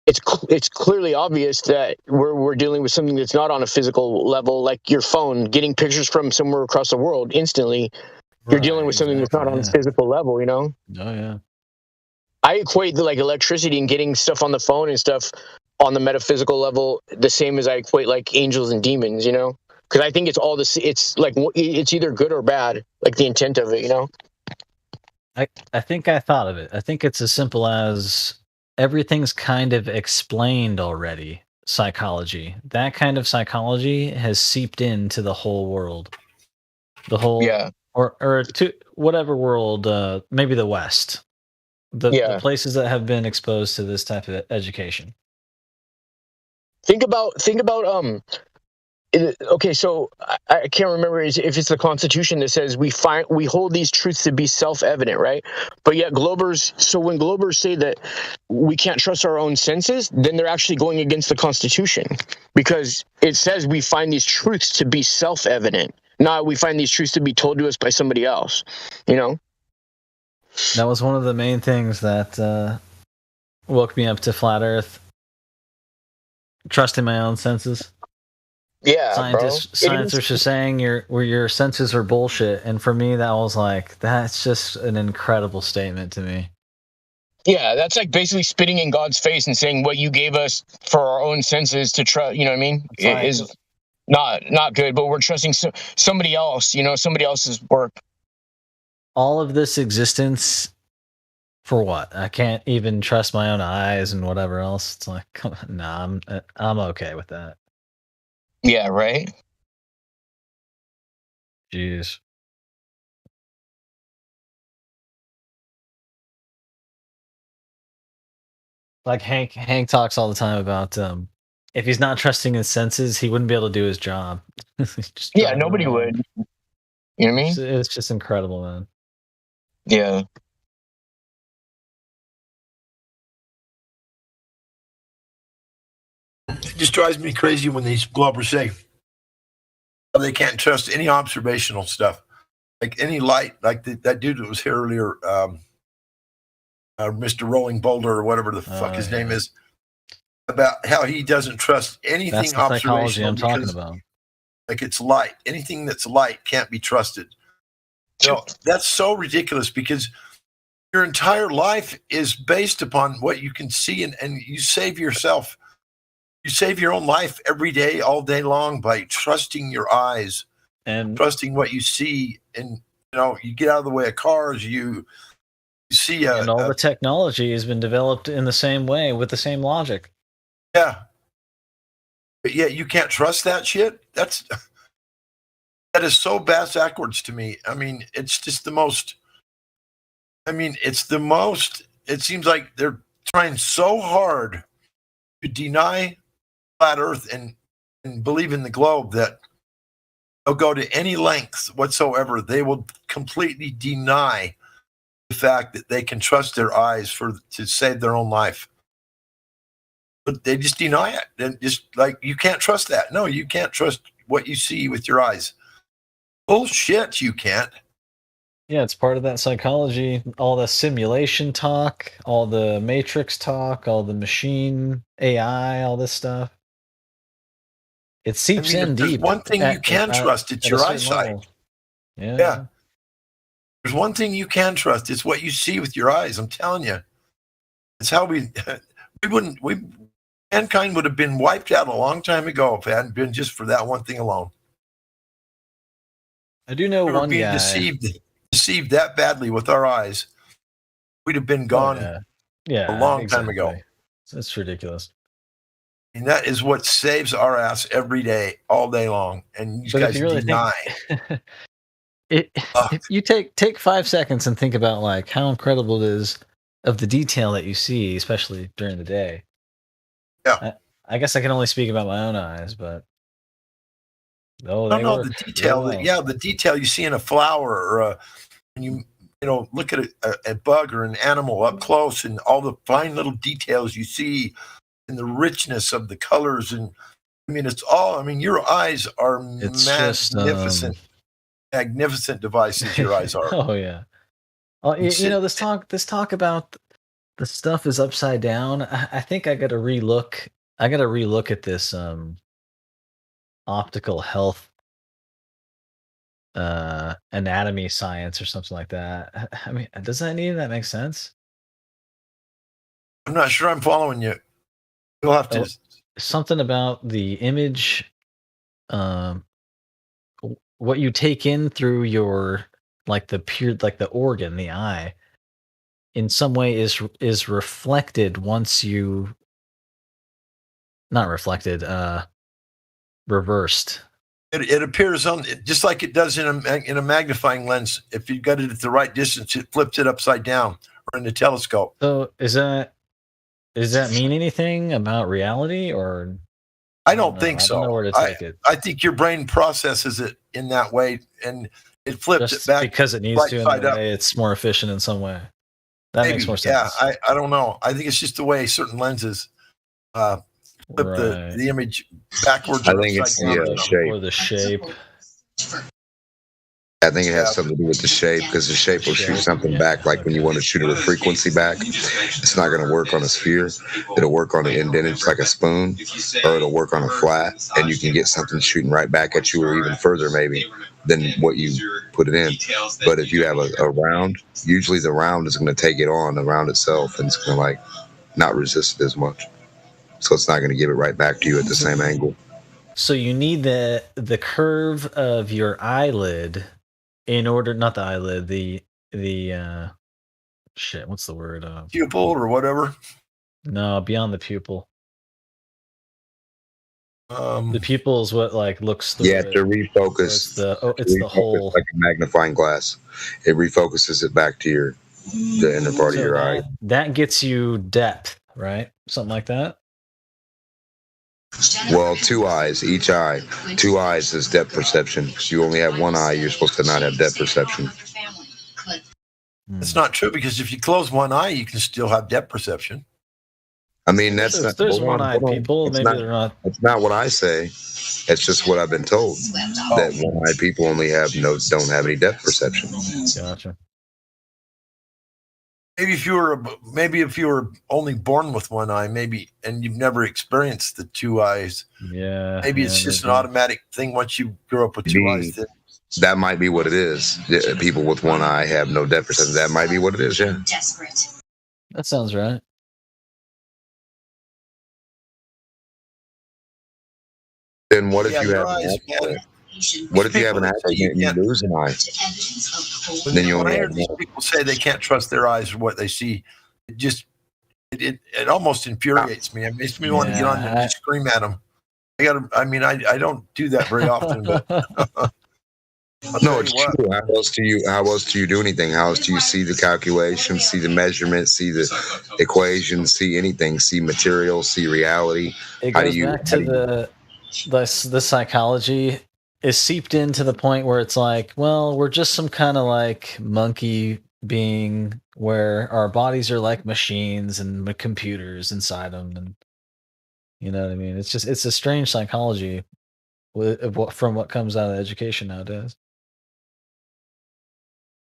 it's clearly obvious that we're dealing with something that's not on a physical level, like your phone getting pictures from somewhere across the world instantly. You're dealing with something that's not on a physical level, Oh yeah. I equate like electricity and getting stuff on the phone and stuff on the metaphysical level the same as I equate like angels and demons, because I think it's all this. It's like it's either good or bad, like the intent of it, I think I thought of it. I think it's as simple as everything's kind of explained already. Psychology, that kind of psychology has seeped into the whole world. The whole, or to whatever world, maybe the West, the places that have been exposed to this type of education. Think about Okay, so I can't remember if it's the Constitution that says we hold these truths to be self-evident, right? But yet Globers, so when Globers say that we can't trust our own senses, then they're actually going against the Constitution, because it says we find these truths to be self-evident, not we find these truths to be told to us by somebody else, you know? That was one of the main things that woke me up to Flat Earth. Trusting my own senses. Yeah, Scientists are just saying your senses are bullshit, and for me that was like, that's just an incredible statement to me. Yeah, that's like basically spitting in God's face and saying what you gave us for our own senses to trust. You know what I mean? It is not good, but we're trusting somebody else. You know, somebody else's work. All of this existence for what? I can't even trust my own eyes and whatever else. It's like, come on, nah, I'm okay with that. Yeah, right. Jeez. Like Hank talks all the time about if he's not trusting his senses, he wouldn't be able to do his job. Yeah, nobody would. You know what I mean? It's just incredible, man. Yeah. It just drives me crazy when these Globers say they can't trust any observational stuff, like any light, like that dude that was here earlier, Mr. Rolling Boulder or whatever the fuck his name is, about how he doesn't trust anything That's the psychology observational I'm talking about. Like it's light. Anything that's light can't be trusted. You know, that's so ridiculous, because your entire life is based upon what you can see, and you save yourself. You save your own life every day, all day long, by trusting your eyes and trusting what you see. And you know, you get out of the way of cars. You see, and all the technology has been developed in the same way with the same logic. Yeah, but yet you can't trust that shit. That is so backwards to me. I mean, it's just the most. I mean, it's the most. It seems like they're trying so hard to deny flat Earth and believe in the globe that they'll go to any lengths whatsoever. They will completely deny the fact that they can trust their eyes to save their own life. But they just deny it. And just like, you can't trust that. No, you can't trust what you see with your eyes. Bullshit, you can't. Yeah, it's part of that psychology. All the simulation talk, all the matrix talk, all the machine AI, all this stuff. It seeps in there's deep. one thing you can trust, it's your eyesight. Yeah. There's one thing you can trust. It's what you see with your eyes. I'm telling you. It's how mankind would have been wiped out a long time ago if it hadn't been just for that one thing alone. I do know one being guy. Deceived that badly with our eyes, we'd have been gone a long time ago. That's ridiculous. And that is what saves our ass every day, all day long. And you guys deny. If you take 5 seconds and think about like how incredible it is of the detail that you see, especially during the day. Yeah. I guess I can only speak about my own eyes, but the detail. The detail you see in a flower, or when you look at a bug or an animal up close, and all the fine little details you see, and the richness of the colors, and I mean, it's all. I mean, your eyes are magnificent, magnificent devices. Your eyes are. Oh yeah. This talk about the stuff is upside down. I think I got to relook. I got to relook at this optical health anatomy science or something like that. I mean, does that make sense? I'm not sure I'm following you. You'll have to something about the image, what you take in through your the organ, the eye, in some way is reflected once you not reflected, reversed. It appears on just like it does in a magnifying lens. If you've got it at the right distance, it flips it upside down, or in the telescope. So does that mean anything about reality, or I don't think I so. don't know where to take it. I think your brain processes it in that way, and it flips Just it back because it needs right to in side a up. way, it's more efficient in some way. That makes more Yeah, sense. I don't know. I think it's just the way certain lenses flip the image backwards. I or think it's upside down the or something. shape. Or the shape. I think it has something to do with the shape because the shape will shoot something back. Like when you want to shoot a frequency back, it's not going to work on a sphere. It'll work on an indented like a spoon, or it'll work on a flat, and you can get something shooting right back at you, or even further maybe than what you put it in. But if you have a round, usually the round is going to take it on the round itself, and it's going to like not resist it as much. So it's not going to give it right back to you at the same angle. So you need the curve of your eyelid in order, not the eyelid, the shit. What's the word? Pupil or whatever. No, beyond the pupil. The pupil is what like looks through. You have to refocus. It's the whole, like a magnifying glass. It refocuses it back to the inner part of your eye. That gets you depth, right? Something like that. Well, two eyes, each eye. Two eyes is depth perception. If you only have one eye, you're supposed to not have depth perception. It's not true because if you close one eye, you can still have depth perception. I mean, that's not. There's hold on, one-eyed hold on. people. It's Maybe not, they're not. It's not what I say. It's just what I've been told. That one-eyed people only don't have any depth perception. Gotcha. Maybe if you were only born with one eye, maybe, and you've never experienced the two eyes. Yeah. Maybe it's just an automatic thing once you grow up with two eyes. That might be what it is. People with one eye have no depth perception. That might be what it is. Yeah. That sounds right. Then what if Yeah, you your have an eyes, accident? man. What if you have an People that say accident and you lose an eye? Then you When only I hear have these one. people say they can't trust their eyes or what they see, it almost infuriates me. It makes me want to get on there and just scream at them. I don't do that very often, but No, it's true. How else do you do anything? How else do you see the calculations, see the measurements, see the equations, see anything, see material, see reality? It goes back to the psychology is seeped into the point where it's like, well, we're just some kind of like monkey being where our bodies are like machines and computers inside them, and you know what I mean. It's a strange psychology from what comes out of education nowadays.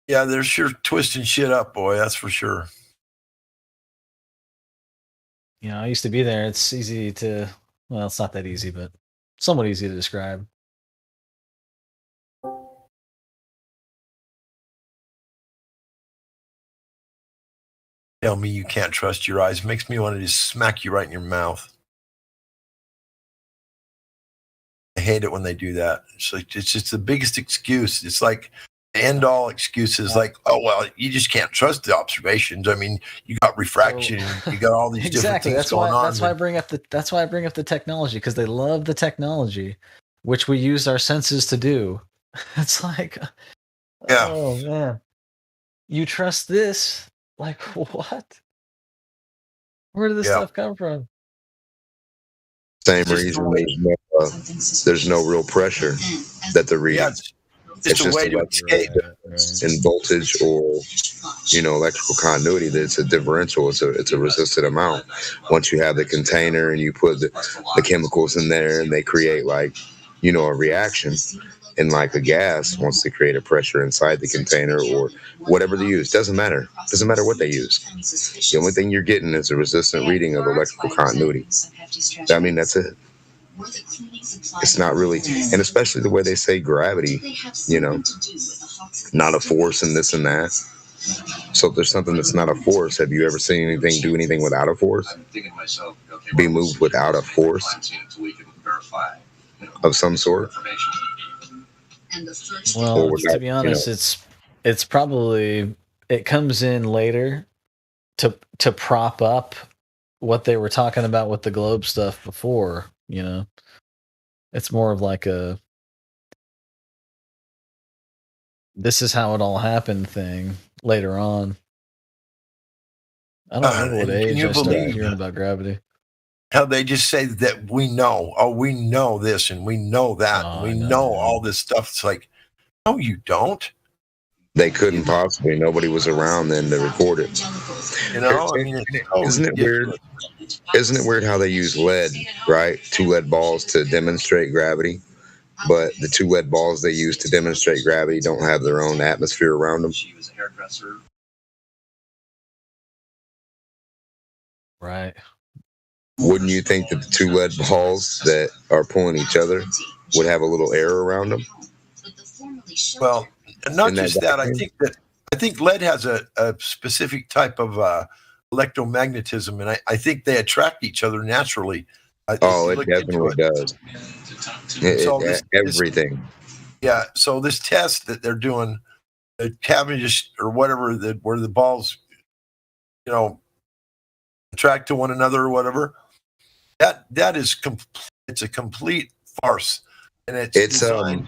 yeah, they're sure twisting shit up, boy. That's for sure. You know, I used to be there. It's easy to, well, it's not that easy, but somewhat easy to describe. Tell me you can't trust your eyes. Makes me want to just smack you right in your mouth. I hate it when they do that. It's just the biggest excuse. It's like the end all excuses, like, oh well, you just can't trust the observations. I mean, you got refraction, you got all these different things going on. That's why I bring up the technology, because they love the technology, which we use our senses to do. It's like, yeah, oh man, you trust this? Like what? Where did this stuff come from? Same reason there's no real pressure that they're reading. Yeah, it's a way to escape in voltage or electrical continuity. That it's a differential. It's a resisted amount. Once you have the container and you put the chemicals in there and they create a reaction. And like a gas wants to create a pressure inside the container or whatever they use. Doesn't matter what they use. The only thing you're getting is a resistant reading of electrical continuity. I mean, that's it. It's not really, and especially the way they say gravity, not a force and this and that. So if there's something that's not a force, have you ever seen anything do anything without a force? Be moved without a force of some sort? Well, to be honest, it's probably, it comes in later to prop up what they were talking about with the globe stuff before. It's more of like a this is how it all happened thing later on. I don't remember what age I started hearing about gravity. how they just say that we know, oh, we know this and we know that, and we know all this stuff. It's like, no, you don't. They couldn't possibly. Nobody was around then to record it. You know, I mean, Isn't it weird? Isn't it weird how they use lead, right? 2 lead balls to demonstrate gravity, but the 2 lead balls they use to demonstrate gravity don't have their own atmosphere around them. Right. Wouldn't you think that the 2 lead balls that are pulling each other would have a little air around them? Well, and not Isn't that just that. vacuum? I think lead has a specific type of electromagnetism, and I think they attract each other naturally. Oh, it definitely does. So Everything. Yeah. So this test that they're doing, the Cavendish or whatever, where the balls, you know, attract to one another or whatever, that is it's a complete farce, and it's designed.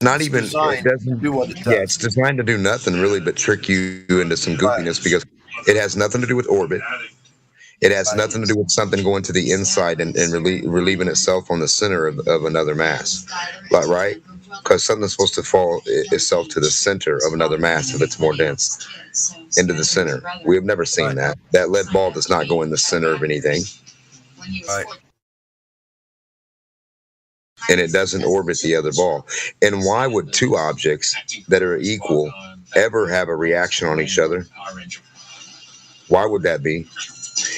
Not It's even. It designed to doesn't. do what it does. Yeah, it's designed to do nothing really, but trick you into some goofiness because it has nothing to do with orbit. It has nothing to do with something going to the inside and relieving itself on the center of another mass, right? Because something's supposed to fall itself to the center of another mass if it's more dense, into the center. We have never seen that. That lead ball does not go in the center of anything. Right. And it doesn't orbit the other ball. And why would 2 objects that are equal ever have a reaction on each other? Why would that be?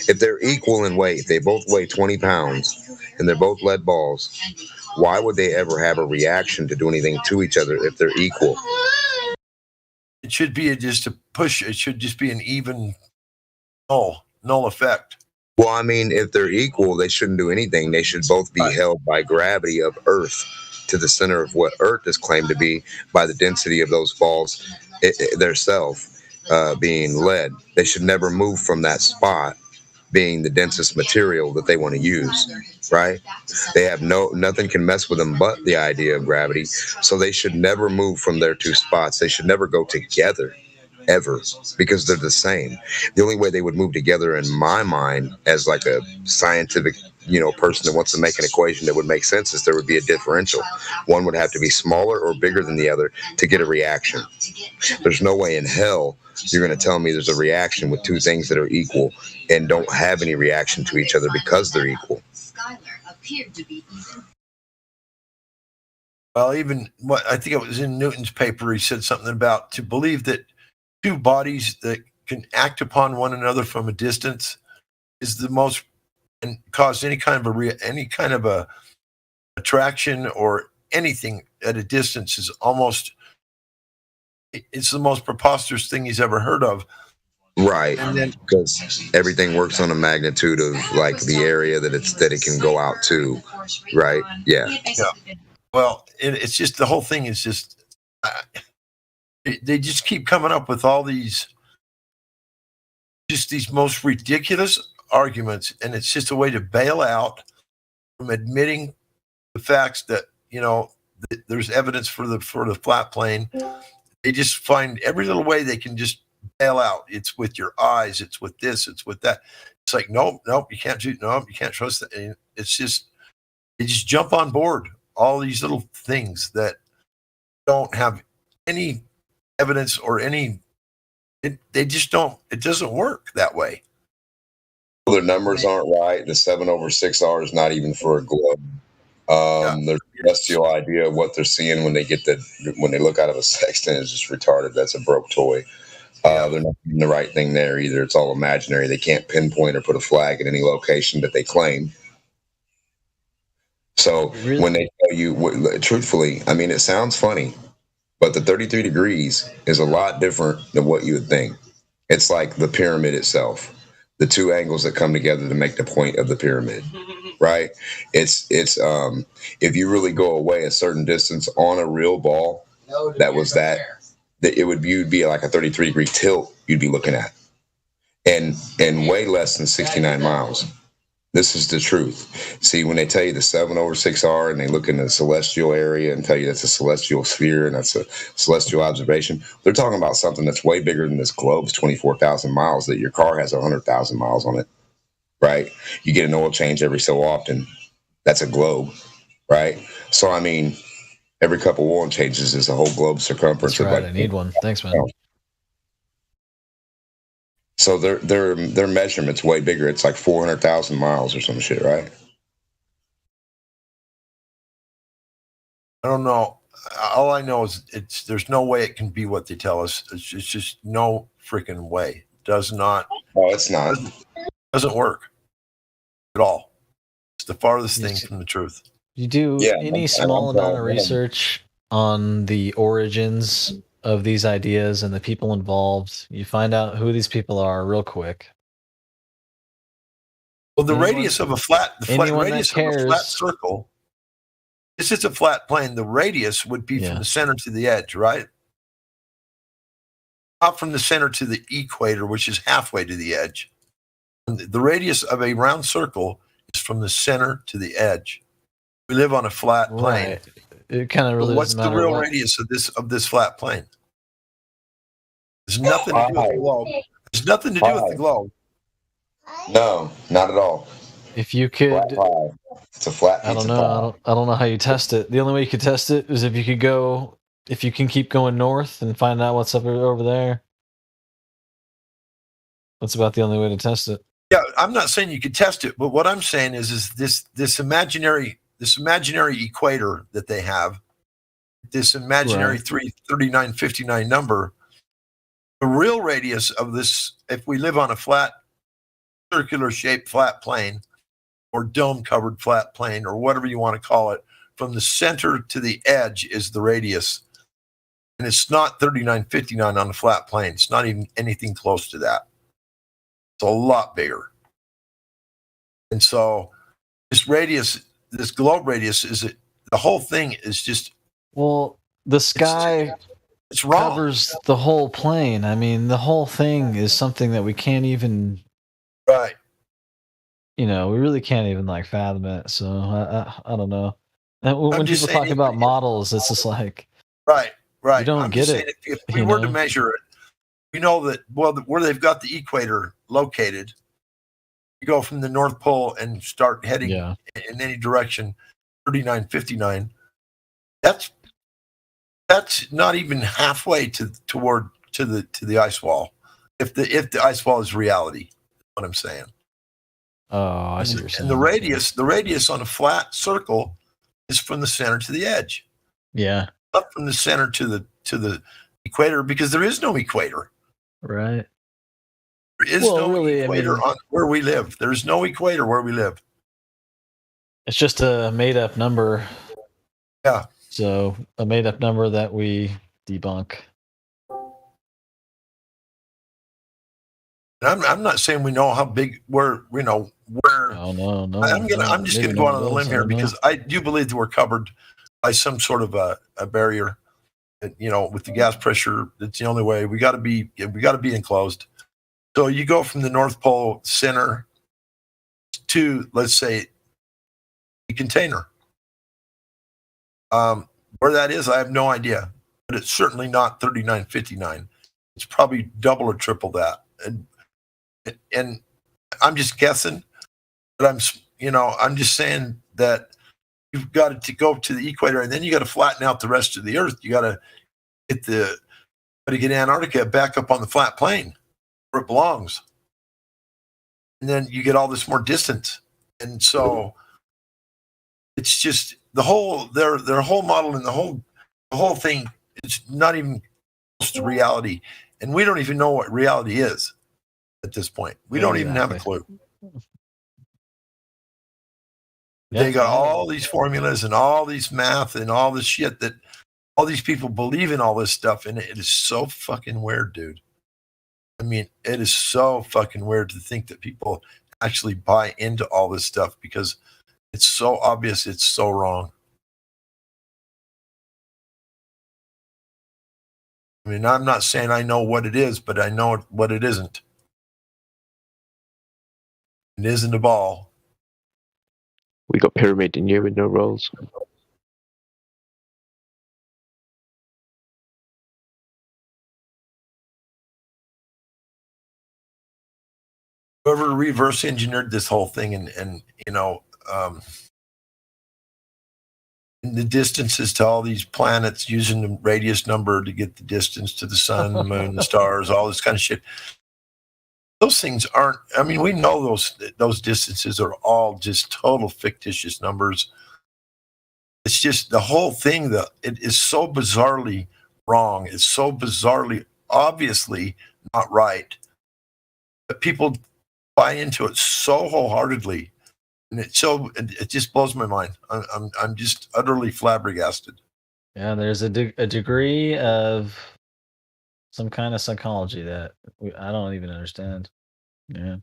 If they're equal in weight, they both weigh 20 pounds, and they're both lead balls, why would they ever have a reaction to do anything to each other if they're equal? It should be just a push. It should just be an even null effect. Well, I mean, if they're equal, they shouldn't do anything. They should both be held by gravity of Earth to the center of what Earth is claimed to be by the density of those balls, their self being lead. They should never move from that spot being the densest material that they want to use, right? They have nothing can mess with them but the idea of gravity. So they should never move from their 2 spots. They should never go together ever because they're the same. The only way they would move together in my mind as like a scientific, person that wants to make an equation that would make sense is there would be a differential. One would have to be smaller or bigger than the other to get a reaction. There's no way in hell you're going to tell me there's a reaction with 2 things that are equal and don't have any reaction to each other because they're equal. Well, even what I think it was in Newton's paper, he said something about to believe that 2 bodies that can act upon one another from a distance is the most and cause any kind of a attraction or anything at a distance is almost it's the most preposterous thing he's ever heard of. Right, because everything works on a magnitude of like the area that it can go out to, right? Yeah. Well, it's just the whole thing is just they just keep coming up with all these most ridiculous arguments, and it's just a way to bail out from admitting the facts that there's evidence for the flat plane. They just find every little way they can just bail out. It's with your eyes. It's with this. It's with that. It's like nope, you can't do. Nope, you can't trust that. And it's just they just jump on board all these little things that don't have any evidence or any. They just don't. It doesn't work that way. Their numbers aren't right. The 7/6R is not even for a globe. Their celestial idea of what they're seeing when they look out of a sextant is just retarded. That's a broke toy. They're not doing the right thing there either. It's all imaginary. They can't pinpoint or put a flag in any location that they claim. So when they tell you, truthfully, I mean, it sounds funny, but the 33 degrees is a lot different than what you would think. It's like the pyramid itself. The 2 angles that come together to make the point of the pyramid, right? It's if you really go away a certain distance on a real ball, it would be like a 33 degree tilt you'd be looking at, and way less than 69 miles. This is the truth. See, when they tell you the 7/6R and they look in the celestial area and tell you that's a celestial sphere and that's a celestial observation, they're talking about something that's way bigger than this globe's 24,000 miles that your car has 100,000 miles on it. right? You get an oil change every so often. That's a globe, right? So I mean, every couple oil changes is a whole globe circumference. That's right. Like, I need one. Thanks, man. so their measurement's way bigger. It's like 400,000 miles or some shit, right? I don't know. All I know is there's no way it can be what they tell us. It's just no freaking way. Does not. Oh, it's not. Doesn't work at all. It's the farthest thing from the truth. You do any small amount of research on the origins of these ideas and the people involved, you find out who these people are real quick. Well, the radius of a flat, radius of a flat circle. This is a flat plane. The radius would be from the center to the edge, right? Not from the center to the equator, which is halfway to the edge. The radius of a round circle is from the center to the edge. We live on a flat plane. Right. It kind of really what's doesn't the matter real what- radius of this flat plane? There's nothing to do with the globe. There's nothing to do with the globe. No, not at all. If you could, it's a flat. I don't know. I don't know how you test it. The only way you could test it is if you could go, if you can keep going north and find out what's up over there. That's about the only way to test it. Yeah, I'm not saying you could test it, but what I'm saying is this imaginary equator that they have, this imaginary 3959 number, the real radius of this, if we live on a flat, circular shaped flat plane, or dome covered flat plane, or whatever you want to call it, from the center to the edge is the radius. And it's not 3959 on a flat plane. It's not even anything close to that. It's a lot bigger. And so this radius, this globe radius, the whole thing is just. Well, the sky it's wrong. Covers the whole plane. I mean, the whole thing is something that we can't even. Right. We really can't even fathom it. So I don't know. And when people talk about models, it's just like. Right. You don't get it. If we were to measure it, we know that, where they've got the equator located, you go from the North Pole and start heading in any direction, 3959. That's not even halfway to the ice wall. If the ice wall is reality, is what I'm saying. Oh, I see what you're saying. And the radius on a flat circle is from the center to the edge. Yeah. Not from the center to the equator, because there is no equator. Right. There is no equator on where we live. There's no equator where we live. It's just a made up number. Yeah. So a made up number that we debunk. And I'm not saying we know how big where. Oh no. I'm just gonna go out on a limb here because I do believe that we're covered by some sort of a barrier. With the gas pressure, it's the only way. We got to be enclosed. So you go from the North Pole center to, let's say, the container. Where that is, I have no idea, but it's certainly not 3959. It's probably double or triple that. And I'm just guessing, but I'm just saying that you've got to go to the equator, and then you got to flatten out the rest of the Earth. You got to get Antarctica back up on the flat plane where it belongs, and then you get all this more distance. And so it's just the whole their whole model and the whole thing is not even close to reality, and we don't even know what reality is at this point. We don't even have a clue. They got all these formulas and all these math and all this shit that all these people believe in all this stuff. And it is so fucking weird, dude. I mean, it is so fucking weird to think that people actually buy into all this stuff because it's so obvious. It's so wrong. I mean, I'm not saying I know what it is, but I know what it isn't. It isn't a ball. We got Pyramid in you with no rolls. whoever reverse engineered this whole thing and the distances to all these planets using the radius number to get the distance to the sun, the moon, the stars, all this kind of shit. Those things aren't, I mean, we know those distances are all just total fictitious numbers. It's just the whole thing, it is so bizarrely wrong. It's so bizarrely, obviously not right. But people buy into it so wholeheartedly. And it just blows my mind. I'm just utterly flabbergasted. Yeah, there's a degree of some kind of psychology that I don't even understand. Yeah.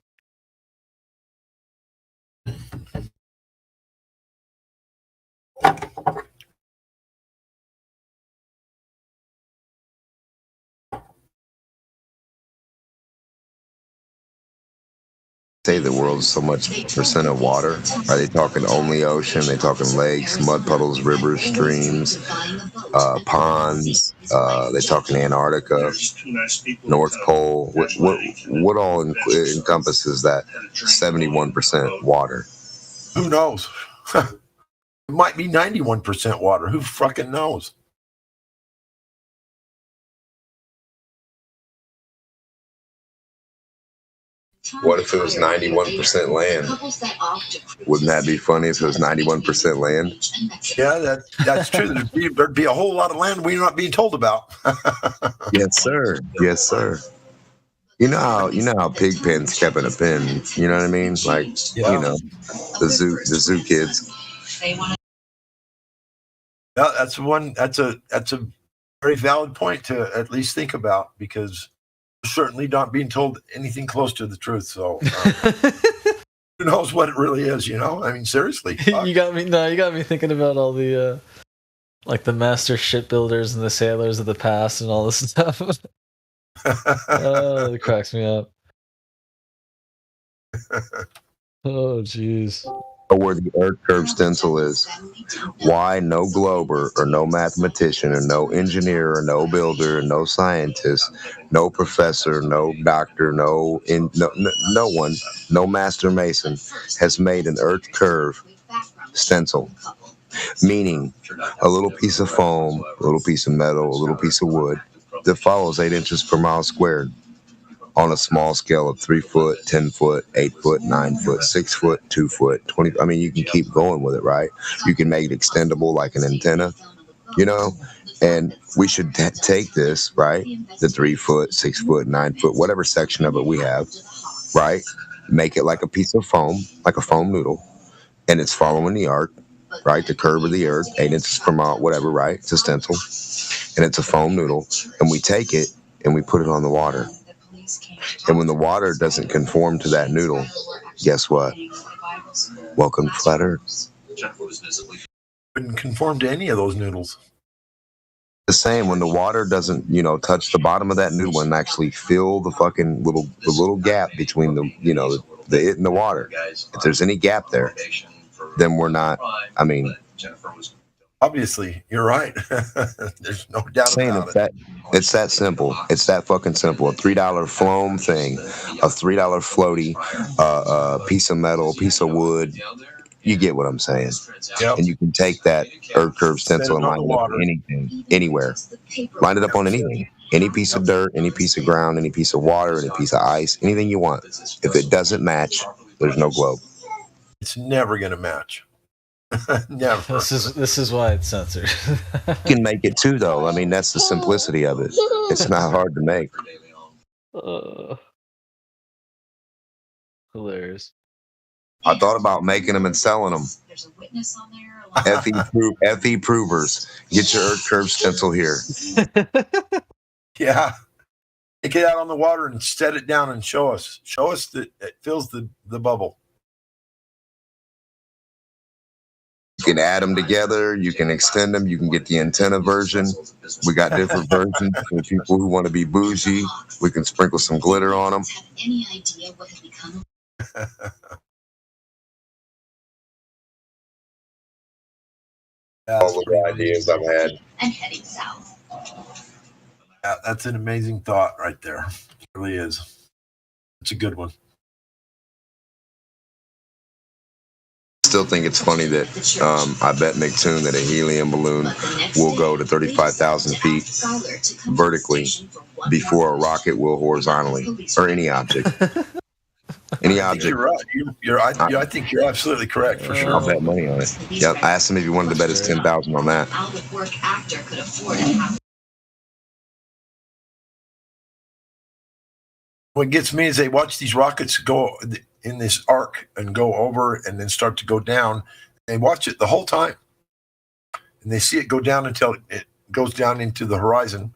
Say the world is so much percent of water. Are they talking only ocean? They talking lakes, mud puddles, rivers, streams, ponds? They talking Antarctica, North Pole. What all encompasses that 71% water? Who knows? It might be 91% water. Who fucking knows? What if it was 91% land? Wouldn't that be funny if it was 91% land? Yeah, that's true. There'd be a whole lot of land we're not being told about. Yes, sir. Yes, sir. You know how pig pens kept in a pen. You know what I mean? Like, the zoo kids. No, that's a very valid point to at least think about, because we're certainly not being told anything close to the truth. So who knows what it really is? I mean, seriously. You got me thinking about all the like the master shipbuilders and the sailors of the past and all this stuff. Oh, it cracks me up. Oh, jeez. Where the Earth curve stencil is. Why no glober or no mathematician or no engineer or no builder or no scientist, no professor, no doctor, no one, no master mason has made an Earth curve stencil? Meaning a little piece of foam, a little piece of metal, a little piece of wood that follows 8 inches per mile squared on a small scale of 3 foot, 10 foot, 8 foot, 9 foot, 6 foot, 2 foot, 20. I mean, you can keep going with it, right? You can make it extendable like an antenna, and we should take this, right? The 3 foot, 6 foot, 9 foot, whatever section of it we have, right? Make it like a piece of foam, like a foam noodle, and it's following the arc, right? The curve of the Earth, 8 inches per mile, whatever, right? It's a stencil, and it's a foam noodle, and we take it and we put it on the water. And when the water doesn't conform to that noodle, guess what? Welcome to Flat Earth. Wouldn't conform to any of those noodles. The same when the water doesn't, touch the bottom of that noodle and actually fill the fucking little gap between the it and the water. If there's any gap there, then we're not. I mean, obviously, you're right. There's no doubt about it. It's that simple. It's that fucking simple. A $3 foam thing, a $3 floaty, a piece of metal, a piece of wood. You get what I'm saying. Yep. And you can take that Earth curve stencil and line it up on anything, anywhere. Line it up on anything. Any piece of dirt, any piece of ground, any piece of water, any piece of ice, anything you want. If it doesn't match, there's no globe. It's never going to match. Never. This is why it's censored. You can make it too, though. I mean, that's the simplicity of it. It's not hard to make. Hilarious. I thought about making them and selling them. FE Provers. Get your Earth curve stencil here. Yeah. Take it out on the water and set it down and show us. Show us that it fills the bubble. You can add them together. You can extend them. You can get the antenna version. We got different versions for people who want to be bougie. We can sprinkle some glitter on them. Any idea what had become of all the ideas I've had. and heading south? Yeah, that's an amazing thought right there. It really is. It's a good one. still think it's funny that I bet Nicktoon that a helium balloon will go to 35,000 feet vertically before a rocket will horizontally, or any object. Any I think object. you're right. I think you're absolutely correct for sure. I'll bet money on it. Yeah, I asked him if he wanted to bet his 10,000 on that. Out of work actor could afford to have What gets me is they watch these rockets go in this arc and go over and then start to go down. They watch it the whole time. And they see it go down until it goes down into the horizon.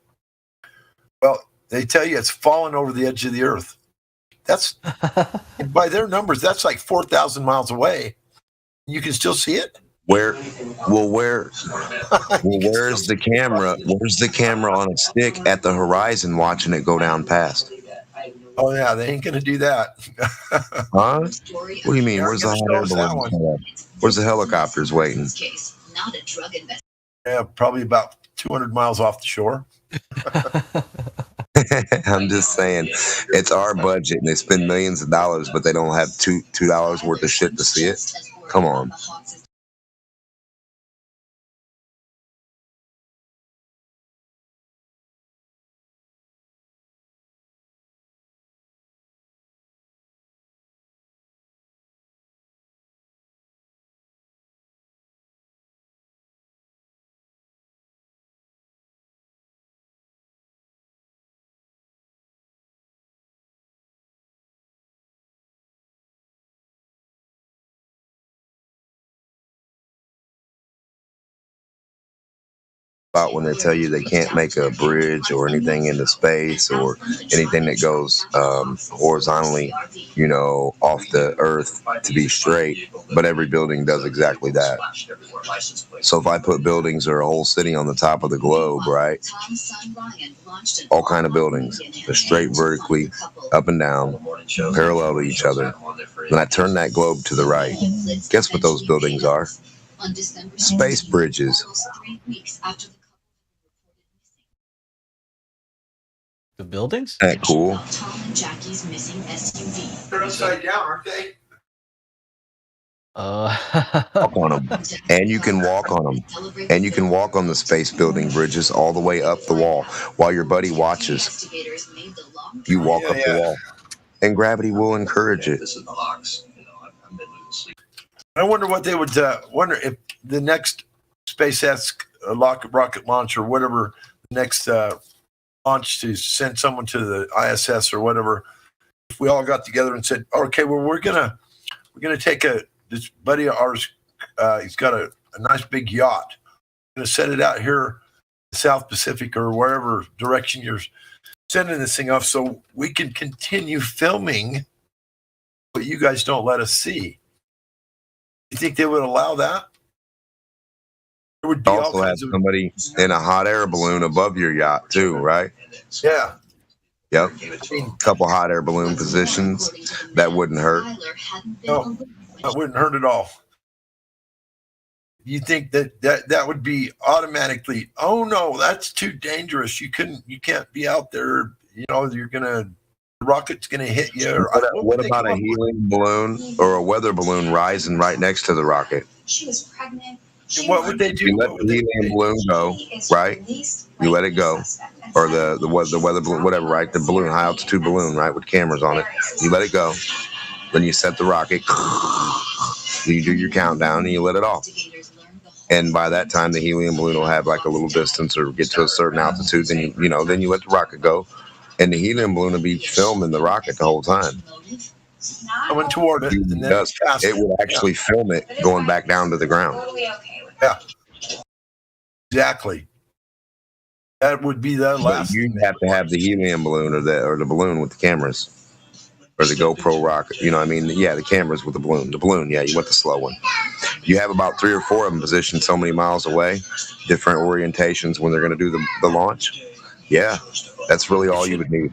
Well, they tell you it's falling over the edge of the earth. That's, by their numbers, that's like 4,000 miles away. You can still see it? Where's the camera? Where's the camera on a stick at the horizon watching it go down past? Oh, yeah, they ain't going to do that. Huh? What do you mean? Where's the hot air balloon? Where's the helicopters waiting? Yeah, probably about 200 miles off the shore. I'm just saying, it's our budget, and they spend millions of dollars, but they don't have $2 worth of shit to see it. Come on. About when they tell you they can't make a bridge or anything into space or anything that goes horizontally, off the earth to be straight, but every building does exactly that. So if I put buildings or a whole city on the top of the globe, right, all kind of buildings, they're straight vertically, up and down, parallel to each other, then I turn that globe to the right. Guess what those buildings are? Space bridges. The buildings? Isn't that cool? They're upside down, aren't they? Walk on them. And you can walk on them. And you can walk on the space building bridges all the way up the wall while your buddy watches. You walk up the wall. And gravity will encourage it. I wonder what they would wonder if the next SpaceX rocket launch or whatever, the next launch to send someone to the ISS or whatever, if we all got together and said, okay, well, we're gonna take this buddy of ours, he's got a nice big yacht. We're gonna set it out here in the South Pacific or wherever direction you're sending this thing off so we can continue filming what you guys don't let us see. You think they would allow that? There would be also have somebody in a hot air balloon above your yacht too, right? Yeah. Yep. A couple hot air balloon positions. That wouldn't hurt. No, that wouldn't hurt at all. You think that would be automatically, oh no, that's too dangerous. You can't be out there, the rocket's gonna hit you. What about a helium balloon or a weather balloon rising right next to the rocket? She was pregnant. What would they do? You let the helium balloon go, right? You let it go, or the weather balloon, whatever, right? The balloon, high altitude balloon, right, with cameras on it. You let it go, then you set the rocket. You do your countdown and you let it off. And by that time, the helium balloon will have like a little distance or get to a certain altitude. Then you let the rocket go, and the helium balloon will be filming the rocket the whole time. Coming toward it, and then it would actually film it going back down to the ground. Yeah, exactly. That would be the last. You have to have the helium balloon or the balloon with the cameras, or the GoPro rocket. You know what I mean? Yeah, the cameras with the balloon. The balloon, yeah, you want the slow one. You have about 3 or 4 of them positioned so many miles away, different orientations when they're going to do the launch. Yeah, that's really all you would need.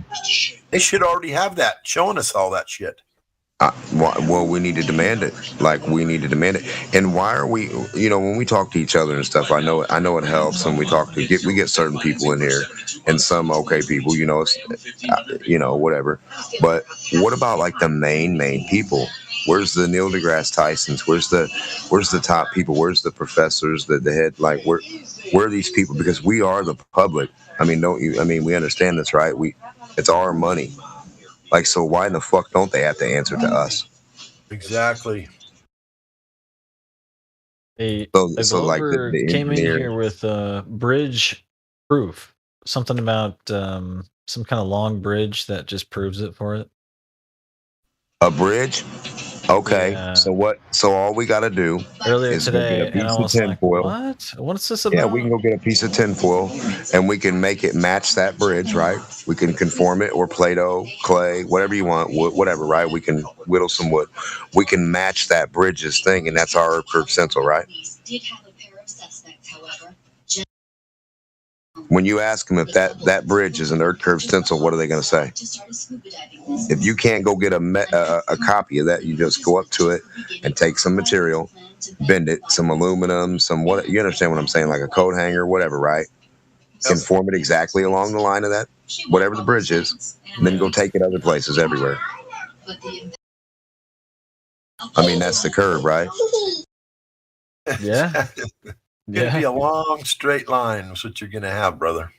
They should already have that, showing us all that shit. Well, we need to demand it. Like we need to demand it. And why are we? When we talk to each other and stuff, I know it helps. When we talk we get certain people in here, and some okay people. Whatever. But what about like the main people? Where's the Neil deGrasse Tysons? Where's the top people? Where's the professors? The head? Like where are these people? Because we are the public. I mean, don't you? I mean, we understand this, right? It's our money. Like, so why in the fuck don't they have to answer to us? Exactly. A So like Glover the came in engineer, here with a bridge proof. Something about some kind of long bridge that just proves it for it. a bridge. Okay. Yeah. So all we got to do Earlier is go get today, a and I piece of was like, tinfoil. "What? What's this Yeah, about?" we can go get a piece of tinfoil, and we can make it match that bridge, right? We can conform it, or Play-Doh, clay, whatever you want, wood, whatever, right? We can whittle some wood. We can match that bridge's thing, and that's our curved stencil, right? When you ask them if that bridge is an earth curve stencil, what are they going to say? If you can't go get a copy of that, you just go up to it and take some material, bend it, some aluminum, you understand what I'm saying, like a coat hanger, whatever, right? Conform it exactly along the line of that, whatever the bridge is, and then go take it other places everywhere. I mean, that's the curve, right? Yeah. It's going to be a long straight line. That's what you're going to have, brother.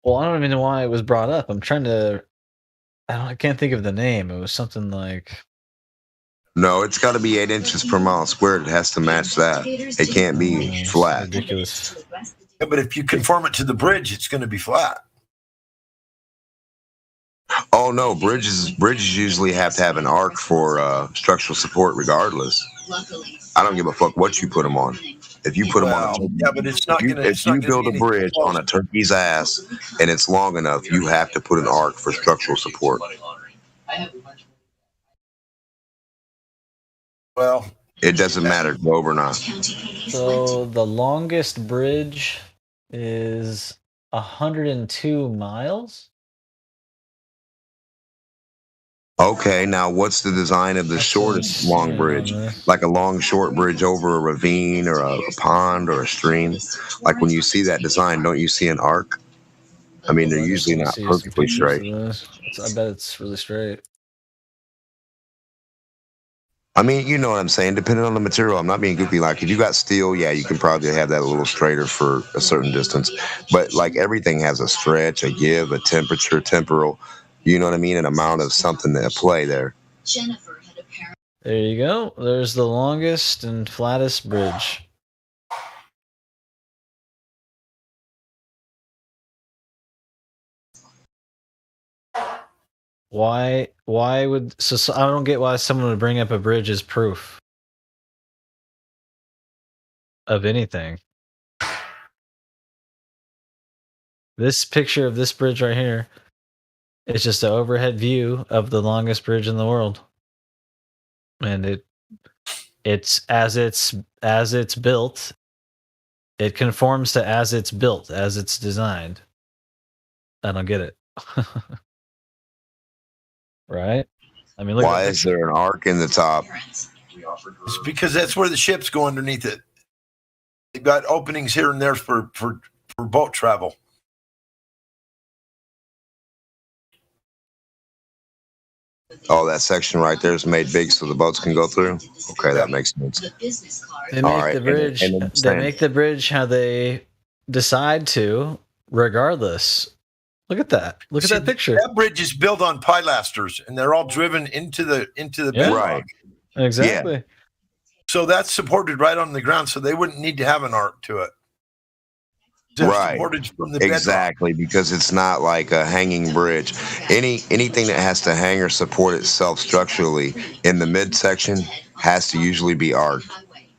Well, I don't even know why it was brought up. I'm trying to. I can't think of the name. It was something like. No, it's got to be 8 inches per mile squared. It has to match that. It can't be flat. Ridiculous. Yeah, but if you conform it to the bridge, it's going to be flat. Oh no, bridges usually have to have an arc for structural support, regardless. I don't give a fuck what you put them on. If you put them on a turkey, yeah, but it's not going to. If you build a bridge on a turkey's ass and it's long enough, you have to put an arc for structural support. Well, it doesn't matter, Globe or not. So the longest bridge is 102 miles. Okay, now what's the design of the shortest long bridge? Like a long short bridge over a ravine or a pond or a stream? Like when you see that design, don't you see an arc? I mean, they're usually not perfectly straight. I bet it's really straight. I mean, you know what I'm saying, depending on the material. I'm not being goofy. Like if you got steel, yeah, you can probably have that a little straighter for a certain distance. But like everything has a stretch, a give, a temperature, temporal, you know what I mean? An amount of something at play there. There you go. There's the longest and flattest bridge. Why would so I don't get why someone would bring up a bridge as proof of anything. This picture of this bridge right here is just an overhead view of the longest bridge in the world. And it's as it's built, it conforms to as it's built, as it's designed. I don't get it. Right? I mean, look. Why is there an arc in the top? It's because that's where the ships go underneath it. They've got openings here and there for boat travel. Oh, that section right there is made big so the boats can go through. Okay, that makes sense. They make the bridge. They make the bridge how they decide to, regardless. Look at that. Look at that picture. That bridge is built on pilasters, and they're all driven into the bedrock. Right. Exactly. Yeah. So that's supported right on the ground, so they wouldn't need to have an arc to it. They're supported from the bedrock. Exactly, because it's not like a hanging bridge. Anything that has to hang or support itself structurally in the midsection has to usually be arced.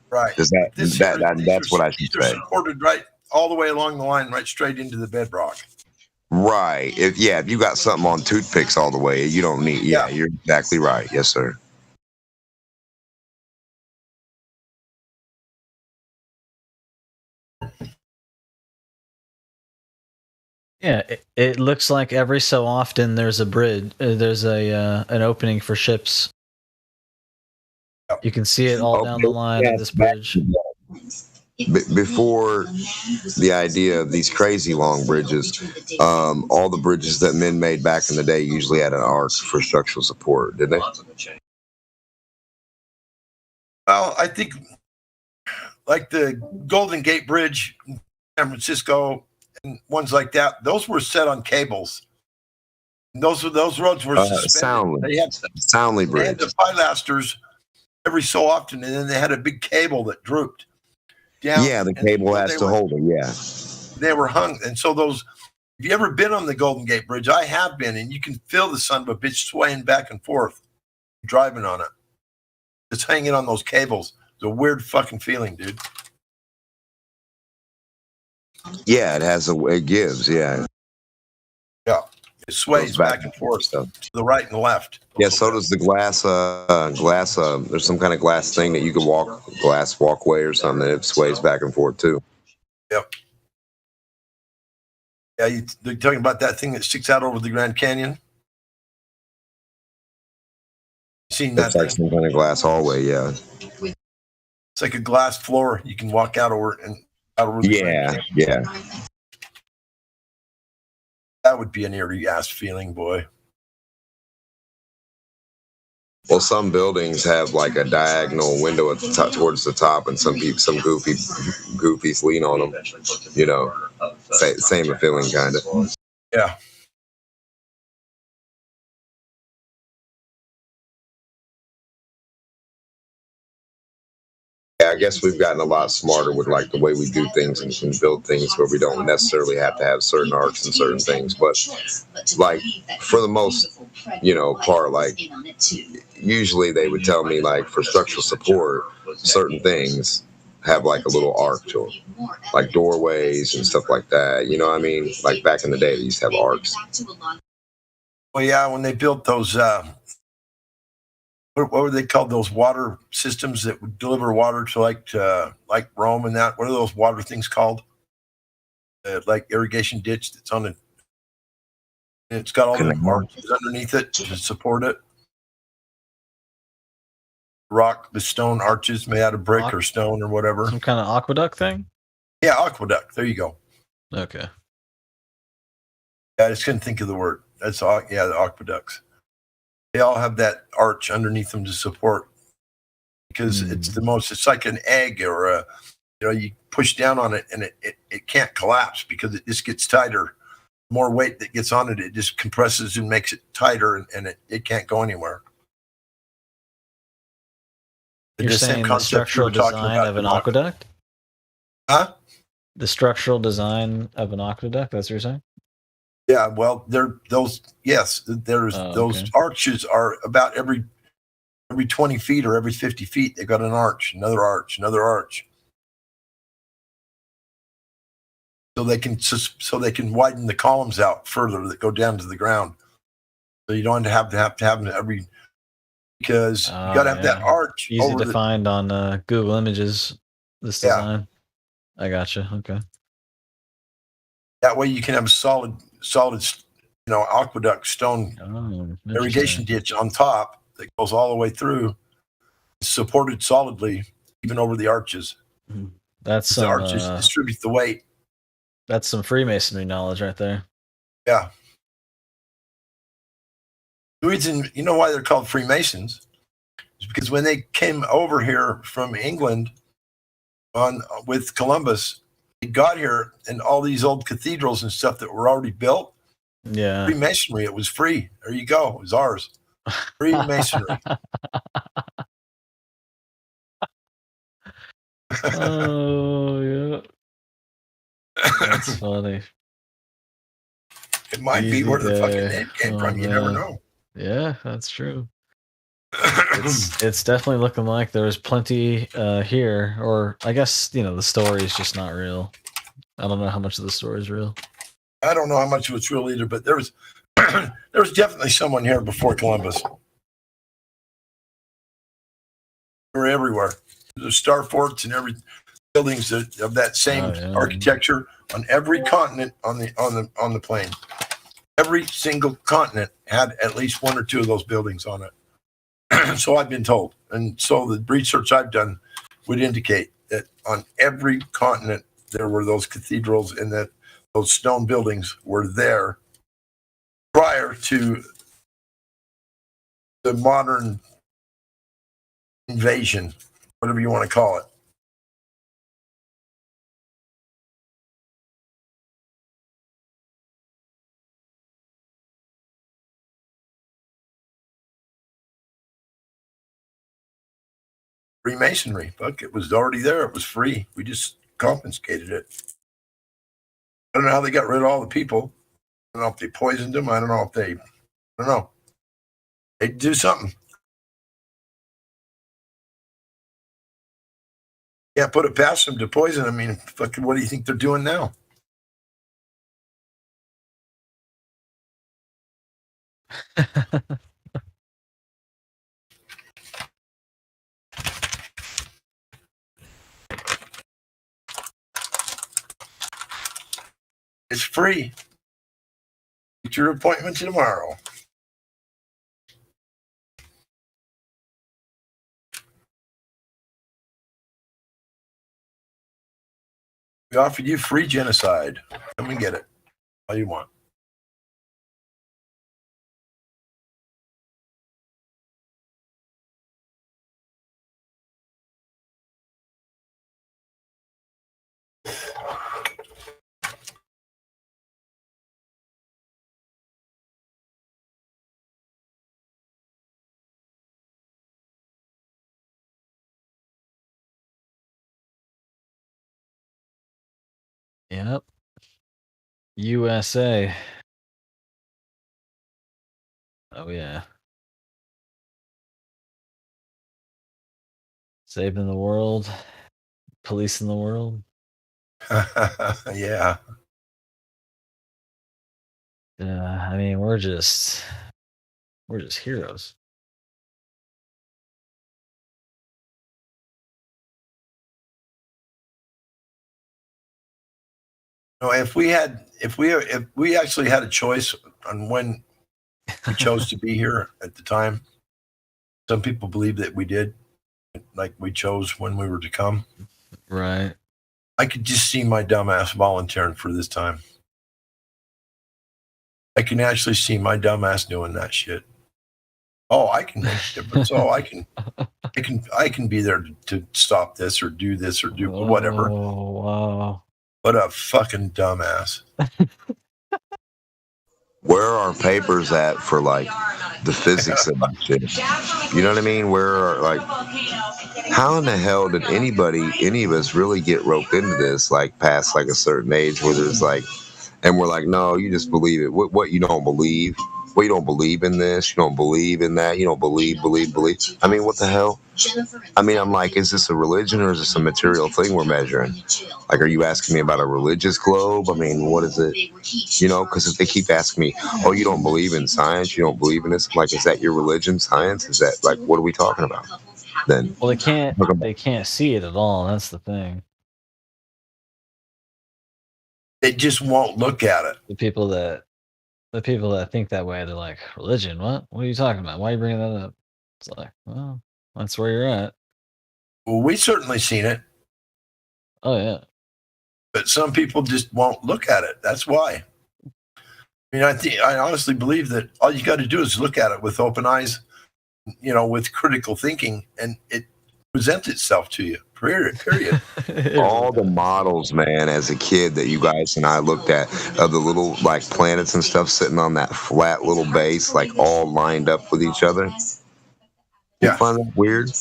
Right. Does that's what I should These are say. supported right all the way along the line, right straight into the bedrock. Right. If you got something on toothpicks all the way, you don't need. Yeah, you're exactly right. Yes, sir. Yeah, it looks like every so often there's a bridge. There's an opening for ships. You can see it all down the line of this bridge. Before the idea of these crazy long bridges, all the bridges that men made back in the day usually had an arc for structural support, didn't they? Well, I think like the Golden Gate Bridge in San Francisco and ones like that, those were set on cables. And those roads were suspended. Soundly They had Bridge. the pilasters every so often, and then they had a big cable that drooped down. Yeah, the and cable so has they to were- hold it. Yeah. They were hung, and so those. If you ever been on the Golden Gate Bridge, I have been, and you can feel the son of a bitch swaying back and forth, driving on it. It's hanging on those cables. It's a weird fucking feeling, dude. Yeah, it gives. Yeah. Yeah, it sways Goes back and forth to the right and left. Yeah, so does the glass. There's some kind of glass thing that you can glass walkway or something. It sways back and forth too. Yep. Yeah, they're talking about that thing that sticks out over the Grand Canyon. Seen that It's like some kind of glass hallway. Yeah. It's like a glass floor. You can walk out over and out over the Grand Yeah. Canyon. Yeah. That would be an eerie ass feeling, boy. Well, some buildings have like a diagonal window at the top, towards the top, and some goofies lean on them. You know, same feeling kind of. Yeah. Yeah, I guess we've gotten a lot smarter with like the way we do things and can build things where we don't necessarily have to have certain arcs and certain things. But like for the most, part, like usually they would tell me like for structural support, certain things have like a little arc to them, like doorways and stuff like that. You know what I mean? Like back in the day, they used to have arcs. Well, yeah, when they built those, what were they called? Those water systems that would deliver water to like Rome and that. What are those water things called? Like irrigation ditch that's on it. And it's got all the arches underneath it to support it. The stone arches made out of brick or stone or whatever. Some kind of aqueduct thing? Yeah, aqueduct. There you go. Okay. Yeah, I just couldn't think of the word. The aqueducts. They all have that arch underneath them to support because it's like an egg or you push down on it and it can't collapse because it just gets tighter. The more weight that gets on it, it just compresses and makes it tighter and it can't go anywhere. You're saying the structural design of an aqueduct? Huh? The structural design of an aqueduct, that's what you're saying? Yeah, well, those arches are about every 20 feet or every 50 feet. They've got an arch, another arch, another arch. So they can widen the columns out further that go down to the ground. So you don't have to have them every because you got to have that arch. Easy to find on Google Images. This design. I gotcha. Okay. That way you can have a solid, aqueduct stone irrigation ditch on top that goes all the way through, supported solidly, even over the arches. That's the arches distribute the weight. That's some Freemasonry knowledge right there. Yeah. The reason, why they're called Freemasons is because when they came over here from England with Columbus, they got here and all these old cathedrals and stuff that were already built. Yeah. Freemasonry, it was free. There you go. It was ours. Freemasonry. Oh, yeah. That's funny. It might be where the fucking name came from. You never know. Yeah, that's true. It's definitely looking like there was plenty here, or I guess the story is just not real. I don't know how much of the story is real. I don't know how much of it's real either, but there was definitely someone here before Columbus. They were everywhere. There's star forts and every buildings of that same architecture on every continent on the plane. Every single continent had at least one or two of those buildings on it. So I've been told, and so the research I've done would indicate that on every continent there were those cathedrals, and that those stone buildings were there prior to the modern invasion, whatever you want to call it. Freemasonry. Fuck, it was already there. It was free. We just confiscated it. I don't know how they got rid of all the people. I don't know if they poisoned them. I don't know. They'd do something. Yeah, put it past them to poison. I mean, fucking, what do you think they're doing now? It's free. Get your appointment tomorrow. We offered you free genocide. Come and get it. All you want. Yep. USA. Oh yeah. Saving the world, policing the world. Yeah. I mean, we're just heroes. No, if we actually had a choice on when we chose to be here at the time, some people believe that we did, like we chose when we were to come. Right. I could just see my dumbass volunteering for this time. I can actually see my dumbass doing that shit. Oh, I can make a difference. Oh, I can be there to stop this or do this or do whatever. Oh wow. What a fucking dumbass. Where are papers at for like the physics of that shit? You know what I mean? Where are like, how in the hell did any of us really get roped into this, like past like a certain age where there's like, and we're like, no, you just believe it. What you don't believe? Well, you don't believe in this. You don't believe in that. You don't believe. I mean, what the hell? I mean, I'm like, is this a religion or is this a material thing we're measuring? Like, are you asking me about a religious globe? I mean, what is it? You know, because if they keep asking me, oh, you don't believe in science, you don't believe in this, I'm like, is that your religion, science? Is that like, what are we talking about then? Well, they can't see it at all. That's the thing. They just won't look at it. The people that think that way, they're like, religion? What? What are you talking about? Why are you bringing that up? It's like, well, that's where you're at. Well, we certainly seen it. Oh yeah. But some people just won't look at it. That's why. I mean, I honestly believe that all you got to do is look at it with open eyes, you know, with critical thinking, and it presents itself to you. Period. All the models, man, as a kid that you guys and I looked at of the little like planets and stuff sitting on that flat little base, like all lined up with each other. You find that weird?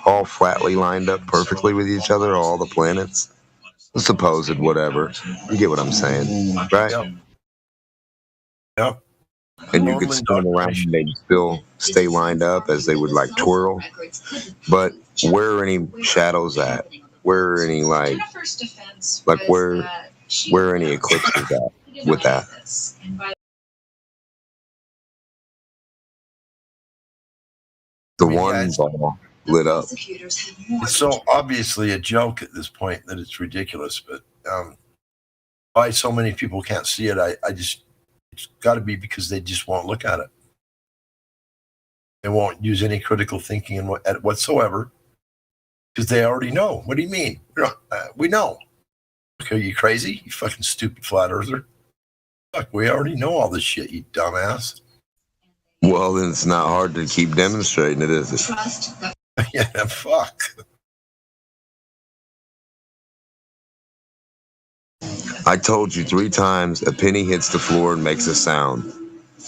All flatly lined up perfectly with each other, all the planets. Supposed whatever. You get what I'm saying, right? Yep. And you could spin them around and they'd still stay lined up as they would like twirl. But where are any shadows at? Where are any like where are any eclipses at with that? The one ball lit up. It's so obviously a joke at this point that it's ridiculous. But why so many people can't see it. I just, it's got to be because they just won't look at it. They won't use any critical thinking whatsoever because they already know. What do you mean? We know. Are you crazy? You fucking stupid flat earther. Fuck, we already know all this shit, you dumbass. Well, then it's not hard to keep demonstrating it, is it? Yeah, fuck. I told you 3 times a penny hits the floor and makes a sound.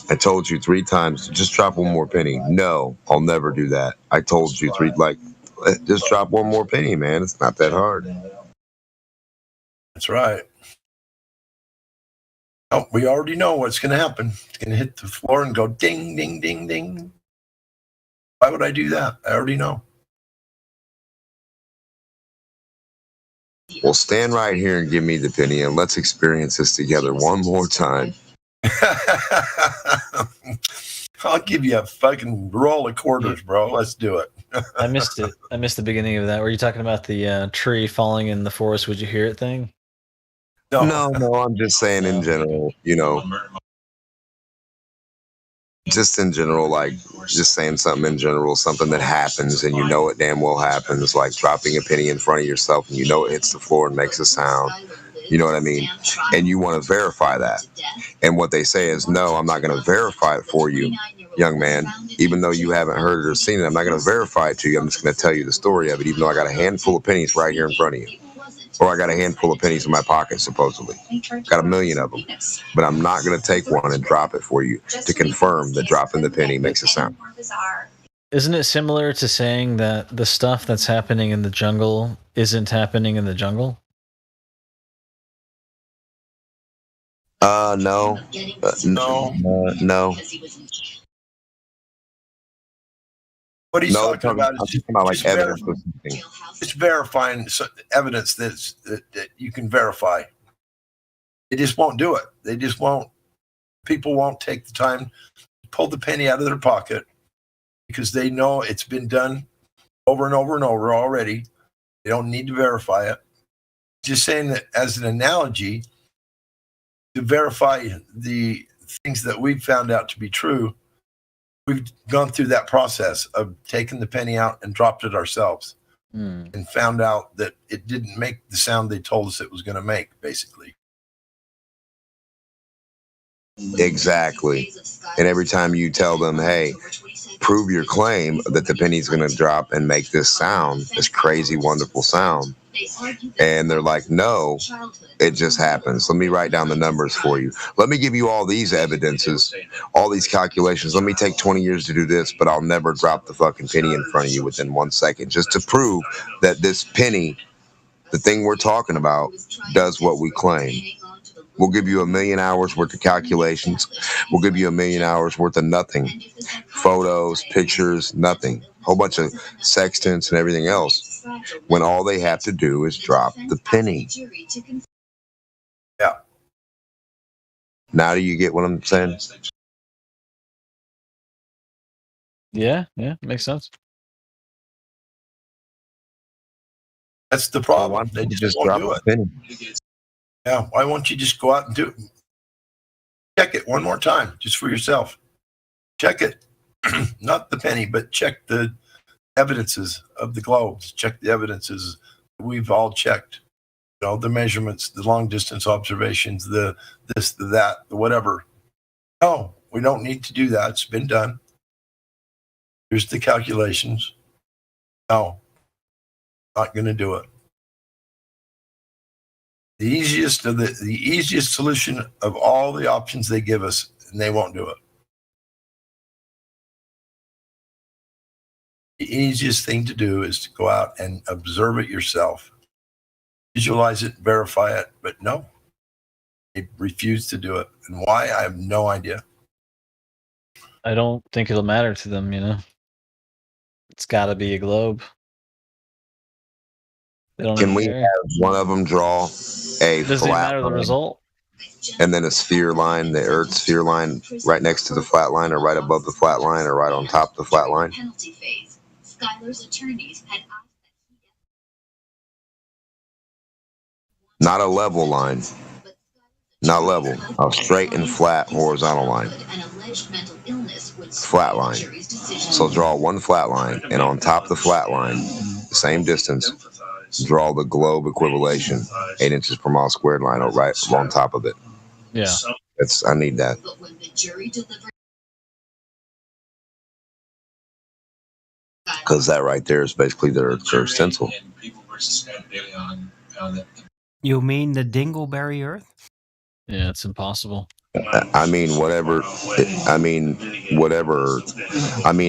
I told you 3 times, just drop one more penny. No, I'll never do that. I told you just drop one more penny, man. It's not that hard. That's right. Oh, we already know what's going to happen. It's going to hit the floor and go ding, ding, ding, ding. Why would I do that? I already know. Well, stand right here and give me the penny, and let's experience this together one more time. I'll give you a fucking roll of quarters, bro. Let's do it. I missed it. I missed the beginning of that. Were you talking about the tree falling in the forest? Would you hear it thing? No, I'm just saying in general, just in general, like just saying something in general, something that happens and you know it damn well happens, like dropping a penny in front of yourself and you know it hits the floor and makes a sound. You know what I mean? And you want to verify that. And what they say is, no, I'm not going to verify it for you, young man. Even though you haven't heard it or seen it, I'm not going to verify it to you. I'm just going to tell you the story of it, even though I got a handful of pennies right here in front of you. Or I got a handful of pennies in my pocket, supposedly. Got 1 million of them. But I'm not going to take one and drop it for you to confirm that dropping the penny makes a sound. Isn't it similar to saying that the stuff that's happening in the jungle isn't happening in the jungle? No. No. What he's talking about is just about like evidence or something. It's verifying evidence that you can verify. They just won't do it. They just won't. People won't take the time to pull the penny out of their pocket because they know it's been done over and over and over already. They don't need to verify it. Just saying that as an analogy to verify the things that we've found out to be true. We've gone through that process of taking the penny out and dropped it ourselves and found out that it didn't make the sound they told us it was going to make, basically. Exactly. And every time you tell them, hey, prove your claim that the penny's going to drop and make this sound, this crazy, wonderful sound. And they're like, no, it just happens. Let me write down the numbers for you. Let me give you all these evidences, all these calculations. Let me take 20 years to do this, but I'll never drop the fucking penny in front of you within 1 second, just to prove that this penny, the thing we're talking about, does what we claim. We'll give you 1 million hours worth of calculations. We'll give you 1 million hours worth of nothing. Photos, pictures, nothing. Whole bunch of sextants and everything else. When all they have to do is drop the penny. Yeah. Now do you get what I'm saying? Yeah, makes sense. That's the problem. They just won't drop do it. the penny? Yeah, why won't you just go out and do it? Check it one more time, just for yourself. Check it. Not the penny, but check the evidences of the globes. Check the evidences we've all checked. You know, the measurements, the long distance observations, the this, the that, the whatever. No, we don't need to do that. It's been done. Here's the calculations. No, not going to do it. The easiest solution of all the options they give us, and they won't do it. The easiest thing to do is to go out and observe it yourself, visualize it, verify it, but no, they refuse to do it. And why? I have no idea. I don't think it'll matter to them, you know. It's got to be a globe. They don't Can even we care. have one of them draw a Does it flat matter the line result? and then a sphere line, the Earth sphere line, right next to the flat line, or right above the flat line, or right on top of the flat line? Skyler's attorneys had Not a level line. not level, a straight and flat horizontal line. Flat line. So draw one flat line, and on top of the flat line, the same distance, draw the globe equivalation, 8 inches per mile squared line right on top of it. Yeah. I need that. Because that right there is basically their stencil. You mean the Dingleberry Earth? Yeah, it's impossible. I mean, whatever.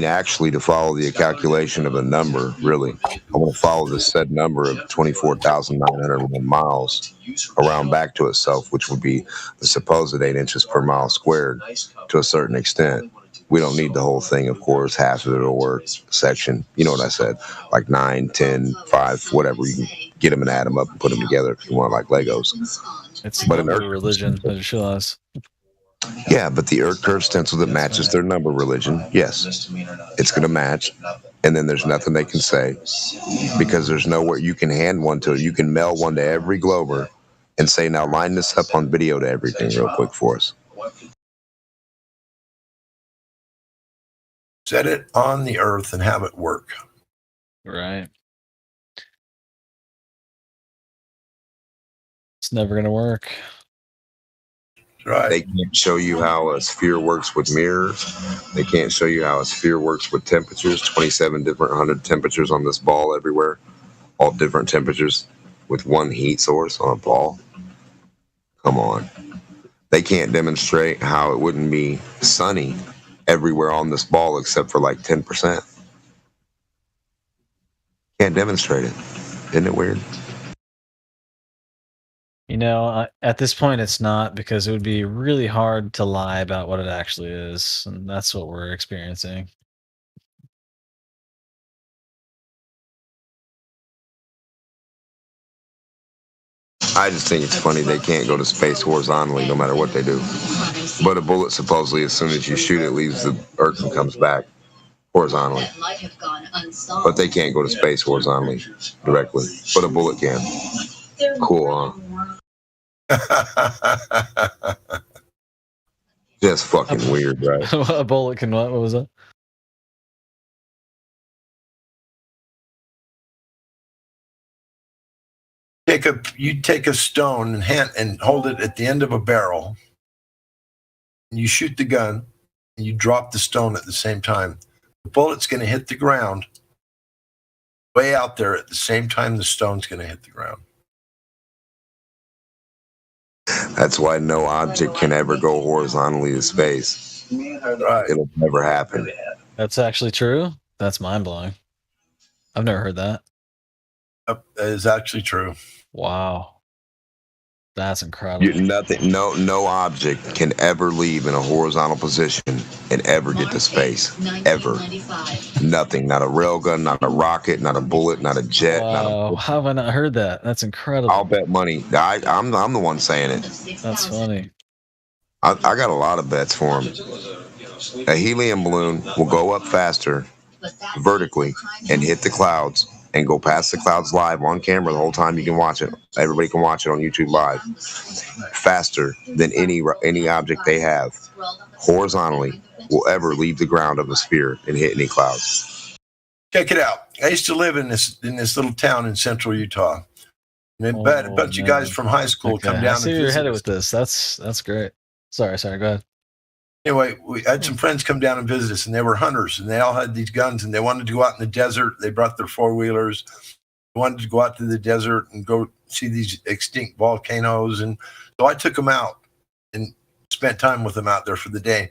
Actually, to follow the calculation of a number, really, I want to follow the said number of 24,901 miles around back to itself, which would be the supposed 8 inches per mile squared to a certain extent. We don't need the whole thing, of course, half of it or section. You know what I said? Like 9, 10, 5, whatever. You can get them and add them up and put them together if you want, like Legos. It's but number religion, I just realized. Yeah, but the Earth curve stencil that matches their number religion, yes, it's going to match. And then there's nothing they can say because there's nowhere you can hand one to. You can mail one to every Glober and say, now line this up on video to everything real quick for us. Set it on the Earth and have it work. Right. It's never going to work. Right. They can't show you how a sphere works with mirrors. They can't show you how a sphere works with temperatures. 27 different 100 temperatures on this ball everywhere. All different temperatures with one heat source on a ball. Come on. They can't demonstrate how it wouldn't be sunny everywhere on this ball except for like 10%. Can't demonstrate it. Isn't it weird? You know, at this point, it's not, because it would be really hard to lie about what it actually is, and that's what we're experiencing. I just think it's funny they can't go to space horizontally no matter what they do. But a bullet, supposedly, as soon as you shoot it, leaves the Earth and comes back horizontally. But they can't go to space horizontally directly. But a bullet can. Cool, huh? Just fucking weird, right? A bullet can what? What was that? You take a stone and hold it at the end of a barrel. And you shoot the gun, and you drop the stone at the same time. The bullet's going to hit the ground way out there at the same time the stone's going to hit the ground. That's why no object can ever go horizontally to space. Right. It'll never happen. That's actually true? That's mind-blowing. I've never heard that. That is actually true. Wow. That's incredible. No object can ever leave in a horizontal position and ever get to space. Ever. Nothing. Not a railgun, not a rocket, not a bullet, not a jet. Wow. How have I not heard that? That's incredible. I'll bet money. I'm the one saying it. That's funny. I got a lot of bets for him. A helium balloon will go up faster vertically and hit the clouds and go past the clouds live on camera the whole time. You can watch it. Everybody can watch it on YouTube live. Faster than any object they have horizontally will ever leave the ground of a sphere and hit any clouds. Check it out. I used to live in this little town in central Utah. And a bunch of guys from high school come down. I see where you're headed with this. That's great. Sorry. Go ahead. Anyway, we had some friends come down and visit us, and they were hunters, and they all had these guns, and they wanted to go out in the desert. They brought their four-wheelers. They wanted to go out to the desert and go see these extinct volcanoes. And so I took them out and spent time with them out there for the day.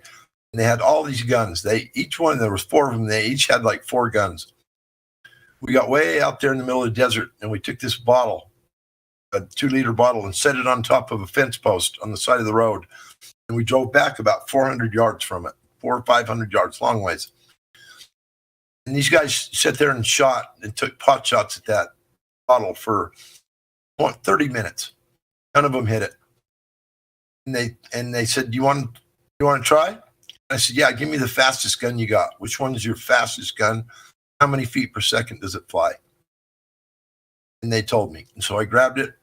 And they had all these guns. There was 4 of them. They each had like 4 guns. We got way out there in the middle of the desert, and we took this bottle, a 2-liter bottle, and set it on top of a fence post on the side of the road. And we drove back about 400 yards from it, 400 or 500 yards, long ways. And these guys sat there and shot and took pot shots at that bottle for 30 minutes. None of them hit it. And they said, you want to try? I said, yeah, give me the fastest gun you got. Which one is your fastest gun? How many feet per second does it fly? And they told me. And so I grabbed it,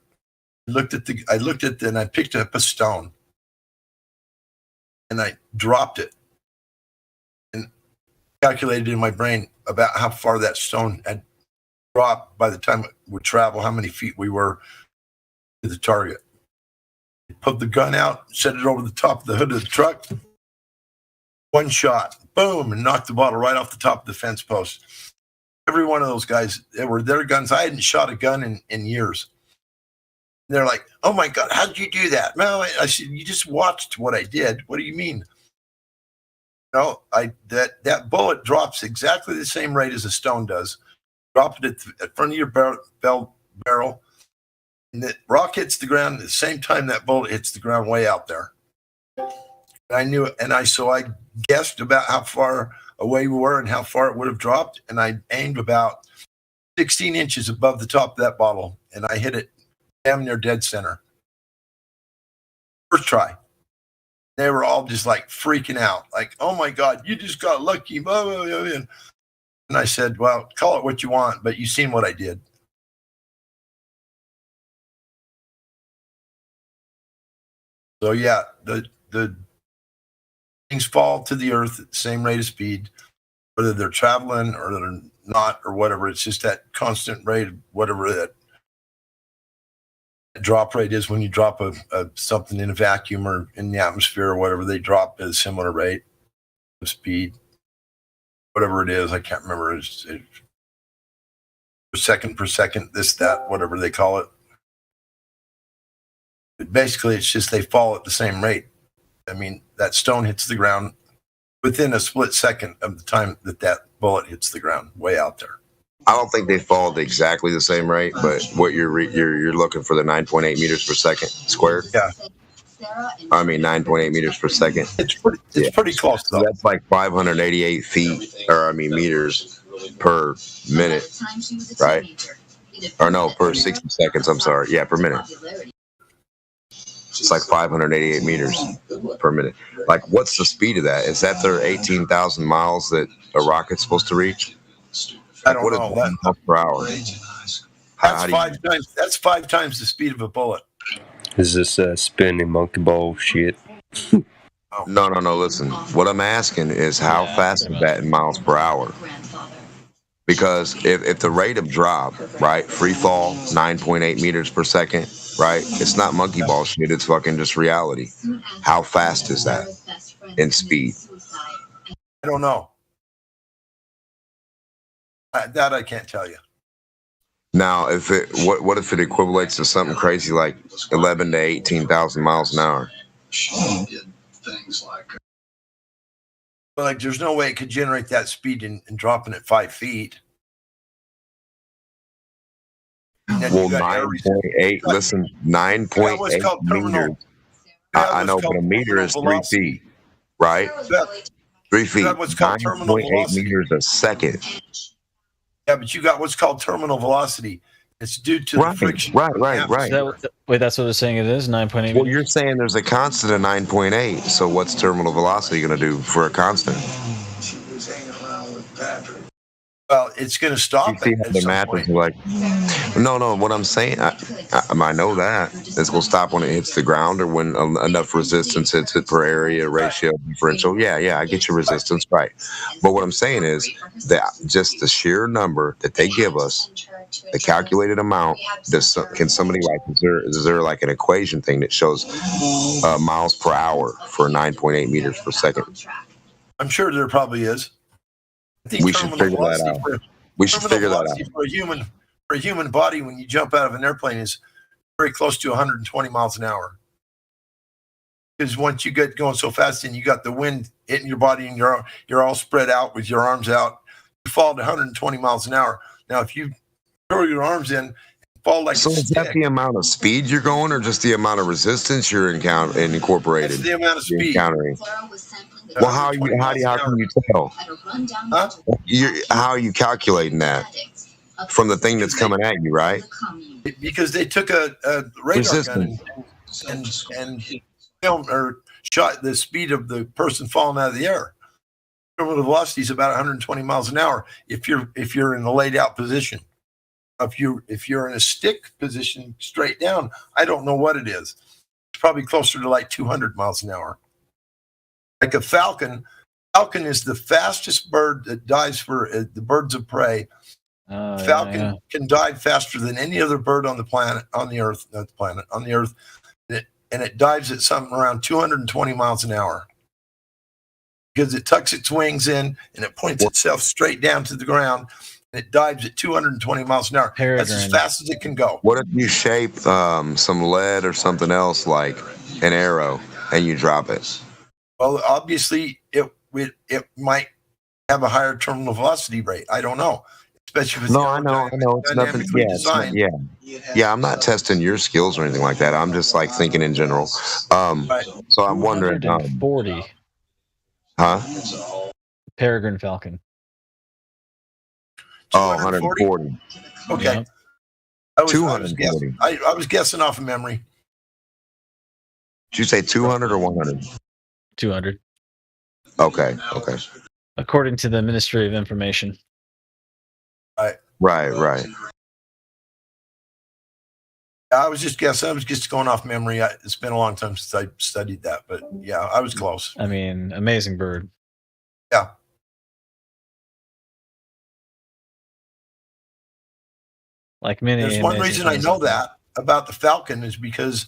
I looked at and I picked up a stone and I dropped it and calculated in my brain about how far that stone had dropped by the time it would travel, how many feet we were to the target. Put the gun out, set it over the top of the hood of the truck. One shot, boom, and knocked the bottle right off the top of the fence post. Every one of those guys, they were their guns. I hadn't shot a gun in years. They're like, "Oh my God, how did you do that?" No, I said, "You just watched what I did. What do you mean?" No, that bullet drops exactly the same rate as a stone does. Drop it at front of your barrel, and the rock hits the ground at the same time that bullet hits the ground way out there. And I knew it, and so I guessed about how far away we were and how far it would have dropped, and I aimed about 16 inches above the top of that bottle, and I hit it damn near dead center. First try. They were all just like freaking out, like, "Oh my God, you just got lucky." Blah, blah, blah. And I said, "Well, call it what you want, but you've seen what I did." So yeah, the things fall to the earth at the same rate of speed, whether they're traveling or they're not or whatever. It's just that constant rate of whatever that drop rate is when you drop a something in a vacuum or in the atmosphere or whatever. They drop at a similar rate of speed, whatever it is. I can't remember. It's per second, this, that, whatever they call it. But basically, it's just they fall at the same rate. I mean, that stone hits the ground within a split second of the time that bullet hits the ground, way out there. I don't think they fall at exactly the same rate, but what you're looking for the 9.8 meters per second squared. Yeah. I mean 9.8 meters per second. It's pretty close though. So that's like 588 meters per minute, right? Or no, per 60 seconds. I'm sorry. Yeah, per minute. It's like 588 meters per minute. Like, what's the speed of that? Is that their 18,000 miles that a rocket's supposed to reach? I don't know. Miles per hour? That's 5 times the speed of a bullet. Is this spinning monkey ball shit? No. Listen, what I'm asking is how fast is that in miles per hour? Because if the rate of drop, right, free fall, 9.8 meters per second, right, it's not monkey ball shit. It's fucking just reality. How fast is that in speed? I don't know. That I can't tell you. Now, what if it equivalates to something crazy like 11 to 18,000 miles an hour? Like, there's no way it could generate that speed in dropping at 5 feet. Well, 9.8. Listen, 9.8 meters. I know, but a meter is 3 feet, right? 3 feet. 9.8 meters a second. Yeah, but you got what's called terminal velocity. It's due to the friction. Right. Wait, that's what it's saying it is? 9.8? Well, you're saying there's a constant of 9.8. So what's terminal velocity going to do for a constant? Well, it's going to stop. You see how the math is like, no. What I'm saying, I know that it's going to stop when it hits the ground or when enough resistance hits it per area ratio differential. Yeah, I get your resistance right. But what I'm saying is that just the sheer number that they give us, the calculated amount. Can somebody is there like an equation thing that shows miles per hour for 9.8 meters per second? I'm sure there probably is. We should figure that out. We should figure that out. For a human body, when you jump out of an airplane, is very close to 120 miles an hour. Because once you get going so fast and you got the wind hitting your body and you're all spread out with your arms out, you fall to 120 miles an hour. Now, if you throw your arms in, fall like so, is that the amount of speed you're going, or just the amount of resistance you're incorporated? That's the amount of speed. Encountering. Well, how can you tell? Huh? How are you calculating that from the thing that's coming at you, right? Because they took a radar gun and filmed or shot the speed of the person falling out of the air. Terminal velocity is about 120 miles an hour if you're in a laid out position. If you're in a stick position straight down, I don't know what it is. It's probably closer to like 200 miles an hour. Like a falcon. Falcon is the fastest bird that dives for the birds of prey. Falcon can dive faster than any other bird on the planet, on the Earth, not the planet, on the Earth, and it dives at something around 220 miles an hour because it tucks its wings in and it points itself straight down to the ground. And it dives at 220 miles an hour. That's as fast as it can go. What if you shape some lead or something else like an arrow and you drop it? Well, obviously, it might have a higher terminal velocity rate. I don't know. Especially if it's I know. It's nothing. Yeah, I'm not testing your skills or anything like that. I'm just like thinking in general. So I'm wondering. 240. Huh? Peregrine falcon. Oh, 140. Okay. Yeah. 240. I was guessing off of memory. Did you say 200 or 100? 200. Okay. According to the Ministry of Information. Right. I was just guessing. I was just going off memory. It's been a long time since I studied that, but yeah, I was close. I mean, amazing bird. Yeah. Like many. There's one reason I know that about the falcon is because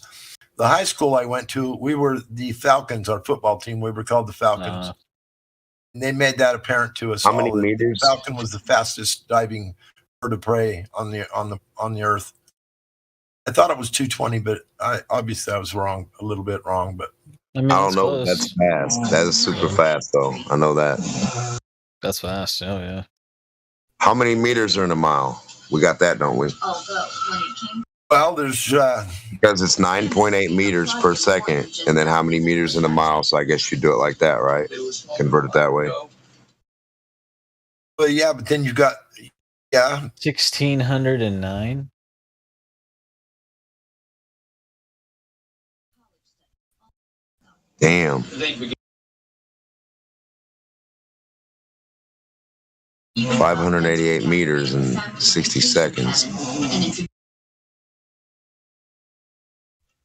the high school I went to, we were the Falcons, our football team. We were called the Falcons. And they made that apparent to us. How many meters? The falcon was the fastest diving bird of prey on the Earth. I thought it was 220, but obviously I was wrong, a little bit wrong. But I don't know. Close. That's fast. That is super fast, though. I know that. That's fast. Oh yeah. How many meters are in a mile? We got that, don't we? Well, there's because it's 9.8 meters per second, and then how many meters in a mile? So I guess you do it like that, right? Convert it that way. Well, yeah, but then you've got 1,609. Damn. 588 meters in 60 seconds.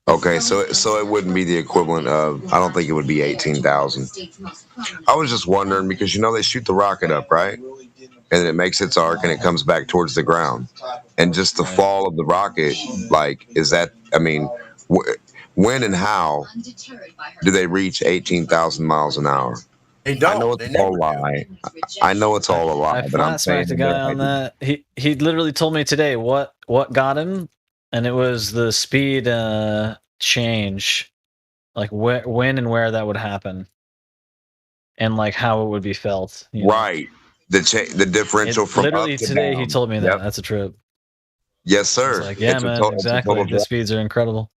Okay, so it wouldn't be the equivalent of, I don't think it would be 18,000. I was just wondering because, they shoot the rocket up, right? And it makes its arc and it comes back towards the ground. And just the fall of the rocket, is that, when and how do they reach 18,000 miles an hour? They don't. I know it's all a lie. I know it's all a lie, but I'm saying the guy on that. He literally told me today what got him, and it was the speed change, like when and where that would happen, and like how it would be felt. Right. The differential from literally up to today down. he told me that. That's a trip. Yes, sir. Like, yeah, man, exactly. The speeds are incredible.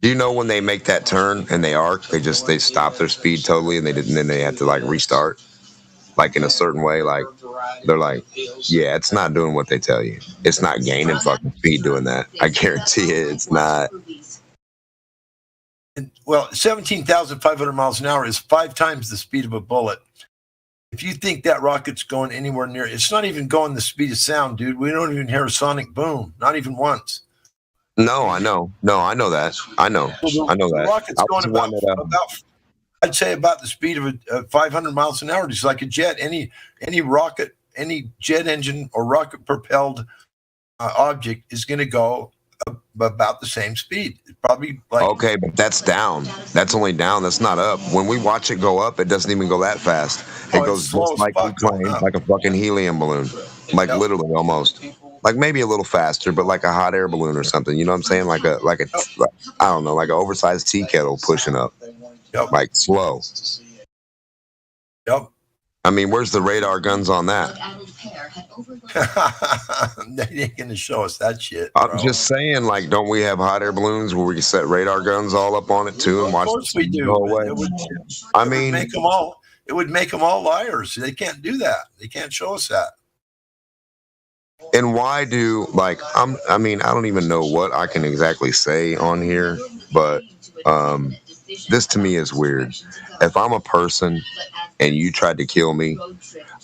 Do you know when they make that turn and they arc, they stop their speed totally and then they have to restart, in a certain way, they're like, yeah, it's not doing what they tell you. It's not gaining fucking speed doing that. I guarantee it. It's not. Well, 17,500 miles an hour is 5 times the speed of a bullet. If you think that rocket's going anywhere near, it's not even going the speed of sound, dude. We don't even hear a sonic boom, not even once. No, I know. No, I know that. I know that. The rocket's going about, I'd say about the speed of 500 miles an hour, just like a jet. Any rocket, any jet engine or rocket propelled object is going to go about the same speed. It's probably okay, but that's down. That's only down. That's not up. When we watch it go up, it doesn't even go that fast. It goes just like a plane, like a fucking helium balloon, literally almost. Maybe a little faster, but like a hot air balloon or something. You know what I'm saying? I don't know, like an oversized tea kettle pushing up, slow. Yep. Where's the radar guns on that? They ain't gonna show us that shit, bro. I'm just saying, don't we have hot air balloons where we can set radar guns all up on it too and watch we do. Go away? It would make them all liars. They can't do that. They can't show us that. And why do I don't even know what I can exactly say on here, but this to me is weird. If I'm a person and you tried to kill me,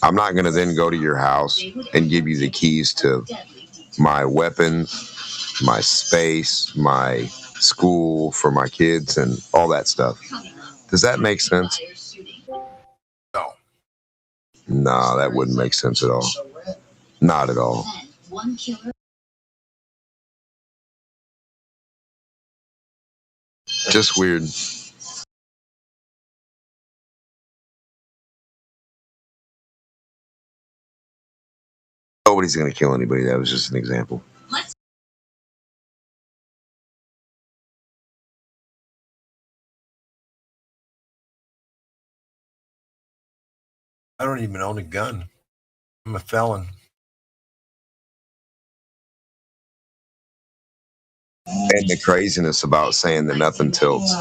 I'm not going to then go to your house and give you the keys to my weapons, my space, my school for my kids, and all that stuff. Does that make sense? No. Nah, that wouldn't make sense at all. Not at all. Just weird. Nobody's going to kill anybody. That was just an example. I don't even own a gun. I'm a felon. And the craziness about saying that nothing tilts.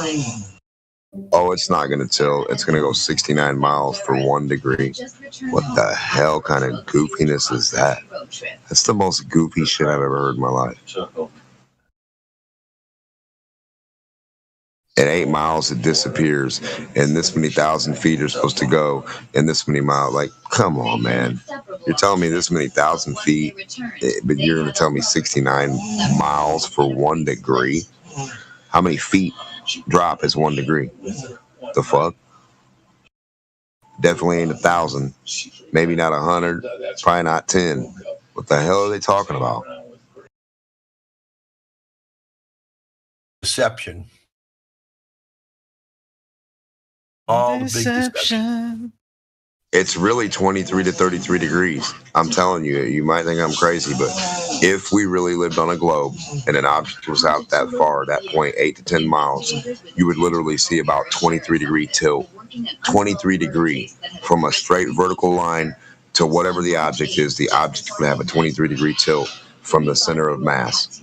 Oh, it's not going to tilt. It's going to go 69 miles for 1 degree. What the hell kind of goofiness is that? That's the most goofy shit I've ever heard in my life. At 8 miles, it disappears, and this many thousand feet are supposed to go, and this many miles. Like, come on, man. You're telling me this many thousand feet, but you're going to tell me 69 miles for 1 degree? How many feet drop is 1 degree? The fuck? Definitely ain't 1,000. Maybe not 100. Probably not 10. What the hell are they talking about? Deception. All the big deception. It's really 23 to 33 degrees. I'm telling you, you might think I'm crazy, but if we really lived on a globe and an object was out that far, that point, 8 to 10 miles, you would literally see about 23 degree tilt. 23 degree from a straight vertical line to whatever the object is. The object would have a 23 degree tilt from the center of mass.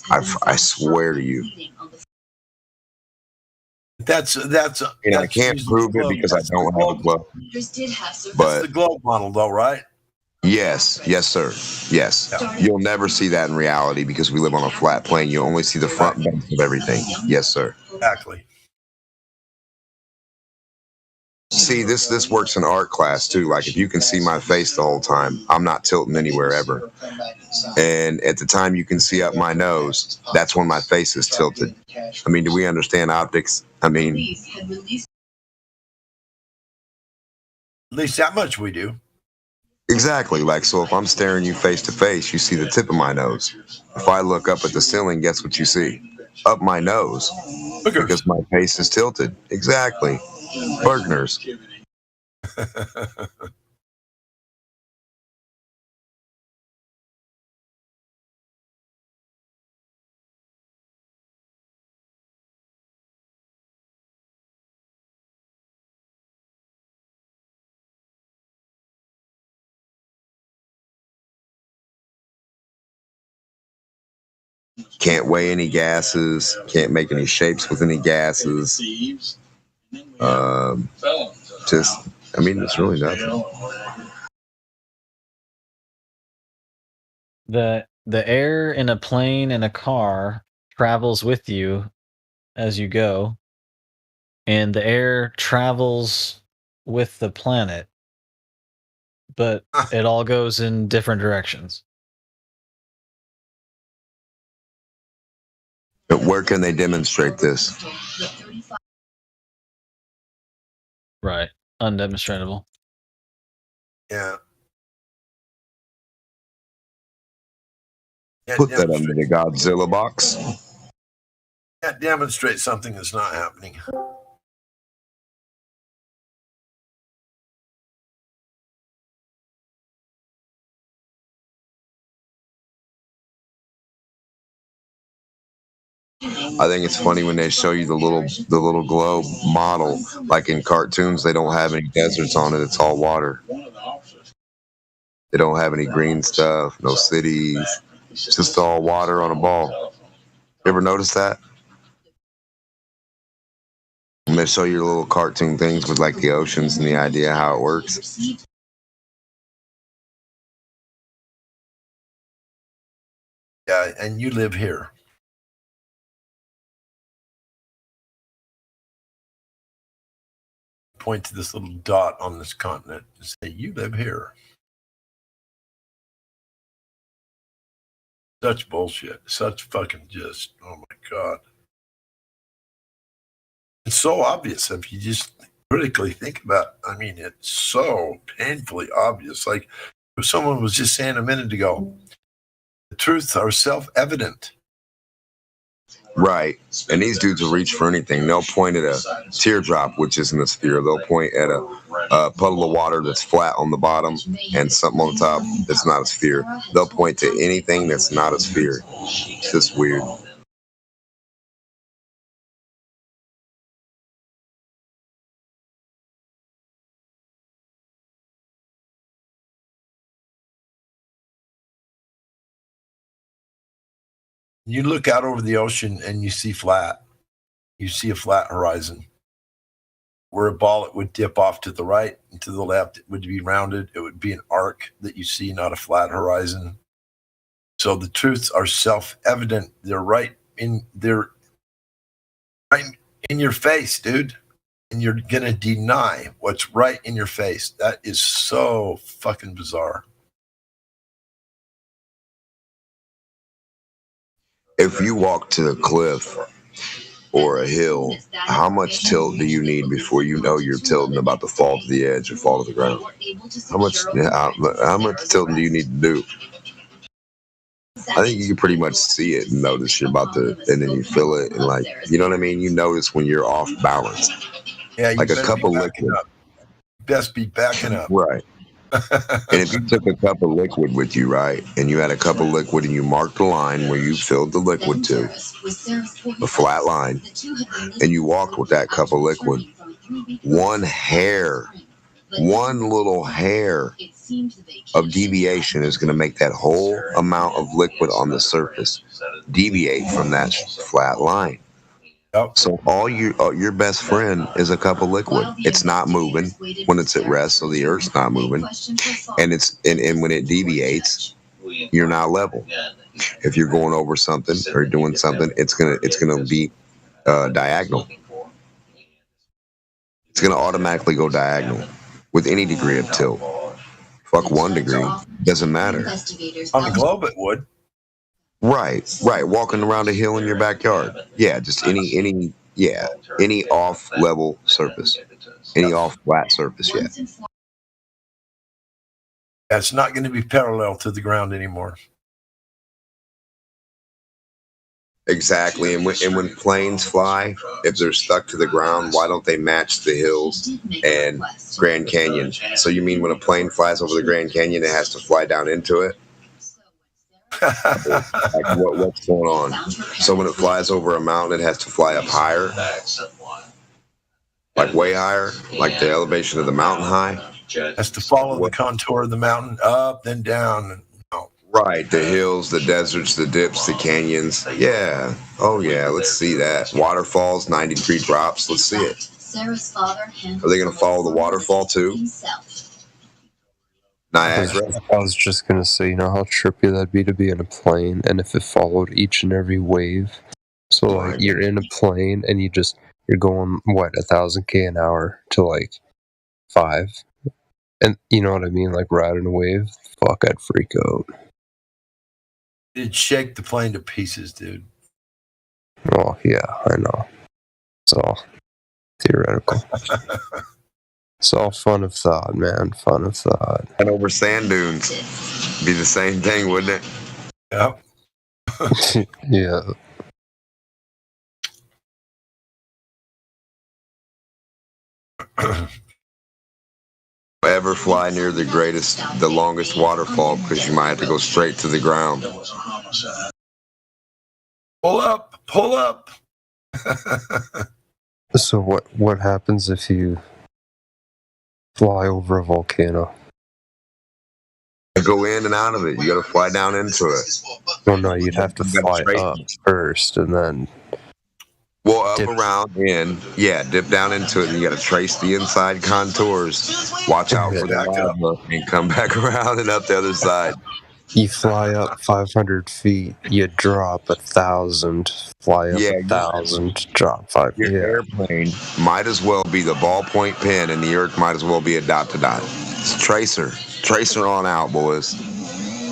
I swear to you. That's I can't prove it because I don't have a globe. But the globe model, though, right? Yes, sir. Yes. You'll never see that in reality because we live on a flat plane. You only see the front base of everything. Yes, sir. Exactly. See, this works in art class too. Like if you can see my face the whole time, I'm not tilting anywhere ever. And at the time you can see up my nose, that's when my face is tilted. I mean, do we understand optics? I mean, at least that much we do. Exactly. Like, so if I'm staring you face to face, you see the tip of my nose. If I look up at the ceiling, guess what you see? Up my nose. Because my face is tilted. Exactly. Bergners. Can't weigh any gases. Can't make any shapes with any gases. Just, I mean, it's really nothing. The air in a plane and a car travels with you as you go, and the air travels with the planet, but it all goes in different directions. But where can they demonstrate this? Right. Undemonstratable. Yeah. Put that under the Godzilla box. Can't demonstrate something that's not happening. I think it's funny when they show you the little globe model, like in cartoons, they don't have any deserts on it, it's all water. They don't have any green stuff, no cities, it's just all water on a ball. You ever notice that? When they show you little cartoon things with like the oceans and the idea how it works. Yeah, and you live here. point to this little dot on this continent and say, "You live here." Such bullshit. Such fucking just. Oh my god. It's so obvious if you just critically think about. I mean, it's so painfully obvious. Like someone was just saying a minute ago, the truths are self-evident. Right. And these dudes will reach for anything. They'll point at a teardrop, which isn't a sphere. They'll point at a puddle of water that's flat on the bottom and something on top that's not a sphere. They'll point to anything that's not a sphere. It's just weird. You look out over the ocean and you see flat. You see a flat horizon. Where a ball, it would dip off to the right and to the left. It would be rounded. It would be an arc that you see, not a flat horizon. So the truths are self-evident. They're right in your face, dude. And you're gonna deny what's right in your face. That is so fucking bizarre. If you walk to a cliff or a hill, how much tilt do you need before you know you're tilting about to fall to the edge or fall to the ground? How much tilting do you need to do? I think you can pretty much see it and notice you're about to, and then you feel it, and like, you know what I mean? You notice when you're off balance. Yeah, like a cup of liquid. Best be backing up. Right. And if you took a cup of liquid with you, right, and you had a cup of liquid and you marked the line where you filled the liquid to, a flat line, and you walked with that cup of liquid, one little hair of deviation is going to make that whole amount of liquid on the surface deviate from that flat line. So all your best friend is a cup of liquid. It's not moving when it's at rest, so the Earth's not moving, and and when it deviates, you're not level. If you're going over something or doing something, it's gonna be diagonal. It's gonna automatically go diagonal with any degree of tilt. Fuck 1 degree, doesn't matter. On the globe, it would. Right. Walking around a hill in your backyard. Yeah, just any off level surface, any off flat surface. Yeah. That's not going to be parallel to the ground anymore. Exactly. And when planes fly, if they're stuck to the ground, why don't they match the hills and Grand Canyon? So you mean when a plane flies over the Grand Canyon, it has to fly down into it? Like what's going on? So when it flies over a mountain, it has to fly up higher, like way higher, like the elevation of the mountain high. Has to follow the contour of the mountain, up then down. Right, the hills, the deserts, the dips, the canyons. Yeah. Oh yeah, let's see that. Waterfalls, 90-degree drops. Let's see it. Are they going to follow the waterfall too? Niagara. I was just gonna say, you know how trippy that'd be to be in a plane, and if it followed each and every wave. So like you're in a plane and you're going 1,000 km an hour to like 5, and you know what I mean, like riding a wave. Fuck, I'd freak out. It'd shake the plane to pieces, dude. Oh yeah, I know. It's all theoretical. It's all fun of thought, man. Fun of thought. And over sand dunes. Be the same thing, wouldn't it? Yep. Yeah. Ever fly near the longest waterfall, because you might have to go straight to the ground. Pull up. So what happens if you fly over a volcano? Go in and out of it. You got to fly down into it. Oh no, you'd have to fly up first and then. Well, up, around, in. Yeah, dip down into it, and you got to trace the inside contours. Watch out for that lava and come back around and up the other side. You fly up 500 feet, you drop 1,000. Fly up Yeah, 1,000, drop 5. your Yeah. airplane might as well be the ballpoint pen, and the Earth might as well be a dot to dot. It's tracer on out, boys.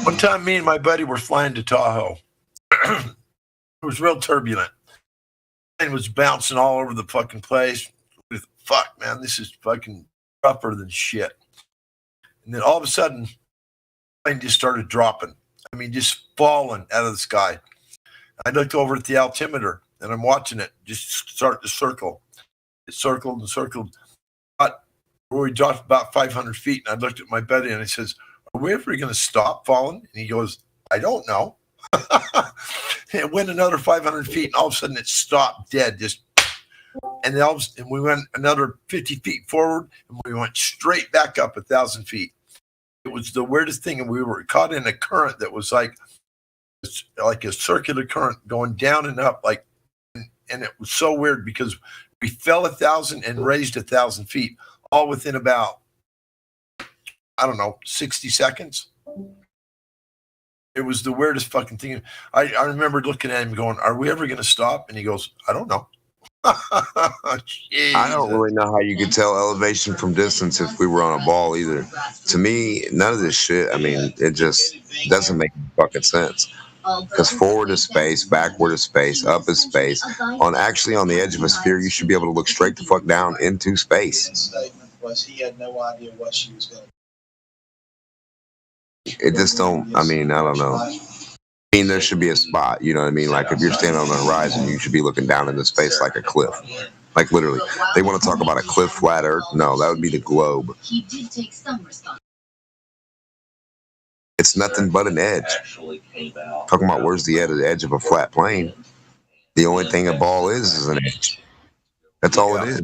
One time, me and my buddy were flying to Tahoe. It was real turbulent. It was bouncing all over the fucking place. Fuck, man, this is fucking rougher than shit. And then all of a sudden, the plane just started dropping. I mean, just falling out of the sky. I looked over at the altimeter, and I'm watching it just start to circle. It circled and circled. But we dropped about 500 feet, and I looked at my buddy, and I says, "Are we ever going to stop falling?" And he goes, "I don't know." It went another 500 feet, and all of a sudden it stopped dead. And we went another 50 feet forward, and we went straight back up 1,000 feet. It was the weirdest thing, and we were caught in a current that was like a circular current going down and up, and it was so weird because we fell 1,000 and raised 1,000 feet, all within about, I don't know, 60 seconds. It was the weirdest fucking thing. I remember looking at him going, "Are we ever going to stop?" And he goes, "I don't know." I don't really know how you could tell elevation from distance if we were on a ball either. To me, none of this shit, I mean, it just doesn't make any fucking sense. Because forward is space, backward is space, up is space. On the edge of a sphere, you should be able to look straight the fuck down into space. He had no idea what she was going to. It just don't, I mean, I don't know. I mean, there should be a spot, you know what I mean? Like, if you're standing on the horizon, you should be looking down into space like a cliff. Like, literally. They want to talk about a cliff, flat Earth? No, that would be the globe. He did take some responsibility. It's nothing but an edge. Talking about where's the edge of a flat plane. The only thing a ball is an edge. That's all it is.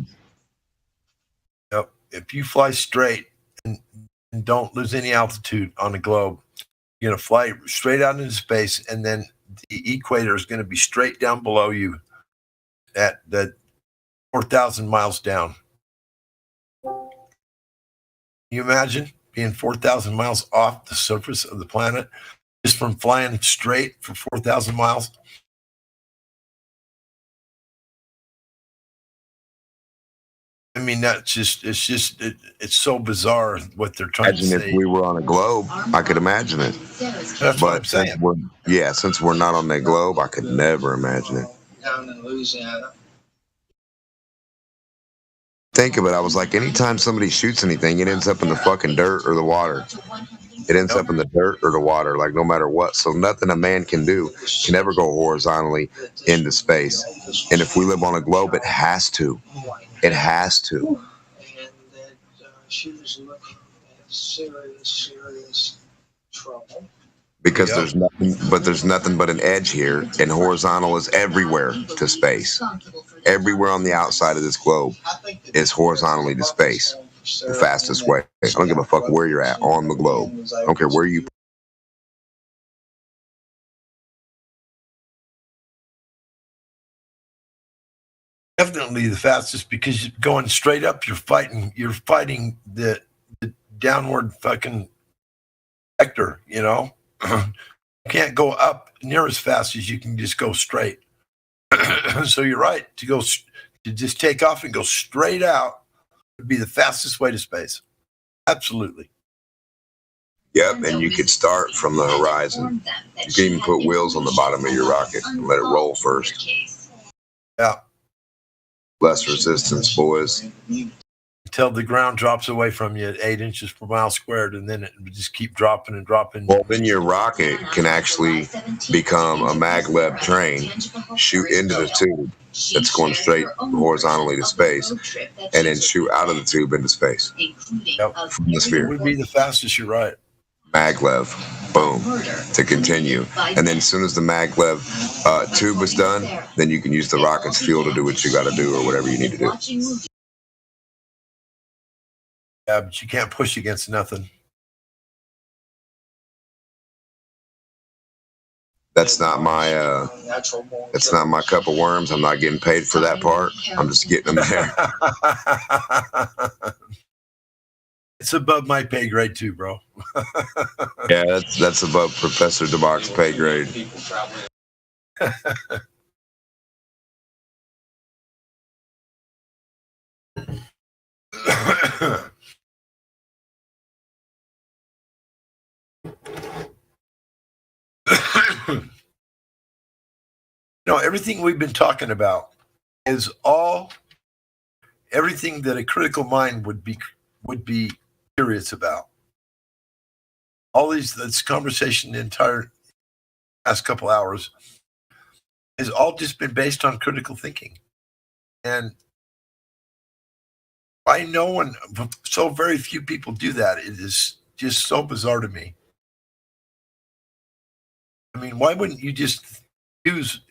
Yep. If you fly straight and don't lose any altitude on the globe, you're going to fly straight out into space, and then the equator is going to be straight down below you at the 4,000 miles down. Can you imagine being 4,000 miles off the surface of the planet just from flying straight for 4,000 miles? I mean, it's so bizarre what they're trying to say. Imagine if we were on a globe, I could imagine it. That's what I'm saying. Since we're not on that globe, I could never imagine it. Down in Louisiana. Think of it, I was like, anytime somebody shoots anything, it ends up in the fucking dirt or the water. It ends up in the dirt or the water, like no matter what. So nothing a man can do can ever go horizontally into space. And if we live on a globe, it has to. It has to. And that she was looking at serious trouble. Because there's nothing but an edge here, and horizontal is everywhere to space. Everywhere on the outside of this globe is horizontally to space. The fastest way. I don't give a fuck where you're at on the globe. I don't care where you. Definitely the fastest, because going straight up, you're fighting the downward fucking vector, you know? You can't go up near as fast as you can just go straight. So you're right, to just take off and go straight out would be the fastest way to space. Absolutely. Yep, and you could start from the horizon. You can even put wheels on the bottom of your rocket and let it roll first. Yeah. Less resistance, boys. Until the ground drops away from you at 8 inches per mile squared, and then it would just keep dropping and dropping. Well, then your rocket can actually become a maglev train, shoot into the tube that's going straight horizontally to space, and then shoot out of the tube into space. Yep. From the sphere. It would be the fastest, you're right. Maglev, boom, to continue. And then as soon as the maglev tube is done, then you can use the rocket's fuel to do what you got to do or whatever you need to do. Yeah, but you can't push against nothing. That's not my cup of worms. I'm not getting paid for that part. I'm just getting them there. It's above my pay grade too, bro. Yeah, that's above Professor DeBach's pay grade. Everything we've been talking about is everything that a critical mind would be curious about. All this conversation, the entire last couple hours, has all just been based on critical thinking. And why no one, so very few people do that, it is just so bizarre to me. I mean, why wouldn't you just use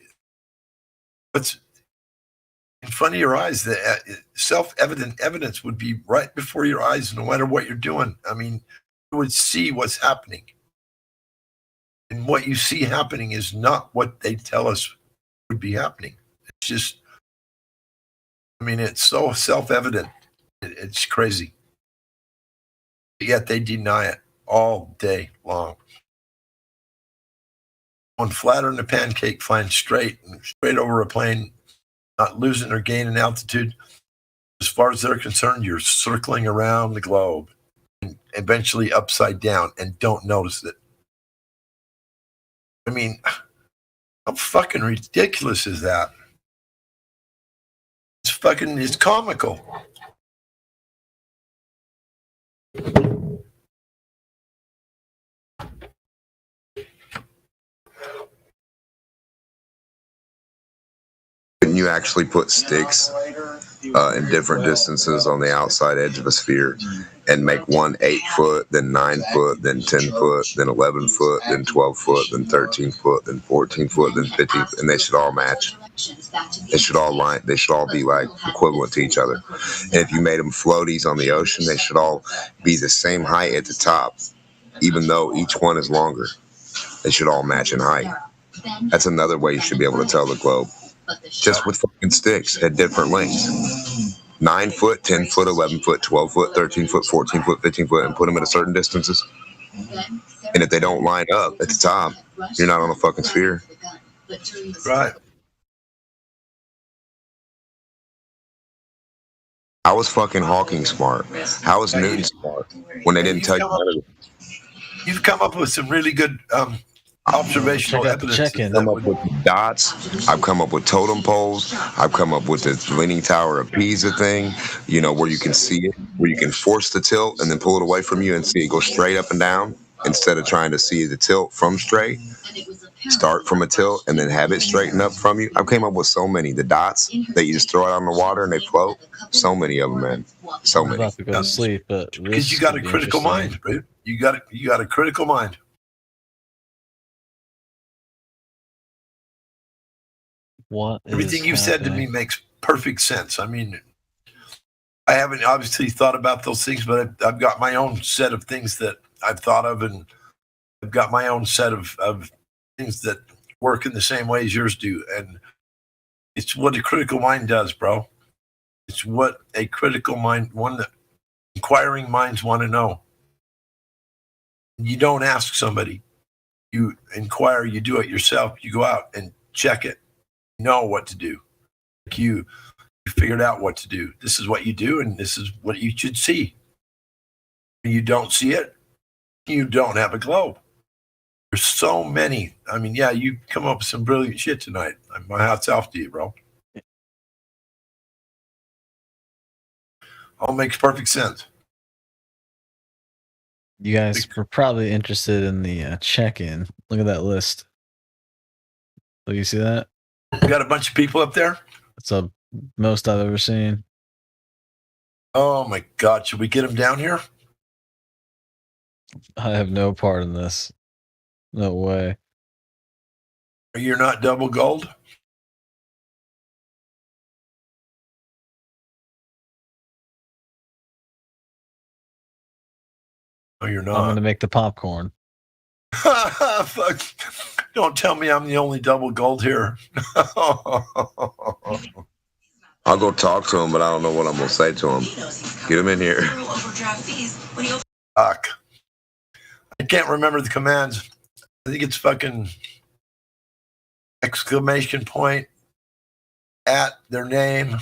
what's in front of your eyes? The self-evident evidence would be right before your eyes, no matter what you're doing. I mean, you would see what's happening. And what you see happening is not what they tell us would be happening. It's just, I mean, it's so self-evident. It's crazy. Yet they deny it all day long. Going flatter than a pancake, flying straight over a plane, not losing or gaining altitude. As far as they're concerned, you're circling around the globe and eventually upside down and don't notice it. I mean, how fucking ridiculous is that? It's comical. Couldn't you actually put sticks in different distances on the outside edge of a sphere and make one 8 foot, then 9 foot, then 10 foot, then 11 foot, then 12 foot, then 13 foot, then 14 foot, then 15 foot, and they should all match. They should all be like equivalent to each other. And if you made them floaties on the ocean, they should all be the same height at the top, even though each one is longer. They should all match in height. That's another way you should be able to tell the globe. Just with fucking sticks at different lengths. 9 foot, 10 foot, 11 foot, 12 foot, 13 foot, 14 foot, 15 foot, and put them at a certain distances. And if they don't line up at the top, you're not on a fucking sphere. Right. How was fucking Hawking smart? How was Newton smart when they didn't tell you? You've come up with some really good observational evidence. I've come up with dots. I've come up with totem poles. I've come up with the Leaning Tower of Pisa thing, where you can see it, where you can force the tilt and then pull it away from you and see it go straight up and down instead of trying to see the tilt from straight. Start from a tilt and then have it straighten up from you. I've came up with so many. The dots that you just throw out on the water and they float. So many of them, man. So many. I'm about to go to sleep, but because you got a critical mind, right? You got a critical mind. Everything you've said to me makes perfect sense. I mean, I haven't obviously thought about those things, but I've got my own set of things that I've thought of, and I've got my own set of things that work in the same way as yours do. And it's what a critical mind does, bro. It's what a critical mind, one that inquiring minds want to know. You don't ask somebody. You inquire, you do it yourself. You go out and check it. You know what to do. You figured out what to do. This is what you do, and this is what you should see. When you don't see it, you don't have a globe. There's so many. I mean, yeah, you come up with some brilliant shit tonight. My hat's off to you, bro. All makes perfect sense. You guys were probably interested in the check-in. Look at that list. Look, you see that? You got a bunch of people up there? That's the most I've ever seen. Oh my God. Should we get them down here? I have no part in this. No way. You're not double gold? No, you're not. I'm going to make the popcorn. Fuck. Don't tell me I'm the only double gold here. I'll go talk to him, but I don't know what I'm gonna say to him. Get him in here. Fuck. I can't remember the commands. I think it's fucking exclamation point at their name.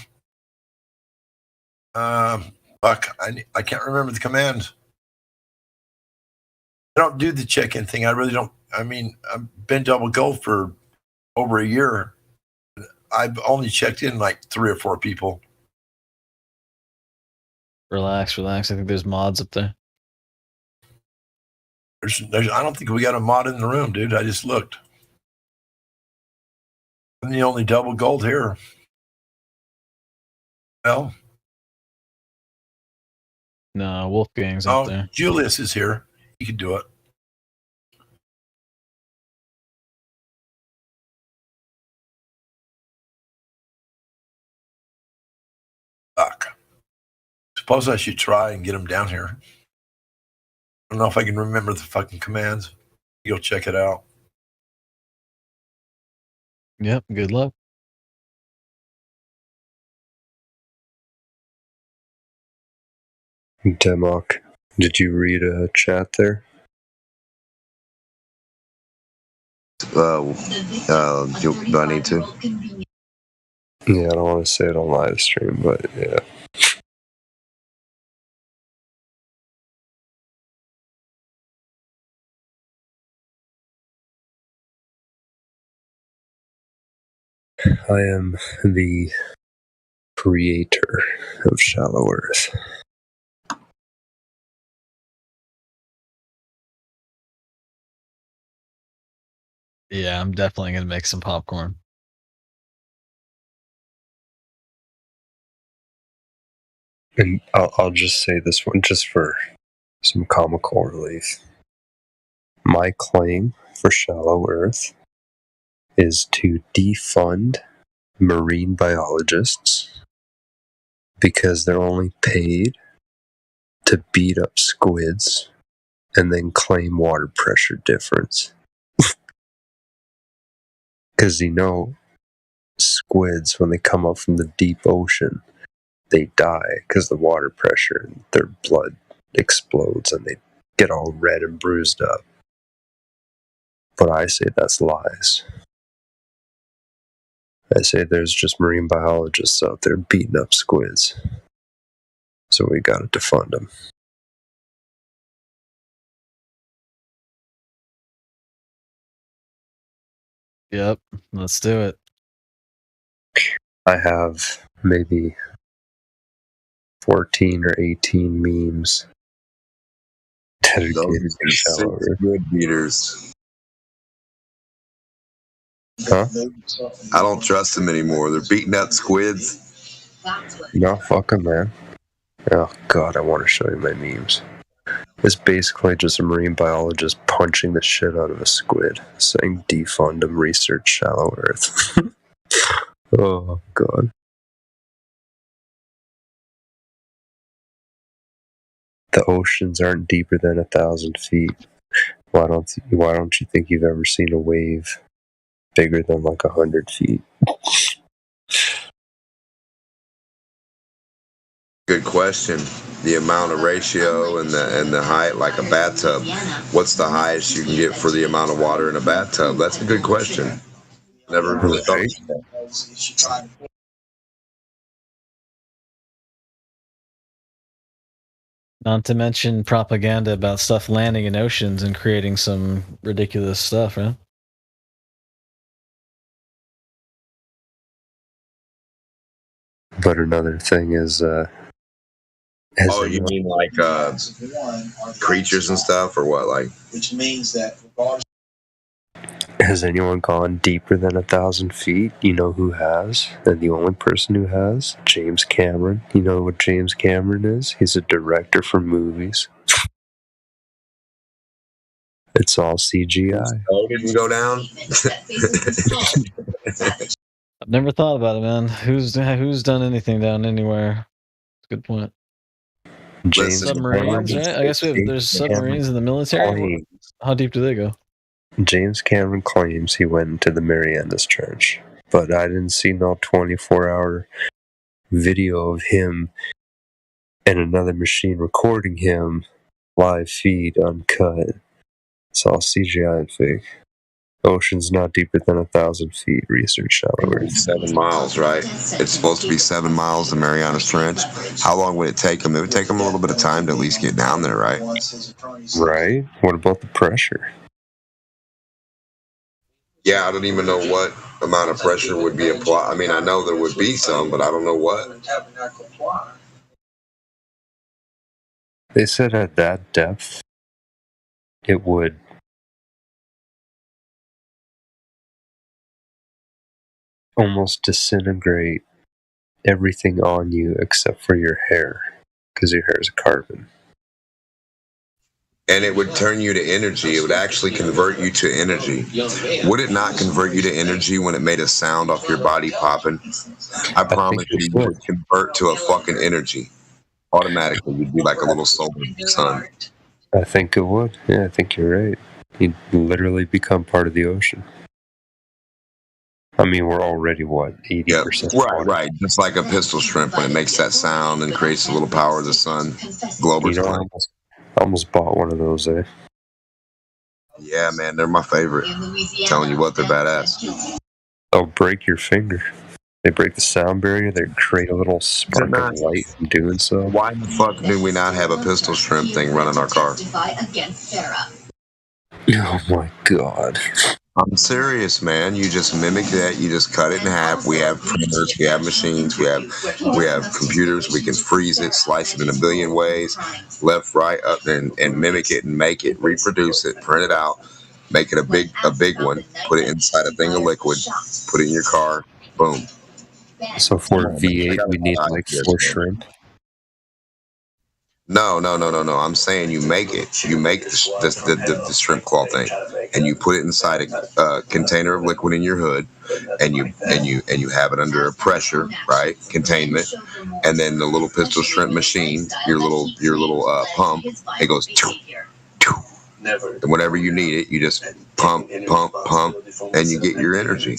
Fuck. I can't remember the commands. I don't do the check-in thing. I really don't. I mean, I've been double gold for over a year. I've only checked in like 3 or 4 people. Relax. I think there's mods up there. I don't think we got a mod in the room, dude. I just looked. I'm the only double gold here. Well, No, Wolfgang's up oh, there. Julius is here. He can do it. Fuck. Suppose I should try and get him down here. I don't know if I can remember the fucking commands. Go check it out. Yep, good luck. Demok, did you read a chat there? Do I need to? Yeah, I don't want to say it on live stream, but yeah. I am the creator of Shallow Earth. Yeah, I'm definitely gonna make some popcorn. And I'll just say this one just for some comical relief. My claim for Shallow Earth is to defund marine biologists because they're only paid to beat up squids and then claim water pressure difference. Because squids, when they come up from the deep ocean, they die because the water pressure and their blood explodes and they get all red and bruised up. But I say that's lies. I say there's just marine biologists out there beating up squids. So we gotta defund them. Yep, let's do it. I have maybe 14 or 18 memes dedicated to Shallow Earth. Squid beaters. Huh? I don't trust them anymore. They're beating up squids. No, fuck 'em, man. Oh, God, I want to show you my memes. It's basically just a marine biologist punching the shit out of a squid, saying defund them, research Shallow Earth. Oh, God. The oceans aren't deeper than 1,000 feet. Why don't you think you've ever seen a wave bigger than like 100 feet? Good question. The amount of ratio and the height, like a bathtub. What's the highest you can get for the amount of water in a bathtub? That's a good question. Never really thought of that. Not to mention propaganda about stuff landing in oceans and creating some ridiculous stuff, right? But another thing is, You mean like creatures and stuff, or what? Like, Which means that regardless. has anyone gone deeper than 1,000 feet? You know who has? And the only person who has? James Cameron. You know what James Cameron is? He's a director for movies. It's all CGI. Oh, didn't go down. I've never thought about it, man. Who's done anything down anywhere? Good point. James Submarines, Cameron- right? I guess there's submarines in the military. How deep do they go? James Cameron claims he went into the Marianas Trench, but I didn't see no 24-hour video of him and another machine recording him, live feed, uncut. It's all CGI and fake. Ocean's not deeper than 1,000 feet. Research shallow Earth. 7 miles, right? It's supposed to be 7 miles, the Marianas Trench. How long would it take them? It would take them a little bit of time to at least get down there, right? Right? What about the pressure? Yeah, I don't even know what amount of pressure would be applied. I mean, I know there would be some, but I don't know what. They said at that depth, it would almost disintegrate everything on you except for your hair, because your hair is carbon. And it would turn you to energy. It would actually convert you to energy. Would it not convert you to energy when it made a sound off your body popping? I promise you, you would convert to a fucking energy. Automatically, you'd be like a little solar sun. I think it would. Yeah, I think you're right. You'd literally become part of the ocean. I mean, we're already, what, 80%? Right. Just like a pistol shrimp when it makes that sound and creates a little power of the sun. Glober's flame. I almost bought one of those, eh? Yeah, man, they're my favorite. Telling you what, they're badass. They'll break your finger. They break the sound barrier. They create a little spark of light from doing so. Why the fuck do we not have a pistol shrimp thing running our car? Oh my god. I'm serious, man. You just mimic that. You just cut it in half. We have printers. We have machines. We have computers. We can freeze it, slice it in a billion ways, left, right, up, and mimic it and make it, reproduce it, print it out, make it a big one, put it inside a thing of liquid, put it in your car, boom. So for V8, we need like 4 shrimp. No. I'm saying you make it. You make the shrimp claw thing, and you put it inside a container of liquid in your hood, and you have it under a pressure, right? Containment, and then the little pistol shrimp machine, your little pump, it goes. And whenever you need it, you just pump, and you get your energy.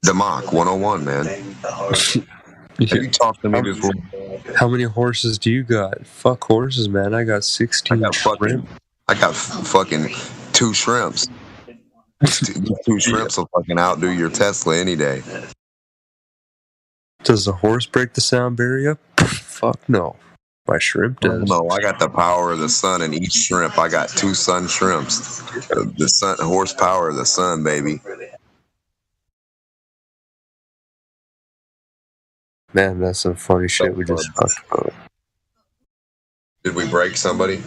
The Mach 101, man. Have you talked to me before? How many horses do you got? Fuck horses, man. I got 16 shrimp. I got fucking 2 shrimps. 2 shrimps will fucking outdo your Tesla any day. Does the horse break the sound barrier? Fuck no. My shrimp does. No, I got the power of the sun in each shrimp. I got 2 sun shrimps. The sun horsepower of the sun, baby. Man, that's some funny shit we just talked about. Did we break somebody?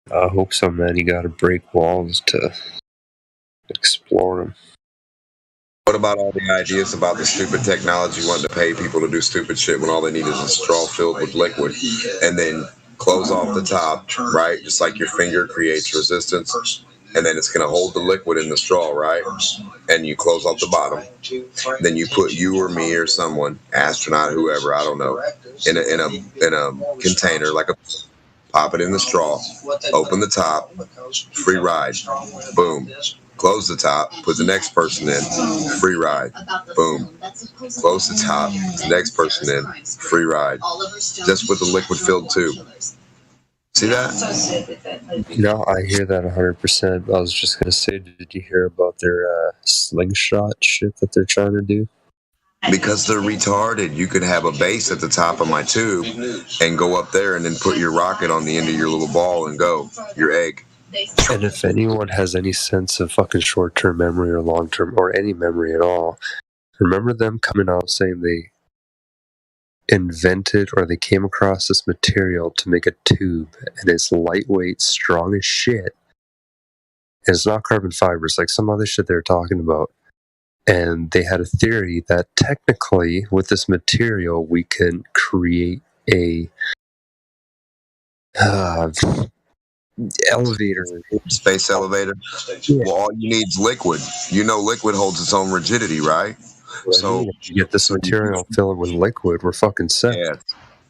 I hope so, man. You gotta break walls to explore them. What about all the ideas about the stupid technology wanting to pay people to do stupid shit when all they need is a straw filled with liquid and then close off the top, right? Just like your finger creates resistance. And then it's going to hold the liquid in the straw, right? And you close off the bottom. Then you put you or me or someone, astronaut, whoever, I don't know, in a container, like pop it in the straw, open the top, free ride, boom. Close the top, put the next person in, free ride, boom. Close the top, the next person in, free ride. Just with the liquid filled tube. See that? No, I hear that 100%. I was just going to say, did you hear about their slingshot shit that they're trying to do? Because they're retarded. You could have a base at the top of my tube and go up there and then put your rocket on the end of your little ball and go, your egg. And if anyone has any sense of fucking short-term memory or long-term or any memory at all, remember them coming out saying they invented or they came across this material to make a tube, and it's lightweight, strong as shit, and it's not carbon fiber, it's like some other shit they were talking about. And they had a theory that technically with this material we can create a elevator, space elevator. Well, all you need is liquid. You know, liquid holds its own rigidity, right? So if you get this material, fill it with liquid, we're fucking set. Yeah,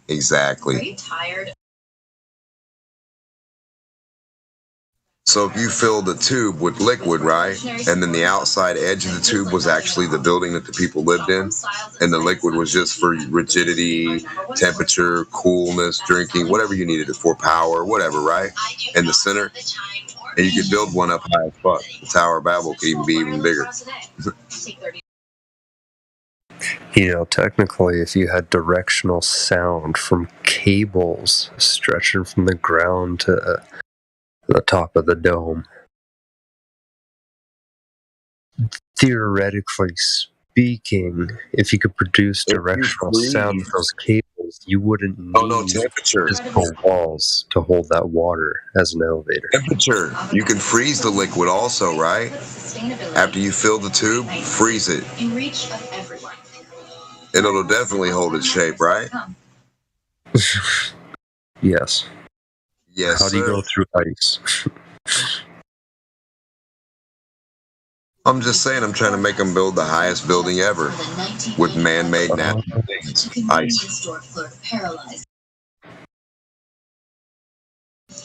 exactly. So if you fill the tube with liquid, right, and then the outside edge of the tube was actually the building that the people lived in, and the liquid was just for rigidity, temperature, coolness, drinking, whatever you needed it for, power, whatever, right, in the center, and you could build one up high as fuck. The Tower of Babel could even be even bigger. You know, technically, if you had directional sound from cables stretching from the ground to the top of the dome, theoretically speaking, if you could produce directional sound with those cables, you wouldn't need temperature. physical walls to hold that water as an elevator. Temperature. You can freeze the liquid also, right? After you fill the tube, freeze it. And it'll definitely hold its shape, right? Yes. Yes, How do you sir. go through ice? I'm just saying, I'm trying to make them build the highest building ever with man-made natural things, ice.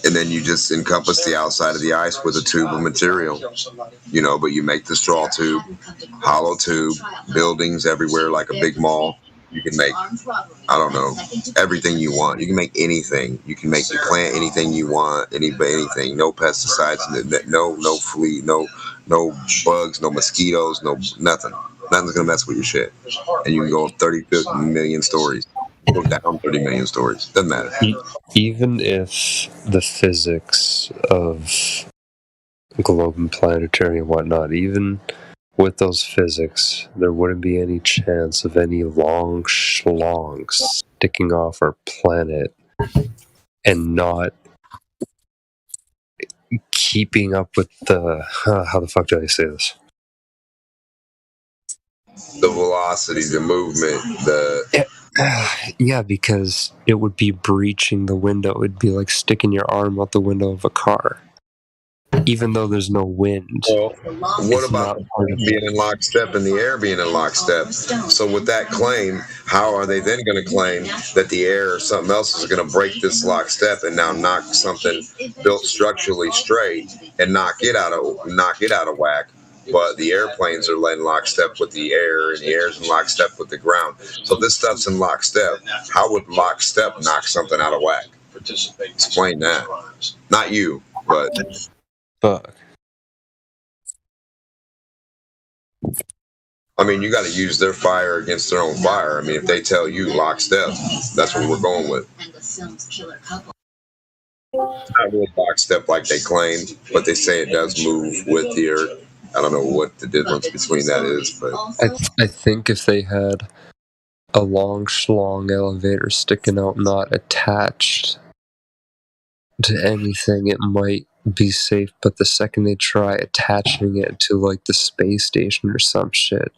And then you just encompass the outside of the ice with a tube of material, you know, but you make the straw tube, hollow tube, buildings everywhere like a big mall. You can make, I don't know, everything you want. You can make anything. You can make the plant anything you want, anything. No pesticides, no flea, no bugs, no mosquitoes, no nothing. Nothing's gonna mess with your shit. And you can go 30 million stories. Go down 30 million stories. Doesn't matter. Even if the physics of globe and planetary and whatnot, even with those physics, there wouldn't be any chance of any long schlongs sticking off our planet and not keeping up with the how the fuck do I say this? The velocity, the movement, Yeah, because it would be breaching the window. It would be like sticking your arm out the window of a car, even though there's no wind. Well, what about the plane being in lockstep and the air being in lockstep? So with that claim, how are they then going to claim that the air or something else is going to break this lockstep and now knock something built structurally straight and knock it out of whack? But the airplanes are in lockstep with the air, and the air's in lockstep with the ground. So this stuff's in lockstep. How would lockstep knock something out of whack? Explain that. Not you, but... Fuck. I mean, you got to use their fire against their own fire. I mean, if they tell you lockstep, that's what we're going with. It's not really lockstep like they claim, but they say it does move with the earth. I don't know what the difference between that is, but I think if they had a long schlong elevator sticking out, not attached to anything, it might be safe. But the second they try attaching it to like the space station or some shit,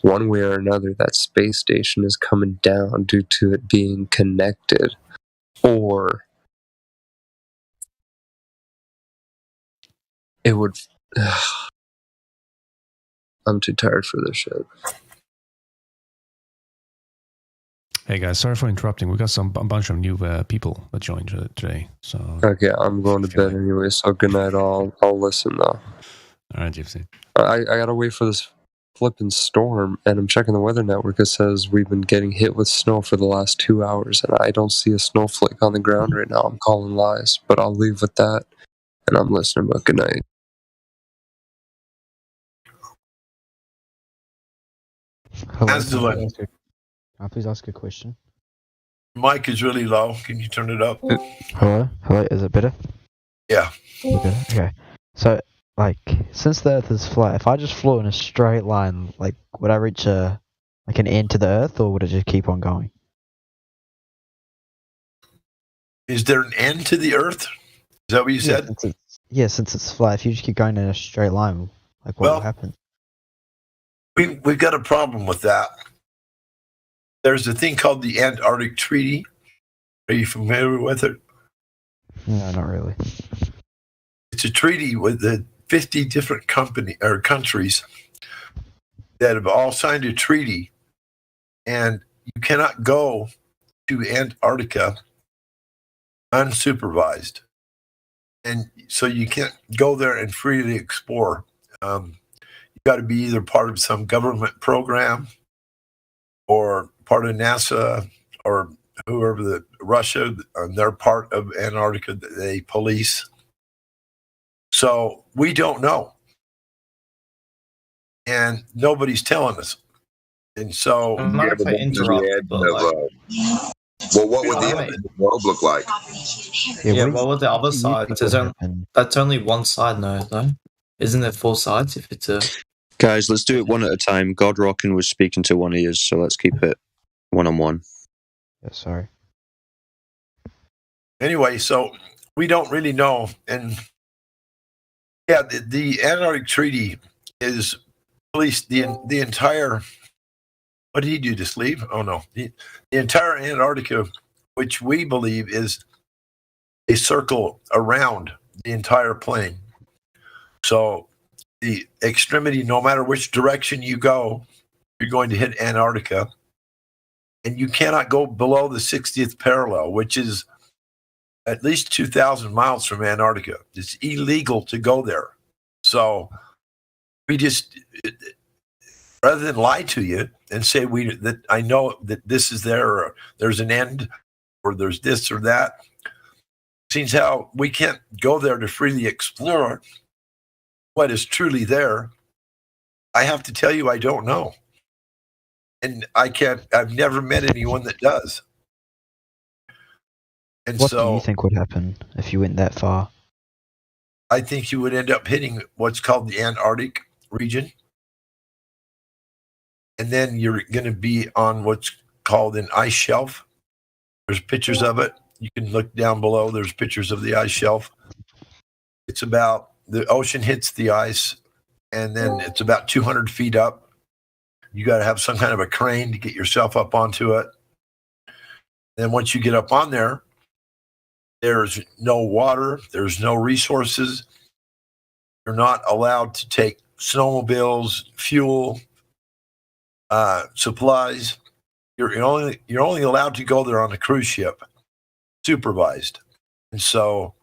one way or another, that space station is coming down due to it being connected, or it would. I'm too tired for this shit. Hey guys, sorry for interrupting. We got a bunch of new people that joined today. So Okay, I'm going to bed anyway. So good night. I'll listen though. All right, Gypsy. I gotta wait for this flipping storm, and I'm checking the weather network. It says we've been getting hit with snow for the last 2 hours, and I don't see a snowflake on the ground right now. I'm calling lies, but I'll leave with that, and I'm listening. But good night. Hello, Angela. can I please ask a question? Mic is really low. Can you turn it up? Hello? Is it better? Yeah. Okay. So, like, since the Earth is flat, if I just flew in a straight line, like, would I reach an end to the Earth, or would it just keep on going? Is there an end to the Earth? Is that what you said? Since it's flat, if you just keep going in a straight line, like, what will happen? We've got a problem with that. There's a thing called the Antarctic Treaty. Are you familiar with it? No, not really. It's a treaty with the 50 different countries that have all signed a treaty, and you cannot go to Antarctica unsupervised. and so you can't go there and freely explore. You got to be either part of some government program or part of NASA or whoever Russia, they're part of Antarctica, they police. So we don't know. And nobody's telling us. And so... I'm not to interrupt, but well, what would the other globe look like? Yeah, what would the other side? That's only one side, though. Isn't there 4 sides if it's a... Guys, let's do it one at a time. Godrockin was speaking to one ears, so let's keep it one-on-one. Yeah, sorry. Anyway, so we don't really know. And yeah, the Antarctic Treaty is at least the entire... What did he do, just leave? Oh, no. The entire Antarctica, which we believe is a circle around the entire plane. So the extremity, no matter which direction you go, you're going to hit Antarctica. And you cannot go below the 60th parallel, which is at least 2,000 miles from Antarctica. It's illegal to go there. So we just... rather than lie to you and say that I know that this is there, or there's an end, or there's this or that, seems how we can't go there to freely explore what is truly there. I have to tell you, I don't know. And I've never met anyone that does. And What so do you think would happen if you went that far? I think you would end up hitting what's called the Antarctic region. And then you're going to be on what's called an ice shelf. There's pictures of it. You can look down below. There's pictures of the ice shelf. It's about, the ocean hits the ice, and then it's about 200 feet up. You got to have some kind of a crane to get yourself up onto it. Then once you get up on there, there's no water. There's no resources. You're not allowed to take snowmobiles, fuel, supplies. You're only allowed to go there on a cruise ship, supervised. And so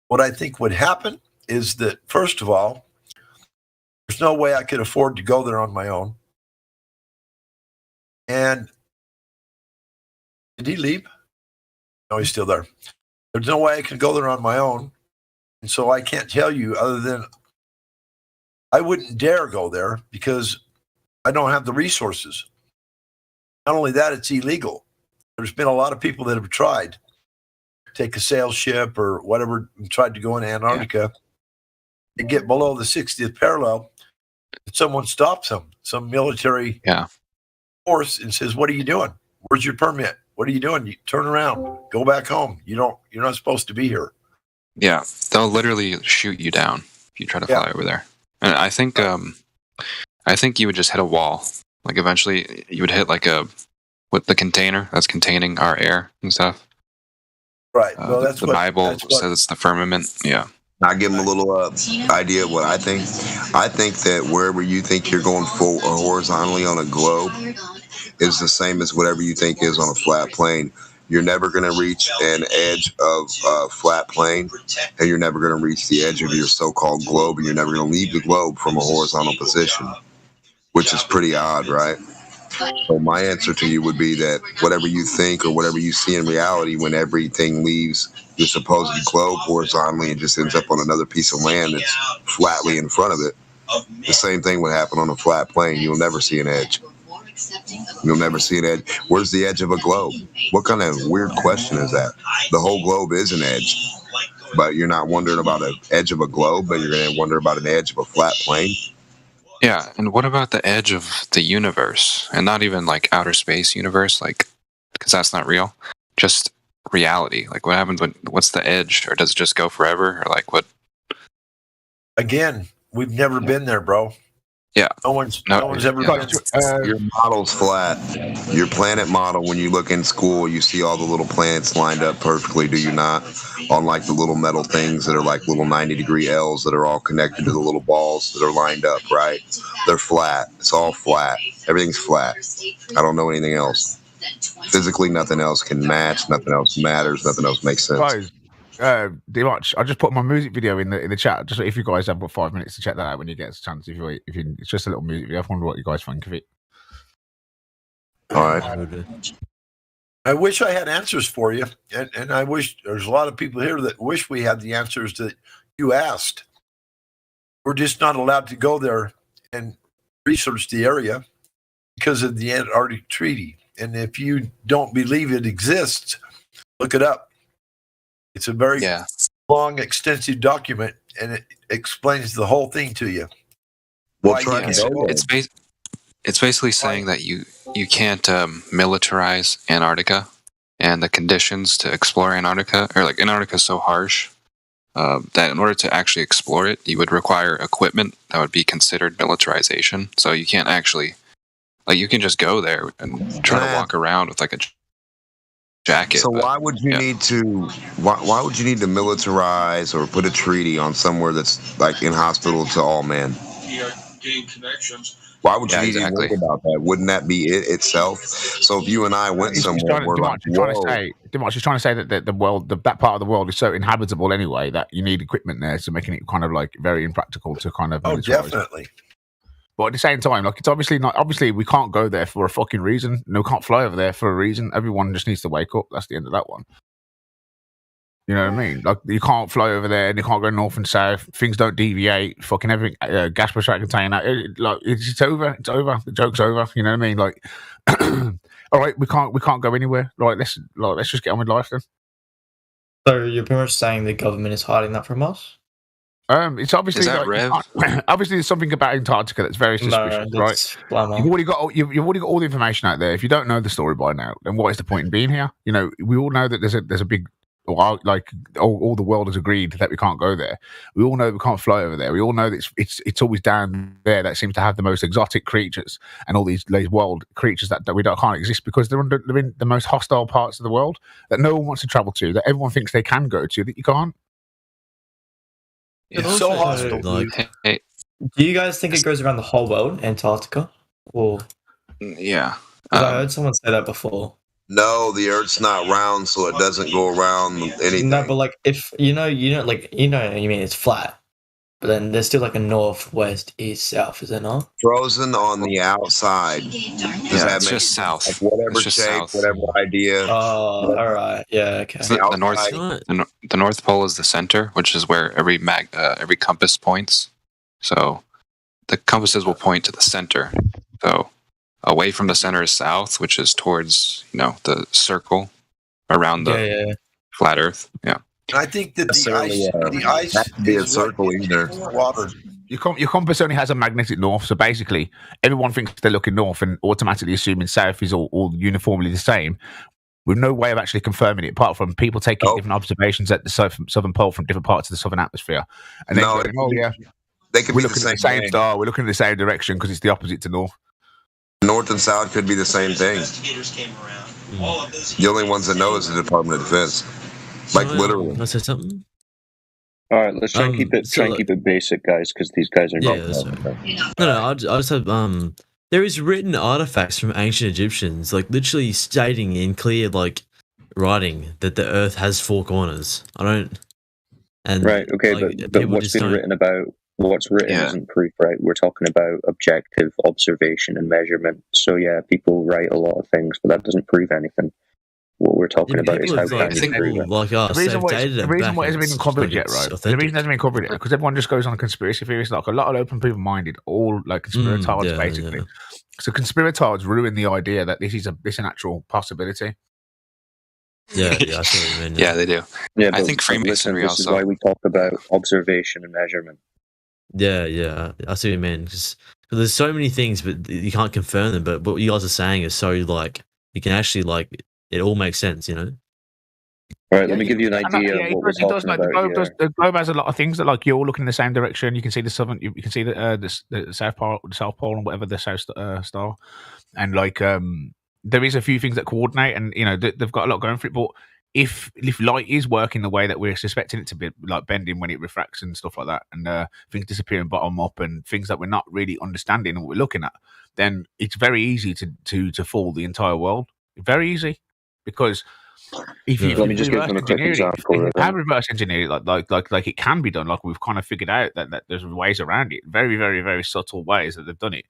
what I think would happen is that, first of all, there's no way I could afford to go there on my own. And did he leave? No, he's still there. There's no way I can go there on my own. And so I can't tell you other than I wouldn't dare go there because I don't have the resources. Not only that, it's illegal. There's been a lot of people that have tried to take a sail ship or whatever and tried to go in Antarctica and get below the 60th parallel. Someone stops them, some military force, and says, "What are you doing? Where's your permit? What are you doing? You turn around, go back home. You're not supposed to be here." Yeah, they'll literally shoot you down if you try to fly over there. And I think you would just hit a wall. Like eventually, you would hit with the container that's containing our air and stuff. Right. Well, that's the Bible says it's the firmament. Yeah. I give them a little idea of what I think. I think that wherever you think you're going full horizontally on a globe is the same as whatever you think is on a flat plane. You're never going to reach an edge of a flat plane, and you're never going to reach the edge of your so-called globe, and you're never going to leave the globe from a horizontal position, which is pretty odd, right? So my answer to you would be that whatever you think or whatever you see in reality, when everything leaves your supposed globe horizontally and just ends up on another piece of land that's flatly in front of it, the same thing would happen on a flat plane. You'll never see an edge. You'll never see an edge. Where's the edge of a globe? What kind of weird question is that? The whole globe is an edge, but you're not wondering about an edge of a globe, but you're going to wonder about an edge of a flat plane. Yeah, and what about the edge of the universe? And not even like outer space universe, because that's not real. Just reality. Like what happens what's the edge? Or does it just go forever? Or like what? Again, we've never been there, bro. Yeah. No one's ever been there. Your model's flat. Your planet model, when you look in school, you see all the little planets lined up perfectly, do you not? On like the little metal things that are like little 90-degree L's that are all connected to the little balls that are lined up, right? They're flat. It's all flat. Everything's flat. I don't know anything else. Physically, nothing else can match. Nothing else matters. Nothing else makes sense. Guys, Dimash, I just put my music video in the chat. Just if you guys have about 5 minutes to check that out when you get a chance. If you, it's just a little music video. I wonder what you guys think of it. All right. I wish I had answers for you, and I wish there's a lot of people here that wish we had the answers that you asked. We're just not allowed to go there and research the area because of the Antarctic Treaty. And if you don't believe it exists, look it up. It's a very long, extensive document, and it explains the whole thing to you. We'll try to go. It's basically saying that you can't militarize Antarctica, and the conditions to explore Antarctica, or like Antarctica is so harsh that in order to actually explore it, you would require equipment that would be considered militarization. So you can't actually, like, you can just go there and try to walk around with like a jacket. So why would you need to? Why would you need to militarize or put a treaty on somewhere that's like inhospitable to all men? Gain connections. Why would you need to worry about that? Wouldn't that be it itself? So if you and I went somewhere, we're like, Dimash is trying to say that the world, that part of the world is so inhabitable anyway that you need equipment there, so making it kind of like very impractical to kind of. Oh, definitely. But at the same time, like, it's obviously not. Obviously, we can't go there for a fucking reason. No, we can't fly over there for a reason. Everyone just needs to wake up. That's the end of that one. You know what I mean? Like, you can't fly over there, and you can't go north and south. Things don't deviate. Fucking everything. Gas pressure container. Like, it's over. It's over. The joke's over. You know what I mean? Like, all right, we can't go anywhere. Like, let's just get on with life then. So you're pretty much saying the government is hiding that from us? It's obviously obviously there's something about Antarctica that's very suspicious, right? You've already got all the information out there. If you don't know the story by now, then what is the point in being here? You know, we all know that there's a big, like, all the world has agreed that we can't go there. We all know we can't fly over there. We all know that it's always down there that seems to have the most exotic creatures and all these wild creatures that can't exist because they're in the most hostile parts of the world that no one wants to travel to, that everyone thinks they can go to, that you can't. It's so hostile. Like, do you guys think it goes around the whole world, Antarctica? Or yeah, I heard someone say that before. No, the Earth's not round, so it doesn't go around anything. No, but like, if you know, like, you mean it's flat, but then there's still like a north, west, east, south, is there not? Frozen on the outside. It's just south. Like whatever it's just shape, south. whatever idea. Oh, all right, yeah, okay. So the North Pole is the center, which is where every compass points. So the compasses will point to the center. So away from the center is south, which is towards the circle around the flat Earth. Yeah. I think that the ice be a circle either. Water. Your compass only has a magnetic north, so basically everyone thinks they're looking north and automatically assuming south is all uniformly the same, with no way of actually confirming it, apart from people taking different observations at the southern pole from different parts of the southern atmosphere. And then they could we're be looking the at the same thing. star, we're looking in the same direction because it's the opposite to north. North and south could be the same thing. The only ones that know is the Department of Defense. Like, literally. Let's say something. All right, let's try and keep it basic, guys, because these guys are No, I just have there is written artifacts from ancient Egyptians, like literally stating in clear writing that the Earth has four corners. Right, okay, but what's been written about what's written isn't proof, right? We're talking about objective observation and measurement. So yeah, people write a lot of things, but that doesn't prove anything. What we're talking about is how can you prove it. Like us, the reason why it hasn't been covered yet, right? The reason it hasn't been covered yet because everyone just goes on conspiracy theories. Like a lot of open people minded, all like conspiratards, basically. Yeah. So conspiratards ruin the idea that this is an actual possibility. Yeah, I see what you mean. Yeah, they do. Yeah, I think Freemasonry this also. is why we talk about observation and measurement. Yeah, I see what you mean. Because there's so many things, but you can't confirm them. But what you guys are saying is so you can actually it all makes sense, you know. All right, let me give you an idea of what we're talking about. The globe has a lot of things that you're all looking in the same direction. You can see the southern, you can see the south pole, and whatever the south star, and there is a few things that coordinate, and they've got a lot going for it. But if light is working the way that we're suspecting it to be, like bending when it refracts and stuff like that, and things disappearing bottom up, and things that we're not really understanding what we're looking at, then it's very easy to fool the entire world. Very easy, because If you Let me just give them a quick example. If you have reverse engineering, like it can be done, like we've kind of figured out that there's ways around it, very, very, very subtle ways that they've done it.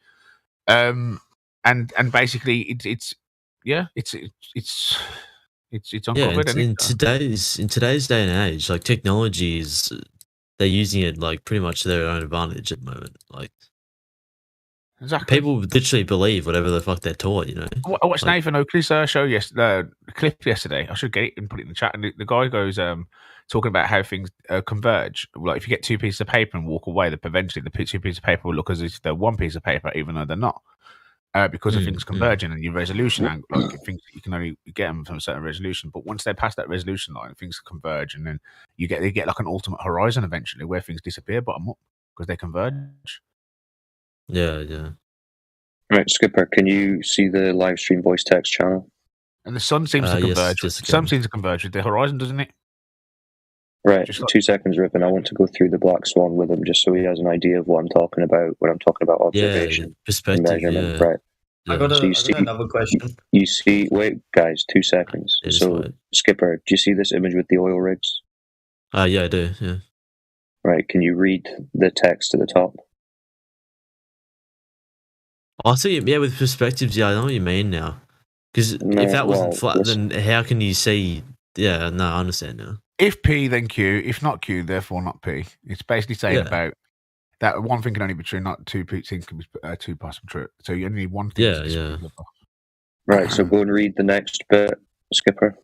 And basically it's uncovered. In today's day and age, like technology is, they're using it like pretty much to their own advantage at the moment. Like, exactly, people literally believe whatever the fuck they're taught. You know, I watched Nathan Oakley's show clip yesterday. I should get it and put it in the chat. And the guy goes talking about how things converge. Like if you get two pieces of paper and walk away, that eventually the two pieces of paper will look as if they're one piece of paper, even though they're not. Because of things converging and your resolution angle, like things you can only get them from a certain resolution. But once they're past that resolution line, things converge, and then they get like an ultimate horizon eventually, where things disappear bottom up because they converge. Yeah. Right, Skipper, can you see the live stream voice text channel? And the sun seems to converge. Sun seems to converge with the horizon, doesn't it? Right, 2 seconds, Rip, and I want to go through the black swan with him just so he has an idea of what I'm talking about when I'm talking about observation, perspective, measurement. yeah. Right. I got another question. You see, wait, guys, 2 seconds. So, Skipper, do you see this image with the oil rigs? Yeah, I do. Yeah. Right. Can you read the text to the top? I see. Yeah, with perspectives, yeah, I know what you mean now. Because if that wasn't flat, then how can you see? Yeah, no, I understand now. If P, then Q. If not Q, therefore not P. It's basically saying about that one thing can only be true, not two things can be two possible true. So you only need one thing. Yeah. Right. So go and read the next bit, Skipper.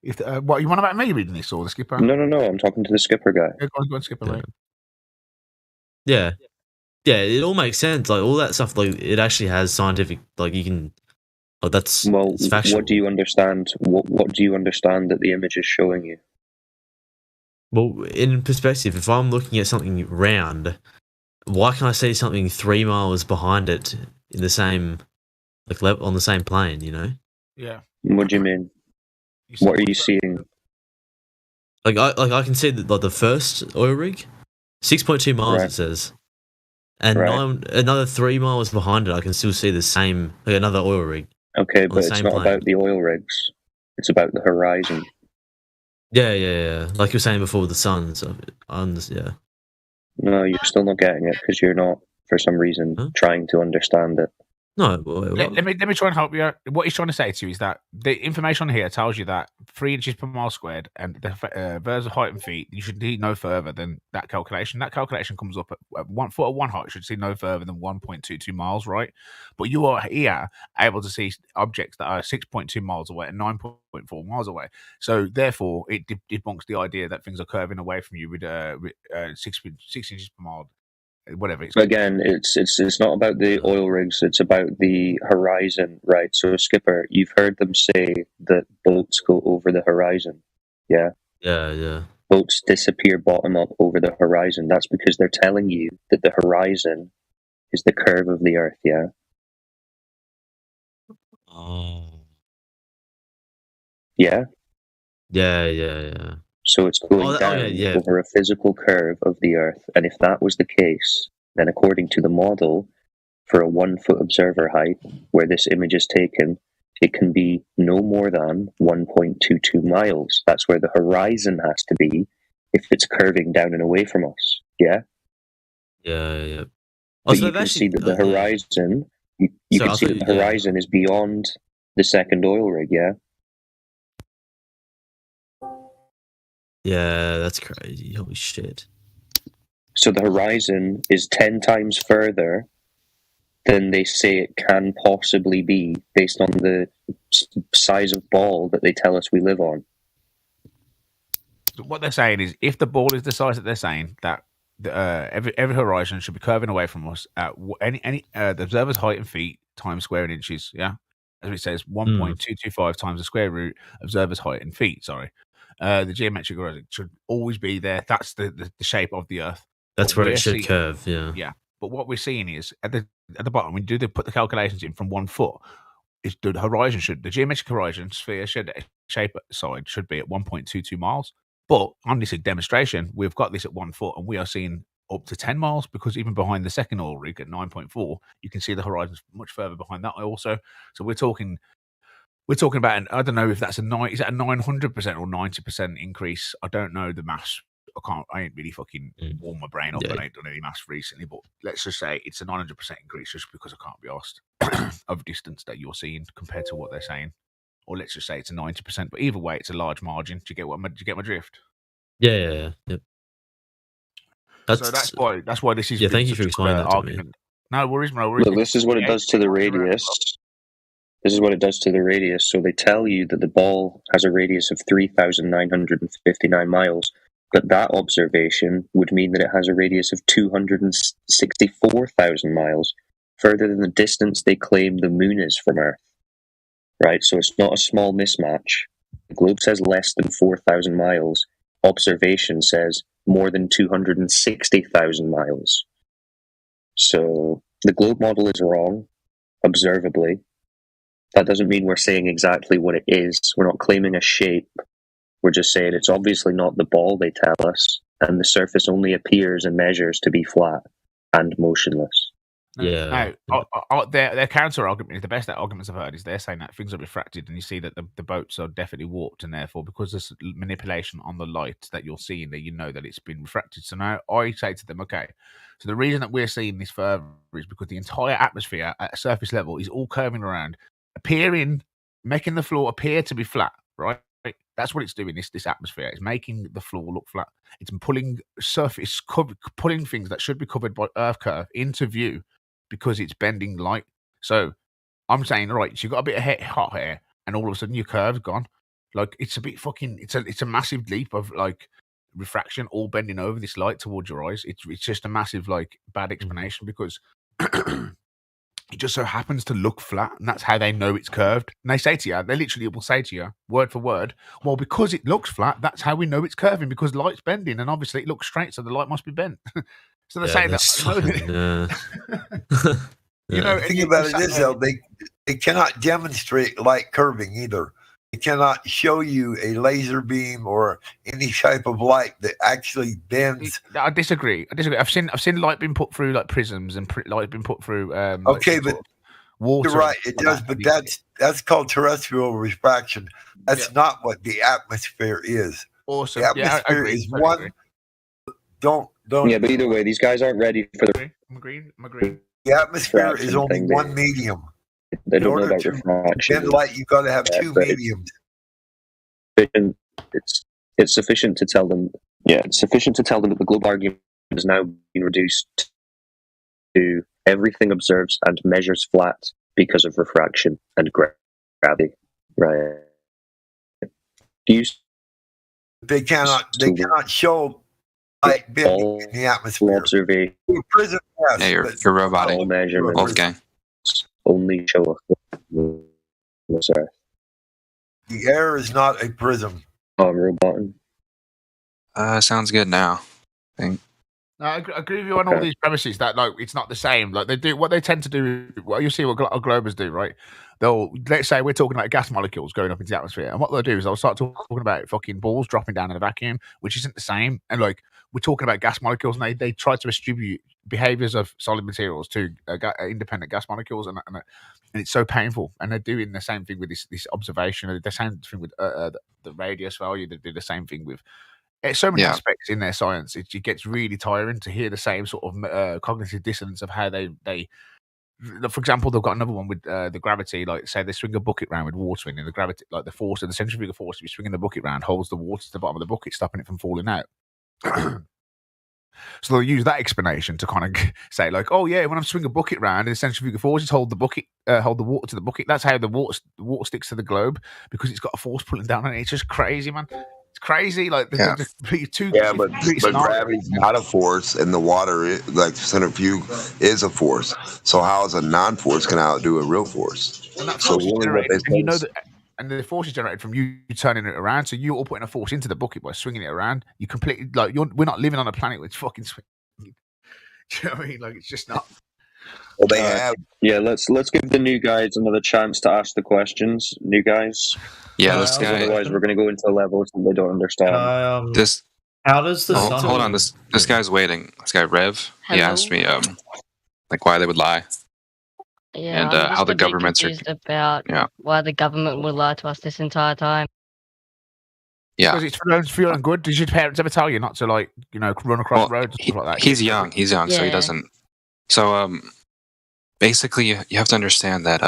If what you want about me reading this or the Skipper? No. I'm talking to the Skipper guy. Go on, Skipper. Right. Yeah. It all makes sense. Like all that stuff, like it actually has scientific. Like you can. Like that's it's factual. What do you understand? What do you understand that the image is showing you? Well, in perspective, if I'm looking at something round, why can't I see something 3 miles behind it in the same, like on the same plane? You know? Yeah. What do you mean? What are you seeing? Like I can see the first oil rig, 6.2 miles it says, and another 3 miles behind it, I can still see the same another oil rig. Okay, but it's not about the oil rigs. It's about the horizon. Yeah. Like you were saying before, the sun. So yeah. No, you're still not getting it because you're not, for some reason, trying to understand it. No, let me try and help you. What he's trying to say to you is that the information here tells you that 3 inches per mile squared and the versus height in feet, you should need no further than that calculation. That calculation comes up at 1 foot at 1 height should see no further than 1.22 miles, right? But you are here able to see objects that are 6.2 miles away and 9.4 miles away. So therefore, it debunks the idea that things are curving away from you with 6 inches per mile. Whatever. Again, it's not about the oil rigs. It's about the horizon, right? So, Skipper, you've heard them say that boats go over the horizon, yeah? Yeah. Boats disappear bottom up over the horizon. That's because they're telling you that the horizon is the curve of the Earth, yeah? Oh. Yeah? Yeah. So it's going down over a physical curve of the Earth. And if that was the case, then according to the model, for a 1 foot observer height where this image is taken, it can be no more than 1.22 miles. That's where the horizon has to be if it's curving down and away from us. Yeah? Yeah. But you can see that the horizon, you can see that the horizon is beyond the second oil rig, yeah? Yeah, that's crazy. Holy shit. So the horizon is 10 times further than they say it can possibly be based on the size of ball that they tell us we live on. What they're saying is if the ball is the size that they're saying, that every horizon should be curving away from us at any the observer's height in feet times square in inches, yeah? As it says, 1.225 times the square root observer's height in feet, sorry. The geometric horizon should always be there. That's the shape of the Earth. That's where it should curve. Yeah. Yeah. But what we're seeing is at the bottom when they put the calculations in from 1 foot, is the horizon the geometric horizon sphere shape side should be at 1.22 miles. But on this demonstration, we've got this at 1 foot, and we are seeing up to 10 miles because even behind the second oil rig at 9.4, you can see the horizon's much further behind that also. So we're talking we're talking about, I don't know if that's is that a 900% or 90% increase? I don't know the maths. I ain't really fucking warmed my brain up. I ain't done any maths recently, but let's just say it's a 900% increase just because I can't be asked of distance that you're seeing compared to what they're saying. Or let's just say it's a 90%, but either way, it's a large margin. Do you get my drift? Yeah. Yep. So that's why this is. Yeah, thank you for explaining that to me. No worries. Look, this is what it does to the radius. This is what it does to the radius. So they tell you that the ball has a radius of 3,959 miles, but that observation would mean that it has a radius of 264,000 miles, further than the distance they claim the moon is from Earth. Right? So it's not a small mismatch. The globe says less than 4,000 miles. Observation says more than 260,000 miles. So the globe model is wrong, observably. That doesn't mean we're saying exactly what it is. We're not claiming a shape. We're just saying it's obviously not the ball they tell us, and the surface only appears and measures to be flat and motionless. Yeah. No, their counter argument is the best arguments I've heard is they're saying that things are refracted, and you see that the boats are definitely warped, and therefore because there's manipulation on the light that you're seeing, that you know that it's been refracted. So now I say to them, okay, so the reason that we're seeing this further is because the entire atmosphere at surface level is all curving around, making the floor appear to be flat, right? That's what it's doing. This atmosphere is making the floor look flat. It's pulling pulling things that should be covered by Earth curve into view because it's bending light. So I'm saying, right, so you've got a bit of hot air, and all of a sudden your curve's gone. Like it's a bit fucking. It's a massive leap of like refraction, all bending over this light towards your eyes. It's just a massive like bad explanation because. It just so happens to look flat, and that's how they know it's curved. And they literally will say to you, word for word, well, because it looks flat, that's how we know it's curving, because the light's bending, and obviously it looks straight, so the light must be bent. So they're saying that. You know, the thing about it is, though, they cannot demonstrate light curving either. They cannot show you a laser beam or any type of light that actually bends. I disagree. I've seen light being put through like prisms and light being put through. Okay, but water. You're right. It does, but that's called terrestrial refraction. That's not what the atmosphere is. Awesome. The atmosphere is one. Don't. Yeah, but either way, these guys aren't ready for the. I'm agreeing. The atmosphere is only one medium. They don't know about refraction. In light, you've got to have two mediums. It's sufficient to tell them. Yeah, it's sufficient to tell them that the globe argument has now been reduced to everything observes and measures flat because of refraction and gravity. Right? They cannot show light bending in the atmosphere. Observation. Prism, yes, yeah, you're roboting. All measurements. Wolfgang. Only show us. Sorry. The air is not a prism. Oh, roboting. Sounds good now. No, I agree with you on all these premises that like it's not the same. Like they do what they tend to do. Well, you see what globers do, right? Let's say we're talking about gas molecules going up into the atmosphere, and what they'll do is they'll start talking about fucking balls dropping down in a vacuum, which isn't the same. And like we're talking about gas molecules, and they try to distribute behaviors of solid materials to independent gas molecules, and it's so painful. And they're doing the same thing with this observation. The same thing with the radius value. They do the same thing with. So many aspects in their science. It gets really tiring to hear the same sort of cognitive dissonance of how they. For example, they've got another one with the gravity. Like, say they swing a bucket round with water in, and the gravity, like the force, the centrifugal force, if you're swinging the bucket round, holds the water to the bottom of the bucket, stopping it from falling out. So they'll use that explanation to kind of say, like, oh yeah, when I'm swinging a bucket round, and the centrifugal force is hold the water to the bucket. That's how the water sticks to the globe, because it's got a force pulling down on it. It's just crazy, man. It's crazy. Like, but gravity's not a force, and the water, like centrifuge, is a force. So how is a non-force can outdo a real force? And that force is generated, and you know that, and the force is generated from you turning it around. So you're all putting a force into the bucket by swinging it around. You completely we're not living on a planet with fucking swing. Do you know what I mean? Like, it's just not. Well, they have. Yeah, let's give the new guys another chance to ask the questions. New guys. Yeah, otherwise we're going to go into levels that they don't understand. How does the sun? Hold on, this guy's waiting. This guy Rev. He asked me like why they would lie. Yeah, and I'm just how the a bit governments are. confused about Yeah. why the government would lie to us this entire time. Yeah. Because it's for your own good. Did your parents ever tell you not to, like, run across roads and stuff like that? He's young. He's young, so he Yeah. doesn't. So basically, you have to understand that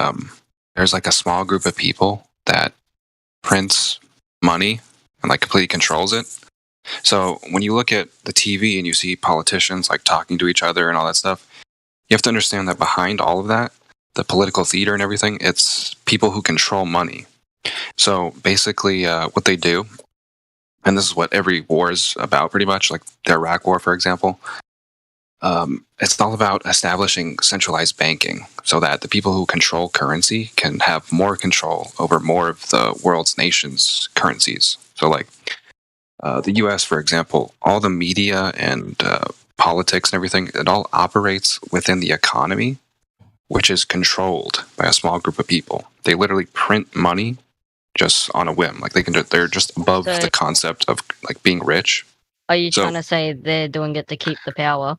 there's like a small group of people that prints money and like completely controls it. So when you look at the TV and you see politicians like talking to each other and all that stuff, you have to understand that behind all of that, the political theater and everything, it's people who control money. So basically, what they do, and this is what every war is about pretty much, like the Iraq War, for example, it's all about establishing centralized banking so that the people who control currency can have more control over more of the world's nations' currencies. So like the US, for example, all the media and politics and everything, it all operates within the economy, which is controlled by a small group of people. They literally print money just on a whim. Like they're just above So- the concept of like being rich. Are you So- trying to say they're doing it to keep the power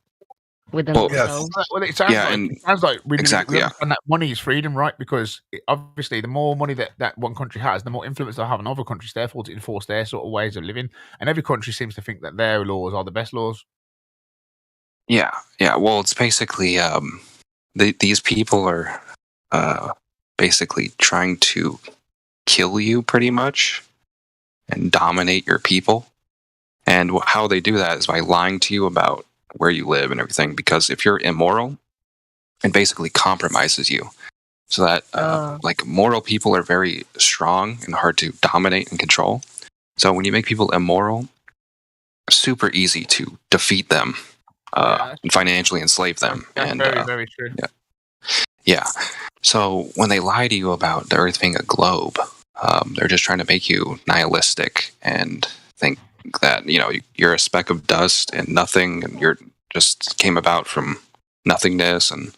within Well, themselves? Well, it sounds Yeah, like and- it sounds like we exactly, yeah. understand that money is freedom, right? Because obviously, the more money that one country has, the more influence they'll have on other countries. Therefore, to enforce their sort of ways of living. And every country seems to think that their laws are the best laws. Yeah. Well, it's basically these people are basically trying to kill you pretty much and dominate your people. And how they do that is by lying to you about where you live and everything. Because if you're immoral, it basically compromises you. So that like moral people are very strong and hard to dominate and control. So when you make people immoral, super easy to defeat them and financially enslave them. That's And very, very true. yeah. So when they lie to you about the Earth being a globe, they're just trying to make you nihilistic and think that you're a speck of dust and nothing, and you're just came about from nothingness, and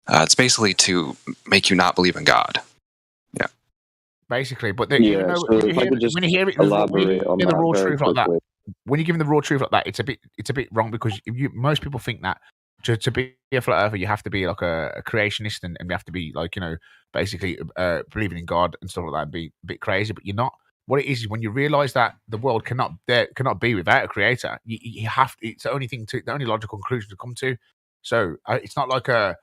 it's basically to make you not believe in God. Yeah. Basically, but Yeah, even though so when you if I hear, could just when you hear it, elaborate on the that raw very truth like that, quickly. when you give them the raw truth like that, it's a bit wrong, because most people think that to be a flat earther, you have to be like a creationist, and you have to be like basically believing in God and stuff like that, and be a bit crazy. But you're not. What it is when you realize that the world cannot be without a creator, you have to, it's the only logical conclusion to come to. So it's not like I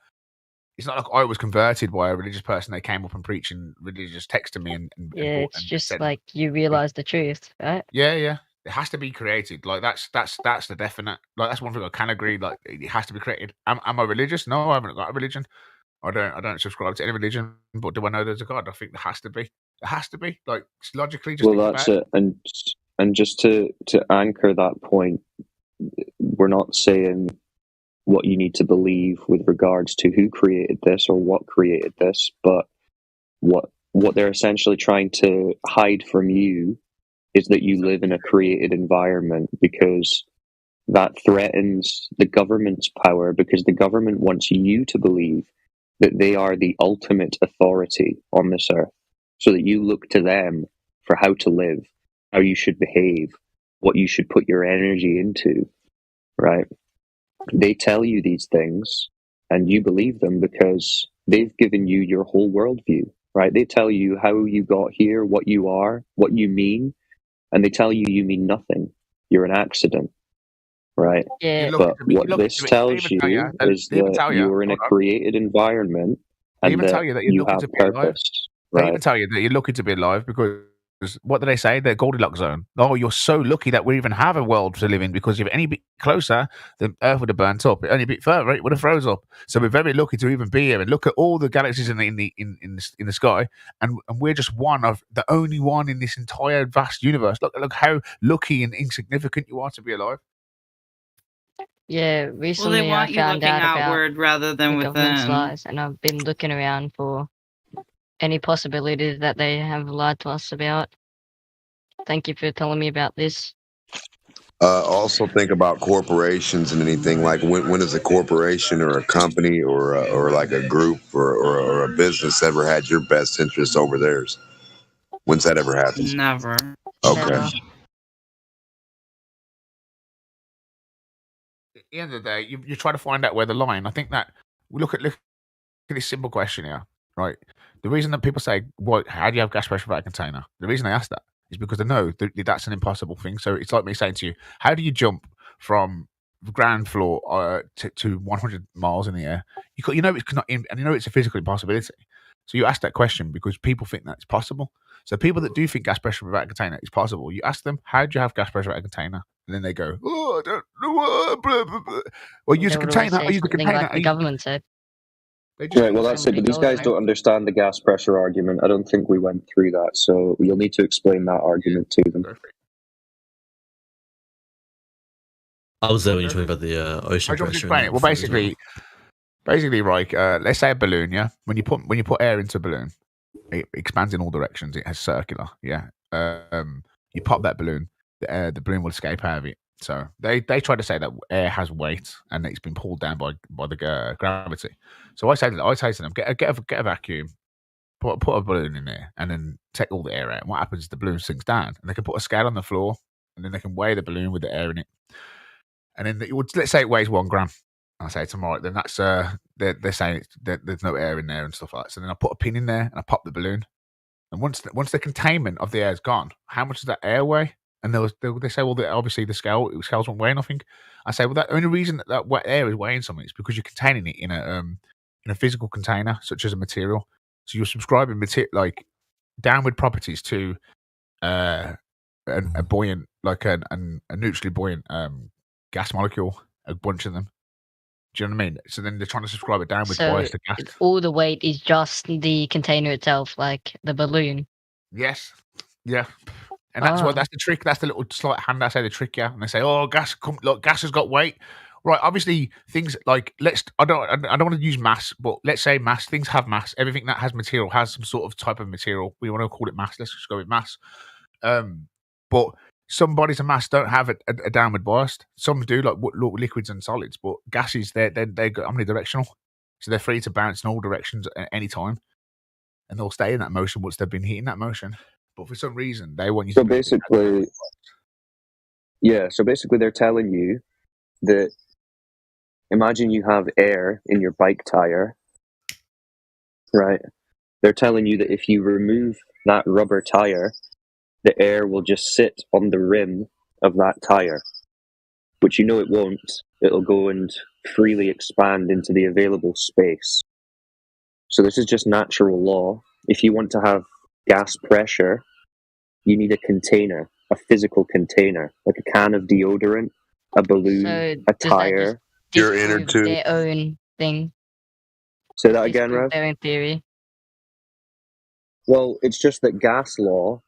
was converted by a religious person. They came up and preached and religious text to me, and It's and just said, like you realize the truth, right? yeah. It has to be created. Like that's the definite. Like that's one thing I can agree. Like it has to be created. Am I religious? No, I haven't got a religion. I don't subscribe to any religion. But do I know there's a God? I think there has to be. It has to be. Like logically, just Well, think that's about it. And just to anchor that point, we're not saying what you need to believe with regards to who created this or what created this, but what they're essentially trying to hide from you is that you live in a created environment, because that threatens the government's power, because the government wants you to believe that they are the ultimate authority on this earth, so that you look to them for how to live, how you should behave, what you should put your energy into, right? They tell you these things and you believe them because they've given you your whole worldview, right? They tell you how you got here, what you are, what you mean, and they tell you mean nothing. You're an accident, right? Yeah. But what this tells you is that you're in a created environment They and even that tell you that you're you lucky have to be alive. purpose, They right? even tell you that you're lucky to be alive, because what do they say? The Goldilocks zone. Oh, you're so lucky that we even have a world to live in, because if any bit closer, the Earth would have burnt up. Any bit further, it would have froze up. So we're very lucky to even be here. And look at all the galaxies in the sky, and we're just the only one in this entire vast universe. Look how lucky and insignificant you are to be alive. Yeah, Well, recently they I want you found looking out about outward rather than the government's within. lies, and I've been looking around for any possibilities that they have lied to us about. Thank you for telling me about this. Also think about corporations and anything like when has a corporation or a company or like a group or a business ever had your best interest over theirs? When's that ever happened? Never. Okay. Never. At the end of the day, you try to find out where the line. I think that we look at this simple question here, right? The reason that people say, "What? How do you have gas pressure without a container?" The reason they ask that is because they know that's an impossible thing. So it's like me saying to you, "How do you jump from the ground floor to 100 miles in the air?" You know it's not, and you know it's a physical impossibility. So you ask that question because people think that it's possible. So people that do think gas pressure without a container is possible, you ask them, "How do you have gas pressure without a container?" And then they go, "Oh, I don't know." Blah, blah, blah. Well, use a container. Use a container. Like the government said. Right, well, that's it. But these guys don't understand the gas pressure argument. I don't think we went through that, so you'll need to explain that argument to them. I was there when you were talking about the ocean pressure. Explain it. Well, basically, right. Let's say a balloon. Yeah, when you put air into a balloon, it expands in all directions. It has circular. Yeah. You pop that balloon, the balloon will escape out of it. So they try to say that air has weight and it's been pulled down by the gravity. So I say to them, get a vacuum, put a balloon in there, and then take all the air out. And what happens is the balloon sinks down, and they can put a scale on the floor, and then they can weigh the balloon with the air in it. And then let's say it weighs 1 gram. I say to them, right, then that's they're saying there's no air in there and stuff like that. So then I put a pin in there and I pop the balloon. And once the containment of the air is gone, how much does that air weigh? And they say, well, obviously the scales won't weigh nothing. I say, well, the only reason that wet air is weighing something is because you're containing it in a physical container, such as a material. So you're subscribing like downward properties to a buoyant, like a neutrally buoyant gas molecule, a bunch of them. Do you know what I mean? So then they're trying to subscribe it downwards. So bias to gas. All the weight is just the container itself, like the balloon. Yes. Yeah. And that's that's the trick. That's the little slight hand I say the trick, yeah. And they say, "Oh, gas has got weight." Right. Obviously, things like I don't want to use mass, but let's say mass. Things have mass. Everything that has material has some sort of type of material. We want to call it mass. Let's just go with mass. But some bodies of mass don't have a downward bias. Some do, like liquids and solids. But gases, they go omnidirectional, so they're free to bounce in all directions at any time, and they'll stay in that motion once they've been hitting that motion. But for some reason, they want you to... So basically, they're telling you that, imagine you have air in your bike tire, right? They're telling you that if you remove that rubber tire, the air will just sit on the rim of that tire, which you know it won't. It'll go and freely expand into the available space. So this is just natural law. If you want to have gas pressure, you need a container, a physical container, like a can of deodorant, a balloon, a tire. Your inner tube. Their own thing. Say that again, Rev? Their own theory. Well, it's just that gas law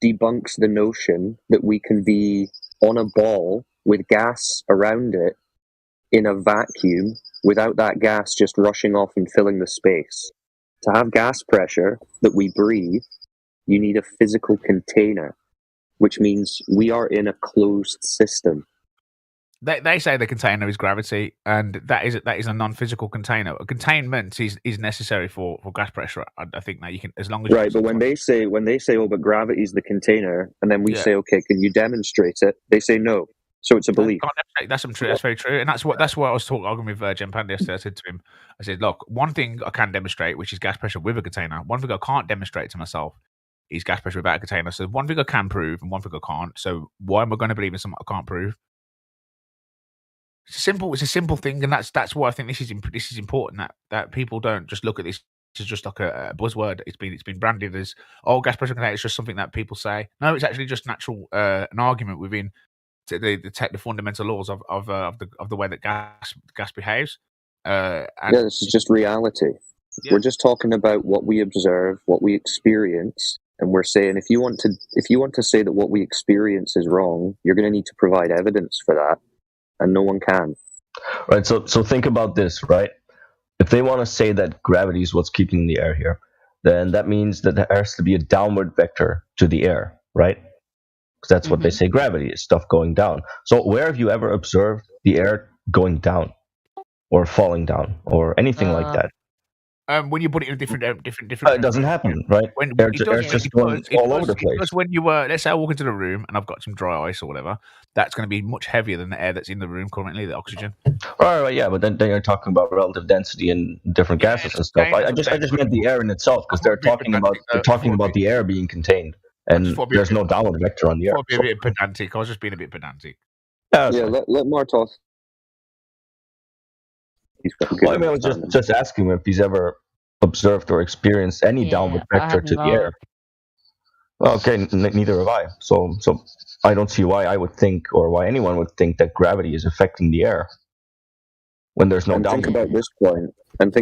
debunks the notion that we can be on a ball with gas around it in a vacuum without that gas just rushing off and filling the space. To have gas pressure that we breathe, you need a physical container, which means we are in a closed system. They say the container is gravity, and that is a non-physical container. A containment is necessary for gas pressure. I think that you can, as long as right. But when they say, oh, but gravity is the container, and then we say, okay, can you demonstrate it? They say no. So it's a belief. That's true. That's very true, and that's what I was arguing with Jen Panda yesterday. I said to him, look, one thing I can demonstrate, which is gas pressure with a container. One thing I can't demonstrate to myself is gas pressure without a container. So one thing I can prove, and one thing I can't. So why am I going to believe in something I can't prove? It's a simple thing, and that's why I think this is important that people don't just look at this as just like a buzzword. It's been branded as gas pressure container is just something that people say. No, it's actually just natural an argument within the fundamental laws of the way that gas behaves. This is just reality. Yeah. We're just talking about what we observe, what we experience, and we're saying if you want to say that what we experience is wrong, you're going to need to provide evidence for that. And no one can. Right, so think about this, right? If they want to say that gravity is what's keeping the air here, then that means that there has to be a downward vector to the air, right? Because that's what they say gravity is, stuff going down. So where have you ever observed the air going down or falling down or anything like that? when you put it in a different. It doesn't happen, right? Air just going all over the place. Because when you let's say I walk into the room and I've got some dry ice or whatever, that's going to be much heavier than the air that's in the room currently, the oxygen. Right, yeah, but then you're talking about relative density and different gases and stuff. I just meant the air in itself because they're talking about the air being contained, and there's no downward vector on the air. I'll be a bit pedantic. I was just being a bit pedantic. Yeah, let Martos. Well, I mean, I was just asking him if he's ever observed or experienced any downward vector to the air. Okay, neither have I. So I don't see why I would think, or why anyone would think, that gravity is affecting the air when there's no downward. Think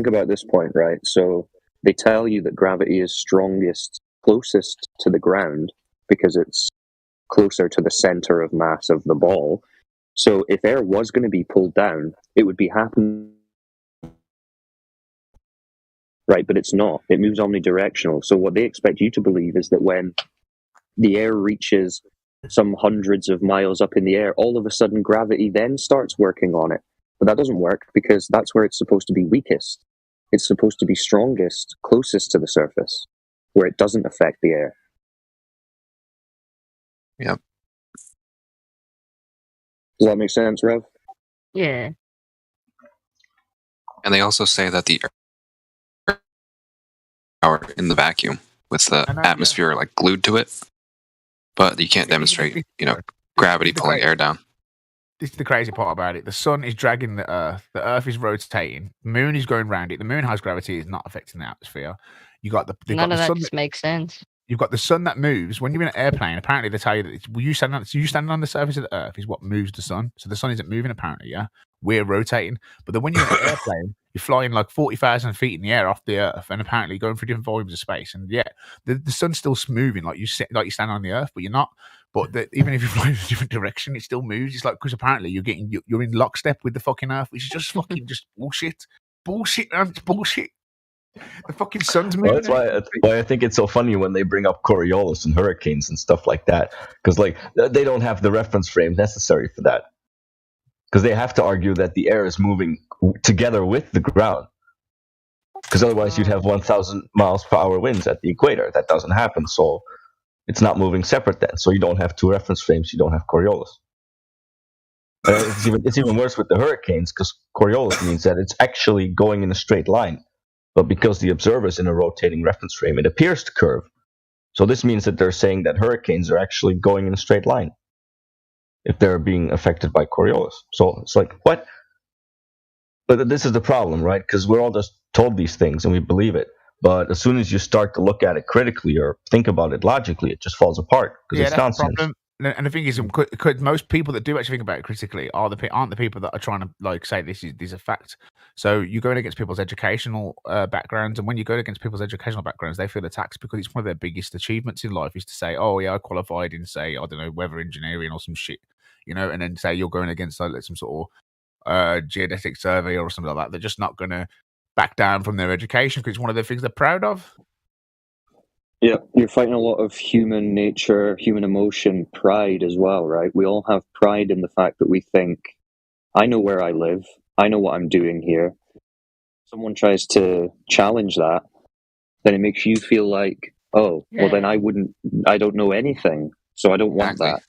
about this point, right? So they tell you that gravity is strongest, closest to the ground because it's closer to the center of mass of the ball. So if air was going to be pulled down, it would be happening. Right, but it's not. It moves omnidirectional. So what they expect you to believe is that when the air reaches some hundreds of miles up in the air, all of a sudden gravity then starts working on it. But that doesn't work because that's where it's supposed to be weakest. It's supposed to be strongest, closest to the surface, where it doesn't affect the air. Yep. Does that make sense, Rev? Yeah. And they also say that the power in the vacuum with the atmosphere like glued to it, but you can't demonstrate, gravity pulling air down. This is the crazy part about it. The sun is dragging the Earth is rotating, the moon is going around it. The moon has gravity, is not affecting the atmosphere. You got none of that just makes sense. You've got the sun that moves. When you're in an airplane, apparently they tell you that you standing on the surface of the Earth is what moves the sun. So the sun isn't moving, apparently, yeah? We're rotating. But then when you're in an airplane, you're flying like 40,000 feet in the air off the Earth and apparently going through different volumes of space. And yeah, the sun's still moving like you stand on the Earth, but you're not. But even if you fly in a different direction, it still moves. It's like, because apparently you're in lockstep with the fucking Earth, which is just fucking just bullshit. Bullshit, man. It's bullshit. The fucking sun's moving. Well, that's why I think it's so funny when they bring up Coriolis and hurricanes and stuff like that, because like they don't have the reference frame necessary for that, because they have to argue that the air is moving together with the ground, because otherwise you'd have 1,000 miles per hour winds at the equator. That doesn't happen, so it's not moving separate then. So you don't have two reference frames. You don't have Coriolis. It's even worse with the hurricanes, because Coriolis means that it's actually going in a straight line. But because the observer is in a rotating reference frame, it appears to curve. So this means that they're saying that hurricanes are actually going in a straight line if they're being affected by Coriolis. So it's like, what? But this is the problem, right? Because we're all just told these things and we believe it. But as soon as you start to look at it critically or think about it logically, it just falls apart because it's nonsense. And the thing is, most people that do actually think about it critically aren't the people that are trying to like say this is a fact. So you're going against people's educational backgrounds, and when you go against people's educational backgrounds, they feel attacked because it's one of their biggest achievements in life is to say, "Oh yeah, I qualified in say I don't know weather engineering or some shit," and then say you're going against like some sort of geodetic survey or something like that. They're just not going to back down from their education because it's one of the things they're proud of. Yeah, you're fighting a lot of human nature, human emotion, pride as well, right? We all have pride in the fact that we think, I know where I live, I know what I'm doing here. Someone tries to challenge that, then it makes you feel like, oh, well then I don't know anything, so I don't want that.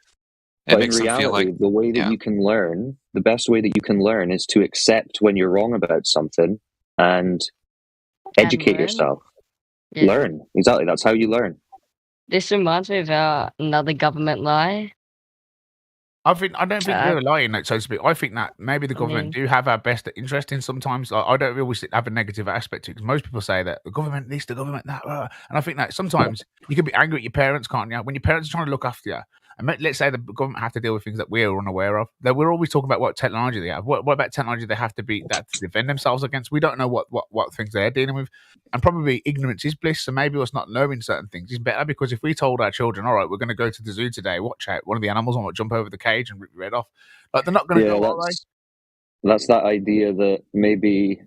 But in reality, the way that you can learn, the best way that you can learn is to accept when you're wrong about something and educate yourself. Yeah. Learn. Exactly. That's how you learn. This reminds me of another government lie. I don't think they're lying, so to speak. I think that maybe the government do have our best interest in sometimes. I don't always have a negative aspect to it because most people say that the government this, the government that. And I think that sometimes you can be angry at your parents, can't you? When your parents are trying to look after you. And let's say the government have to deal with things that we're unaware of. That we're always talking about what technology they have. What about technology they have to defend themselves against? We don't know what things they're dealing with. And probably ignorance is bliss. So maybe us not knowing certain things is better because if we told our children, all right, we're going to go to the zoo today, watch out, one of the animals might jump over the cage and rip your head off. Like they're not going to go all right. That's that idea that maybe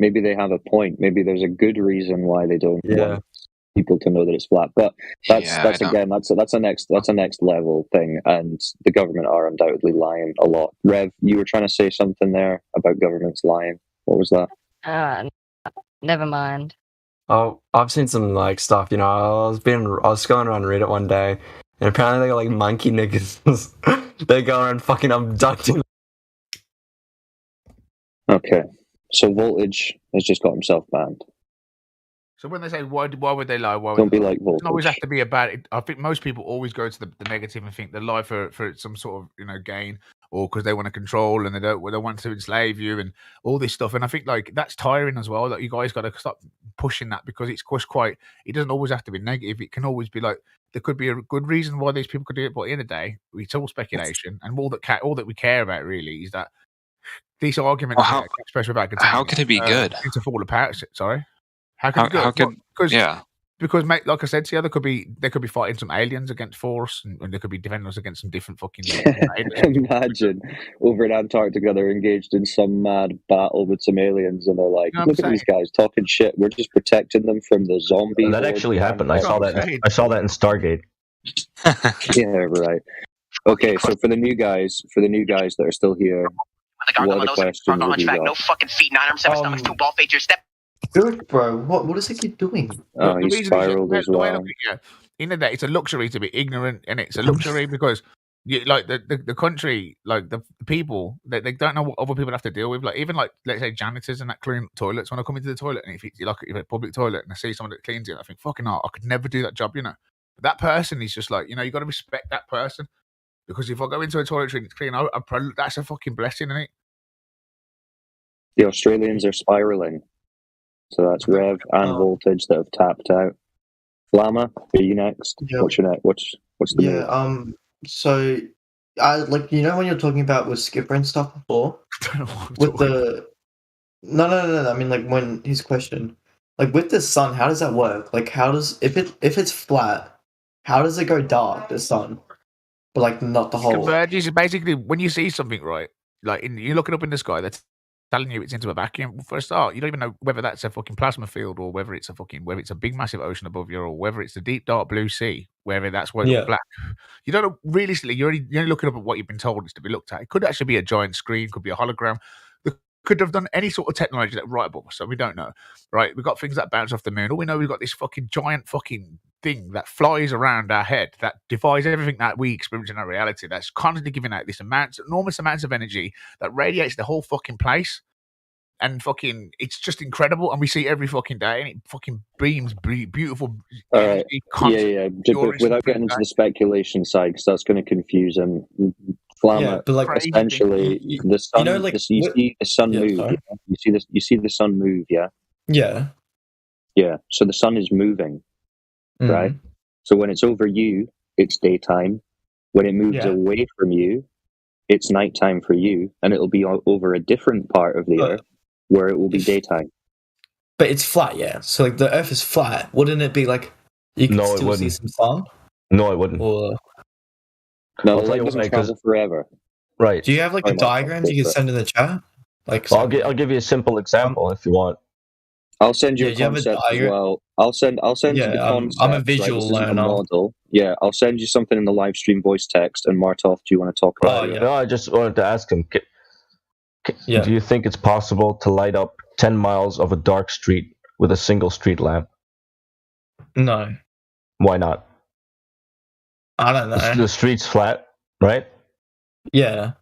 they have a point. Maybe there's a good reason why they don't want people to know that it's flat, but that's a next level thing, and the government are undoubtedly lying a lot. Rev, you were trying to say something there about governments lying. What was that? Never mind. Oh, I've seen some like stuff. You know, I was going around Reddit one day, and apparently they got like monkey niggas. They go around fucking abducting. Okay, so Voltage has just got himself banned. So when they say why would they lie? Don't be like Voltage. It Voltage. doesn't always have to be about it. I think most people always go to the negative and think they lie for some sort of gain, or because they want to control and they want to enslave you and all this stuff. And I think like that's tiring as well. That you guys got to stop pushing that because it's quite. It doesn't always have to be negative. It can always be like there could be a good reason why these people could do it. But in the day, it's all speculation, and all that we care about really is that these arguments, especially about how could it be good? To fall apart. Sorry. How could because mate, like I said to you, they could be fighting some aliens against Force, and they could be defending us against some different fucking aliens. Imagine over in Antarctica they're engaged in some mad battle with some aliens, and they're like, "Look at these guys talking shit. We're just protecting them from the zombie." That actually happened. I saw that in Stargate. Yeah, right. Okay, so for the new guys that are still here, what are the questions have you got? No fucking feet, 9 arms, 7 stomachs, 2 ball fades, step. Good, bro. What is he doing? Oh, he spiraled as well. In the day, it's a luxury to be ignorant, and it's a luxury because like the country, like the people, they don't know what other people have to deal with. Like even like let's say janitors and that clean toilets. When I come into the toilet, and if a public toilet and I see someone that cleans it, I think fucking hell, I could never do that job. But that person is just like you got to respect that person because if I go into a toilet and it's clean, that's a fucking blessing, isn't it? The Australians are spiraling. So that's Rev and Voltage that have tapped out. Llama, are you next? Yeah. What's your next? What's the move? So I like when you're talking about with Skipper and stuff before with the no. I mean like when his question like with the sun, how does that work? Like how does if it's flat, how does it go dark? The sun, but like not the whole. Converges basically when you see something right, like you're looking up in the sky. That's telling you it's into a vacuum. For a start, you don't even know whether that's a fucking plasma field or whether it's a big massive ocean above you or whether it's the deep dark blue sea, whether that's where it's black. You don't know realistically. You're only looking up at what you've been told is to be looked at. It could actually be a giant screen, could be a hologram. They could have done any sort of technology that right above us, so we don't know. Right? We've got things that bounce off the moon. All we know, we've got this fucking giant fucking thing that flies around our head that defies everything that we experience in our reality. That's constantly giving out this enormous amounts of energy that radiates the whole fucking place. And fucking, it's just incredible, and we see it every fucking day, and it fucking beams beautiful. All right, yeah. Without getting into the speculation side, because that's going to confuse him. Flamma, but like essentially, the sun. You see the sun move. Yeah? You see the sun move. Yeah. Yeah. Yeah. So the sun is moving, right? So when it's over you, it's daytime. When it moves away from you, it's nighttime for you, and it'll be over a different part of the earth. Where it will be daytime. But it's flat, yeah. So like the Earth is flat. Wouldn't it be like you could still see some sun? No, it wouldn't. Or... No, the light doesn't travel forever. Right. Do you have like the diagrams you can send in the chat? Like, I'll give you a simple example if you want. I'll send you a concept as well. I'll send you the concept. I'm a visual learner. Model. Yeah, I'll send you something in the live stream voice text. And Martov, do you want to talk about it? No, I just wanted to ask him. Do you think it's possible to light up 10 miles of a dark street with a single street lamp? No. Why not? I don't know. The street's flat, right? Yeah.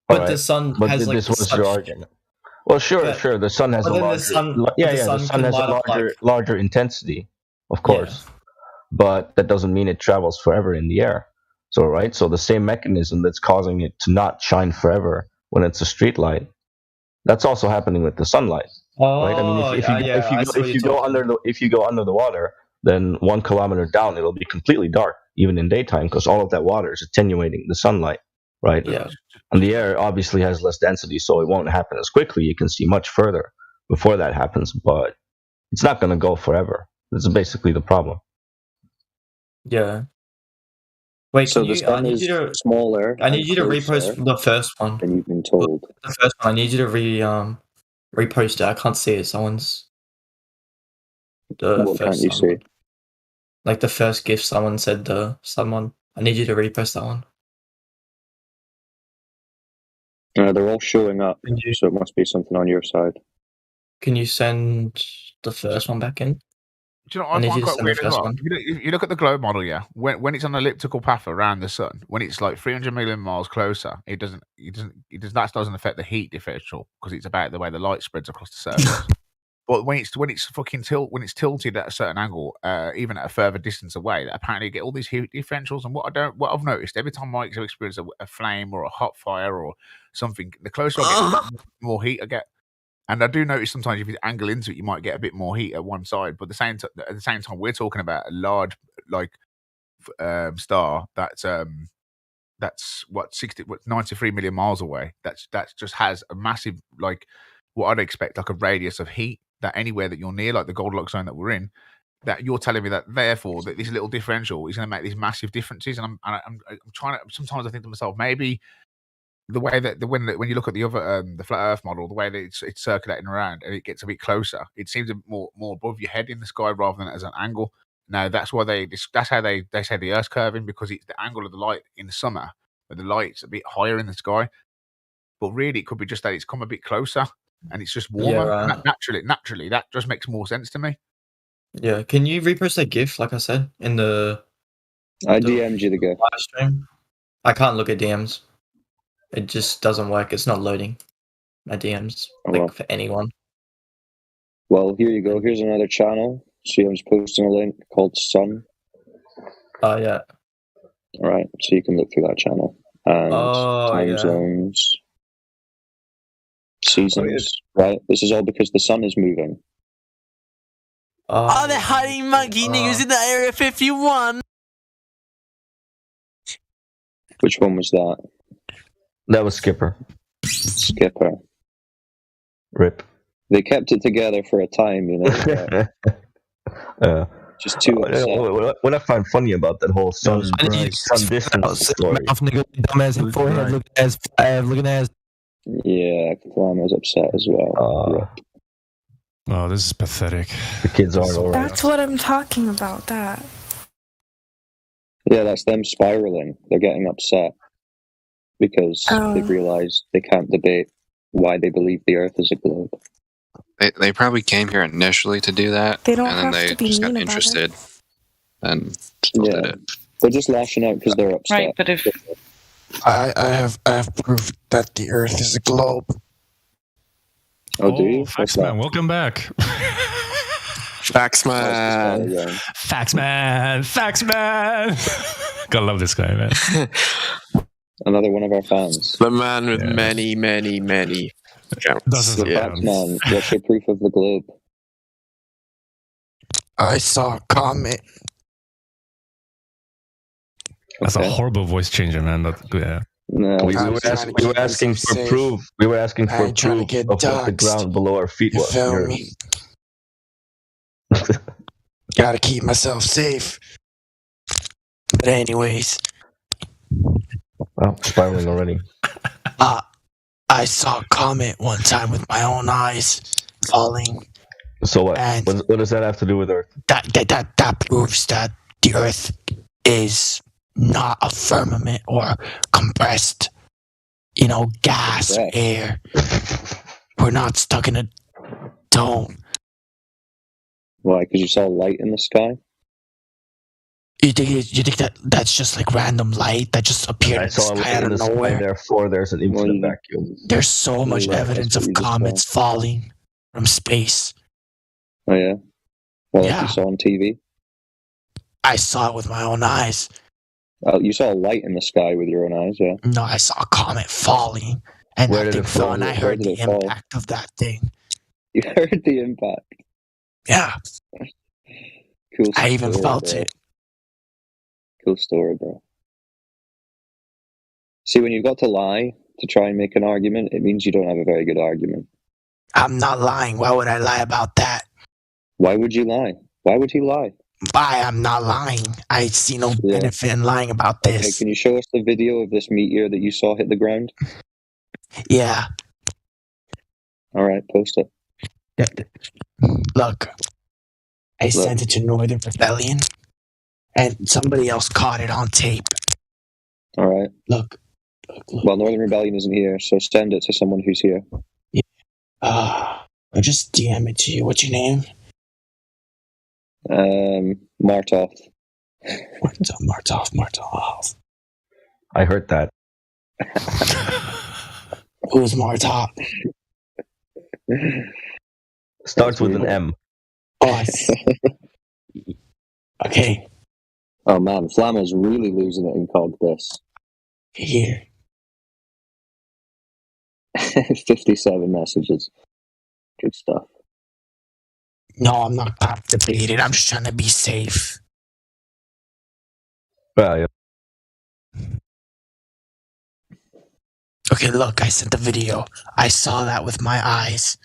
But the sun has like... This was your argument. Well, sure. The sun has a larger... The sun has a larger intensity, of course. Yeah. But that doesn't mean it travels forever in the air. So the same mechanism that's causing it to not shine forever when it's a street light, that's also happening with the sunlight. Right? I mean, if you go under the water, then 1 kilometer down, it'll be completely dark, even in daytime, because all of that water is attenuating the sunlight, right? Yeah. And the air obviously has less density, so it won't happen as quickly. You can see much further before that happens, but it's not going to go forever. This is basically the problem. Yeah. Wait, so the sun is smaller. I need you to repost the first one. And you've been told. The first one, I need you to repost it. I can't see it. What can't you see? Like the first GIF someone said someone. I need you to repost that one. They're all showing up, so it must be something on your side. Can you send the first one back in? Do you know what I find quite weird as well? You look at the globe model, yeah. When it's on an elliptical path around the sun, when it's like 300 million miles closer, it doesn't affect the heat differential because it's about the way the light spreads across the surface. But when it's tilted at a certain angle, even at a further distance away, apparently you get all these heat differentials. And what I've noticed every time I experience a flame or a hot fire or something, the closer I get, the more heat I get. And I do notice sometimes if you angle into it, you might get a bit more heat at one side. But at the same time, we're talking about a large star that's 93 million miles away. That just has a massive what I'd expect a radius of heat that anywhere that you're near, like the Goldilocks zone that we're in, that you're telling me that therefore that this little differential is going to make these massive differences. And I'm trying to. Sometimes I think to myself, maybe the way that when you look at the other the flat Earth model, the way that it's circulating around and it gets a bit closer, it seems a bit more above your head in the sky rather than as an angle. Now that's how they say the Earth's curving, because it's the angle of the light in the summer, where the light's a bit higher in the sky. But really, it could be just that it's come a bit closer and it's just warmer. Yeah, Naturally, that just makes more sense to me. Yeah, can you repost that GIF like I said in the? I DM'd you the GIF. Live stream. I can't look at DMs. It just doesn't work. It's not loading my DMs for anyone. Well, here you go. Here's another channel. See, I'm just posting a link called Sun. Oh, yeah. All right, so you can look through that channel. And time zones, seasons, right? This is all because the sun is moving. Oh, the hiding monkey niggas in the Area 51. Which one was that? That was Skipper. Skipper. Rip. They kept it together for a time, you know. Just two. What I find funny about that whole sun distance story. Dumbass forehead, looking ass. Yeah, Kalama's upset as well. Oh, this is pathetic. The kids aren't alright. That's what I'm talking about. That. Yeah, that's them spiraling. They're getting upset because they've realized they can't debate why they believe the Earth is a globe. They probably came here initially to do that, they don't and then have they to be just got mean about interested and still did it. They're just lashing out because they're upset. Right, but if I have proof that the Earth is a globe. Oh, do you? Faxman, welcome back. Faxman. Faxman. Gotta love this guy, man. Another one of our fans. The man with many The Faxman. What's your proof of the globe? I saw a comet. That's a horrible voice changer, man. No, we were asking for proof. We were asking for proof of what the ground below our feet was. You feel me? Gotta keep myself safe. But anyways. Well, spiraling already. I saw a comet one time with my own eyes falling. So what? What does that have to do with Earth? That proves that the Earth is not a firmament or compressed, gas or air. We're not stuck in a dome. Why? Because you saw light in the sky? You think that's just like random light that just appeared in the sky out of nowhere? Therefore, there's an infinite vacuum. There's so much evidence of comets falling from space. Oh yeah. Well, like you saw on TV. I saw it with my own eyes. You saw a light in the sky with your own eyes, yeah? No, I saw a comet falling, and that thing fell, and I heard the impact of that thing. You heard the impact? Yeah. Cool. I even felt it. Cool story, bro. See, when you've got to lie to try and make an argument, it means you don't have a very good argument. I'm not lying. Why would I lie about that? Why would you lie? Why would he lie? I'm not lying. I see no benefit in lying about this. Okay, can you show us the video of this meteor that you saw hit the ground? Yeah. All right, post it. Look, I sent it to Northern Rebellion, and somebody else caught it on tape. All right. Look. Well, Northern Rebellion isn't here, so send it to someone who's here. Yeah. I'll just DM it to you. What's your name? Martov. Martov. I heard that. Who's Martov? Starts with an M. Oh, okay. Oh man, Flammer's really losing it in COG this. Here. 57 messages. Good stuff. No, I'm not captivated. I'm just trying to be safe. Well, yeah. Okay, look, I sent the video. I saw that with my eyes.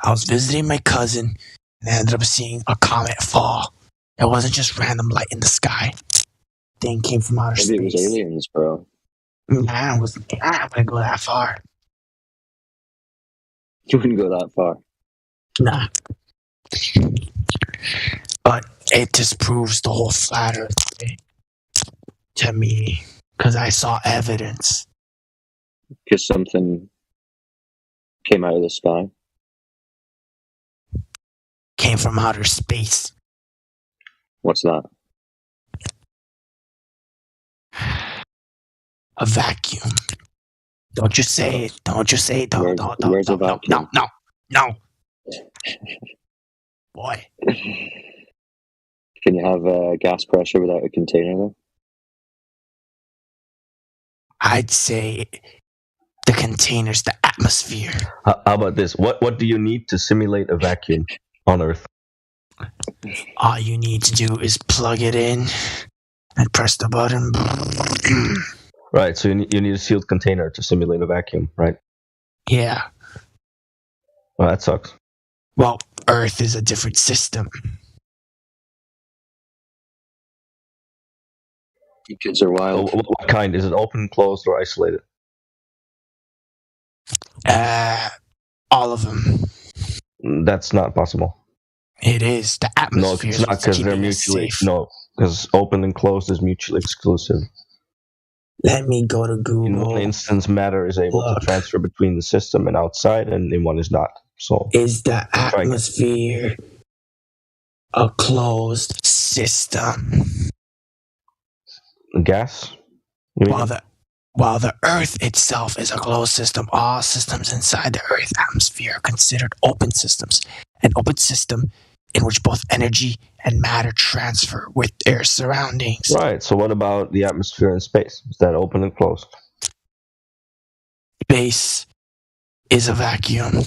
I was visiting my cousin and I ended up seeing a comet fall. It wasn't just random light in the sky. Thing came from outer space. Maybe it was aliens, bro. I wouldn't go that far. You wouldn't go that far. Nah. But it just proves the whole flat earth thing to me. Because I saw evidence. Because something came out of the sky. Came from outer space. What's that? A vacuum. Don't you say it. Don't you say it. Don't. Where's a vacuum? No. Boy. Can you have gas pressure without a container, though? I'd say the container's the atmosphere. How about this? What do you need to simulate a vacuum on Earth? All you need to do is plug it in and press the button. Right, so you need a sealed container to simulate a vacuum, right? Yeah. Well, that sucks. Well, Earth is a different system. You kids are wild. What kind? Is it open, closed, or isolated? All of them. That's not possible. It is. The atmosphere. No, it's not, because they're mutually... No, because open and closed is mutually exclusive. Let me go to Google. In one instance, matter is able to transfer between the system and outside, and in one is not. So, is the atmosphere a closed system? Gas? While the Earth itself is a closed system, all systems inside the Earth atmosphere are considered open systems. An open system in which both energy and matter transfer with their surroundings. Right, so what about the atmosphere and space? Is that open and closed? Space is a vacuum.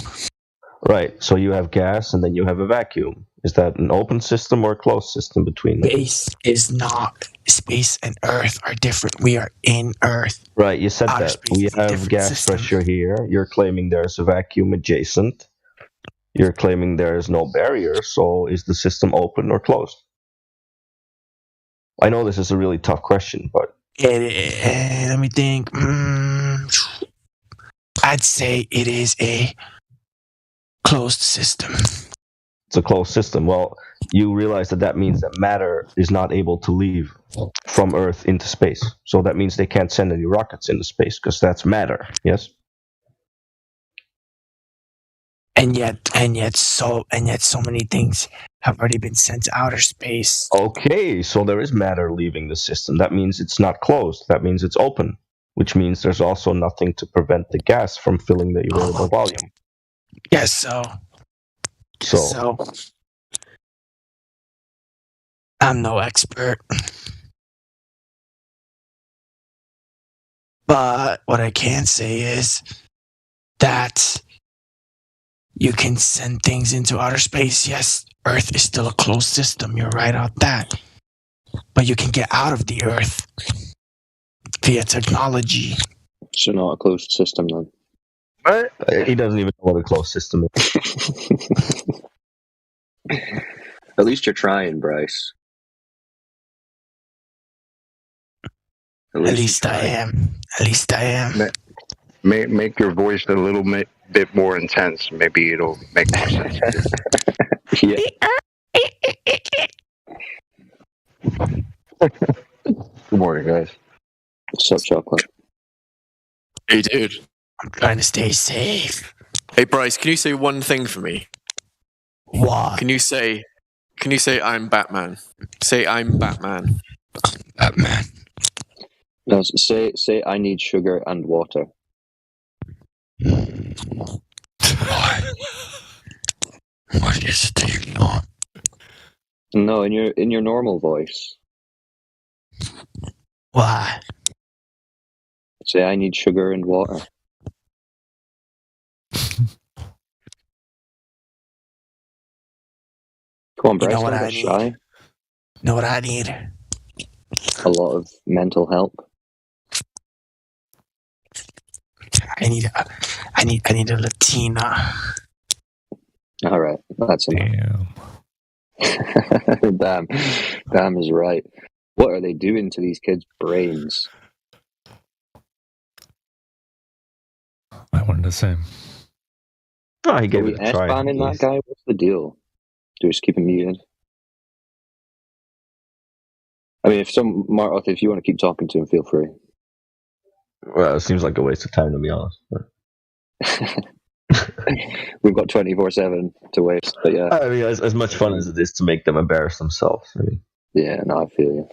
Right, so you have gas and then you have a vacuum. Is that an open system or a closed system between them? Space is not. Space and Earth are different. We are in Earth. Right, you said that. We have gas pressure here. You're claiming there's a vacuum adjacent. You're claiming there is no barrier, so is the system open or closed? I know this is a really tough question, but... Let me think. I'd say it is a closed system. It's a closed system. Well, you realize that means that matter is not able to leave from Earth into space. So that means they can't send any rockets into space, because that's matter, yes? And yet so many things have already been sent to outer space. Okay, so there is matter leaving the system. That means it's not closed. That means it's open, which means there's also nothing to prevent the gas from filling the available volume. Yes, so I'm no expert. But what I can say is that you can send things into outer space. Yes, Earth is still a closed system. You're right about that. But you can get out of the Earth via technology. So not a closed system then. What? He doesn't even know what a closed system is. At least you're trying, Bryce. At least I am. Make your voice a little bit more intense. Maybe it'll make more sense. Yeah. Good morning, guys. What's up, Chocolate? Hey, dude. I'm trying to stay safe. Hey, Bryce, can you say one thing for me? What? Can you say I'm Batman? Say I'm Batman. Batman. No, say I need sugar and water. What is it that you want? No, in your normal voice. Why? Say I need sugar and water. Come on, Bryce. You know what don't I get need? shy. Know what I need? A lot of mental help. I need a Latina. All right, that's enough. Damn is right. What are they doing to these kids' brains? I wanted the same. Oh, he gave Are we it a try. S-banning that guy? What's the deal? Do we just keep him muted? I mean, Mark, if you want to keep talking to him, feel free. Well, it seems like a waste of time, to be honest. But... We've got 24/7 to waste, but yeah. I mean, as much fun as it is to make them embarrass themselves. I mean. Yeah, no, I feel you.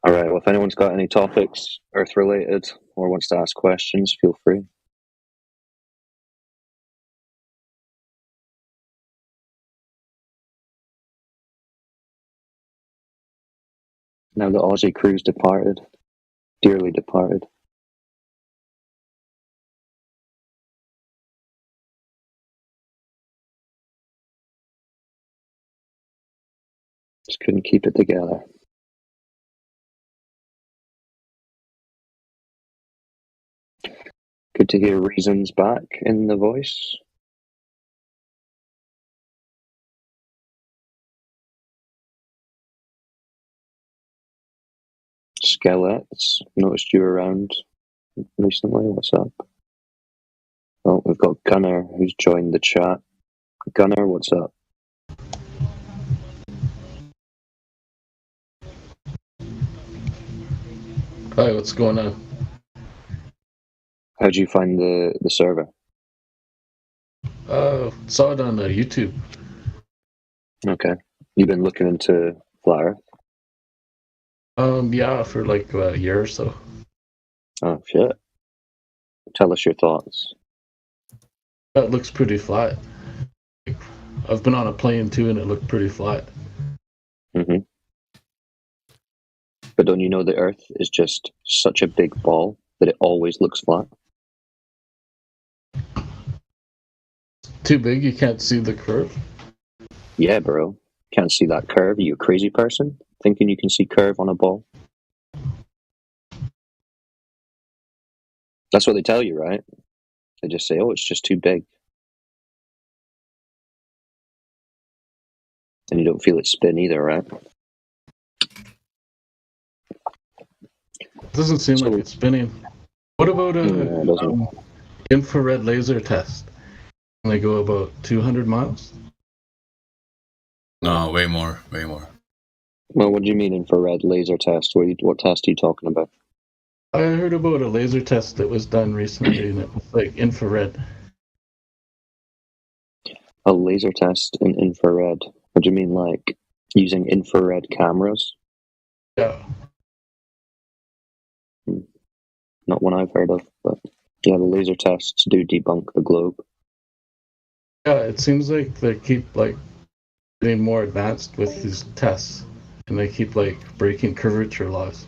All right, well, if anyone's got any topics Earth-related or wants to ask questions, feel free. Now the Aussie crew's departed, dearly departed. Just couldn't keep it together. Good to hear Reason's back in the voice. Skeletons, noticed you around recently. What's up? Oh, we've got Gunner who's joined the chat. Gunner, what's up? Hi, what's going on? How'd you find the server? Saw it on YouTube. Okay. You've been looking into Flat Earth? Yeah, for like a year or so. Oh, shit. Tell us your thoughts. It looks pretty flat. I've been on a plane too, and it looked pretty flat. Mm-hmm. But don't you know the Earth is just such a big ball that it always looks flat? Too big, you can't see the curve? Yeah, bro. Can't see that curve. Are you a crazy person? Thinking you can see curve on a ball? That's what they tell you, right? They just say, oh, it's just too big. And you don't feel it spin either, right? It doesn't seem like it's spinning. What about a infrared laser test? Can they go about 200 miles? No, way more, way more. Well, what do you mean infrared laser test? What test are you talking about? I heard about a laser test that was done recently, and it was like infrared. A laser test in infrared? What do you mean, like using infrared cameras? Yeah. Not one I've heard of, but yeah, the laser tests do debunk the globe. Yeah, it seems like they keep like getting more advanced with these tests, and they keep like breaking curvature laws.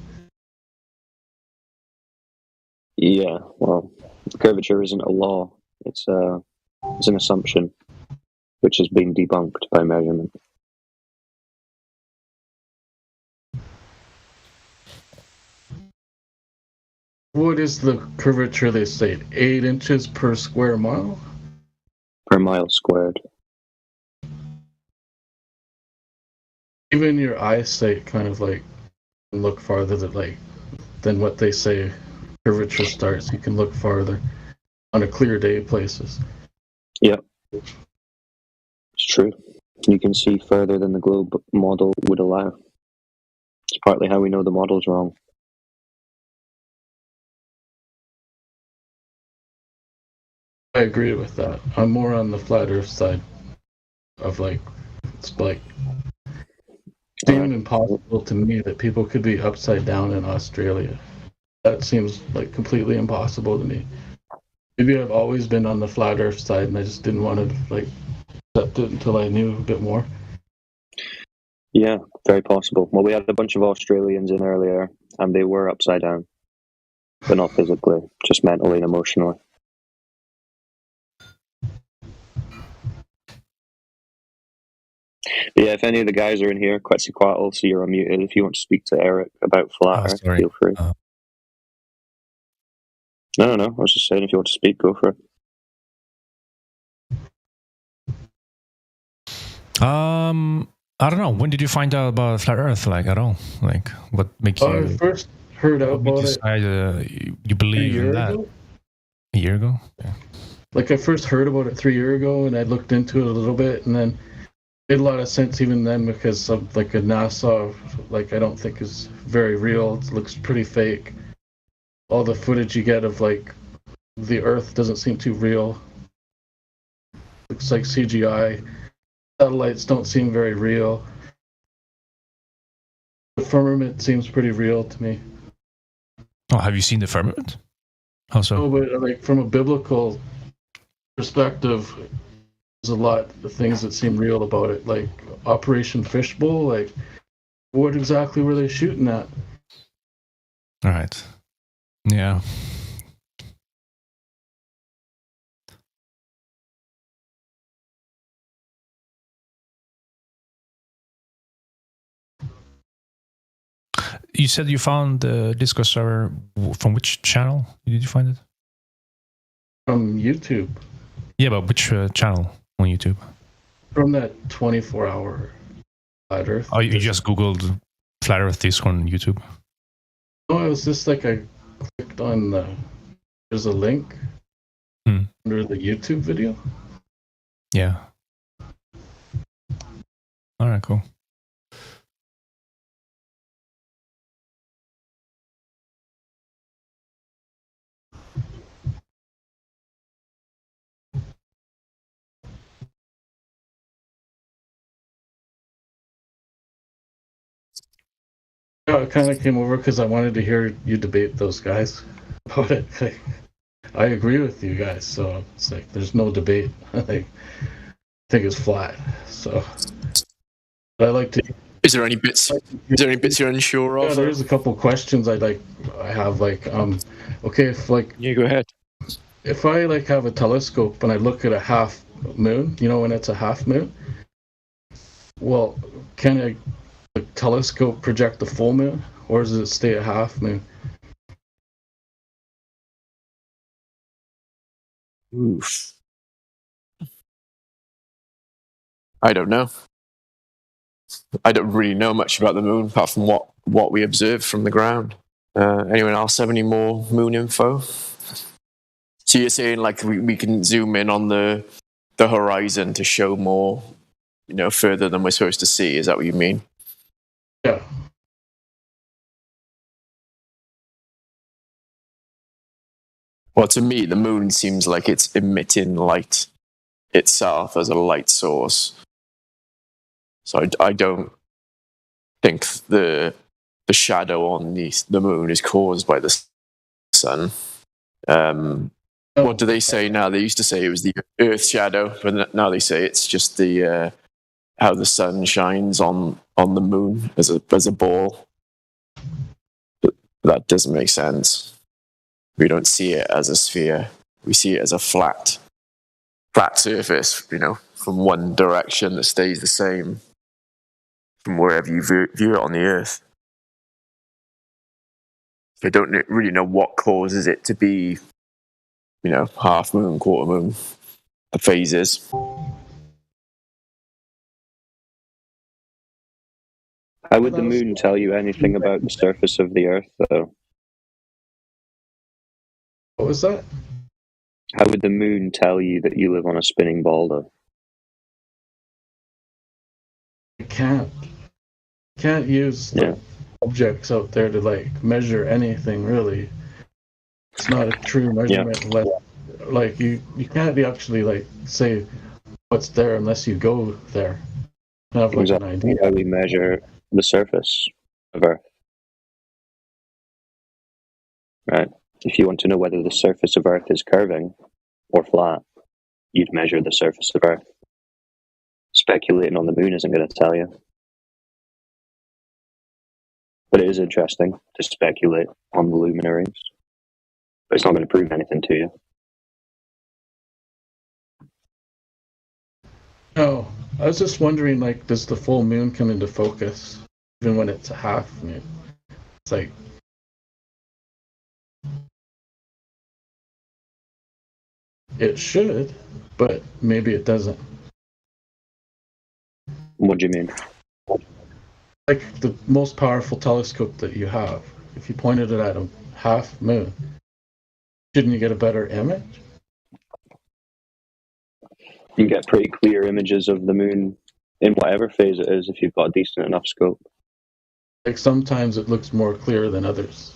Yeah, well, curvature isn't a law; it's an assumption, which has been debunked by measurement. What is the curvature they say? 8 inches per square mile? Per mile squared. Even your eyesight kind of like look farther than what they say curvature starts. You can look farther on a clear day places. Yeah, it's true. You can see further than the globe model would allow. It's partly how we know the model's wrong. I agree with that. I'm more on the flat Earth side of like it's like seemed impossible to me that people could be upside down in Australia. That seems like completely impossible to me. Maybe I've always been on the flat Earth side, and I just didn't want to like accept it until I knew a bit more. Yeah, very possible. Well, we had a bunch of Australians in earlier, and they were upside down, but not physically, just mentally and emotionally. But yeah, if any of the guys are in here, Quetzalcoatl, so you're unmuted. If you want to speak to Eric about flat Earth, feel free. No. I was just saying, if you want to speak, go for it. I don't know. When did you find out about flat Earth? Like at all? Like what makes you? I first heard about it. You believe in that? A year ago? Yeah. Like I first heard about it 3 years ago, and I looked into it a little bit, and then it made a lot of sense even then because of like a NASA, like I don't think is very real. It looks pretty fake. All the footage you get of like the Earth doesn't seem too real. Looks like CGI. Satellites don't seem very real. The firmament seems pretty real to me. Oh, have you seen the firmament? How so? Oh, but like from a biblical perspective, there's a lot of things that seem real about it. Like Operation Fishbowl, like what exactly were they shooting at? All right. Yeah. You said you found the Discord server from which channel did you find it? From YouTube. Yeah, but which channel on YouTube? From that 24-hour Flat Earth. Oh, you just Googled Flat Earth Discord on YouTube? No, it was just like I clicked on there's a link under the YouTube video. Yeah. All right, cool. Yeah, I kind of came over because I wanted to hear you debate those guys about it. I agree with you guys, so it's like there's no debate. I think it's flat. So, but I like to. Is there any bits? Is there any bits you're unsure of? Yeah, there's a couple questions I have okay, if like. Yeah, go ahead. If I like have a telescope and I look at a half moon, you know, when it's a half moon. Well, can a telescope project the full moon, or does it stay a half moon? Oof. I don't know. I don't really know much about the moon apart from what we observe from the ground. Anyone else have any more moon info? So you're saying like we can zoom in on the horizon to show more, you know, further than we're supposed to see. Is that what you mean? Yeah. Well, to me, the moon seems like it's emitting light itself as a light source. So I don't think the shadow on the moon is caused by the sun. What do they say now? They used to say it was the Earth shadow, but now they say it's just the how the sun shines on the moon as a ball. But that doesn't make sense. We don't see it as a sphere. We see it as a flat surface, you know, from one direction that stays the same from wherever you view it on the Earth. So I don't really know what causes it to be, you know, half moon, quarter moon, the phases. How would the moon tell you anything about the surface of the Earth, though? What was that? How would the moon tell you that you live on a spinning ball, though? You can't use the objects out there to like measure anything really. It's not a true measurement unless like you can't actually like say what's there unless you go there. Have like an idea. How we measure the surface of Earth. Right. If you want to know whether the surface of Earth is curving or flat, you'd measure the surface of Earth. Speculating on the moon isn't going to tell you. But it is interesting to speculate on the luminaries. But it's not going to prove anything to you. No, I was just wondering, like, does the full moon come into focus even when it's a half moon? It's like, it should, but maybe it doesn't. What do you mean? Like the most powerful telescope that you have, if you pointed it at a half moon, shouldn't you get a better image? You can get pretty clear images of the moon in whatever phase it is if you've got a decent enough scope. Like sometimes it looks more clear than others.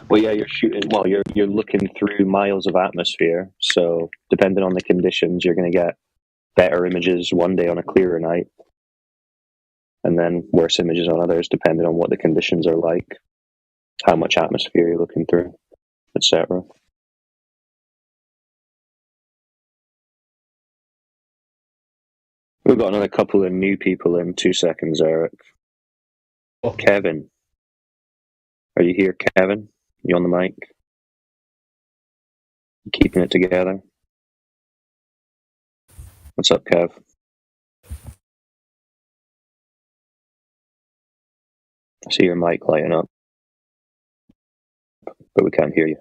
Well, yeah, you're shooting. Well, you're looking through miles of atmosphere, so depending on the conditions, you're going to get better images one day on a clearer night, and then worse images on others, depending on what the conditions are like, how much atmosphere you're looking through, etc. We've got another couple of new people in 2 seconds, Eric. Oh. Kevin. Are you here, Kevin? You on the mic? Keeping it together? What's up, Kev? I see your mic lighting up, but we can't hear you.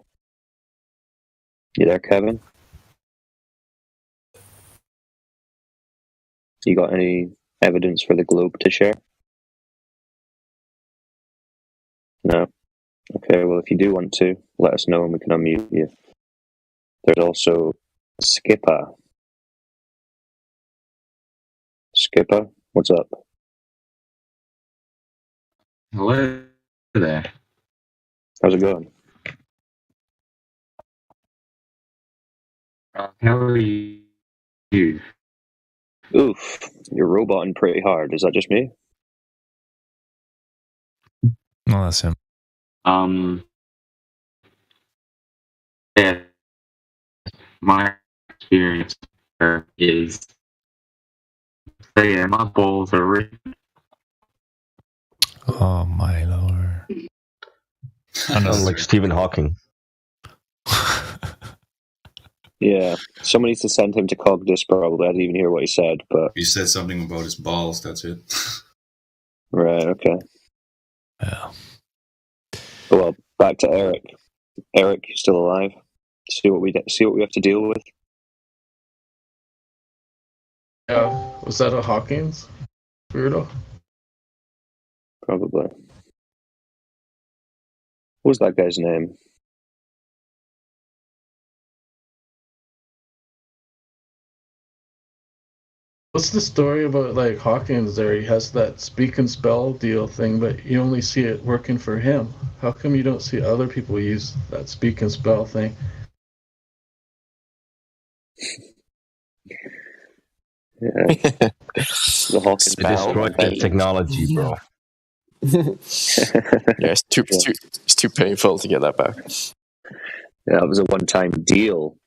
You there, Kevin? You got any evidence for the globe to share? No. Okay, well, if you do want to, let us know and we can unmute you. There's also Skipper. Skipper, what's up? Hello there. How's it going? How are you? Oof, you're roboting pretty hard. Is that just me? No, that's him. Yeah, my experience there is, so yeah, my balls are really. Oh my lord! Sound like Stephen Hawking. Yeah, someone needs to send him to Cogdis probably. I didn't even hear what he said, but... He said something about his balls, that's it. Right, okay. Yeah. Well, back to Eric. Eric, you still alive? See what we have to deal with? Yeah, was that a Hawkins? Weirdo? Probably. What was that guy's name? What's the story about like Hawkins there? He has that speak and spell deal thing, but you only see it working for him. How come you don't see other people use that speak and spell thing? Yeah. The Hawkins They destroyed that technology, bro. Yeah, it's too painful to get that back. Yeah, it was a one-time deal,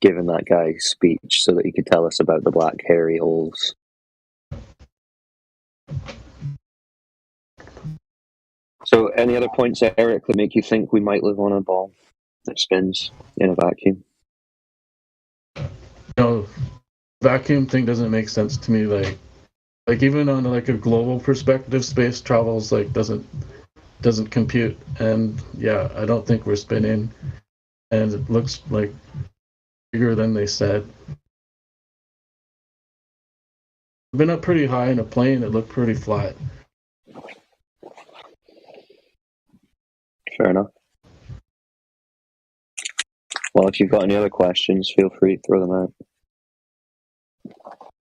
giving that guy speech so that he could tell us about the black hairy holes. So, any other points, Eric, that make you think we might live on a ball that spins in a vacuum? No, vacuum thing doesn't make sense to me. Like even on like a global perspective, space travels like doesn't compute. And yeah, I don't think we're spinning. And it looks like bigger than they said. I've been up pretty high in a plane. It looked pretty flat. Fair enough. Well, if you've got any other questions, feel free to throw them out.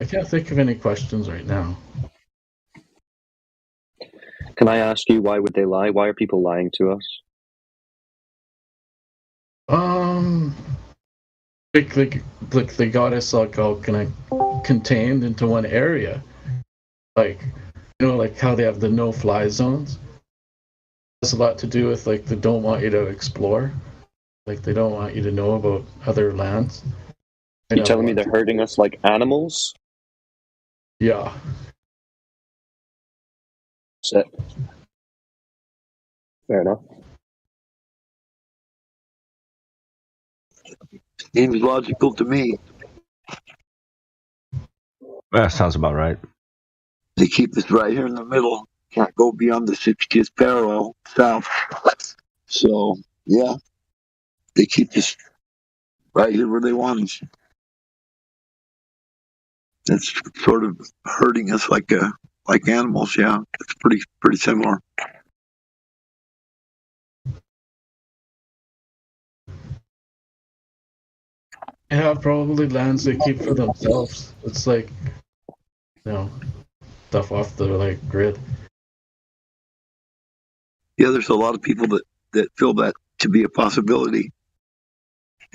I can't think of any questions right now. Can I ask you, why would they lie? Why are people lying to us? like they got us like all kind of contained into one area, like like how they have the no-fly zones. Has a lot to do with like they don't want you to explore, like they don't want you to know about other lands. You're telling me they're herding us like animals? Yeah. Sick. Fair enough. Seems logical to me. That sounds about right. They keep us right here in the middle. Can't go beyond the 60th parallel south. So, yeah. They keep us right here where they want us. That's sort of hurting us like animals, yeah. It's pretty similar. Yeah, probably lands they keep for themselves. It's like, stuff off the like grid. Yeah, there's a lot of people that feel that to be a possibility,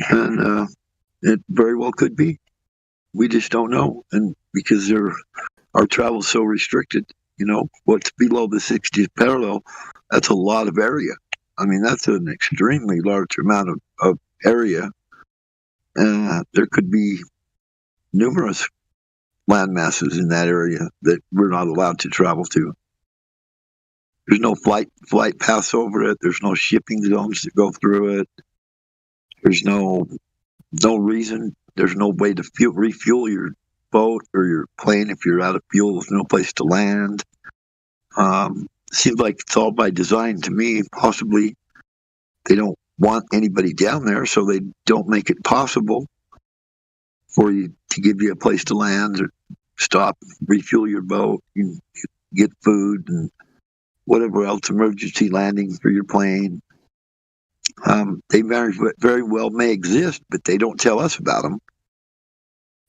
and it very well could be. We just don't know, and because our travel's so restricted, what's below the 60th parallel, that's a lot of area. I mean, that's an extremely large amount of area. There could be numerous land masses in that area that we're not allowed to travel to. There's no flight paths over it. There's no shipping zones that go through it. There's no reason. There's no way to refuel your boat or your plane if you're out of fuel. There's no place to land. Seems like it's all by design to me. Possibly they don't want anybody down there, so they don't make it possible for you to give you a place to land or stop, refuel your boat, you get food and whatever else, emergency landing for your plane. They very well may exist, but they don't tell us about them.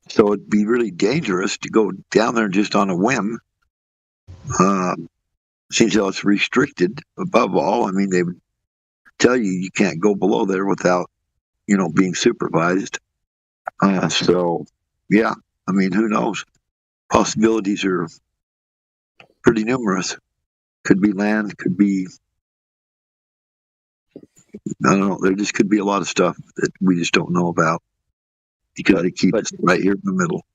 So it'd be really dangerous to go down there just on a whim. Seems how it's restricted above all. I mean, they would tell you can't go below there without, being supervised. So, yeah, I mean, who knows? Possibilities are pretty numerous. Could be land, could be, I don't know, there just could be a lot of stuff that we just don't know about because they keep us right here in the middle.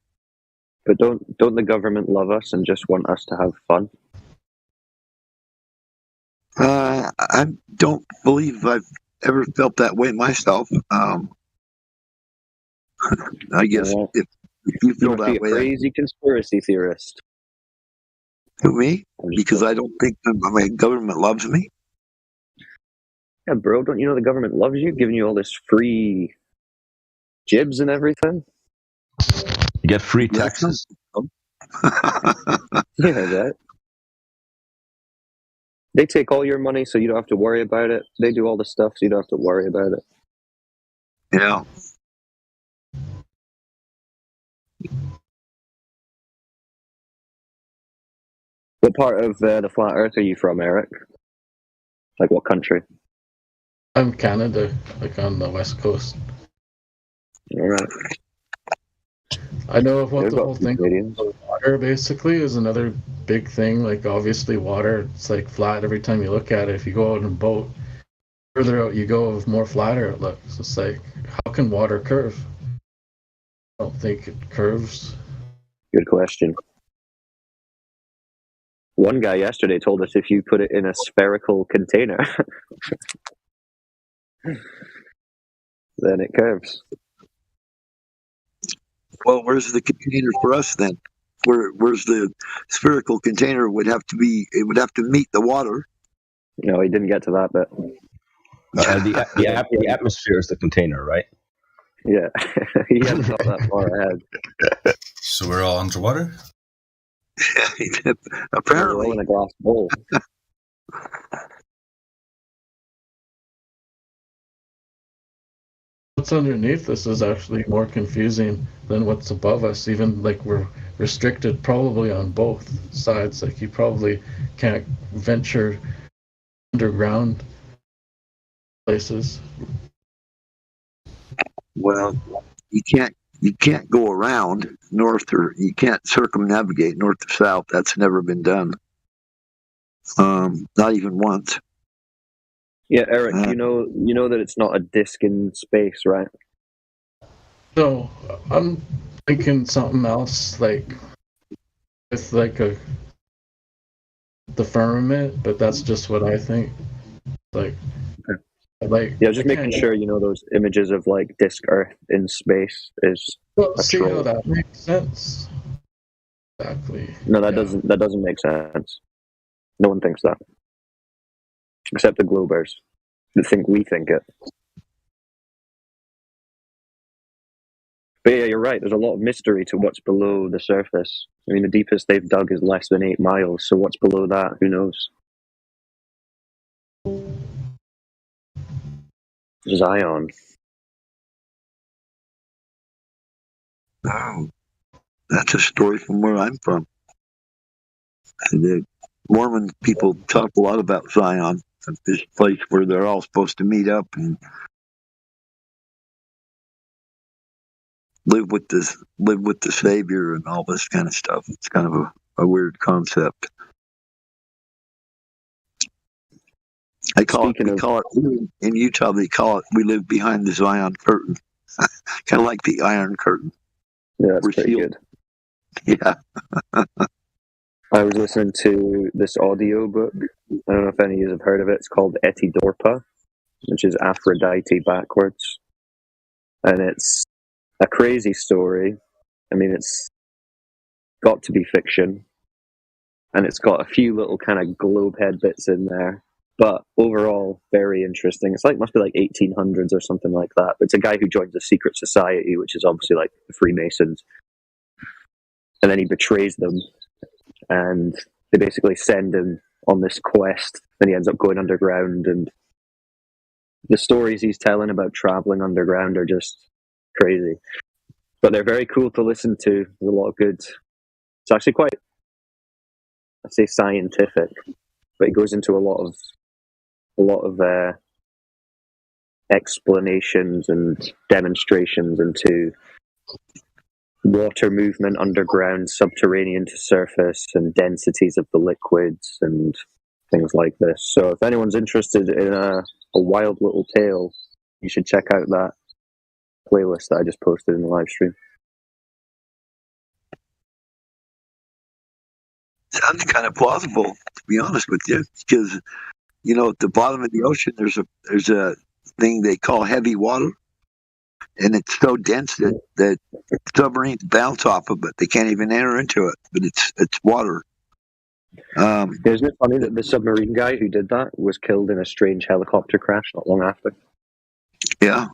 But don't the government love us and just want us to have fun? I don't believe I've ever felt that way myself. I guess if you feel that way, crazy conspiracy theorist. Who, me? Because I don't think my government loves me. Yeah, bro, don't you know the government loves you, giving you all this free jibs and everything? You get free taxes. Yeah, that. They take all your money, so you don't have to worry about it. They do all the stuff, so you don't have to worry about it. Yeah. What part of the flat Earth are you from, Eric? Like what country? I'm Canada, like on the west coast. All right. I know of what the whole thing about water basically is another big thing. Like obviously water, it's like flat every time you look at it. If you go out in a boat, further out you go, the more flatter it looks. It's like, how can water curve? I don't think it curves. Good question. One guy yesterday told us if you put it in a spherical container, then it curves. Well, where's the container for us then? Where's the spherical container? It would have to meet the water. No, he didn't get to that bit. The atmosphere is the container, right? Yeah, he hadn't thought that far ahead. So we're all underwater? Apparently. We're in a glass bowl. What's underneath us is actually more confusing than what's above us. Even like we're restricted probably on both sides. Like you probably can't venture underground places. Well, you can't go around north, or you can't circumnavigate north to south. That's never been done. Not even once. Yeah, Eric, you know that it's not a disk in space, right? No, I'm thinking something else, like it's like the firmament, but that's just what I think. Like yeah, just making sure you know those images of like disk Earth in space is. Well, see how that makes sense. Exactly. No, that doesn't make sense. No one thinks that, except the Globers, that think we think it. But yeah, you're right. There's a lot of mystery to what's below the surface. I mean, the deepest they've dug is less than 8 miles. So what's below that? Who knows? Zion. Oh, that's a story from where I'm from. The Mormon people talk a lot about Zion, this place where they're all supposed to meet up and live with the Savior and all this kind of stuff. It's kind of a weird concept. We call it in Utah. They call it we live behind the Zion curtain, kind of like the Iron Curtain. Yeah, that's pretty good. Yeah. I was listening to this audio book. I don't know if any of you have heard of it. It's called Etidorpa, which is Aphrodite backwards. And it's a crazy story. I mean, it's got to be fiction. And it's got a few little kind of globe head bits in there. But overall, very interesting. It's must be like 1800s or something like that. It's a guy who joins a secret society, which is obviously like the Freemasons. And then he betrays them. And they basically send him on this quest. And he ends up going underground. And the stories he's telling about traveling underground are just crazy. But they're very cool to listen to. There's a lot of good. It's actually quite, I'd say, scientific. But it goes into a lot of explanations and demonstrations into water movement underground, subterranean to surface, and densities of the liquids and things like this. So if anyone's interested in a wild little tale, you should check out that playlist that I just posted in the live stream. Sounds kind of plausible, to be honest with you, because at the bottom of the ocean there's a thing they call heavy water, and it's so dense that submarines bounce off of it. They can't even enter into it, but it's water. Isn't it funny that the submarine guy who did that was killed in a strange helicopter crash not long after? Yeah.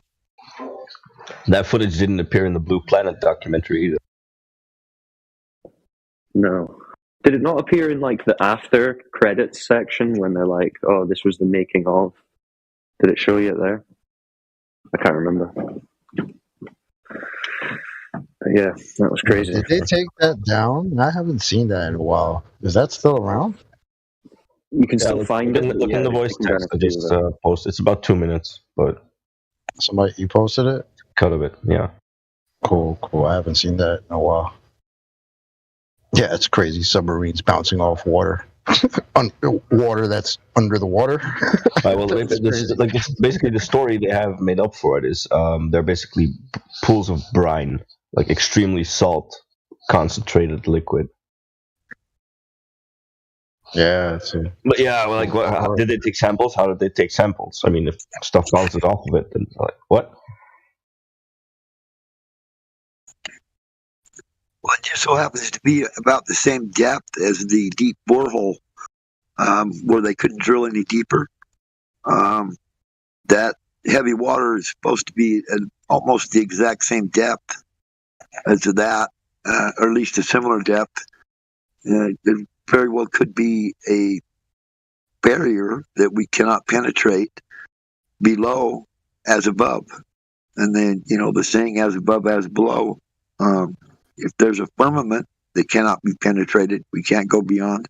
That footage didn't appear in the Blue Planet documentary either. No. Did it not appear in like the after credits section when they're like, "Oh, this was the making of"? Did it show you it there? I can't remember. But yeah, that was crazy. Did they take that down? I haven't seen that in a while. Is that still around? You can still find it. Look in the voice text. I just posted. It's about 2 minutes, but you posted it? Cut of it, yeah. Cool. I haven't seen that in a while. Yeah, it's crazy. Submarines bouncing off water. Water that's under the water. Right, well, basically the story they have made up for it is they're basically pools of brine, like extremely salt, concentrated liquid. Yeah, but yeah, how did they take samples? How did they take samples? I mean, if stuff bounces off of it, then what? Well, it just so happens to be about the same depth as the deep borehole, where they couldn't drill any deeper. That heavy water is supposed to be at almost the exact same depth as that, or at least a similar depth. It very well could be a barrier that we cannot penetrate below as above. And then, the saying as above, as below. If there's a firmament that cannot be penetrated, we can't go beyond.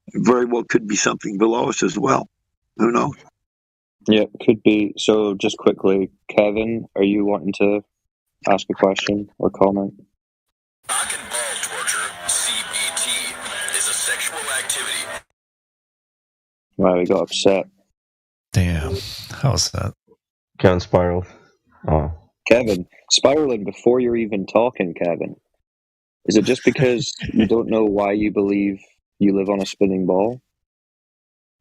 It very well could be something below us as well. Who knows? Yeah, could be. So just quickly, Kevin, are you wanting to ask a question or comment? Wow, he got upset. Damn. How was that? Kevin spiraled. Oh. Kevin, spiraling before you're even talking, Kevin. Is it just because you don't know why you believe you live on a spinning ball?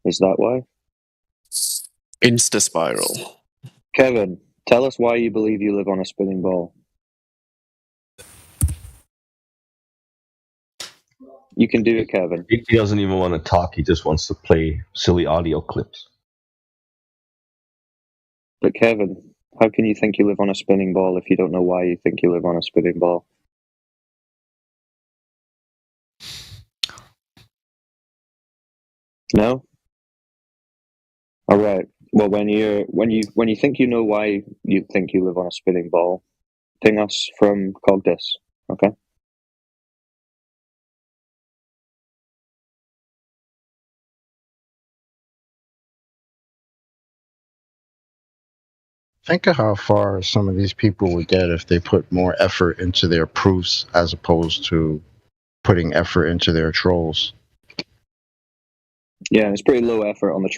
Is that why? Insta spiral. Kevin, tell us why you believe you live on a spinning ball. You can do it, Kevin. He doesn't even want to talk. He just wants to play silly audio clips. But Kevin, how can you think you live on a spinning ball if you don't know why you think you live on a spinning ball? No? All right. Well, when you think you know why you think you live on a spinning ball, ping us from Cogdis, okay? Think of how far some of these people would get if they put more effort into their proofs as opposed to putting effort into their trolls. Yeah, it's pretty low effort on the troll.